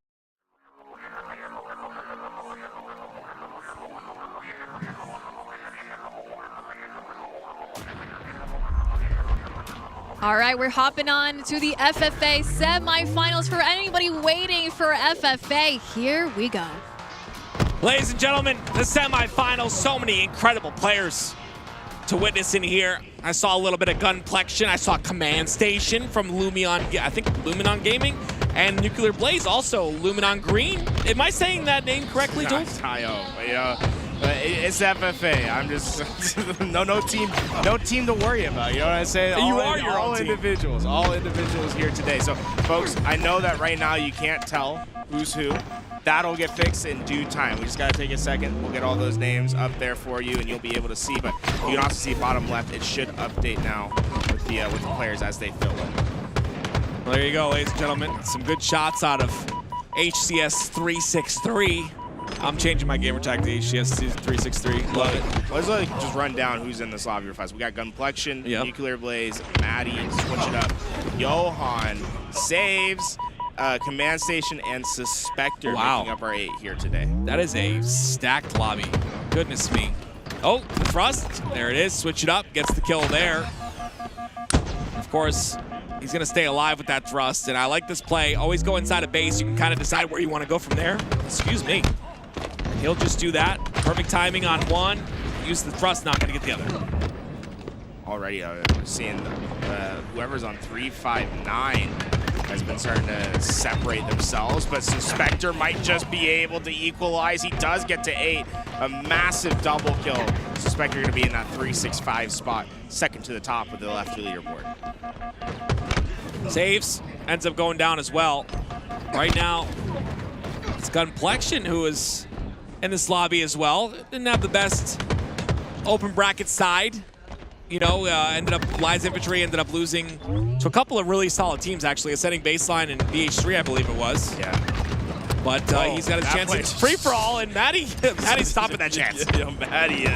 K: All right, we're hopping on to the FFA semifinals. For anybody waiting for FFA, here we go.
D: Ladies and gentlemen, the semifinals, so many incredible players to witness in here. I saw a little bit of Gunplexion. I saw Command Station from Lumion, I think Luminon Gaming, and Nuclear Blaze also Luminon Green. Am I saying that name correctly, Jules?
C: It's FFA. I'm just no team to worry about. You know what I'm saying?
D: You are your own team.
C: All individuals here today. So, folks, I know that right now you can't tell who's who. That'll get fixed in due time. We just got to take a second. We'll get all those names up there for you, and you'll be able to see. But you can also see bottom left. It should update now with the players as they fill in.
D: Well, there you go, ladies and gentlemen. Some good shots out of HCS 363. I'm changing my gamer tag to HCS 363. Love it.
C: Let's just run down who's in this lobby real fast. We got Gunplexion, Nuclear Blaze, Maddie, switch it up, Johan, Saves, Command Station, and Suspector making up our 8 here today.
D: That is a stacked lobby. Goodness me. Oh, the thrust. There it is. Switch it up. Gets the kill there. Of course, he's going to stay alive with that thrust, and I like this play. Always go inside a base. You can kind of decide where you want to go from there. Excuse me. He'll just do that. Perfect timing on one. Use the thrust, not going to get the other.
C: Already we're seeing whoever's on 359 has been starting to separate themselves, but Suspector might just be able to equalize. He does get to 8. A massive double kill. Suspector going to be in that 365 spot, second to the top of the left leaderboard.
D: Saves, ends up going down as well. Right now, it's Gunplexion who is in this lobby as well. Didn't have the best open bracket side. You know, ended up, Lies Infantry ended up losing to a couple of really solid teams, actually. Ascending Baseline and BH3, I believe it was.
C: Yeah.
D: But he's got his chance. It's free-for-all, and Maddie's stopping that chance.
C: Maddie,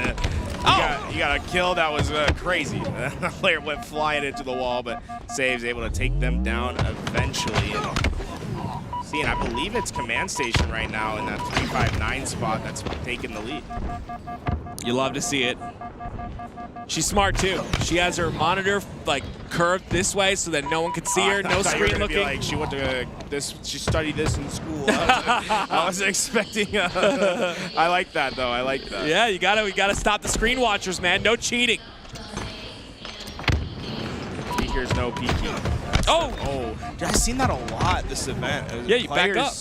C: you got a kill that was crazy. The player went flying into the wall, but Saves able to take them down eventually. And I believe it's Command Station right now in that 359 spot that's taking the lead.
D: You love to see it. She's smart too. She has her monitor like curved this way so that no one can see her. No screen looking.
C: Like she went to she studied this in school. I was expecting. I like that though. I like that.
D: Yeah, we gotta stop the screen watchers, man. No cheating.
C: Here's no peeking. I've seen that a lot this event.
D: Yeah, you back up.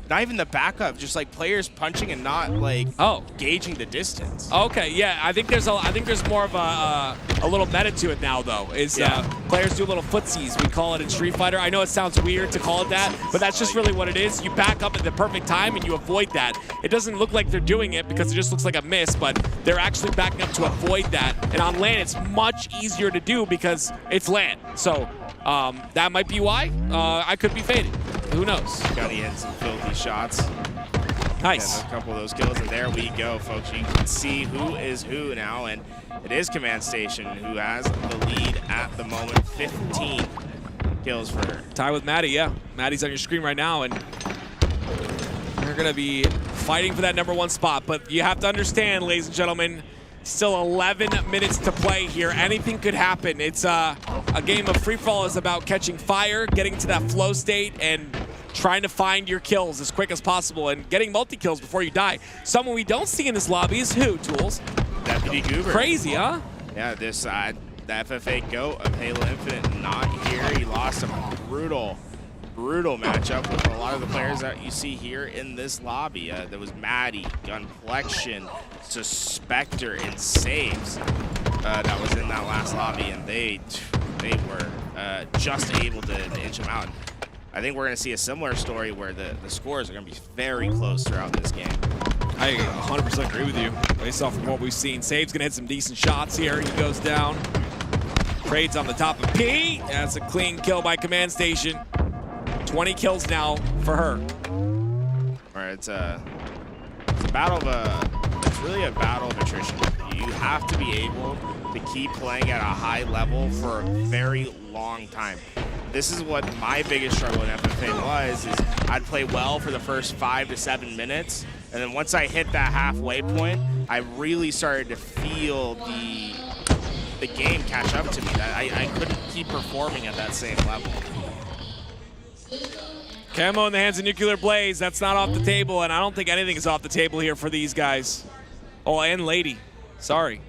C: Not even the backup, just like players punching and not like gauging the distance.
D: Okay, yeah, I think there's more of a little meta to it now though. Players do little footsies. We call it in Street Fighter. I know it sounds weird to call it that, but that's just really what it is. You back up at the perfect time and you avoid that. It doesn't look like they're doing it because it just looks like a miss, but they're actually backing up to avoid that. And on LAN, it's much easier to do because it's LAN. So that might be why. I could be faded. Who knows?
C: Got to hit some filthy shots.
D: Nice.
C: And a couple of those kills, and there we go, folks. You can see who is who now, and it is Command Station who has the lead at the moment. 15 kills for her.
D: Tie with Maddie, yeah. Maddie's on your screen right now, and they're going to be fighting for that #1 spot. But you have to understand, ladies and gentlemen, still 11 minutes to play here. Anything could happen. It's a game of free-for-all is about catching fire, getting to that flow state, and trying to find your kills as quick as possible and getting multi-kills before you die. Someone we don't see in this lobby is who, Tools?
C: Deputy Goober.
D: Crazy, huh?
C: Yeah, this side, the FFA GOAT of Halo Infinite not here. He lost a brutal matchup with a lot of the players that you see here in this lobby. There was Maddie, Gunplexion, Suspector, and Saves that was in that last lobby, and they were just able to inch them out. I think we're going to see a similar story where the scores are going to be very close throughout this game.
D: I 100% agree with you. Based off from what we've seen, Save's going to hit some decent shots here. He goes down. Trades on the top of P. That's a clean kill by Command Station. 20 kills now for her.
C: All right, it's really a battle of attrition. You have to be able to keep playing at a high level for a very long time. This is what my biggest struggle in FFA was, is I'd play well for the first 5 to 7 minutes, and then once I hit that halfway point, I really started to feel the game catch up to me. I couldn't keep performing at that same level.
D: Camo in the hands of Nuclear Blaze. That's not off the table, and I don't think anything is off the table here for these guys. Oh, and Lady. Sorry.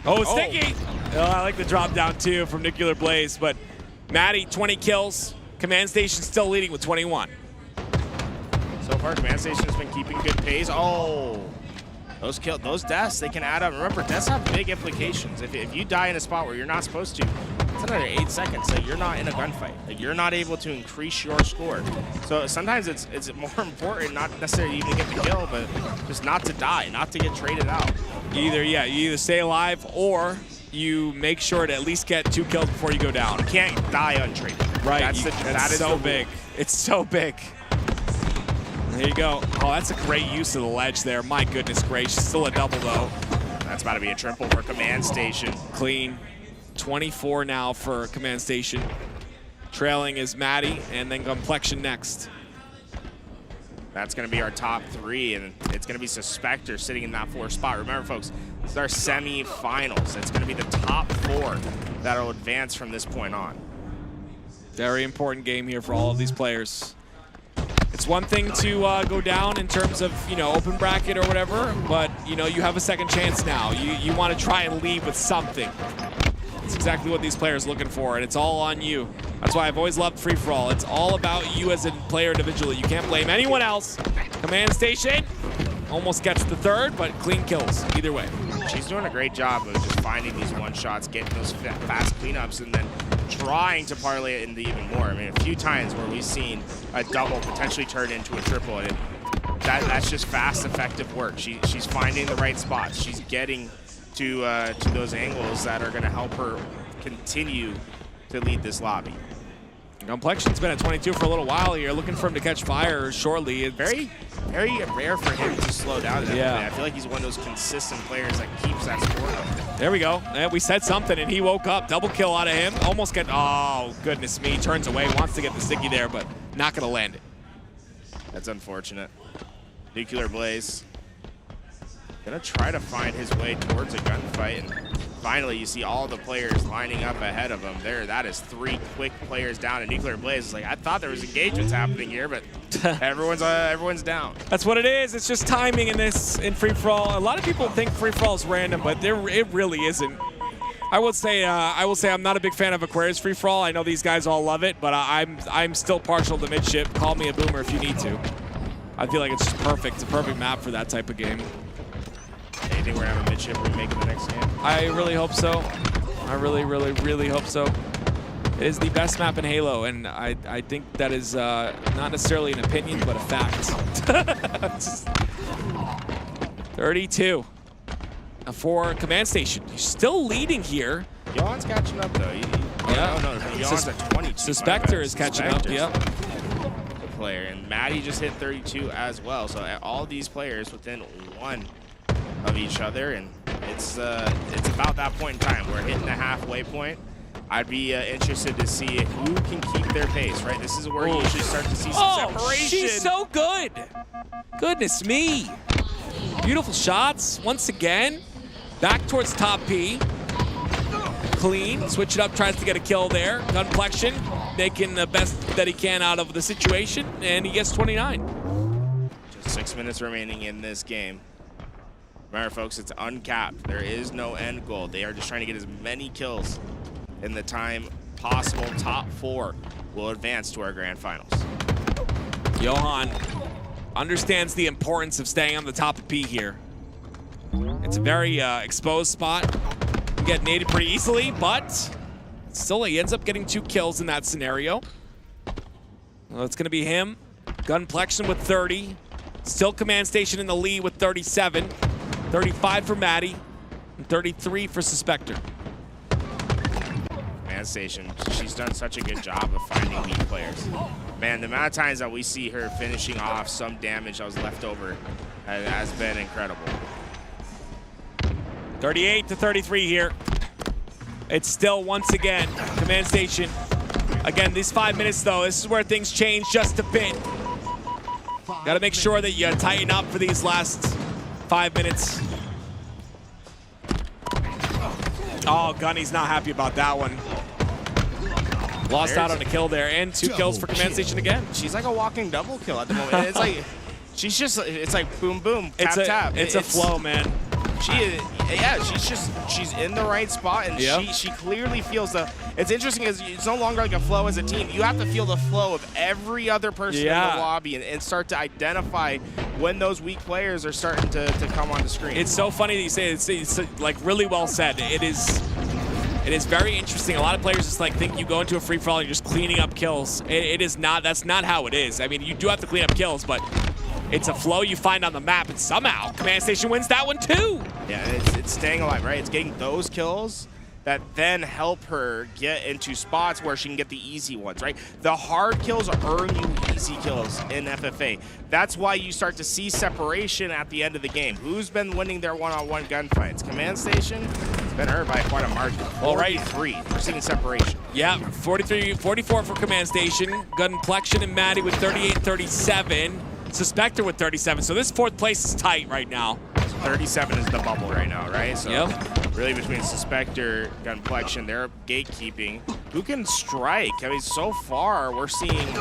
D: Oh, Sticky! Oh, I like the drop down too from Nuclear Blaze, but Maddie, 20 kills. Command Station still leading with 21.
C: So far, Command Station has been keeping good pace. Oh, those deaths, they can add up. Remember, deaths have big implications. If you die in a spot where you're not supposed to, it's another 8 seconds. Like, you're not in a gunfight. Like, you're not able to increase your score. So sometimes it's more important not necessarily even to get the kill, but just not to die, not to get traded out.
D: You either stay alive or you make sure to at least get 2 kills before you go down.
C: You can't die untraded.
D: Right,
C: that is
D: so big. It's so big. There you go. Oh, that's a great use of the ledge there. My goodness gracious. Still a double, though.
C: That's about to be a triple for Command Station.
D: Clean. 24 now for Command Station. Trailing is Maddie, and then Complexion next.
C: That's going to be our top 3, and it's going to be Suspector sitting in that 4th spot. Remember, folks, this is our semi-finals. It's going to be the top 4 that'll advance from this point on.
D: Very important game here for all of these players. It's one thing to go down in terms of, open bracket or whatever, but, you have a second chance now. You want to try and lead with something. That's exactly what these players are looking for, and it's all on you. That's why I've always loved free-for-all. It's all about you as a player individually. You can't blame anyone else. Command Station almost gets the 3rd, but clean kills either way.
C: She's doing a great job of just finding these one-shots, getting those fast cleanups, and then trying to parlay it into even more. I mean, a few times where we've seen a double potentially turn into a triple, and that's just fast, effective work. She's finding the right spots. She's getting to those angles that are going to help her continue to lead this lobby.
D: Complexion's been at 22 for a little while here, looking for him to catch fire shortly. It's
C: very rare for him to slow down.
D: Yeah.
C: I feel like he's one of those consistent players that keeps that score up.
D: There we go. And we said something, and he woke up. Double kill out of him. Almost get, oh, goodness me. Turns away, wants to get the sticky there, but not going to land it.
C: That's unfortunate. Nuclear Blaze gonna try to find his way towards a gunfight, and finally you see all the players lining up ahead of him. There, that is 3 quick players down, and Nuclear Blaze is like, I thought there was engagements happening here, but everyone's down.
D: That's what it is. It's just timing in free-for-all. A lot of people think free-for-all is random, but it really isn't. I will say I'm not a big fan of Aquarius free-for-all. I know these guys all love it, but I'm still partial to midship. Call me a boomer if you need to. I feel like it's just perfect. It's a perfect map for that type of game.
C: Anything we're gonna have a midship when we make it the next game?
D: I really hope so. I really, really, really hope so. It is the best map in Halo, and I think that is not necessarily an opinion, but a fact. 32 for Command Station. He's still leading here.
C: Johan's catching up, though. No, Johan's at 22.
D: Suspector is catching up, yep.
C: Player, and Maddie just hit 32 as well. So all these players within 1 of each other, and it's about that point in time. We're hitting the halfway point. I'd be interested to see who can keep their pace, right? This is where you usually start to see some separation.
D: She's so good. Goodness me. Beautiful shots once again. Back towards top P. Clean. Switch it up, tries to get a kill there. Gunplexion making the best that he can out of the situation, and he gets 29.
C: Just 6 minutes remaining in this game. Remember, folks, it's uncapped. There is no end goal. They are just trying to get as many kills in the time possible. Top 4 will advance to our grand finals.
D: Johan understands the importance of staying on the top of P here. It's a very exposed spot. You get naded pretty easily, but still he ends up getting 2 kills in that scenario. Well, it's going to be him. Gunplexion with 30. Still Command Station in the lead with 37. 35 for Maddie, and 33 for Suspector.
C: Command Station, she's done such a good job of finding weak players. Man, the amount of times that we see her finishing off some damage that was left over has been incredible.
D: 38 to 33 here. It's still, once again, Command Station. Again, these 5 minutes, though, this is where things change just a bit. Got to make sure that you tighten up for these last 5 minutes. Oh, Gunny's not happy about that one. Lost out on a kill there, and 2 kills for Command Station again.
C: She's like a walking double kill at the moment. It's like, she's just, it's like boom, boom, tap, tap.
D: It's a flow, man.
C: She is, Yeah, she's in the right spot, and she clearly feels the. It's interesting is it's no longer like a flow as a team. You have to feel the flow of every other person in the lobby and start to identify when those weak players are starting to come on the screen.
D: It's so funny that you say it. It's like really well said. It is very interesting. A lot of players just like think you go into a free for all and you're just cleaning up kills. It is not. That's not how it is. I mean, you do have to clean up kills, but it's a flow you find on the map, and somehow Command Station wins that one too.
C: Yeah, it's staying alive, right? It's getting those kills that then help her get into spots where she can get the easy ones, right? The hard kills earn you easy kills in FFA. That's why you start to see separation at the end of the game. Who's been winning their one-on-one gunfights? Command Station? It's been hurt by quite a margin. 43, we're seeing separation.
D: Yeah, 44 for Command Station. Gunplexion and Maddie with 38-37. Suspector with 37. So this fourth place is tight right now.
C: 37 is the bubble right now, right? So really between Suspector, Gunplexion, they're gatekeeping. Who can strike? I mean, so far we're seeing,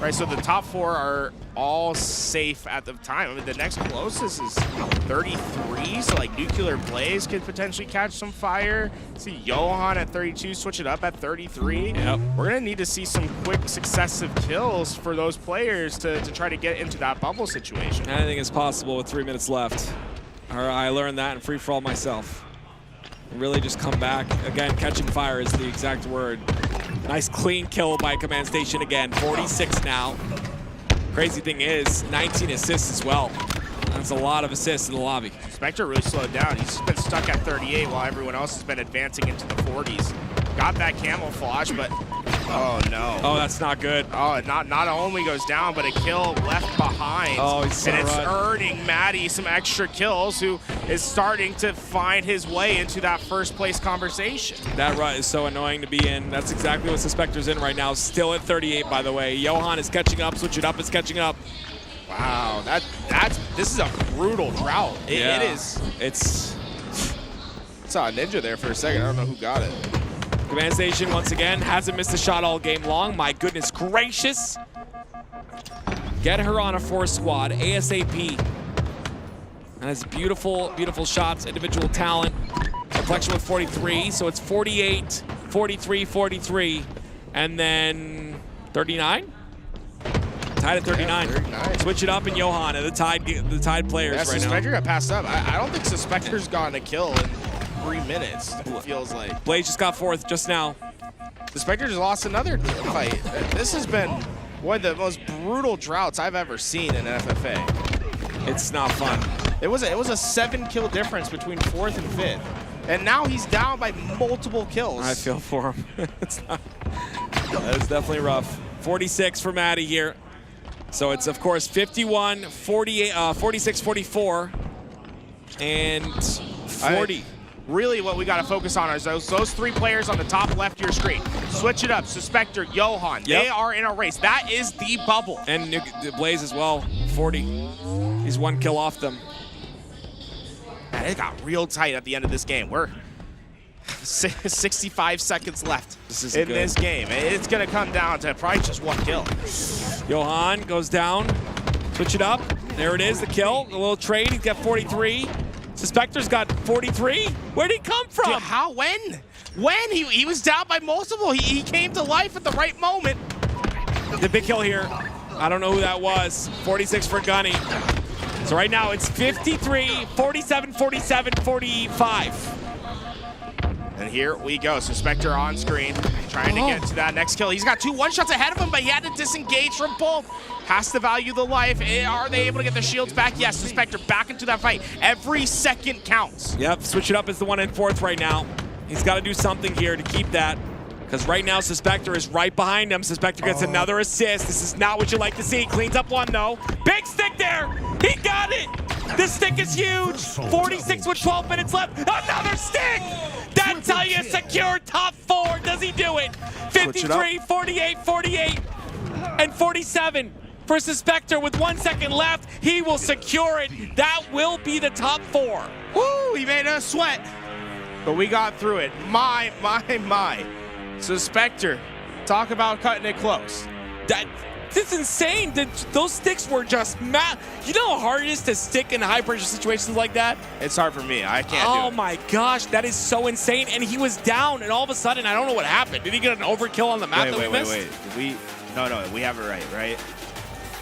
C: right, so the top 4 are all safe at the time. I mean, the next closest is 33, so like Nuclear Blaze could potentially catch some fire. See Johan at 32, switch it up at 33.
D: Yep.
C: We're gonna need to see some quick successive kills for those players to try to get into that bubble situation.
D: Anything is possible with 3 minutes left. I learned that in free for all myself. Really just come back. Again, catching fire is the exact word. Nice clean kill by Command Station again. 46 now. Crazy thing is, 19 assists as well. That's a lot of assists in the lobby.
C: Spectre really slowed down. He's been stuck at 38 while everyone else has been advancing into the 40s. Got that camouflage, but oh no.
D: Oh, that's not good.
C: Oh, not only goes down, but a kill left behind.
D: Oh, he's so
C: and it's
D: right.
C: earning Maddie some extra kills, who is starting to find his way into that first place conversation.
D: That rut is so annoying to be in. That's exactly what Suspector's in right now. Still at 38, by the way. Johan is catching up. Switch it up is catching up.
C: Wow, this is a brutal drought. It is.
D: It's.
C: Saw a ninja there for a second. I don't know who got it.
D: Command Station, once again, hasn't missed a shot all game long. My goodness gracious. Get her on a 4 squad, ASAP. And it's beautiful, beautiful shots, individual talent. Reflection with 43, so it's 48, 43, 43, and then 39? Tied at 39. 39. Switch it up in Johan, the tied players right now.
C: Suspector got passed up. I don't think Suspector's gotten a kill in 3 minutes, it feels like.
D: Blaze just got 4th just now.
C: Suspector just lost another fight. This has been one of the most brutal droughts I've ever seen in FFA.
D: It's not fun.
C: It was a 7-kill difference between 4th and 5th. And now he's down by multiple kills.
D: I feel for him. It's definitely rough. 46 for Maddie here. So it's, of course, 51, 48, 46, 44, and 40.
C: Really what we got to focus on is those 3 players on the top left of your screen. Switch it up. Suspector, Johan.
D: Yep.
C: They are in a race. That is the bubble.
D: And Blaze as well, 40. He's 1 kill off them.
C: Man, it got real tight at the end of this game. We're 65 seconds left in this game. It's going to come down to probably just 1 kill.
D: Johan goes down. Switch it up. There it is, the kill. A little trade. He's got 43. Suspector's got 43. Where'd he come from?
C: Dude, how? When? He was down by multiple. He came to life at the right moment.
D: The big kill here. I don't know who that was. 46 for Gunny. So right now it's 53, 47, 47, 45.
C: And here we go. Suspector on screen, trying to get to that next kill. He's got 2 one-shots ahead of him, but he had to disengage from both. Has to value the life. Are they able to get their shields back? Yes, Suspector back into that fight. Every second counts.
D: Yep, switch it up as the 1 and 4th right now. He's got to do something here to keep that. Because right now, Suspector is right behind him. Suspector gets another assist. This is not what you like to see. Cleans up 1, though. Big stick there. He got it. This stick is huge. 46 with 12 minutes left. Another stick. That's how you secure top 4. Does he do it? 53, 48, 48, and 47. For Suspector with 1 second left. He will secure it. That will be the top 4.
C: Woo, he made us sweat. But we got through it. My. Suspector, talk about cutting it close.
D: This is insane. Those sticks were just mad. You know how hard it is to stick in high pressure situations like that?
C: It's hard for me. I can't do
D: Oh
C: it.
D: my gosh, that is so insane. And he was down, and all of a sudden, I don't know what happened. Did he get an overkill on the map that we missed?
C: Wait. No, we have it right?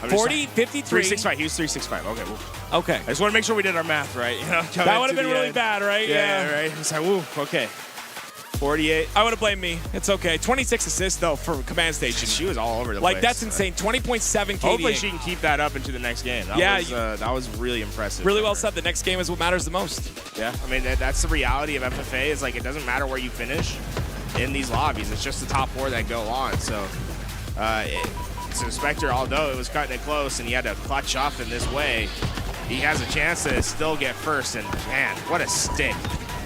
D: 40, 53.
C: 365. He was 365. Okay. Well,
D: okay.
C: I just want to make sure we did our math right. You know,
D: that would have been really bad, right?
C: Yeah, right. It's like, woo, okay. 48.
D: I would have blamed me. It's okay. 26 assists, though, for Command Station.
C: She was all over the place.
D: Like, that's insane. 20.7 KDA.
C: Hopefully she can keep that up into the next game. That was really impressive.
D: Really well said. The next game is what matters the most.
C: Yeah, I mean, that's the reality of FFA. Is like, it doesn't matter where you finish in these lobbies. It's just the top 4 that go on. So, so Spectre, although it was cutting it close and he had to clutch up in this way, he has a chance to still get first. And, man, what a stick.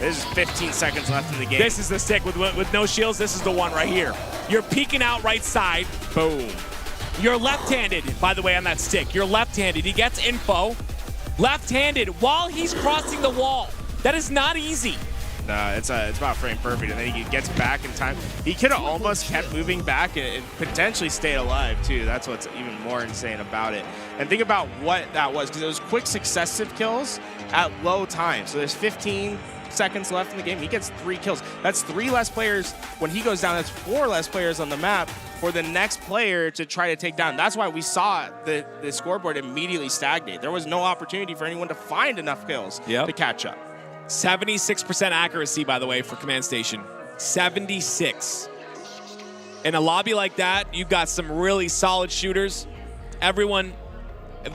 C: There's 15 seconds left in the game.
D: This is the stick with no shields. This is the one right here. You're peeking out right side. Boom. You're left-handed, by the way, on that stick. You're left-handed. He gets info. Left-handed while he's crossing the wall. That is not easy.
C: No, it's about frame perfect, and then he gets back in time. He could have almost kept moving back and potentially stayed alive, too. That's what's even more insane about it. And think about what that was, because it was quick successive kills at low time. So there's 15 seconds left in the game. He gets 3 kills. That's 3 less players. When he goes down, that's 4 less players on the map for the next player to try to take down. That's why we saw the scoreboard immediately stagnate. There was no opportunity for anyone to find enough kills to catch up.
D: 76% accuracy, by the way, for Command Station. 76. In a lobby like that, you've got some really solid shooters. Everyone,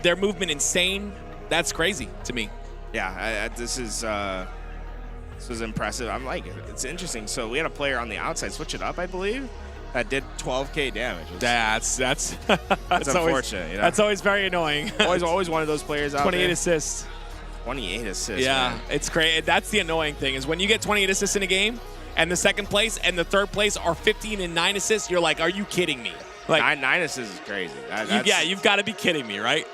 D: their movement insane. That's crazy to me.
C: Yeah, this was impressive. I'm like, it's interesting. So we had a player on the outside switch it up, I believe, that did 12K damage.
D: That's
C: unfortunate.
D: Always,
C: you know?
D: That's always very annoying.
C: always one of those players out
D: 28
C: there.
D: assists.
C: 28 assists.
D: Yeah,
C: man.
D: it's great. That's the annoying thing is when you get 28 assists in a game, and the second place and the third place are 15 and 9 assists. You're like, are you kidding me? Like
C: 9 assists is crazy.
D: You've got to be kidding me, right?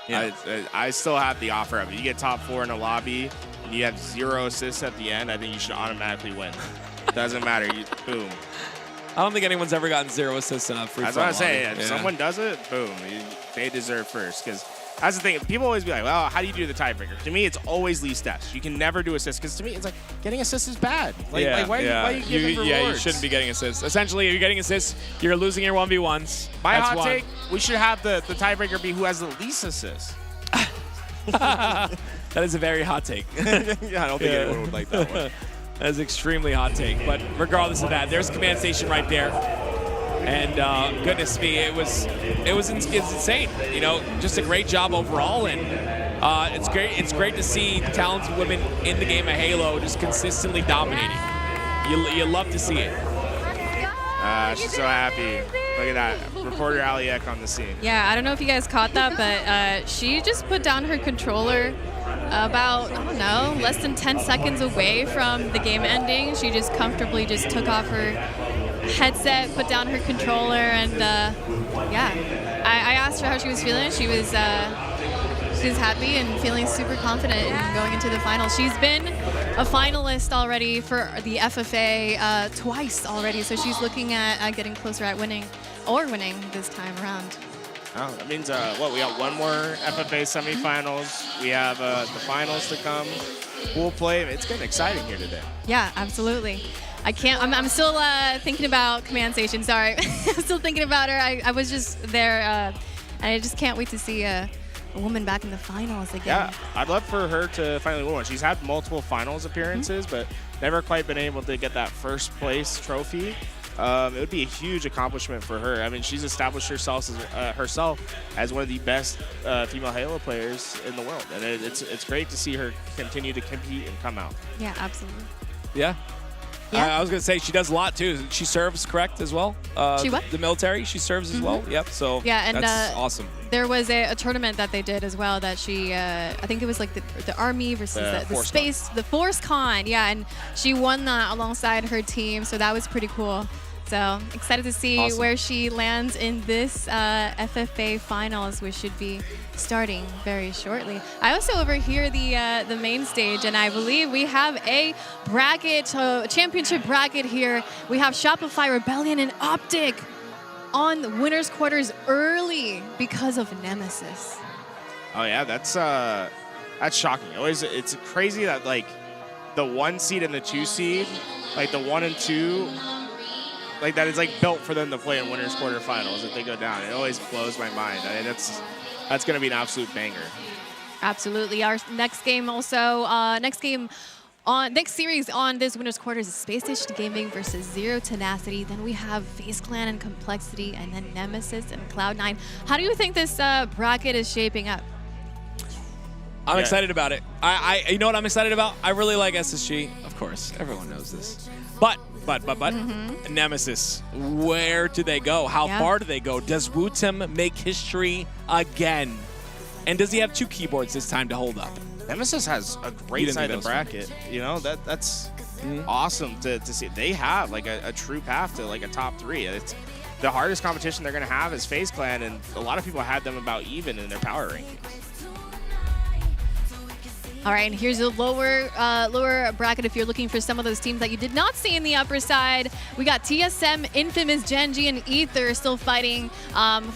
C: Yeah. I still have the offer of it. You get top 4 in a lobby, and you have 0 assists at the end. I think you should automatically win. Doesn't matter. Boom.
D: I don't think anyone's ever gotten 0 assists in a free
C: That's
D: throw
C: what I say.
D: lobby.
C: If someone does it, boom. They deserve first. Because that's the thing. People always be like, well, how do you do the tiebreaker? To me, it's always least deaths. You can never do assists. Because to me, it's like getting assists is bad. Like, why are you giving rewards?
D: Yeah, you shouldn't be getting assists. Essentially, if you're getting assists, you're losing your 1v1s.
C: My hot take, we should have the tiebreaker be who has the least assists.
D: That is a very hot take.
C: Yeah, I don't think anyone would like that one.
D: That is extremely hot take. But regardless of that, there's Command Station right there. And goodness me, it's insane. You know, just a great job overall. And it's great. It's great to see talented women in the game of Halo just consistently dominating. You love to see it.
C: She's so happy. Look at that. Reporter Aliek on the scene.
K: Yeah, I don't know if you guys caught that, but she just put down her controller about, I don't know, less than 10 seconds away from the game ending. She just comfortably just took off her headset, put down her controller, and yeah. I asked her how she was feeling. She was happy and feeling super confident in going into the finals. She's been a finalist already for the FFA twice already, so she's looking at getting closer at winning this time around.
C: Oh, that means, we got one more FFA semifinals. We have the finals to come. Pool play. It's getting exciting here today.
K: Yeah, absolutely. I'm still thinking about Command Station. Sorry. I'm still thinking about her. I was just there, and I just can't wait to see a woman back in the finals again.
C: Yeah, I'd love for her to finally win one. She's had multiple finals appearances, but never quite been able to get that first place trophy. It would be a huge accomplishment for her. I mean, she's established herself as one of the best female Halo players in the world, and it's great to see her continue to compete and come out.
K: Yeah, absolutely.
D: Yeah. I was going to say she does a lot too. She serves, correct, as well?
K: She what?
D: The military, she serves as well. Yep. So
K: yeah, and
D: that's awesome.
K: There was a tournament that they did as well that she, I think it was like the Army versus the Space, the Force Con. Yeah, and she won that alongside her team, so that was pretty cool. So excited to see where she lands in this FFA Finals, which should be starting very shortly. I also overhear the main stage, and I believe we have a bracket, championship bracket here. We have Shopify, Rebellion, and OpTic on the winners quarters early because of Nemesis.
C: Oh yeah, that's shocking. It's crazy that like the 1 seed and the 2 seed, like the 1 and 2, like that is like built for them to play in winners quarterfinals if they go down. It always blows my mind. I mean, that's going to be an absolute banger.
K: Absolutely. Our next game also, next series on this winners quarters is Space Station Gaming versus Zero Tenacity. Then we have FaZe Clan and Complexity, and then Nemesis and Cloud9. How do you think this bracket is shaping up?
D: I'm excited about it. You know what I'm excited about? I really like SSG. Of course, everyone knows this. But Nemesis, where do they go? How far do they go? Does Wootem make history again? And does he have 2 keyboards this time to hold up?
C: Nemesis has a great side of the bracket. You know, that's awesome to see. They have like a true path to like a top 3. It's the hardest competition they're going to have is FaZe Clan, and a lot of people had them about even in their power rankings.
K: All right, and here's a lower bracket if you're looking for some of those teams that you did not see in the upper side. We got TSM, Infamous, Genji, and Ether still fighting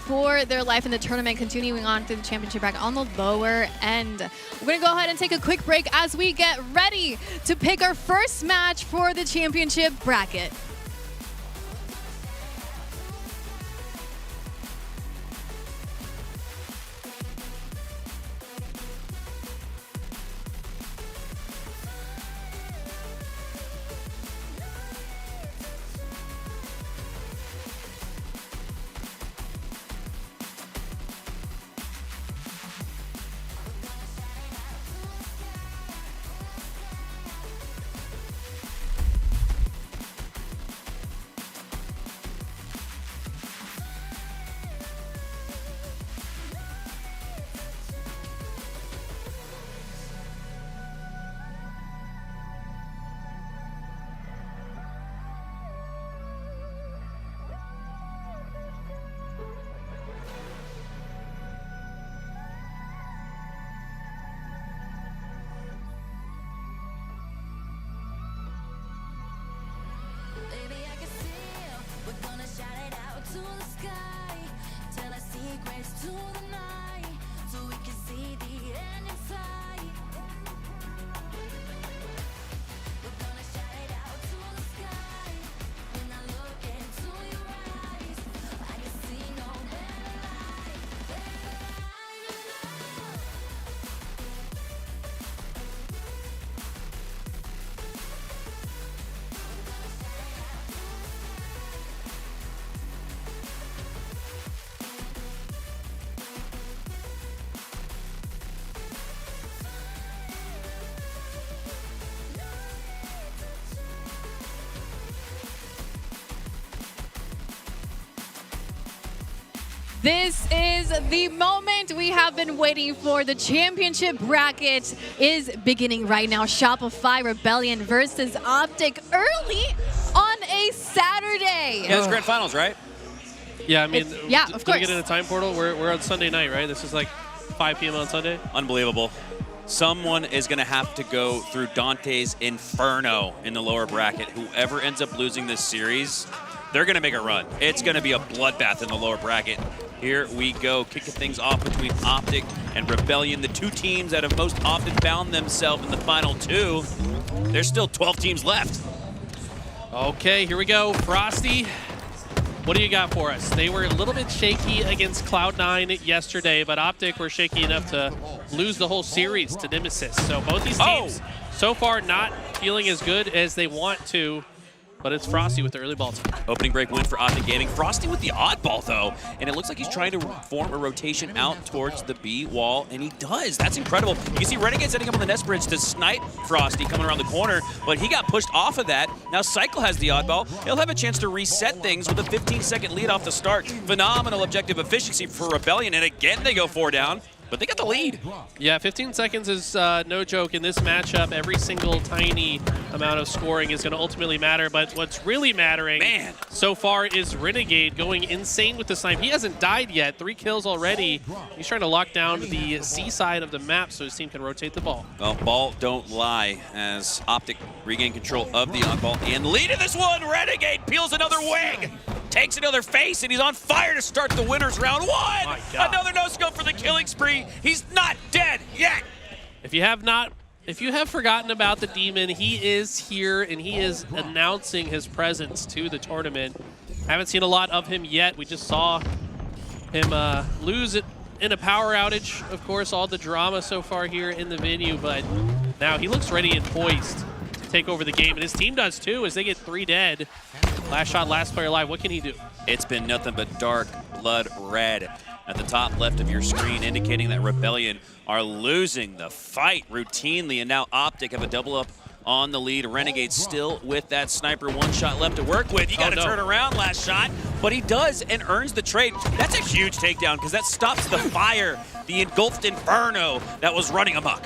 K: for their life in the tournament, continuing on through the championship bracket on the lower end. We're going to go ahead and take a quick break as we get ready to pick our first match for the championship bracket. This is the moment we have been waiting for. The championship bracket is beginning right now. Shopify Rebellion versus OpTic early on a Saturday.
F: Yeah, it's grand finals, right?
E: Yeah, I mean,
K: yeah, of
E: did we
K: course.
E: get in a time portal? We're on Sunday night, right? This is like 5 p.m. on Sunday?
F: Unbelievable. Someone is going to have to go through Dante's Inferno in the lower bracket. Whoever ends up losing this series, they're going to make a run. It's going to be a bloodbath in the lower bracket. Here we go, kicking things off between OpTic and Rebellion, the 2 teams that have most often found themselves in the final 2. There's still 12 teams left.
E: Okay, here we go. Frosty, what do you got for us? They were a little bit shaky against Cloud9 yesterday, but OpTic were shaky enough to lose the whole series to Nemesis. So both these teams so far not feeling as good as they want to, but it's Frosty with the early ball time.
F: Opening break win for OpTic Gaming. Frosty with the oddball, though. And it looks like he's trying to form a rotation out towards the B wall, and he does. That's incredible. You see Renegade setting up on the nest bridge to snipe Frosty coming around the corner, but he got pushed off of that. Now Cycle has the oddball. He'll have a chance to reset things with a 15-second lead off the start. Phenomenal objective efficiency for Rebellion, and again they go 4 down. But they got the lead.
E: Yeah, 15 seconds is no joke in this matchup. Every single tiny amount of scoring is going to ultimately matter. But what's really mattering so far is Renegade going insane with the snipe. He hasn't died yet. 3 kills already. He's trying to lock down the C side of the map so his team can rotate the ball.
F: Well, ball don't lie as OpTic regain control of the on ball and lead in this one. Renegade peels another wing. takes another face, and he's on fire to start the winners round one.
E: My God.
F: Another no-scope for the killing spree. He's not dead yet.
E: If you have forgotten about the Demon, he is here and he is announcing his presence to the tournament. Haven't seen a lot of him yet. We just saw him lose it in a power outage. Of course, all the drama so far here in the venue, but now he looks ready and poised to take over the game, and his team does too as they get 3 dead. Last shot, last player alive. What can he do?
F: It's been nothing but dark blood red at the top left of your screen, indicating that Rebellion are losing the fight routinely, and now OpTic have a double up on the lead. Renegade still with that sniper, 1 shot left to work with. You got to turn around last shot, but he does and earns the trade. That's a huge takedown because that stops the fire, the engulfed inferno that was running amok.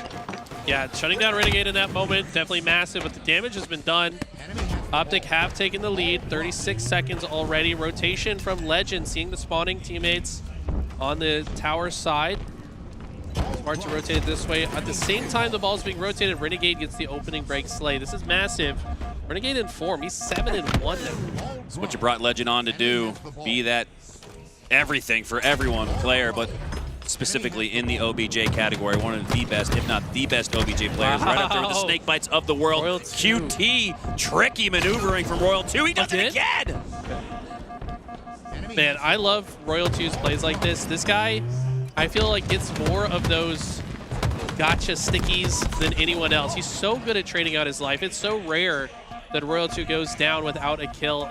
E: Yeah, shutting down Renegade in that moment, definitely massive, but the damage has been done. OpTic have taken the lead, 36 seconds already. Rotation from Legend, seeing the spawning teammates on the tower side. Smart to rotate it this way. At the same time the ball's being rotated, Renegade gets the opening break slay. This is massive. Renegade in form. He's 7-1 now.
F: It's what you brought Legend on to do. Be that everything for everyone player, but specifically in the OBJ category, one of the best, if not the best OBJ players, right up there with the snake bites of the world.
E: Royal
F: QT, tricky maneuvering from Royal 2. He does it again!
E: Man, I love Royal 2's plays like this. This guy, I feel like gets more of those gotcha stickies than anyone else. He's so good at trading out his life. It's so rare that Royal 2 goes down without a kill.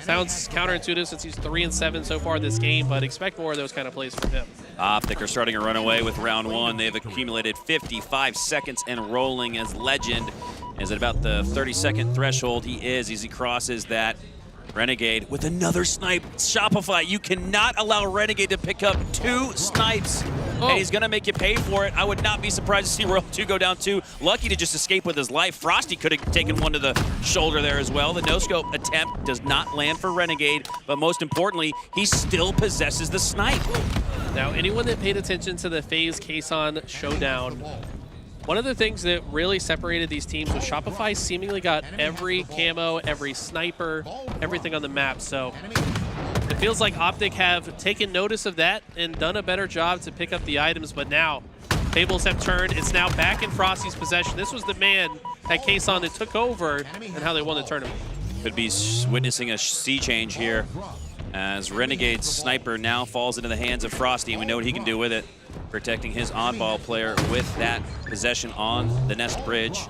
E: Sounds counterintuitive since he's 3-7 so far this game, but expect more of those kind of plays from him.
F: OpTic are starting a runaway with round 1. They've accumulated 55 seconds and rolling as Legend is at about the 30-second threshold. He crosses that. Renegade with another snipe. Shopify, you cannot allow Renegade to pick up 2 snipes. And he's going to make you pay for it. I would not be surprised to see Royal 2 go down 2. Lucky to just escape with his life. Frosty could have taken one to the shoulder there as well. The no-scope attempt does not land for Renegade, but most importantly, he still possesses the snipe.
E: Now, anyone that paid attention to the FaZe Kason showdown, one of the things that really separated these teams was Shopify seemingly got every camo, every sniper, everything on the map. So it feels like OpTic have taken notice of that and done a better job to pick up the items. But now, tables have turned. It's now back in Frosty's possession. This was the man at Kason that took over and how they won the tournament.
F: Could be witnessing a sea change here as Renegade's sniper now falls into the hands of Frosty, and we know what he can do with it. Protecting his oddball player with that possession on the Nest Bridge.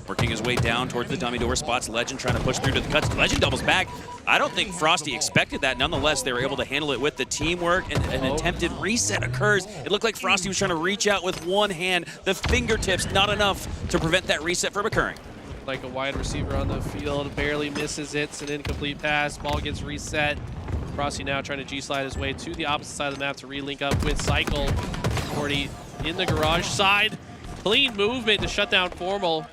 F: Working his way down towards the dummy door spots. Legend trying to push through to the cuts. Legend doubles back. I don't think Frosty expected that. Nonetheless, they were able to handle it with the teamwork, and an attempted reset occurs. It looked like Frosty was trying to reach out with one hand. The fingertips, not enough to prevent that reset from occurring.
E: Like a wide receiver on the field, barely misses it. It's an incomplete pass. Ball gets reset. Frosty now trying to G-slide his way to the opposite side of the map to relink up with Cycle. 40 in the garage side. Clean movement to shut down Formal.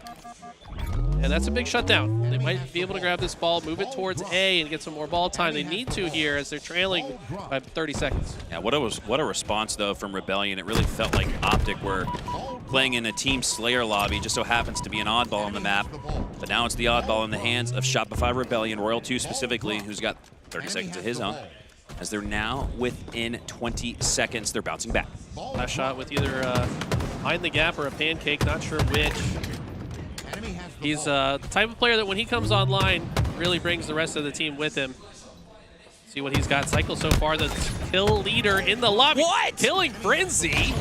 E: And that's a big shutdown. They might be able to grab this ball, move it towards A, and get some more ball time. They need to here as they're trailing by 30 seconds.
F: Yeah, what a response, though, from Rebellion. It really felt like OpTic were playing in a Team Slayer lobby. Just so happens to be an oddball on the map. But now it's the oddball in the hands of Shopify Rebellion, Royal 2 specifically, who's got 30 seconds of his own. As they're now within 20 seconds, they're bouncing back.
E: Last shot with either behind the gap or a pancake, not sure which. He's the type of player that when he comes online, really brings the rest of the team with him. See what he's got. Cycle so far, the kill leader in the lobby.
F: What?
E: Killing Frenzy.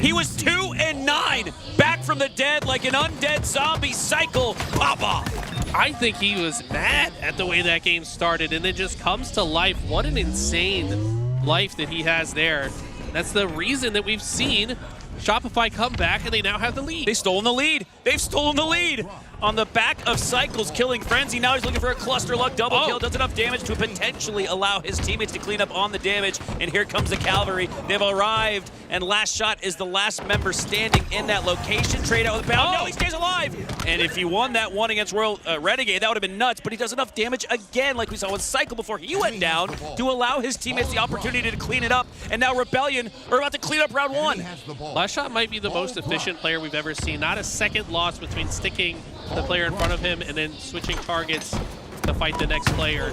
F: He was 2 and 9, back from the dead like an undead zombie. Cycle, Papa.
E: I think he was mad at the way that game started and then just comes to life. What an insane life that he has there. That's the reason that we've seen Shopify come back and they now have the lead.
F: They've stolen the lead. They've stolen the lead. On the back of Cycle's killing Frenzy. Now he's looking for a cluster luck double kill. Does enough damage to potentially allow his teammates to clean up on the damage. And here comes the cavalry. They've arrived. And last shot is the last member standing in that location. Trade out with Bound. No, he stays alive. And if he won that one against Royal Renegade, that would have been nuts. But he does enough damage again, like we saw with Cycle before he went down, to allow his teammates the opportunity to clean it up. And now Rebellion are about to clean up round 1.
E: Last shot might be the most efficient player we've ever seen. Not a second loss between sticking the player in front of him and then switching targets. to fight the next player.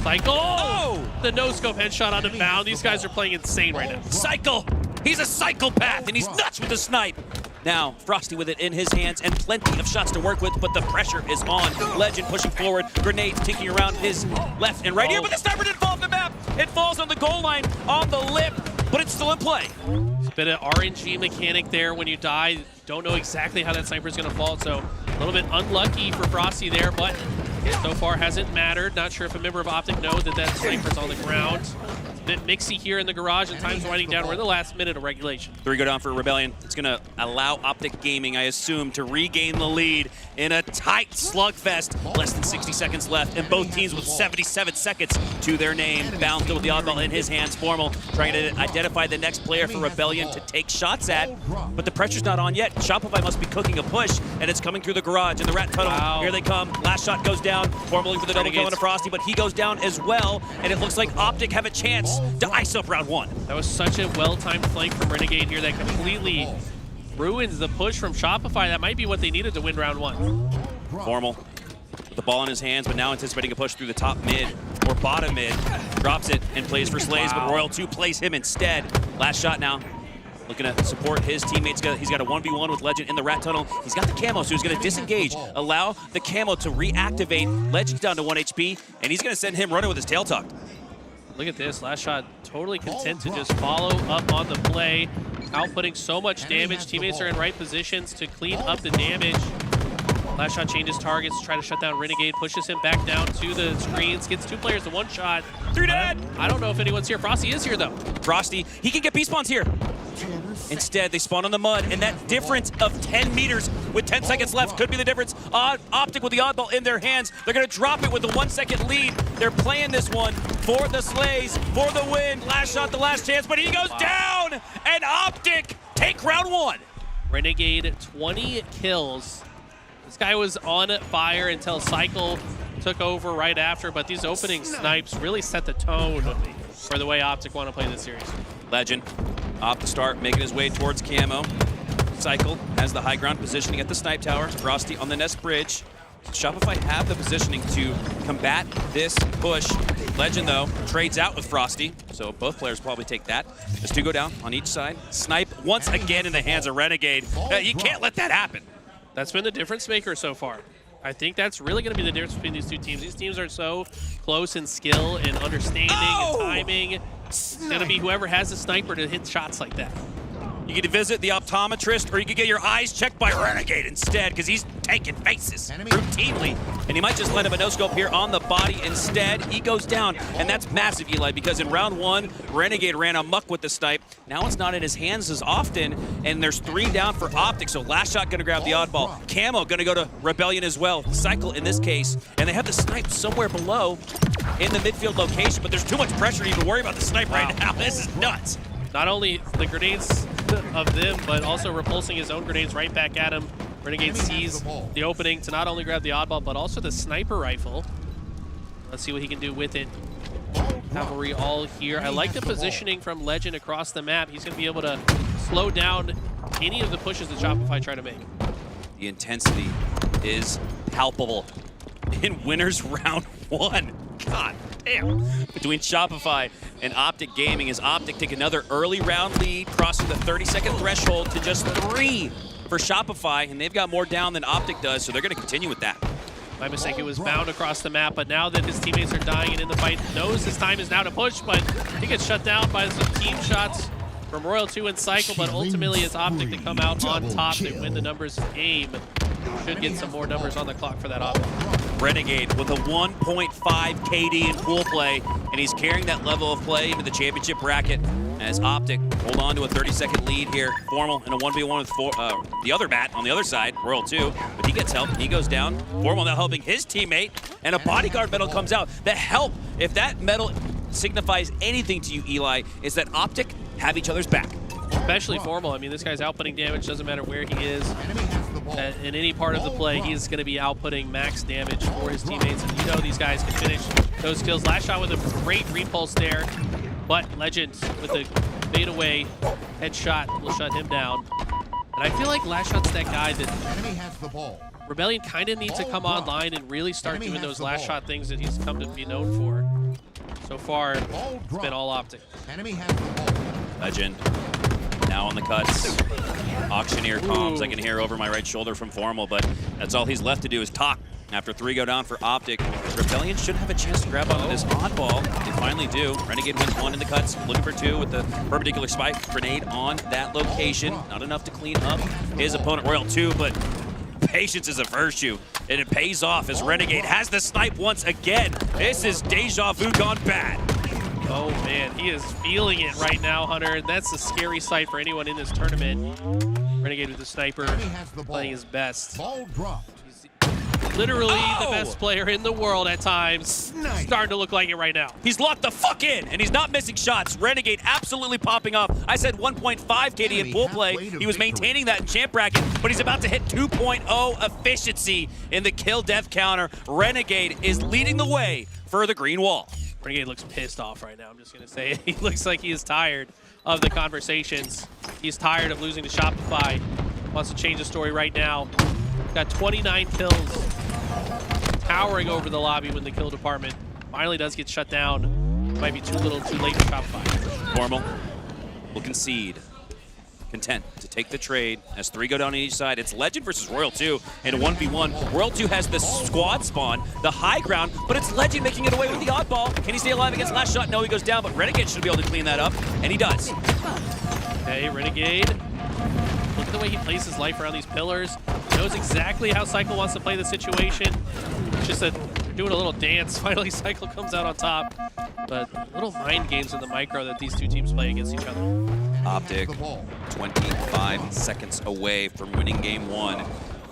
E: Cycle! Oh! The no-scope headshot on the bound. These guys are playing insane right now.
F: Cycle! He's a psychopath, and he's nuts with the snipe. Now, Frosty with it in his hands and plenty of shots to work with, but the pressure is on. Legend pushing forward, grenades ticking around his left and right here, but the sniper didn't fall off the map. It falls on the goal line, on the lip, but it's still in play.
E: It's a bit of RNG mechanic there. When you die, don't know exactly how that sniper is going to fall, so a little bit unlucky for Frosty there, but so far hasn't mattered. Not sure if a member of OpTic knows that sniper's on the ground. It's a bit mixy here in the garage, and time's winding down. We're in the last minute of regulation.
F: 3 go down for Rebellion. It's going to allow OpTic Gaming, I assume, to regain the lead in a tight slugfest. Less than 60 seconds left, and both teams with 77 seconds to their name. Bound still with the oddball in his hands. Formal trying to identify the next player for Rebellion to take shots at, but the pressure's not on yet. Shopify must be cooking a push, and it's coming through the garage in the rat tunnel. Wow. Here they come. Last shot goes down. Formal looking for the double kill on Frosty, but he goes down as well, and it looks like OpTic have a chance to ice up round 1.
E: That was such a well-timed flank from Renegade here that completely ruins the push from Shopify. That might be what they needed to win round 1.
F: Formal with the ball in his hands, but now anticipating a push through the top mid or bottom mid. Drops it and plays for Slays, but Royal 2 plays him instead. Last shot now. Looking to support his teammates. He's got a 1v1 with Legend in the rat tunnel. He's got the camo, so he's going to disengage, allow the camo to reactivate. Legend's down to 1 HP, and he's going to send him running with his tail tucked.
E: Look at this. Last shot totally content to just follow up on the play, outputting so much damage. Teammates are in right positions to clean up the damage. Last shot changes targets, try to shut down Renegade, pushes him back down to the screens, gets 2 players to 1 shot.
F: 3 dead!
E: I don't know if anyone's here. Frosty is here, though.
F: Frosty, he can get B-spawns here. Instead, they spawn on the mud, and that difference of 10 meters with 10 seconds left could be the difference. OpTic with the oddball in their hands. They're going to drop it with a 1-second lead. They're playing this one for the Slays, for the win. Last shot, the last chance, but he goes down, and OpTic take round 1.
E: Renegade, 20 kills. This guy was on fire until Cycle took over right after, but these opening snipes really set the tone for the way OpTic want to play this series.
F: Legend, off the start, making his way towards camo. Cycle has the high ground positioning at the snipe tower. Frosty on the nest bridge. Shopify have the positioning to combat this push. Legend, though, trades out with Frosty, so both players probably take that. Just 2 go down on each side. Snipe once again in the hands of Renegade. You can't let that happen.
E: That's been the difference maker so far. I think that's really going to be the difference between these 2 teams. These teams are so close in skill and understanding and timing. It's going to be whoever has the sniper to hit shots like that.
F: You get to visit the optometrist, or you could get your eyes checked by Renegade instead, because he's taking faces routinely. And he might just land up a no-scope here on the body instead. He goes down, and that's massive, Eli, because in round 1, Renegade ran amok with the snipe. Now it's not in his hands as often, and there's 3 down for OpTic, so last shot going to grab the oddball. Camo going to go to Rebellion as well. Cycle in this case, and they have the snipe somewhere below in the midfield location, but there's too much pressure to even worry about the snipe right now. This is nuts.
E: Not only the grenades of them, but also repulsing his own grenades right back at him. Renegade sees the opening to not only grab the oddball, but also the sniper rifle. Let's see what he can do with it. Cavalry all here. I like the positioning from Legend across the map. He's going to be able to slow down any of the pushes that Shopify try to make.
F: The intensity is palpable in winners round 1. God damn. Between Shopify and OpTic Gaming, as OpTic take another early round lead, crossing the 30-second threshold to just 3 for Shopify, and they've got more down than OpTic does, so they're going to continue with that.
E: My mistake, it was bound across the map, but now that his teammates are dying and in the fight, knows his time is now to push, but he gets shut down by some team shots from Royal 2 and Cycle, but ultimately it's OpTic to come out on top. They win the numbers game. Should get some more numbers on the clock for that OpTic.
F: Renegade with a 1.5 KD in pool play, and he's carrying that level of play into the championship bracket as OpTic hold on to a 30-second lead here. Formal in a 1v1 with the other bat on the other side, Royal 2, but he gets help. He goes down. Formal now helping his teammate, and a bodyguard medal comes out. The help, if that medal signifies anything to you, Eli, is that OpTic have each other's back.
E: Especially Formal. I mean, this guy's outputting damage, doesn't matter where he is. In any part of the play, he's going to be outputting max damage for his teammates. And you know these guys can finish those kills. Last shot with a great repulse there. But Legend with the fade away headshot will shut him down. And I feel like Last Shot's that guy that Rebellion kind of needs to come online and really start doing those last shot things that he's come to be known for. So far, it's been all OpTic.
B: Enemy has the ball.
F: Legend now on the cuts. Auctioneer comms I can hear over my right shoulder from Formal, but that's all he's left to do is talk. After 3 go down for OpTic, Rebellion should have a chance to grab onto this oddball. They finally do. Renegade wins 1 in the cuts, looking for 2 with the perpendicular spike. Grenade on that location. Not enough to clean up his opponent, Royal 2, but patience is a virtue, and it pays off as Renegade has the snipe once again. This is deja vu gone bad.
E: Oh man, he is feeling it right now, Hunter, and that's a scary sight for anyone in this tournament. Renegade with the sniper playing his best.
B: Ball dropped.
E: Literally the best player in the world at times. Starting to look like it right now.
F: He's locked the fuck in, and he's not missing shots. Renegade absolutely popping off. I said 1.5 KD in pool play. He was maintaining that in champ bracket, but he's about to hit 2.0 efficiency in the kill death counter. Renegade is leading the way for the green wall.
E: Renegade looks pissed off right now, I'm just going to say it. He looks like he is tired of the conversations. He's tired of losing to Shopify. Wants to change the story right now. Got 29 kills. Towering over the lobby when the kill department finally does get shut down. Might be too little too late for Shopify.
F: Formal will concede. Content to take the trade as 3 go down on each side. It's Legend versus Royal 2 in a 1v1. Royal 2 has the squad spawn, the high ground, but it's Legend making it away with the oddball. Can he stay alive against last shot? No, he goes down, but Renegade should be able to clean that up, and he does.
E: Okay, Renegade. Look at the way he plays his life around these pillars. Knows exactly how Cycle wants to play the situation. It's just doing a little dance. Finally, Cycle comes out on top. But little mind games in the micro that these two teams play against each other.
F: OpTic, 25 seconds away from winning game 1.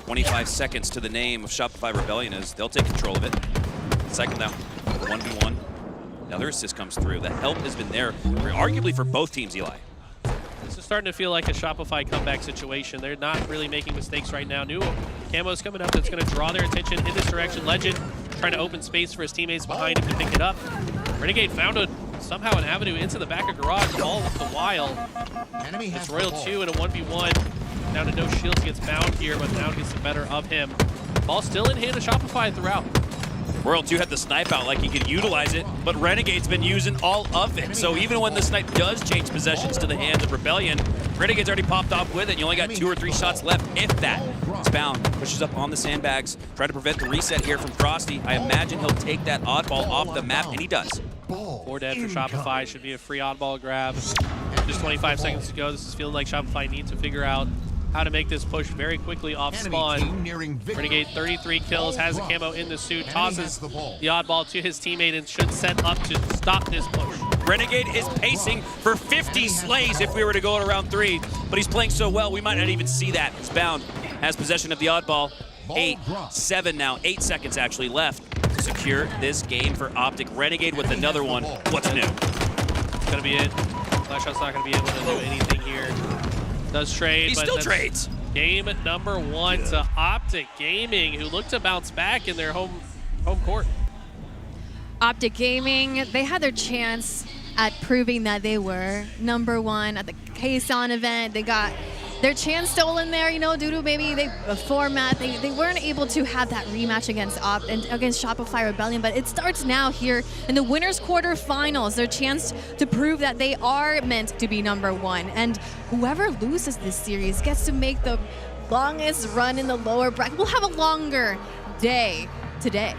F: 25 seconds to the name of Shopify Rebellion as they'll take control of it. Cycle now, 1v1. Another assist comes through. The help has been there, arguably for both teams, Eli.
E: This is starting to feel like a Shopify comeback situation. They're not really making mistakes right now. New camo's coming up that's going to draw their attention in this direction. Legend trying to open space for his teammates behind him to pick it up. Renegade found somehow an avenue into the back of garage all the while. It's Royal 2 in a 1v1. Down to no shields, gets bound here, but now gets the better of him. Ball still in hand of Shopify throughout.
F: Royal 2 had the snipe out like he could utilize it, but Renegade's been using all of it. So even when the snipe does change possessions to the hands of Rebellion, Renegade's already popped off with it. You only got 2 or 3 shots left, if that. It's bound, pushes up on the sandbags, try to prevent the reset here from Frosty. I imagine he'll take that oddball off the map, and he does.
E: 4 dead for Shopify, should be a free oddball grab. Just 25 seconds to go. This is feeling like Shopify needs to figure out how to make this push very quickly off spawn. Renegade 33 kills, has a camo in the suit, tosses the oddball to his teammate and should set up to stop this push.
F: Renegade is pacing for 50 slays if we were to go to round 3, but he's playing so well we might not even see that. He's bound, has possession of the oddball. 7 now, 8 seconds actually left to secure this game for OpTic. Renegade with another one. What's new?
E: It's gonna be it. Flash Shot's not gonna be able to do anything here. Does trade,
F: he
E: but
F: still trades.
E: Game number 1 to OpTic Gaming, who look to bounce back in their home court.
K: OpTic Gaming, they had their chance at proving that they were number 1 at the Kson event. They got their chance stolen there, you know, due to maybe the format. They weren't able to have that rematch against Shopify Rebellion, but it starts now here in the winners quarterfinals. Their chance to prove that they are meant to be number 1, and whoever loses this series gets to make the longest run in the lower bracket. We'll have a longer day today.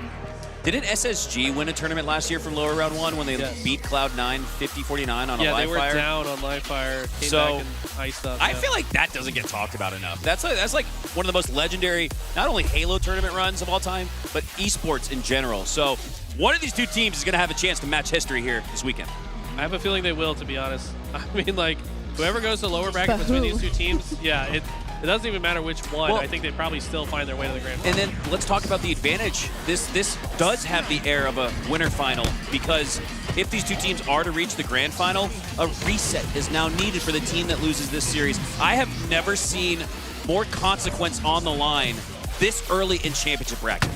F: Didn't SSG win a tournament last year from lower round 1 when they beat Cloud9 50-49 on a live fire?
E: Yeah, they were down on live fire. Came back and iced up.
F: I feel like that doesn't get talked about enough. That's like one of the most legendary, not only Halo tournament runs of all time, but esports in general. So one of these two teams is going to have a chance to match history here this weekend.
E: I have a feeling they will, to be honest. I mean, like, whoever goes to lower bracket between these two teams, yeah, it doesn't even matter which one. Well, I think they probably still find their way to the grand final.
F: And then let's talk about the advantage. This does have the air of a winner final, because if these two teams are to reach the grand final, a reset is now needed for the team that loses this series. I have never seen more consequence on the line this early in championship bracket.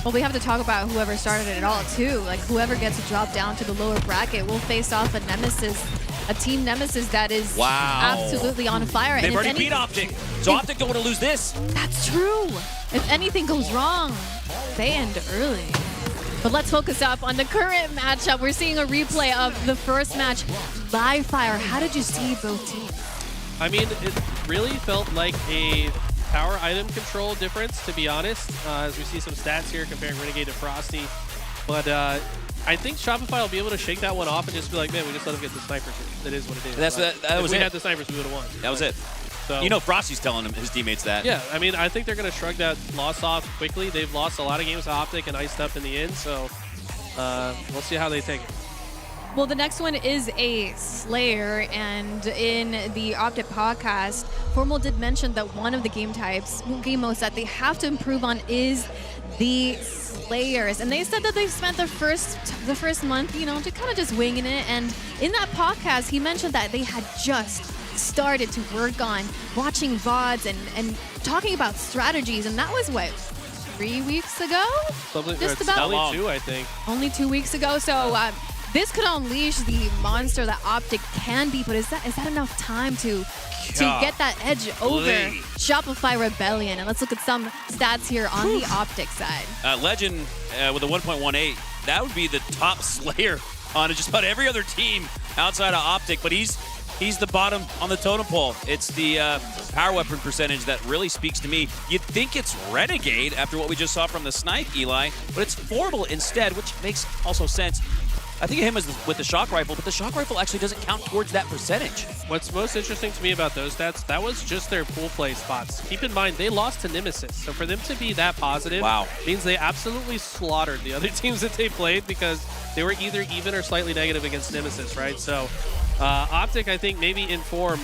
K: Well, we have to talk about whoever started it all, too. Like, whoever gets dropped down to the lower bracket will face off a Nemesis, a team Nemesis that is absolutely on fire.
F: They've already beat OpTic, so OpTic don't want to lose this.
K: That's true. If anything goes wrong, they end early. But let's focus up on the current matchup. We're seeing a replay of the first match. Live fire, how did you see both teams?
E: I mean, it really felt like a power item control difference, to be honest, as we see some stats here comparing Renegade to Frosty. But I think Shopify will be able to shake that one off and just be like, man, we just let him get the snipers. That is what it is.
F: That was
E: if we
F: it.
E: had the snipers, we would have won.
F: That was it.
E: So,
F: You know Frosty's telling his teammates that.
E: yeah, I mean, I think they're going to shrug that loss off quickly. They've lost a lot of games to OpTic and iced up in the end, so we'll see how they take it.
K: Well, the next one is a Slayer, and in the OpTic podcast, Formal did mention that one of the game modes that they have to improve on is the Slayers, and they said that they've spent the first month, you know, just winging it. And in that podcast, he mentioned that they had just started to work on watching VODs and talking about strategies, and that was what, 3 weeks ago?
E: Something
K: Just
E: it's
K: about
E: only 2, I think.
K: Only 2 weeks ago. So this could unleash the monster that OpTic can be, but is that enough time to get that edge over Shopify Rebellion? And let's look at some stats here on the OpTic side.
F: Legend with a 1.18, that would be the top Slayer on just about every other team outside of OpTic, but he's the bottom on the totem pole. It's the power weapon percentage that really speaks to me. You'd think it's Renegade after what we just saw from the snipe, Eli, but it's Formal instead, which makes also sense. I think of him as with the shock rifle, but the shock rifle actually doesn't count towards that percentage.
E: What's most interesting to me about those stats, that was just their pool play spots. Keep in mind, they lost to Nemesis, so for them to be that positive means they absolutely slaughtered the other teams that they played because they were either even or slightly negative against Nemesis, right? So OpTic, I think, maybe in form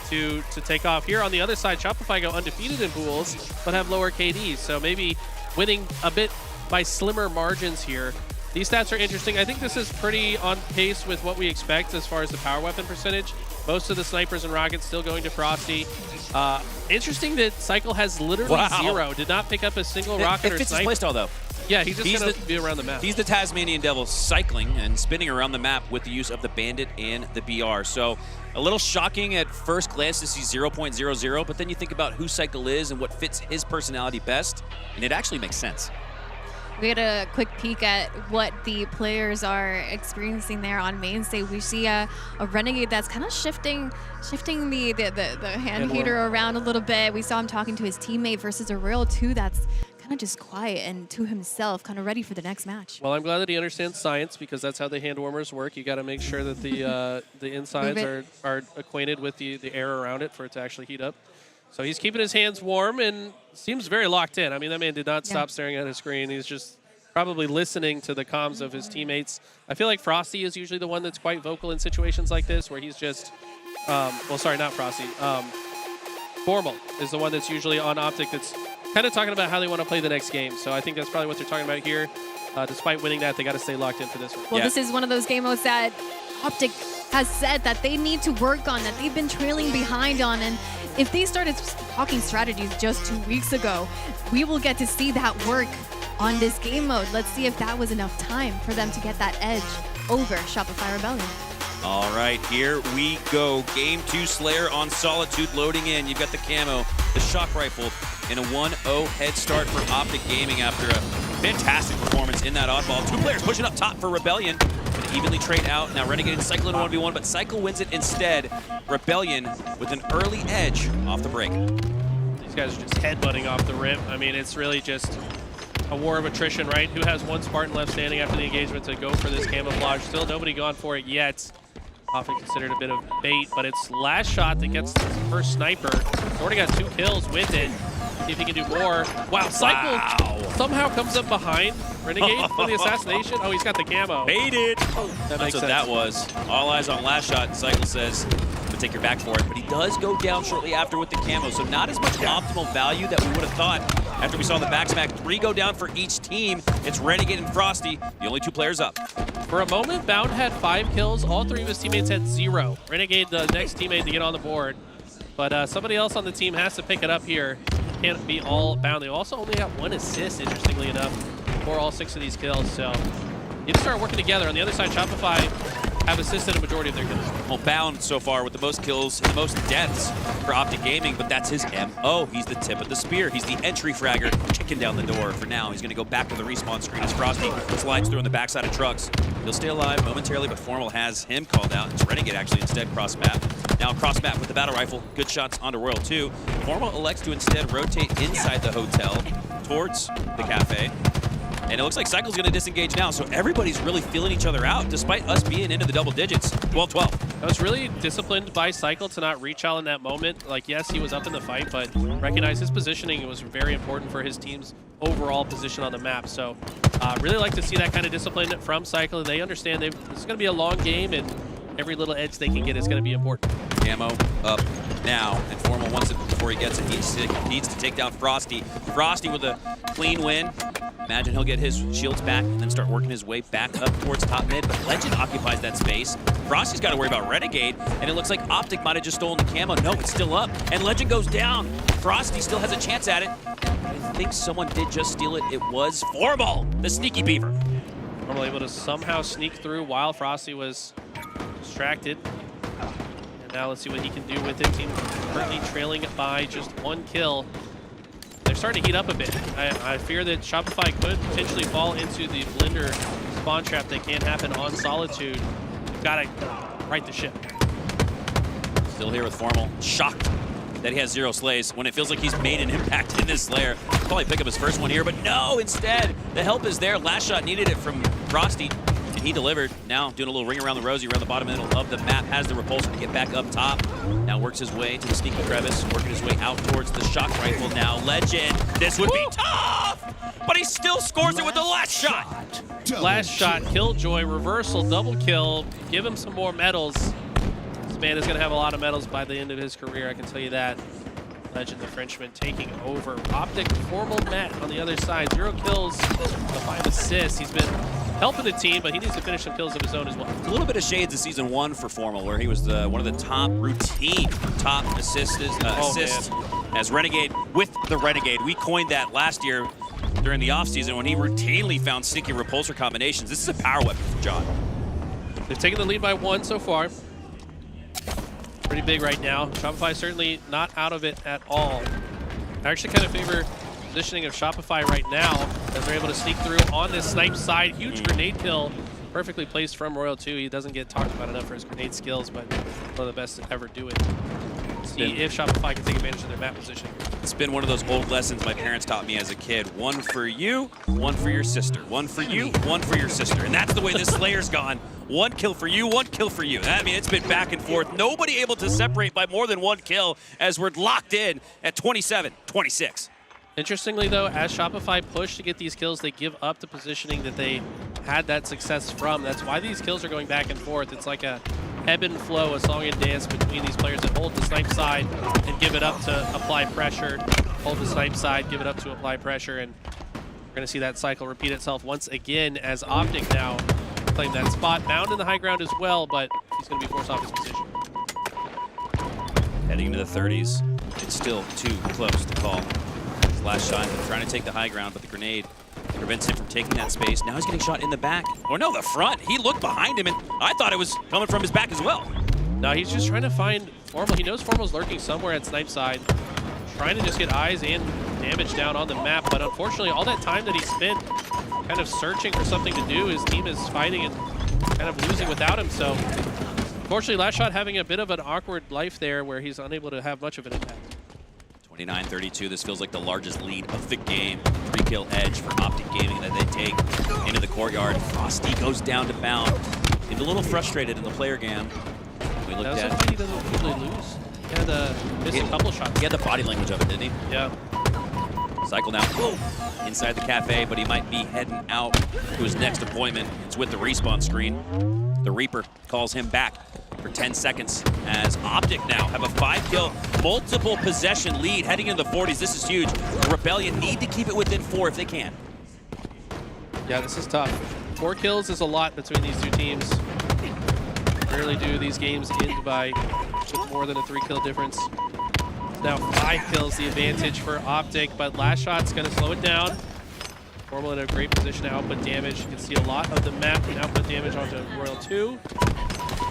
E: to take off. Here on the other side, Shopify go undefeated in pools, but have lower KDs, so maybe winning a bit by slimmer margins here. These stats are interesting. I think this is pretty on pace with what we expect as far as the power weapon percentage. Most of the snipers and rockets still going to Frosty. Interesting that Cycle has literally 0. Did not pick up a single rocket or
F: fits
E: sniper.
F: his playstyle, though.
E: Yeah, he's just going to be around the map.
F: He's the Tasmanian Devil cycling and spinning around the map with the use of the Bandit and the BR. So a little shocking at first glance to see 0.00, but then you think about who Cycle is and what fits his personality best, and it actually makes sense.
K: We had a quick peek at what the players are experiencing there on main stage. We see a Renegade that's kind of shifting the hand heater around a little bit. We saw him talking to his teammate versus a Royal 2 that's kind of just quiet and to himself, kind of ready for the next match.
E: Well, I'm glad that he understands science because that's how the hand warmers work. You got to make sure that the insides are acquainted with the air around it for it to actually heat up. So he's keeping his hands warm and seems very locked in. I mean, that man did not stop staring at his screen. He's just probably listening to the comms of his teammates. I feel like Frosty is usually the one that's quite vocal in situations like this where he's just, well, sorry, not Frosty. Formal is the one that's usually on OpTic that's kind of talking about how they want to play the next game. So I think that's probably what they're talking about here. Despite winning that, they got to stay locked in for this one.
K: Well, this is one of those game modes that OpTic has said that they need to work on, that they've been trailing behind on, and if they started talking strategies just 2 weeks ago, we will get to see that work on this game mode. Let's see if that was enough time for them to get that edge over Shopify Rebellion.
F: All right, here we go. Game 2 Slayer on Solitude loading in. You've got the camo, the shock rifle, and a 1-0 head start for OpTic Gaming after a fantastic performance in that oddball. 2 players pushing up top for Rebellion. Gonna evenly trade out. Now Renegade and Cycle in 1v1, but Cycle wins it instead. Rebellion with an early edge off the break.
E: These guys are just headbutting off the rip. I mean, it's really just a war of attrition, right? Who has one Spartan left standing after the engagement to go for this camouflage? Still nobody gone for it yet. Often considered a bit of bait, but it's last shot that gets the first sniper. He's already got 2 kills with it. See if he can do more. Wow, Cycle somehow comes up behind Renegade for the assassination. Oh, he's got the camo.
F: Baited.
E: That
F: That's
E: makes
F: what
E: sense.
F: that was. All eyes on last shot. Cycle says, I'm gonna take your back for it. But he does go down shortly after with the camo. So not as much optimal value that we would have thought after we saw the backsmack. 3 go down for each team. It's Renegade and Frosty, the only 2 players up.
E: For a moment, Bound had 5 kills. All 3 of his teammates had 0. Renegade, the next teammate to get on the board. But somebody else on the team has to pick it up here. Can't be all Bound. They also only got 1 assist, interestingly enough, for all 6 of these kills. So you need to start working together. On the other side, Shopify have assisted a majority of their kills.
F: Well, Bound so far with the most kills and the most deaths for OpTic Gaming, but that's his MO. He's the tip of the spear. He's the entry fragger, kicking down the door for now. He's going to go back to the respawn screen as Frosty slides through on the backside of trucks. He'll stay alive momentarily, but Formal has him called out. It's Renegade actually instead cross map. Now cross map with the battle rifle. Good shots onto Royal 2. Formal elects to instead rotate inside the hotel towards the cafe. And it looks like Cycle's going to disengage now, so everybody's really feeling each other out, despite us being into the double digits. 12-12.
E: I was really disciplined by Cycle to not reach out in that moment. Like, yes, he was up in the fight, but recognize his positioning was very important for his team's overall position on the map. So really like to see that kind of discipline from Cycle. They understand this is going to be a long game, and every little edge they can get is going to be important.
F: Ammo up now, and Formal wants it before he gets it. He needs to take down Frosty. Frosty with a clean win. Imagine he'll get his shields back and then start working his way back up towards top mid, but Legend occupies that space. Frosty's got to worry about Renegade, and it looks like OpTic might have just stolen the camo. No, it's still up, and Legend goes down. Frosty still has a chance at it. I think someone did just steal it. It was Formal, the sneaky beaver.
E: Formal able to somehow sneak through while Frosty was distracted. And now let's see what he can do with it. Team currently trailing by just 1 kill. They're starting to heat up a bit. I fear that Shopify could potentially fall into the Blender spawn trap that can happen on Solitude. We've got to right the ship.
F: Still here with Formal, shocked that he has 0 slays when it feels like he's made an impact in this Slayer. Probably pick up his first one here, but no, instead, the help is there. Last shot needed it from Frosty, and he delivered. Now doing a little ring around the rosy, around the bottom middle of the map, has the repulsor to get back up top. Now works his way to the sneaky crevice, working his way out towards the shock rifle now. Legend, this would be tough, but he still scores it with the last shot.
E: Last shot, Killjoy, reversal, double kill. Give him some more medals. This man is going to have a lot of medals by the end of his career, I can tell you that. Legend, the Frenchman, taking over. OpTic, Formal Matt on the other side. 0 kills, 5 assists. He's been helping the team, but he needs to finish some kills of his own as well.
F: A little bit of shades of season 1 for Formal, where he was one of the top routine for top assists as Renegade with the Renegade. We coined that last year during the offseason when he routinely found sneaky repulsor combinations. This is a power weapon for John.
E: They've taken the lead by 1 so far. Pretty big right now. Shopify certainly not out of it at all. I actually kind of favor positioning of Shopify right now as they're able to sneak through on this snipe side. Huge grenade kill, perfectly placed from Royal 2. He doesn't get talked about enough for his grenade skills, but one of the best to ever do it. See if Shopify can take advantage of their map positioning.
F: It's been one of those old lessons my parents taught me as a kid. 1 for you, 1 for your sister. 1 for you, 1 for your sister. And that's the way this Slayer's gone. 1 kill for you, 1 kill for you. I mean, it's been back and forth. Nobody able to separate by more than 1 kill as we're locked in at 27-26.
E: Interestingly, though, as Shopify push to get these kills, they give up the positioning that they had that success from. That's why these kills are going back and forth. It's like a ebb and flow, a song and dance between these players that hold the snipe side and give it up to apply pressure, hold the snipe side, give it up to apply pressure, and we're going to see that cycle repeat itself once again as OpTic now claim that spot. Bound in the high ground as well, but he's going to be forced off his position.
F: Heading into the 30s, it's still too close to call. His last shot, trying to take the high ground, but the grenade prevents him from taking that space. Now he's getting shot in the back. Or no, the front. He looked behind him, and I thought it was coming from his back as well.
E: No, he's just trying to find Formal. He knows Formal's lurking somewhere at snipe side, trying to just get eyes and damage down on the map. But unfortunately, all that time that he spent kind of searching for something to do, his team is fighting and kind of losing without him. So unfortunately, Last Shot having a bit of an awkward life there where he's unable to have much of an impact.
F: 29-32, this feels like the largest lead of the game. 3-kill edge for OpTic Gaming that they take into the courtyard. Frosty goes down to Bound. He's a little frustrated in the player gam. We looked at
E: something he doesn't usually lose. He had missed a couple shots.
F: He had the body language of it, didn't he?
E: Yeah.
F: Cycle now inside the cafe, but he might be heading out to his next appointment. It's with the respawn screen. The Reaper calls him back for 10 seconds as OpTic now have a 5-kill, multiple possession lead heading into the 40s. This is huge. Rebellion need to keep it within 4 if they can.
E: Yeah, this is tough. 4 kills is a lot between these two teams. Rarely do these games end by just more than a 3-kill difference. Now 5 kills the advantage for OpTic, but Last Shot's going to slow it down. Formal in a great position to output damage. You can see a lot of the map and output damage onto Royal 2.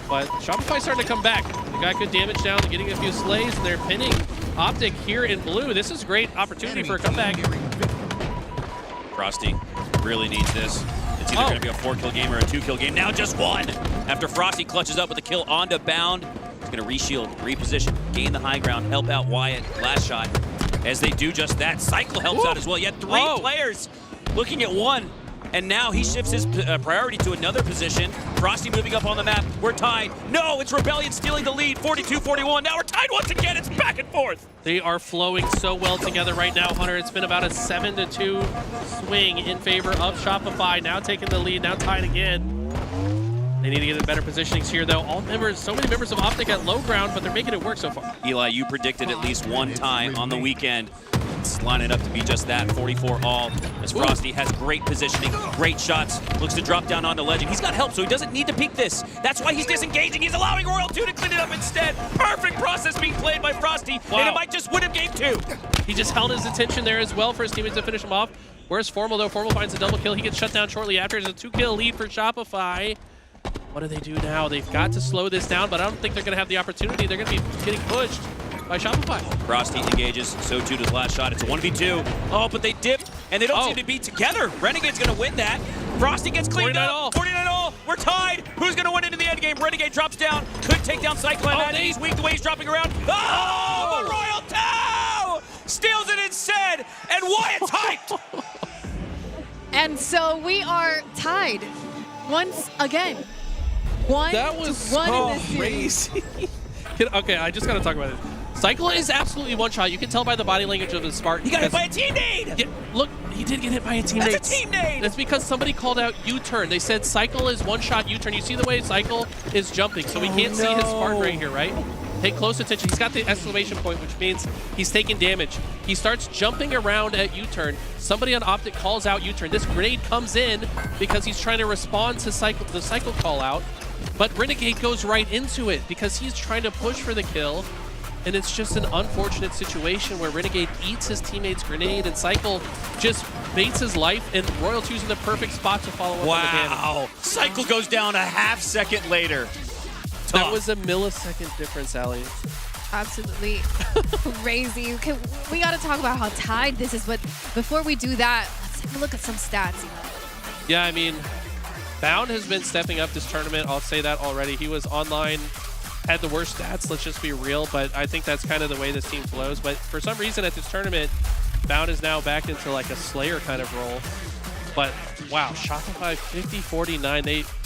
E: But Shopify starting to come back. They got good damage down, they're getting a few slays, and they're pinning OpTic here in blue. This is a great opportunity for a comeback.
F: Frosty really needs this. It's either going to be a 4-kill game or a 2-kill game. Now just 1. After Frosty clutches up with a kill onto Bound, he's going to reshield, reposition, gain the high ground, help out Wyatt. Last shot. As they do just that, Cycle helps out as well. Yet 3 players looking at 1. And now he shifts his priority to another position. Frosty moving up on the map. We're tied. No, it's Rebellion stealing the lead. 42-41. Now we're tied once again. It's back and forth.
E: They are flowing so well together right now, Hunter. It's been about a 7-2 swing in favor of Shopify. Now taking the lead, now tied again. They need to get in better positionings here, though. All members, so many members of OpTic at low ground, but they're making it work so far.
F: Eli, you predicted at least one time on the weekend. It's lining up to be just that, 44 all. As Frosty has great positioning, great shots, looks to drop down onto Legend. He's got help, so he doesn't need to peek this. That's why he's disengaging. He's allowing Royal 2 to clean it up instead. Perfect process being played by Frosty, and it might just win him game 2.
E: He just held his attention there as well for his teammates to finish him off. Where's Formal, though? Formal finds a double kill. He gets shut down shortly after. It's a 2-kill lead for Shopify. What do they do now? They've got to slow this down, but I don't think they're going to have the opportunity. They're going to be getting pushed by Shopify.
F: Frosty engages, so too does the last shot. It's a 1v2. Oh, but they dip, and they don't seem to be together. Renegade's going to win that. Frosty gets cleaned up. 49 all. We're tied. Who's going to win into the end game? Renegade drops down. Could take down Cyclone. He's weak the way he's dropping around. Oh, but Royal 2 steals it instead, and Wyatt's hyped.
K: And so we are tied once again.
E: That was so crazy. Okay, I just got to talk about it. Cycle is absolutely one shot. You can tell by the body language of his Spartan.
F: He got hit by a team nade!
E: Yeah, look, he did get hit by a teammate.
F: That's a team nade!
E: That's because somebody called out U-turn. They said Cycle is one shot U-turn. You see the way Cycle is jumping, so we can't see his Spartan right here, right? Pay close attention. He's got the exclamation point, which means he's taking damage. He starts jumping around at U-turn. Somebody on OpTic calls out U-turn. This grenade comes in because he's trying to respond to the Cycle call out. But Renegade goes right into it because he's trying to push for the kill. And it's just an unfortunate situation where Renegade eats his teammate's grenade and Cycle just baits his life, and Royal 2's in the perfect spot to follow up on the damage.
F: Wow. Cycle goes down a half second later.
E: That was a millisecond difference, Allie.
K: Absolutely crazy. Okay, we got to talk about how tied this is, but before we do that, let's take a look at some stats.
E: Yeah, I mean, Bound has been stepping up this tournament. I'll say that already. He was online, had the worst stats, let's just be real, but I think that's kind of the way this team flows. But for some reason at this tournament, Bound is now back into like a Slayer kind of role. But wow, Shopify 50-49.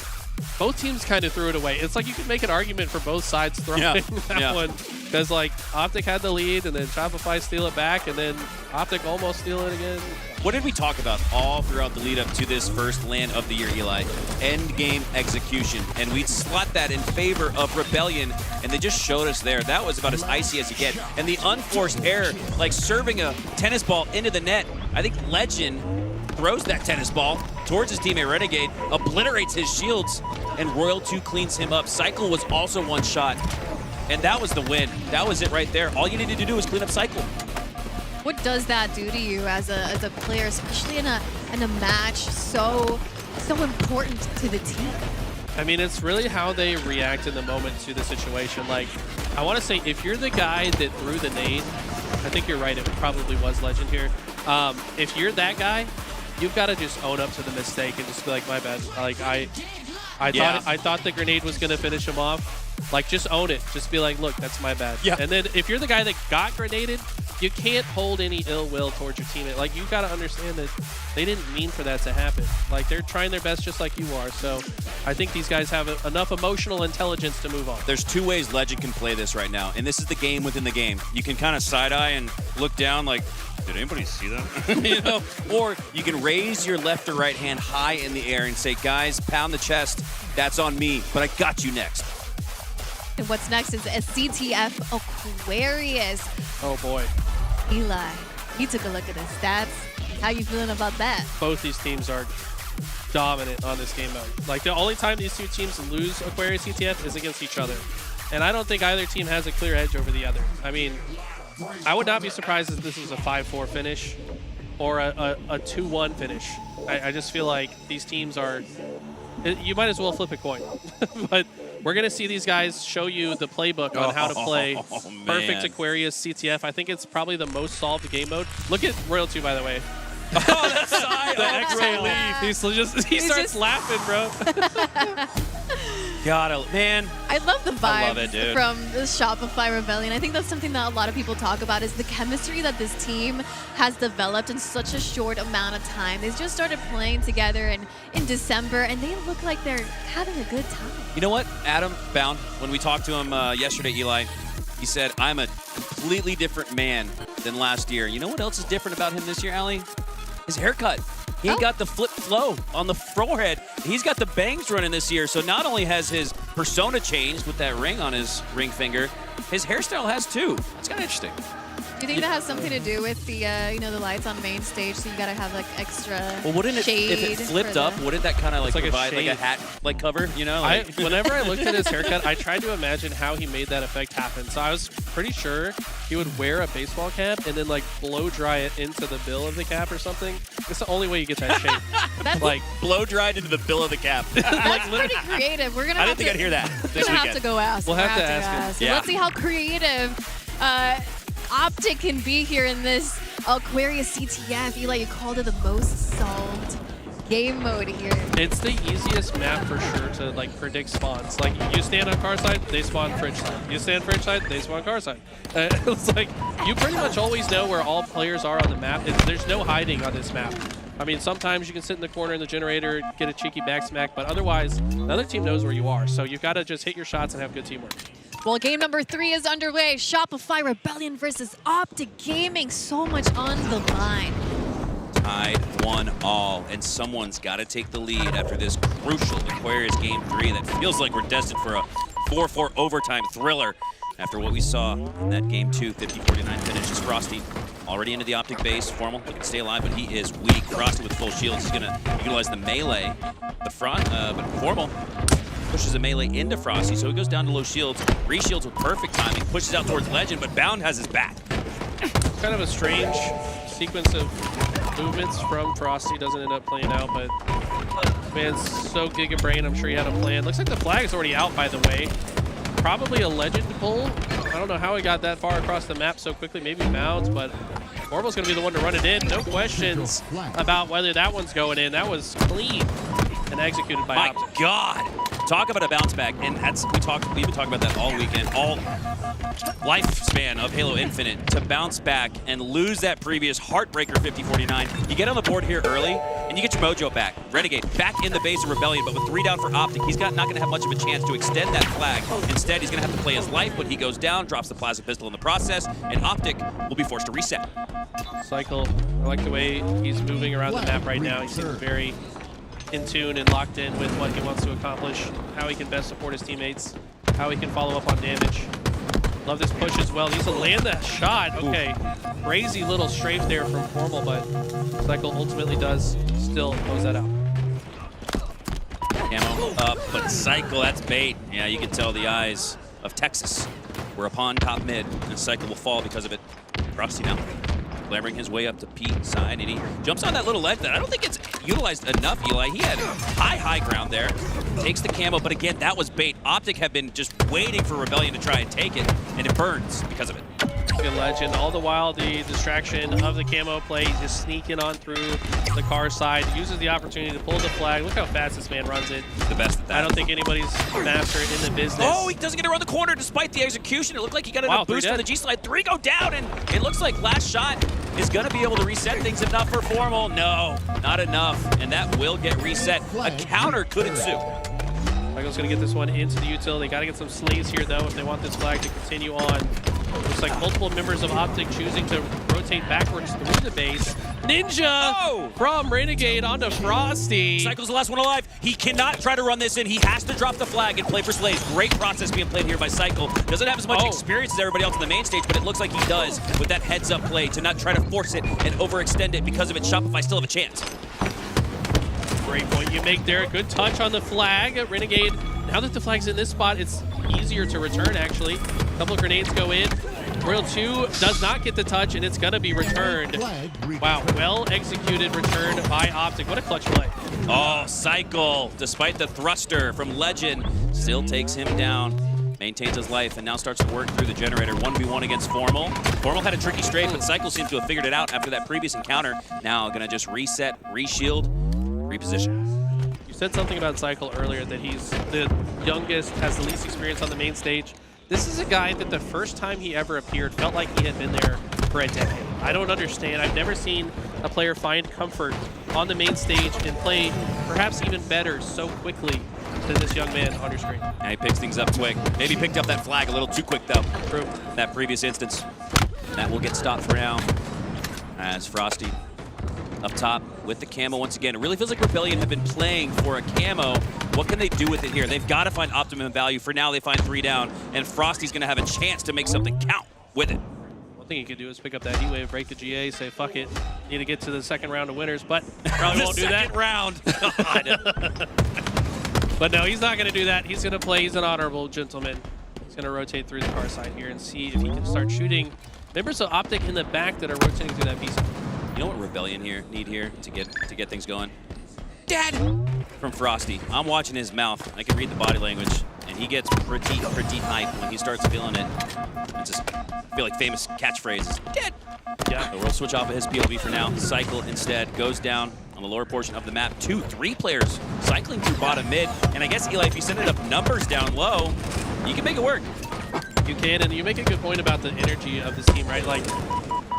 E: Both teams kind of threw it away. It's like you could make an argument for both sides throwing that one. Because like OpTic had the lead and then Shopify steal it back and then OpTic almost steal it again.
F: What did we talk about all throughout the lead up to this first LAN of the year, Eli? End game execution. And we'd slot that in favor of Rebellion, and they just showed us there. That was about as icy as you get. And the unforced error, like serving a tennis ball into the net. I think Legend throws that tennis ball towards his teammate Renegade, obliterates his shields, and Royal 2 cleans him up. Cycle was also one shot, and that was the win. That was it right there. All you needed to do was clean up Cycle.
K: What does that do to you as a player, especially in a match so important to the team?
E: I mean, it's really how they react in the moment to the situation. Like, I want to say, if you're the guy that threw the nade, I think you're right, it probably was Legend here. If you're that guy, you've got to just own up to the mistake and just be like, my bad. Like, I thought the grenade was going to finish him off. Like, just own it. Just be like, look, that's my bad.
F: Yeah.
E: And then if you're the guy that got grenaded, you can't hold any ill will towards your teammate. Like, you've got to understand that they didn't mean for that to happen. Like, they're trying their best just like you are. So I think these guys have enough emotional intelligence to move on.
F: There's two ways Legend can play this right now, and this is the game within the game. You can kind of side-eye and look down like, did anybody see that? You know? Or you can raise your left or right hand high in the air and say, guys, pound the chest. That's on me, but I got you next.
K: And what's next is a CTF Aquarius.
E: Oh, boy.
K: Eli, he took a look at his stats. How you feeling about that?
E: Both these teams are dominant on this game mode. Like, the only time these two teams lose Aquarius CTF is against each other. And I don't think either team has a clear edge over the other. I mean, I would not be surprised if this was a 5-4 finish. or a 2-1 finish. I just feel like these teams are, you might as well flip a coin. But we're going to see these guys show you the playbook on how to play Perfect Aquarius CTF. I think it's probably the most solved game mode. Look at Royal 2, by the way.
F: Oh, that side.
E: The exhale leaf. He starts laughing, bro.
F: God, man.
K: I love the
F: I love
K: vibes
F: it, dude.
K: from the Shopify Rebellion. I think that's something that a lot of people talk about is the chemistry that this team has developed in such a short amount of time. They just started playing together in December, and they look like they're having a good time.
F: You know what, Adam Bound, when we talked to him yesterday, Eli, he said, I'm a completely different man than last year. You know what else is different about him this year, Allie? His haircut. He ain't got the flip flow on the forehead. He's got the bangs running this year. So not only has his persona changed with that ring on his ring finger, his hairstyle has too. It's kind of interesting.
K: Do you think that has something to do with the the lights on main stage? So you gotta have like extra
F: Well, wouldn't it,
K: shade
F: if it flipped up, wouldn't that kind of like provide like a hat like cover, you know? Like
E: Whenever I looked at his haircut, I tried to imagine how he made that effect happen. So I was pretty sure he would wear a baseball cap and then like blow dry it into the bill of the cap or something. It's the only way you get that shape.
K: That's
F: like blow dried into the bill of the cap.
K: That's pretty creative. We're gonna.
F: I didn't think I'd hear that this
K: We're gonna
F: weekend.
K: have to go ask.
E: We'll
K: We're
E: have to
K: gonna
E: ask him.
F: Yeah.
K: Let's see how creative OpTic can be here in this Aquarius CTF. Eli, you called it the most solved game mode here.
E: It's the easiest map for sure to like predict spawns. Like you stand on car side, they spawn fridge side. You stand fridge side, they spawn car side. It's like you pretty much always know where all players are on the map. There's no hiding on this map. I mean, sometimes you can sit in the corner in the generator, get a cheeky back smack, but otherwise, the other team knows where you are. So you've got to just hit your shots and have good teamwork.
K: Well, game number 3 is underway. Shopify Rebellion versus OpTic Gaming. So much on the line.
F: Tied 1-all, and someone's got to take the lead after this crucial Aquarius Game 3 that feels like we're destined for a 4-4 overtime thriller after what we saw in that Game 2 50-49 finish. Is Frosty already into the OpTic base. Formal, he can stay alive, but he is weak. Frosty with full shields. He's going to utilize the melee. The front, but Formal pushes a melee into Frosty, so he goes down to low shields. Reshields with perfect timing, pushes out towards Legend, but Bound has his back.
E: Kind of a strange sequence of movements from Frosty. Doesn't end up playing out, but man's so Giga Brain, I'm sure he had a plan. Looks like the flag is already out, by the way. Probably a Legend pull. I don't know how he got that far across the map so quickly. Maybe Bounds, but Orville's going to be the one to run it in. No questions about whether that one's going in. That was clean and executed by OpTic.
F: My God. Talk about a bounce back, and we've been talking about that all weekend, all lifespan of Halo Infinite, to bounce back and lose that previous heartbreaker 50-49. You get on the board here early, and you get your mojo back. Renegade back in the base of Rebellion, but with 3 down for OpTic, he's not going to have much of a chance to extend that flag. Instead, he's going to have to play his life, but he goes down, drops the plasma pistol in the process, and OpTic will be forced to reset.
E: Cycle, I like the way he's moving around the map right now. He seems very in tune and locked in with what he wants to accomplish, how he can best support his teammates, how he can follow up on damage. Love this push as well. He needs to land that shot. Okay, crazy little strafe there from Formal, but Cycle ultimately does still close that out.
F: Camo up, but Cycle, that's bait. Yeah, you can tell the eyes of Texas were upon top mid, and Cycle will fall because of it. Frosty now clambering his way up to P side, and he jumps on that little ledge that I don't think it's utilized enough, Eli. He had high ground there. Takes the camo, but again, that was bait. OpTic have been just waiting for Rebellion to try and take it, and it burns because of it.
E: Good Legend. All the while, the distraction of the camo play, just sneaking on through the car side, uses the opportunity to pull the flag. Look how fast this man runs it.
F: The best at that.
E: I don't think anybody's master in the business.
F: Oh, he doesn't get around the corner despite the execution. It looked like he got a boost from the G-slide. 3 go down, and it looks like last shot is going to be able to reset things. Enough for Formal? No, not enough, and that will get reset. A counter could ensue.
E: Michael's going to get this one into the util. They got to get some slays here, though, if they want this flag to continue on. Looks like multiple members of OpTic choosing to rotate backwards through the base. Ninja from Renegade onto Frosty.
F: Cycle's the last one alive. He cannot try to run this in. He has to drop the flag and play for slays. Great process being played here by Cycle. Doesn't have as much experience as everybody else on the main stage, but it looks like he does with that heads-up play to not try to force it and overextend it. Because of it, Shopify still have a chance.
E: Great point you make there. Good touch on the flag. Renegade, now that the flag's in this spot, it's easier to return, actually. A couple of grenades go in. Royal 2 does not get the touch, and it's going to be returned. Wow, well executed return by OpTic. What a clutch play.
F: Oh, Cycle, despite the thruster from Legend, still takes him down. Maintains his life and now starts to work through the generator. 1v1 against Formal. Formal had a tricky strafe, but Cycle seems to have figured it out after that previous encounter. Now gonna just reset, reshield, reposition.
E: You said something about Cycle earlier, that he's the youngest, has the least experience on the main stage. This is a guy that the first time he ever appeared felt like he had been there for a decade. I don't understand. I've never seen a player find comfort on the main stage and play perhaps even better so quickly than this young man on your screen.
F: And he picks things up quick. Maybe picked up that flag a little too quick though.
E: True.
F: In that previous instance. That will get stopped for now. As Frosty up top with the camo once again. It really feels like Rebellion have been playing for a camo. What can they do with it here? They've got to find optimum value. For now, they find 3 down, and Frosty's going to have a chance to make something count with it.
E: One thing he could do is pick up that heat wave, break the GA, say, fuck it, need to get to the second round of winners, but probably won't do that.
F: Second round. God.
E: But no, he's not going to do that. He's going to play. He's an honorable gentleman. He's going to rotate through the car side here and see if he can start shooting members of OpTic in the back that are rotating through that piece.
F: You know what Rebellion need here to get things going? Dad! From Frosty. I'm watching his mouth. I can read the body language, and he gets pretty hype when he starts feeling it. It's just, I feel like famous catchphrases. Dad! Yeah, so we'll switch off of his POV for now. Cycle instead goes down on the lower portion of the map. 2-3 players cycling through bottom mid, and I guess Eli, if you send enough numbers down low, you can make it work.
E: You can, and you make a good point about the energy of this team, right? Like,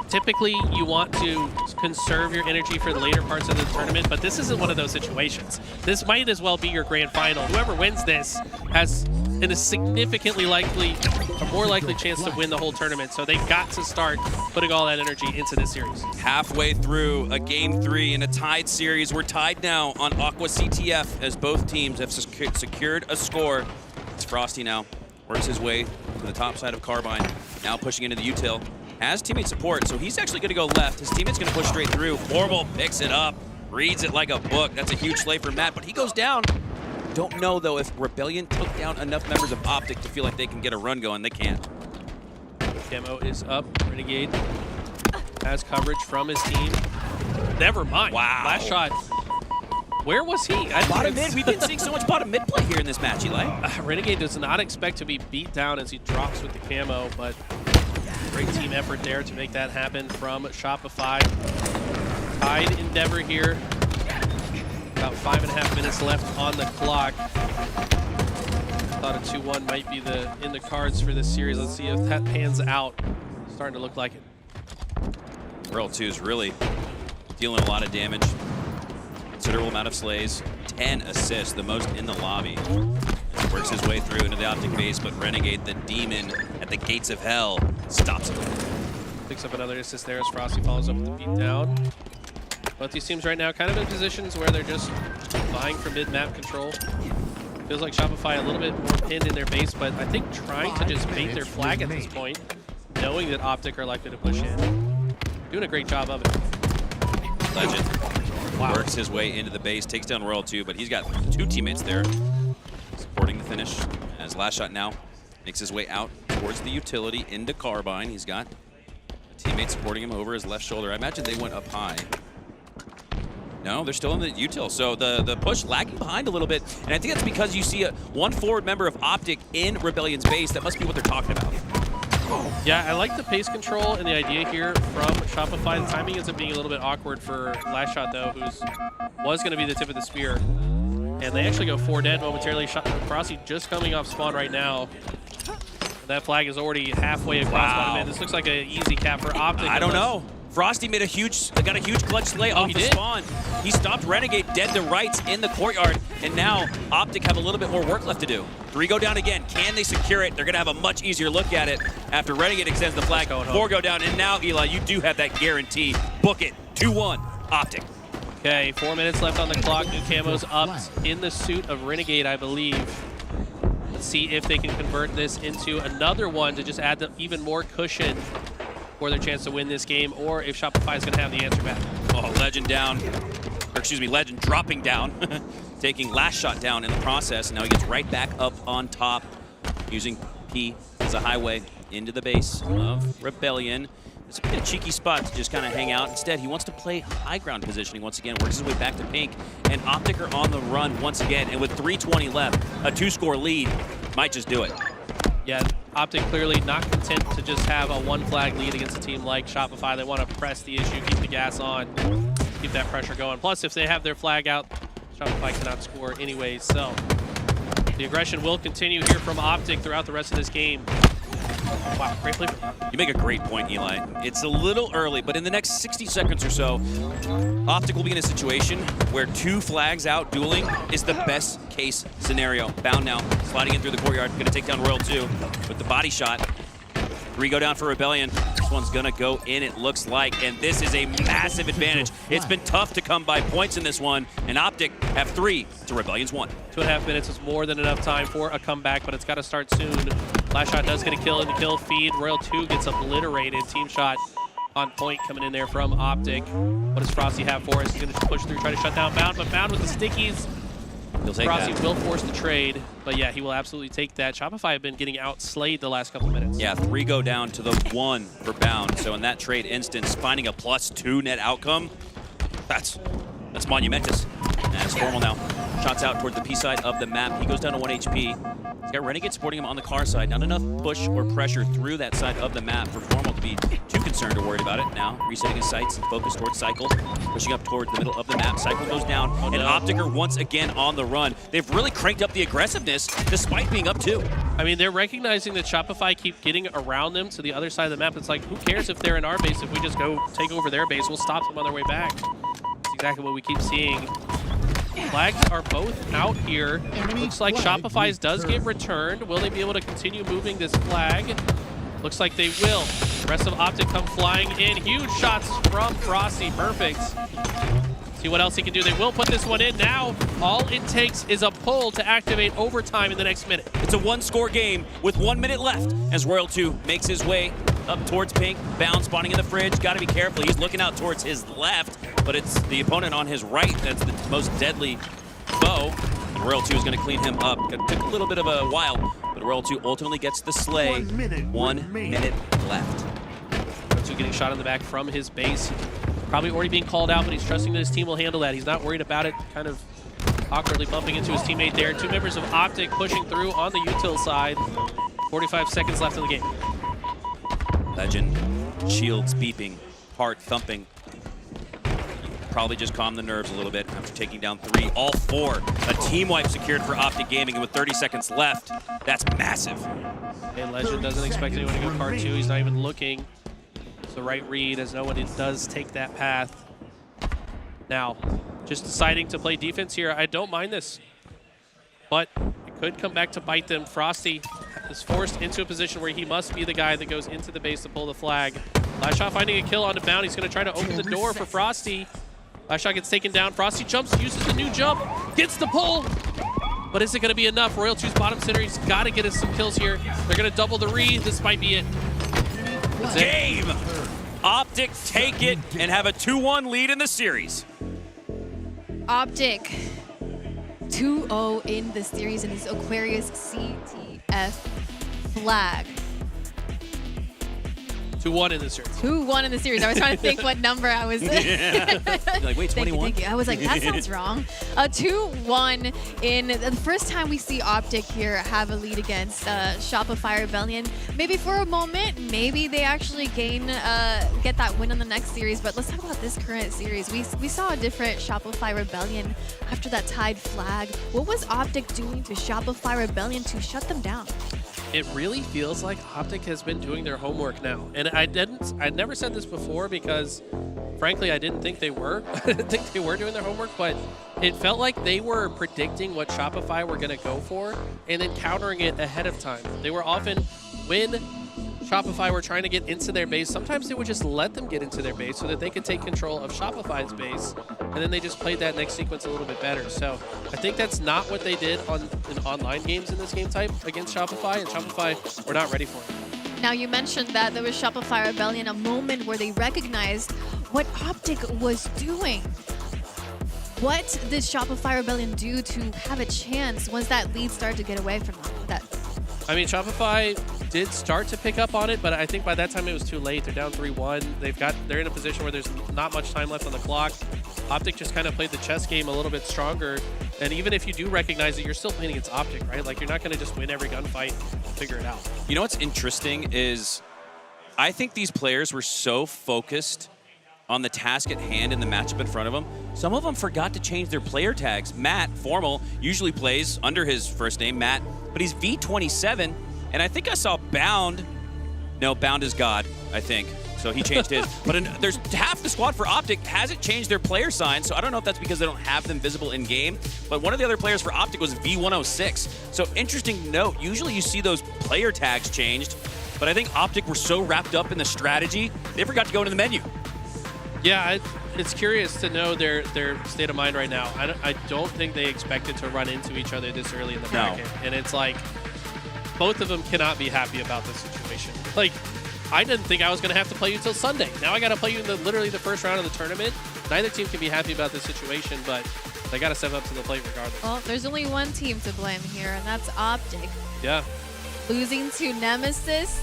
E: typically you want to conserve your energy for the later parts of the tournament, but this isn't one of those situations. This might as well be your grand final. Whoever wins this has a significantly likely, a more likely chance to win the whole tournament, so they've got to start putting all that energy into this series.
F: Halfway through a Game 3 in a tied series. We're tied now on Aqua CTF as both teams have secured a score. It's Frosty now. Works his way to the top side of Carbine. Now pushing into the util. Has teammate support, so he's actually going to go left. His teammate's going to push straight through. Formal picks it up, reads it like a book. That's a huge slay for Matt, but he goes down. Don't know, though, if Rebellion took down enough members of OpTic to feel like they can get a run going. They can't.
E: Camo is up. Renegade has coverage from his team. Never mind.
F: Wow.
E: Last shot. Where was he?
F: Bottom mid. We've been seeing so much bottom mid play here in this match, Eli.
E: Renegade does not expect to be beat down as he drops with the camo, but great team effort there to make that happen from Shopify. Tied Endeavor here. About 5.5 minutes left on the clock. Thought a 2-1 might be in the cards for this series. Let's see if that pans out. Starting to look like it.
F: Royal 2 is really dealing a lot of damage. Considerable amount of slays. 10 assists, the most in the lobby. Works his way through into the OpTic base, but Renegade, the demon at the gates of hell, stops him.
E: Picks up another assist there as Frosty follows up with the beat down. Both these teams right now kind of in positions where they're just vying for mid-map control. Feels like Shopify a little bit more pinned in their base, but I think trying to just bait their flag at this point, knowing that OpTic are likely to push in. Doing a great job of it.
F: Legend. Wow. Works his way into the base, takes down Royal 2, but he's got 2 teammates there supporting the finish. As last shot now makes his way out towards the utility into Carbine. He's got a teammate supporting him over his left shoulder. I imagine they went up high. No, they're still in the util. So the push lagging behind a little bit. And I think that's because you see one forward member of OpTic in Rebellion's base. That must be what they're talking about.
E: Yeah, I like the pace control and the idea here from Shopify. The timing ends up being a little bit awkward for Last Shot, though, was going to be the tip of the spear. And they actually go 4 dead momentarily. Frosty just coming off spawn right now. And that flag is already halfway across bottom end. This looks like an easy cap for OpTic.
F: I don't know. Frosty got a huge clutch slay off the spawn. He stopped Renegade dead to rights in the courtyard, and now OpTic have a little bit more work left to do. 3 go down again. Can they secure it? They're going to have a much easier look at it after Renegade extends the flag. 4 go down, and now, Eli, you do have that guarantee. Book it. 2-1, OpTic.
E: Okay, 4 minutes left on the clock. New camo's up in the suit of Renegade, I believe. Let's see if they can convert this into another one to just add even more cushion for their chance to win this game, or if Shopify is going to have the answer back.
F: Oh, Legend down. Or excuse me, Legend dropping down. Taking Last Shot down in the process. Now he gets right back up on top, using P as a highway into the base of Rebellion. It's a cheeky spot to just kind of hang out. Instead, he wants to play high ground positioning once again, works his way back to Pink, and OpTic are on the run once again, and with 3:20 left, a 2-score lead might just do it.
E: Yeah, OpTic clearly not content to just have a 1 flag lead against a team like Shopify. They want to press the issue, keep the gas on, keep that pressure going. Plus, if they have their flag out, Shopify cannot score anyways, so the aggression will continue here from OpTic throughout the rest of this game. Wow, great play.
F: You make a great point, Eli. It's a little early, but in the next 60 seconds or so, OpTic will be in a situation where 2 flags out dueling is the best case scenario. Bound now, sliding in through the courtyard, gonna take down Royal 2 with the body shot. 3 go down for Rebellion. This one's gonna go in, it looks like, and this is a massive advantage. It's been tough to come by points in this one, and OpTic have 3 to Rebellion's 1.
E: 2.5 minutes is more than enough time for a comeback, but it's got to start soon. Last shot does get a kill in the kill feed. Royal 2 gets obliterated. Team shot on point coming in there from OpTic. What does Frosty have for us? He's going to push through, try to shut down Bound, but Bound with the stickies.
F: He'll take
E: Frosty
F: that.
E: will force the trade, but yeah, he will absolutely take that. Shopify have been getting outslayed the last couple of minutes.
F: Yeah, 3 go down to the 1 for Bound. So in that trade instance, finding a +2 net outcome, that's monumentous. And it's Formal now. Shots out toward the P side of the map. He goes down to 1 HP. He's got Renegade supporting him on the car side. Not enough push or pressure through that side of the map for Formal to be too concerned or worried about it. Now, resetting his sights and focus towards Cycle. Pushing up towards the middle of the map. Cycle goes down, and OpTic are once again on the run. They've really cranked up the aggressiveness despite being up 2.
E: I mean, they're recognizing that Shopify keep getting around them to the other side of the map. It's like, who cares if they're in our base? If we just go take over their base, we'll stop them on their way back. That's exactly what we keep seeing. Flags are both out here. Looks like Shopify's does get returned. Will they be able to continue moving this flag? Looks like they will. The rest of OpTic come flying in. Huge shots from Frosty. Perfect. See what else he can do. They will put this one in now. All it takes is a pull to activate overtime in the next minute.
F: It's a 1-score game with 1 minute left as Royal 2 makes his way up towards Pink. Bound spawning in the fridge. Got to be careful. He's looking out towards his left, but it's the opponent on his right that's the most deadly foe. And Royal 2 is going to clean him up. Took a little bit of a while, but Royal 2 ultimately gets the slay. 1 minute left.
E: Royal 2 getting shot in the back from his base. Probably already being called out, but he's trusting that his team will handle that. He's not worried about it. Kind of awkwardly bumping into his teammate there. 2 members of OpTic pushing through on the util side. 45 seconds left in the game.
F: Legend, shields beeping, heart thumping. Probably just calm the nerves a little bit after taking down 3, all 4. A team wipe secured for OpTic Gaming, and with 30 seconds left, that's massive.
E: And Legend doesn't expect anyone to go card 2. He's not even looking. It's the right read, as no one does take that path. Now, just deciding to play defense here. I don't mind this, but it could come back to bite them. Frosty is forced into a position where he must be the guy that goes into the base to pull the flag. Last shot finding a kill onto Bound. He's going to try to open the door for Frosty. Last shot gets taken down. Frosty jumps, uses the new jump, gets the pull. But is it going to be enough? Royal 2's bottom center. He's got to get us some kills here. They're going to double the read. This might be it. That's
F: Game! OpTic take it and have a 2-1 lead in the series.
K: OpTic 2-0 in the series in his Aquarius CTF flag.
E: 2-1 in the series.
K: 2-1 in the series. I was trying to think what number I was.
F: Yeah. You're like, wait, 21?
K: Thank you. I was like, that sounds wrong. 2-1 in the first time we see OpTic here have a lead against Shopify Rebellion. Maybe for a moment, maybe they actually get that win on the next series. But let's talk about this current series. We saw a different Shopify Rebellion after that tied flag. What was OpTic doing to Shopify Rebellion to shut them down?
E: It really feels like OpTic has been doing their homework now. And I never said this before because, frankly, I didn't think they were. I didn't think they were doing their homework, but it felt like they were predicting what Shopify were going to go for and then countering it ahead of time. They were often, when Shopify were trying to get into their base, sometimes they would just let them get into their base so that they could take control of Shopify's base, and then they just played that next sequence a little bit better. So I think that's not what they did in online games in this game type against Shopify, and Shopify were not ready for it.
K: Now, you mentioned that there was Shopify Rebellion, a moment where they recognized what OpTic was doing. What did Shopify Rebellion do to have a chance once that lead started to get away from them?
E: I mean, Shopify did start to pick up on it, but I think by that time it was too late. They're down 3-1. They're in a position where there's not much time left on the clock. OpTic just kind of played the chess game a little bit stronger. And even if you do recognize it, you're still playing against OpTic, right? Like, you're not going to just win every gunfight and figure it out.
F: You know what's interesting is I think these players were so focused on the task at hand in the matchup in front of them. Some of them forgot to change their player tags. Matt, Formal, usually plays under his first name, Matt, but he's V27, and I think I saw Bound. No, Bound is God, I think. So he changed his. But there's half the squad for OpTic hasn't changed their player sign, so I don't know if that's because they don't have them visible in-game, but one of the other players for OpTic was V106. So interesting note, usually you see those player tags changed, but I think OpTic were so wrapped up in the strategy, they forgot to go into the menu.
E: Yeah, it's curious to know their state of mind right now. I don't think they expected to run into each other this early in the bracket. And it's like, both of them cannot be happy about this situation. Like, I didn't think I was going to have to play you until Sunday. Now I got to play you in literally the first round of the tournament. Neither team can be happy about this situation, but they got to step up to the plate regardless.
K: Well, there's only one team to blame here, and that's OpTic.
E: Yeah.
K: Losing to Nemesis.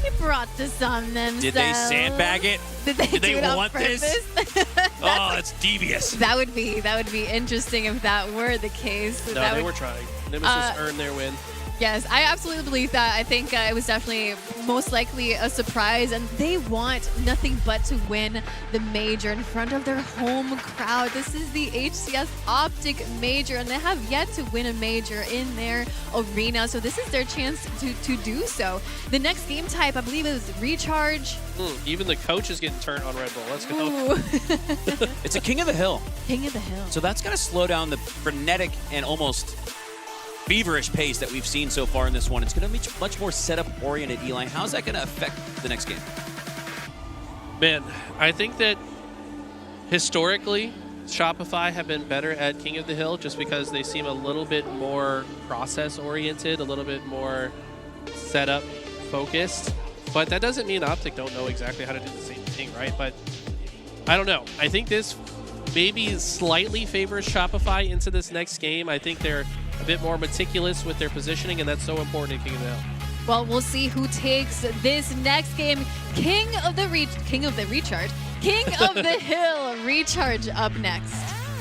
K: They brought this on themselves.
F: Did they sandbag it?
K: Did they do it on
F: want
K: purpose?
F: this? Oh, that's devious.
K: That would be interesting if that were the case.
E: No,
K: that
E: they were trying. Nemesis earned their win.
K: Yes, I absolutely believe that. I think it was definitely most likely a surprise, and they want nothing but to win the major in front of their home crowd. This is the HCS OpTic major, and they have yet to win a major in their arena, so this is their chance to do so. The next game type, I believe, is Recharge.
E: Even the coach is getting turned on Red Bull. Let's go.
F: It's a King of the Hill.
K: King of the Hill.
F: So that's going to slow down the frenetic and almost feverish pace that we've seen so far in this one. It's going to be much more setup-oriented, Eli. How's that going to affect the next game?
E: Man, I think that historically, Shopify have been better at King of the Hill just because they seem a little bit more process-oriented, a little bit more setup-focused. But that doesn't mean OpTic don't know exactly how to do the same thing, right? But I don't know. I think this maybe slightly favors Shopify into this next game. I think they're a bit more meticulous with their positioning, and that's so important in King of the Hill.
K: Well, we'll see who takes this next game. King of the Hill Recharge up next.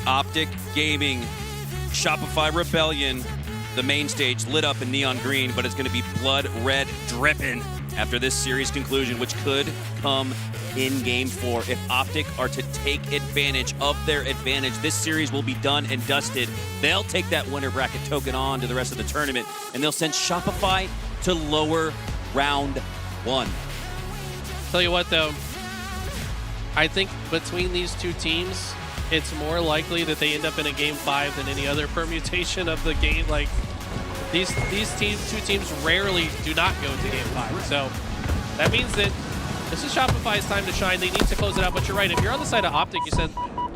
F: OpTic Gaming, Shopify Rebellion, the main stage lit up in neon green, but it's going to be blood red dripping after this series conclusion, which could come in Game 4. If OpTic are to take advantage of their advantage, this series will be done and dusted. They'll take that winner bracket token on to the rest of the tournament, and they'll send Shopify to lower round 1.
E: Tell you what, though, I think between these two teams, it's more likely that they end up in a Game 5 than any other permutation of the game. Like, these two teams rarely do not go to Game 5. So that means that this is Shopify's time to shine. They need to close it out. But you're right. If you're on the side of OpTic, you said,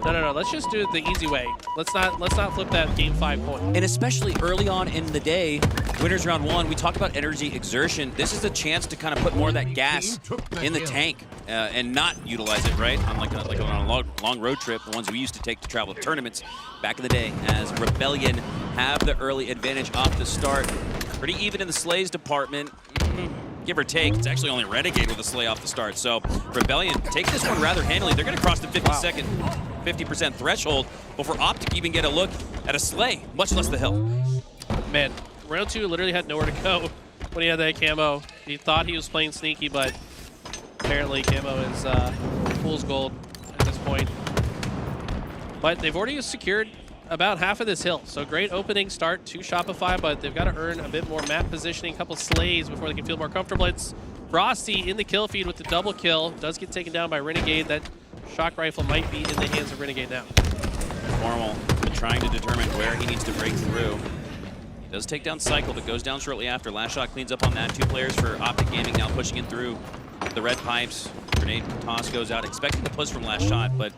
E: no. Let's just do it the easy way. Let's not flip that Game 5 coin.
F: And especially early on in the day, winners round 1, we talked about energy exertion. This is a chance to kind of put more of that gas in the tank and not utilize it, right? On a long road trip, the ones we used to take to travel to tournaments back in the day, as Rebellion have the early advantage off the start. Pretty even in the Slays department. Give or take, it's actually only Renegade with a Slay off the start. So Rebellion take this one rather handily. They're going to cross the 50% threshold before OpTic even get a look at a Slay, much less the Hill.
E: Man, round 2 literally had nowhere to go when he had that camo. He thought he was playing sneaky, but apparently camo is fool's gold at this point. But they've already secured about half of this hill. So great opening start to Shopify, but they've got to earn a bit more map positioning, a couple slays before they can feel more comfortable. It's Frosty in the kill feed with the double kill. Does get taken down by Renegade. That shock rifle might be in the hands of Renegade now.
F: Formal trying to determine where he needs to break through. Does take down Cycle, but goes down shortly after. Last shot cleans up on that. 2 players for OpTic Gaming now pushing in through the red pipes. Grenade toss goes out, expecting the push from Last Shot, but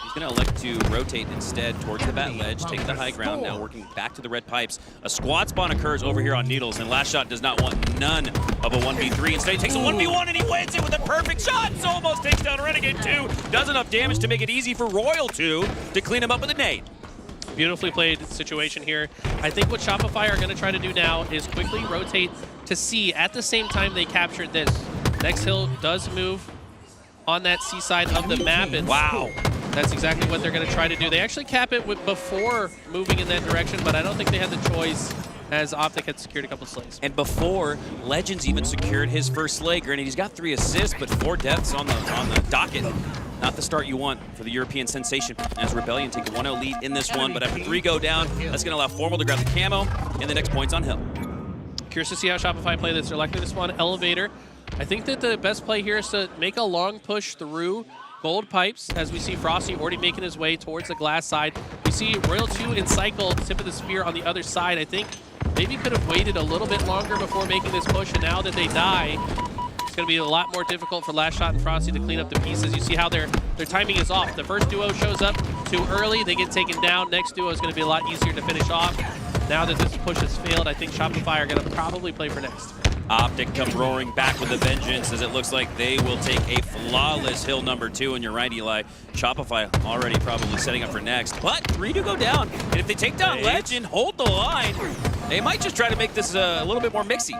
F: he's going to elect to rotate instead towards the bat ledge, take the high ground, now working back to the red pipes. A squad spawn occurs over here on Needles, and Last Shot does not want none of a 1v3. Instead, he takes a 1v1, and he wins it with a perfect shot. So almost takes down Renegade 2. Does enough damage to make it easy for Royal 2 to clean him up with a nade.
E: Beautifully played situation here. I think what Shopify are going to try to do now is quickly rotate to C at the same time they captured this. Next hill does move on that C side of the map, and wow, that's exactly what they're going to try to do. They actually cap it before moving in that direction, but I don't think they had the choice as OpTic had secured a couple slays.
F: And before, Legends even secured his first slay. Granted, he's got 3 assists, but 4 deaths on the docket. Not the start you want for the European sensation, as Rebellion take a 1-0 lead in this one, but after 3 go down, that's going to allow Formal to grab the camo, and the next point's on Hill.
E: Curious to see how Shopify play this. They're likely to spawn Elevator. I think that the best play here is to make a long push through gold pipes, as we see Frosty already making his way towards the glass side. We see Royal 2 and Cycle, tip of the spear on the other side. I think maybe could have waited a little bit longer before making this push, and now that they die, it's going to be a lot more difficult for Last Shot and Frosty to clean up the pieces. You see how their timing is off. The first duo shows up too early, they get taken down. Next duo is going to be a lot easier to finish off. Now that this push has failed, I think Shopify are going to probably play for next.
F: OpTic come roaring back with a vengeance, as it looks like they will take a flawless Hill #2, and you're right, Eli. Shopify already probably setting up for next, but 3 to go down. And if they take down Legend, hold the line, they might just try to make this a little bit more mixy.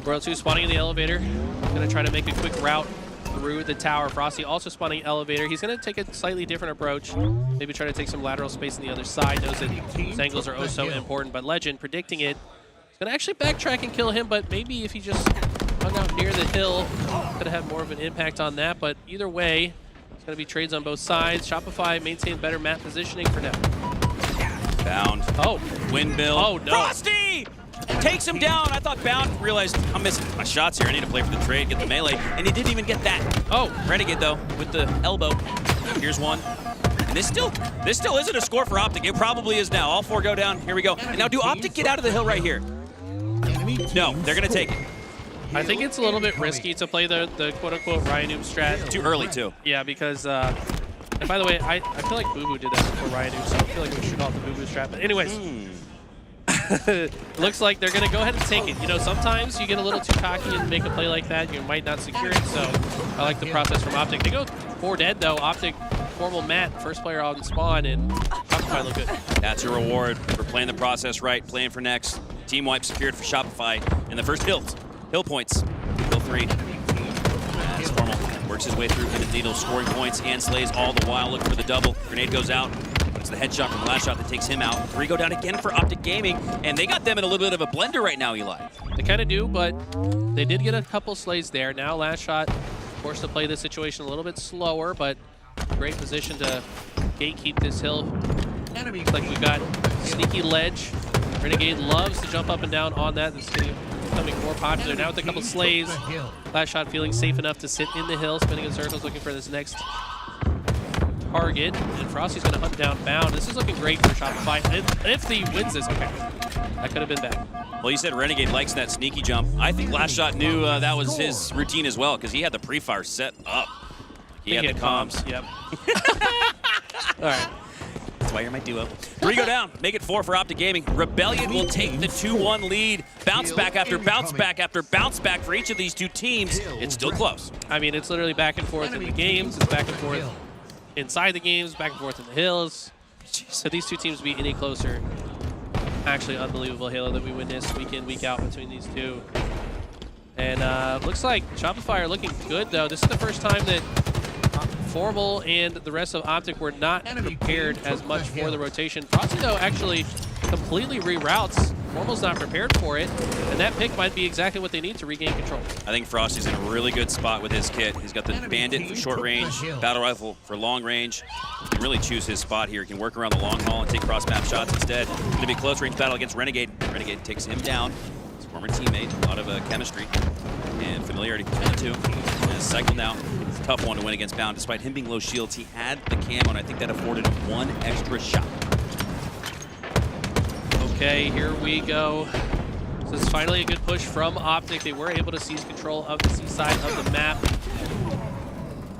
E: Royal 2 spawning in the elevator. Going to try to make a quick route through the tower. Frosty also spawning elevator. He's going to take a slightly different approach. Maybe try to take some lateral space on the other side. Knows that these angles are oh so important, but Legend predicting it. He's going to actually backtrack and kill him, but maybe if he just hung out near the hill, could have had more of an impact on that. But either way, it's going to be trades on both sides. Shopify maintain better map positioning for now.
F: Bound.
E: Oh.
F: Windmill.
E: Oh, no.
F: Frosty! Takes him down. I thought Bound realized I'm missing my shots here. I need to play for the trade, get the melee, and he didn't even get that.
E: Oh.
F: Renegade, though, with the elbow. Here's one. And this still isn't a score for OpTic. It probably is now. All 4 go down. Here we go. And now do OpTic get out of the hill right here? No, they're going to take it.
E: I think it's a little bit risky to play the quote-unquote Ryan Noob strat.
F: Too early, too.
E: Yeah, because, and by the way, I feel like Boo Boo did that before Ryan Noob, so I feel like we should call it the Boo Boo strat. But anyways, looks like they're going to go ahead and take it. You know, sometimes you get a little too cocky and make a play like that, you might not secure it, so I like the process from OpTic. They go 4 dead, though. OpTic, Formal Matt, first player on spawn, and Shopify look good. That's
F: your reward for playing the process right, playing for next. Team wipe secured for Shopify in the first hill points. Hill 3. As Formal works his way through Hidden Needle, scoring points and slays all the while, looking for the double. Grenade goes out, but it's the headshot from the last shot that takes him out. 3 go down again for OpTic Gaming, and they got them in a little bit of a blender right now, Eli.
E: They kind of do, but they did get a couple slays there. Now last shot forced to play this situation a little bit slower, but great position to gatekeep this hill. Looks like we've got sneaky ledge. Renegade loves to jump up and down on that. This is becoming more popular now with a couple slays. Last shot feeling safe enough to sit in the hill, spinning in circles, looking for this next target. And Frosty's going to hunt down Bound. This is looking great for Shopify. If he wins this, okay, that could have been bad.
F: Well, you said Renegade likes that sneaky jump. I think Last Shot knew that was his routine as well, because he had the pre-fire set up. He had the comms.
E: Yep. All right.
F: That's why you're my duo. 3 go down. Make it 4 for OpTic Gaming. Rebellion will take the 2-1 lead. Bounce back after bounce back after bounce back for each of these 2 teams. It's still close.
E: I mean, it's literally back and forth in the games. It's back and forth inside the games, back and forth in the hills. So these 2 teams be any closer. Actually, unbelievable Halo that we witness week in, week out between these 2. And looks like Shopify are looking good, though. This is the first time that Formal and the rest of OpTic were not prepared as much for the rotation. Frosty, though, actually completely reroutes. Formal's not prepared for it, and that pick might be exactly what they need to regain control.
F: I think Frosty's in a really good spot with his kit. He's got the Bandit for short range, Battle Rifle for long range. He can really choose his spot here. He can work around the long haul and take cross-map shots instead. It's going to be a close-range battle against Renegade. Renegade takes him down. His former teammate, a lot of chemistry and familiarity between the 2. And Cycle now. It's a tough one to win against Bound. Despite him being low shields, he had the camo, and I think that afforded him 1 extra shot.
E: Okay, here we go. This is finally a good push from OpTic. They were able to seize control of the C side of the map.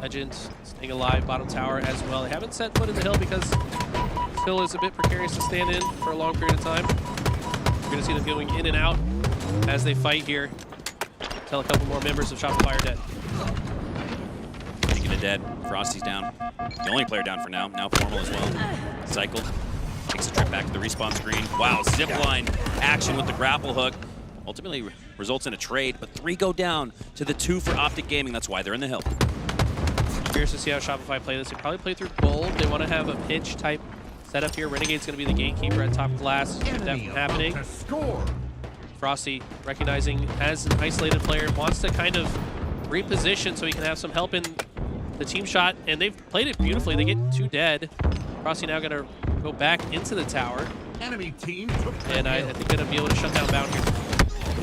E: Legend staying alive, bottom tower as well. They haven't set foot in the hill because this hill is a bit precarious to stand in for a long period of time. We're going to see them going in and out as they fight here. Until a couple more members of Shopify are dead.
F: Speaking of dead, Frosty's down. The only player down for now. Now Formal as well. Cycle takes a trip back to the respawn screen. Wow, zipline action with the grapple hook. Ultimately results in a trade, but 3 go down to the 2 for OpTic Gaming. That's why they're in the hill.
E: Curious to see how Shopify play this. They probably play through gold. They want to have a pitch type setup here. Renegade's going to be the gatekeeper at top glass. Keep that from happening. Frosty, recognizing as an isolated player, wants to kind of reposition so he can have some help in the team shot, and they've played it beautifully. They get 2 dead. Frosty now going to go back into the tower.
B: Enemy team
E: And I think going to be able to shut down Bound here.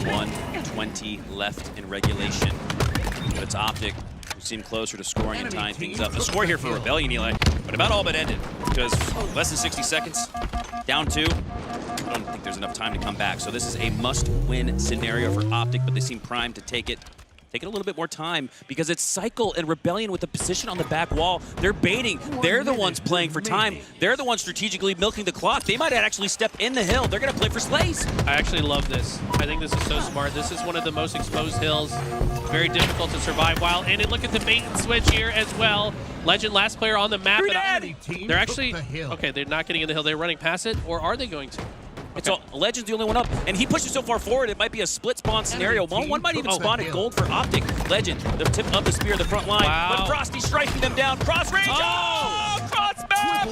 F: 1:20 left in regulation. But it's OpTic who seem closer to scoring and tying things up. The score here for Rebellion, Eli, but about all but ended because less than 60 seconds, down 2. I don't think there's enough time to come back. So this is a must-win scenario for OpTic, but they seem primed to take it a little bit more time because it's Cycle and Rebellion with the position on the back wall. They're baiting. They're the ones playing for time. They're the ones strategically milking the clock. They might actually step in the hill. They're going to play for Slays.
E: I actually love this. I think this is so smart. This is one of the most exposed hills. Very difficult to survive while. And look at the bait and switch here as well. Legend, last player on the map. They're actually, okay, they're not getting in the hill. They're running past it, or are they going to?
F: Okay. So Legend's the only one up, and he pushes so far forward, it might be a split spawn scenario. One might even spawn at gold for OpTic. Legend, the tip of the spear, the front line, but Frosty striking them down. Cross range, cross map,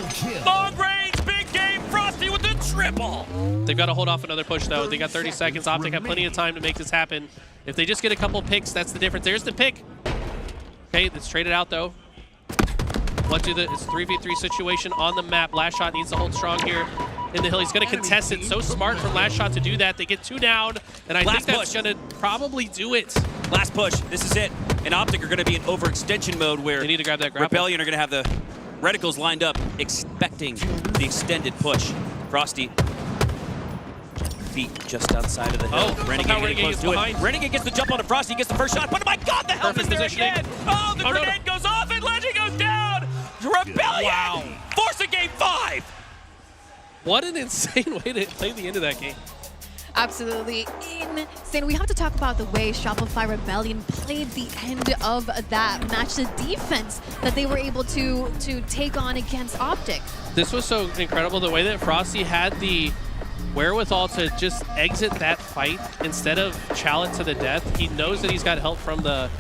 F: long range, big game. Frosty with the triple.
E: They've got to hold off another push, though. They got 30 seconds. OpTic have plenty of time to make this happen. If they just get a couple picks, that's the difference. There's the pick. Okay, let's trade it out, though. It's 3v3 situation on the map. Last Shot needs to hold strong here in the hill. He's going to contest it. So smart from Last Shot to do that. They get 2 down, and I think that's going to probably do it.
F: Last push. This is it. And OpTic are going to be in overextension mode where
E: they need to grab that grapple.
F: Rebellion are going to have the reticles lined up, expecting the extended push. Frosty. Feet just outside of the hill. Renegade getting close to it. Renegade gets the jump on the Frosty. He gets the first shot. But my God, the help is there again. Oh, the grenade goes off and Legend goes down. Rebellion forcing game 5.
E: What an insane way to play the end of that game.
K: Absolutely insane. We have to talk about the way Shopify Rebellion played the end of that match, the defense that they were able to take on against OpTic.
E: This was so incredible, the way that Frosty had the wherewithal to just exit that fight instead of challenge to the death. He knows that he's got help from the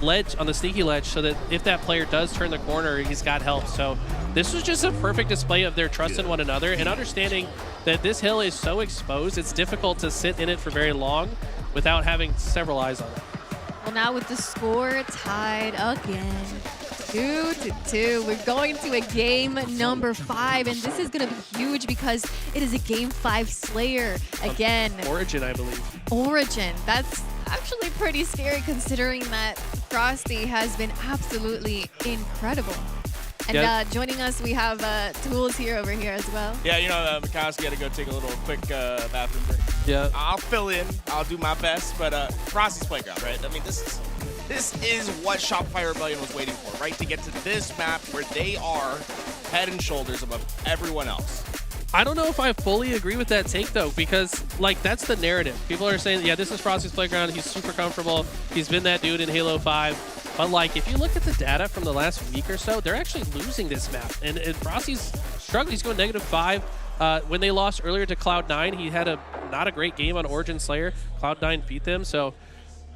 E: ledge, on the sneaky ledge, so that if that player does turn the corner, he's got help. So this was just a perfect display of their trust in one another and understanding that this hill is so exposed, it's difficult to sit in it for very long without having several eyes on it.
K: Well, now with the score tied again, 2-2, we're going to a game number 5, and this is going to be huge because it is a game 5 Slayer again.
E: Origin, I believe. Origin.
K: That's actually pretty scary considering that Frosty has been absolutely incredible. And joining us, we have Tools here over here as well.
C: Yeah, you know, Mikowski had to go take a little quick bathroom break.
E: Yeah.
C: I'll fill in. I'll do my best. But Frosty's playground, right? I mean, this is what Shopify Rebellion was waiting for, right? To get to this map where they are head and shoulders above everyone else.
E: I don't know if I fully agree with that take, though, because, like, that's the narrative. People are saying, yeah, this is Frosty's playground. He's super comfortable. He's been that dude in Halo 5. But, like, if you look at the data from the last week or so, they're actually losing this map. And Frosty's struggling. He's going -5. When they lost earlier to Cloud9, he had not a great game on Origin Slayer. Cloud9 beat them. So,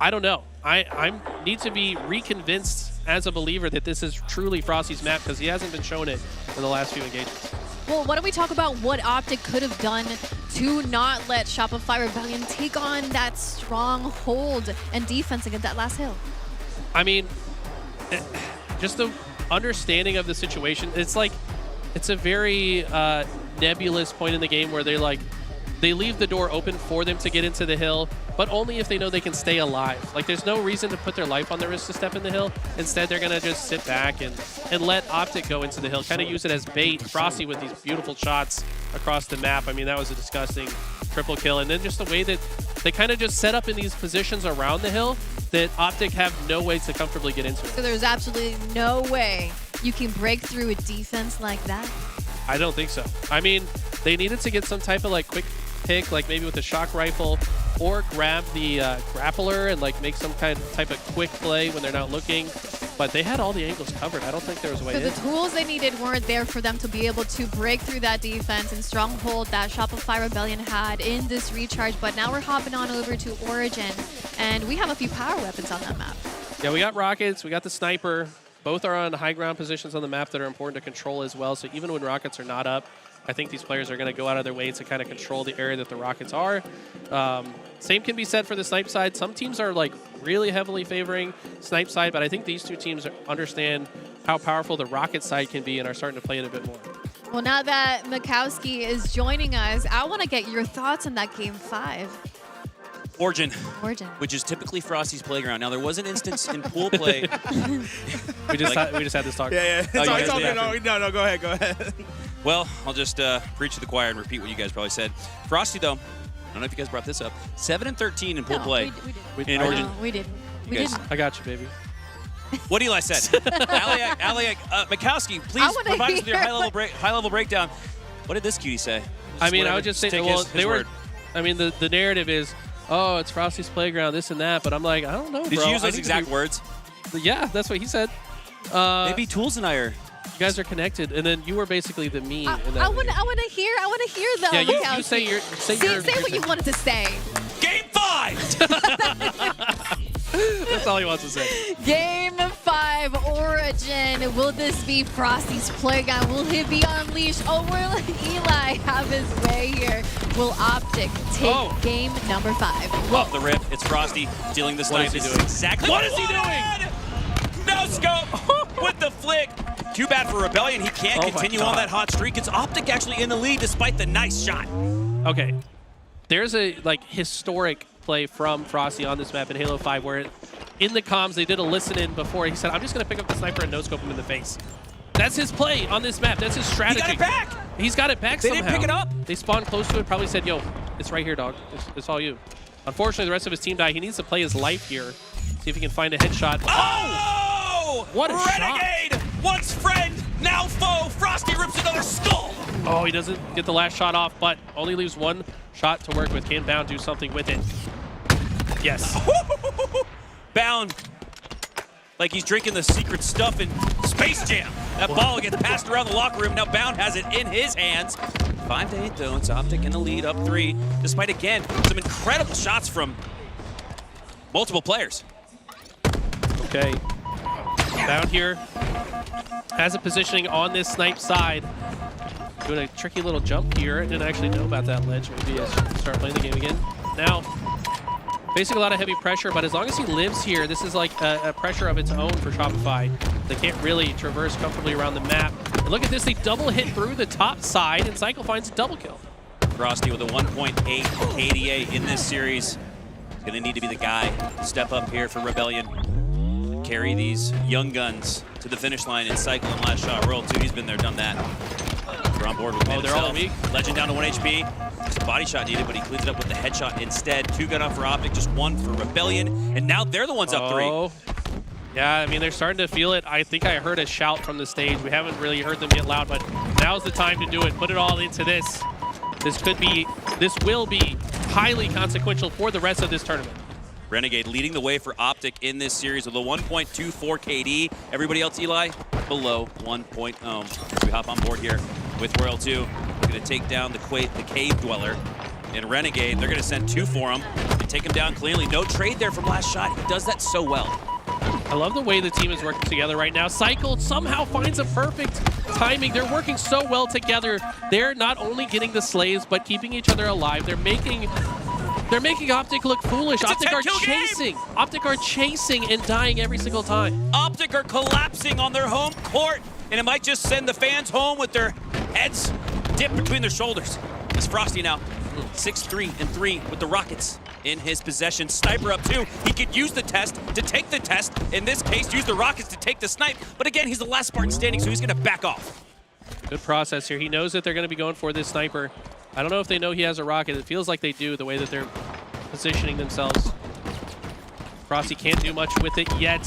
E: I don't know. I need to be reconvinced as a believer that this is truly Frosty's map because he hasn't been shown it in the last few engagements.
K: Well, why don't we talk about what OpTic could have done to not let Shopify Rebellion take on that strong hold and defense against that last hill?
E: I mean, just the understanding of the situation, it's like, it's a very nebulous point in the game where they leave the door open for them to get into the hill, but only if they know they can stay alive. Like, there's no reason to put their life on the risk to step in the hill. Instead, they're going to just sit back and let OpTic go into the hill, kind of use it as bait. Frosty with these beautiful shots across the map. I mean, that was a disgusting triple kill. And then just the way that they kind of just set up in these positions around the hill that OpTic have no way to comfortably get into it.
K: So there's absolutely no way you can break through a defense like that?
E: I don't think so. I mean, they needed to get some type of, like, quick pick, like maybe with a shock rifle, or grab the grappler and like make some type of quick play when they're not looking. but they had all the angles covered. I don't think there was a way
K: So
E: in.
K: the tools they needed weren't there for them to be able to break through that defense and stronghold that Shopify Rebellion had in this recharge. But now we're hopping on over to Origin, and we have a few power weapons on that map.
E: Yeah, we got rockets, we got the sniper. Both are on high ground positions on the map that are important to control as well. So even when rockets are not up, I think these players are going to go out of their way to kind of control the area that the rockets are. Same can be said for the snipe side. Some teams are like really heavily favoring snipe side, but I think these two teams understand how powerful the rocket side can be and are starting to play it a bit more.
K: Well, now that Mikowski is joining us, I want to get your thoughts on that Game 5.
F: Origin,
K: Origin.
F: which is typically Frosty's playground. Now, there was an instance in pool play.
E: We just had this talk.
C: Yeah.
F: Oh,
C: It's all good. No, go ahead.
F: Well, I'll just preach to the choir and repeat what you guys probably said. Frosty, though, I don't know if you guys brought this up. 7-13 in pool play.
K: We didn't.
F: In Origin.
K: No, we didn't. We
F: guys-
K: didn't.
E: I got you, baby.
F: What Eli said. Aliak, Mikowski, please
K: wanna
F: provide us with your
K: hear
F: high-level breakdown. What did this cutie say?
E: I mean, I
F: Whatever,
E: would just say,
F: take
E: well,
F: his
E: they were.
F: word.
E: I mean, the narrative is, oh, it's Frosty's playground, this and that. But I'm like, I don't know,
F: Did
E: bro.
F: you use
E: I
F: those
E: need to
F: exact
E: be-
F: words?
E: Yeah, that's what he said.
F: Maybe Tools and I are.
E: You guys are connected, and then you were basically the me.
K: I
E: in that
K: want
E: video.
K: to hear though.
E: Yeah, you
K: Mikowski.
E: say your
K: Say what you wanted to say.
F: Game 5!
E: That's all he wants to say.
K: Game 5 Origin. Will this be Frosty's playground? Will he be unleashed? Or will Eli have his way here? Will OpTic take game number 5?
F: Off the rip, it's Frosty dealing the
E: What
F: snipe.
E: is he
F: This
E: doing?
F: Exactly
E: What
F: what
E: is he
F: doing? No scope with the flick. Too bad for Rebellion. He can't
E: Oh my
F: continue
E: God.
F: on that hot streak. It's OpTic actually in the lead despite the nice shot.
E: Okay, there's a historic play from Frosty on this map in Halo 5 where in the comms they did a listen in before. He said, I'm just going to pick up the sniper and no-scope him in the face. That's his play on this map. That's his strategy.
F: He got it back.
E: He's got it back
F: They
E: somehow.
F: didn't pick it up.
E: They spawned close to it, probably said, yo, it's right here, dog. It's all you. Unfortunately, the rest of his team died. He needs to play his life here. See if he can find a headshot.
F: Oh!
E: What a
F: Renegade! Once friend, now foe. Frosty rips another skull.
E: Oh, he doesn't get the last shot off, but only leaves one shot to work with. Can Bound do something with it? Yes.
F: Bound like he's drinking the secret stuff in Space Jam. That ball gets passed around the locker room. Now Bound has it in his hands. 5-8 though. It's OpTic in the lead, up 3. Despite, again, some incredible shots from multiple players.
E: Okay. Bound here has a positioning on this snipe side. Doing a tricky little jump here. I didn't actually know about that ledge. Maybe I should start playing the game again. Now, facing a lot of heavy pressure, but as long as he lives here, this is like a pressure of its own for Shopify. They can't really traverse comfortably around the map. And look at this, they double hit through the top side, and Cycle finds a double kill.
F: Frosty with a 1.8 KDA in this series. He's gonna need to be the guy to step up here for Rebellion. Carry these young guns to the finish line in Cycle and last shot. Royal 2, he's been there, done that. They're on board with
E: Oh, they're all weak.
F: Legend down to 1 HP. Just a body shot needed, but he cleans it up with the headshot instead. 2 gun up for OpTic, just 1 for Rebellion. And now they're the ones up 3.
E: Oh. Yeah, I mean, they're starting to feel it. I think I heard a shout from the stage. We haven't really heard them get loud, but now's the time to do it. Put it all into this. This will be highly consequential for the rest of this tournament.
F: Renegade leading the way for OpTic in this series with a 1.24 KD. Everybody else, Eli, below 1.0. As we hop on board here with Royal 2, we're going to take down the Cave Dweller. And Renegade, they're going to send 2 for him and take him down cleanly. No trade there from last shot. He does that so well.
E: I love the way the team is working together right now. Cycle somehow finds a perfect timing. They're working so well together. They're not only getting the slaves, but keeping each other alive. They're making OpTic look foolish. OpTic are chasing. OpTic are chasing and dying every single time.
F: OpTic are collapsing on their home court, and it might just send the fans home with their heads dipped between their shoulders. It's Frosty now, 6-3-3 with the Rockets in his possession. Sniper up 2. He could use the test to take the test. In this case, use the Rockets to take the snipe. But again, he's the last Spartan standing, so he's going to back off.
E: Good process here. He knows that they're going to be going for this sniper. I don't know if they know he has a rocket. It feels like they do, the way that they're positioning themselves. Frosty can't do much with it yet.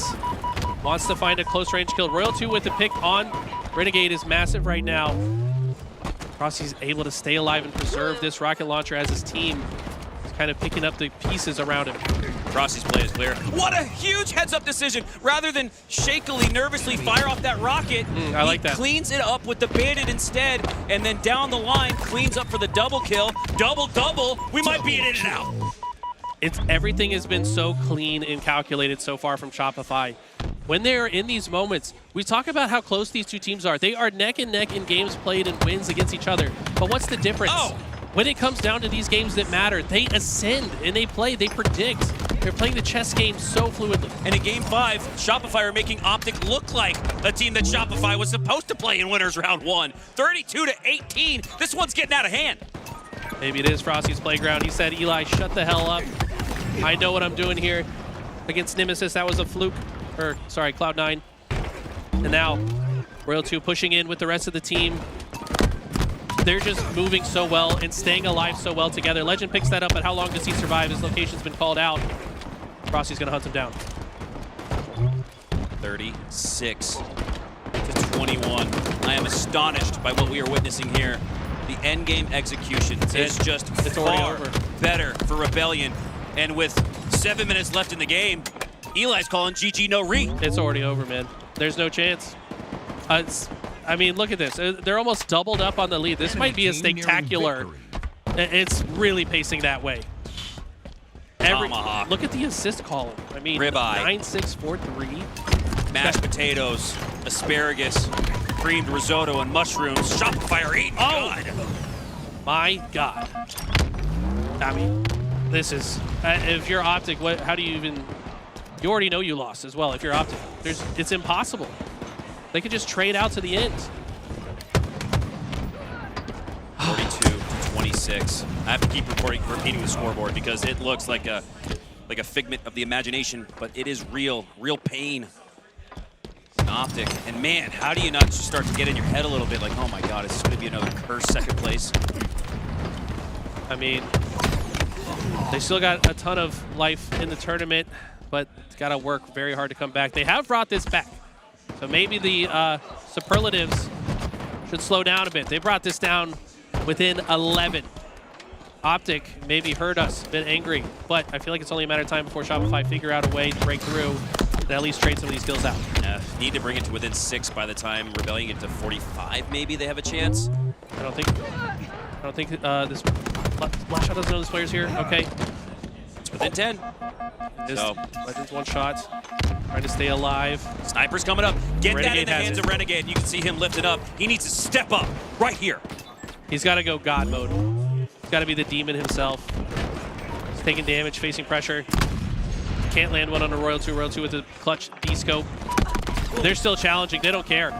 E: Wants to find a close range kill. Royal 2 with the pick on Renegade is massive right now. Frosty's able to stay alive and preserve this rocket launcher as his team is kind of picking up the pieces around him.
F: Frosty's play is clear. What a huge heads-up decision! Rather than shakily, nervously fire off that rocket,
E: I like that.
F: He cleans it up with the bandit instead, and then down the line, cleans up for the double kill. Double. We might be in and out.
E: Everything has been so clean and calculated so far from Shopify. When they're in these moments, we talk about how close these two teams are. They are neck and neck in games played and wins against each other. But what's the difference? When it comes down to these games that matter, they ascend and they play, they predict. They're playing the chess game so fluidly.
F: And in Game 5, Shopify are making OpTic look like a team that Shopify was supposed to play in Winners Round 1. 32-18. This one's getting out of hand.
E: Maybe it is Frosty's playground. He said, Eli, shut the hell up. I know what I'm doing here. Against Nemesis, that was a fluke. Or, sorry, Cloud9. And now, Royal 2 pushing in with the rest of the team. They're just moving so well and staying alive so well together. Legend picks that up, but how long does he survive? His location's been called out. Frosty's gonna hunt him down.
F: 36-21. I am astonished by what we are witnessing here. The endgame execution is just far better for Rebellion. And with 7 minutes left in the game, Eli's calling GG no re.
E: It's already over, man. There's no chance. I mean, look at this. They're almost doubled up on the lead. This might be a spectacular. It's really pacing that way.
F: Tomahawk.
E: Look at the assist column. I mean,
F: Ribeye.
E: 9-6-4-3.
F: Mashed potatoes, asparagus, creamed risotto, and mushrooms. Shopify are eating good.
E: My God. I mean, this is, if you're OpTic, how do you even, you already know you lost as well if you're OpTic. It's impossible. They could just trade out to the end.
F: 42-26. I have to keep repeating the scoreboard because it looks like a figment of the imagination, but it is real pain. OpTic, and man, how do you not just start to get in your head a little bit like, oh my God, is this going to be another cursed second place?
E: I mean, they still got a ton of life in the tournament, but it's got to work very hard to come back. They have brought this back. So maybe the superlatives should slow down a bit. They brought this down within 11. OpTic maybe hurt us, a bit angry, but I feel like it's only a matter of time before Shopify figure out a way to break through and at least trade some of these kills out.
F: Need to bring it to within 6 by the time Rebellion get to 45. Maybe they have a chance.
E: I don't think this Last Shot doesn't know this player's here. Okay,
F: it's within 10.
E: So Legend's one shot. Trying to stay alive.
F: Sniper's coming up. Get
E: Renegade
F: that in the hands of Renegade. You can see him lifted up. He needs to step up right here.
E: He's got to go God mode. He's got to be the demon himself. He's taking damage, facing pressure. Can't land one on a Royal 2. Royal 2 with a clutch D-scope. They're still challenging. They don't care.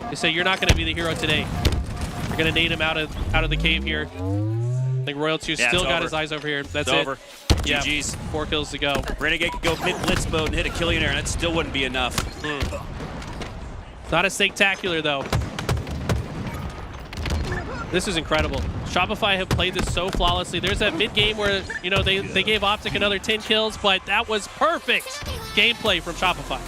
E: They say, you're not going to be the hero today. You're going to nade him out of the cave here. I think Royal 2 still got his eyes over here. That's it.
F: Over.
E: Yeah,
F: GG's.
E: 4 kills to go.
F: Renegade could go mid-blitz mode and hit a Killionaire, and that still wouldn't be enough.
E: Not as spectacular, though. This is incredible. Shopify have played this so flawlessly. There's that mid-game where, you know, they gave OpTic another 10 kills, but that was perfect gameplay from Shopify.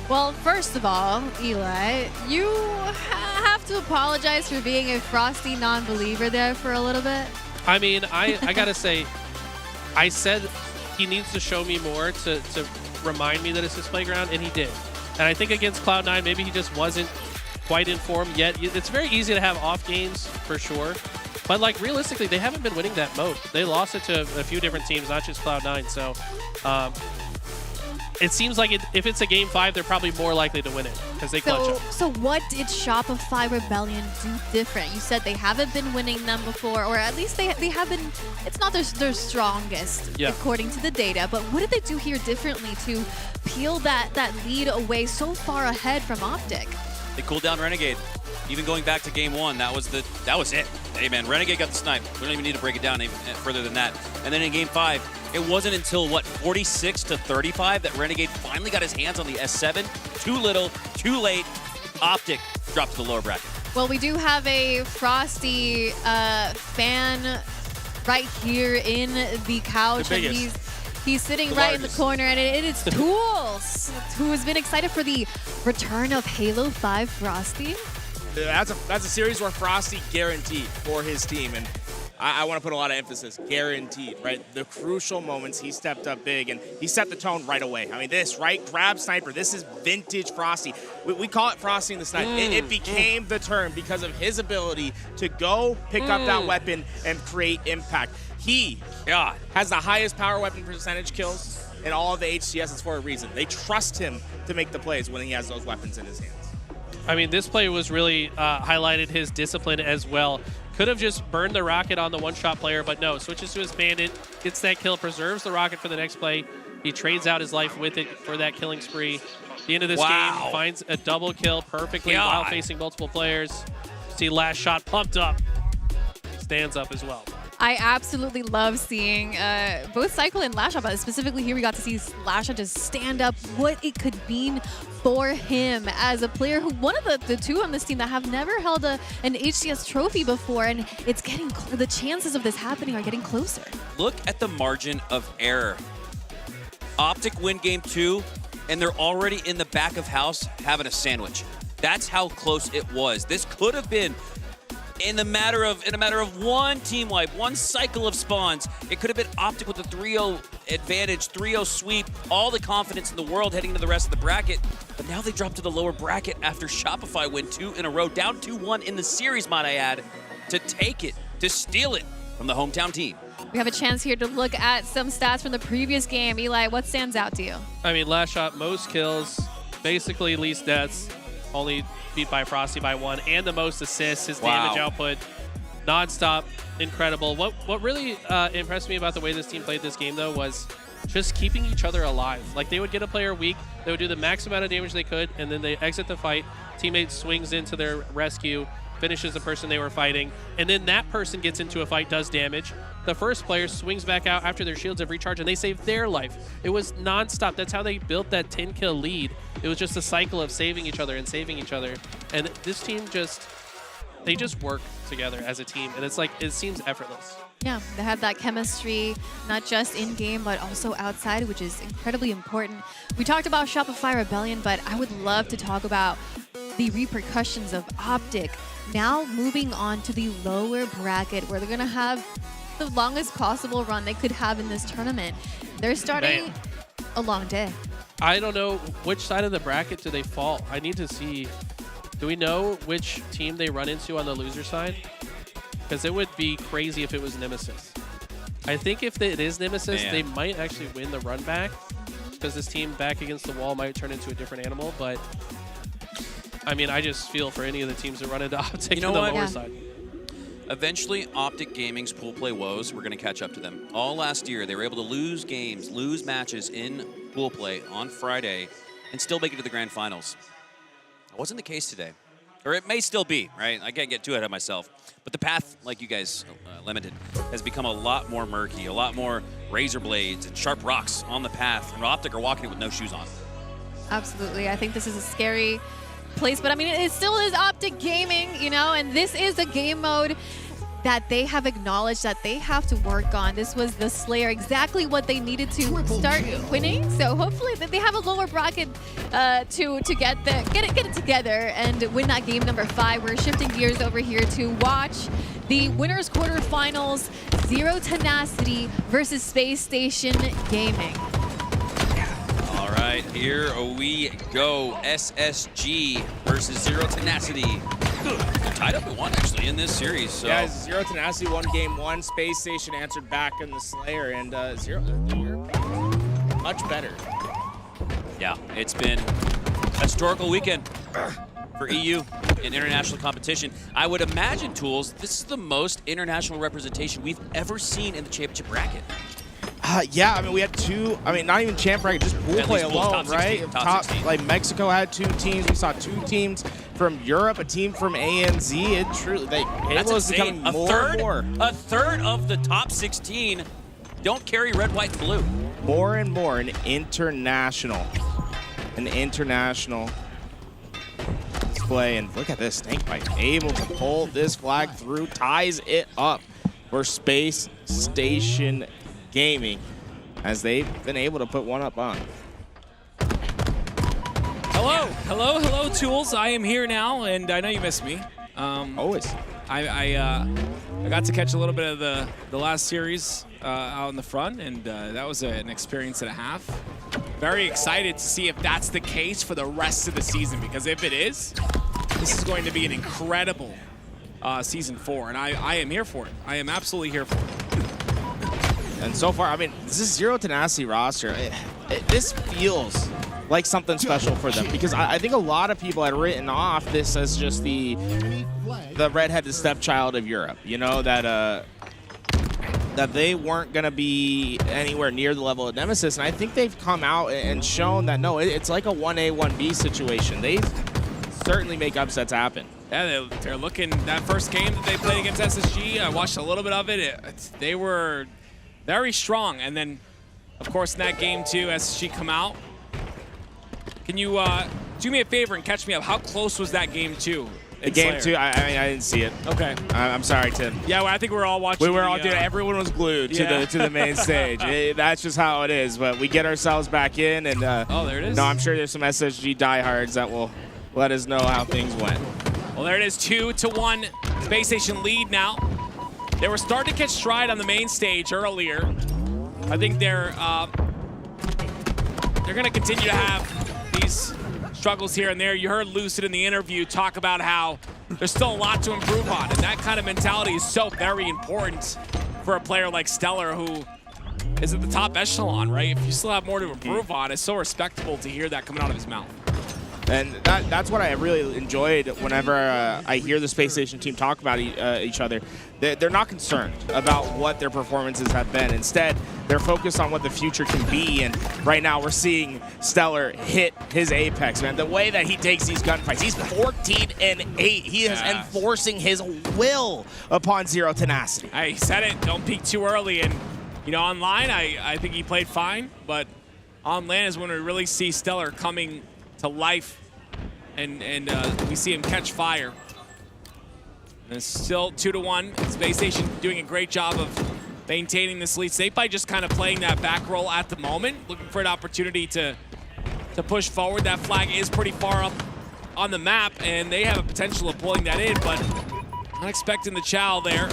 K: Well, first of all, Eli, you have to apologize for being a Frosty non-believer there for a little bit.
E: I mean, I gotta say, I said he needs to show me more to remind me that it's his playground, and he did. And I think against Cloud9, maybe he just wasn't quite in form yet. It's very easy to have off games, for sure. But, like, realistically, they haven't been winning that mode. They lost it to a few different teams, not just Cloud9. So, it seems like if it's a Game 5, they're probably more likely to win it because they clutch up.
K: So what did Shopify Rebellion do different? You said they haven't been winning them before, or at least they have been. It's not their strongest, according to the data. But what did they do here differently to peel that lead away so far ahead from OpTic?
F: They cooled down Renegade. Even going back to Game 1, that was it. Hey man, Renegade got the snipe. We don't even need to break it down any further than that. And then in Game 5, it wasn't until, what, 46-35 that Renegade finally got his hands on the S7. Too little, too late. OpTic dropped to the lower bracket.
K: Well, we do have a Frosty fan right here in the couch. And he's sitting right in the corner, and it is Tools, who has been excited for the return of Halo 5 Frosty.
C: That's a series where Frosty guaranteed for his team, and I want to put a lot of emphasis, guaranteed, right? The crucial moments, he stepped up big, and he set the tone right away. I mean, this, right? Grab sniper. This is vintage Frosty. We call it Frosty in the snipe. It became the term because of his ability to go pick up that weapon and create impact. He has the highest power weapon percentage kills in all of the HCSs for a reason. They trust him to make the plays when he has those weapons in his hands.
E: I mean, this play was really highlighted his discipline as well. Could have just burned the rocket on the one-shot player, but no, switches to his bandit, gets that kill, preserves the rocket for the next play. He trades out his life with it for that killing spree. At the end of this game, finds a double kill perfectly while facing multiple players. See Last Shot pumped up. He stands up as well.
K: I absolutely love seeing both Cycle and Lasha, but specifically here we got to see Lasha just stand up, what it could mean for him as a player who, one of the two on this team that have never held an HCS trophy before, and it's getting, the chances of this happening are getting closer.
F: Look at the margin of error. OpTic win game 2, and they're already in the back of house having a sandwich. That's how close it was. This could have been in a matter of one team wipe, one cycle of spawns. It could have been OpTic with a 3-0 advantage, 3-0 sweep, all the confidence in the world heading to the rest of the bracket. But now they drop to the lower bracket after Shopify win 2 in a row, down 2-1 in the series, might I add, to take it, to steal it from the hometown team.
K: We have a chance here to look at some stats from the previous game. Eli, what stands out to you?
E: I mean, Last Shot, most kills, basically least deaths, only beat by Frosty by 1, and the most assists. His damage output, non-stop, incredible. What really impressed me about the way this team played this game, though, was just keeping each other alive. Like, they would get a player weak, they would do the max amount of damage they could, and then they exit the fight. Teammate swings into their rescue, finishes the person they were fighting, and then that person gets into a fight, does damage. The first player swings back out after their shields have recharged, and they save their life. It was non-stop. That's how they built that 10-kill lead. It was just a cycle of saving each other and saving each other. And this team they just work together as a team, and it's like, it seems effortless.
K: Yeah, they have that chemistry, not just in-game, but also outside, which is incredibly important. We talked about Shopify Rebellion, but I would love to talk about the repercussions of OpTic now moving on to the lower bracket, where they're going to have the longest possible run they could have in this tournament. They're starting a long day.
E: I don't know which side of the bracket do they fall. I need to see. Do we know which team they run into on the loser side? Because it would be crazy if it was Nemesis. I think if it is Nemesis, they might actually win the run back, because this team back against the wall might turn into a different animal. But I mean, I just feel for any of the teams that run into OpTic on the lower side.
F: Eventually, OpTic Gaming's pool play woes, we're going to catch up to them. All last year, they were able to lose games, lose matches in pool play on Friday, and still make it to the grand finals. That wasn't the case today. Or it may still be, right? I can't get too ahead of myself. But the path, like you guys limited, has become a lot more murky, a lot more razor blades and sharp rocks on the path. And OpTic are walking it with no shoes on.
K: Absolutely. I think this is a scary place, but I mean, it still is OpTic Gaming, you know, and this is a game mode that they have acknowledged that they have to work on. This was the Slayer, exactly what they needed to start winning. So hopefully they have a lower bracket to get it together and win that game number 5. We're shifting gears over here to watch the winners quarterfinals, Zero Tenacity versus Space Station Gaming.
F: All right, here we go. SSG versus Zero Tenacity. They're tied up at 1, actually, in this series. So.
C: Yeah, Zero Tenacity won game 1. Space Station answered back in the Slayer, and Zero, much better.
F: Yeah, it's been a historical weekend for EU in international competition. I would imagine, Tools, this is the most international representation we've ever seen in the championship bracket.
C: Yeah, I mean, we had 2, I mean, not even champ bracket, just pool play alone, right?
F: Top 16.
C: Like, Mexico had 2 teams. We saw 2 teams from Europe, a team from ANZ. It truly, Halo is becoming more and more.
F: A third of the top 16 don't carry red, white, and blue.
C: More and more an international display. And look at this, Snakebite able to pull this flag through, ties it up for Space Station Gaming, as they've been able to put one up on.
M: Hello, Tools. I am here now, and I know you missed me.
C: Always.
D: I got to catch a little bit of the last series out in the front, and that was an experience and a half. Very excited to see if that's the case for the rest of the season, because if it is, this is going to be an incredible Season 4, and I am here for it. I am absolutely here for it.
C: And so far, I mean, this is Zero Tenacity roster. This feels like something special for them, because I think a lot of people had written off this as just the redheaded stepchild of Europe. You know, that they weren't going to be anywhere near the level of Nemesis, and I think they've come out and shown that, no, it's like a 1A, 1B situation. They certainly make upsets happen.
D: Yeah, they're looking, that first game that they played against SSG, I watched a little bit of it. They were very strong, and then, of course, in that game, too, SSG come out. Can you do me a favor and catch me up? How close was that game, too?
C: The game 2, I mean, I didn't see it.
D: Okay.
C: I'm sorry, Tim.
D: Yeah, well, I think we were all watching.
C: We were all doing. Everyone was glued to the main stage. That's just how it is. But we get ourselves back in, and
D: oh, there it is.
C: No, I'm sure there's some SSG diehards that will let us know how things went.
D: Well, there it is, 2-1 Space Station lead now. They were starting to catch stride on the main stage earlier. I think they're going to continue to have these struggles here and there. You heard Lucid in the interview talk about how there's still a lot to improve on, and that kind of mentality is so very important for a player like Stellar, who is at the top echelon, right? If you still have more to improve on, it's so respectable to hear that coming out of his mouth.
C: And that's what I really enjoyed whenever I hear the Space Station team talk about each other. They're not concerned about what their performances have been. Instead, they're focused on what the future can be. And right now, we're seeing Stellar hit his apex, man. The way that he takes these gunfights, he's 14-8. He is enforcing his will upon Zero Tenacity.
D: I said it, don't peak too early. And, you know, online, I think he played fine. But on land is when we really see Stellar coming to life. And we see him catch fire. And it's still 2-1. Space Station doing a great job of maintaining this lead. Snakebite just kind of playing that back roll at the moment, looking for an opportunity to push forward. That flag is pretty far up on the map, and they have a potential of pulling that in, but not expecting the chow there.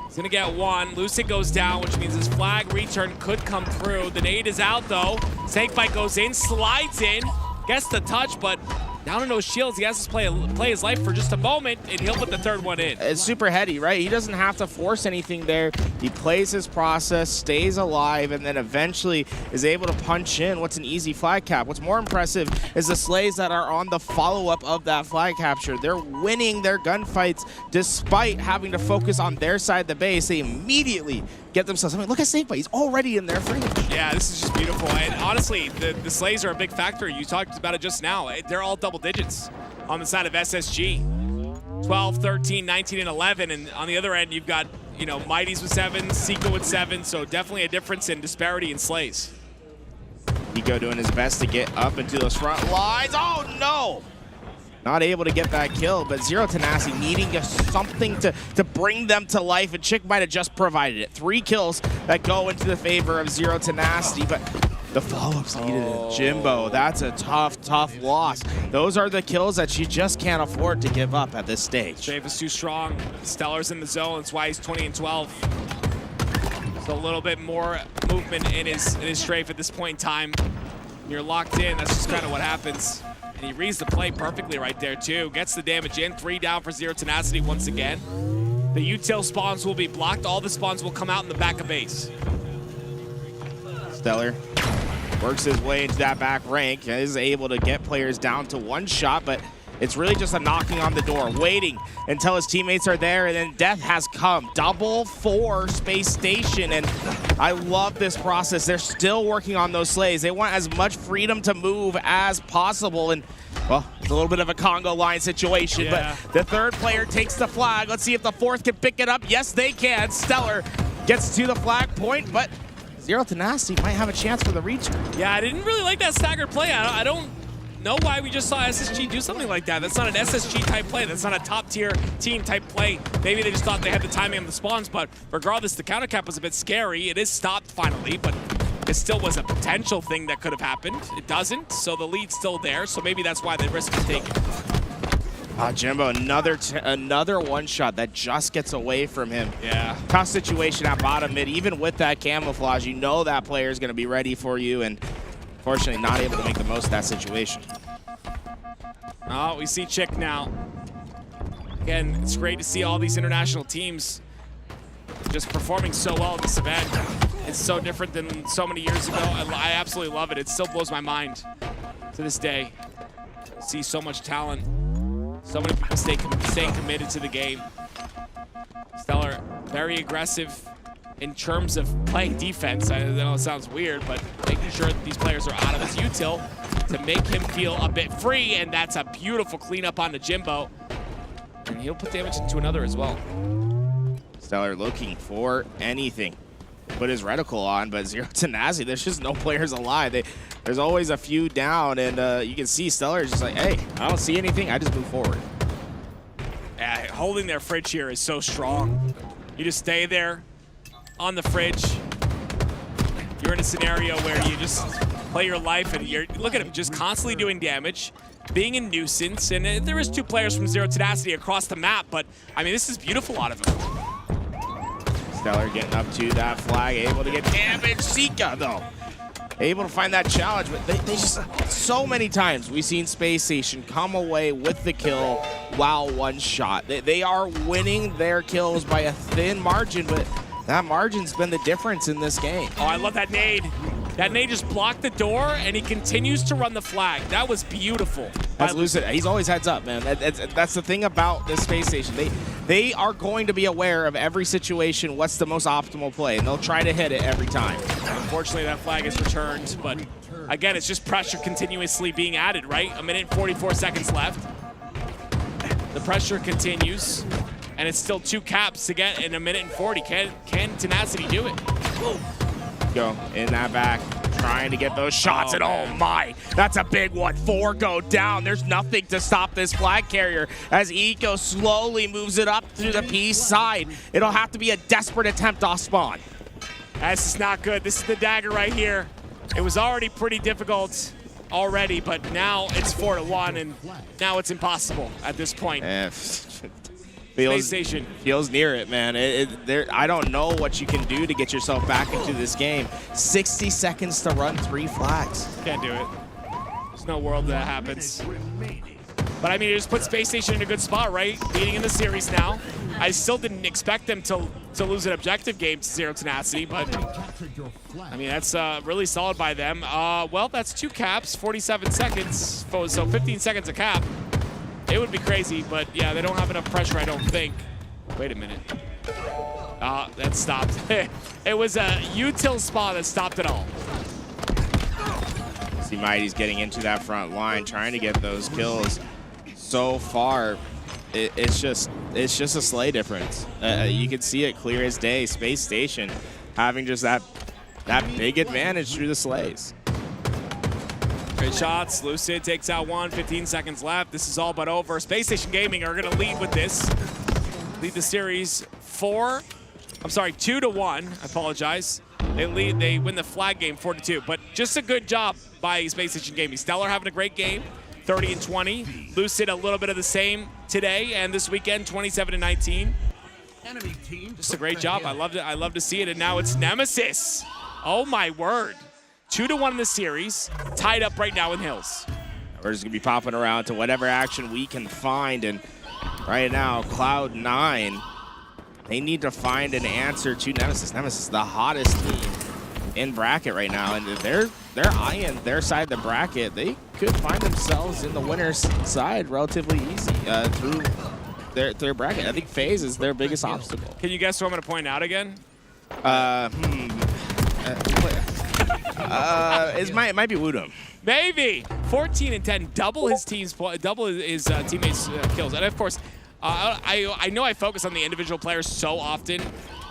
D: He's gonna get one. Lucid goes down, which means his flag return could come through. The nade is out though. Snakebite goes in, slides in, gets the touch, but down in those shields, he has to play his life for just a moment, and he'll put the third one in.
C: It's super heady, right? He doesn't have to force anything there. He plays his process, stays alive, and then eventually is able to punch in what's an easy flag cap. What's more impressive is the slays that are on the follow-up of that flag capture. They're winning their gunfights despite having to focus on their side of the base. They immediately get themselves. I mean, look at Snakebite. He's already in their frame.
D: Yeah, this is just beautiful. And honestly, the slays are a big factor. You talked about it just now. They're all double digits on the side of SSG. 12, 13, 19, and 11. And on the other end, you've got, you know, Mighties with 7, Seiko with 7. So definitely a difference in disparity in slays.
C: Nico doing his best to get up into those front lines. Oh, no! Not able to get that kill, but Zero Tenacity needing just something to bring them to life, and Chick might have just provided it. 3 kills that go into the favor of Zero Tenacity, but the follow-ups needed it. Jimbo, that's a tough, tough loss. Those are the kills that she just can't afford to give up at this stage.
D: Strafe is too strong. Stellar's in the zone, that's why he's 20-12. So a little bit more movement in his strafe at this point in time. When you're locked in, that's just kind of what happens. And he reads the play perfectly right there, too. Gets the damage in. 3 down for Zero Tenacity once again. The util spawns will be blocked. All the spawns will come out in the back of base.
C: Stellar works his way into that back rank. Is able to get players down to 1 shot, but it's really just a knocking on the door, waiting until his teammates are there, and then death has come. Double for Space Station, and I love this process. They're still working on those slays. They want as much freedom to move as possible, and well, it's a little bit of a Congo line situation,
D: yeah.
C: But the third player takes the flag. Let's see if the fourth can pick it up. Yes, they can. Stellar gets to the flag point, but Zero Tenacity might have a chance for the return.
D: Yeah, I didn't really like that staggered play. I don't know why we just saw SSG do something like that. That's not an SSG type play. That's not a top tier team type play. Maybe they just thought they had the timing on the spawns, but regardless, the counter cap was a bit scary. It is stopped finally, but it still was a potential thing that could have happened. It doesn't, so the lead's still there, so maybe that's why the risk is taken.
C: Jimbo, another one shot that just gets away from him.
D: Yeah.
C: Tough situation at bottom mid. Even with that camouflage, you know that player is going to be ready for you, and fortunately not able to make the most of that situation.
D: Oh, we see Chick now. Again, it's great to see all these international teams just performing so well at this event. It's so different than so many years ago. I absolutely love it. It still blows my mind to this day. See so much talent. So many people staying committed to the game. Stellar, very aggressive in terms of playing defense. I know it sounds weird, but making sure that these players are out of his util to make him feel a bit free, and that's a beautiful cleanup onto Jimbo. And he'll put damage into another as well.
C: Stellar looking for anything. Put his reticle on, but Zero Tenacity, there's just no players alive. There's always a few down, and you can see Stellar is just like, hey, I don't see anything, I just move forward.
D: Yeah, holding their fridge here is so strong. You just stay there on the fridge. You're in a scenario where you just play your life, and look at him just constantly doing damage, being a nuisance, and there is 2 players from Zero Tenacity across the map, but I mean, this is beautiful out of him.
C: Stellar getting up to that flag, able to get damage. Sika, though, able to find that challenge, but they just, so many times we've seen Space Station come away with the kill while one shot. They are winning their kills by a thin margin, but that margin's been the difference in this game.
D: Oh, I love that nade. That nade just blocked the door, and he continues to run the flag. That was beautiful.
C: That's Lucid. He's always heads up, man. That's the thing about this Space Station. They are going to be aware of every situation, what's the most optimal play, and they'll try to hit it every time.
D: Unfortunately, that flag is returned, but again, it's just pressure continuously being added, right? 1 minute and 44 seconds left. The pressure continues, and it's still 2 caps to get in 1 minute and 40. Can Tenacity do it?
C: Go in that back, trying to get those shots, and oh my, that's a big one. 4 go down. There's nothing to stop this flag carrier as Eco slowly moves it up to the P side. It'll have to be a desperate attempt off spawn.
D: This is not good. This is the dagger right here. It was already pretty difficult already, but now it's 4-1, and now it's impossible at this point. Space Station
C: feels near it, man. I don't know what you can do to get yourself back into this game. 60 seconds to run 3 flags.
D: Can't do it. There's no world that happens. But I mean, it just put Space Station in a good spot, right? Leading in the series now. I still didn't expect them to lose an objective game to Zero Tenacity, but I mean, that's really solid by them. Well, that's 2 caps, 47 seconds, so 15 seconds a cap. It would be crazy, but yeah, they don't have enough pressure, I don't think. Wait a minute. That stopped. It was a util spa that stopped it all.
C: See Mighty's getting into that front line, trying to get those kills. So far, it's just a slay difference. You can see it clear as day. Space Station having just that big advantage through the slays.
D: Great shots. Lucid takes out 1, 15 seconds left. This is all but over. Space Station Gaming are going to lead with this. Lead the series 2-1. I apologize. They win the flag game 4-2. But just a good job by Space Station Gaming. Stellar having a great game, 30-20. Lucid a little bit of the same today and this weekend, 27-19. Just a great job. I love to see it. And now it's Nemesis. Oh my word. 2-1 in the series, tied up right now in Hills.
C: We're just gonna be popping around to whatever action we can find, and right now, Cloud9, they need to find an answer to Nemesis. Nemesis, the hottest team in bracket right now, and they're eyeing their side of the bracket. They could find themselves in the winner's side relatively easy through their bracket. I think FaZe is their biggest obstacle.
D: Can you guess who I'm gonna point out again?
C: It might be Woodham.
D: Maybe 14-10, double his teammates' kills, and of course, I know I focus on the individual players so often.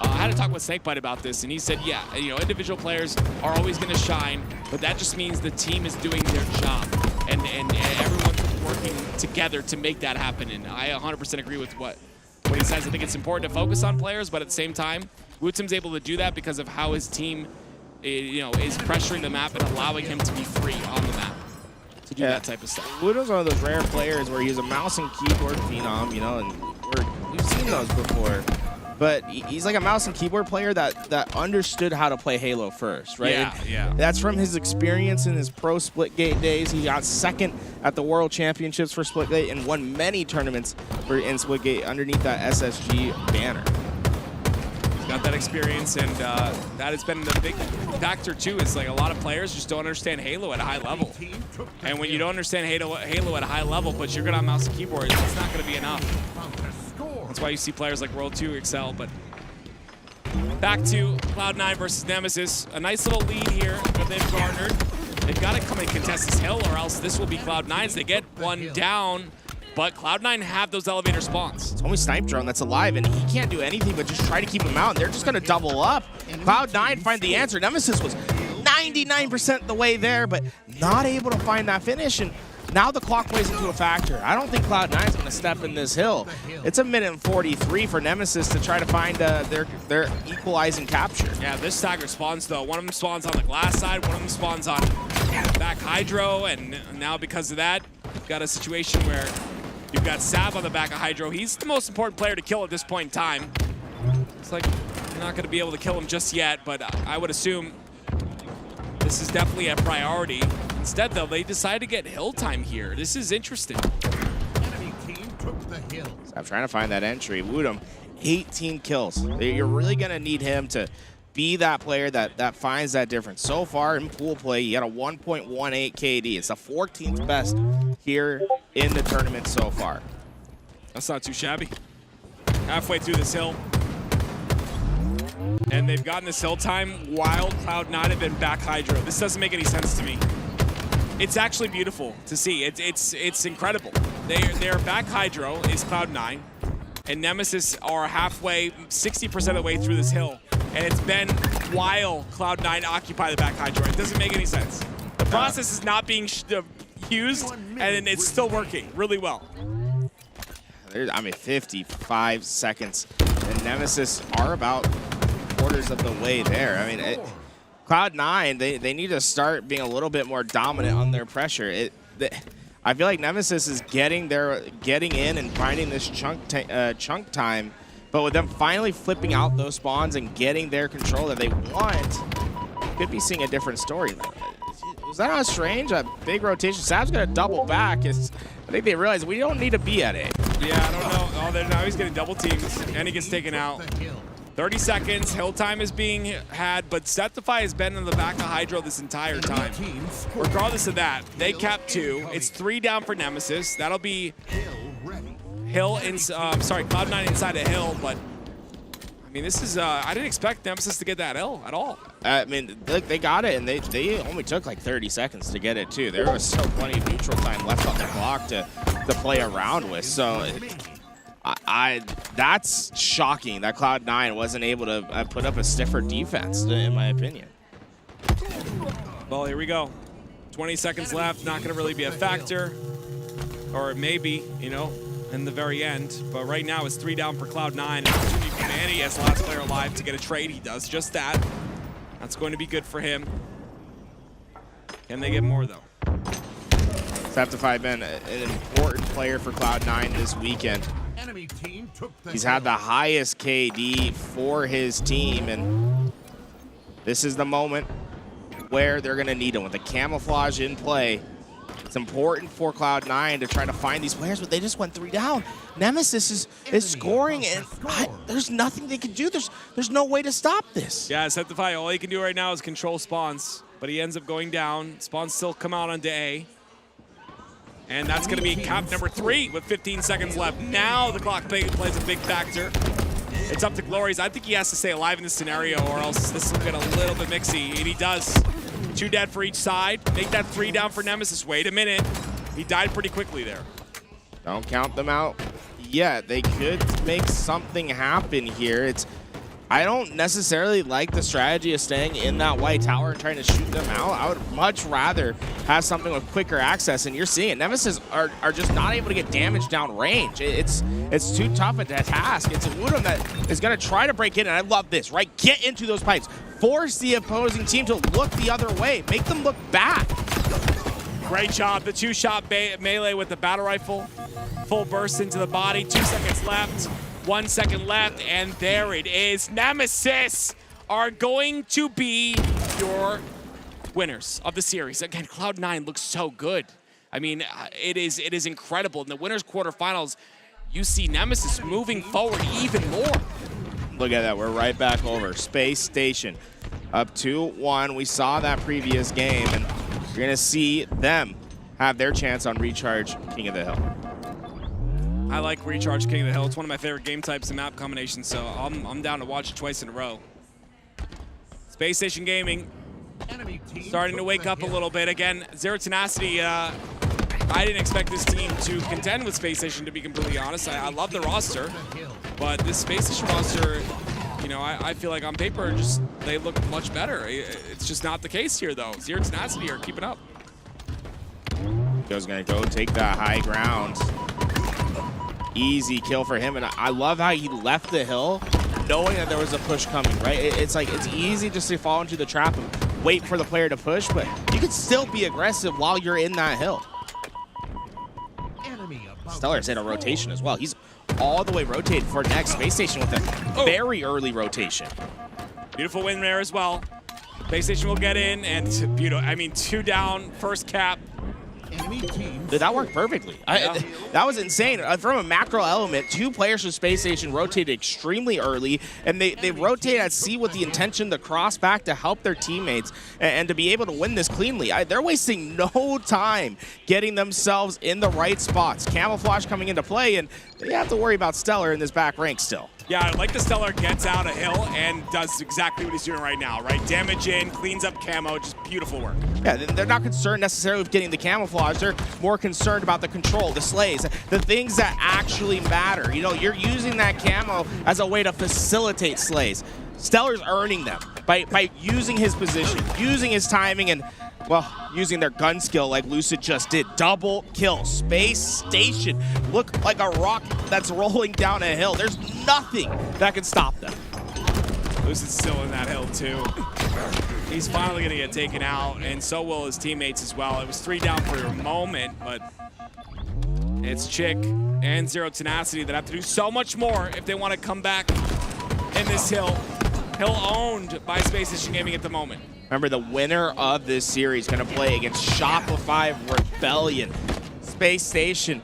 D: I had to talk with Snakebite about this, and he said, yeah, individual players are always going to shine, but that just means the team is doing their job, and everyone's working together to make that happen. And I 100% agree with what he says. I think it's important to focus on players, but at the same time, Wootam's able to do that because of how his team is pressuring the map and allowing him to be free on the map.
C: To
D: do that type of stuff.
C: Wudo's one of those rare players where he's a mouse and keyboard phenom, you know, and we've seen those before. But he's like a mouse and keyboard player that understood how to play Halo first, right?
D: Yeah.
C: That's from his experience in his pro Splitgate days. He got second at the World Championships for Splitgate and won many tournaments in Splitgate underneath that SSG banner.
D: Got that experience, and that has been the big factor too. Is like a lot of players just don't understand Halo at a high level, and when you don't understand Halo at a high level, but you're good on mouse and keyboard, it's not going to be enough. That's why you see players like World 2 excel. But back to Cloud9 versus Nemesis, a nice little lead here that they've garnered. They've got to come and contest this hill, or else this will be Cloud9's. They get one down. But Cloud9 have those elevator spawns.
C: It's only Snipe Drone that's alive, and he can't do anything but just try to keep him out. And they're just going to double up. Cloud9 find the answer. Nemesis was 99% the way there, but not able to find that finish. And now the clock plays into a factor. I don't think Cloud9 is going to step in this hill. It's 1:43 for Nemesis to try to find their equalizing capture.
D: Yeah, this stagger spawns, though. One of them spawns on the glass side, one of them spawns on back Hydro, and now because of that, you've got a situation where you've got Sav on the back of Hydro. He's the most important player to kill at this point in time. It's like you're not going to be able to kill him just yet, but I would assume this is definitely a priority. Instead, though, they decided to get hill time here. This is interesting.
B: Enemy team took the hill.
C: I'm trying to find that entry. Woodham, 18 kills. You're really going to need him to be that player that finds that difference. So far in pool play, you got a 1.18 KD. It's the 14th best here in the tournament so far.
D: That's not too shabby. Halfway through this hill. And they've gotten this hill time while Cloud9 have been back Hydro. This doesn't make any sense to me. It's actually beautiful to see. It's incredible. They're back Hydro is Cloud9, and Nemesis are halfway, 60% of the way through this hill. And it's been while Cloud9 occupy the back Hydro. It doesn't make any sense. The process is not being used, and it's still working really well.
C: I mean, 55 seconds, and Nemesis are about quarters of the way there. I mean, Cloud9, they need to start being a little bit more dominant on their pressure. I feel like Nemesis is getting in and finding this chunk time, but with them finally flipping out those spawns and getting their control that they want, could be seeing a different story. Was that not strange? A big rotation. Sav's gonna double back. I think they realize we don't need to be at A.
D: Yeah, I don't know. Oh, now he's getting double teamed, and he gets taken out. 30 seconds, hill time is being had, but Septify has been in the back of Hydro this entire time. Regardless of that, they capped 2. It's 3 down for Nemesis. That'll be Cloud9 inside a hill, but I mean, this is, I didn't expect Nemesis to get that L at all.
C: I mean, look, they got it, and they only took like 30 seconds to get it, too. There was still plenty of neutral time left on the clock to play around with, so that's shocking that Cloud9 wasn't able to put up a stiffer defense, in my opinion.
D: Well, here we go. 20 seconds left, not going to really be a factor, or maybe, you know, in the very end. But right now it's 3 down for Cloud9. Opportunity for Manny as the last player alive to get a trade. He does just that. That's going to be good for him. Can they get more, though?
C: Septify been an important player for Cloud9 this weekend.
B: Enemy team took the
C: He's had the highest KD for his team, and this is the moment where they're going to need him. With the camouflage in play, it's important for Cloud9 to try to find these players, but they just went 3 down. Nemesis is scoring, and there's nothing they can do. There's no way to stop this.
D: Yeah, Septify, all he can do right now is control spawns, but he ends up going down. Spawns still come out onto A. And that's going to be cap number 3 with 15 seconds left. Now the clock plays a big factor. It's up to Glories. I think he has to stay alive in this scenario, or else this will get a little bit mixy. And he does. 2 dead for each side. Make that 3 down for Nemesis. Wait a minute. He died pretty quickly there.
C: Don't count them out yet. They could make something happen here. I don't necessarily like the strategy of staying in that white tower and trying to shoot them out. I would much rather have something with quicker access, and you're seeing it. Nemesis are just not able to get damage down range. It's too tough a task. It's a Woodham that is going to try to break in, and I love this, right? Get into those pipes. Force the opposing team to look the other way. Make them look back.
D: Great job. The two-shot melee with the battle rifle. Full burst into the body. 2 seconds left. 1 second left. And there it is. Nemesis are going to be your winners of the series. Again, Cloud9 looks so good. I mean, it is incredible. In the winners quarterfinals, you see Nemesis moving forward even more.
C: Look at that. We're right back over. Space Station up 2-1. We saw that previous game, and you're going to see them have their chance on Recharge King of the Hill.
D: I like Recharge King of the Hill. It's one of my favorite game types and map combinations, so I'm down to watch it twice in a row. Space Station Gaming starting to wake up a little bit. Again, Zero Tenacity, I didn't expect this team to contend with Space Station, to be completely honest. I love the roster, but this Space Station roster, you know, I feel like on paper, just they look much better. It's just not the case here, though. Zero Tenacity are keeping up.
C: Joe's gonna go take the high ground. Easy kill for him, and I love how he left the hill knowing that there was a push coming, right? It's like, it's easy just to fall into the trap and wait for the player to push, but you can still be aggressive while you're in that hill. Stellar's hit a rotation as well. He's all the way rotated for next Space Station with a very early rotation.
D: Beautiful win there as well. Space Station will get in, and beautiful. I mean, 2 down, first cap.
C: That worked perfectly.
D: Yeah.
C: That was insane. From a macro element, 2 players from Space Station rotated extremely early, and they rotate at C with the intention to cross back to help their teammates and to be able to win this cleanly. They're wasting no time getting themselves in the right spots. Camouflage coming into play, and they have to worry about Stellar in this back rank still.
D: Yeah, I like the Stellar gets out a hill and does exactly what he's doing right now, right? Damage in, cleans up camo, just beautiful work.
C: Yeah, they're not concerned necessarily with getting the camouflage. They're more concerned about the control, the slays, the things that actually matter. You know, you're using that camo as a way to facilitate slays. Stellar's earning them by using his position, using his timing, and, well, using their gun skill like Lucid just did. Double kill. Space Station look like a rock that's rolling down a hill. There's nothing that can stop them.
D: Lucid's still in that hill too. He's finally gonna get taken out, and so will his teammates as well. It was 3 down for a moment, but it's Chick and Zero Tenacity that have to do so much more if they want to come back in this hill. Hill owned by Space Station Gaming at the moment.
C: Remember, the winner of this series is going to play against Shopify Rebellion. Space Station,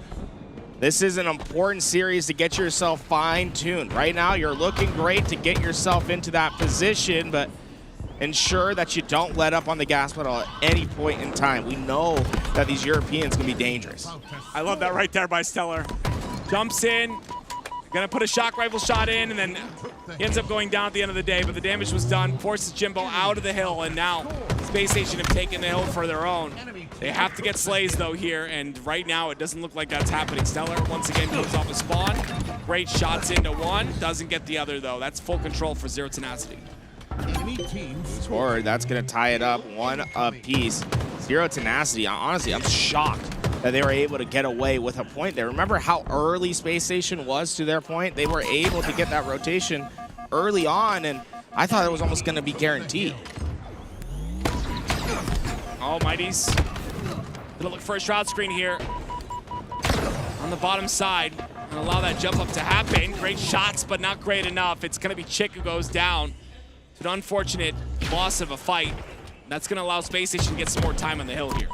C: this is an important series to get yourself fine-tuned. Right now, you're looking great to get yourself into that position, but ensure that you don't let up on the gas pedal at any point in time. We know that these Europeans can be dangerous.
D: I love that right there by Stellar. Jumps in, gonna put a shock rifle shot in, and then he ends up going down at the end of the day, but the damage was done, forces Jimbo out of the hill, and now Space Station have taken the hill for their own. They have to get slays, though, here, and right now it doesn't look like that's happening. Stellar, once again, goes off a spawn. Great shots into one, doesn't get the other, though. That's full control for Zero Tenacity.
C: Forward, that's going to tie it up 1 apiece. Zero Tenacity, honestly, I'm shocked that they were able to get away with a point there. Remember how early Space Station was to their point? They were able to get that rotation early on, and I thought it was almost going to be guaranteed.
D: Oh, Mighty's gonna look for a shroud screen here on the bottom side and allow that jump up to happen. Great shots, but not great enough. It's gonna be Chick who goes down. It's an unfortunate loss of a fight. That's gonna allow Space Station to get some more time on the hill here.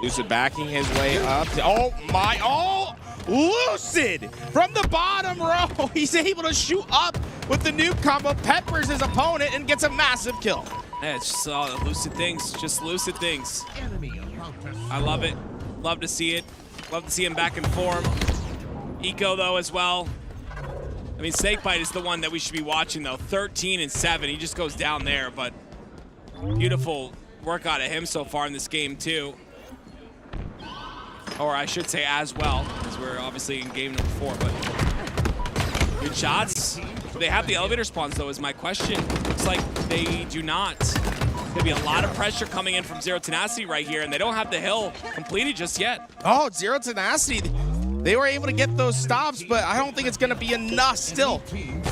C: Lucid backing his way up. Oh my, oh! Lucid from the bottom row. He's able to shoot up with the nuke combo, peppers his opponent, and gets a massive kill.
D: Yeah, it's just all Lucid things, just Lucid things. I love it. Love to see it. Love to see him back in form. Eco, though, as well. I mean, Snakebite is the one that we should be watching, though. 13 and 7. He just goes down there, but beautiful work out of him so far in this game, too. Or I should say as well, because we're obviously in game number 4, but good shots. Do they have the elevator spawns, though, is my question. Looks like they do not. There's gonna be a lot of pressure coming in from Zero Tenacity right here, and they don't have the hill completed just yet.
C: Oh, Zero Tenacity. They were able to get those stops, but I don't think it's gonna be enough still.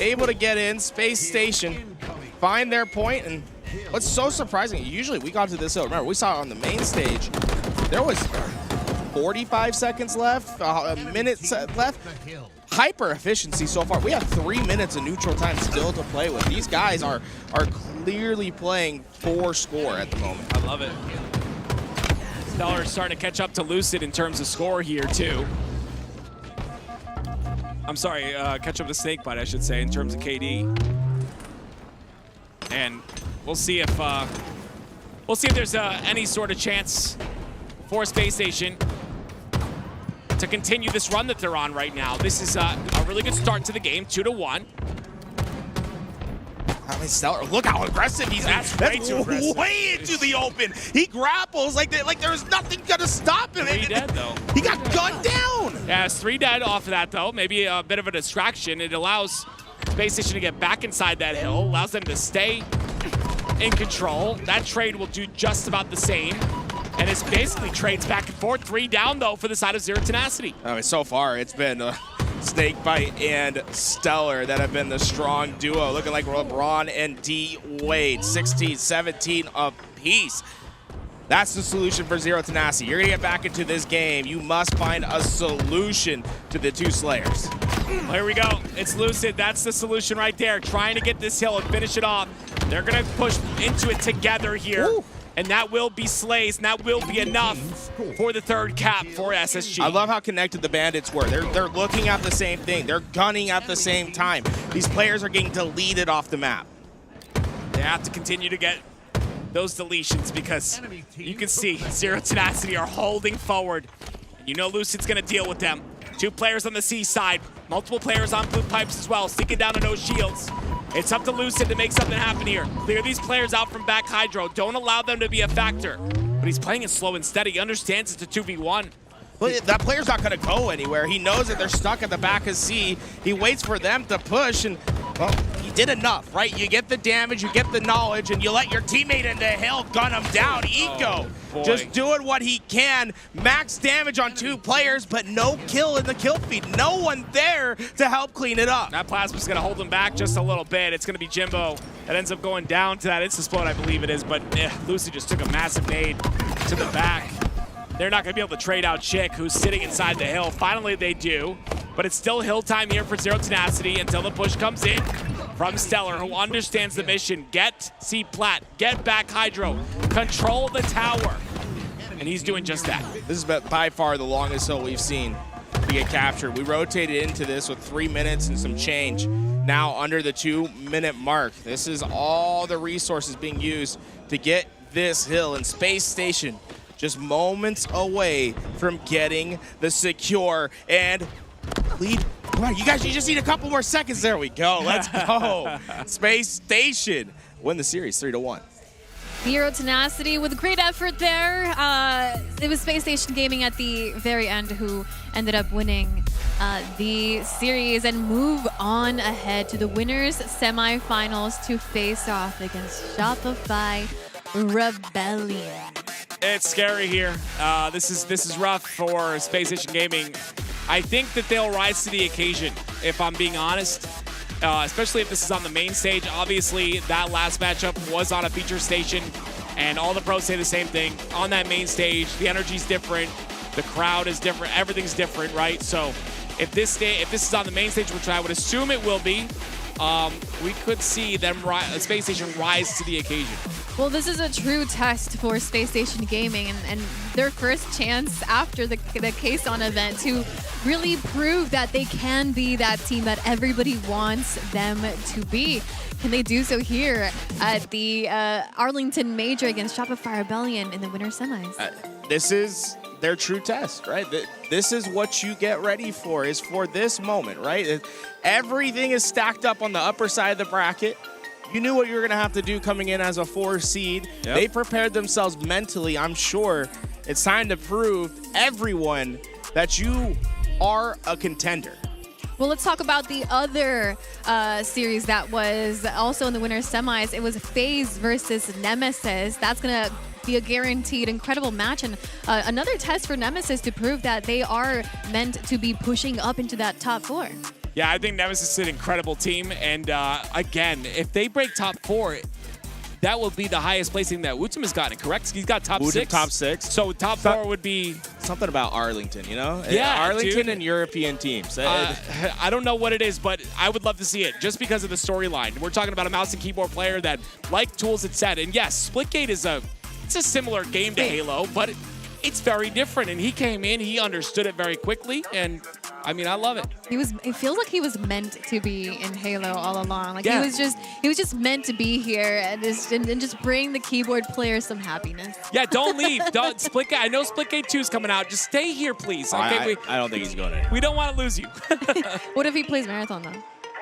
C: Able to get in, Space Station, find their point, and what's so surprising, usually we got to this hill. Remember, we saw it on the main stage. There was 45 seconds left, a minute left. Hyper efficiency so far. We have 3 minutes of neutral time still to play with. These guys are clearly playing for score at the moment.
D: I love it. Stellar is starting to catch up to Lucid in terms of score here too. I'm sorry, catch up to Snakebite, I should say, in terms of KD. And we'll see if there's any sort of chance for Space Station to continue this run that they're on right now. This is a really good start to the game, 2-1.
C: I mean, Stellar, look how aggressive he's at. That's
D: too aggressive.
C: Way into the open. He grapples like there's nothing gonna stop him.
D: 3 dead though.
C: He got gunned down.
D: Yeah, it's 3 dead off of that though. Maybe a bit of a distraction. It allows Space Station to get back inside that hill, allows them to stay in control. That trade will do just about the same. And it's basically trades back and forth. 3 down, though, for the side of Zero Tenacity.
C: I mean, so far, it's been Snakebite and Stellar that have been the strong duo, looking like LeBron and D Wade, 16, 17 apiece. That's the solution for Zero Tenacity. You're going to get back into this game. You must find a solution to the 2 Slayers.
D: Well, here we go. It's Lucid. That's the solution right there. Trying to get this hill and finish it off. They're going to push into it together here. Ooh. And that will be slays, and that will be enough for the 3rd cap for SSG.
C: I love how connected the Bandits were. They're looking at the same thing. They're gunning at the same time. These players are getting deleted off the map.
D: They have to continue to get those deletions because you can see Zero Tenacity are holding forward. And you know Lucid's going to deal with them. 2 players on the C side, multiple players on blue pipes as well, sticking down to no shields. It's up to Lucid to make something happen here. Clear these players out from back Hydro. Don't allow them to be a factor. But he's playing it slow and steady. He understands it's a 2v1.
C: Well, that player's not going to go anywhere. He knows that they're stuck at the back of C. He waits for them to push, and, well, he did enough, right? You get the damage, you get the knowledge, and you let your teammate in the hill gun him down. Eco just doing what he can. Max damage on 2 players, but no kill in the kill feed. No one there to help clean it up.
D: That Plasma's going to hold him back just a little bit. It's going to be Jimbo that ends up going down to that insta-explode, I believe it is, but Lucy just took a massive nade to the back. They're not going to be able to trade out Chick, who's sitting inside the hill. Finally, they do. But it's still hill time here for Zero Tenacity until the push comes in from Stellar, who understands the mission. Get C-Plat, get back Hydro, control the tower. And he's doing just that.
C: This is by far the longest hill we've seen to get captured. We rotated into this with 3 minutes and some change. Now under the 2-minute mark. This is all the resources being used to get this hill, and Space Station just moments away from getting the secure and lead. Come on, you guys, you just need a couple more seconds. There we go. Let's go. Space Station win the series 3-1.
K: Zero Tenacity with great effort there. It was Space Station Gaming at the very end who ended up winning the series and move on ahead to the winners semifinals to face off against Shopify Rebellion.
D: It's scary here. This is rough for Space Station Gaming. I think that they'll rise to the occasion, if I'm being honest. Especially if this is on the main stage. Obviously, that last matchup was on a feature station, and all the pros say the same thing. On that main stage, the energy's different, the crowd is different, everything's different, right? So if this is on the main stage, which I would assume it will be, we could see them Space Station rise to the occasion.
K: Well, this is a true test for Space Station Gaming and their first chance after the K-Son event to really prove that they can be that team that everybody wants them to be. Can they do so here at the Arlington Major against Shopify Rebellion in the winter semis?
C: This is their true test, right? This is what you get ready for, is for this moment, right? Everything is stacked up on the upper side of the bracket. You knew what you were going to have to do coming in as a 4 seed. Yep. They prepared themselves mentally, I'm sure. It's time to prove everyone that you are a contender.
K: Well, let's talk about the other series that was also in the winner's semis. It was FaZe versus Nemesis. That's going to be a guaranteed incredible match, and another test for Nemesis to prove that they are meant to be pushing up into that top 4.
D: Yeah, I think Nemesis is an incredible team, and again, if they break top 4, that will be the highest placing that Wootum has gotten, correct? He's got top 6.
C: top 6.
D: So top 4 would be
C: something about Arlington, you know?
D: Yeah,
C: Arlington
D: dude.
C: and European teams.
D: I don't know what it is, but I would love to see it just because of the storyline. We're talking about a mouse and keyboard player that, like Tools had said, and yes, Splitgate is it's a similar game to Halo, but it's very different. And he came in, he understood it very quickly, and I mean, I love it.
K: It feels like he was meant to be in Halo all along. Like
D: Yeah.
K: he was just meant to be here and just bring the keyboard players some happiness.
D: Yeah, don't leave. Don't Splitgate. I know Splitgate 2 is coming out. Just stay here, please. Okay,
C: I don't think he's going anywhere.
D: we don't want to lose you.
K: What if he plays Marathon though?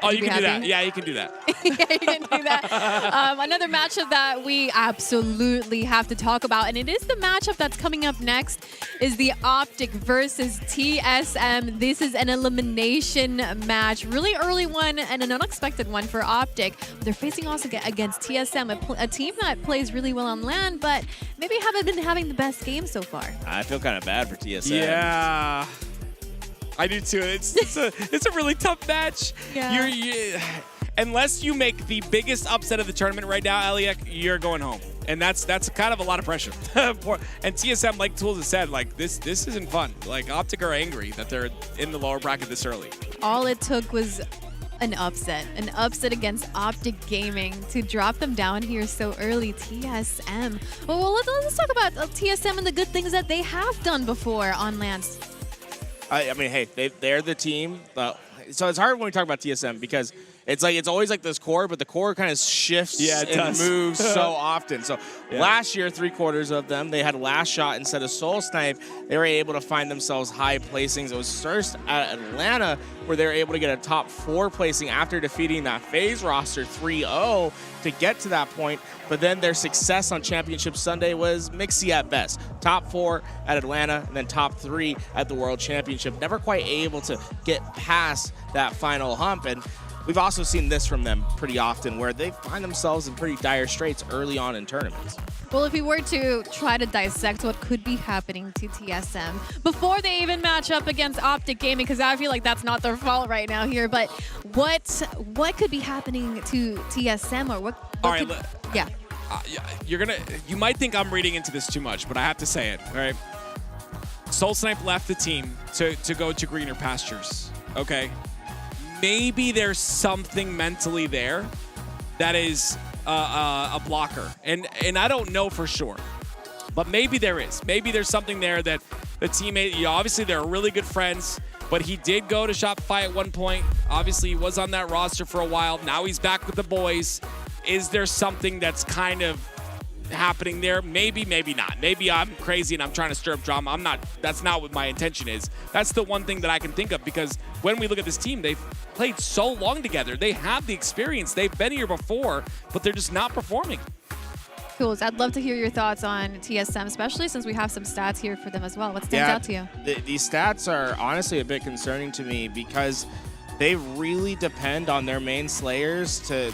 D: Oh,
K: Would
D: you
K: be
D: can do that.
K: happy?
D: Yeah, you can do that.
K: Yeah, you can do that. Another matchup that we absolutely have to talk about, and it is the matchup that's coming up next, is the OpTic versus TSM. This is an elimination match. Really early one and an unexpected one for OpTic. They're facing also against TSM, a team that plays really well on LAN, but maybe haven't been having the best game so far.
C: I feel kind of bad for TSM.
D: Yeah. I do too. It's a really tough match.
K: Yeah.
D: Unless you make the biggest upset of the tournament right now, Eliak, you're going home. And that's kind of a lot of pressure. And TSM, like Tools has said, like this isn't fun. Like OpTic are angry that they're in the lower bracket this early.
K: All it took was an upset against OpTic Gaming to drop them down here so early. TSM. Well, let's talk about TSM and the good things that they have done before on LAN.
C: I mean, hey, they're the team. So it's hard when we talk about TSM because it's always like this core, but the core kind of shifts and moves so often. So last year, 3/4 of them, they had last shot instead of soul snipe. They were able to find themselves high placings. It was first at Atlanta where they were able to get a top 4 placing after defeating that FaZe roster 3-0 to get to that point. But then their success on Championship Sunday was mixy at best. Top 4 at Atlanta and then top 3 at the World Championship. Never quite able to get past that final hump. And we've also seen this from them pretty often where they find themselves in pretty dire straits early on in tournaments.
K: Well, if we were to try to dissect what could be happening to TSM before they even match up against OpTic Gaming, because I feel like that's not their fault right now here, but what could be happening to TSM or what
D: All right,
K: yeah.
D: You might think I'm reading into this too much, but I have to say it, all right? Soul Snipe left the team to go to greener pastures, okay? Maybe there's something mentally there that is a blocker. And I don't know for sure, but maybe there is. Maybe there's something there that the teammate, obviously they're really good friends, but he did go to Shopify at one point. Obviously he was on that roster for a while. Now he's back with the boys. Is there something that's kind of happening there? Maybe, maybe not. Maybe I'm crazy and I'm trying to stir up drama. That's not what my intention is. That's the one thing that I can think of, because when we look at this team, they've played so long together. They have the experience. They've been here before, but they're just not performing.
K: Cool. I'd love to hear your thoughts on TSM, especially since we have some stats here for them as well. What stands out to you?
C: These stats are honestly a bit concerning to me because they really depend on their main slayers to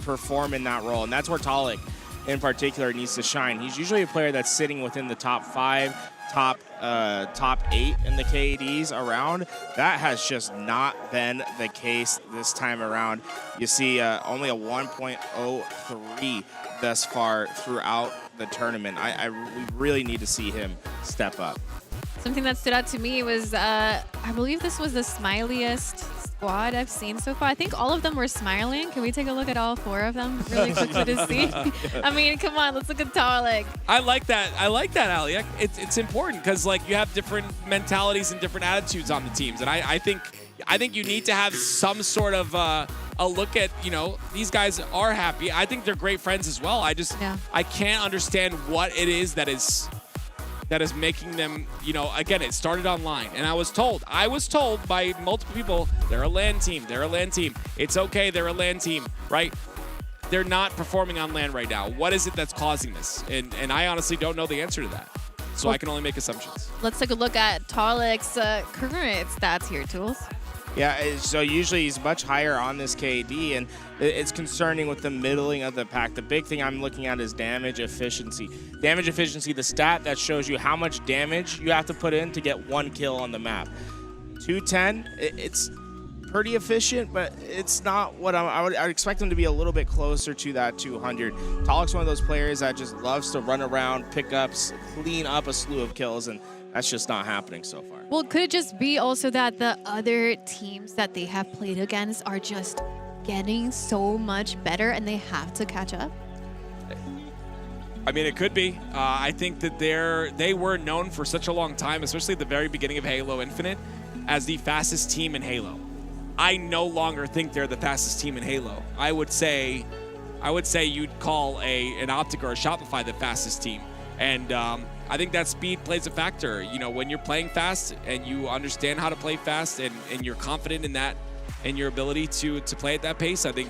C: perform in that role. And that's where Talik in particular needs to shine. He's usually a player that's sitting within the top 5, top 8 in the KDs around. That has just not been the case this time around. You see only a 1.03 thus far throughout the tournament. We really need to see him step up.
K: Something that stood out to me was, I believe this was the smiliest squad I've seen so far. I think all of them were smiling. Can we take a look at all 4 of them really quickly to see? I mean, come on, let's look at Talik.
D: I like that, Aliak. It's important because like you have different mentalities and different attitudes on the teams, and I think you need to have some sort of a look at, these guys are happy. I think they're great friends as well. I can't understand what it is that is making them, again, it started online. And I was told by multiple people, they're a LAN team. It's okay, they're a LAN team, right? They're not performing on LAN right now. What is it that's causing this? And I honestly don't know the answer to that. So I can only make assumptions.
K: Let's take a look at Talik's current stats here, Tools.
C: Yeah, so usually he's much higher on this KD, and it's concerning with the middling of the pack. The big thing I'm looking at is damage efficiency. Damage efficiency, the stat that shows you how much damage you have to put in to get 1 kill on the map. 210, it's pretty efficient, but it's not what I'd expect them to be a little bit closer to that 200. Talik's one of those players that just loves to run around, pick ups, clean up a slew of kills, and that's just not happening so far.
K: Well, could it just be also that the other teams that they have played against are just getting so much better and they have to catch up?
D: I mean, it could be. I think that they were known for such a long time, especially at the very beginning of Halo Infinite, as the fastest team in Halo. I no longer think they're the fastest team in Halo. I would say you'd call an OpTic or a Shopify the fastest team. And I think that speed plays a factor. You know, when you're playing fast and you understand how to play fast and you're confident in that and your ability to play at that pace, I think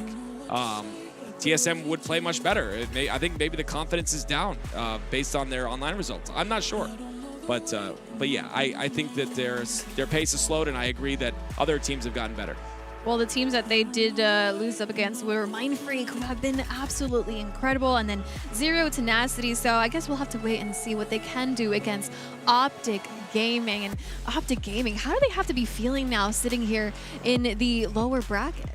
D: TSM would play much better. I think maybe the confidence is down based on their online results. I'm not sure. But yeah, I think that their pace has slowed, and I agree that other teams have gotten better.
K: Well, the teams that they did lose up against were Mindfreak, who have been absolutely incredible, and then Zero Tenacity. So I guess we'll have to wait and see what they can do against OpTic Gaming. And OpTic Gaming, how do they have to be feeling now sitting here in the lower bracket?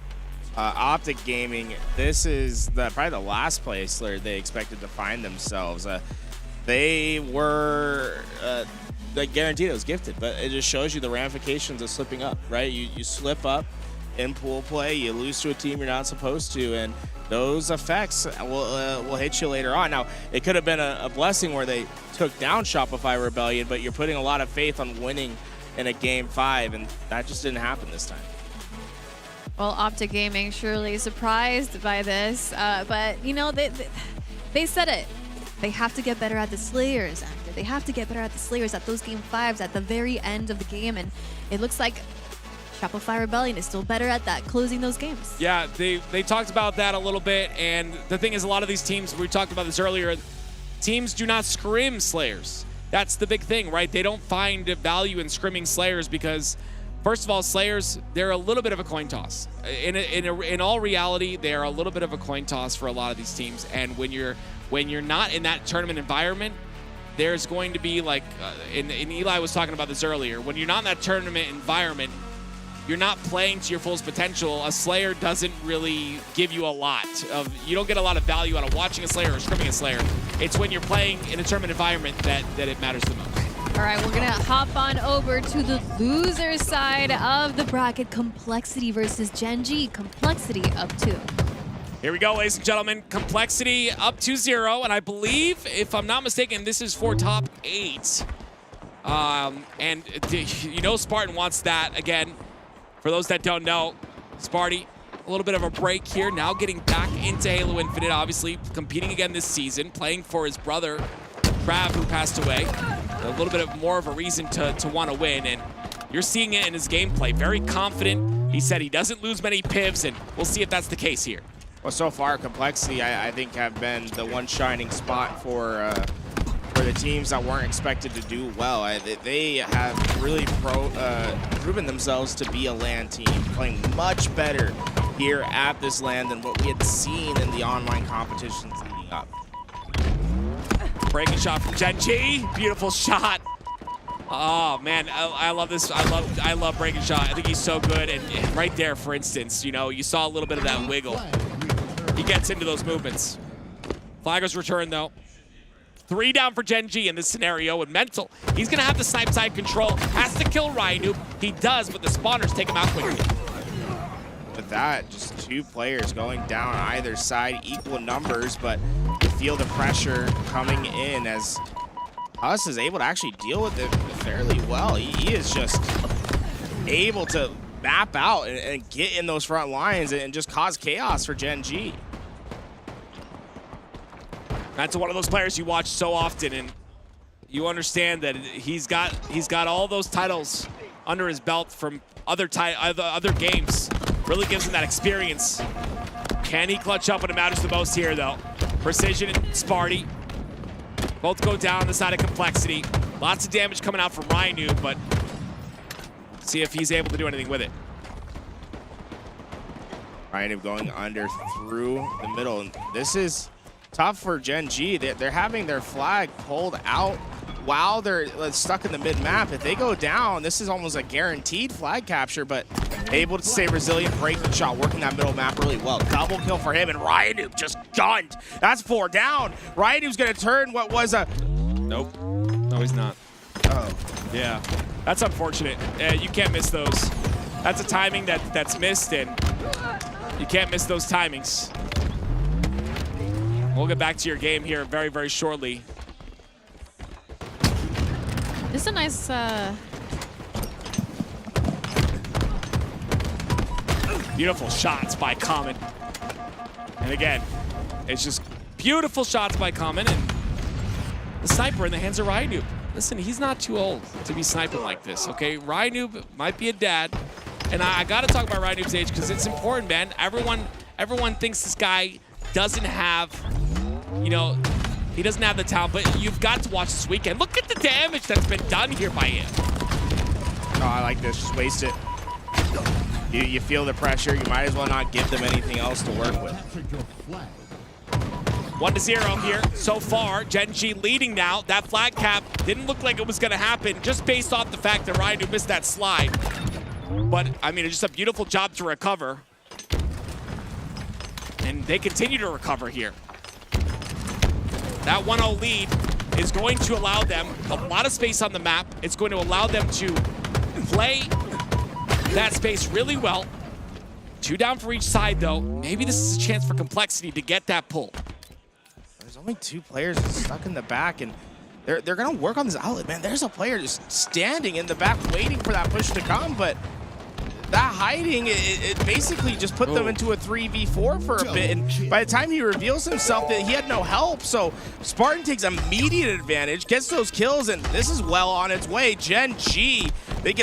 C: OpTic Gaming, this is probably the last place where they expected to find themselves. They were guaranteed it was gifted, but it just shows you the ramifications of slipping up, right? You slip up in pool play, you lose to a team you're not supposed to, and those effects will hit you later on. Now, it could have been a blessing where they took down Shopify Rebellion, but you're putting a lot of faith on winning in a Game 5, and that just didn't happen this time.
K: Well, OpTic Gaming surely surprised by this, but you know, they said it. They have to get better at the Slayers actor. They have to get better at the Slayers at those Game 5s at the very end of the game, and it looks like Shopify Rebellion is still better at that, closing those games.
D: Yeah, they talked about that a little bit, and the thing is, a lot of these teams, we talked about this earlier, teams do not scrim Slayers. That's the big thing, right? They don't find value in scrimming Slayers because, first of all, Slayers, they're a little bit of a coin toss. In all reality, they are a little bit of a coin toss for a lot of these teams, and when you're not in that tournament environment, there's going to be like, and Eli was talking about this earlier, when you're not in that tournament environment, you're not playing to your fullest potential. A Slayer doesn't really give you a lot of, you don't get a lot of value out of watching a Slayer or scrimming a Slayer. It's when you're playing in a tournament environment that it matters the most.
K: All right, we're gonna hop on over to the loser side of the bracket. Complexity versus Genji. Complexity up 2.
D: Here we go, ladies and gentlemen. Complexity up 2-0, and I believe, if I'm not mistaken, this is for top 8. And you know Spartan wants that again. For those that don't know, Sparty, a little bit of a break here, now getting back into Halo Infinite, obviously competing again this season, playing for his brother, Trav, who passed away. A little bit of more of a reason to want to win, and you're seeing it in his gameplay. Very confident. He said he doesn't lose many pivs, and we'll see if that's the case here.
C: Well, so far, Complexity, I think, have been the one shining spot for the teams that weren't expected to do well. They have really proven themselves to be a LAN team, playing much better here at this LAN than what we had seen in the online competitions leading up.
D: Breaking shot from Genji. Beautiful shot. Oh man, I love this. I love breaking shot. I think he's so good. And right there, for instance, you know, you saw a little bit of that wiggle. He gets into those movements. Flagger's return though. 3 down for Genji in this scenario, and Mental, he's gonna have the snipe side control, has to kill Ryan. He does, but the spawners take him out quickly.
C: With that, just 2 players going down either side, equal numbers, but you feel the pressure coming in as Huss is able to actually deal with it fairly well. He is just able to map out and get in those front lines and just cause chaos for Genji.
D: That's one of those players you watch so often, and you understand that he's got all those titles under his belt from other games. Really gives him that experience. Can he clutch up when it matters the most here, though? Precision and Sparty both go down on the side of Complexity. Lots of damage coming out from Ryu, but see if he's able to do anything with it.
C: Ryu going under through the middle, and this is tough for Genji. They're having their flag pulled out while they're stuck in the mid-map. If they go down, this is almost a guaranteed flag capture, but able to stay resilient, breaking shot, working that middle map really well. Double kill for him, and Ryanoop just gunned. That's 4 down. Ryanoop's gonna turn what was a...
D: Nope. No, he's not.
C: Oh.
D: Yeah. That's unfortunate. You can't miss those. That's a timing that's missed, and you can't miss those timings. We'll get back to your game here very, very shortly.
K: This is a nice...
D: Beautiful shots by Common. And again, it's just beautiful shots by Common, and the sniper in the hands of Ryanoop. Listen, he's not too old to be sniping like this, okay? Ryanoop might be a dad, and I gotta talk about Ryanoop's age because it's important, man. Everyone thinks this guy doesn't have, you know, he doesn't have the talent, but you've got to watch this weekend. Look at the damage that's been done here by him.
C: Oh, I like this. Just waste it. You feel the pressure. You might as well not give them anything else to work with.
D: 1-0 here so far. Gen G leading now. That flag cap didn't look like it was going to happen just based off the fact that Ryanoop missed that slide. But, I mean, it's just a beautiful job to recover. And they continue to recover here. That 1-0 lead is going to allow them a lot of space on the map. It's going to allow them to play that space really well. 2 down for each side, though. Maybe this is a chance for Complexity to get that pull.
C: There's only 2 players stuck in the back, and they're going to work on this outlet, man. There's a player just standing in the back waiting for that push to come, but that hiding, it basically just put them into a 3v4 for a bit, and by the time he reveals himself, that he had no help, so Spartan takes immediate advantage, gets those kills, and this is well on its way. Gen G, they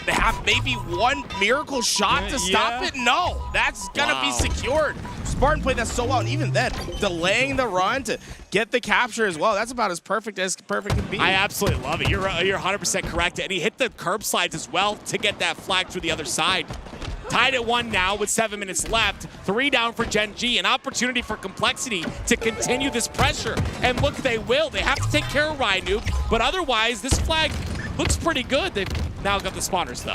C: have maybe one miracle shot to stop it? No, that's gonna be secured. Spartan played that so well, and even then, delaying the run to get the capture as well. That's about as perfect can be.
D: I absolutely love it. You're 100% correct, and he hit the curb slides as well to get that flag through the other side. Tied at 1 now with 7 minutes left. 3 down for Gen G. An opportunity for Complexity to continue this pressure. And look, they will. They have to take care of Ryanoop, but otherwise, this flag looks pretty good. They've now got the spawners, though.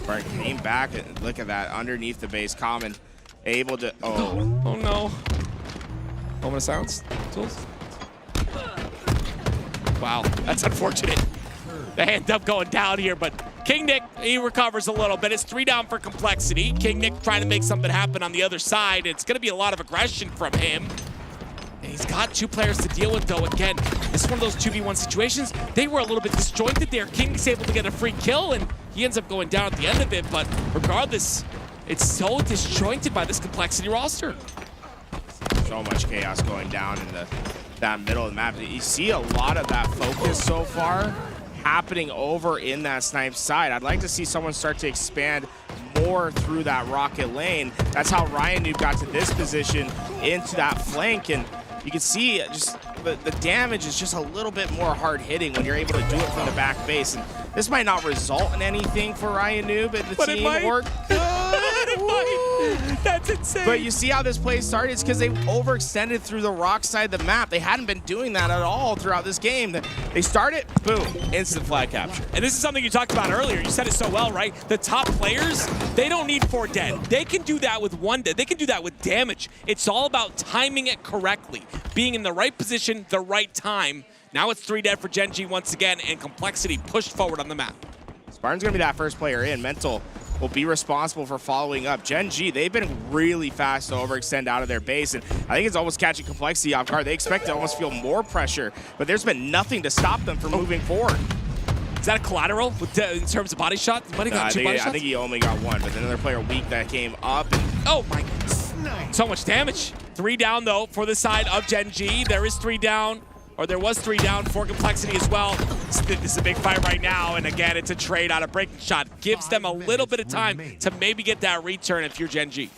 C: Spartan came back, and look at that, underneath the base. Common able to,
D: Oh no. Moment of silence, Tools. Wow, that's unfortunate. They end up going down here, but King Nick, he recovers a little bit. It's 3 down for Complexity. King Nick trying to make something happen on the other side. It's going to be a lot of aggression from him. And he's got 2 players to deal with, though. Again, this is one of those 2v1 situations. They were a little bit disjointed there. King's able to get a free kill, and he ends up going down at the end of it. But regardless, it's so disjointed by this Complexity roster.
C: So much chaos going down in that middle of the map. You see a lot of that focus so far happening over in that snipe side. I'd like to see someone start to expand more through that rocket lane. That's how Ryanoop got to this position into that flank, and you can see just the damage is just a little bit more hard hitting when you're able to do it from the back base. And this might not result in anything for Ryanoop and the team, or
D: That's insane.
C: But you see how this play started? It's because they overextended through the rock side of the map. They hadn't been doing that at all throughout this game. They start it, boom, instant flag capture.
D: And this is something you talked about earlier. You said it so well, right? The top players, they don't need 4 dead. They can do that with 1 dead. They can do that with damage. It's all about timing it correctly, being in the right position, the right time. Now it's 3 dead for Gen G once again, and Complexity pushed forward on the map.
C: Spartan's gonna be that first player in. Mental will be responsible for following up. Gen G, they've been really fast to overextend out of their base, and I think it's almost catching Complexity off guard. They expect to almost feel more pressure, but there's been nothing to stop them from moving forward.
D: Is that a collateral in terms of body shot? Might have got 2 body shots?
C: I think he only got 1, but another player weak that came up.
D: Oh my goodness. So much damage. 3 down though for the side of Gen G. There is 3 down. Or there was 3 down for Complexity as well. This is a big fight right now, and again, it's a trade out of breaking shot. Gives them a little bit of time to maybe get that return if you're Gen G.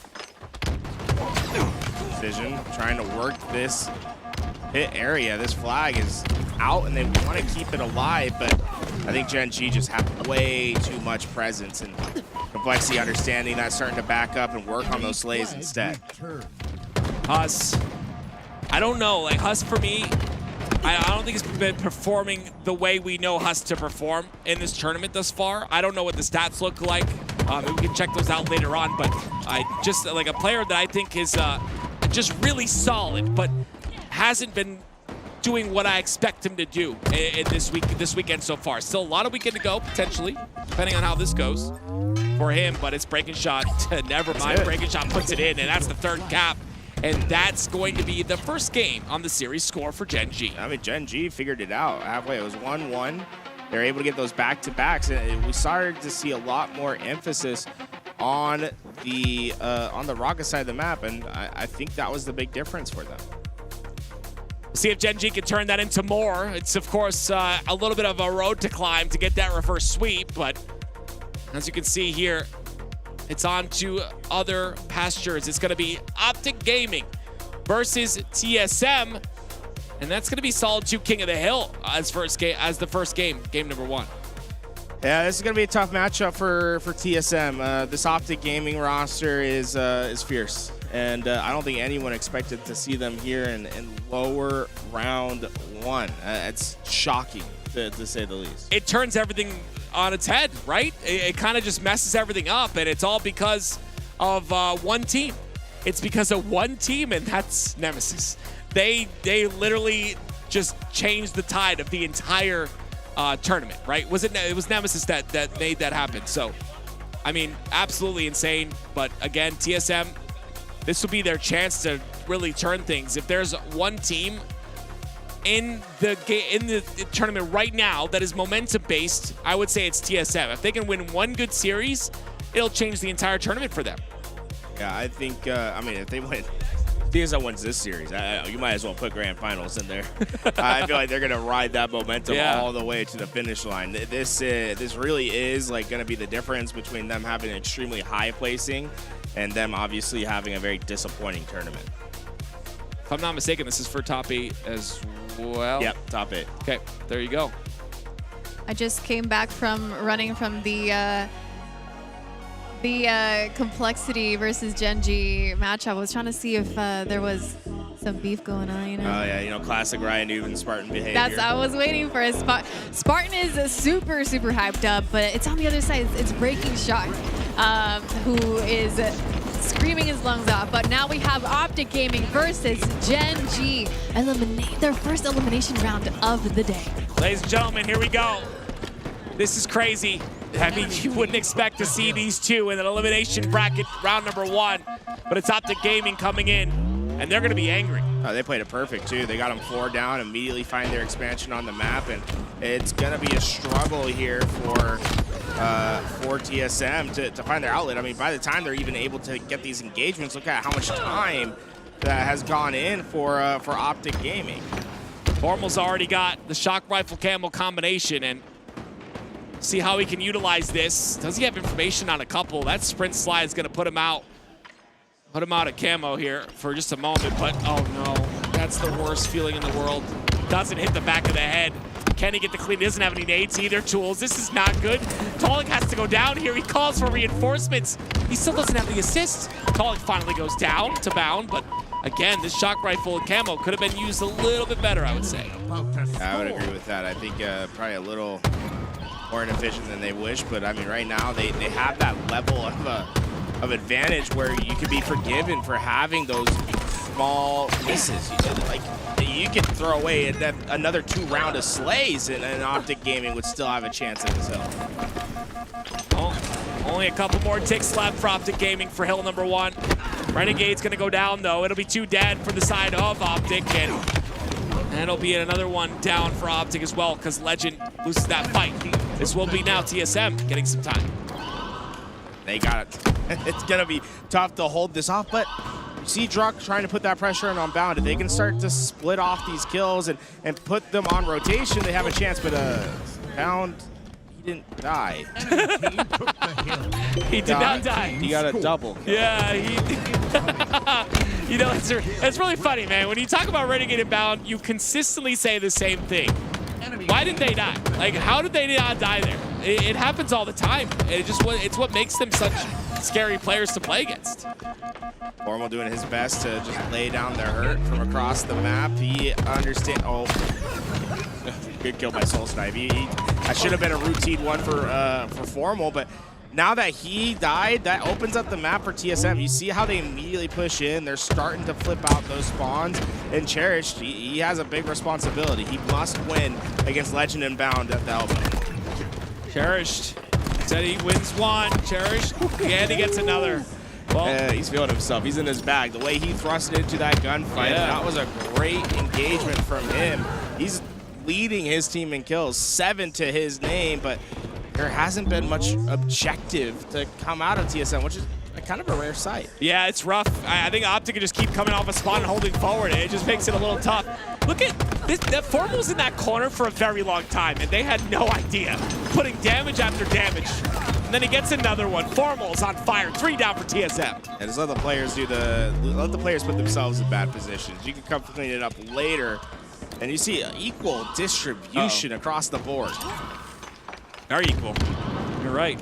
C: Decision, trying to work this hit area. This flag is out, and they want to keep it alive, but I think Gen G just have way too much presence, and Complexity understanding that, starting to back up and work on those slays instead.
D: Huss, I don't know, like Huss for me, I don't think he's been performing the way we know Huss to perform in this tournament thus far. I don't know what the stats look like. Maybe we can check those out later on, but I just like a player that I think is just really solid, but hasn't been doing what I expect him to do in this weekend so far. Still a lot of weekend to go, potentially, depending on how this goes for him, but it's breaking shot. Never mind, breaking shot puts it in, and that's the third cap. And that's going to be the first game on the series score for Gen G.
C: I mean, Gen G figured it out halfway. It was 1-1. They're able to get those back-to-backs, and we started to see a lot more emphasis on the rocket side of the map, and I think that was the big difference for them.
D: We'll see if Gen G can turn that into more. It's, of course, a little bit of a road to climb to get that reverse sweep, but as you can see here, it's on to other pastures. It's going to be OpTic Gaming versus TSM, and that's going to be Solid 2 King of the Hill as the first game, game number 1.
C: Yeah, this is going to be a tough matchup for TSM. This OpTic Gaming roster is fierce, and I don't think anyone expected to see them here in lower round 1. It's shocking, to say the least.
D: It turns everything on its head, right? It kind of just messes everything up, and it's all because of one team. It's because of one team, and that's Nemesis. They literally just changed the tide of the entire tournament, right? It was Nemesis that made that happen. So, I mean, absolutely insane. But again, TSM, this will be their chance to really turn things. If there's one team in the tournament right now that is momentum based, I would say it's TSM. If they can win one good series, it'll change the entire tournament for them.
C: Yeah, I think, I mean, if they win, TSM wins this series, you might as well put Grand Finals in there. I feel like they're going to ride that momentum all the way to the finish line. This really is like going to be the difference between them having an extremely high placing and them obviously having a very disappointing tournament.
D: If I'm not mistaken, this is for top 8 as well.
C: Yep, top 8.
D: Okay, there you go.
K: I just came back from running from the Complexity versus Gen G matchup. I was trying to see if there was some beef going on, you know?
C: Oh, yeah, you know, classic Ryan Newman Spartan behavior.
K: I was waiting for it. Spartan is super, super hyped up, but it's on the other side. It's Breaking Shot, who is screaming his lungs off. But now we have OpTic Gaming versus Gen G. Their first elimination round of the day.
D: Ladies and gentlemen, here we go. This is crazy. I mean, you wouldn't expect to see these two in an elimination bracket round number 1, but it's OpTic Gaming coming in, and they're going to be angry.
C: Oh, they played it perfect, too. They got them 4 down, immediately find their expansion on the map, and it's going to be a struggle here for TSM to find their outlet. I mean, by the time they're even able to get these engagements, look at how much time that has gone in for OpTic Gaming.
D: Formal's already got the shock rifle camo combination, and see how he can utilize this. Does he have information on a couple? That sprint slide is going to put him out. Put him out of camo here for just a moment, but oh no, that's the worst feeling in the world. Doesn't hit the back of the head. Can he get the clean? He doesn't have any nades either, tools. This is not good. Tolic has to go down here. He calls for reinforcements. He still doesn't have the assist. Tolic finally goes down to bound, but again, this shock rifle and camo could have been used a little bit better, I would say.
C: I would agree with that. I think probably a little more inefficient than they wish, but I mean, right now they have that level of advantage where you could be forgiven for having those small misses. Like, you could throw away another 2 rounds of slays, and OpTic Gaming would still have a chance at this hill.
D: Oh, only a couple more ticks left for OpTic Gaming for hill number 1. Renegade's gonna go down though. It'll be 2 dead for the side of OpTic, and it'll be another one down for OpTic as well, because Legend loses that fight. This will be now TSM getting some time.
C: They got it. It's gonna be tough to hold this off, but you see Druck trying to put that pressure on Bound. If they can start to split off these kills and put them on rotation, they have a chance, but Bound, he didn't die.
D: He did not die.
C: He got a double.
D: Yeah, you know, it's really funny, man. When you talk about Renegade and Bound, you consistently say the same thing. Why did they die? Like, how did they not die there? It happens all the time. It's what makes them scary players to play against.
C: Formal doing his best to just lay down their hurt from across the map. He understands. Oh, good kill by Soul Snipe. That should have been a routine one for Formal, but now that he died, that opens up the map for TSM. You see how they immediately push in. They're starting to flip out those spawns. And Cherished, he has a big responsibility. He must win against Legend and Bound at the elbow.
D: Cherished said he wins one. Cherished, and he gets another. Well,
C: he's feeling himself. He's in his bag. The way he thrusted into that gunfight, that was a great engagement from him. He's leading his team in kills, 7 to his name, but there hasn't been much objective to come out of TSM, which is kind of a rare sight.
D: Yeah, it's rough. I think OpTic can just keep coming off a spawn and holding forward. It just makes it a little tough. Look at this. That Formal was in that corner for a very long time, and they had no idea. Putting damage after damage. And then he gets another one. Formal's on fire. 3 down for TSM.
C: And just let the players let the players put themselves in bad positions. You can come clean it up later, and you see equal distribution across the board.
D: Very equal. You're right.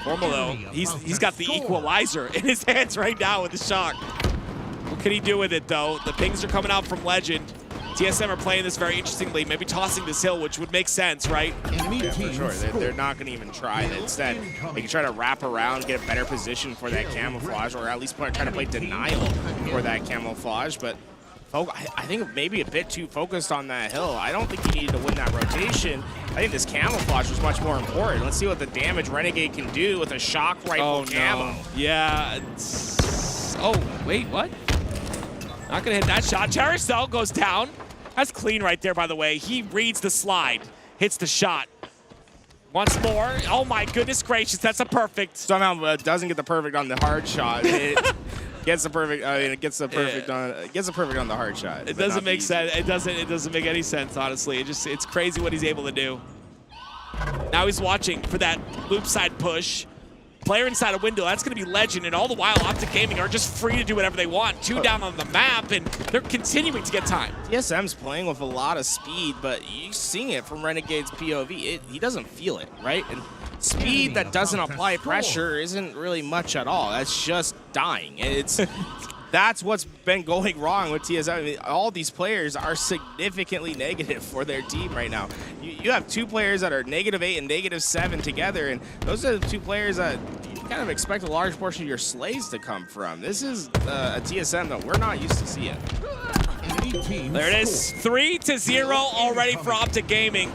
D: Formal though, he's got the equalizer in his hands right now with the shock. What can he do with it though? The pings are coming out from Legend. TSM are playing this very interestingly, maybe tossing this hill, which would make sense, right?
C: Yeah, for sure. They're not going to even try it. Instead, they can try to wrap around, get a better position for that camouflage, or at least try to play denial for that camouflage. But I think maybe a bit too focused on that hill. I don't think he needed to win that rotation. I think this camouflage was much more important. Let's see what the damage Renegade can do with a shock rifle camo.
D: Yeah. Oh, wait, what? Not gonna hit that shot. Cherish though goes down. That's clean right there, by the way. He reads the slide, hits the shot. Once more. Oh my goodness gracious, that's a perfect.
C: Somehow doesn't get the perfect on the hard shot. It gets the perfect. I mean, it gets the perfect on. It gets the perfect on the hard shot.
D: It doesn't make sense. It doesn't make any sense, honestly. It's crazy what he's able to do. Now he's watching for that loop side push. Player inside a window, that's going to be Legend, and all the while OpTic Gaming are just free to do whatever they want. 2 down on the map, and they're continuing to get time.
C: TSM's playing with a lot of speed, but you're seeing it from Renegade's POV. He doesn't feel it, right? And speed that doesn't apply pressure isn't really much at all. That's just dying. That's what's been going wrong with TSM. I mean, all these players are significantly negative for their team right now. You have 2 players that are -8 and -7 together, and those are the 2 players that you kind of expect a large portion of your slays to come from. This is a TSM that we're not used to seeing.
D: There it is, 3-0 already for OpTic Gaming.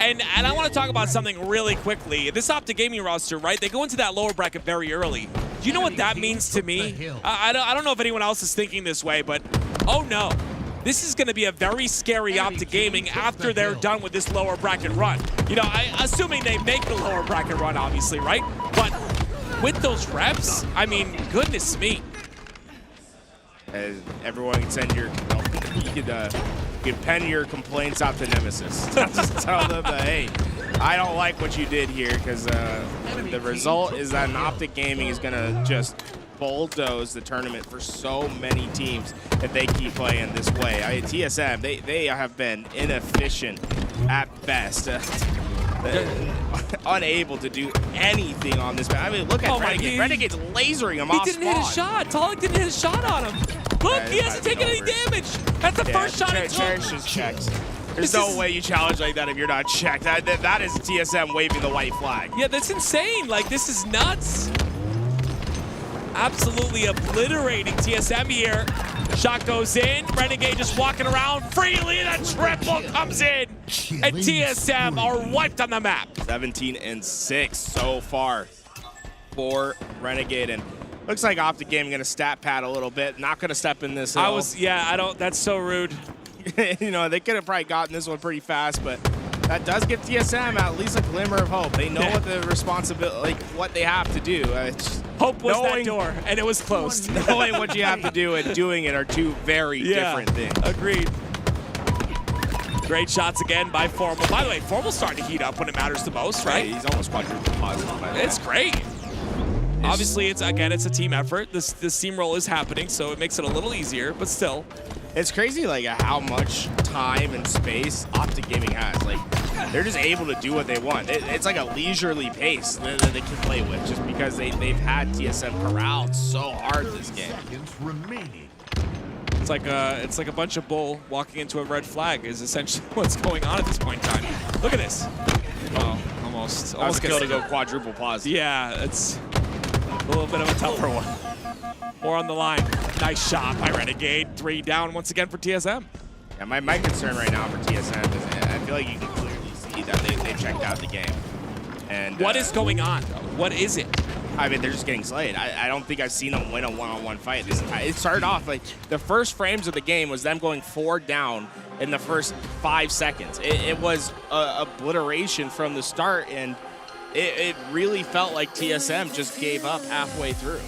D: And I want to talk about something really quickly. This OpTic Gaming roster, right? They go into that lower bracket very early. Do you know what that means to me? I don't know if anyone else is thinking this way, but oh no. This is going to be a very scary OpTic Gaming after they're done with this lower bracket run. You know, assuming they make the lower bracket run, obviously, right? But with those reps, I mean, goodness me.
C: Everyone can send your, you can pen your complaints out to Nemesis. Just tell them that, hey, I don't like what you did here, because the result is that an OpTic Gaming is going to just bulldoze the tournament for so many teams if they keep playing this way. I mean, TSM, they have been inefficient at best. Unable to do anything on this map. I mean, look at Renegade. Renegade's lasering him off
D: He didn't hit a shot. Talik didn't hit a shot on him. Look, he hasn't taken any damage. That's the first shot he took.
C: Cherish just checks. There's no way you challenge like that if you're not checked. That is TSM waving the white flag.
D: Yeah, that's insane. Like, this is nuts. Absolutely obliterating TSM here. Shot goes in. Renegade just walking around freely. The triple comes in. And TSM are wiped on the map.
C: 17-6 so far for Renegade. And looks like OpTic Gaming going to stat pad a little bit. Not going to step in this hill.
D: That's so rude.
C: You know, they could have probably gotten this one pretty fast, but that does give TSM at least a glimmer of hope. They know what the responsibility, like what they have to do.
D: Hope was that door, and it was closed.
C: Knowing what you have to do and doing it are 2 very different things.
D: Agreed. Great shots again by Formal. By the way, Formal's starting to heat up when it matters the most, right?
C: Yeah, he's almost quadruple positive.
D: It's great. Obviously, it's a team effort. This steamroll is happening, so it makes it a little easier, but still.
C: It's crazy, like, how much time and space OpTic Gaming has. Like, they're just able to do what they want. It's like a leisurely pace that they can play with, just because they've had TSM corralled so hard this game.
B: Seconds remaining.
D: It's like a bunch of bull walking into a red flag is essentially what's going on at this point in time. Look at this. Oh, almost.
C: I was
D: gonna
C: going to go quadruple pause.
D: Yeah, it's a little bit of a tougher one. More on the line. Nice shot by Renegade. 3 down once again for TSM.
C: Yeah, my concern right now for TSM is I feel like you can clearly see that they checked out the game. And
D: what is going on, though? What is it?
C: I mean, they're just getting slayed. I don't think I've seen them win a one-on-one fight this entire. It started off like the first frames of the game was them going 4 down in the first 5 seconds. It was obliteration from the start, and it really felt like TSM just gave up halfway through.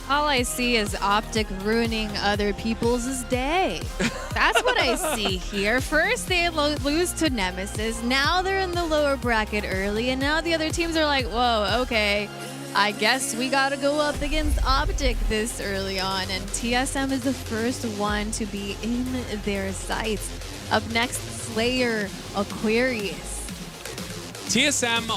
K: All I see is OpTic ruining other people's day. That's what I see here. First, they lose to Nemesis. Now they're in the lower bracket early, and now the other teams are like, whoa, okay, I guess we gotta go up against OpTic this early on, and TSM is the first one to be in their sights. Up next, Slayer, Aquarius.
D: TSM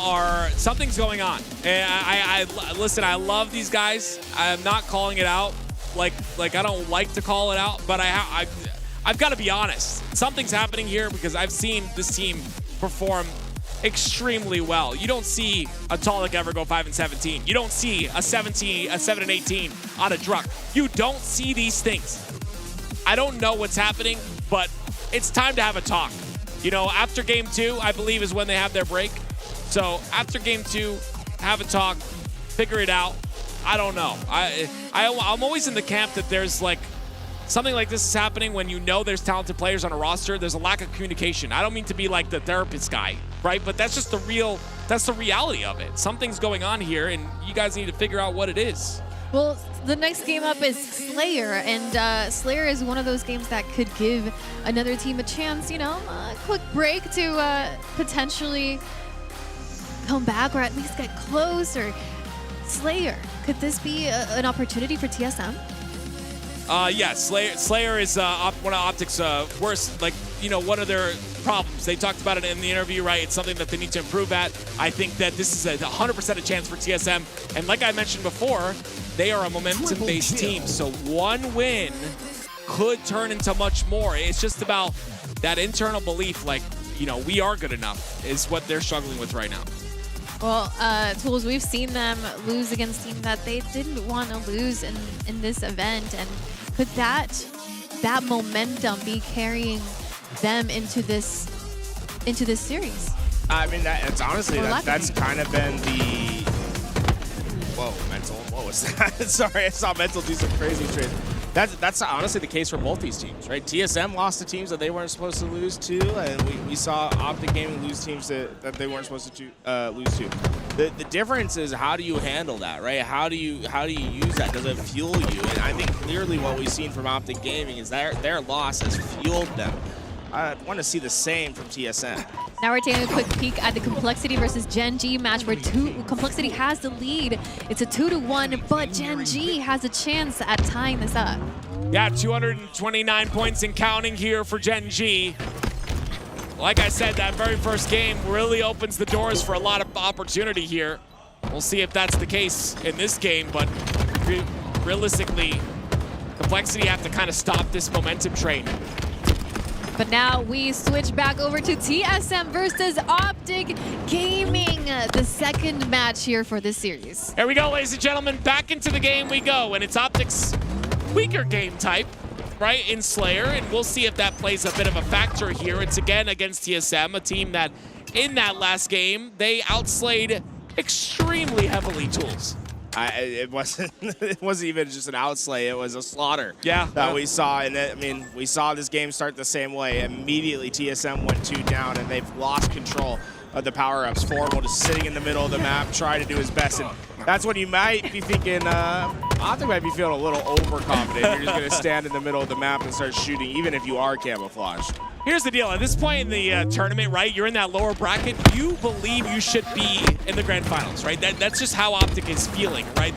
D: something's going on. And listen, I love these guys. I'm not calling it out. Like I don't like to call it out, but I've got to be honest. Something's happening here because I've seen this team perform extremely well. You don't see a Talik ever go 5-17. You don't see a 7-18 on a Druck. You don't see these things. I don't know what's happening, but it's time to have a talk. You know, after game 2, I believe, is when they have their break. So after game 2, have a talk, figure it out. I don't know. I'm always in the camp that there's like something like this is happening when you know there's talented players on a roster. There's a lack of communication. I don't mean to be like the therapist guy, right? But that's just that's the reality of it. Something's going on here, and you guys need to figure out what it is.
K: Well, the next game up is Slayer, and Slayer is one of those games that could give another team a chance, you know, a quick break to potentially come back or at least get close. Or Slayer, could this be an opportunity for TSM?
D: Yeah, Slayer is one of OpTic's worst, like, you know, one of their problems. They talked about it in the interview, right? It's something that they need to improve at. I think that this is 100% a chance for TSM. And like I mentioned before, they are a momentum-based team. So one win could turn into much more. It's just about that internal belief, like, you know, we are good enough, is what they're struggling with right now.
K: Well, Tools, we've seen them lose against teams that they didn't want to lose in this event. And could that momentum be carrying them into this series?
C: I mean, that's honestly, that's kind of been the... Whoa, mental. What was that? Sorry, I saw mental do some crazy trades. That's honestly the case for both these teams, right? TSM lost to teams that they weren't supposed to lose to, and we saw OpTic Gaming lose teams that they weren't supposed to lose to. The difference is, how do you handle that, right? How do you use that? Does it fuel you? And I think clearly what we've seen from OpTic Gaming is their loss has fueled them. I want to see the same from TSM.
K: Now we're taking a quick peek at the Complexity versus Gen G match where Complexity has the lead. It's a 2-1, but Gen G has a chance at tying this up.
D: Yeah, 229 points and counting here for Gen G. Like I said, that very first game really opens the doors for a lot of opportunity here. We'll see if that's the case in this game, but realistically, Complexity have to kind of stop this momentum train.
K: But now we switch back over to TSM versus OpTic Gaming, the second match here for this series.
D: Here we go, ladies and gentlemen. Back into the game we go, and it's OpTic's weaker game type, right, in Slayer, and we'll see if that plays a bit of a factor here. It's again against TSM, a team that in that last game, they outslayed extremely heavily Tools.
C: It wasn't even just an outslay. It was a slaughter.
D: Yeah.
C: That we saw. And I mean, we saw this game start the same way. Immediately, TSM went 2 down, and they've lost control of the power-ups. Formal just sitting in the middle of the map, trying to do his best. And that's when you might be thinking, OpTic might be feeling a little overconfident. You're just going to stand in the middle of the map and start shooting, even if you are camouflaged.
D: Here's the deal. At this point in the tournament, right, you're in that lower bracket. You believe you should be in the grand finals, right? That's just how OpTic is feeling, right?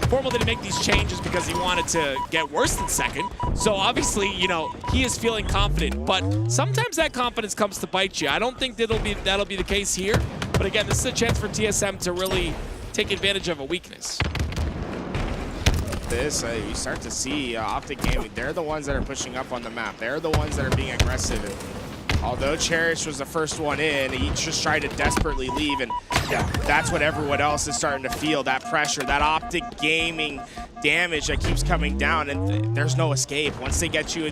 D: Formal didn't make these changes because he wanted to get worse than second. So obviously, you know, he is feeling confident, but sometimes that confidence comes to bite you. I don't think that'll be the case here. But again, this is a chance for TSM to really take advantage of a weakness.
C: This, you start to see OpTic Gaming. They're the ones that are pushing up on the map. They're the ones that are being aggressive. And although Cherish was the first one in, he just tried to desperately leave, and that's what everyone else is starting to feel, that pressure, that OpTic Gaming damage that keeps coming down, and there's no escape. Once they get you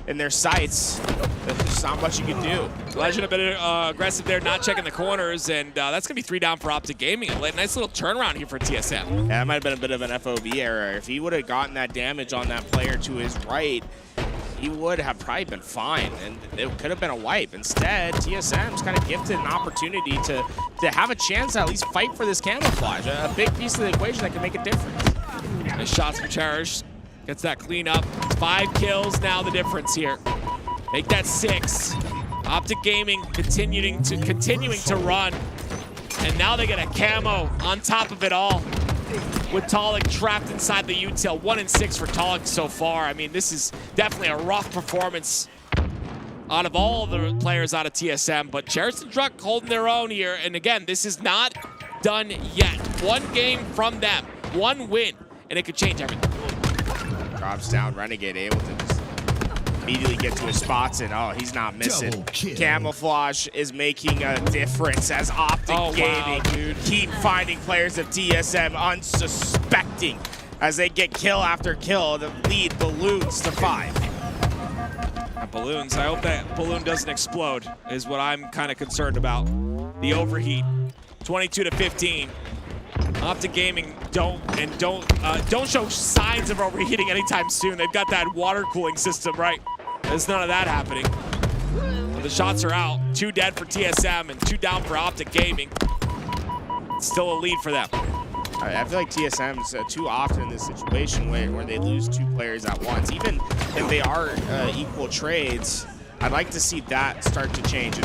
C: in their sights, there's not much you can do.
D: Legend a bit aggressive there, not checking the corners, and that's going to be 3 down for OpTic Gaming. A nice little turnaround here for TSM.
C: Yeah, that might have been a bit of an FOB error. If he would have gotten that damage on that player to his right, he would have probably been fine, and it could have been a wipe. Instead, TSM's kind of gifted an opportunity to have a chance to at least fight for this camouflage, a big piece of the equation that can make a difference.
D: Nice shots for Cherish. Gets that clean up. 5 kills now the difference here. Make that 6. OpTic Gaming continuing to run. And now they get a camo on top of it all. With Talik trapped inside the util. 1 and 6 for Talik so far. I mean, this is definitely a rough performance out of all the players out of TSM. But Cherish and Druck holding their own here. And again, this is not done yet. 1 game from them. 1 win. And it could change everything.
C: Drops down, Renegade able to just immediately get to his spots, and oh, he's not missing. Camouflage is making a difference as OpTic Gaming keep finding players of TSM unsuspecting as they get kill after kill. The lead balloons to 5.
D: Balloons, I hope that balloon doesn't explode is what I'm kind of concerned about. The overheat, 22-15. OpTic Gaming don't show signs of overheating anytime soon. They've got that water cooling system, right? There's none of that happening. The shots are out. 2 dead for TSM and 2 down for OpTic Gaming. Still a lead for them.
C: I feel like TSM's too often in this situation where they lose 2 players at once. Even if they are equal trades, I'd like to see that start to change.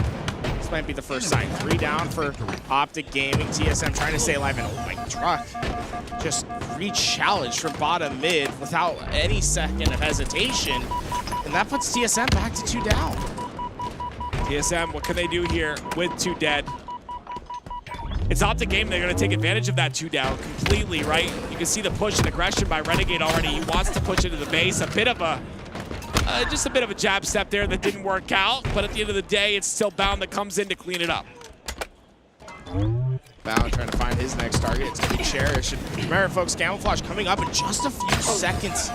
C: This might be the first sign. 3 down for OpTic Gaming. TSM trying to stay alive, and oh my, Druck just re-challenged from bottom mid without any second of hesitation, and that puts TSM back to 2 down.
D: TSM, what can they do here with 2 dead? It's OpTic Gaming. They're going to take advantage of that 2 down completely, right? You can see the push and aggression by Renegade already. He wants to push into the base. Just a bit of a jab step there that didn't work out, but at the end of the day, it's still Bound that comes in to clean it up.
C: Bound trying to find his next target. It's going to be Cherish. And remember, folks, Camouflage coming up in just a few seconds.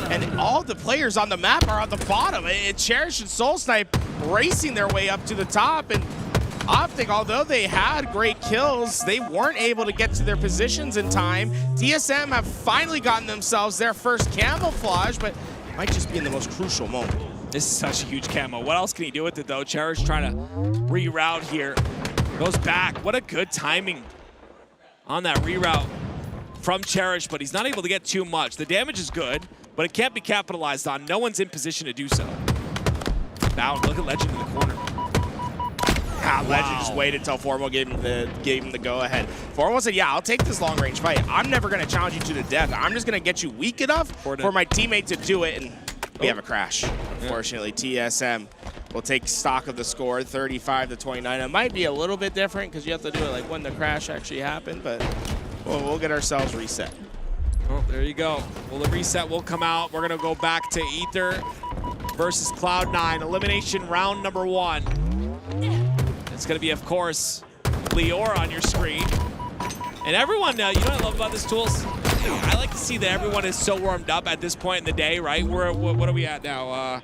C: And all the players on the map are on the bottom. And Cherish and Soul Snipe racing their way up to the top. And OpTic, although they had great kills, they weren't able to get to their positions in time. TSM have finally gotten themselves their first camouflage, but it might just be in the most crucial moment.
D: This is such a huge camo. What else can he do with it, though? Cherish trying to reroute here. Goes back. What a good timing on that reroute from Cherish, but he's not able to get too much. The damage is good, but it can't be capitalized on. No one's in position to do so. Bound, look at Legend in the corner.
C: Legend just waited until Formal gave him the go-ahead. Formal said, yeah, I'll take this long-range fight. I'm never going to challenge you to the death. I'm just going to get you weak enough for my teammate to do it, and we have a crash. Unfortunately, TSM will take stock of the score, 35-29. It might be a little bit different because you have to do it like when the crash actually happened, but we'll get ourselves reset.
D: Oh, there you go. Well, the reset will come out. We're going to go back to Ether versus Cloud9. Elimination round number 1. It's going to be, of course, Lior on your screen. And everyone, you know what I love about this, Tools? I like to see that everyone is so warmed up at this point in the day, right? What are we at now?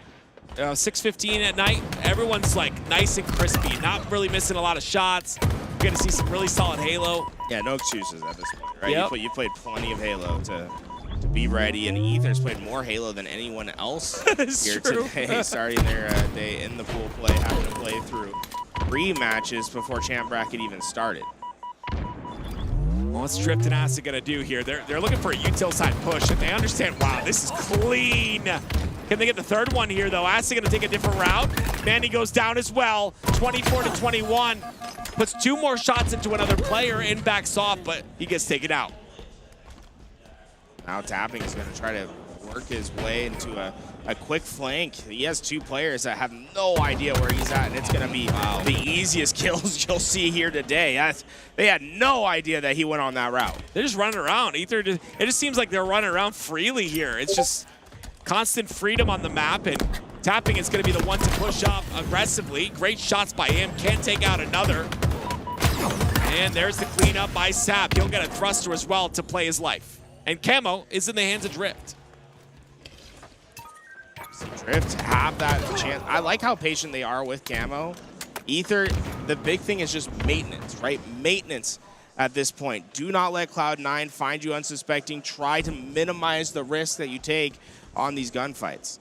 D: 6:15 at night. Everyone's like nice and crispy, not really missing a lot of shots. You're going to see some really solid Halo.
C: Yeah, no excuses at this point, right?
D: Yep.
C: You played plenty of Halo to be ready, and Ether's played more Halo than anyone else here today, starting their day in the pool play, having to play through 3 matches before Champ Bracket even started.
D: Well, what's Drift and Acid going to do here? They're looking for a util side push, and they understand, wow, this is clean. Can they get the 3rd one here, though? Acid going to take a different route. Manny goes down as well, 24-21. Puts 2 more shots into another player and backs off, but he gets taken out.
C: Now Tapping is going to try to work his way into a quick flank. He has 2 players that have no idea where he's at, and it's going to be the easiest kills you'll see here today. They had no idea that he went on that route.
D: They're just running around. It just seems like they're running around freely here. It's just constant freedom on the map, and Tapping is going to be the one to push up aggressively. Great shots by him. Can't take out another. And there's the cleanup by Sap. He'll get a thruster as well to play his life. And Camo is in the hands of Drift.
C: So Drift have that chance. I like how patient they are with Camo. Ether, the big thing is just maintenance, right? Maintenance at this point. Do not let Cloud9 find you unsuspecting. Try to minimize the risk that you take on these gunfights.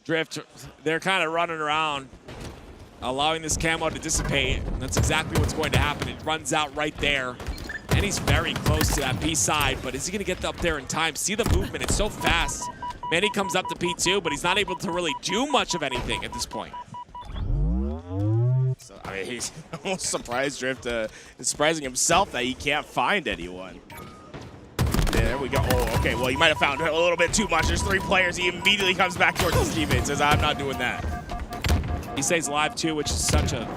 D: Drift, they're kind of running around, allowing this Camo to dissipate. That's exactly what's going to happen. It runs out right there. And he's very close to that B side, but is he going to get up there in time? See the movement, it's so fast. Manny comes up to P2, but he's not able to really do much of anything at this point.
C: So, I mean, he's almost surprised Drift, surprising himself that he can't find anyone. Yeah, there we go. Oh, okay, well, he might have found a little bit too much. There's 3 players. He immediately comes back towards his teammate, says, I'm not doing that.
D: He stays alive too, which is such a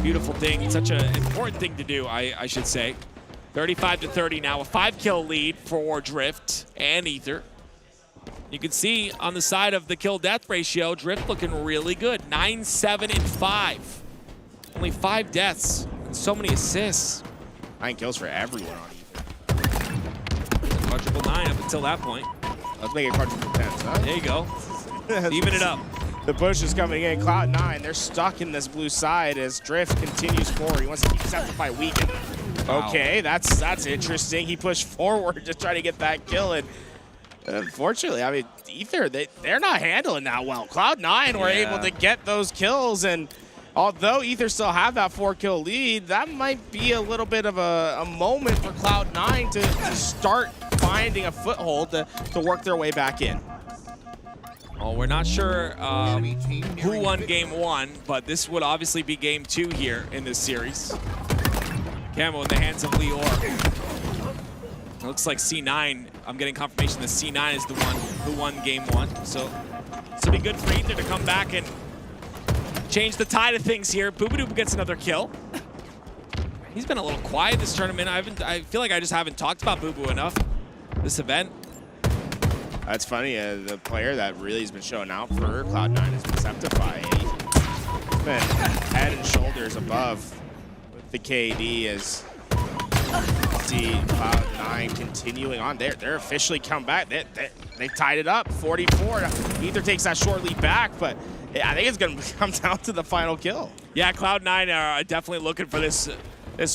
D: beautiful thing, such an important thing to do, I should say. 35-30 now, a 5-kill lead for Drift and Ether. You can see on the side of the kill-death ratio, Drift looking really good. 9, 7, and 5. Only 5 deaths and so many assists.
C: 9 kills for everyone on Ether.
D: Quadruple 9 up until that point.
C: Let's make it quadruple 10. Huh?
D: There you go. Even it up.
C: The push is coming in. Cloud9, they're stuck in this blue side as Drift continues forward. He wants to keep his Amplify weakened.
D: Wow.
C: Okay, that's interesting. He pushed forward to try to get that kill, and unfortunately, I mean, Ether, they're not handling that well. Cloud9 were able to get those kills, and although Ether still have that 4-kill lead, that might be a little bit of a moment for Cloud9 to start finding a foothold to work their way back in.
D: Well, we're not sure who won game 1, but this would obviously be game 2 here in this series. Camo in the hands of Lior. It looks like C9, I'm getting confirmation that C9 is the one who won game 1. So this will be good for Ether to come back and change the tide of things here. Boobadoop gets another kill. He's been a little quiet this tournament. I feel like I just haven't talked about Boo Boo enough this event.
C: That's funny. The player that really has been showing out for Cloud9 is Deceptify. He's been head and shoulders above with the KD as see Cloud9 continuing on. They're officially come back. They tied it up, 44. Ether takes that short lead back, but I think it's going to come down to the final kill.
D: Yeah, Cloud9 are definitely looking for this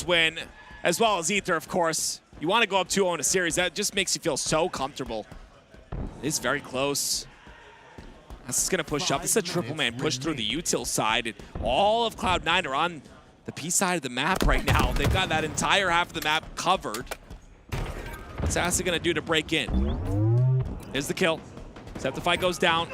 D: win, as well as Ether, of course. You want to go up 2-0 in a series. That just makes you feel so comfortable. It's very close. This is going to push up. This is a triple man push through the util side. And all of Cloud9 are on the P side of the map right now. They've got that entire half of the map covered. What's Acid going to do to break in? There's the kill. Septify goes down.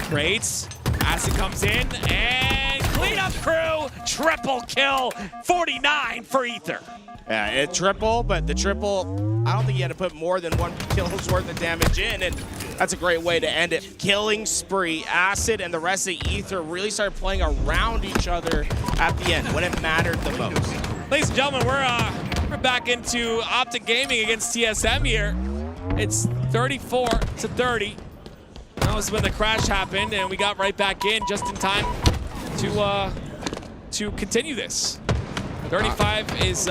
D: Trades. Acid comes in and cleanup crew. Triple kill. 49 for Ether.
C: Yeah, it triple, but the triple, I don't think he had to put more than 1 kill's worth of damage in, and that's a great way to end it. Killing spree. Acid and the rest of Ether really started playing around each other at the end when it mattered the most.
D: Ladies and gentlemen, we're back into OpTic Gaming against TSM here. It's 34-30. That was when the crash happened, and we got right back in just in time to continue this. 35 is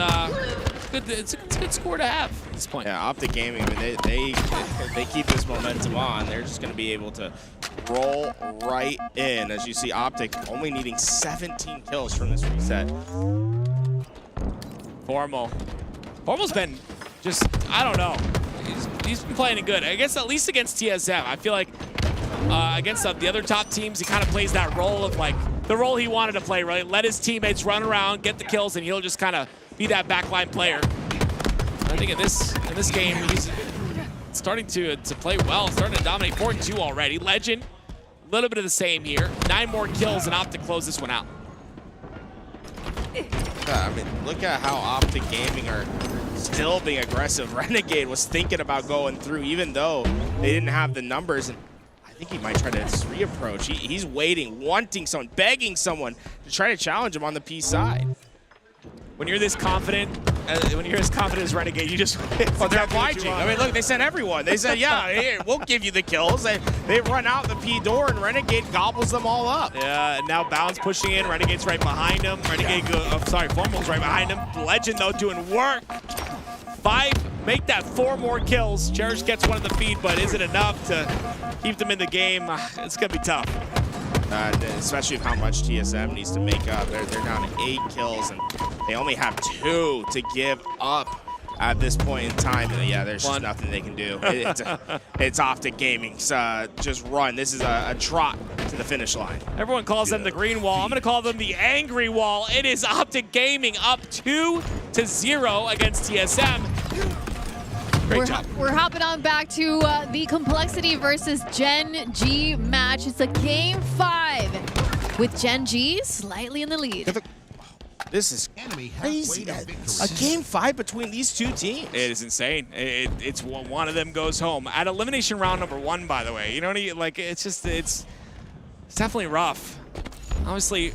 D: good. It's a good score to have at this point.
C: Yeah, OpTic Gaming, I mean, they keep this momentum on. They're just going to be able to roll right in. As you see, OpTic only needing 17 kills from this reset.
D: Formal's been just, I don't know. He's been playing it good. I guess at least against TSM. I feel like against the other top teams, he kind of plays that role of like the role he wanted to play, right? Let his teammates run around, get the kills, and he'll just kind of be that backline player. I think in this game, he's starting to play well, starting to dominate. 4-2 already. Legend, a little bit of the same here. 9 more kills, and OpTic close this one out.
C: Yeah, I mean, look at how OpTic Gaming are still being aggressive. Renegade was thinking about going through, even though they didn't have the numbers. And I think he might try to reapproach. He's waiting, wanting someone, begging someone to try to challenge him on the P side.
D: When you're this confident, as Renegade, you just
C: They're obliging. I mean, look, they sent everyone. They said, yeah, here, we'll give you the kills. They run out the P door, and Renegade gobbles them all up.
D: Yeah, and now Bounce pushing in. Renegade's right behind him. Formal's right behind him. Legend, though, doing work. 5, make that 4 more kills. Cherish gets one of the feed, but is it enough to keep them in the game? It's going to be tough.
C: Especially with how much TSM needs to make up. They're down to 8 kills, and they only have 2 to give up at this point in time. And yeah, there's just nothing they can do. It's OpTic Gaming's just run. This is a trot to the finish line.
D: Everyone calls them the green wall. I'm going to call them the angry wall. It is OpTic Gaming up 2-0 against TSM. Great job.
K: We're hopping on back to the Complexity versus Gen G match. It's a game 5 with Gen G slightly in the lead.
C: This is crazy. A game 5 between these two teams.
D: It is insane. It's one of them goes home at elimination round number 1. By the way, you know what I mean? Like it's definitely rough. Obviously,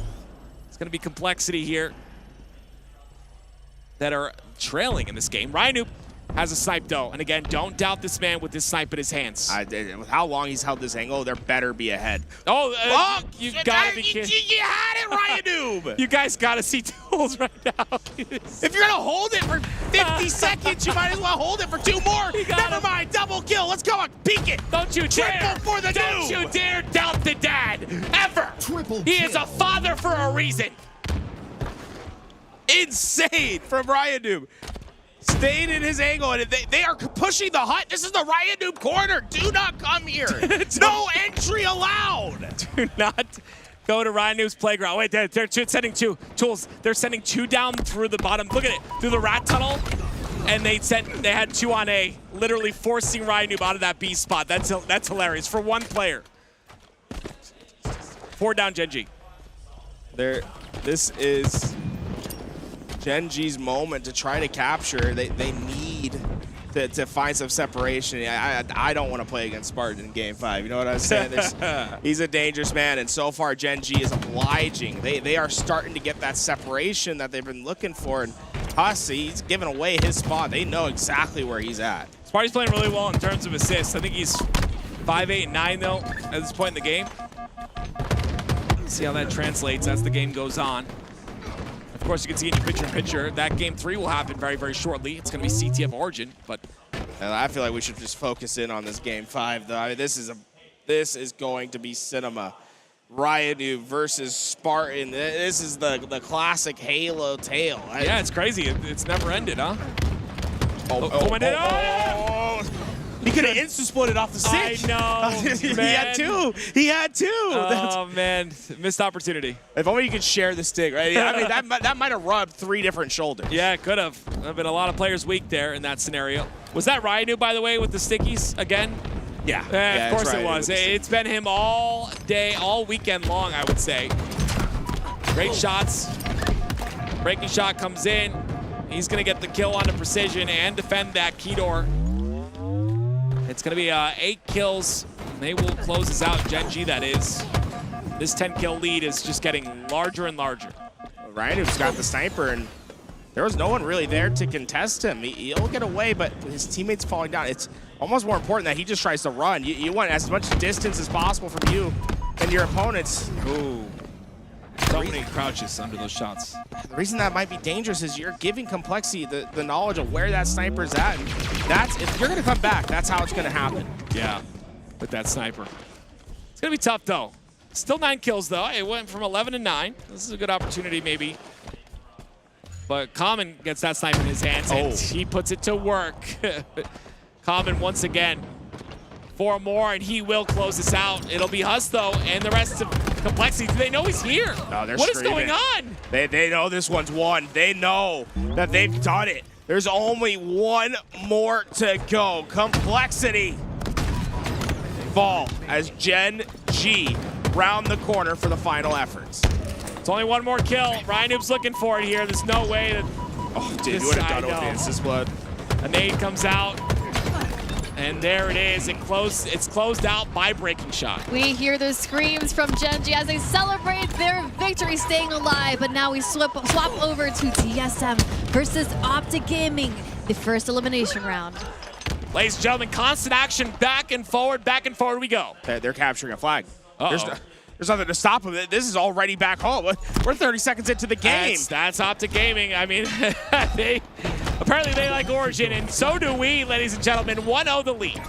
D: it's going to be Complexity here that are trailing in this game. Ryan has a snipe though, and again, don't doubt this man with this snipe in his hands.
C: With how long he's held this angle, there better be ahead.
D: You've got to be kidding.
C: You had it, Ryan Noob.
D: You guys got to see tools right now.
C: If you're gonna hold it for 50 seconds, you might as well hold it for 2 more. Never mind, double kill. Let's go on, peek it.
D: Don't you dare!
C: Triple for the
D: Don't you dare doubt the dad ever. He is a father for a reason.
C: Insane from Ryan Noob. Stayed in his angle, and they are pushing the hut. This is the Ryan Noob corner. Do not come here. No entry allowed.
D: Do not go to Ryan Noob's playground. Wait, they're sending 2 tools. They're sending 2 down through the bottom. Look at it, through the rat tunnel. And they had 2 on A, literally forcing Ryan Noob out of that B spot. That's hilarious for 1 player. 4 down Gen G.
C: This is Gen G's moment to try to capture. They need to find some separation. I don't want to play against Spartan in game 5. You know what I'm saying? He's a dangerous man, and so far Gen G is obliging. They are starting to get that separation that they've been looking for, and Huss, he's giving away his spot. They know exactly where he's at.
D: Sparty's playing really well in terms of assists. I think he's 5, 8, 9 though at this point in the game. See how that translates as the game goes on. Of course, you can see in your picture-in-picture that game 3 will happen very, very shortly. It's going to be CTF Origin, but
C: I feel like we should just focus in on this game 5, though. I mean, this is going to be cinema. Ryan versus Spartan. This is the classic Halo tale.
D: Yeah, it's crazy. It's never ended, huh?
C: He could have insta-split it off the stick.
D: I know,
C: He had 2. He had 2.
D: Oh, man. Missed opportunity.
C: If only you could share the stick, right? I mean, that might have rubbed 3 different shoulders.
D: Yeah, it could have. There have been a lot of players weak there in that scenario. Was that Ryan, by the way, with the stickies again?
C: Yeah.
D: Of course it was. It's been him all day, all weekend long, I would say. Great shots. Breaking shot comes in. He's going to get the kill onto Precision and defend that key door. It's going to be 8 kills. They will close this out. Gen G, that is. This 10-kill lead is just getting larger and larger.
C: Ryan's got the sniper, and there was no one really there to contest him. He'll get away, but his teammates falling down. It's almost more important that he just tries to run. You want as much distance as possible from you and your opponents.
D: Ooh. So many crouches under those shots.
C: The reason that might be dangerous is you're giving Complexity the knowledge of where that sniper's at. And if you're going to come back, that's how it's going to happen.
D: Yeah, with that sniper. It's going to be tough, though. Still 9 kills, though. It went from 11 to 9. This is a good opportunity, maybe. But Common gets that sniper in his hands, and he puts it to work. Common, once again, 4 more, and he will close this out. It'll be Huss, though, and the rest of Complexity. Do they know he's here?
C: No, they're
D: What is
C: screaming.
D: going on?
C: They know this one's won. They know that they've done it. There's only 1 more to go. Complexity fall as Gen G round the corner for the final efforts.
D: It's only 1 more kill. Ryan Noob's looking for it here. There's no way that
C: Oh, dude, you would have done it with the Instant Blood.
D: A nade comes out, and there it is. It's closed out by breaking shot.
K: We hear the screams from Genji as they celebrate their victory staying alive, but now we swap over to TSM versus OpTic Gaming, the first elimination round.
D: Ladies and gentlemen, constant action, back and forward we go.
C: They're capturing a flag. There's nothing to stop them. This is already back home. We're 30 seconds into the game.
D: That's OpTic Gaming. I mean, apparently they like Origin, and so do we, ladies and gentlemen. 1-0 the lead.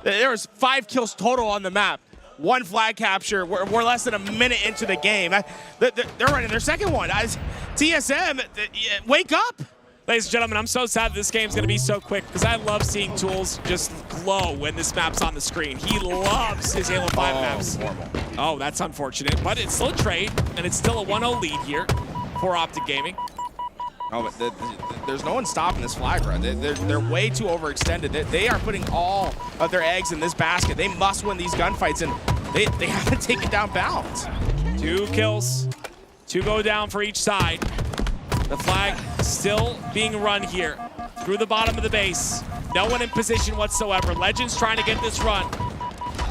C: There was 5 kills total on the map. 1 flag capture. We're less than a minute into the game. They're running their second one. TSM, wake up.
D: Ladies and gentlemen, I'm so sad this game's gonna be so quick because I love seeing Tools just glow when this map's on the screen. He loves his Halo 5 maps.
C: Horrible.
D: Oh, that's unfortunate, but it's still a trade, and it's still a 1-0 lead here for OpTic Gaming.
C: Oh, but there's no one stopping this flag run. They're way too overextended. They are putting all of their eggs in this basket. They must win these gunfights, and they haven't taken down balance.
D: 2 kills, 2 go down for each side. The flag still being run here through the bottom of the base. No one in position whatsoever. Legend's trying to get this run,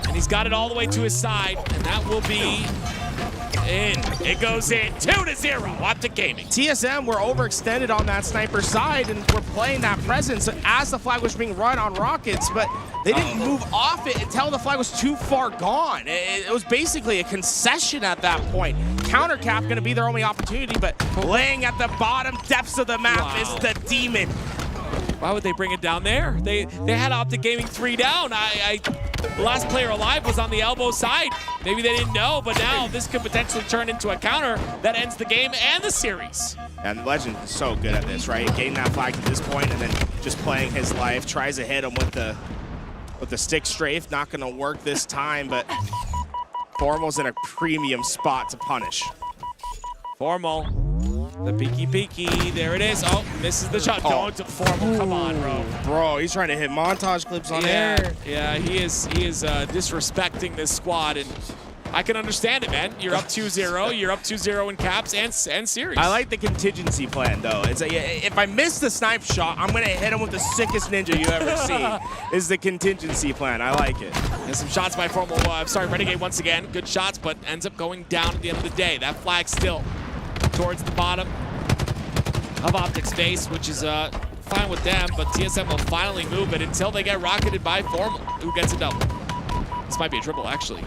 D: and he's got it all the way to his side, and that will be in. It goes in. 2-0. OpTic Gaming.
C: TSM were overextended on that sniper side, and we're playing that presence as the flag was being run on rockets, but they didn't move off it until the flag was too far gone. It was basically a concession at that point. Counter cap going to be their only opportunity, but laying at the bottom depths of the map is the demon.
D: Why would they bring it down there? They had OpTic Gaming 3 down. The last player alive was on the elbow side. Maybe they didn't know, but now this could potentially turn into a counter that ends the game and the series.
C: And Legend is so good at this, right? Getting that flag to this point and then just playing his life. Tries to hit him with the stick strafe. Not going to work this time, but Formal's in a premium spot to punish.
D: Formal, the peeky, there it is. Oh, misses the shot. Don't Formal, come on, bro.
C: Bro, he's trying to hit montage clips on air.
D: Yeah, he is disrespecting this squad, and I can understand it, man. You're up 2-0. You're up 2-0 in caps and series.
C: I like the contingency plan, though. It's if I miss the snipe shot, I'm going to hit him with the sickest ninja you ever see, is the contingency plan. I like it.
D: And some shots by Formal. Renegade once again. Good shots, but ends up going down at the end of the day. That flag still towards the bottom of OpTic's base, which is fine with them, but TSM will finally move it until they get rocketed by Formal, who gets a double. This might be a triple, actually.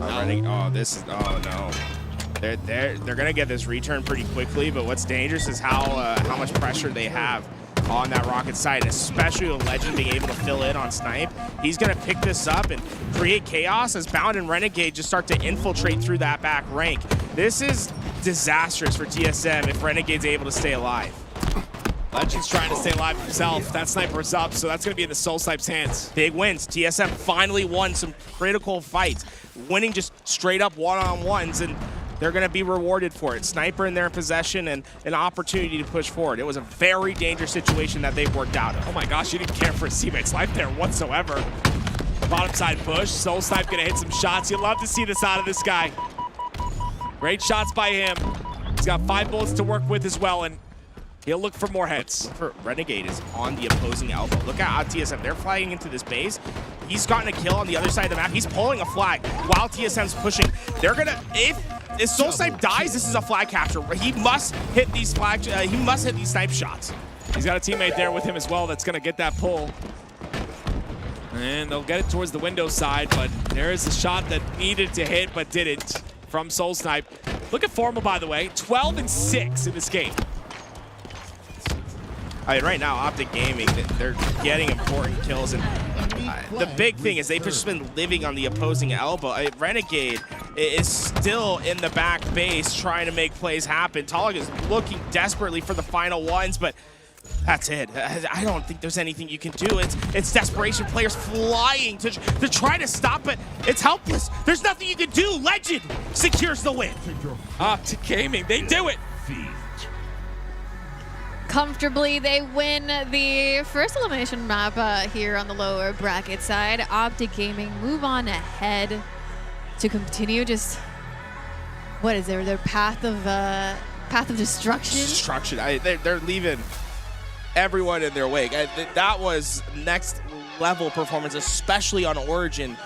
C: Oh, this is, oh no. They're gonna get this return pretty quickly, but what's dangerous is how much pressure they have on that rocket side, especially with Legend being able to fill in on snipe. He's gonna pick this up and create chaos as Bound and Renegade just start to infiltrate through that back rank. This is disastrous for TSM if Renegade's able to stay alive.
D: Legend's trying to stay alive himself. That sniper is up, so that's going to be in the Soul Snipe's hands.
C: Big wins. TSM finally won some critical fights, winning just straight up one-on-ones, and they're going to be rewarded for it. Sniper in their possession and an opportunity to push forward. It was a very dangerous situation that they've worked out of.
D: Oh my gosh, you didn't care for his teammate's life there whatsoever. Bottom side push. Soul Snipe going to hit some shots. You'd love to see this out of this guy. Great shots by him. He's got 5 bullets to work with as well, and he'll look for more heads.
C: Renegade is on the opposing elbow. Look at TSM. They're flying into this base. He's gotten a kill on the other side of the map. He's pulling a flag while TSM's pushing. They're gonna, if Soul Snipe dies, this is a flag capture. He must hit these snipe shots.
D: He's got a teammate there with him as well that's gonna get that pull. And they'll get it towards the window side, but there is a shot that needed to hit but didn't from Soul Snipe. Look at Formal, by the way, 12-6 in this game.
C: I mean, right now, OpTic Gaming, they're getting important kills, and the big thing is they've just been living on the opposing elbow. Renegade is still in the back base trying to make plays happen. Talag is looking desperately for the final ones, but that's it. I don't think there's anything you can do. It's desperation. Players flying to try to stop it. It's helpless. There's nothing you can do. Legend secures the win.
D: OpTic Gaming, they do it.
K: Comfortably, they win the first elimination map here on the lower bracket side. OpTic Gaming move on ahead to continue just, what is their path of Path of Destruction.
C: Destruction. They're leaving everyone in their wake. That was next level performance, especially on Origin.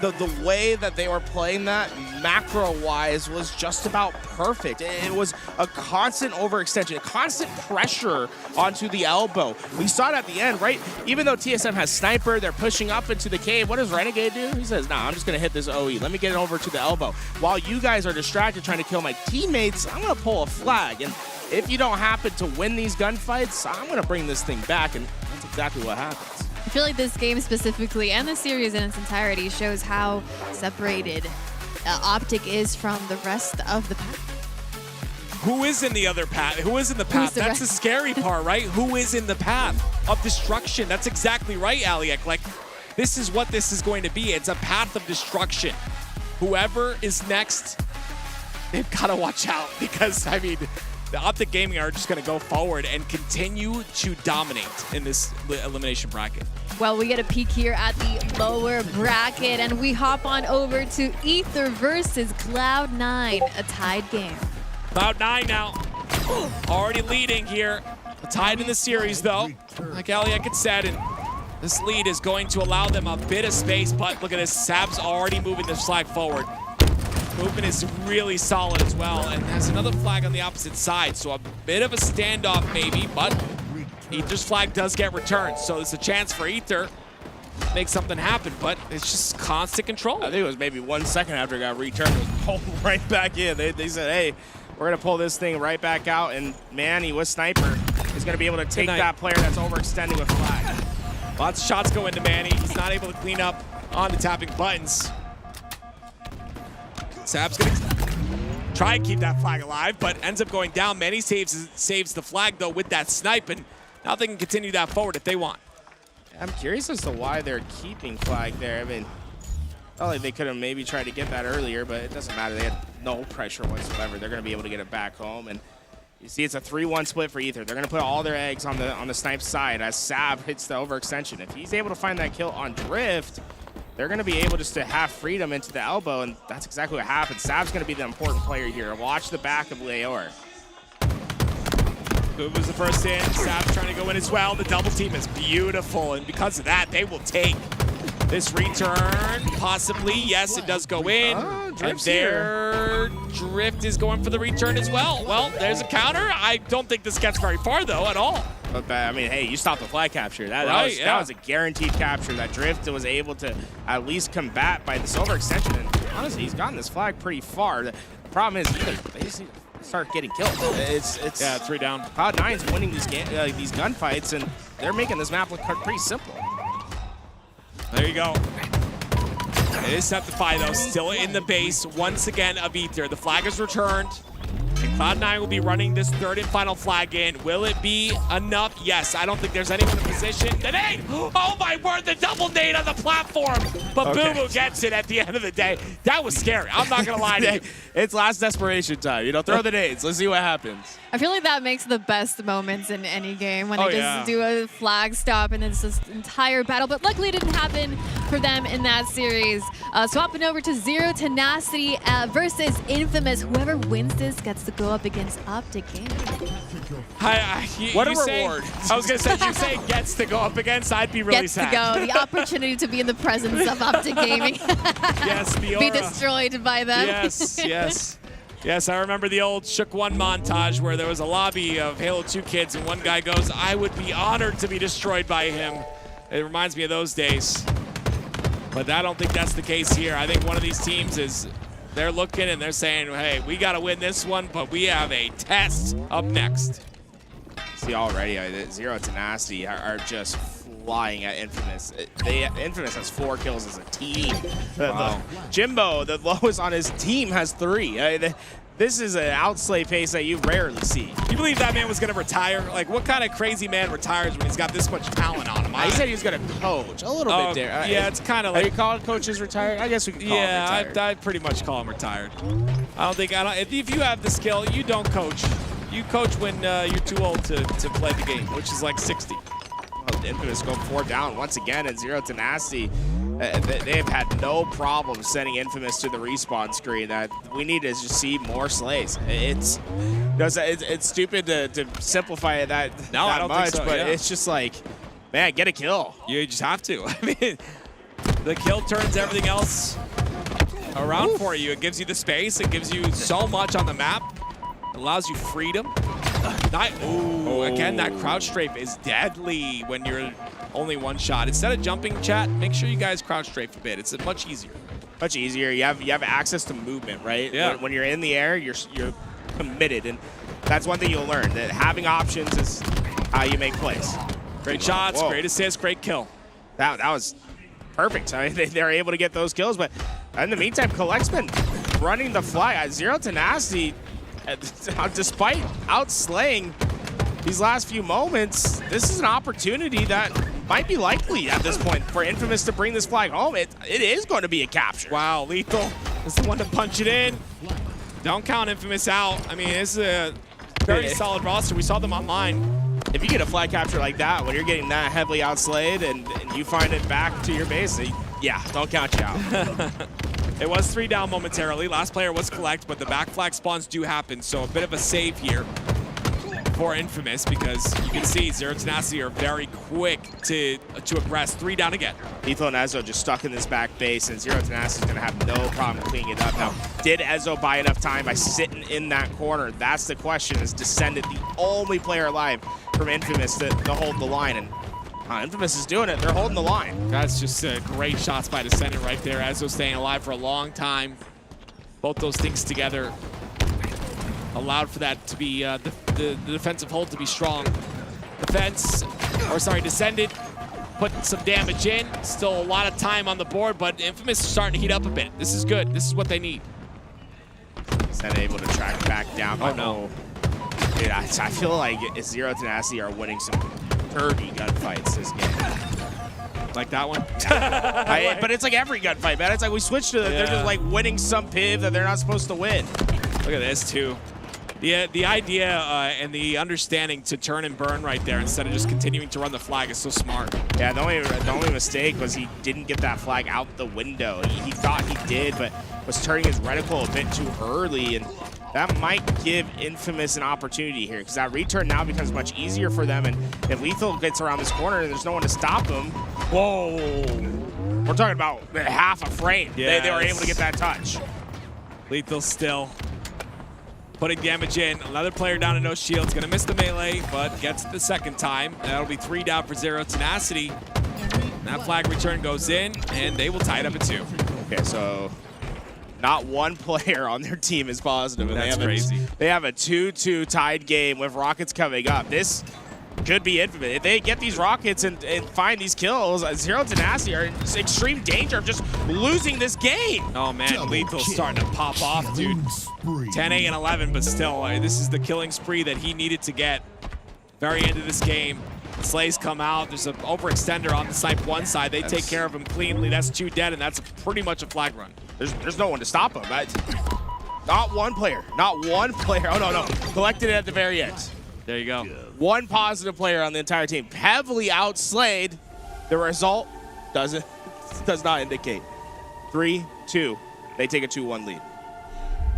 C: The way that they were playing that macro-wise was just about perfect. It was a constant overextension, a constant pressure onto the elbow. We saw it at the end, right? Even though TSM has Sniper, they're pushing up into the cave. What does Renegade do? He says, nah, I'm just going to hit this OE. Let me get it over to the elbow. While you guys are distracted trying to kill my teammates, I'm going to pull a flag. And if you don't happen to win these gunfights, I'm going to bring this thing back. And that's exactly what happens.
K: I feel like this game specifically, and the series in its entirety, shows how separated OpTic is from the rest of the path.
D: Who is in the other path? Who is in the path? That's the scary part, right? Who is in the path of destruction? That's exactly right, Aliek. Like, this is what this is going to be. It's a path of destruction. Whoever is next, they've got to watch out because, I mean, the OpTic Gaming are just going to go forward and continue to dominate in this elimination bracket.
K: Well, we get a peek here at the lower bracket, and we hop on over to Ether versus Cloud9, a tied game.
D: Cloud9 now, already leading here. Tied in the series, though, like Aliek had said, and this lead is going to allow them a bit of space, but look at this, Sab's already moving this flag forward. Movement is really solid as well, and has another flag on the opposite side, so a bit of a standoff maybe, but Ether's flag does get returned, so it's a chance for Ether to make something happen, but it's just constant control.
C: I think it was maybe 1 second after it got returned, it was pulled right back in. They said, hey, we're going to pull this thing right back out, and Manny with Sniper is going to be able to take that player that's overextending with flag.
D: Lots of shots go into Manny. He's not able to clean up on the tapping buttons. Sab's gonna try and keep that flag alive, but ends up going down. Manny saves the flag, though, with that snipe, and now they can continue that forward if they want.
C: I'm curious as to why they're keeping flag there. I mean, felt like they could have maybe tried to get that earlier, but it doesn't matter. They had no pressure whatsoever. They're going to be able to get it back home, and you see it's a 3-1 split for Ether. They're going to put all their eggs on the snipe side as Sab hits the overextension. If he's able to find that kill on Drift, they're going to be able just to have freedom into the elbow, and that's exactly what happens. Sab's going to be the important player here. Watch the back of Leor.
D: Boom was the first in. Sab's trying to go in as well. The double team is beautiful, and because of that, they will take this return. Possibly, yes, it does go in. And their Drift is going for the return as well. Well, there's a counter. I don't think this gets very far, though, at all.
C: But, I mean, hey, you stopped the flag capture. That was a guaranteed capture. That Drift was able to at least combat by this overextension. And honestly, he's gotten this flag pretty far. The problem is they just need to start getting killed. It's
D: 3 down.
C: Cloud9's winning these gunfights, and they're making this map look pretty simple.
D: There you go. It is Septify, though, still in the base once again of Ether. The flag is returned. And Cloud9 will be running this third and final flag in. Will it be enough? Yes, I don't think there's anyone in position. The nade! Oh my word, the double nade on the platform! But Boo gets it at the end of the day. That was scary. I'm not gonna lie to you.
C: It's last desperation time. You know, throw the nades. Let's see what happens.
K: I feel like that makes the best moments in any game when they just do a flag stop and it's this entire battle. But luckily it didn't happen for them in that series. Swapping over to Zero Tenacity versus Infamous. Whoever wins this gets to go up against OpTic Gaming.
D: What a reward. I was going to say, you say gets to go up against, I'd be really sad.
K: Gets to go. The opportunity to be in the presence of OpTic Gaming.
D: Yes, the
K: be destroyed by them.
D: Yes, yes. Yes, I remember the old Shook 1 montage where there was a lobby of Halo 2 kids and one guy goes, I would be honored to be destroyed by him. It reminds me of those days. But I don't think that's the case here. I think one of these teams is, they're looking and they're saying, hey, we got to win this one, but we have a test up next.
C: See already, Zero Tenacity are just flying at Infamous. Infamous has 4 kills as a team.
D: Wow.
C: Jimbo, the lowest on his team, has 3. This is an outslay pace that you rarely see.
D: You believe that man was going to retire? Like, what kind of crazy man retires when he's got this much talent on him?
C: He said he was going to coach a little bit there.
D: Yeah, it's kind of like...
C: Are you calling coaches retired? I guess we could call him retired.
D: I'd pretty much call him retired. If you have the skill, you don't coach. You coach when you're too old to play the game, which is like 60.
C: Infamous go 4 down once again, and Zero Tenacity They have had no problem sending Infamous to the respawn screen. That we need to just see more slays. It's stupid to simplify it that
D: I don't
C: much,
D: think so,
C: but
D: yeah.
C: it's just like, man, get a kill.
D: You just have to. I mean, the kill turns everything else around for you. It gives you the space. It gives you so much on the map. It allows you freedom. Again, that crouch strafe is deadly when you're only one shot. Instead of jumping, chat, make sure you guys crouch strafe a bit. It's much easier.
C: Much easier. You have access to movement, right?
D: Yeah.
C: When you're in the air, you're committed, and that's one thing you'll learn, that having options is how you make plays.
D: Great shots, great assist, great kill.
C: That was perfect. I mean, they're able to get those kills, but in the meantime, Collect's been running the fly. Zero Tenacity, despite outslaying these last few moments, this is an opportunity that might be likely at this point for Infamous to bring this flag home. It is going to be a capture.
D: Wow, Lethal is the one to punch it in. Don't count Infamous out. I mean, it's a very solid roster. We saw them online.
C: If you get a flag capture like that, when you're getting that heavily outslayed and you find it back to your base, yeah, don't count you out.
D: It was 3 down momentarily. Last player was Collect, but the back flag spawns do happen, so a bit of a save here for Infamous, because you can see Zero Tenacity are very quick to aggress. 3 down again.
C: Lethal and Ezo just stuck in this back base, and Zero Tenacity is going to have no problem cleaning it up. Now, did Ezo buy enough time by sitting in that corner? That's the question. Is Descendant the only player alive from Infamous to hold the line? And Infamous is doing it. They're holding the line.
D: That's just great shots by Descendant right there. Ezo staying alive for a long time. Both those things together allowed for that to be the defensive hold to be strong. Descendant put some damage in. Still a lot of time on the board, but Infamous is starting to heat up a bit. This is good. This is what they need.
C: Descendant able to track back down.
D: Oh no.
C: Dude, I feel like Zero Tenacity are winning some dirty gunfights this game.
D: Like that one?
C: But it's like every gunfight, man. It's like we switched to they're just like winning some piv that they're not supposed to win.
D: Look at this too. The idea and the understanding to turn and burn right there instead of just continuing to run the flag is so smart.
C: Yeah, the only mistake was he didn't get that flag out the window. He thought he did, but was turning his reticle a bit too early, and that might give Infamous an opportunity here, because that return now becomes much easier for them, and if Lethal gets around this corner and there's no one to stop him, whoa! We're talking about half a frame.
D: Yes.
C: They were able to get that touch.
D: Lethal still putting damage in. Another player down to no shields. Gonna miss the melee, but gets it the second time. That'll be 3 down for Zero Tenacity. That flag return goes in, and they will tie it up at 2.
C: Okay, so not one player on their team is positive. And
D: That's crazy.
C: They have a 2-2 tied game with Rockets coming up. This could be Infamous. If they get these Rockets and find these kills, Zero Tenacity are in extreme danger of just losing this game.
D: Oh man, Lethal's starting to pop off, dude. 10-8 and 11, but still, this is the killing spree that he needed to get. Very end of this game. Slays come out. There's an overextender on the Snipe 1 side. They take care of him cleanly. That's 2 dead, and that's pretty much a flag run.
C: There's no one to stop him. Not one player. Not one player. Oh, no. Collected it at the very end.
D: There you go.
C: One positive player on the entire team. Heavily outslayed. The result does not indicate. 3-2. They take a 2-1 lead.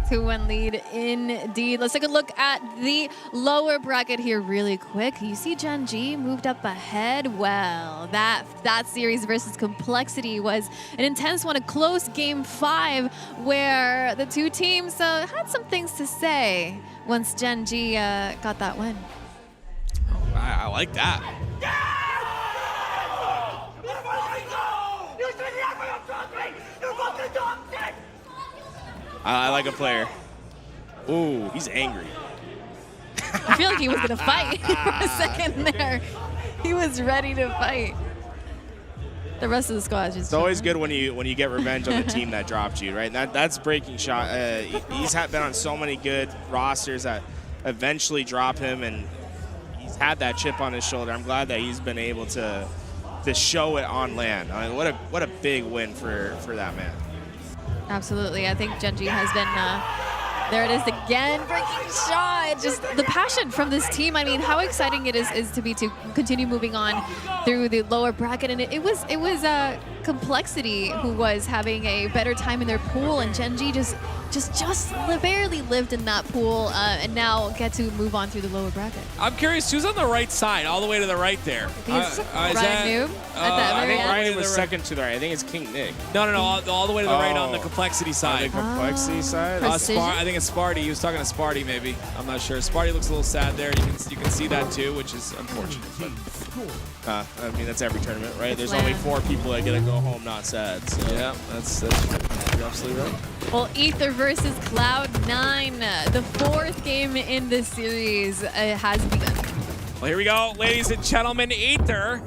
K: 2-1 lead indeed. Let's take a look at the lower bracket here really quick. You see Gen G moved up ahead. Well, that series versus Complexity was an intense one, a close game 5 where the two teams had some things to say once Gen G got that win.
D: I like that.
C: I like a player. Ooh, he's angry.
K: I feel like he was going to fight for a second there. He was ready to fight. The rest of the squad just...
C: It's always good when you get revenge on the team that dropped you, right? That's breaking shot. He's been on so many good rosters that eventually drop him, and he's had that chip on his shoulder. I'm glad that he's been able to show it on land. I mean, what a big win for that man.
K: Absolutely. I think Gen G has been, there it is again, breaking shot. Just the passion from this team. I mean, how exciting it is to continue moving on through the lower bracket. And it was Complexity, who was having a better time in their pool, and Genji just barely lived in that pool, and now get to move on through the lower bracket.
D: I'm curious, who's on the right side, all the way to the right there?
K: Is Ryan Noob at that
C: I
K: very
C: think
K: end?
C: Ryan was second to the right. I think it's King Nick.
D: No, all the way to the right on the
C: Oh.
D: complexity
C: On
D: side.
C: the complexity side?
K: Precision?
D: I think it's Sparty. He was talking to Sparty, maybe. I'm not sure. Sparty looks a little sad there. You can see that too, which is unfortunate. But,
C: I mean, that's every tournament, right?
K: It's
C: There's only
K: land.
C: 4 people that get to go home not sad. So.
D: yeah, that's you're absolutely right.
K: Well, Ether versus Cloud9, the 4th game in this series has begun.
D: Well, here we go, ladies and gentlemen. Ether,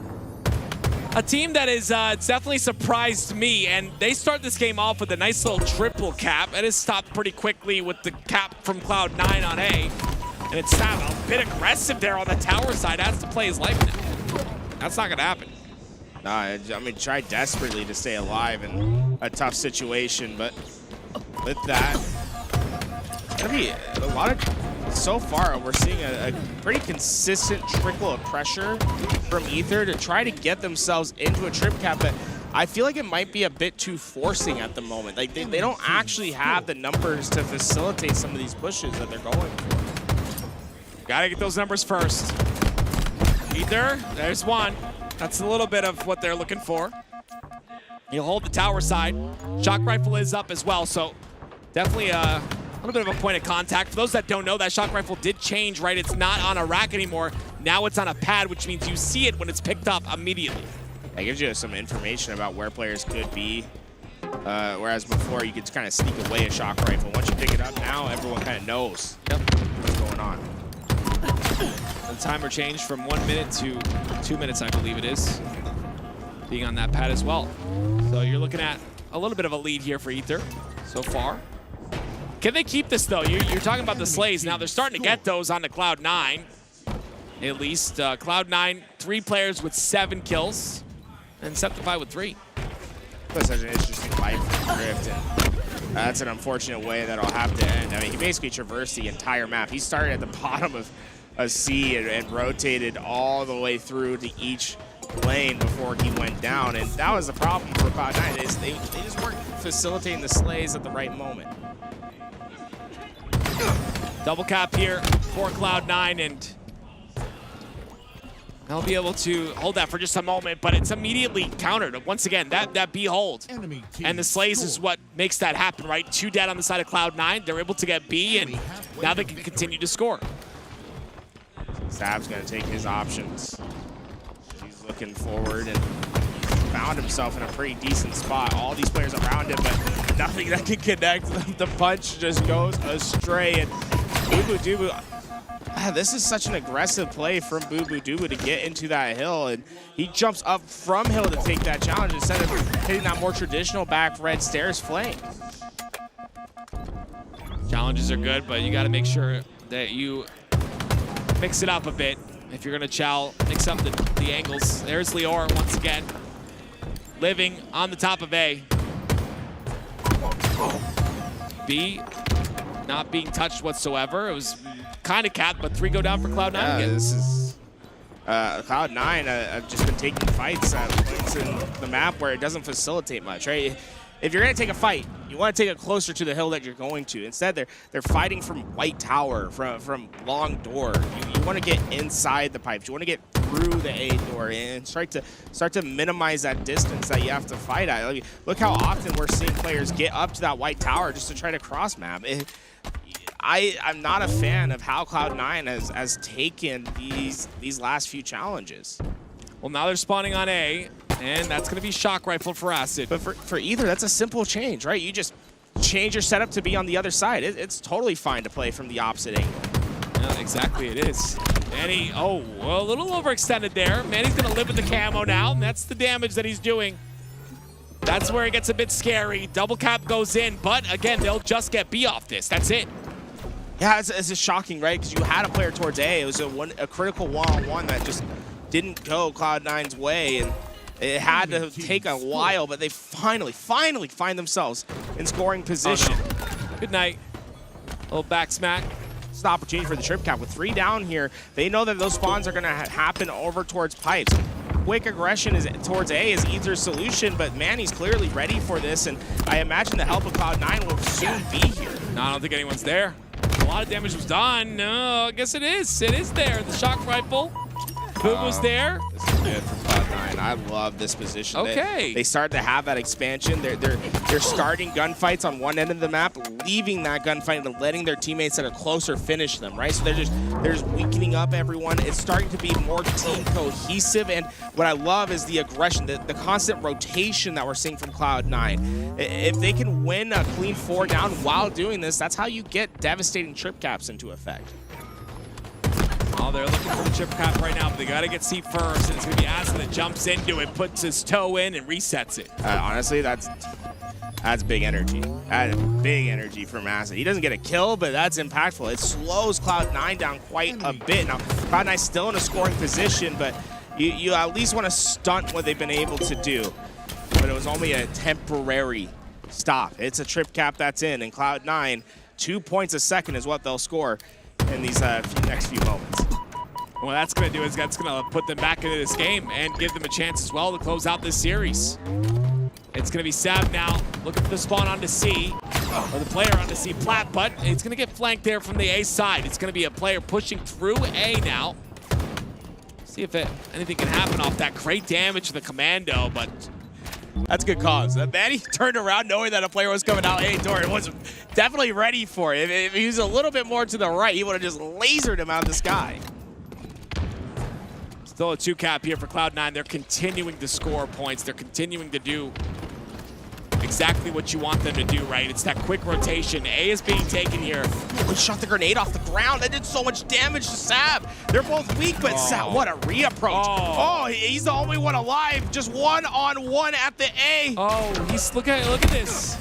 D: a team that is definitely surprised me, and they start this game off with a nice little triple cap. It is stopped pretty quickly with the cap from Cloud9 on A, and it's a bit aggressive there on the tower side. Has to play his life now. That's not gonna happen.
C: Nah, I mean, try desperately to stay alive in a tough situation, but with that, it's gonna be a lot of. So far, we're seeing a pretty consistent trickle of pressure from Ether to try to get themselves into a trip cap, but I feel like it might be a bit too forcing at the moment. Like they don't actually have the numbers to facilitate some of these pushes that they're going for.
D: Gotta get those numbers first. Ether, there's one. That's a little bit of what they're looking for. He'll hold the tower side. Shock rifle is up as well, so definitely a little bit of a point of contact. For those that don't know, that shock rifle did change, right? It's not on a rack anymore. Now it's on a pad, which means you see it when it's picked up immediately.
C: That gives you some information about where players could be. Whereas before, you could kind of sneak away a shock rifle. Once you pick it up now, everyone kind of knows what's going on.
D: The timer changed from 1 minute to 2 minutes, I believe it is, being on that pad as well. So you're looking at a little bit of a lead here for Ether so far. Can they keep this, though? You're talking about the slays. Now, they're starting to get those on the Cloud9, at least. Cloud9, 3 players with 7 kills, and Septify with 3.
C: That's such an interesting fight for Drift, and that's an unfortunate way that'll have to end. I mean, he basically traversed the entire map. He started at the bottom of a C and rotated all the way through to each lane before he went down, and that was the problem for Cloud9. Is they just weren't facilitating the slays at the right moment.
D: Double cap here for Cloud9, and they'll be able to hold that for just a moment, but it's immediately countered. Once again, that B hold. And the slays is what makes that happen, right? 2 dead on the side of Cloud9. They're able to get B, and now they can continue to score.
C: Zab's going to take his options. He's looking forward and found himself in a pretty decent spot. All these players around him, but nothing that can connect. The punch just goes astray. And Boo Boo Dubu, this is such an aggressive play from Boo Boo Dubu to get into that hill. And he jumps up from hill to take that challenge instead of hitting that more traditional back red stairs flank.
D: Challenges are good, but you got to make sure that you mix it up a bit. If you're going to chow, mix up the angles. There's Leor once again, living on the top of A. B, not being touched whatsoever. It was kind of capped, but 3 go down for Cloud9 again.
C: This is Cloud9 have just been taking fights at points in the map where it doesn't facilitate much, right? If you're going to take a fight, you want to take it closer to the hill that you're going to. Instead, they're fighting from White Tower, from Long Door. You want to get inside the pipes. You want to get through the A door and start to minimize that distance that you have to fight at. I mean, look how often we're seeing players get up to that White Tower just to try to cross map. I'm not a fan of how Cloud9 has taken these last few challenges.
D: Well, now they're spawning on A, and that's going to be shock rifle for Acid.
C: But for Ether, that's a simple change, right? You just change your setup to be on the other side. It's totally fine to play from the opposite angle.
D: Yeah, exactly, it is. Manny, a little overextended there. Manny's going to live with the camo now, and that's the damage that he's doing. That's where it gets a bit scary. Double cap goes in, but again, they'll just get B off this. That's it.
C: Yeah, it's just shocking, right? Because you had a player towards A. It was a critical one-on-one that just didn't go Cloud9's way, and it had to take a while, but they finally find themselves in scoring position.
D: Oh, no. Good night. A little back smack.
C: It's an opportunity for the trip cap. With 3 down here, they know that those spawns are going to happen over towards pipes. quick aggression is towards A is Ether's solution, but man, he's clearly ready for this, and I imagine the help of Cloud9 will soon be here.
D: No, I don't think anyone's there. A lot of damage was done. No, I guess it is. It is there. The shock rifle. Boom was there.
C: This is good for Cloud9. I love this position.
D: Okay.
C: They started to have that expansion. They're starting gunfights on one end of the map, leaving that gunfight and letting their teammates that are closer finish them, right? So they're just weakening up everyone. It's starting to be more team cohesive, and what I love is the aggression, the constant rotation that we're seeing from Cloud9. If they can win a clean 4 down while doing this, that's how you get devastating trip caps into effect.
D: Oh, they're looking for the chip cap right now, but they got to get C first, and it's going to be Acid that jumps into it, puts his toe in, and resets it.
C: Honestly, that's big energy. That's big energy from Acid. He doesn't get a kill, but that's impactful. It slows Cloud9 down quite a bit. Now, Cloud9's still in a scoring position, but you at least want to stunt what they've been able to do. But it was only a temporary stop. It's a trip cap that's in, and Cloud9, 2 points a second is what they'll score in these next few moments.
D: What that's going to do is that's going to put them back into this game and give them a chance as well to close out this series. It's going to be Sab now looking for the spawn onto C, or the player onto C plat, but it's going to get flanked there from the A side. It's going to be a player pushing through A now. See if anything can happen off that. Great damage to the commando, but
C: that's good cause. Manny turned around knowing that a player was coming out A door and was definitely ready for it. If he was a little bit more to the right, he would have just lasered him out of the sky.
D: Still a 2 cap here for Cloud9. They're continuing to score points. They're continuing to do exactly what you want them to do, right? It's that quick rotation. A is being taken here.
C: He shot the grenade off the ground. That did so much damage to Sab. They're both weak, but Sab, what a reapproach. Oh, he's the only one alive. Just 1-on-1 at the A.
D: Oh, look at this.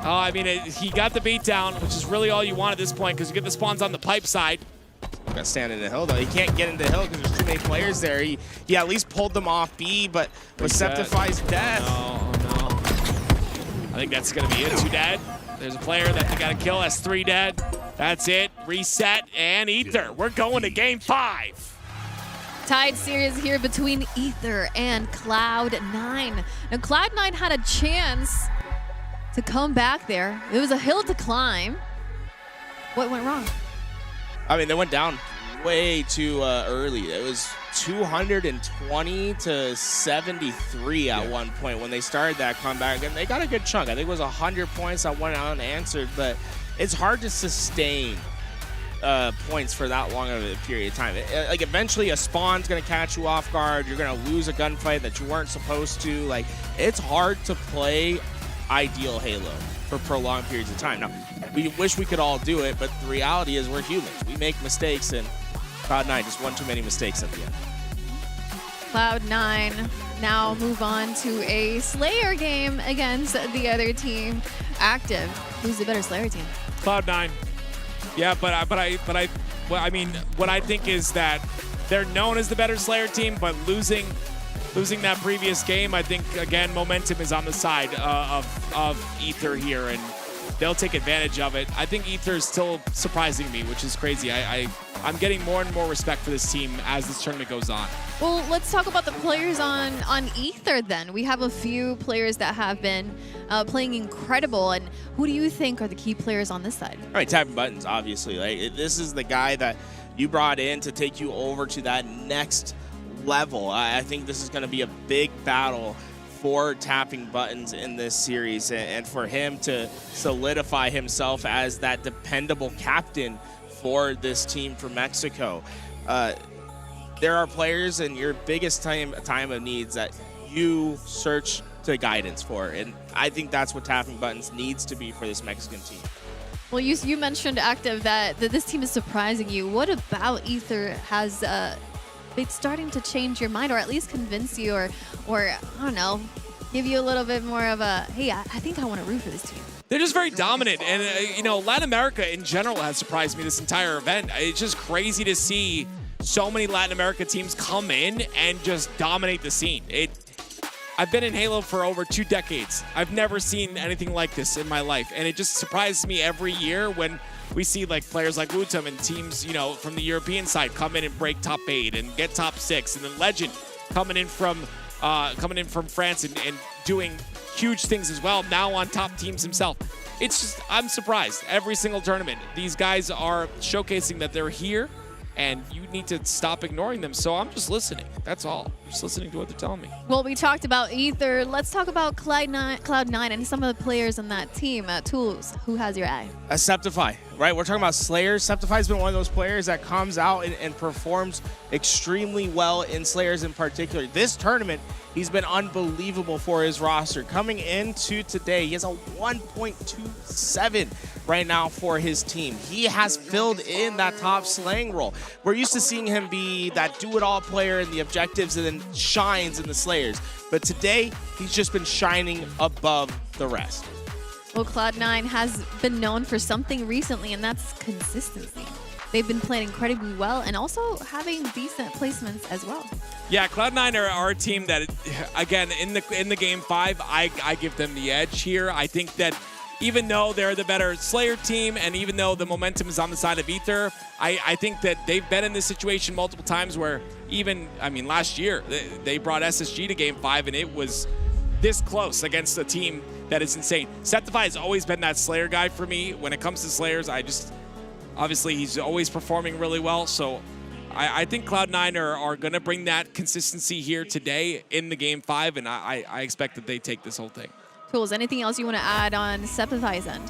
D: Oh, I mean, he got the beat down, which is really all you want at this point because you get the spawns on the pipe side.
C: Got to stand in the hill, though. He can't get into the hill because there's too many players there. He at least pulled them off B, but with Septify's death.
D: Oh, no. I think that's going to be it. 2 dead. There's a player that they got to kill. That's 3 dead. That's it. Reset and Ether. We're going to game 5.
K: Tied series here between Ether and Cloud9. Now, Cloud9 had a chance to come back there. It was a hill to climb. What went wrong?
C: I mean, they went down way too early. It was 220 to 73 at one point when they started that comeback, and they got a good chunk. I think it was 100 points that went unanswered, but it's hard to sustain points for that long of a period of time. Like, eventually a spawn's gonna catch you off guard. You're gonna lose a gunfight that you weren't supposed to. Like, it's hard to play ideal Halo for prolonged periods of time. Now, we wish we could all do it, but the reality is we're humans. We make mistakes, and Cloud9 just one too many mistakes at the end.
K: Cloud9 now move on to a Slayer game against the other team, Active. Who's the better Slayer team?
D: Cloud9. Yeah, but I mean, what I think is that they're known as the better Slayer team, but losing that previous game, I think, again, momentum is on the side of Ether here, and they'll take advantage of it. I think Ether is still surprising me, which is crazy. I'm getting more and more respect for this team as this tournament goes on.
K: Well, let's talk about the players on Ether then. We have a few players that have been playing incredible, and who do you think are the key players on this side?
C: All right, Tapping Buttons, obviously. Like, this is the guy that you brought in to take you over to that next level. I think this is going to be a big battle for Tapping Buttons in this series, and for him to solidify himself as that dependable captain for this team from Mexico. There are players in your biggest time of needs that you search to guidance for, and I think that's what Tapping Buttons needs to be for this Mexican team.
K: Well, you mentioned, Active, that this team is surprising you. What about Ether has been starting to change your mind, or at least convince you, or I don't know, give you a little bit more of a, hey, I think I want to root for this team?
D: They're just very dominant, and you know, Latin America in general has surprised me this entire event. It's just crazy to see so many Latin America teams come in and just dominate the scene. I've been in Halo for over 2 decades. I've never seen anything like this in my life, and it just surprises me every year when we see like players like Wutum and teams, you know, from the European side come in and break top 8 and get top 6, and then Legend coming in from France and doing huge things as well. Now on top teams himself. It's just, I'm surprised. Every single tournament, these guys are showcasing that they're here, and you need to stop ignoring them. So I'm just listening. That's all. I'm just listening to what they're telling me.
K: Well, we talked about Ether. Let's talk about Cloud9 and some of the players on that team. Tools, who has your eye?
C: Septify, right? We're talking about Slayers. Septify's been one of those players that comes out and performs extremely well in Slayers in particular. This tournament, he's been unbelievable for his roster. Coming into today, he has a 1.27 right now for his team. He has filled in that top slaying role. We're used to seeing him be that do-it-all player in the objectives and then shines in the Slayers. But today, he's just been shining above the rest.
K: Well, Cloud9 has been known for something recently, and that's consistency. They've been playing incredibly well and also having decent placements as well.
D: Yeah, Cloud9 are a team that, again, in the game 5, I give them the edge here. I think that even though they're the better Slayer team and even though the momentum is on the side of Ether, I think that they've been in this situation multiple times where even, I mean, last year, they brought SSG to game 5 and it was this close against a team that is insane. Septify has always been that Slayer guy for me. When it comes to Slayers, obviously he's always performing really well, so I think Cloud9 are going to bring that consistency here today in the game 5, and I expect that they take this whole thing.
K: Tools, anything else you want to add on Septify's end?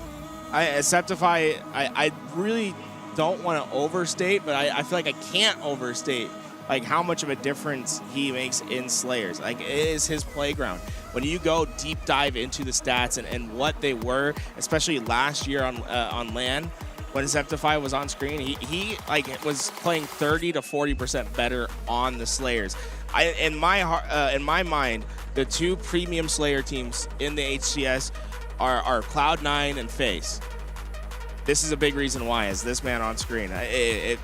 C: Septify, I really don't want to overstate, but I feel like I can't overstate like how much of a difference he makes in Slayers. Like, it is his playground. When you go deep dive into the stats and what they were, especially last year on LAN, when Septify was on screen, he like was playing 30 to 40% better on the Slayers. In my mind, the two premium Slayer teams in the HCS are Cloud9 and FaZe. This is a big reason why, is this man on screen.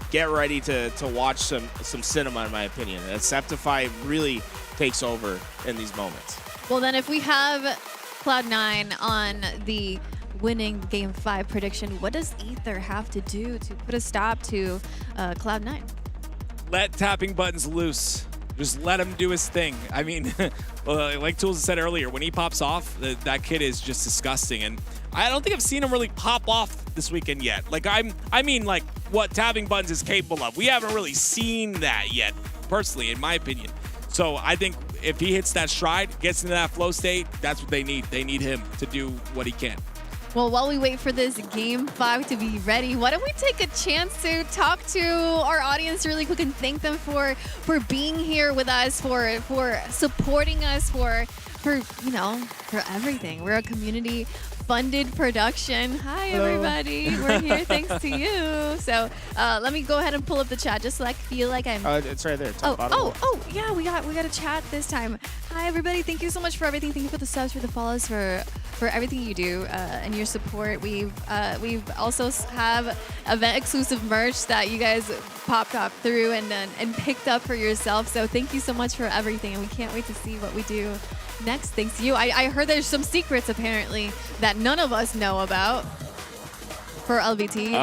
C: Get ready to watch some cinema, in my opinion. Septify really takes over in these moments.
K: Well, then if we have Cloud9 on the winning game 5 prediction, what does Ether have to do to put a stop to Cloud9?
D: Let tapping buttons loose. Just let him do his thing. I mean, well, like Tools said earlier, when he pops off, that kid is just disgusting. And I don't think I've seen him really pop off this weekend yet. Like, I mean, like, what tapping buttons is capable of. We haven't really seen that yet, personally, in my opinion. So I think if he hits that stride, gets into that flow state, that's what they need. They need him to do what he can.
K: Well, while we wait for this game 5 to be ready, why don't we take a chance to talk to our audience really quick and thank them for being here with us, for supporting us, for everything. We're a community-funded production. Hi, everybody. We're here thanks to you. So let me go ahead and pull up the chat just so I feel like I'm...
C: It's right there.
K: Yeah, we got a chat this time. Hi, everybody. Thank you so much for everything. Thank you for the subs, for the follows, for everything you do and your support. We've also have event exclusive merch that you guys popped up through and picked up for yourself. So thank you so much for everything, and we can't wait to see what we do next. Thanks to you. I heard there's some secrets apparently that none of us know about for LVT,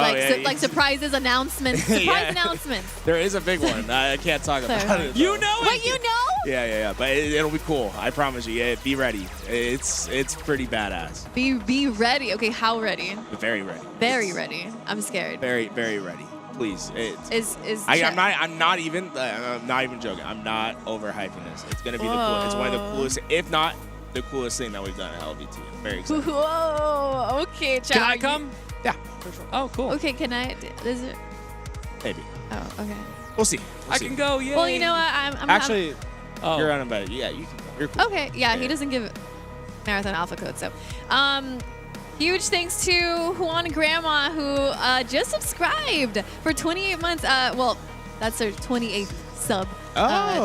K: like surprises, announcements, announcements.
C: There is a big one. I can't talk about it.
D: You know it.
K: Wait, you know?
C: Yeah. But it'll be cool. I promise you. Yeah, be ready. It's pretty badass.
K: Be ready. Okay, how ready?
C: Very ready.
K: Very ready. I'm scared.
C: Very, very ready. Please. I'm not even joking. I'm not overhyping this. It's gonna be the coolest. It's one of the coolest, if not the coolest thing that we've done at LVT. I'm very excited.
K: Whoa. Okay, chat.
D: Can I come?
C: Yeah, for sure.
D: Oh, cool.
K: Okay, can I? Is it?
C: Maybe.
K: Oh, okay.
C: We'll see.
D: I can go. Yeah.
K: Well, you know what? I'm
C: actually. You're uninvited. Yeah, you can go. You're cool.
K: Okay. Yeah, he doesn't give Marathon Alpha code. So, huge thanks to Juan Grandma who just subscribed for 28 months. Well, that's their 28th sub.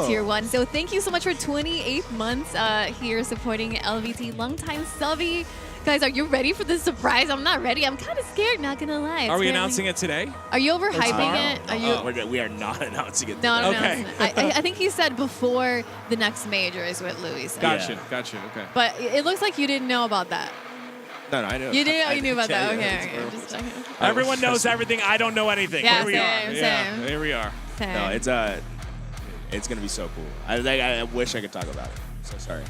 K: Tier 1. So thank you so much for 28 months here supporting LVT. Longtime subby. Guys, are you ready for this surprise? I'm not ready. I'm kind of scared, not gonna lie.
D: Are we announcing it today?
K: Are you overhyping it? Are you?
C: We are not announcing it today.
K: No,
D: okay.
K: I think he said before the next major is what Louis said.
D: Gotcha. Okay.
K: But it looks like you didn't know about that.
C: No, I knew.
K: You knew about that. Okay. I'm just checking.
D: Everyone knows everything. I don't know anything.
K: Yeah,
D: Here we are.
K: same.
D: Here we are.
K: Same.
C: No, It's gonna be so cool. I wish I could talk about it. So sorry.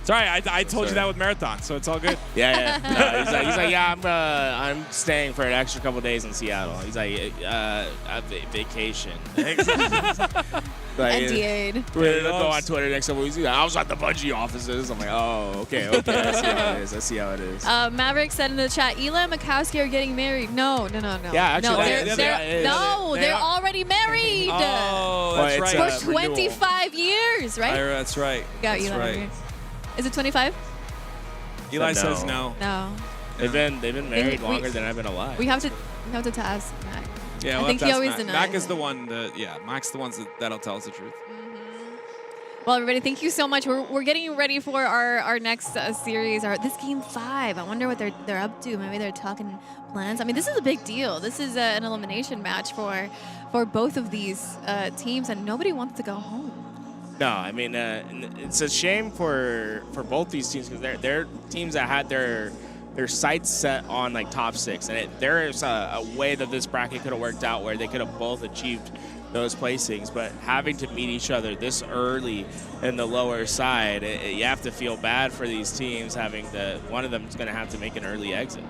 D: Sorry, I told you that with Marathon, so it's all good.
C: Yeah. No, he's like, yeah, I'm staying for an extra couple days in Seattle. He's like, vacation. Like,
K: NDA'd.
C: We're gonna go on Twitter next couple weeks. I was at the Bungie offices. I'm like, oh, okay. I see how it is.
K: Maverick said in the chat, Eli and Mikowski are getting married. No.
C: Yeah, actually,
K: they're already married.
D: Oh, that's right.
K: For 25 years, right?
D: That's right.
K: Got Eli right. Is it 25?
D: Eli says no.
K: No.
C: They've been married longer than I've been alive.
K: We have to ask Mac.
D: Yeah,
K: I think he always denies.
D: Mac is the one Mac's the ones that'll tell us the truth.
K: Well, everybody, thank you so much. We're getting ready for our next series, this Game 5. I wonder what they're up to. Maybe they're talking plans. I mean, this is a big deal. This is an elimination match for both of these teams, and nobody wants to go home.
C: No, I mean, it's a shame for both these teams because they're teams that had their sights set on like top 6, and there's a way that this bracket could have worked out where they could have both achieved those placings, but having to meet each other this early in the lower side, you have to feel bad for these teams having one of them is going to have to make an early exit.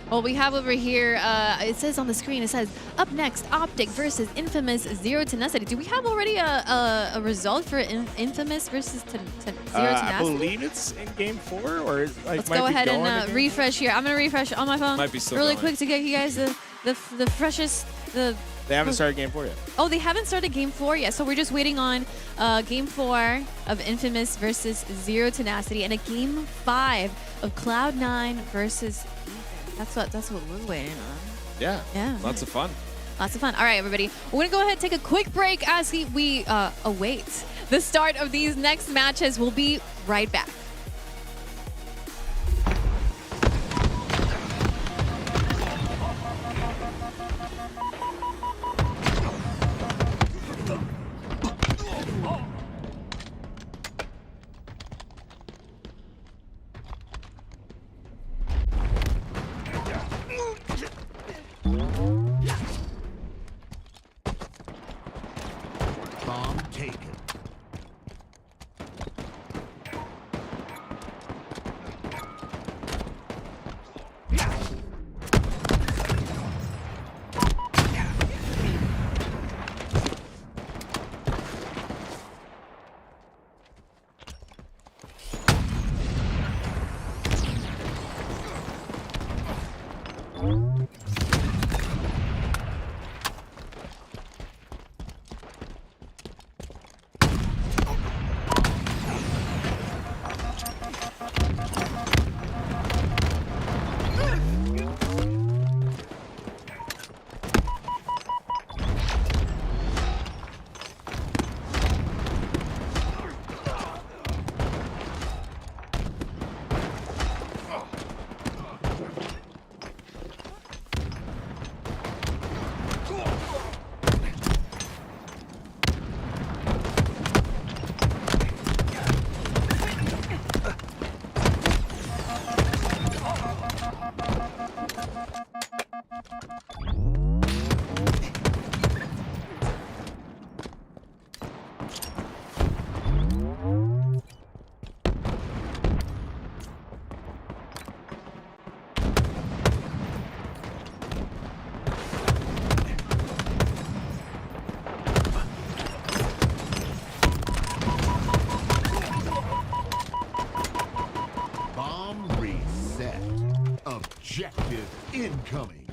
K: Well, we have over here, it says on the screen, it says, up next, OpTic versus Infamous Zero Tenacity. Do we have already a result for Infamous versus Zero Tenacity?
C: I believe it's in Game 4, or
K: let's go ahead and refresh here. I'm going to refresh on my phone
D: Might be still
K: really
D: going.
K: quick to get you guys the freshest.
C: They haven't started Game 4 yet.
K: Oh, they haven't started Game 4 yet, so we're just waiting on Game 4 of Infamous versus Zero Tenacity and a Game 5 of Cloud9 versus Ethan. That's what we're waiting on.
D: Yeah. Lots of fun.
K: Lots of fun. All right, everybody. We're going to go ahead and take a quick break as we await the start of these next matches. We'll be right back.
B: Bomb taken. Objective incoming.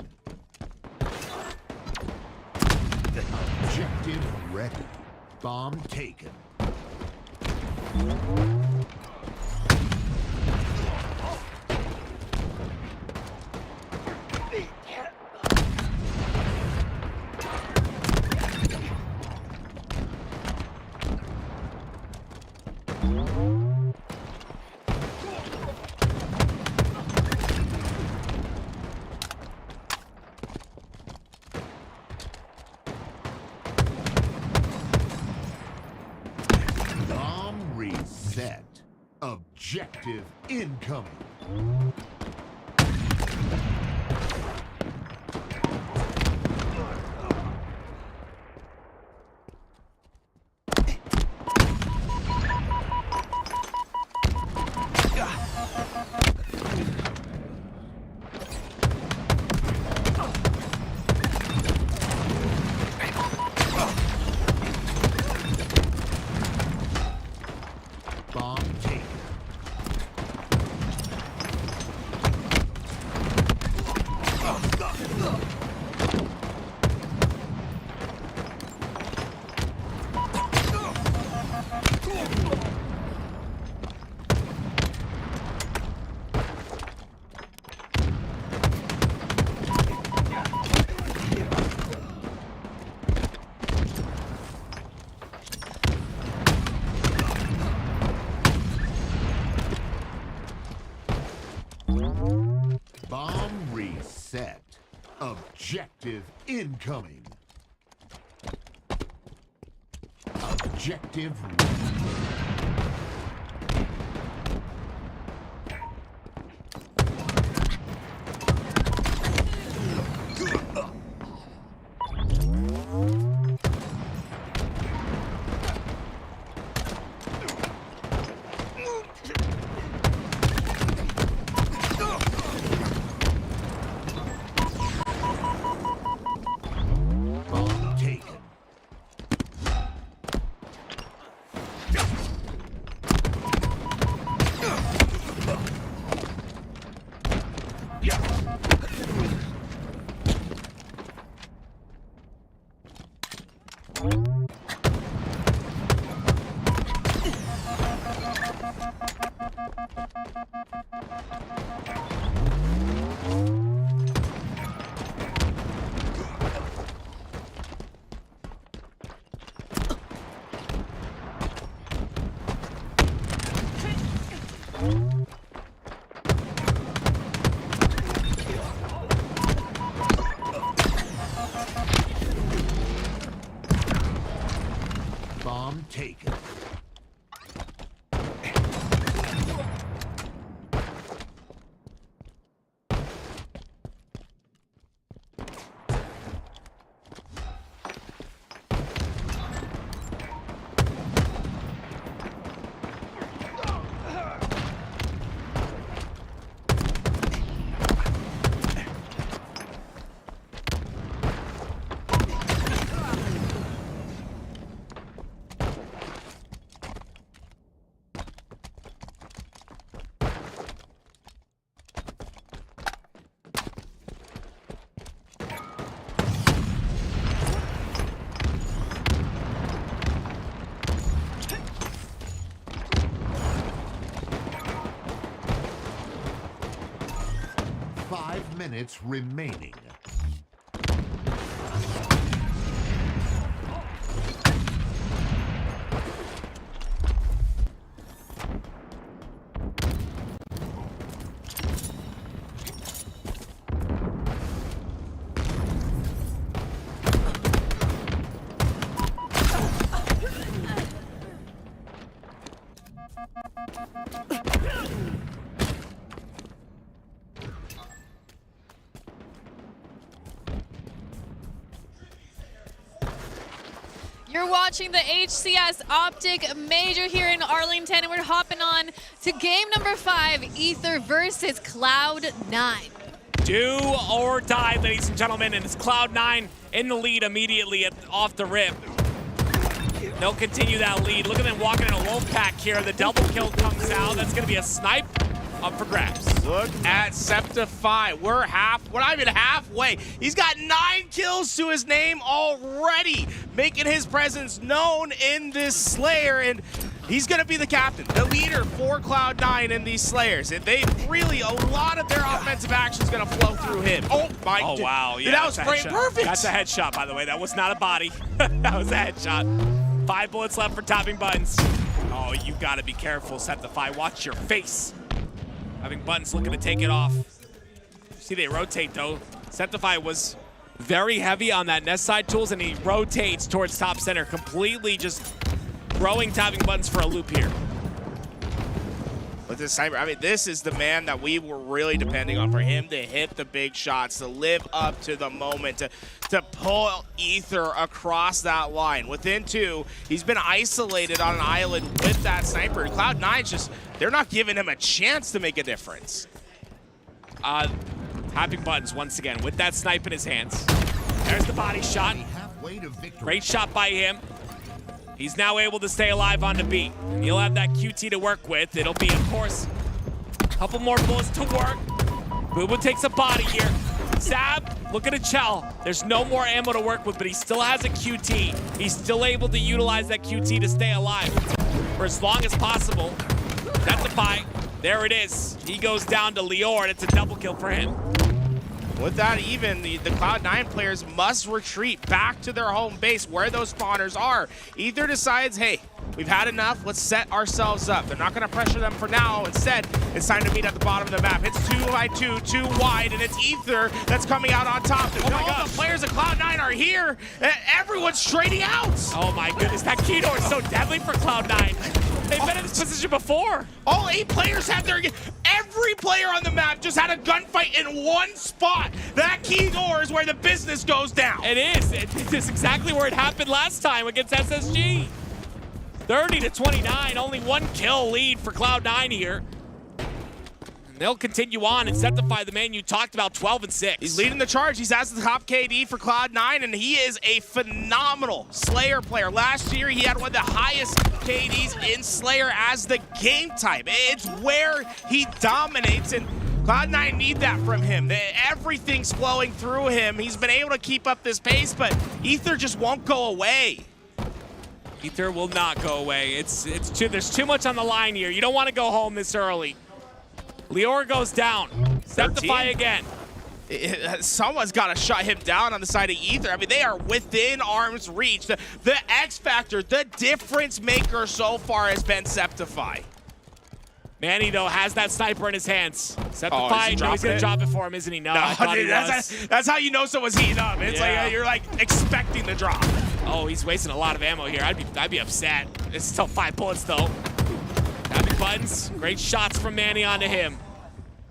B: Objective ready. Bomb taken. Objective incoming. Bomb reset. Objective incoming. Objective bomb taken. Bomb taken. Minutes remaining.
K: You're watching the HCS OpTic Major here in Arlington, and we're hopping on to game number 5, Ether versus Cloud9.
D: Do or die, ladies and gentlemen, and it's Cloud9 in the lead immediately off the rip. They'll continue that lead. Look at them walking in a wolf pack here. The double kill comes out. That's going to be a snipe up for grabs.
C: Look at Septify. We're not even halfway. He's got 9 kills to his name already, making his presence known in this Slayer, and he's going to be the captain, the leader for Cloud9 in these Slayers. And they really, a lot of their offensive action is going to flow through him. Oh, my.
D: Oh, wow. Yeah,
C: that was frame perfect.
D: That's a headshot, by the way. That was not a body. That was a headshot. 5 bullets left for Tapping Buttons. Oh, you got to be careful, Septify. Watch your face. Having Buttons looking to take it off. See, they rotate, though. Septify was very heavy on that nest side tools, and he rotates towards top center, completely just throwing Tapping Buttons for a loop here.
C: With this sniper, I mean, this is the man that we were really depending on for him to hit the big shots, to live up to the moment, to pull Ether across that line. Within 2, he's been isolated on an island with that sniper. Cloud9's just, they're not giving him a chance to make a difference.
D: Tapping Buttons once again with that snipe in his hands. There's the body shot. Great shot by him. He's now able to stay alive on the beat. And he'll have that QT to work with. It'll be, of course, a couple more bullets to work. Booba takes a body here. Zab, look at a Chell. There's no more ammo to work with, but he still has a QT. He's still able to utilize that QT to stay alive for as long as possible. That's a fight. There it is. He goes down to Lior, and it's a double kill for him.
C: With that, even the Cloud9 players must retreat back to their home base where those spawners are. Ether decides, hey, we've had enough. Let's set ourselves up. They're not going to pressure them for now. Instead, it's time to meet at the bottom of the map. It's 2x2, too wide, and it's Ether that's coming out on top. Oh my God, the players at Cloud9 are here. Everyone's trading out.
D: Oh my goodness, that key door is so deadly for Cloud9. They've been in this position before.
C: All 8 players have their... Every player on the map just had a gunfight in one spot. That key door is where the business goes down.
D: It is. It is exactly where it happened last time against SSG. 30-29, only 1 kill lead for Cloud9 here. And they'll continue on and Septify, the man you talked about, 12-6.
C: He's leading the charge. He's as the top KD for Cloud9, and he is a phenomenal Slayer player. Last year, he had one of the highest KDs in Slayer as the game type. It's where he dominates, and Cloud9 need that from him. Everything's flowing through him. He's been able to keep up this pace, but Ether just won't go away.
D: Ether will not go away. There's too much on the line here. You don't want to go home this early. Lior goes down. Septify again.
C: Someone's got to shut him down on the side of Ether. I mean, they are within arm's reach. The X factor, the difference maker so far has been Septify.
D: Manny, though, has that sniper in his hands. Septify, he's going to drop it for him, isn't he? No, I thought
C: dude,
D: he was.
C: That's how you know someone's heating up. It's like you're like expecting the drop.
D: Oh, he's wasting a lot of ammo here. I'd be upset. It's still 5 bullets, though. Tapping buttons. Great shots from Manny onto him.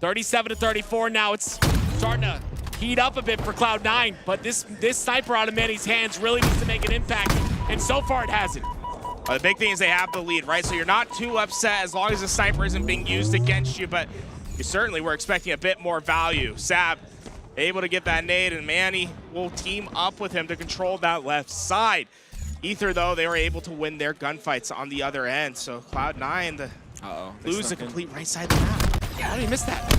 D: 37-34 now. It's starting to heat up a bit for Cloud9, but this sniper out of Manny's hands really needs to make an impact, and so far it hasn't.
C: The big thing is they have the lead, right? So you're not too upset as long as the sniper isn't being used against you, but you certainly were expecting a bit more value. Sab able to get that nade, and Manny will team up with him to control that left side. Ether, though, they were able to win their gunfights on the other end, so Cloud9 lose the complete right side of the map.
D: Yeah, how did he miss that?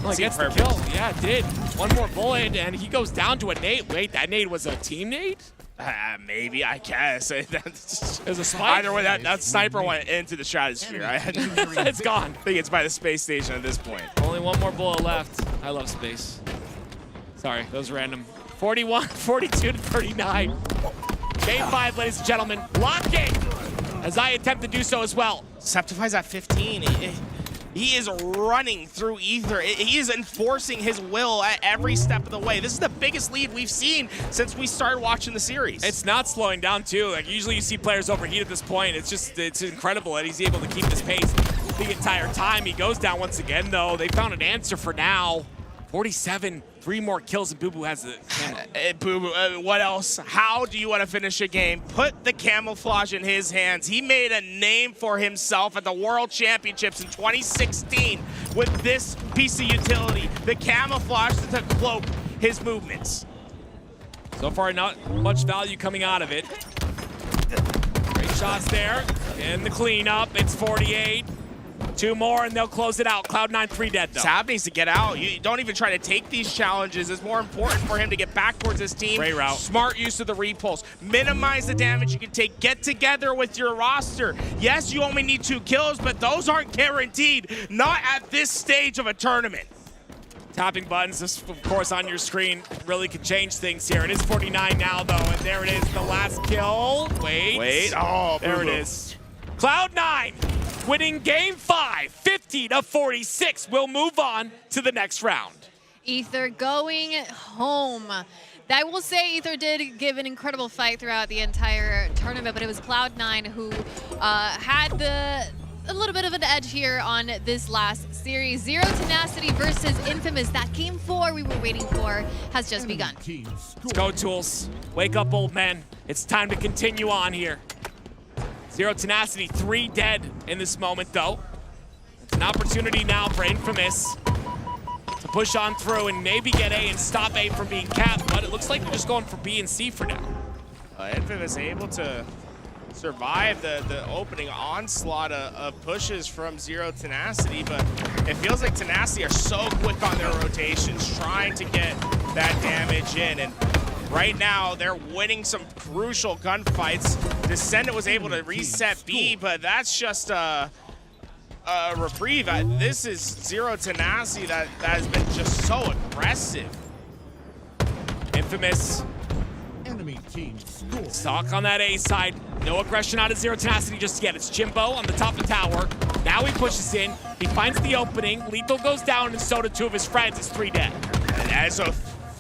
D: Well, he gets the kill. Yeah, it did. 1 more bullet, and he goes down to a nade. Wait, that nade was a team nade?
C: Maybe, I guess.
D: It was a spike?
C: Either way, that sniper went into the stratosphere.
D: It's gone.
C: I think it's by the space station at this point.
D: Only 1 more bullet left. I love space. Sorry, that was random. 42-39. Game 5, ladies and gentlemen. Lock game, as I attempt to do so as well.
C: Septify's at 15. He is running through Ether. He is enforcing his will at every step of the way. This is the biggest lead we've seen since we started watching the series.
D: It's not slowing down, too. Like, usually you see players overheat at this point. It's incredible that he's able to keep this pace the entire time. He goes down once again, though. They found an answer for now. 47, 3 more kills, and Boo Boo has the camera.
C: Boo Boo, what else? How do you want to finish a game? Put the camouflage in his hands. He made a name for himself at the World Championships in 2016 with this piece of utility, the camouflage to cloak his movements.
D: So far, not much value coming out of it. Great shots there, and the cleanup. It's 48. 2 more, and they'll close it out. Cloud9 3 dead, though.
C: Sab needs to get out. You don't even try to take these challenges. It's more important for him to get back towards his team.
D: Great route.
C: Smart use of the repulse. Minimize the damage you can take. Get together with your roster. Yes, you only need 2 kills, but those aren't guaranteed. Not at this stage of a tournament.
D: Tapping buttons, this, of course, on your screen really can change things here. It is 49 now, though, and there it is, the last kill. Wait.
C: Oh,
D: there it is. Cloud9 winning game 5, 50-46. We'll move on to the next round.
K: Ether going home. I will say Ether did give an incredible fight throughout the entire tournament, but it was Cloud9 who had a little bit of an edge here on this last series. Zero Tenacity versus Infamous. That game 4 we were waiting for has just begun.
D: Let's go, Tools. Wake up, old men. It's time to continue on here. Zero Tenacity, 3 dead in this moment, though. It's an opportunity now for Infamous to push on through and maybe get A and stop A from being capped, but it looks like they're just going for B and C for now.
C: Infamous able to survive the opening onslaught of pushes from Zero Tenacity, but it feels like Tenacity are so quick on their rotations, trying to get that damage in. And right now, they're winning some crucial gunfights. Descendant was able to reset B, but that's just a reprieve. This is Zero Tenacity that has been just so aggressive.
D: Infamous
B: Enemy team score.
D: Stock on that A side. No aggression out of Zero Tenacity just yet. It's Jimbo on the top of the tower. Now he pushes in. He finds the opening. Lethal goes down, and so do two of his friends. It's 3 dead.
C: And Ezo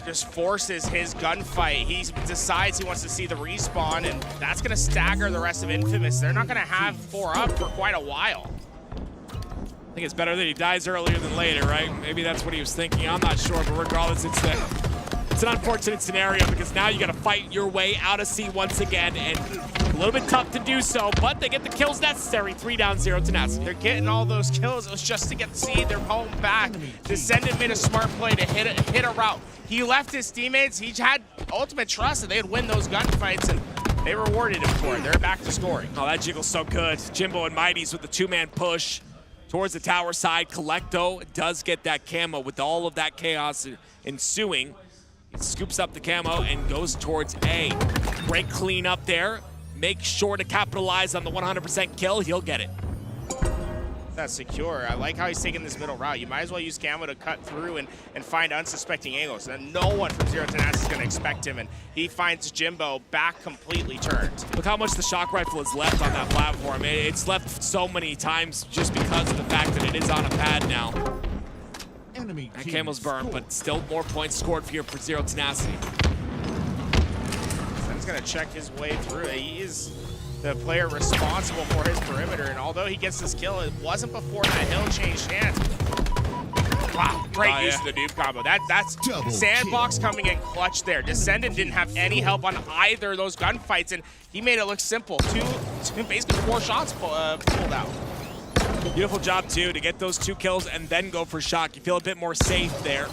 C: just forces his gunfight. He decides he wants to see the respawn, and that's going to stagger the rest of Infamous. They're not going to have 4 up for quite a while.
D: I think it's better that he dies earlier than later, right? Maybe that's what he was thinking. I'm not sure, but regardless, it's an unfortunate scenario because now you got to fight your way out of C once again, and a little bit tough to do so, but they get the kills necessary. 3 down, Zero Tenacity.
C: They're getting all those kills. It was just to get C. They're home back. Descendant made a smart play to hit a route. He left his teammates. He had ultimate trust that they'd win those gunfights, and they rewarded him for it. They're back to scoring.
D: Oh, that jiggle's so good. Jimbo and Mighty's with the 2-man push towards the tower side. Collecto does get that camo with all of that chaos ensuing. He scoops up the camo and goes towards A. Great clean up there. Make sure to capitalize on the 100% kill. He'll get it.
C: That's secure. I like how he's taking this middle route. You might as well use camo to cut through and find unsuspecting angles. And no one from Zero Tenacity is going to expect him. And he finds Jimbo back completely turned.
D: Look how much the shock rifle is left on that platform. It's left so many times just because of the fact that it is on a pad now.
B: Enemy
D: That
B: team
D: camo's burned,
B: score.
D: but still more points scored here for Zero Tenacity.
C: He's going to check his way through. He is the player responsible for his perimeter, and although he gets this kill, it wasn't before that hill changed hands. Wow, great use of the noob combo. That's
B: Double
C: Sandbox
B: kill.
C: coming in clutch there. Descendant didn't have any help on either of those gunfights, and he made it look simple. Basically 4 shots pulled out.
D: Beautiful job, too, to get those 2 kills and then go for shock. You feel a bit more safe there.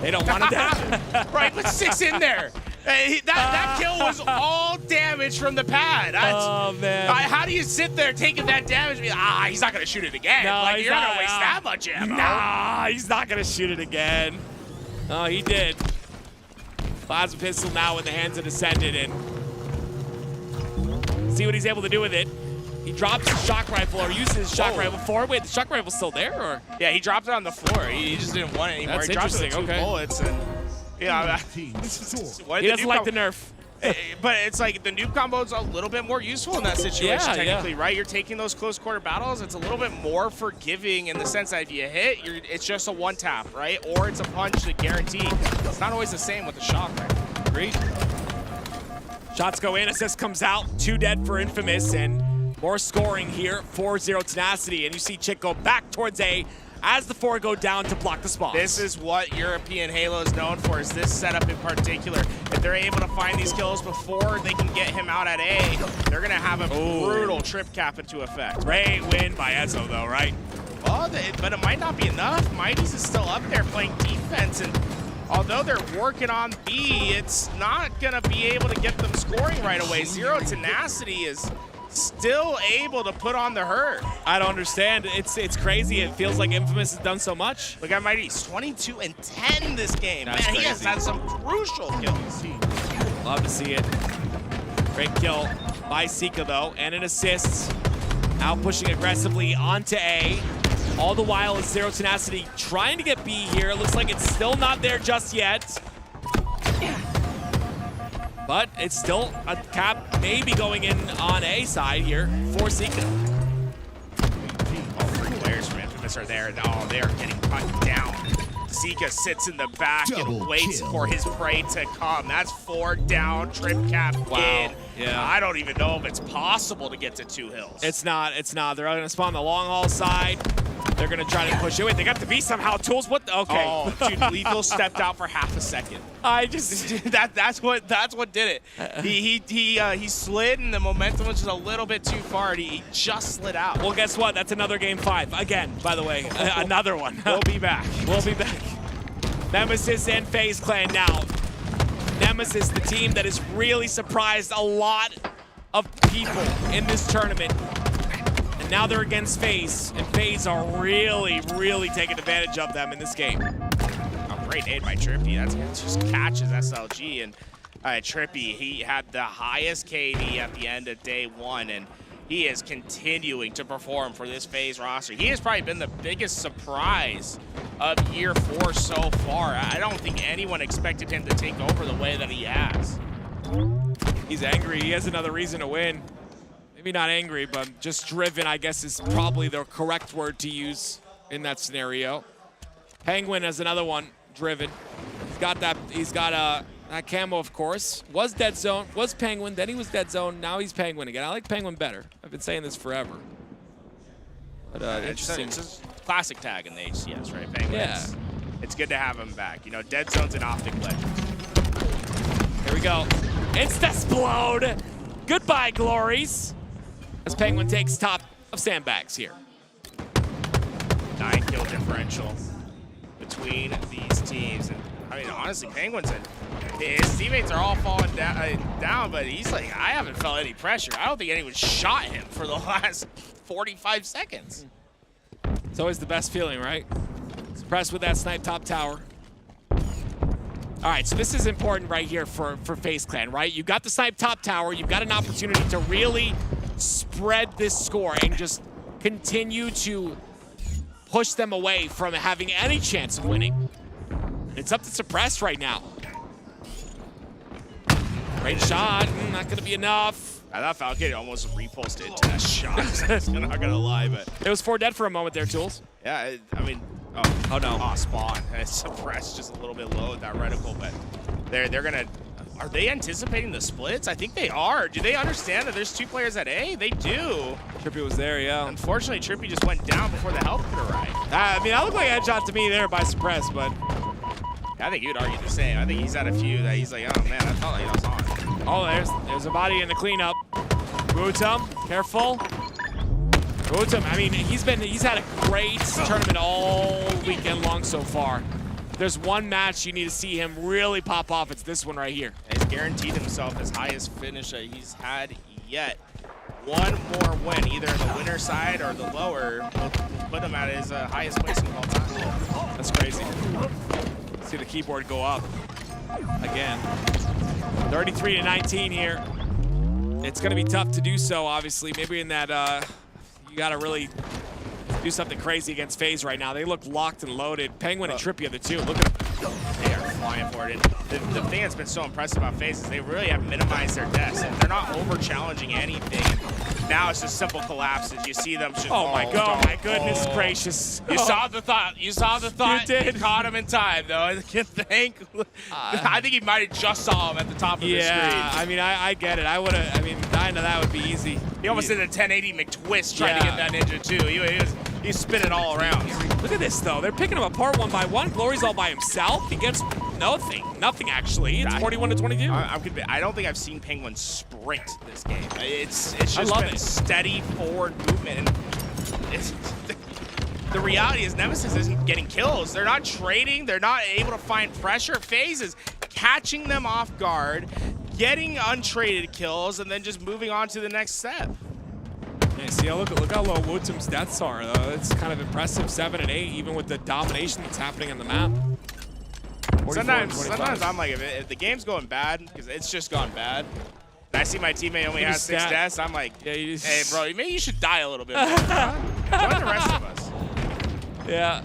D: They don't want it to happen.
C: Right, put 6 in there. That kill was all damage from the pad.
D: Oh, man.
C: How do you sit there taking that damage? He's not going to shoot it again.
D: No,
C: like,
D: he's
C: you're not
D: not.
C: going to waste that much ammo.
D: Nah, he's not going to shoot it again. Oh, he did. Plasma pistol now in the hands of Descendant, and see what he's able to do with it. He drops his shock rifle or uses his shock rifle forward. Wait, the shock rifle's still there, or?
C: Yeah, he dropped it on the floor. He just didn't want it anymore.
D: That's
C: He dropped it with
D: interesting,
C: 2
D: okay.
C: bullets, and yeah,
B: Team score.
D: He doesn't like the nerf.
C: But it's like the noob combo is a little bit more useful in that situation,
D: Yeah,
C: technically, right? You're taking those close quarter battles. It's a little bit more forgiving in the sense that if you hit, it's just a 1-tap, right? Or it's a punch to guarantee. It's not always the same with the shock rifle.
D: Agreed. Shots go in, assist comes out. 2 dead for Infamous, and more scoring here for Zero Tenacity. And you see Chick go back towards A as the 4 go down to block the spawn.
C: This is what European Halo is known for, is this setup in particular. If they're able to find these kills before they can get him out at A, they're going to have a brutal trip cap into effect.
D: Great win by Ezo, though, right?
C: Well, but it might not be enough. Mighty's is still up there playing defense, and although they're working on B, it's not going to be able to get them scoring right away. Zero Tenacity is still able to put on the hurt.
D: I don't understand. It's crazy. It feels like Infamous has done so much.
C: Look at Mighty. He's 22 and 10 this game.
D: That's
C: Man, he has
D: crazy.
C: had some crucial kills.
D: Love to see it. Great kill by Sika, though, and an assist. Out pushing aggressively onto A. All the while is Zero Tenacity trying to get B here. It looks like it's still not there just yet. But it's still a cap maybe going in on A side here for Sika.
C: All 3 players from Infamous are there. Oh, they are getting cut down. Sika sits in the back
B: Double
C: and waits
B: kill.
C: for his prey to come. That's 4 down, trip cap in.
D: Yeah.
C: I don't even know if it's possible to get to 2 hills.
D: It's not. They're going to spawn the long haul side. They're going to try to push it. Wait, they got the B somehow. Tools, what? Okay.
C: Oh, dude, Lethal stepped out for half a second.
D: I just...
C: that's what did it. He slid, and the momentum was just a little bit too far, and he just slid out.
D: Well, guess what? That's another game 5. Again, by the way. Another one.
C: We'll be back.
D: We'll be back. Nemesis and FaZe Clan now. Nemesis, the team that has really surprised a lot of people in this tournament. And now they're against FaZe, and FaZe are really, really taking advantage of them in this game.
C: Oh, great aid by Trippy. That just catches SLG. And Trippy, he had the highest KD at the end of day 1, and he is continuing to perform for this FaZe roster. He has probably been the biggest surprise of year 4 so far. I don't think anyone expected him to take over the way that he has.
D: He's angry. He has another reason to win. Maybe not angry, but just driven, I guess, is probably the correct word to use in that scenario. Penguin has another one, driven. He's got that camo, of course. Was dead zone, was Penguin, then he was dead zone, now he's Penguin again. I like Penguin better. I've been saying this forever. But interesting.
C: It's a classic tag in the HCS, right? Penguin.
D: Yeah.
C: It's good to have him back. You know, dead zone's an OpTic legend.
D: Here we go. Insta-splode. Goodbye, glories. As Penguin takes top of sandbags here.
C: 9 kill differential between these teams. And I mean, honestly, Penguins and his teammates are all falling down, but he's like, I haven't felt any pressure. I don't think anyone shot him for the last 45 seconds.
D: It's always the best feeling, right? Suppressed with that snipe top tower. All right, so this is important right here for FaZe Clan, right? You got the snipe top tower. You've got an opportunity to really spread this score and just continue to push them away from having any chance of winning. It's up to Suppress right now. Great shot, not gonna be enough.
C: I thought Falcon almost repulsed into that shot. I'm not gonna lie, but
D: it was 4 dead for a moment there, Tools.
C: Yeah, I mean,
D: oh no,
C: spawn. It's Suppressed just a little bit low with that reticle, but they're gonna. Are they anticipating the splits? I think they are. Do they understand that there's 2 players at A? They do.
D: Trippy was there, yeah.
C: Unfortunately, Trippy just went down before the health could arrive.
D: I mean, I look like a headshot to me there by Suppress, but
C: I think you'd argue the same. I think he's had a few that he's like, oh man, I felt like I was on.
D: Oh, there's a body in the cleanup. Wootum, careful. Wootum, I mean, he's had a great tournament all weekend long so far. If there's one match you need to see him really pop off, it's this one right here.
C: He's guaranteed himself his highest finish that he's had yet. One more win, either the winner side or the lower, will put him at his highest placing of all time.
D: That's crazy. See the keyboard go up again. 33 to 19 here. It's going to be tough to do so, obviously. Maybe in that, you got to really do something crazy against FaZe right now. They look locked and loaded. Penguin and Trippy are the 2. Look at them.
C: They are flying for it. And the thing that's been so impressive about FaZe is they really have minimized their deaths. They're not over-challenging anything. Now it's just simple collapses. You see them just
D: my goodness gracious.
C: You saw the thought. You saw the thought. You did. Caught him in time, though. I think he might have just saw him at the top of the screen.
D: Yeah, I mean, I get it. I mean, dying to that would be easy.
C: He almost did a 1080 McTwist trying to get that ninja, too. He's spinning all around.
D: Look at this, though. They're picking him apart one by one. Glory's all by himself. He gets nothing actually. It's 41 to 22.
C: I don't think I've seen Penguin sprint this game. It's just been steady forward movement. And the reality is Nemesis isn't getting kills. They're not trading. They're not able to find pressure. FaZe is catching them off guard, getting untraded kills, and then just moving on to the next step.
D: Yeah, see, look how low Wootum's deaths are, though. It's kind of impressive, 7 and 8, even with the domination that's happening on the map.
C: Sometimes I'm like, if the game's going bad, because it's just gone bad, and I see my teammate only has 6 deaths, I'm like, hey, bro, maybe you should die a little bit more. Join the rest of us.
D: Yeah,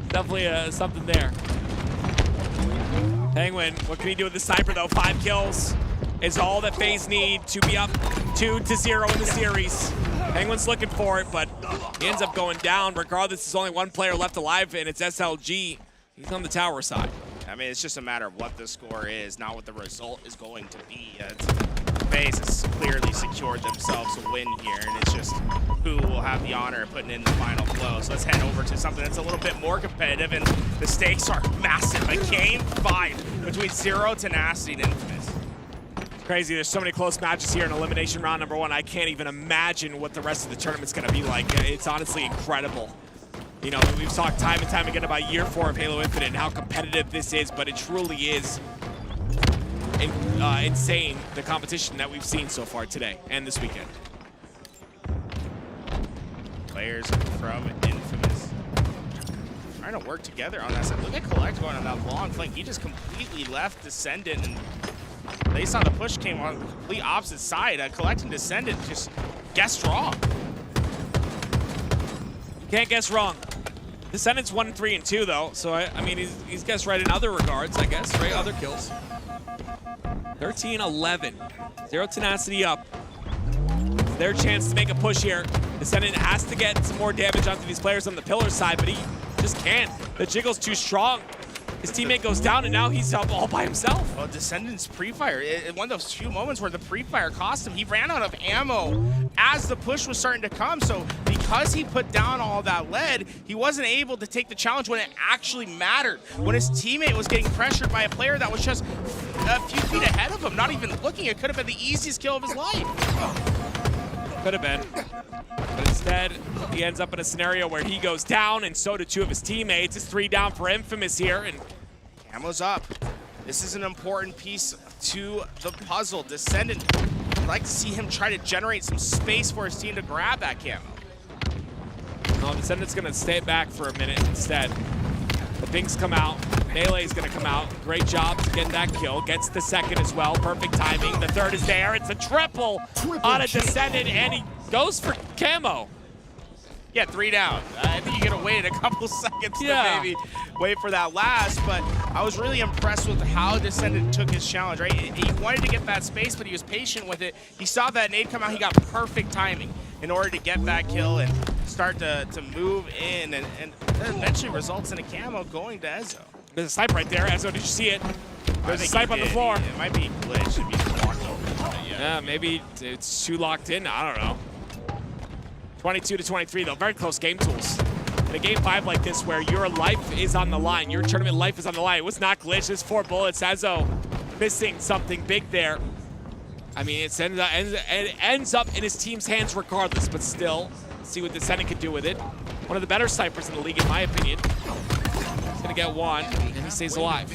D: definitely something there. Penguin, what can he do with the sniper, though? 5 kills is all that FaZe need to be up 2-0 in the series. Penguin's looking for it, but he ends up going down. Regardless, there's only 1 player left alive, and it's SLG. He's on the tower side.
C: I mean, it's just a matter of what the score is, not what the result is going to be. FaZe has clearly secured themselves a win here, and it's just who will have the honor of putting in the final blow. So let's head over to something that's a little bit more competitive, and the stakes are massive. A game 5 between Zero, Tenacity, and Infamous.
D: Crazy, there's so many close matches here in elimination round number 1. I can't even imagine what the rest of the tournament's gonna be like. It's honestly incredible. You know, we've talked time and time again about year 4 of Halo Infinite and how competitive this is, but it truly is insane, the competition that we've seen so far today and this weekend.
C: Players from Infamous trying to work together on that side. Look at Collect going on that long flank. He just completely left Descendant, and they saw the push came on the complete opposite side. Collect and Descendant just guessed wrong.
D: You can't guess wrong. Descendants 1, 3, and 2 though, so I mean he's guessed right in other regards, I guess, right? Other kills. 13-11. Zero Tenacity up. It's their chance to make a push here. Descendant has to get some more damage onto these players on the pillar side, but he just can't. The jiggle's too strong. His teammate goes down, and now he's up all by himself.
C: Well, Descendant's pre-fire, one of those few moments where the pre-fire cost him, he ran out of ammo as the push was starting to come. So because he put down all that lead, he wasn't able to take the challenge when it actually mattered. When his teammate was getting pressured by a player that was just a few feet ahead of him, not even looking. It could have been the easiest kill of his life.
D: Could have been. But instead, he ends up in a scenario where he goes down, and so do two of his teammates. It's 3 down for Infamous here, and
C: Camo's up. This is an important piece to the puzzle. Descendant, I'd like to see him try to generate some space for his team to grab that camo.
D: no, Descendant's gonna stay back for a minute instead. The pinks come out. Melee's gonna come out. Great job to get that kill. Gets the second as well. Perfect timing. The third is there. It's a triple on a Descendant, and he goes for camo.
C: Yeah, 3 down. I think you're gonna wait a couple seconds to maybe wait for that last, but I was really impressed with how Descendant took his challenge, right? He wanted to get that space, but he was patient with it. He saw that nade come out, he got perfect timing in order to get that kill and start to move in, and that eventually results in a camo going to Ezo.
D: There's a snipe right there. Ezo, did you see it? There's a snipe on the floor.
C: It might be glitched if he's walked over.
D: Yeah, maybe it's too locked in. I don't know. 22-23 though, very close game tools. In a game 5 like this where your life is on the line, your tournament life is on the line. It was not glitched, it's 4 bullets. Ezo missing something big there. I mean, it ends up in his team's hands regardless, but still, see what Descendant can do with it. One of the better snipers in the league, in my opinion. He's gonna get one, and he stays alive.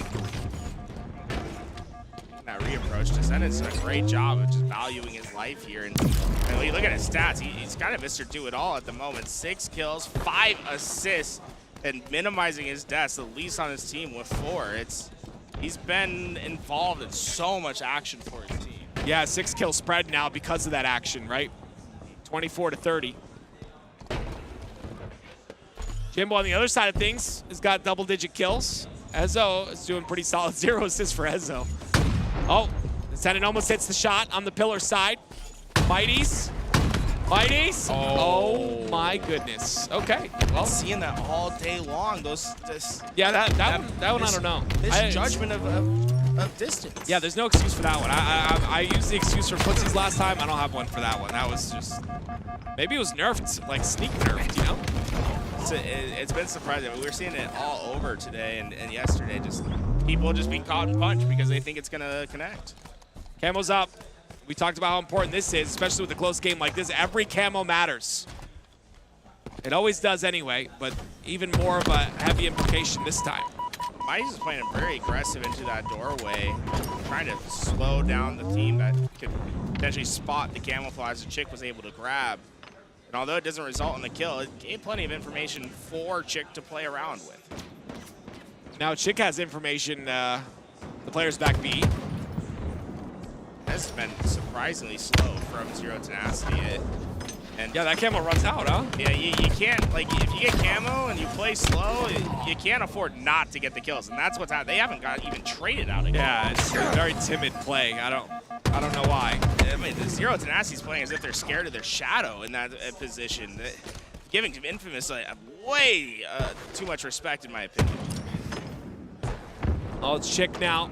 C: That reapproach, Descendant's done a great job of just valuing his life here. And when you look at his stats, he's kind of Mr. Do-It-All at the moment. 6 kills, 5 assists, and minimizing his deaths, the least on his team with 4. He's been involved in so much action for his team.
D: Yeah, 6 kill spread now because of that action, right? 24-30. Jimbo on the other side of things has got double-digit kills. Ezo is doing pretty solid. 0 assists for Ezo. Oh, Descendant almost hits the shot on the pillar side. Mighties. Mighties. Oh my goodness. Okay. Well,
C: seeing that all day long. That
D: one I don't know.
C: Misjudgment of distance.
D: Yeah, there's no excuse for that one. I used the excuse for footsies last time. I don't have one for that one. That was just, maybe it was nerfed, like sneak nerfed, you know?
C: It's been surprising. We were seeing it all over today and yesterday. Just people just being caught in punch because they think it's gonna connect.
D: Camo's up. We talked about how important this is, especially with a close game like this. Every camo matters. It always does anyway, but even more of a heavy implication this time.
C: Mighty's is playing very aggressive into that doorway, trying to slow down the team that could potentially spot the camouflage the Chick was able to grab. And although it doesn't result in the kill, it gave plenty of information for Chick to play around with.
D: Now Chick has information, the players back B.
C: This has been surprisingly slow from Zero Tenacity. And
D: yeah, that camo runs out, huh?
C: Yeah, you can't, like, if you get camo and you play slow, you can't afford not to get the kills. And that's what's happening. They haven't got even traded out again.
D: Yeah, it's a very timid play. I don't know why.
C: I mean, the Zero Tenacity's playing as if they're scared of their shadow in that position. Giving Infamous way too much respect, in my opinion.
D: Oh, it's Chick now.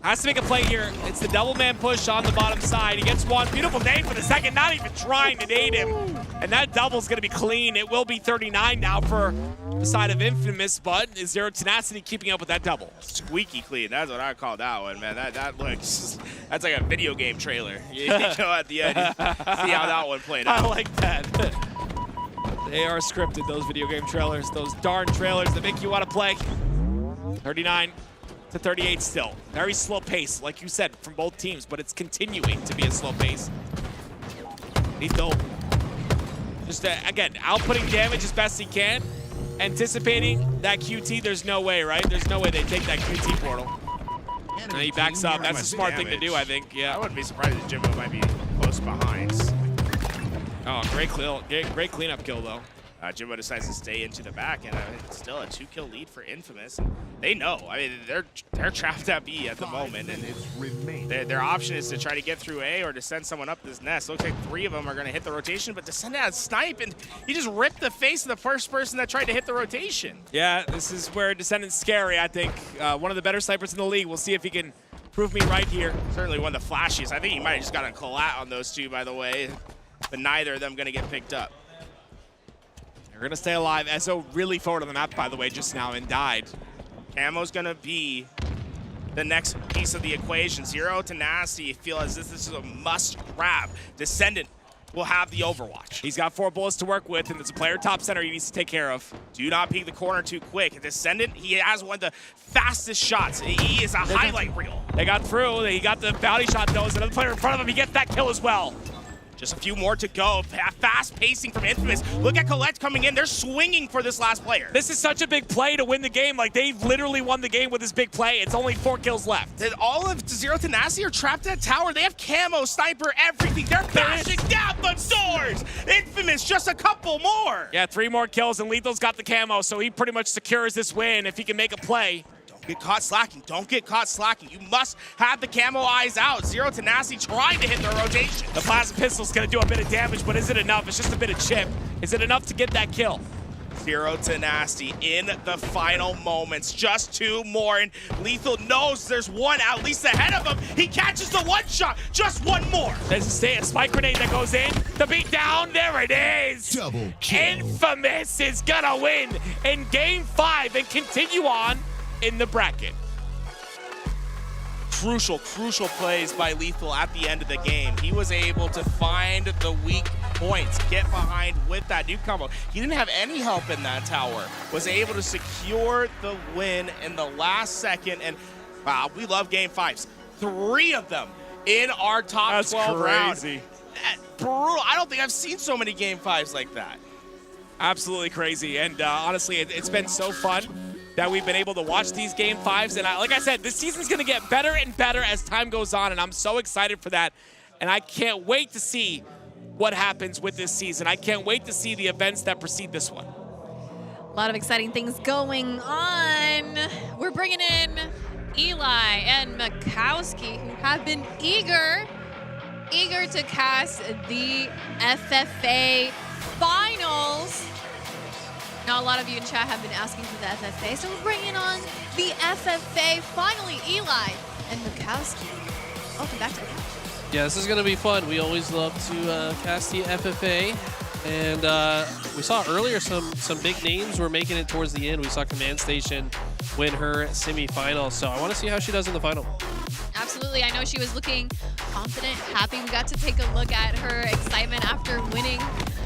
D: Has to make a play here. It's the double man push on the bottom side. He gets one. Beautiful nade for the second, not even trying to nade him. And that double's gonna be clean. It will be 39 now for the side of Infamous, but is Zero Tenacity keeping up with that double?
C: Squeaky clean, that's what I call that one, man. That looks, that's like a video game trailer. You go at the end, see how that one played out.
D: I like that. They are scripted, those video game trailers, those darn trailers that make you want to play. 39-38 still. Very slow pace, like you said, from both teams, but it's continuing to be a slow pace. Lethal. Just, again, outputting damage as best he can. Anticipating that QT, there's no way, right? There's no way they take that QT portal. Now he backs up. That's a smart thing to do, I think. Yeah.
C: I wouldn't be surprised if Jimbo might be close behind.
D: Oh, great cleanup kill, though.
C: Jimbo decides to stay into the back, and it's still a 2-kill lead for Infamous. And they know. I mean, they're trapped at B at the moment, and their option is to try to get through A or to send someone up this nest. Looks like 3 of them are going to hit the rotation, but Descendant has snipe, and he just ripped the face of the first person that tried to hit the rotation.
D: Yeah, this is where Descendant's scary, I think. One of the better snipers in the league. We'll see if he can prove me right here.
C: Certainly one of the flashiest. I think he might have just got a collat on those 2, by the way, but neither of them going to get picked up.
D: They're going to stay alive. Ezo really forward on the map, by the way, just now and died.
C: Camo's going to be the next piece of the equation. Zero to Nasty feel as if this is a must grab. Descendant will have the Overwatch.
D: He's got 4 bullets to work with, and it's a player top center he needs to take care of.
C: Do not peek the corner too quick. Descendant, he has one of the fastest shots. He is a highlight reel.
D: They got through. He got the bounty shot, though. There's another player in front of him. He gets that kill as well.
C: Just a few more to go. Fast pacing from Infamous. Look at Colette coming in. They're swinging for this last player.
D: This is such a big play to win the game. Like, they literally won the game with this big play. It's only 4 kills left.
C: All of Zero to Nasty are trapped at tower. They have camo, sniper, everything. They're bashing down the doors. Infamous, just a couple more.
D: Yeah, 3 more kills, and Lethal's got the camo, so he pretty much secures this win if he can make a play.
C: Get caught slacking. Don't get caught slacking. You must have the camo eyes out. Zero to Nasty trying to hit the rotation.
D: The plasma pistol's gonna do a bit of damage, but is it enough? It's just a bit of chip. Is it enough to get that kill?
C: Zero to Nasty in the final moments. Just 2 more, and Lethal knows there's one at least ahead of him. He catches the 1 shot. Just 1 more.
D: There's a spike grenade that goes in. The beat down. There it is.
A: Double kill.
D: Infamous is gonna win in Game 5 and continue on in the bracket.
C: Crucial plays by Lethal at the end of the game. He was able to find the weak points, get behind with that new combo. He didn't have any help in that tower. Was able to secure the win in the last second, and wow, we love Game 5s. 3 of them in our top 12 round.
D: Crazy.
C: Brutal. I don't think I've seen so many Game 5s like that.
D: Absolutely crazy, and honestly, it's been so fun that we've been able to watch these Game 5s. And like I said, this season's going to get better and better as time goes on, and I'm so excited for that. And I can't wait to see what happens with this season. I can't wait to see the events that precede this one.
K: A lot of exciting things going on. We're bringing in Eli and Mikowski, who have been eager to cast the FFA Finals. Now, a lot of you in chat have been asking for the FFA, so we're bringing on the FFA. Finally, Eli and Mikowski. Welcome back to the couch.
E: Yeah, this is going to be fun. We always love to cast the FFA. And we saw earlier some big names were making it towards the end. We saw Command Station win her semifinal. So I want to see how she does in the final.
K: Absolutely. I know she was looking confident, happy. We got to take a look at her excitement after winning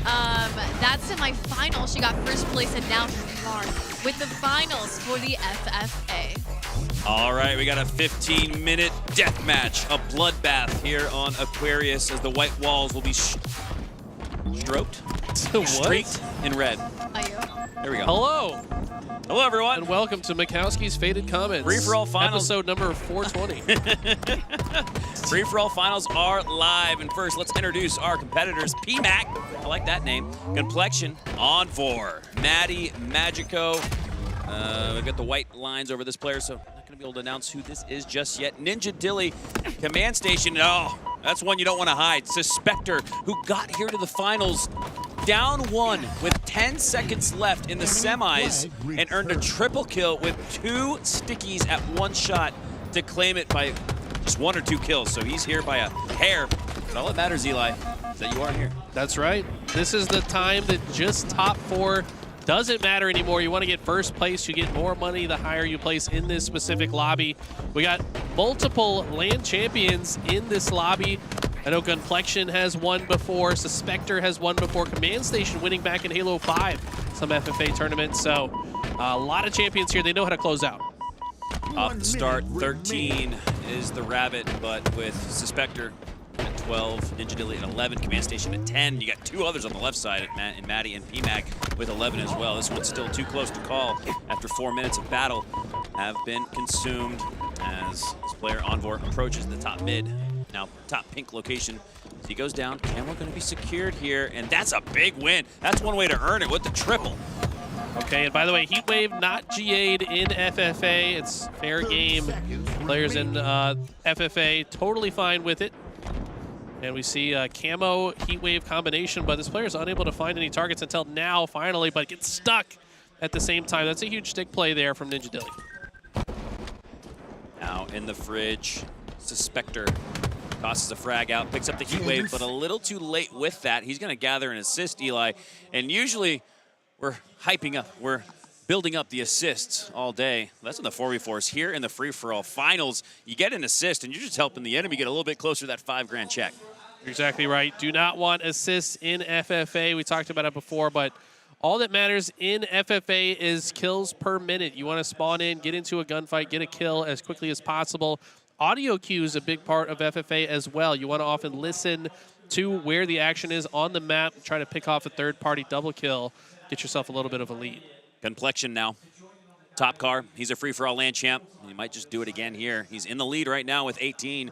K: that semifinal. She got first place, and now here we are with the finals for the FFA.
F: All right, we got a 15-minute death match, a bloodbath here on Aquarius as the white walls will be stroked, streaked in red. There we go.
E: Hello.
F: Hello, everyone.
E: And welcome to Mikowski's Faded Comments.
F: Free-for-all finals.
E: Episode number 420.
F: Free-for-all finals are live. And first, let's introduce our competitors. PMAC, I like that name. Complexion, on 4. Maddie, Magico. We've got the white lines over this player, so I'm not going to be able to announce who this is just yet. Ninja Dilly, Command Station. Oh, that's one you don't want to hide. Suspector, who got here to the finals down 1 with 10 seconds left in the semis and earned a triple kill with 2 stickies at 1 shot to claim it by just 1 or 2 kills. So he's here by a hair. But all that matters, Eli, is that you are here.
E: That's right. This is the time that just top 4 doesn't matter anymore. You want to get first place. You get more money the higher you place in this specific lobby. We got multiple LAN champions in this lobby. I know Gunplexion has won before. Suspector has won before. Command Station winning back in Halo 5, some FFA tournaments. So a lot of champions here. They know how to close out.
F: Off the start, 13 is the Rabbit, but with Suspector at 12, Ninja Dilly at 11, Command Station at 10. You got 2 others on the left side, and Maddie and PMAC with 11 as well. This one's still too close to call after 4 minutes of battle have been consumed as this player Envor approaches the top mid. Now top pink location He goes down. Camo going to be secured here, and that's a big win. That's one way to earn it with the triple.
E: Okay, and by the way, Heatwave not GA'd in FFA. It's fair game. Players in FFA totally fine with it. And we see a Camo Heatwave combination, but this player is unable to find any targets until now, finally, but gets stuck at the same time. That's a huge stick play there from Ninja Dilly.
F: Now in the fridge, Suspector tosses a frag out, picks up the Heatwave, but a little too late with that. He's going to gather an assist, Eli. And usually we're hyping up, we're building up the assists all day. That's in the 4v4s. Here in the free-for-all finals, you get an assist, and you're just helping the enemy get a little bit closer to that $5 check.
E: You're exactly right. Do not want assists in FFA. We talked about it before, but all that matters in FFA is kills per minute. You want to spawn in, get into a gunfight, get a kill as quickly as possible. Audio cue is a big part of FFA as well. You want to often listen to where the action is on the map, try to pick off a third-party double kill, get yourself a little bit of a lead.
F: Complexion now. Top car. He's a free-for-all land champ. He might just do it again here. He's in the lead right now with 18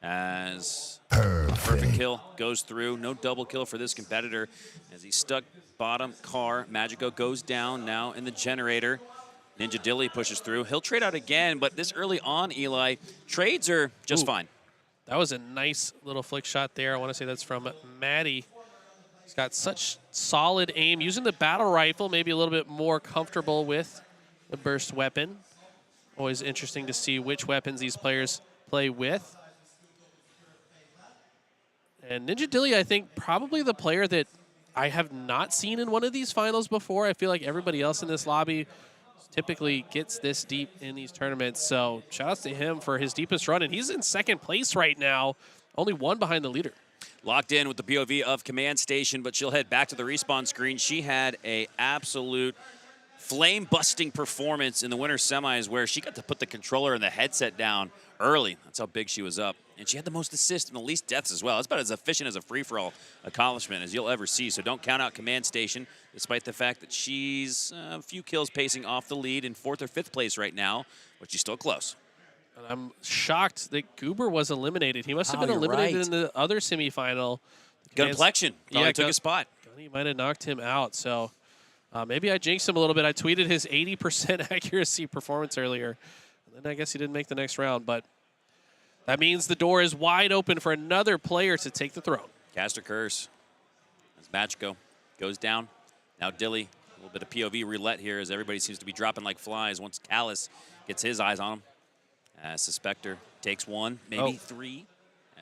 F: as perfect kill goes through. No double kill for this competitor as he's stuck bottom car. Magico goes down now in the generator. Ninja Dilly pushes through. He'll trade out again, but this early on, Eli, trades are just fine.
E: That was a nice little flick shot there. I want to say that's from Maddie. He's got such solid aim. Using the battle rifle, maybe a little bit more comfortable with the burst weapon. Always interesting to see which weapons these players play with. And Ninja Dilly, I think, probably the player that I have not seen in one of these finals before. I feel like everybody else in this lobby typically gets this deep in these tournaments. So shout outs to him for his deepest run. And he's in second place right now, only one behind the leader.
F: Locked in with the POV of Command Station, but she'll head back to the respawn screen. She had a absolute flame-busting performance in the winter semis where she got to put the controller and the headset down early. That's how big she was up. And she had the most assists and the least deaths as well. That's about as efficient as a free-for-all accomplishment as you'll ever see. So don't count out Command Station, despite the fact that she's a few kills pacing off the lead in 4th or 5th place right now, but she's still close.
E: And I'm shocked that Goober was eliminated. He must have been eliminated in the other semifinal.
F: Gunplexion. Yeah, took a spot.
E: Gunny might have knocked him out. So maybe I jinxed him a little bit. I tweeted his 80% accuracy performance earlier. And then I guess he didn't make the next round. But that means the door is wide open for another player to take the throne.
F: Caster Curse. As Magico goes down. Now Dilly. A little bit of POV roulette here as everybody seems to be dropping like flies once Callus gets his eyes on him. Suspector takes one, maybe three,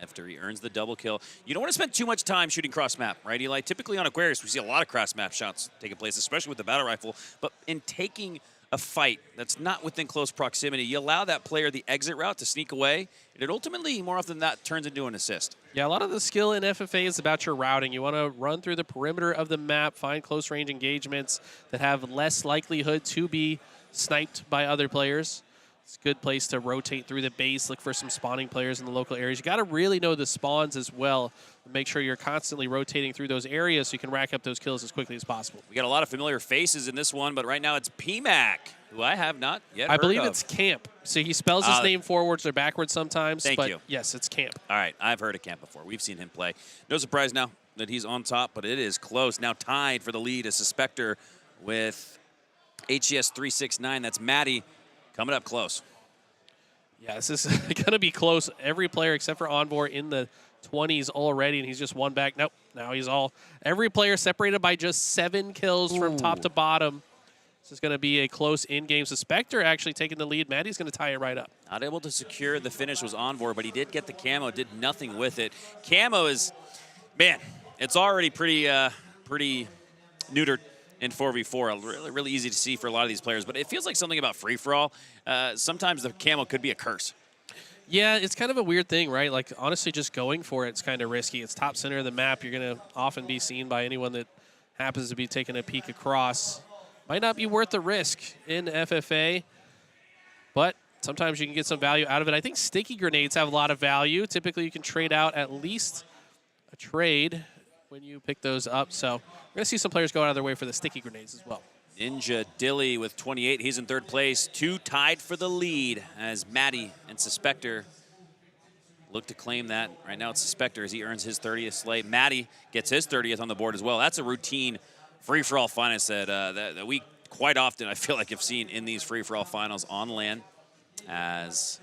F: after he earns the double kill. You don't want to spend too much time shooting cross-map, right, Eli? Typically on Aquarius, we see a lot of cross-map shots taking place, especially with the battle rifle. But in taking a fight that's not within close proximity, you allow that player the exit route to sneak away, and it ultimately, more often than not, turns into an assist.
E: Yeah, a lot of the skill in FFA is about your routing. You want to run through the perimeter of the map, find close-range engagements that have less likelihood to be sniped by other players. It's a good place to rotate through the base, look for some spawning players in the local areas. You got to really know the spawns as well. Make sure you're constantly rotating through those areas so you can rack up those kills as quickly as possible.
F: We got a lot of familiar faces in this one, but right now it's PMAC, who I have not yet heard
E: I believe
F: of.
E: It's Camp. So he spells his name forwards or backwards sometimes.
F: Thank
E: but
F: you.
E: Yes, it's Camp.
F: All right, I've heard of Camp before. We've seen him play. No surprise now that he's on top, but it is close. Now tied for the lead is Suspector with HCS 369. That's Maddie coming up close.
E: Yeah, this is going to be close. Every player except for Envor in the 20s already, and he's just one back. Nope, now he's all. Every player separated by just 7 kills from top to bottom. This is going to be a close in-game. Suspector actually taking the lead. Maddie's going to tie it right up.
F: Not able to secure the finish was Envor, but he did get the camo, did nothing with it. Camo is, man, it's already pretty neutered in 4v4. Really easy to see for a lot of these players, but it feels like something about free-for-all. Sometimes the camo could be a curse.
E: Yeah, it's kind of a weird thing, right? Like, honestly, just going for it's kind of risky. It's top center of the map. You're going to often be seen by anyone that happens to be taking a peek across. Might not be worth the risk in FFA, but sometimes you can get some value out of it. I think sticky grenades have a lot of value. Typically, you can trade out at least a trade when you pick those up. So we're going to see some players go out of their way for the sticky grenades as well.
F: Ninja Dilly with 28. He's in 3rd place. 2 tied for the lead as Maddie and Suspector look to claim that. Right now it's Suspector as he earns his 30th slay. Maddie gets his 30th on the board as well. That's a routine free-for-all finals that we quite often, I feel like, have seen in these free-for-all finals on LAN, as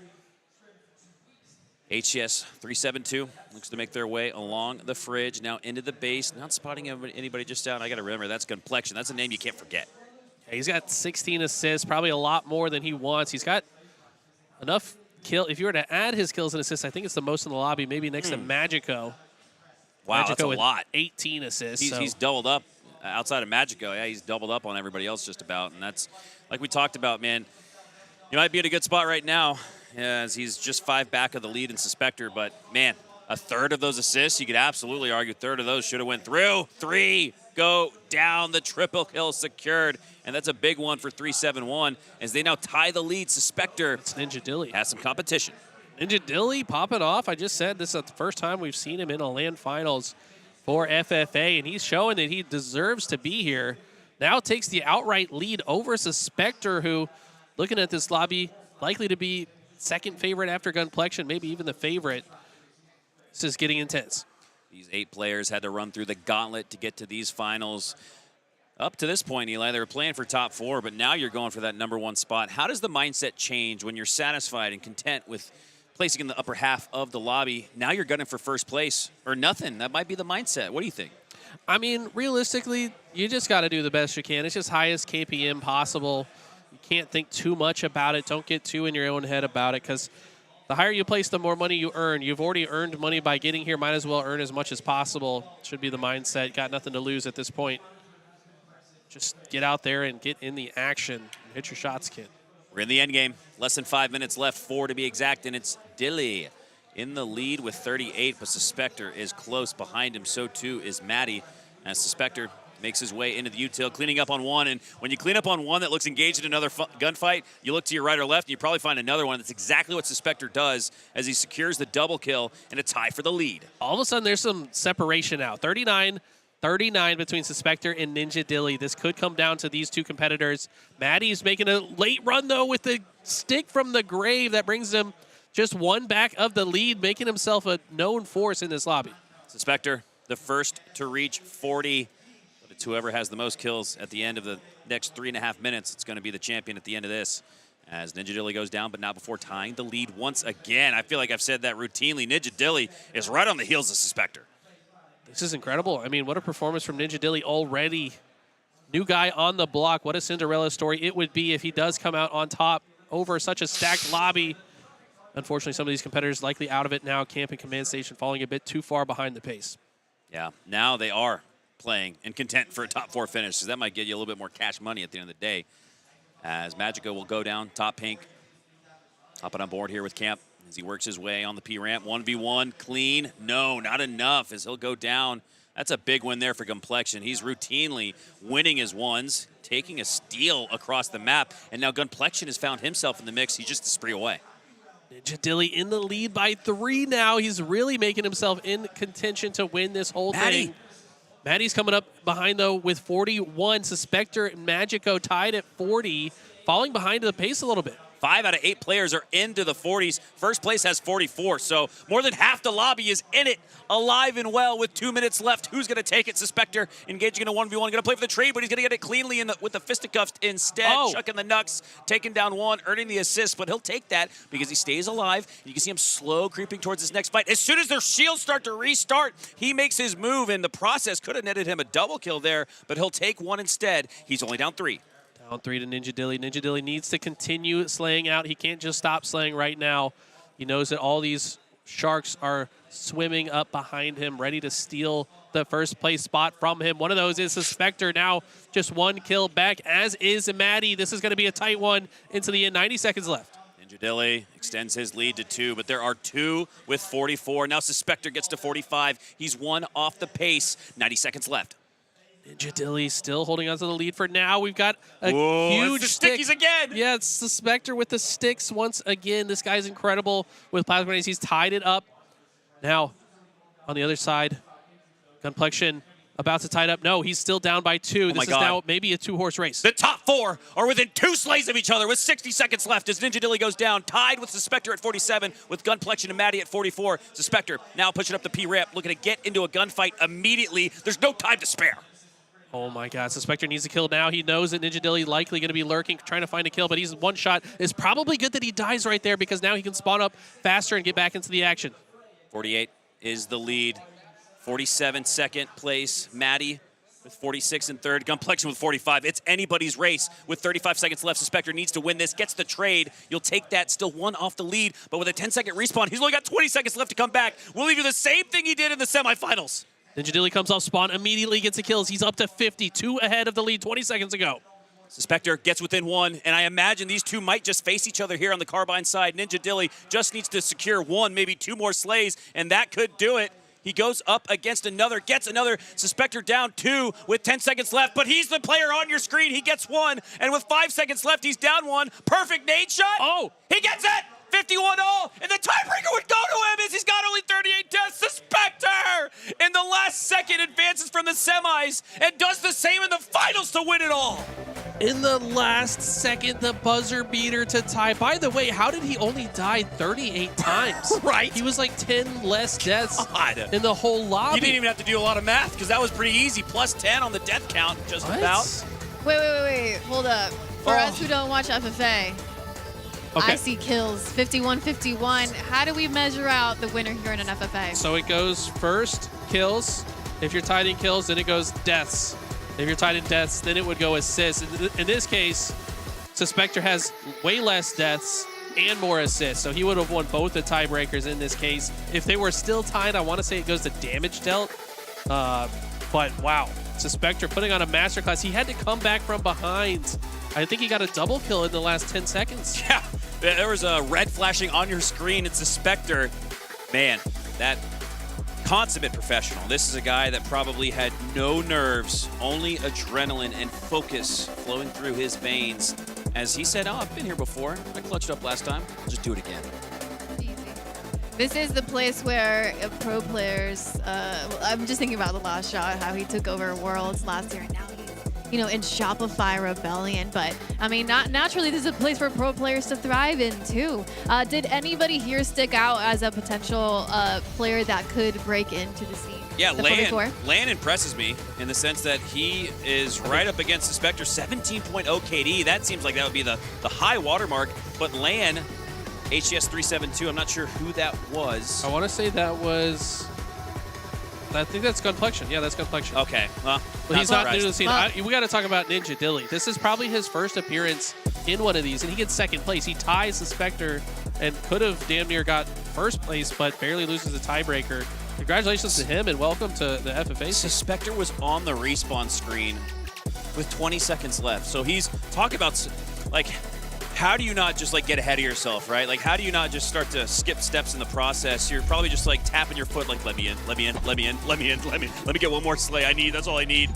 F: HCS 372 looks to make their way along the fridge, now into the base, not spotting anybody just out. I got to remember, that's Complexion. That's a name you can't forget.
E: Yeah, he's got 16 assists, probably a lot more than he wants. He's got enough kill. If you were to add his kills and assists, I think it's the most in the lobby, maybe next to Magico.
F: Wow, that's a
E: with
F: lot.
E: 18 assists.
F: He's doubled up outside of Magico. Yeah, he's doubled up on everybody else just about. And that's, like we talked about, man, you might be in a good spot right now as he's just 5 back of the lead in Suspector. But, man, a third of those assists, you could absolutely argue a third of those should have went through. 3 go down, the triple kill secured. And that's a big one for 371 as they now tie the lead. Suspector.
E: It's Ninja Dilly.
F: Has some competition.
E: Ninja Dilly popping off. I just said this is the first time we've seen him in a LAN finals for FFA, and he's showing that he deserves to be here. Now takes the outright lead over Suspector, who, looking at this lobby, likely to be second favorite after Gunplexion, maybe even the favorite. This is getting intense.
F: These 8 players had to run through the gauntlet to get to these finals. Up to this point, Eli, they were playing for top 4, but now you're going for that #1 spot. How does the mindset change when you're satisfied and content with placing in the upper half of the lobby? Now you're gunning for first place or nothing. That might be the mindset. What do you think?
E: I mean, realistically, you just got to do the best you can. It's just highest KPM possible. You can't think too much about it. Don't get too in your own head about it, because the higher you place, the more money you earn. You've already earned money by getting here. Might as well earn as much as possible. Should be the mindset. Got nothing to lose at this point. Just get out there and get in the action. Hit your shots, kid.
F: We're in the end game. Less than 5 minutes left, 4 to be exact, and it's Dilly in the lead with 38, but Suspector is close behind him. So too is Maddie, as Suspector makes his way into the util, cleaning up on one. And when you clean up on one that looks engaged in another gunfight, you look to your right or left, and you probably find another one. That's exactly what Suspector does as he secures the double kill and a tie for the lead.
E: All of a sudden, there's some separation now. 39 between Suspector and Ninja Dilly. This could come down to these two competitors. Maddie's making a late run, though, with the stick from the grave. That brings him just 1 back of the lead, making himself a known force in this lobby.
F: Suspector, the first to reach 40. But it's whoever has the most kills at the end of the next 3.5 minutes. It's going to be the champion at the end of this. As Ninja Dilly goes down, but not before tying the lead once again. I feel like I've said that routinely. Ninja Dilly is right on the heels of Suspector.
E: This is incredible. I mean, what a performance from Ninja Dilly already. New guy on the block. What a Cinderella story it would be if he does come out on top over such a stacked lobby. Unfortunately, some of these competitors likely out of it now. Camp and Command Station falling a bit too far behind the pace.
F: Yeah, now they are playing and content for a top 4 finish, so that might get you a little bit more cash money at the end of the day. As Magico will go down, top pink. Hopping on board here with Camp as he works his way on the P ramp. 1v1, clean. No, not enough as he'll go down. That's a big win there for Gunplexion. He's routinely winning his ones, taking a steal across the map, and now Gunplexion has found himself in the mix. He's just a spree away.
E: Ninja Dilly in the lead by 3 now. He's really making himself in contention to win this whole thing. Maddie's coming up behind, though, with 41. Suspector and Magico tied at 40, falling behind the pace a little bit.
F: 5 out of 8 players are into the 40s. First place has 44, so more than half the lobby is in it, alive and well with 2 minutes left. Who's going to take it? Suspector engaging in a 1v1, going to play for the trade, but he's going to get it cleanly with the fisticuffs instead. Chucking the knucks, taking down one, earning the assist, but he'll take that because he stays alive. You can see him slow creeping towards his next fight. As soon as their shields start to restart, he makes his move, and the process could have netted him a double kill there, but he'll take one instead. He's only down 3.
E: Down 3 to Ninja Dilly. Ninja Dilly needs to continue slaying out. He can't just stop slaying right now. He knows that all these sharks are swimming up behind him, ready to steal the first place spot from him. One of those is Suspector, now just 1 kill back, as is Maddie. This is going to be a tight one into the end. 90 seconds left.
F: Ninja Dilly extends his lead to 2, but there are 2 with 44. Now Suspector gets to 45. He's 1 off the pace. 90 seconds left.
E: Ninja Dilly still holding on to the lead for now. We've got a huge stick.
F: Stickies again.
E: Yeah, it's Suspector with the sticks once again. This guy's incredible with plasma grenades. He's tied it up. Now, on the other side, Gunplexion about to tie it up. No, he's still down by 2.
F: Oh
E: this is now maybe a 2-horse race.
F: The top 4 are within 2 slays of each other with 60 seconds left as Ninja Dilly goes down, tied with Suspector at 47, with Gunplexion and Maddie at 44. Suspector now pushing up the P-ramp, looking to get into a gunfight immediately. There's no time to spare.
E: Oh my God, Suspector needs a kill now. He knows that Ninja Dilly likely going to be lurking, trying to find a kill, but he's one shot. It's probably good that he dies right there because now he can spawn up faster and get back into the action.
F: 48 is the lead. 47 second place, Maddie with 46 in third, Gunplexion with 45. It's anybody's race with 35 seconds left. Suspector needs to win this, gets the trade. You'll take that, still 1 off the lead, but with a 10-second respawn, he's only got 20 seconds left to come back. Will he do the same thing he did in the semifinals?
E: Ninja Dilly comes off spawn, immediately gets a kill. He's up to 50, 2 ahead of the lead, 20 seconds ago.
F: Suspector gets within 1, and I imagine these two might just face each other here on the Carbine side. Ninja Dilly just needs to secure 1, maybe 2 more slays, and that could do it. He goes up against another, gets another. Suspector down 2 with 10 seconds left, but he's the player on your screen. He gets 1, and with 5 seconds left, he's down 1. Perfect nade shot.
E: Oh!
F: He gets it! 51 all, and the tiebreaker would go to him as he's got only 38 deaths. Suspector in the last second advances from the semis and does the same in the finals to win it all.
E: In the last second, the buzzer beater to tie. By the way, how did he only die 38 times?
F: Right.
E: He was like 10 less deaths
F: God.
E: in the whole lobby.
F: You didn't even have to do a lot of math because that was pretty easy. Plus 10 on the death count, just about.
K: Wait. Hold up. For us who don't watch FFA,
E: Okay.
K: I see kills, 51-51. How do we measure out the winner here in an FFA?
E: So it goes first, kills. If you're tied in kills, then it goes deaths. If you're tied in deaths, then it would go assists. In this case, Suspector has way less deaths and more assists, so he would have won both the tiebreakers in this case. If they were still tied, I want to say it goes to damage dealt. But wow, Suspector putting on a masterclass. He had to come back from behind. I think he got a double kill in the last 10 seconds.
F: Yeah, there was a red flashing on your screen. It's Suspector. Man, that consummate professional. This is a guy that probably had no nerves, only adrenaline and focus flowing through his veins. As he said, I've been here before. I clutched up last time. I'll just do it again.
K: This is the place where pro players, I'm just thinking about the last shot, how he took over Worlds last year, and now he's, in Shopify Rebellion. But, I mean, naturally, this is a place for pro players to thrive in, too. Did anybody here stick out as a potential player that could break into the scene?
F: Yeah, Lan impresses me in the sense that he is right up against Suspector, 17.0 KD. That seems like that would be the high watermark. But Lan, HCS 372, I'm not sure who that was.
E: I want to say that was... I think that's Gunplexion. Yeah, that's Gunplexion.
F: Okay.
E: Well, he's not new to the scene. We got to talk about Ninja Dilly. This is probably his first appearance in one of these, and he gets second place. He ties Suspector and could have damn near got first place, but barely loses the tiebreaker. Congratulations to him, and welcome to the FFA.
F: Suspector was on the respawn screen with 20 seconds left. So he's talking about, like, how do you not just like get ahead of yourself, right? Like, how do you not just start to skip steps in the process? You're probably just like tapping your foot, like, let me in, let me in, let me in, let me in, let me get one more slay. That's all I need.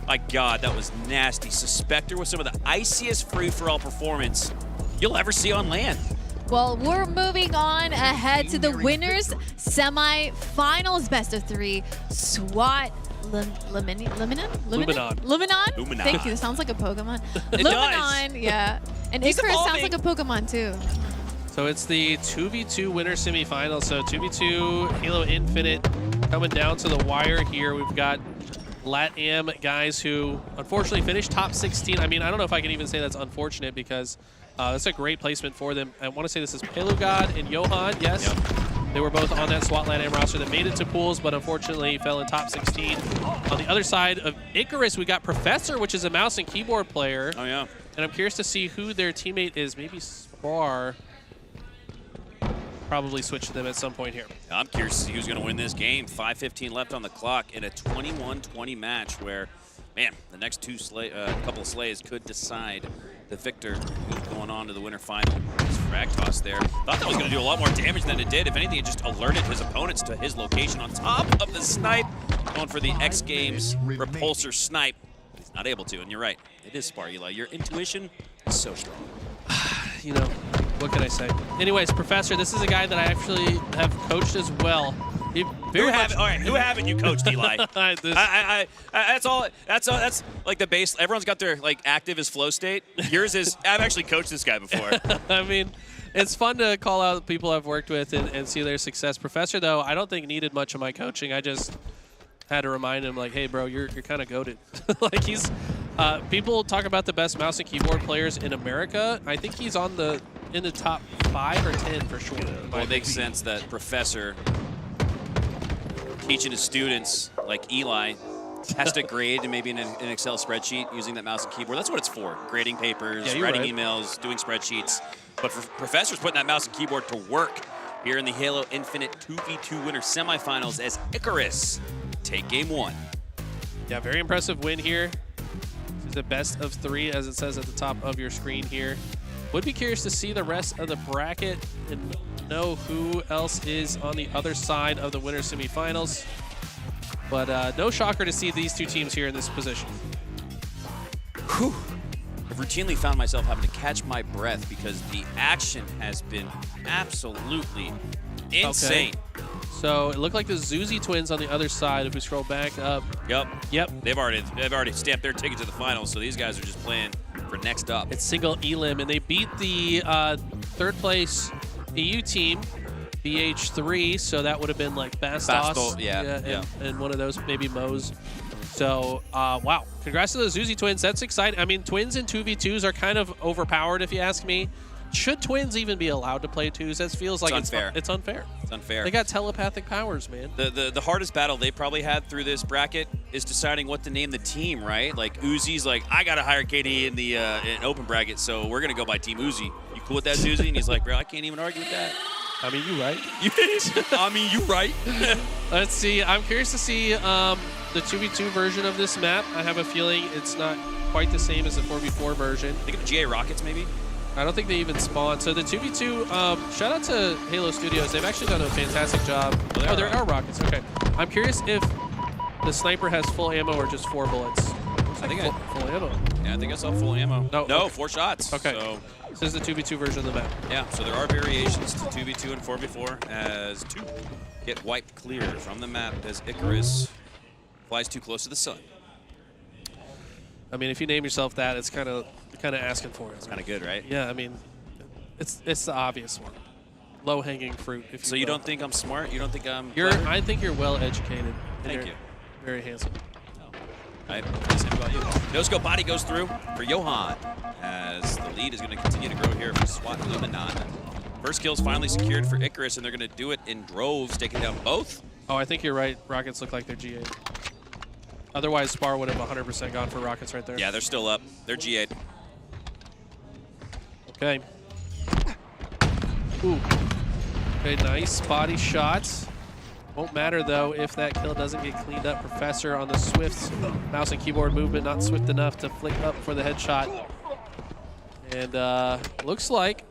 F: My God, that was nasty. Suspector with some of the iciest free-for-all performance you'll ever see on LAN.
K: Well, we're moving on ahead to the winners semi-finals best of 3. SWAT Luminon? Thank you. It sounds like a Pokemon.
F: It
K: does. Yeah. And
F: He's
K: Icarus sounds
F: evolving.
K: like a Pokemon too.
E: So it's the 2v2 winner semifinal. So 2v2 Halo Infinite coming down to the wire here. We've got LatAm guys who unfortunately finished top 16. I mean, I don't know if I can even say that's unfortunate because that's a great placement for them. I want to say this is Pelugod and Johan. Yes.
F: Yep.
E: They were both on that SWAT LatAm roster that made it to pools, but unfortunately fell in top 16. On the other side of Icarus, we got Professor, which is a mouse and keyboard player.
F: Oh, yeah.
E: And I'm curious to see who their teammate is. Maybe Spar. Probably switch to them at some point here.
F: I'm curious to see who's going to win this game. 5:15 left on the clock in a 21-20 match where, man, the next couple of slays could decide the victor who's going on to the winner final. This frag toss there. Thought that was going to do a lot more damage than it did. If anything, it just alerted his opponents to his location on top of the snipe. Going for the X Games repulsor snipe. He's not able to, and you're right. It is Spar, Eli. Your intuition is so strong.
E: What can I say? Anyways, Professor, this is a guy that I actually have coached as well.
F: Who haven't you coached, Eli? That's all. That's like the base. Everyone's got their like active as flow state. Yours is I've actually coached this guy before.
E: I mean, it's fun to call out people I've worked with and see their success. Professor, though, I don't think needed much of my coaching. I just had to remind him, like, hey, bro, you're kind of goated. Like he's. People talk about the best mouse and keyboard players in America. I think he's in the top 5 or 10 for sure.
F: Well, it makes sense that Professor teaching his students like Eli has to grade and maybe in an Excel spreadsheet using that mouse and keyboard. That's what it's for. Grading papers, writing emails, doing spreadsheets. But for Professor's putting that mouse and keyboard to work here in the Halo Infinite 2v2 winner semifinals as Icarus take game 1.
E: Yeah, very impressive win here. This is the best of 3, as it says at the top of your screen here. Would be curious to see the rest of the bracket and know who else is on the other side of the winner semifinals. But no shocker to see these two teams here in this position.
F: Whew. I've routinely found myself having to catch my breath because the action has been absolutely insane.
E: Okay. So it looked like the Zuzi twins on the other side. If we scroll back up.
F: Yep. They've already stamped their ticket to the finals, so these guys are just playing for next up.
E: It's single elim, and they beat the third place EU team, BH3, so that would have been like Bastos. And one of those, maybe Moe's. So, wow. Congrats to the Zuzi twins. That's exciting. I mean, twins in 2v2s are kind of overpowered, if you ask me. Should twins even be allowed to play 2s? That feels like
F: unfair.
E: It's unfair.
F: It's unfair.
E: They got telepathic powers, man.
F: The hardest battle they probably had through this bracket is deciding what to name the team, right? Like Uzi's like, I got to hire KD in the in open bracket, so we're going to go by Team Uzi. You cool with that, Zuzi? And he's like, bro, I can't even argue with that.
E: I mean, you right.
F: I mean, you right.
E: Let's see. I'm curious to see the 2v2 version of this map. I have a feeling it's not quite the same as the 4v4 version.
F: Think of the GA Rockets, maybe?
E: I don't think they even spawned. So the 2v2, shout out to Halo Studios. They've actually done a fantastic job. Oh, there are rockets. Okay. I'm curious if the sniper has full ammo or just 4 bullets.
F: I think
E: full ammo.
F: Yeah, I think I saw full ammo.
E: No,
F: okay. 4 shots.
E: Okay.
F: So
E: this is the 2v2 version of the map.
F: Yeah, so there are variations to 2v2 and 4v4 as 2 get wiped clear from the map as Icarus flies too close to the sun.
E: I mean, if you name yourself that, it's kind of asking for it.
F: It's kind of good, right?
E: Yeah, I mean, it's the obvious one. Low-hanging fruit. If
F: so you don't think I'm smart? You don't think I'm
E: I think you're well-educated.
F: Thank you.
E: Very handsome.
F: Right. Same about you. No-scope body goes through for Johan as the lead is going to continue to grow here for SWAT Luminon. First kill is finally secured for Icarus, and they're going to do it in droves, taking down both.
E: Oh, I think you're right. Rockets look like they're GA'd. Otherwise, Spar would have 100% gone for Rockets right there.
F: Yeah, they're still up. They're GA'd.
E: Okay. Ooh. Okay, nice body shots. Won't matter, though, if that kill doesn't get cleaned up. Professor on the swift mouse and keyboard movement, not swift enough to flick up for the headshot. And looks like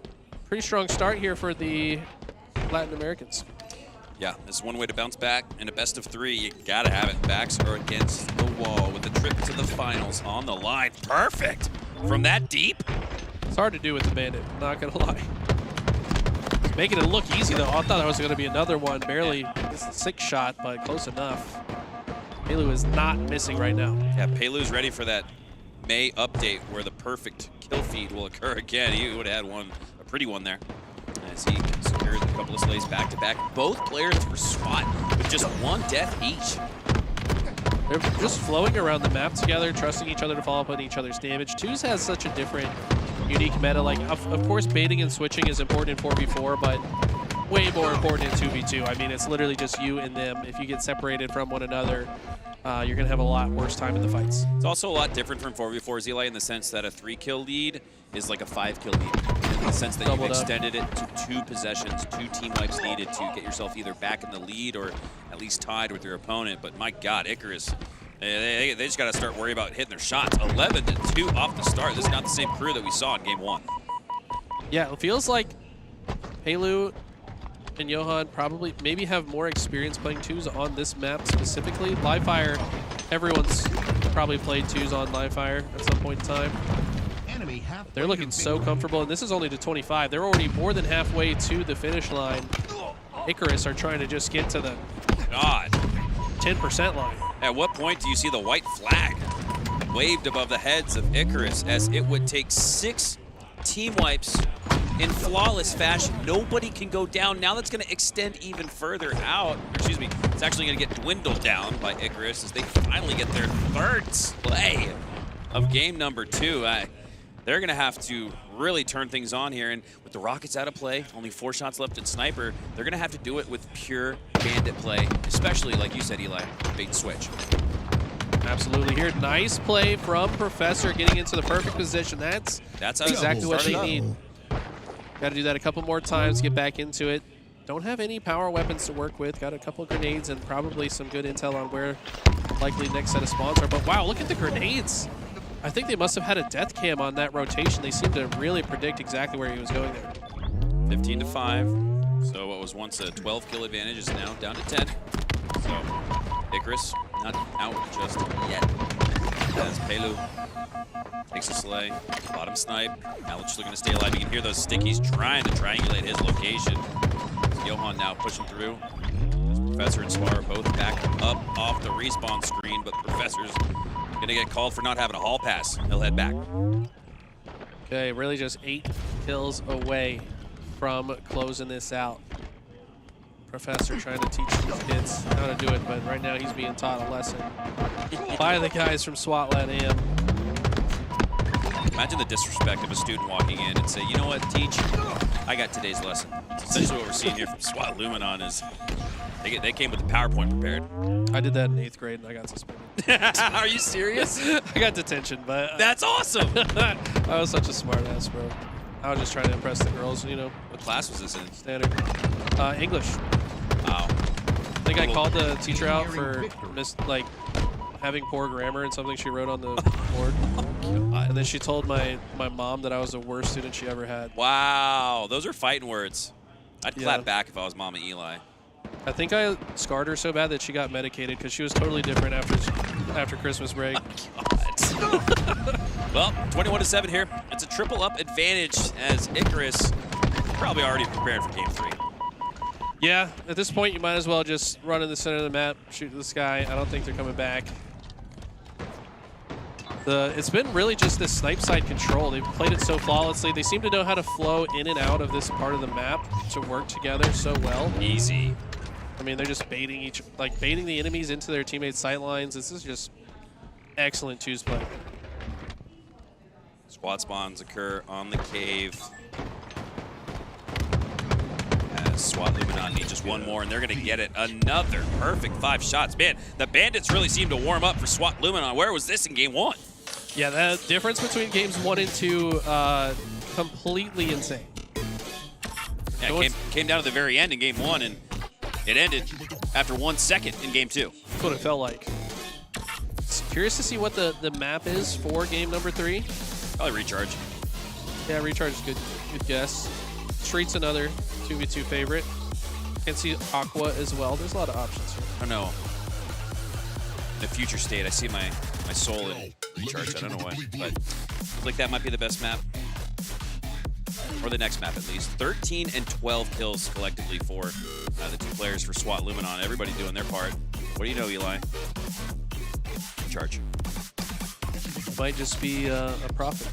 E: pretty strong start here for the Latin Americans.
F: Yeah, this is one way to bounce back. In a best of 3, you gotta have it. Backs are against the wall with the trip to the finals on the line. Perfect! From that deep.
E: It's hard to do with the Bandit, not gonna lie. Making it look easy, though. I thought that was gonna be another one. Barely a 6 shot, but close enough. Pelu is not missing right now.
F: Yeah, Pelu's ready for that May update where the perfect kill feed will occur again. He would have had a pretty one there. As he secures a couple of slays back-to-back. Both players were SWAT with just 1 death each.
E: They're just flowing around the map together, trusting each other to follow up on each other's damage. 2s has such a different, unique meta. Like, of course, baiting and switching is important in 4v4, but way more important in 2v2. I mean, it's literally just you and them. If you get separated from one another, you're going to have a lot worse time in the fights.
F: It's also a lot different from 4v4 Eli in the sense that a 3-kill lead is like a 5-kill lead. In the sense that you've extended it to 2 possessions, 2 team wipes needed to get yourself either back in the lead or at least tied with your opponent. But my God, Icarus, they just got to start worrying about hitting their shots. 11-2 off the start. This is not the same crew that we saw in game 1.
E: Yeah, it feels like Pelu and Johan probably maybe have more experience playing 2s on this map specifically. Livefire, everyone's probably played 2s on Livefire at some point in time. They're looking so comfortable, and this is only to 25. They're already more than halfway to the finish line. Icarus are trying to just get to the
F: God.
E: 10% line.
F: At what point do you see the white flag waved above the heads of Icarus, as it would take 6 team wipes in flawless fashion? Nobody can go down. Now that's going to extend even further out. Excuse me, it's actually going to get dwindled down by Icarus as they finally get their 3rd play of game number 2. They're going to have to really turn things on here, and with the Rockets out of play, only 4 shots left in Sniper, they're going to have to do it with pure bandit play, especially, like you said, Eli, bait and switch.
E: Absolutely here. Nice play from Professor, getting into the perfect position. That's
F: how
E: exactly what they
F: started
E: need. Got to do that a couple more times, get back into it. Don't have any power weapons to work with. Got a couple of grenades and probably some good intel on where likely next set of spawns are. But wow, look at the grenades. I think they must have had a death cam on that rotation. They seem to really predict exactly where he was going there.
F: 15-5. So what was once a 12-kill advantage is now down to 10. So Icarus not out just yet. As Pelu takes a slay, bottom snipe. Now just looking to stay alive. You can hear those stickies trying to triangulate his location. So Johan now pushing through. Professor and Swar are both back up off the respawn screen, but Professor's gonna get called for not having a hall pass. He'll head back.
E: Okay, really just 8 kills away from closing this out. Professor trying to teach these kids how to do it, but right now he's being taught a lesson by the guys from SWAT-led AM.
F: Imagine the disrespect of a student walking in and say, you know what, teach, I got today's lesson. It's essentially what we're seeing here from SWAT Luminon is they came with the PowerPoint prepared.
E: I did that in 8th grade and I got suspended.
F: Are you serious?
E: I got detention, but...
F: That's awesome!
E: I was such a smart ass, bro. I was just trying to impress the girls, you know.
F: What class was this in?
E: Standard. English.
F: Wow.
E: I think I called the teacher out for having poor grammar and something she wrote on the board. And then she told my mom that I was the worst student she ever had.
F: Wow, those are fighting words. I'd clap back if I was Mama Eli.
E: I think I scarred her so bad that she got medicated because she was totally different after Christmas break.
F: Well, 21-7 here. It's a triple up advantage as Icarus probably already prepared for game 3.
E: Yeah, at this point you might as well just run in the center of the map, shoot the sky. I don't think they're coming back. It's been really just this snipe side control. They've played it so flawlessly. They seem to know how to flow in and out of this part of the map to work together so well.
F: Easy.
E: I mean, they're just baiting baiting the enemies into their teammates' sight lines. This is just excellent choose play.
F: Squad spawns occur on the cave. As SWAT Luminon need just one more, and they're going to get it. Another perfect 5 shots. Man, the Bandits really seem to warm up for SWAT Luminon. Where was this in game 1?
E: Yeah, the difference between games 1 and 2, completely insane.
F: Yeah, it came down to the very end in game 1, and it ended after 1 second in game 2.
E: That's what it felt like. Curious to see what the map is for game number 3.
F: Probably Recharge.
E: Yeah, Recharge is good guess. Street's another 2v2 favorite. Can see Aqua as well. There's a lot of options here.
F: I don't know. In the future state, I see my soul in Recharge. I don't know why, but I feel like that might be the best map. Or the next map, at least. 13 and 12 kills collectively for the 2 players for SWAT Luminon. Everybody doing their part. What do you know, Eli? Recharge.
E: Might just be a profit.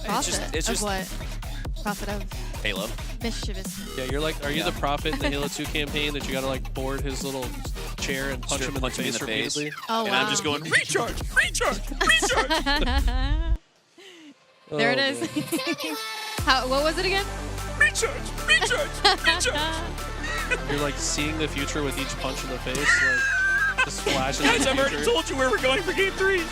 K: Profit
F: it's just
K: of what? Profit of
F: Halo.
K: mischievousness.
E: Yeah, are you the prophet in the Halo 2 campaign that you gotta like board his little chair and punch him in the face repeatedly?
K: Oh,
F: and
K: wow.
F: I'm just going, recharge, recharge, recharge.
K: There it is. What was it again?
F: Recharge, recharge, recharge.
E: You're like seeing the future with each punch in the face, like just flashes.
F: Guys, I've already told you where we're going for game 3.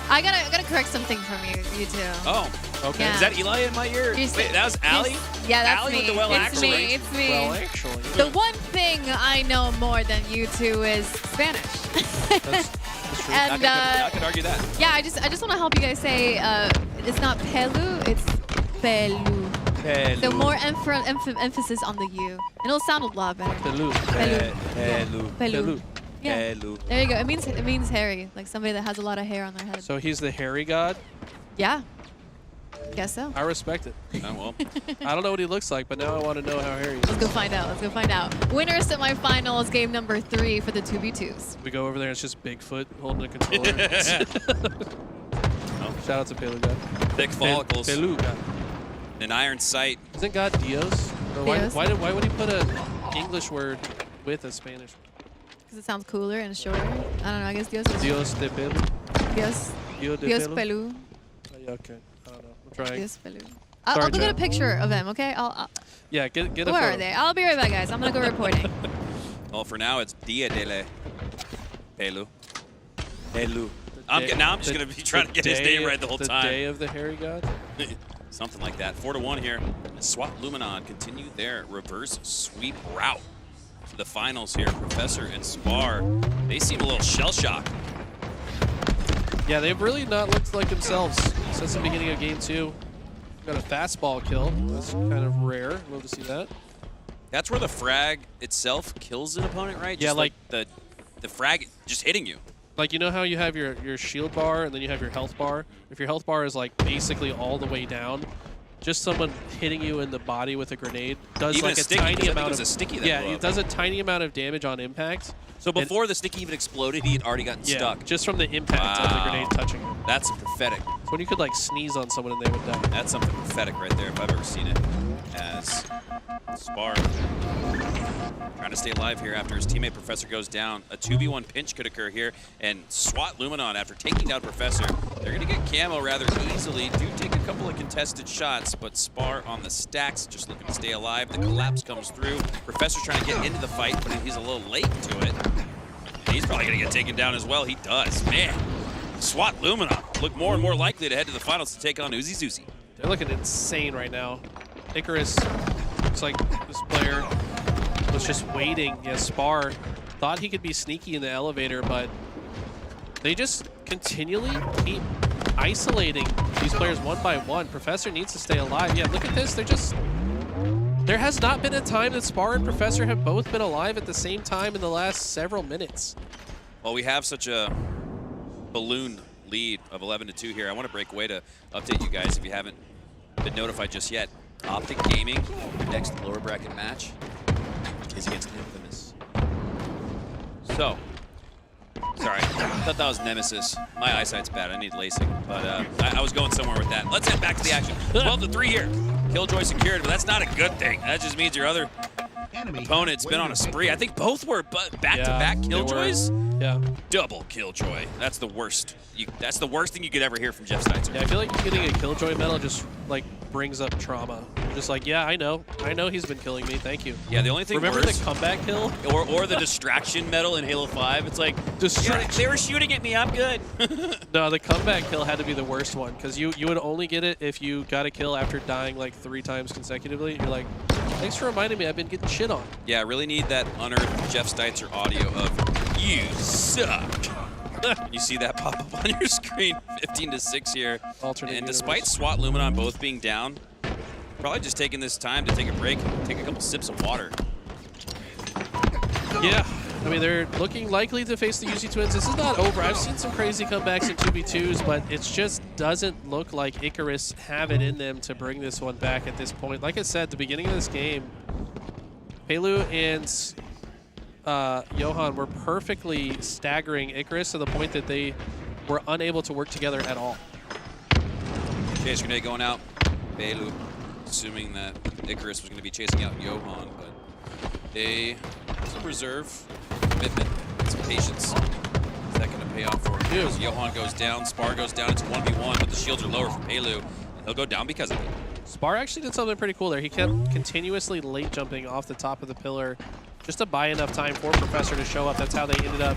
K: I gotta correct something from you two.
F: Oh, okay.
K: Yeah.
F: Is that Eli in my ear? Wait, that was Allie?
K: Yeah, that's
F: Allie
K: me.
F: with the well
K: it's
F: actually.
K: me. It's me.
E: Well, actually.
K: The one thing I know more than you two is Spanish.
E: That's true.
K: And
F: I could argue that.
K: yeah, I just want to help you guys say it's not Pelu, it's Pelu. So more emphasis on the U, and it'll sound a lot better.
E: Pelu.
K: Pelu.
E: Pelu.
K: Yeah. There you go. It means hairy, like somebody that has a lot of hair on their head.
E: So he's the hairy god?
K: Yeah. Guess so.
E: I respect it.
F: Oh, well.
E: I don't know what he looks like, but now I want to know how hairy he is.
K: Let's go find out. Let's go find out. Winner semifinals, game number 3 for the 2v2s.
E: We go over there, it's just Bigfoot holding a controller. Shout out to Beluga.
F: Thick follicles.
E: Beluga.
F: An iron sight.
E: Isn't God Dios? Or
K: Dios.
E: Why would he put an English word with a Spanish word?
K: Because it sounds cooler and shorter. I don't know. I guess Dios is
E: Dios de Pelu?
K: Dios.
E: Dios de
K: Dios
E: Pelu?
K: Pelu.
E: Oh, okay. I don't know. I'm trying.
K: Dios Pelu. I'll go get a picture of them, okay?
E: Yeah, get a photo.
K: Where are they? I'll be right back, guys. I'm going to go reporting.
F: Well, for now, it's Dia de la Pelu. Pelu. Now I'm just going to be trying to get his name right the whole time.
E: The day of the hairy god?
F: Something like that. 4-1 here. SWAT Luminon continue their reverse sweep route for the finals here. Professor and Spar, they seem a little shell-shocked.
E: Yeah, they've really not looked like themselves since the beginning of game 2. Got a fastball kill. That's kind of rare. Love to see that.
F: That's where the frag itself kills an opponent, right?
E: Yeah,
F: just like the frag just hitting you.
E: Like, you know how you have your shield bar and then you have your health bar? If your health bar is like basically all the way down, just someone hitting you in the body with a grenade does
F: Even
E: like
F: a
E: a
F: sticky,
E: tiny amount of
F: a sticky that
E: yeah,
F: blew
E: it
F: up.
E: does a tiny amount of damage on impact.
F: So before the sticky even exploded, he had already gotten stuck.
E: Just from the impact of the grenade touching him.
F: That's pathetic.
E: So when you could like sneeze on someone and they would die.
F: That's something pathetic right there if I've ever seen it. As Spar trying to stay alive here after his teammate Professor goes down. A 2v1 pinch could occur here, and SWAT Luminon, after taking down Professor, they're going to get camo rather easily. Do take a couple of contested shots, but Spar on the stacks, just looking to stay alive. The collapse comes through. Professor trying to get into the fight, but he's a little late to it. He's probably going to get taken down as well. He does. Man, SWAT Luminon look more and more likely to head to the finals to take on Uzi Zuzi.
E: They're looking insane right now. Icarus looks like this player was just waiting. Yeah, Spar thought he could be sneaky in the elevator, but they just continually keep isolating these players one by one. Professor needs to stay alive. Yeah, look at this. There has not been a time that Spar and Professor have both been alive at the same time in the last several minutes.
F: Well, we have such a balloon lead of 11-2 here. I want to break away to update you guys if you haven't been notified just yet. OpTic Gaming, your next lower bracket match is against Infamous. So, sorry, I thought that was Nemesis. My eyesight's bad, I need LASIK, but I was going somewhere with that. Let's head back to the action. 12-3 here. Killjoy secured, but that's not a good thing. That just means your other opponent's been on a spree. I think both were back-to-back Killjoys.
E: Yeah.
F: Double Killjoy. That's the worst. That's the worst thing you could ever hear from Jeff Steitzer.
E: Yeah, I feel like getting a Killjoy medal just like brings up trauma. You're just like, yeah, I know he's been killing me. Thank you.
F: Yeah, the only thing
E: Remember
F: worse,
E: the comeback kill?
F: Or the distraction medal in Halo 5. It's like, yeah, they were shooting at me, I'm good.
E: No, the comeback kill had to be the worst one because you would only get it if you got a kill after dying like 3 times consecutively. You're like, thanks for reminding me I've been getting shit on.
F: Yeah, I really need that unearthed Jeff Steitzer audio of, you suck. You see that pop up on your screen, 15-6 here.
E: Alternate
F: and despite SWAT Luminon both being down, probably just taking this time to take a break, take a couple sips of water.
E: Yeah, I mean, they're looking likely to face the UC Twins. This is not over. I've seen some crazy comebacks in 2v2s, but it just doesn't look like Icarus have it in them to bring this one back at this point. Like I said, at the beginning of this game, Pelu and Johan were perfectly staggering Icarus to the point that they were unable to work together at all.
F: Chase grenade going out. Pelu, assuming that Icarus was going to be chasing out Johan, but they some reserve, commitment, some patience. Is that going to pay off for him? As Johan goes down, Spar goes down. It's 1v1, but the shields are lower for Pelu. He'll go down because of it.
E: Spar actually did something pretty cool there. He kept continuously late jumping off the top of the pillar just to buy enough time for Professor to show up. That's how they ended up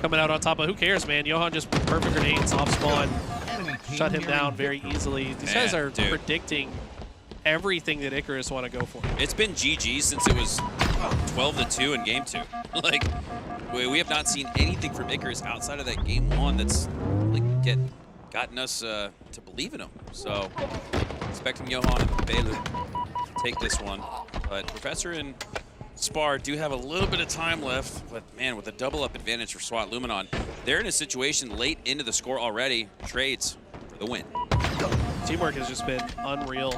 E: coming out on top. But who cares, man? Johan just perfect grenades off spawn. Shut him down very easily. These guys are predicting everything that Icarus want to go for.
F: It's been GG since it was 12-2 in game 2. Like, we have not seen anything from Icarus outside of that game 1 that's like gotten us to believe in him. So, expecting Johan and Pelu to take this one. But Professor and Spar do have a little bit of time left, but man, with a double-up advantage for SWAT Luminon, they're in a situation late into the score already. Trades for the win.
E: Teamwork has just been unreal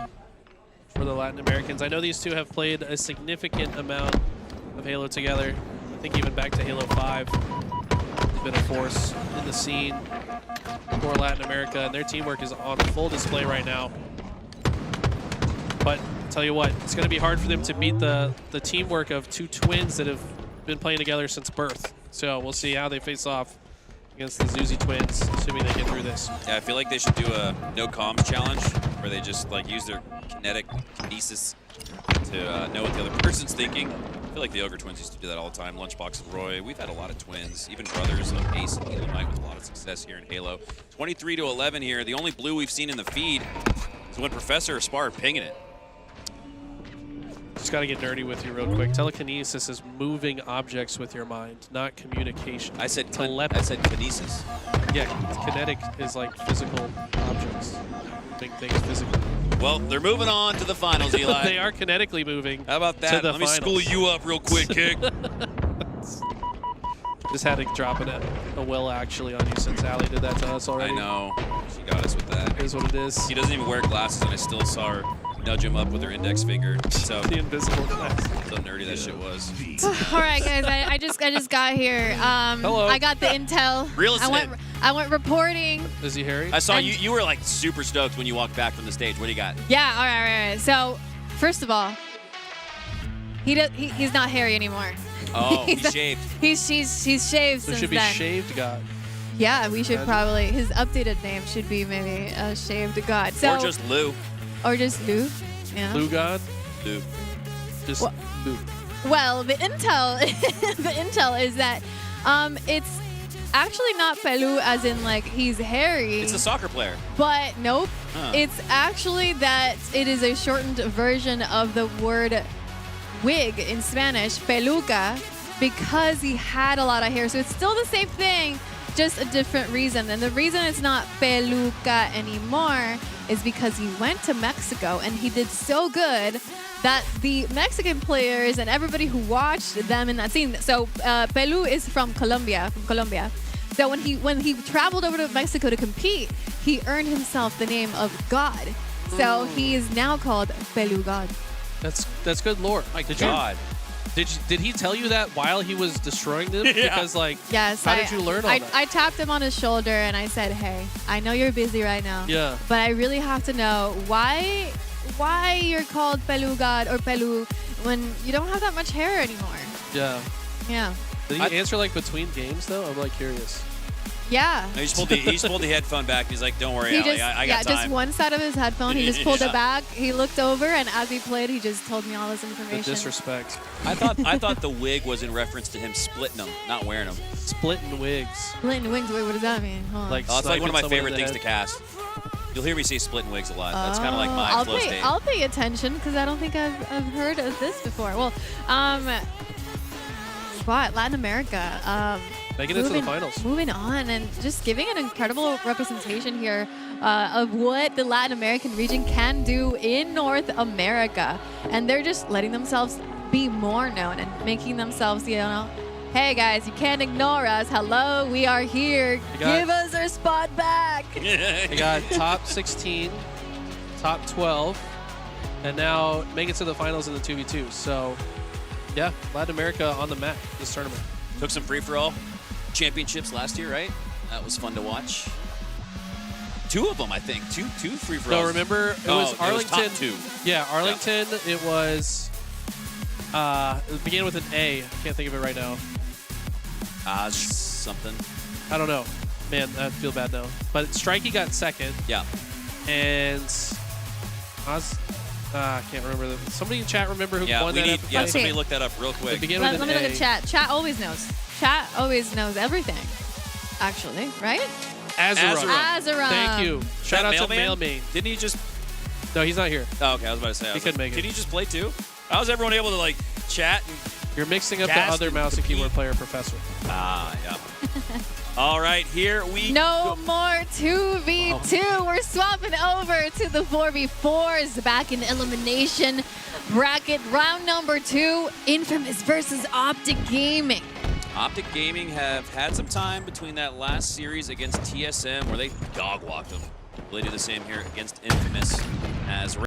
E: for the Latin Americans. I know these two have played a significant amount of Halo together. I think even back to Halo 5. It's been a force in the scene for Latin America, and their teamwork is on full display right now. But tell you what, it's going to be hard for them to beat the teamwork of two twins that have been playing together since birth. So we'll see how they face off against the Zuzi twins, assuming they get through this.
F: Yeah, I feel like they should do a no comms challenge where they just like use their kinesis to know what the other person's thinking. I feel like the Ogre twins used to do that all the time. Lunchbox and Roy. We've had a lot of twins, even brothers like Ace and Elamite with a lot of success here in Halo. 23-11 here. The only blue we've seen in the feed is when Professor or Spar are pinging it.
E: Just got to get nerdy with you real quick. Telekinesis is moving objects with your mind, not communication.
F: I said
E: telepathy.
F: I said kinesis.
E: Yeah, kinetic is like physical objects, moving things physically.
F: Well, they're moving on to the finals, Eli.
E: They are kinetically moving.
F: How about that?
E: To the
F: Let me
E: finals.
F: school you up real quick, Kick.
E: Just had to drop a will actually on you since Allie did that to us already.
F: I know. She got us with that.
E: It is what it is.
F: He doesn't even wear glasses, and I still saw her nudge him up with her index finger. So
E: the invisible glass.
F: So nerdy that shit was.
K: All right, guys. I just got here.
E: Hello.
K: I got the intel.
F: Real estate.
K: I went reporting.
E: Is he Harry?
F: I saw you. You were like super stoked when you walked back from the stage. What do you got?
K: Yeah. All right. So, first of all, he's not Harry anymore.
F: Oh, he's shaved.
K: He's shaved
E: So
K: since
E: it should be
K: then.
E: Shaved God.
K: Yeah, we should probably. His updated name should be maybe Shaved God. So,
F: Or just Lou.
K: Or just Lou. Yeah.
E: Lou God.
F: Lou.
E: Just Lou.
K: Well, the intel is that it's actually not Pelu as in like he's Harry.
F: It's a soccer player.
K: But nope.
F: Huh.
K: It's actually that it is a shortened version of the word wig in Spanish, peluca, because he had a lot of hair. So it's still the same thing, just a different reason. And the reason it's not peluca anymore is because he went to Mexico and he did so good that the Mexican players and everybody who watched them in that scene. So Pelu is from Colombia. So when he traveled over to Mexico to compete, he earned himself the name of God. So he is now called Pelu God.
E: That's good lore.
F: My God.
E: Did he tell you that while he was destroying them?
F: Yeah.
E: Because like,
K: yes,
E: how did you learn all that?
K: I tapped him on his shoulder and I said, "Hey, I know you're busy right now.
E: Yeah.
K: But I really have to know why you're called Pelu God or Pelu when you don't have that much hair anymore."
E: Yeah.
K: Yeah.
E: Did he answer like between games though? I'm like curious.
K: Yeah.
F: He just pulled the headphone back. He's like, "Don't worry,
K: He
F: Allie,
K: just,
F: I got time."
K: just one side of his headphone. He just pulled
F: Yeah.
K: it back. He looked over, and as he played, he just told me all this
E: The
K: information.
E: disrespect.
F: I thought the wig was in reference to him splitting them, not wearing them.
E: Splitting wigs.
K: Splitting wings. Wait, what does that mean? Hold on.
E: Like
F: Oh, it's like one of my
E: sniping someone
F: favorite
E: in
F: things
E: the
F: to
E: head.
F: cast. You'll hear me say splitting wigs a lot. That's kind of like my
K: I'll
F: flow
K: pay,
F: state.
K: I'll pay attention because I don't think I've heard of this before. Well, spot Latin America.
E: Making it to the finals.
K: Moving on and just giving an incredible representation here of what the Latin American region can do in North America. And they're just letting themselves be more known and making themselves, hey guys, you can't ignore us. Hello, we are here. Give us our spot back.
E: They got top 16, top 12, and now make it to the finals in the 2v2. So, yeah, Latin America on the map this tournament.
F: Took some free-for-all championships last year, right? That was fun to watch. Two of them, I think. Two free-for-alls.
E: No, remember it was Arlington.
F: It was top two.
E: Yeah, Arlington. Yeah. It was. It began with an A. I can't think of it right now.
F: Something.
E: I don't know. Man, I feel bad now. But Strikey got second.
F: Yeah.
E: And I can't remember. Somebody in chat remember who won that?
F: Yeah, somebody look that up real quick.
E: It began
K: Let
E: with
K: me
E: an
K: look
E: A.
K: at chat. Chat always knows. Chat always knows everything. Actually, right?
E: Azerum. Thank you. Shout out to Mailman.
F: Didn't he just...
E: No, he's not here.
F: Oh, okay. I was about to say.
E: He couldn't make it.
F: Can he just play too? How was everyone able to like chat? And
E: You're mixing up the
F: cast
E: other
F: and
E: mouse and
F: compete?
E: keyboard player, Professor.
F: Ah, yeah. All right, here we
K: No
F: go.
K: more 2v2. We're swapping over to the 4v4s back in elimination bracket. Round number 2, Infamous versus OpTic Gaming.
F: OpTic Gaming have had some time between that last series against TSM where they dog-walked them. Will they do the same here against Infamous as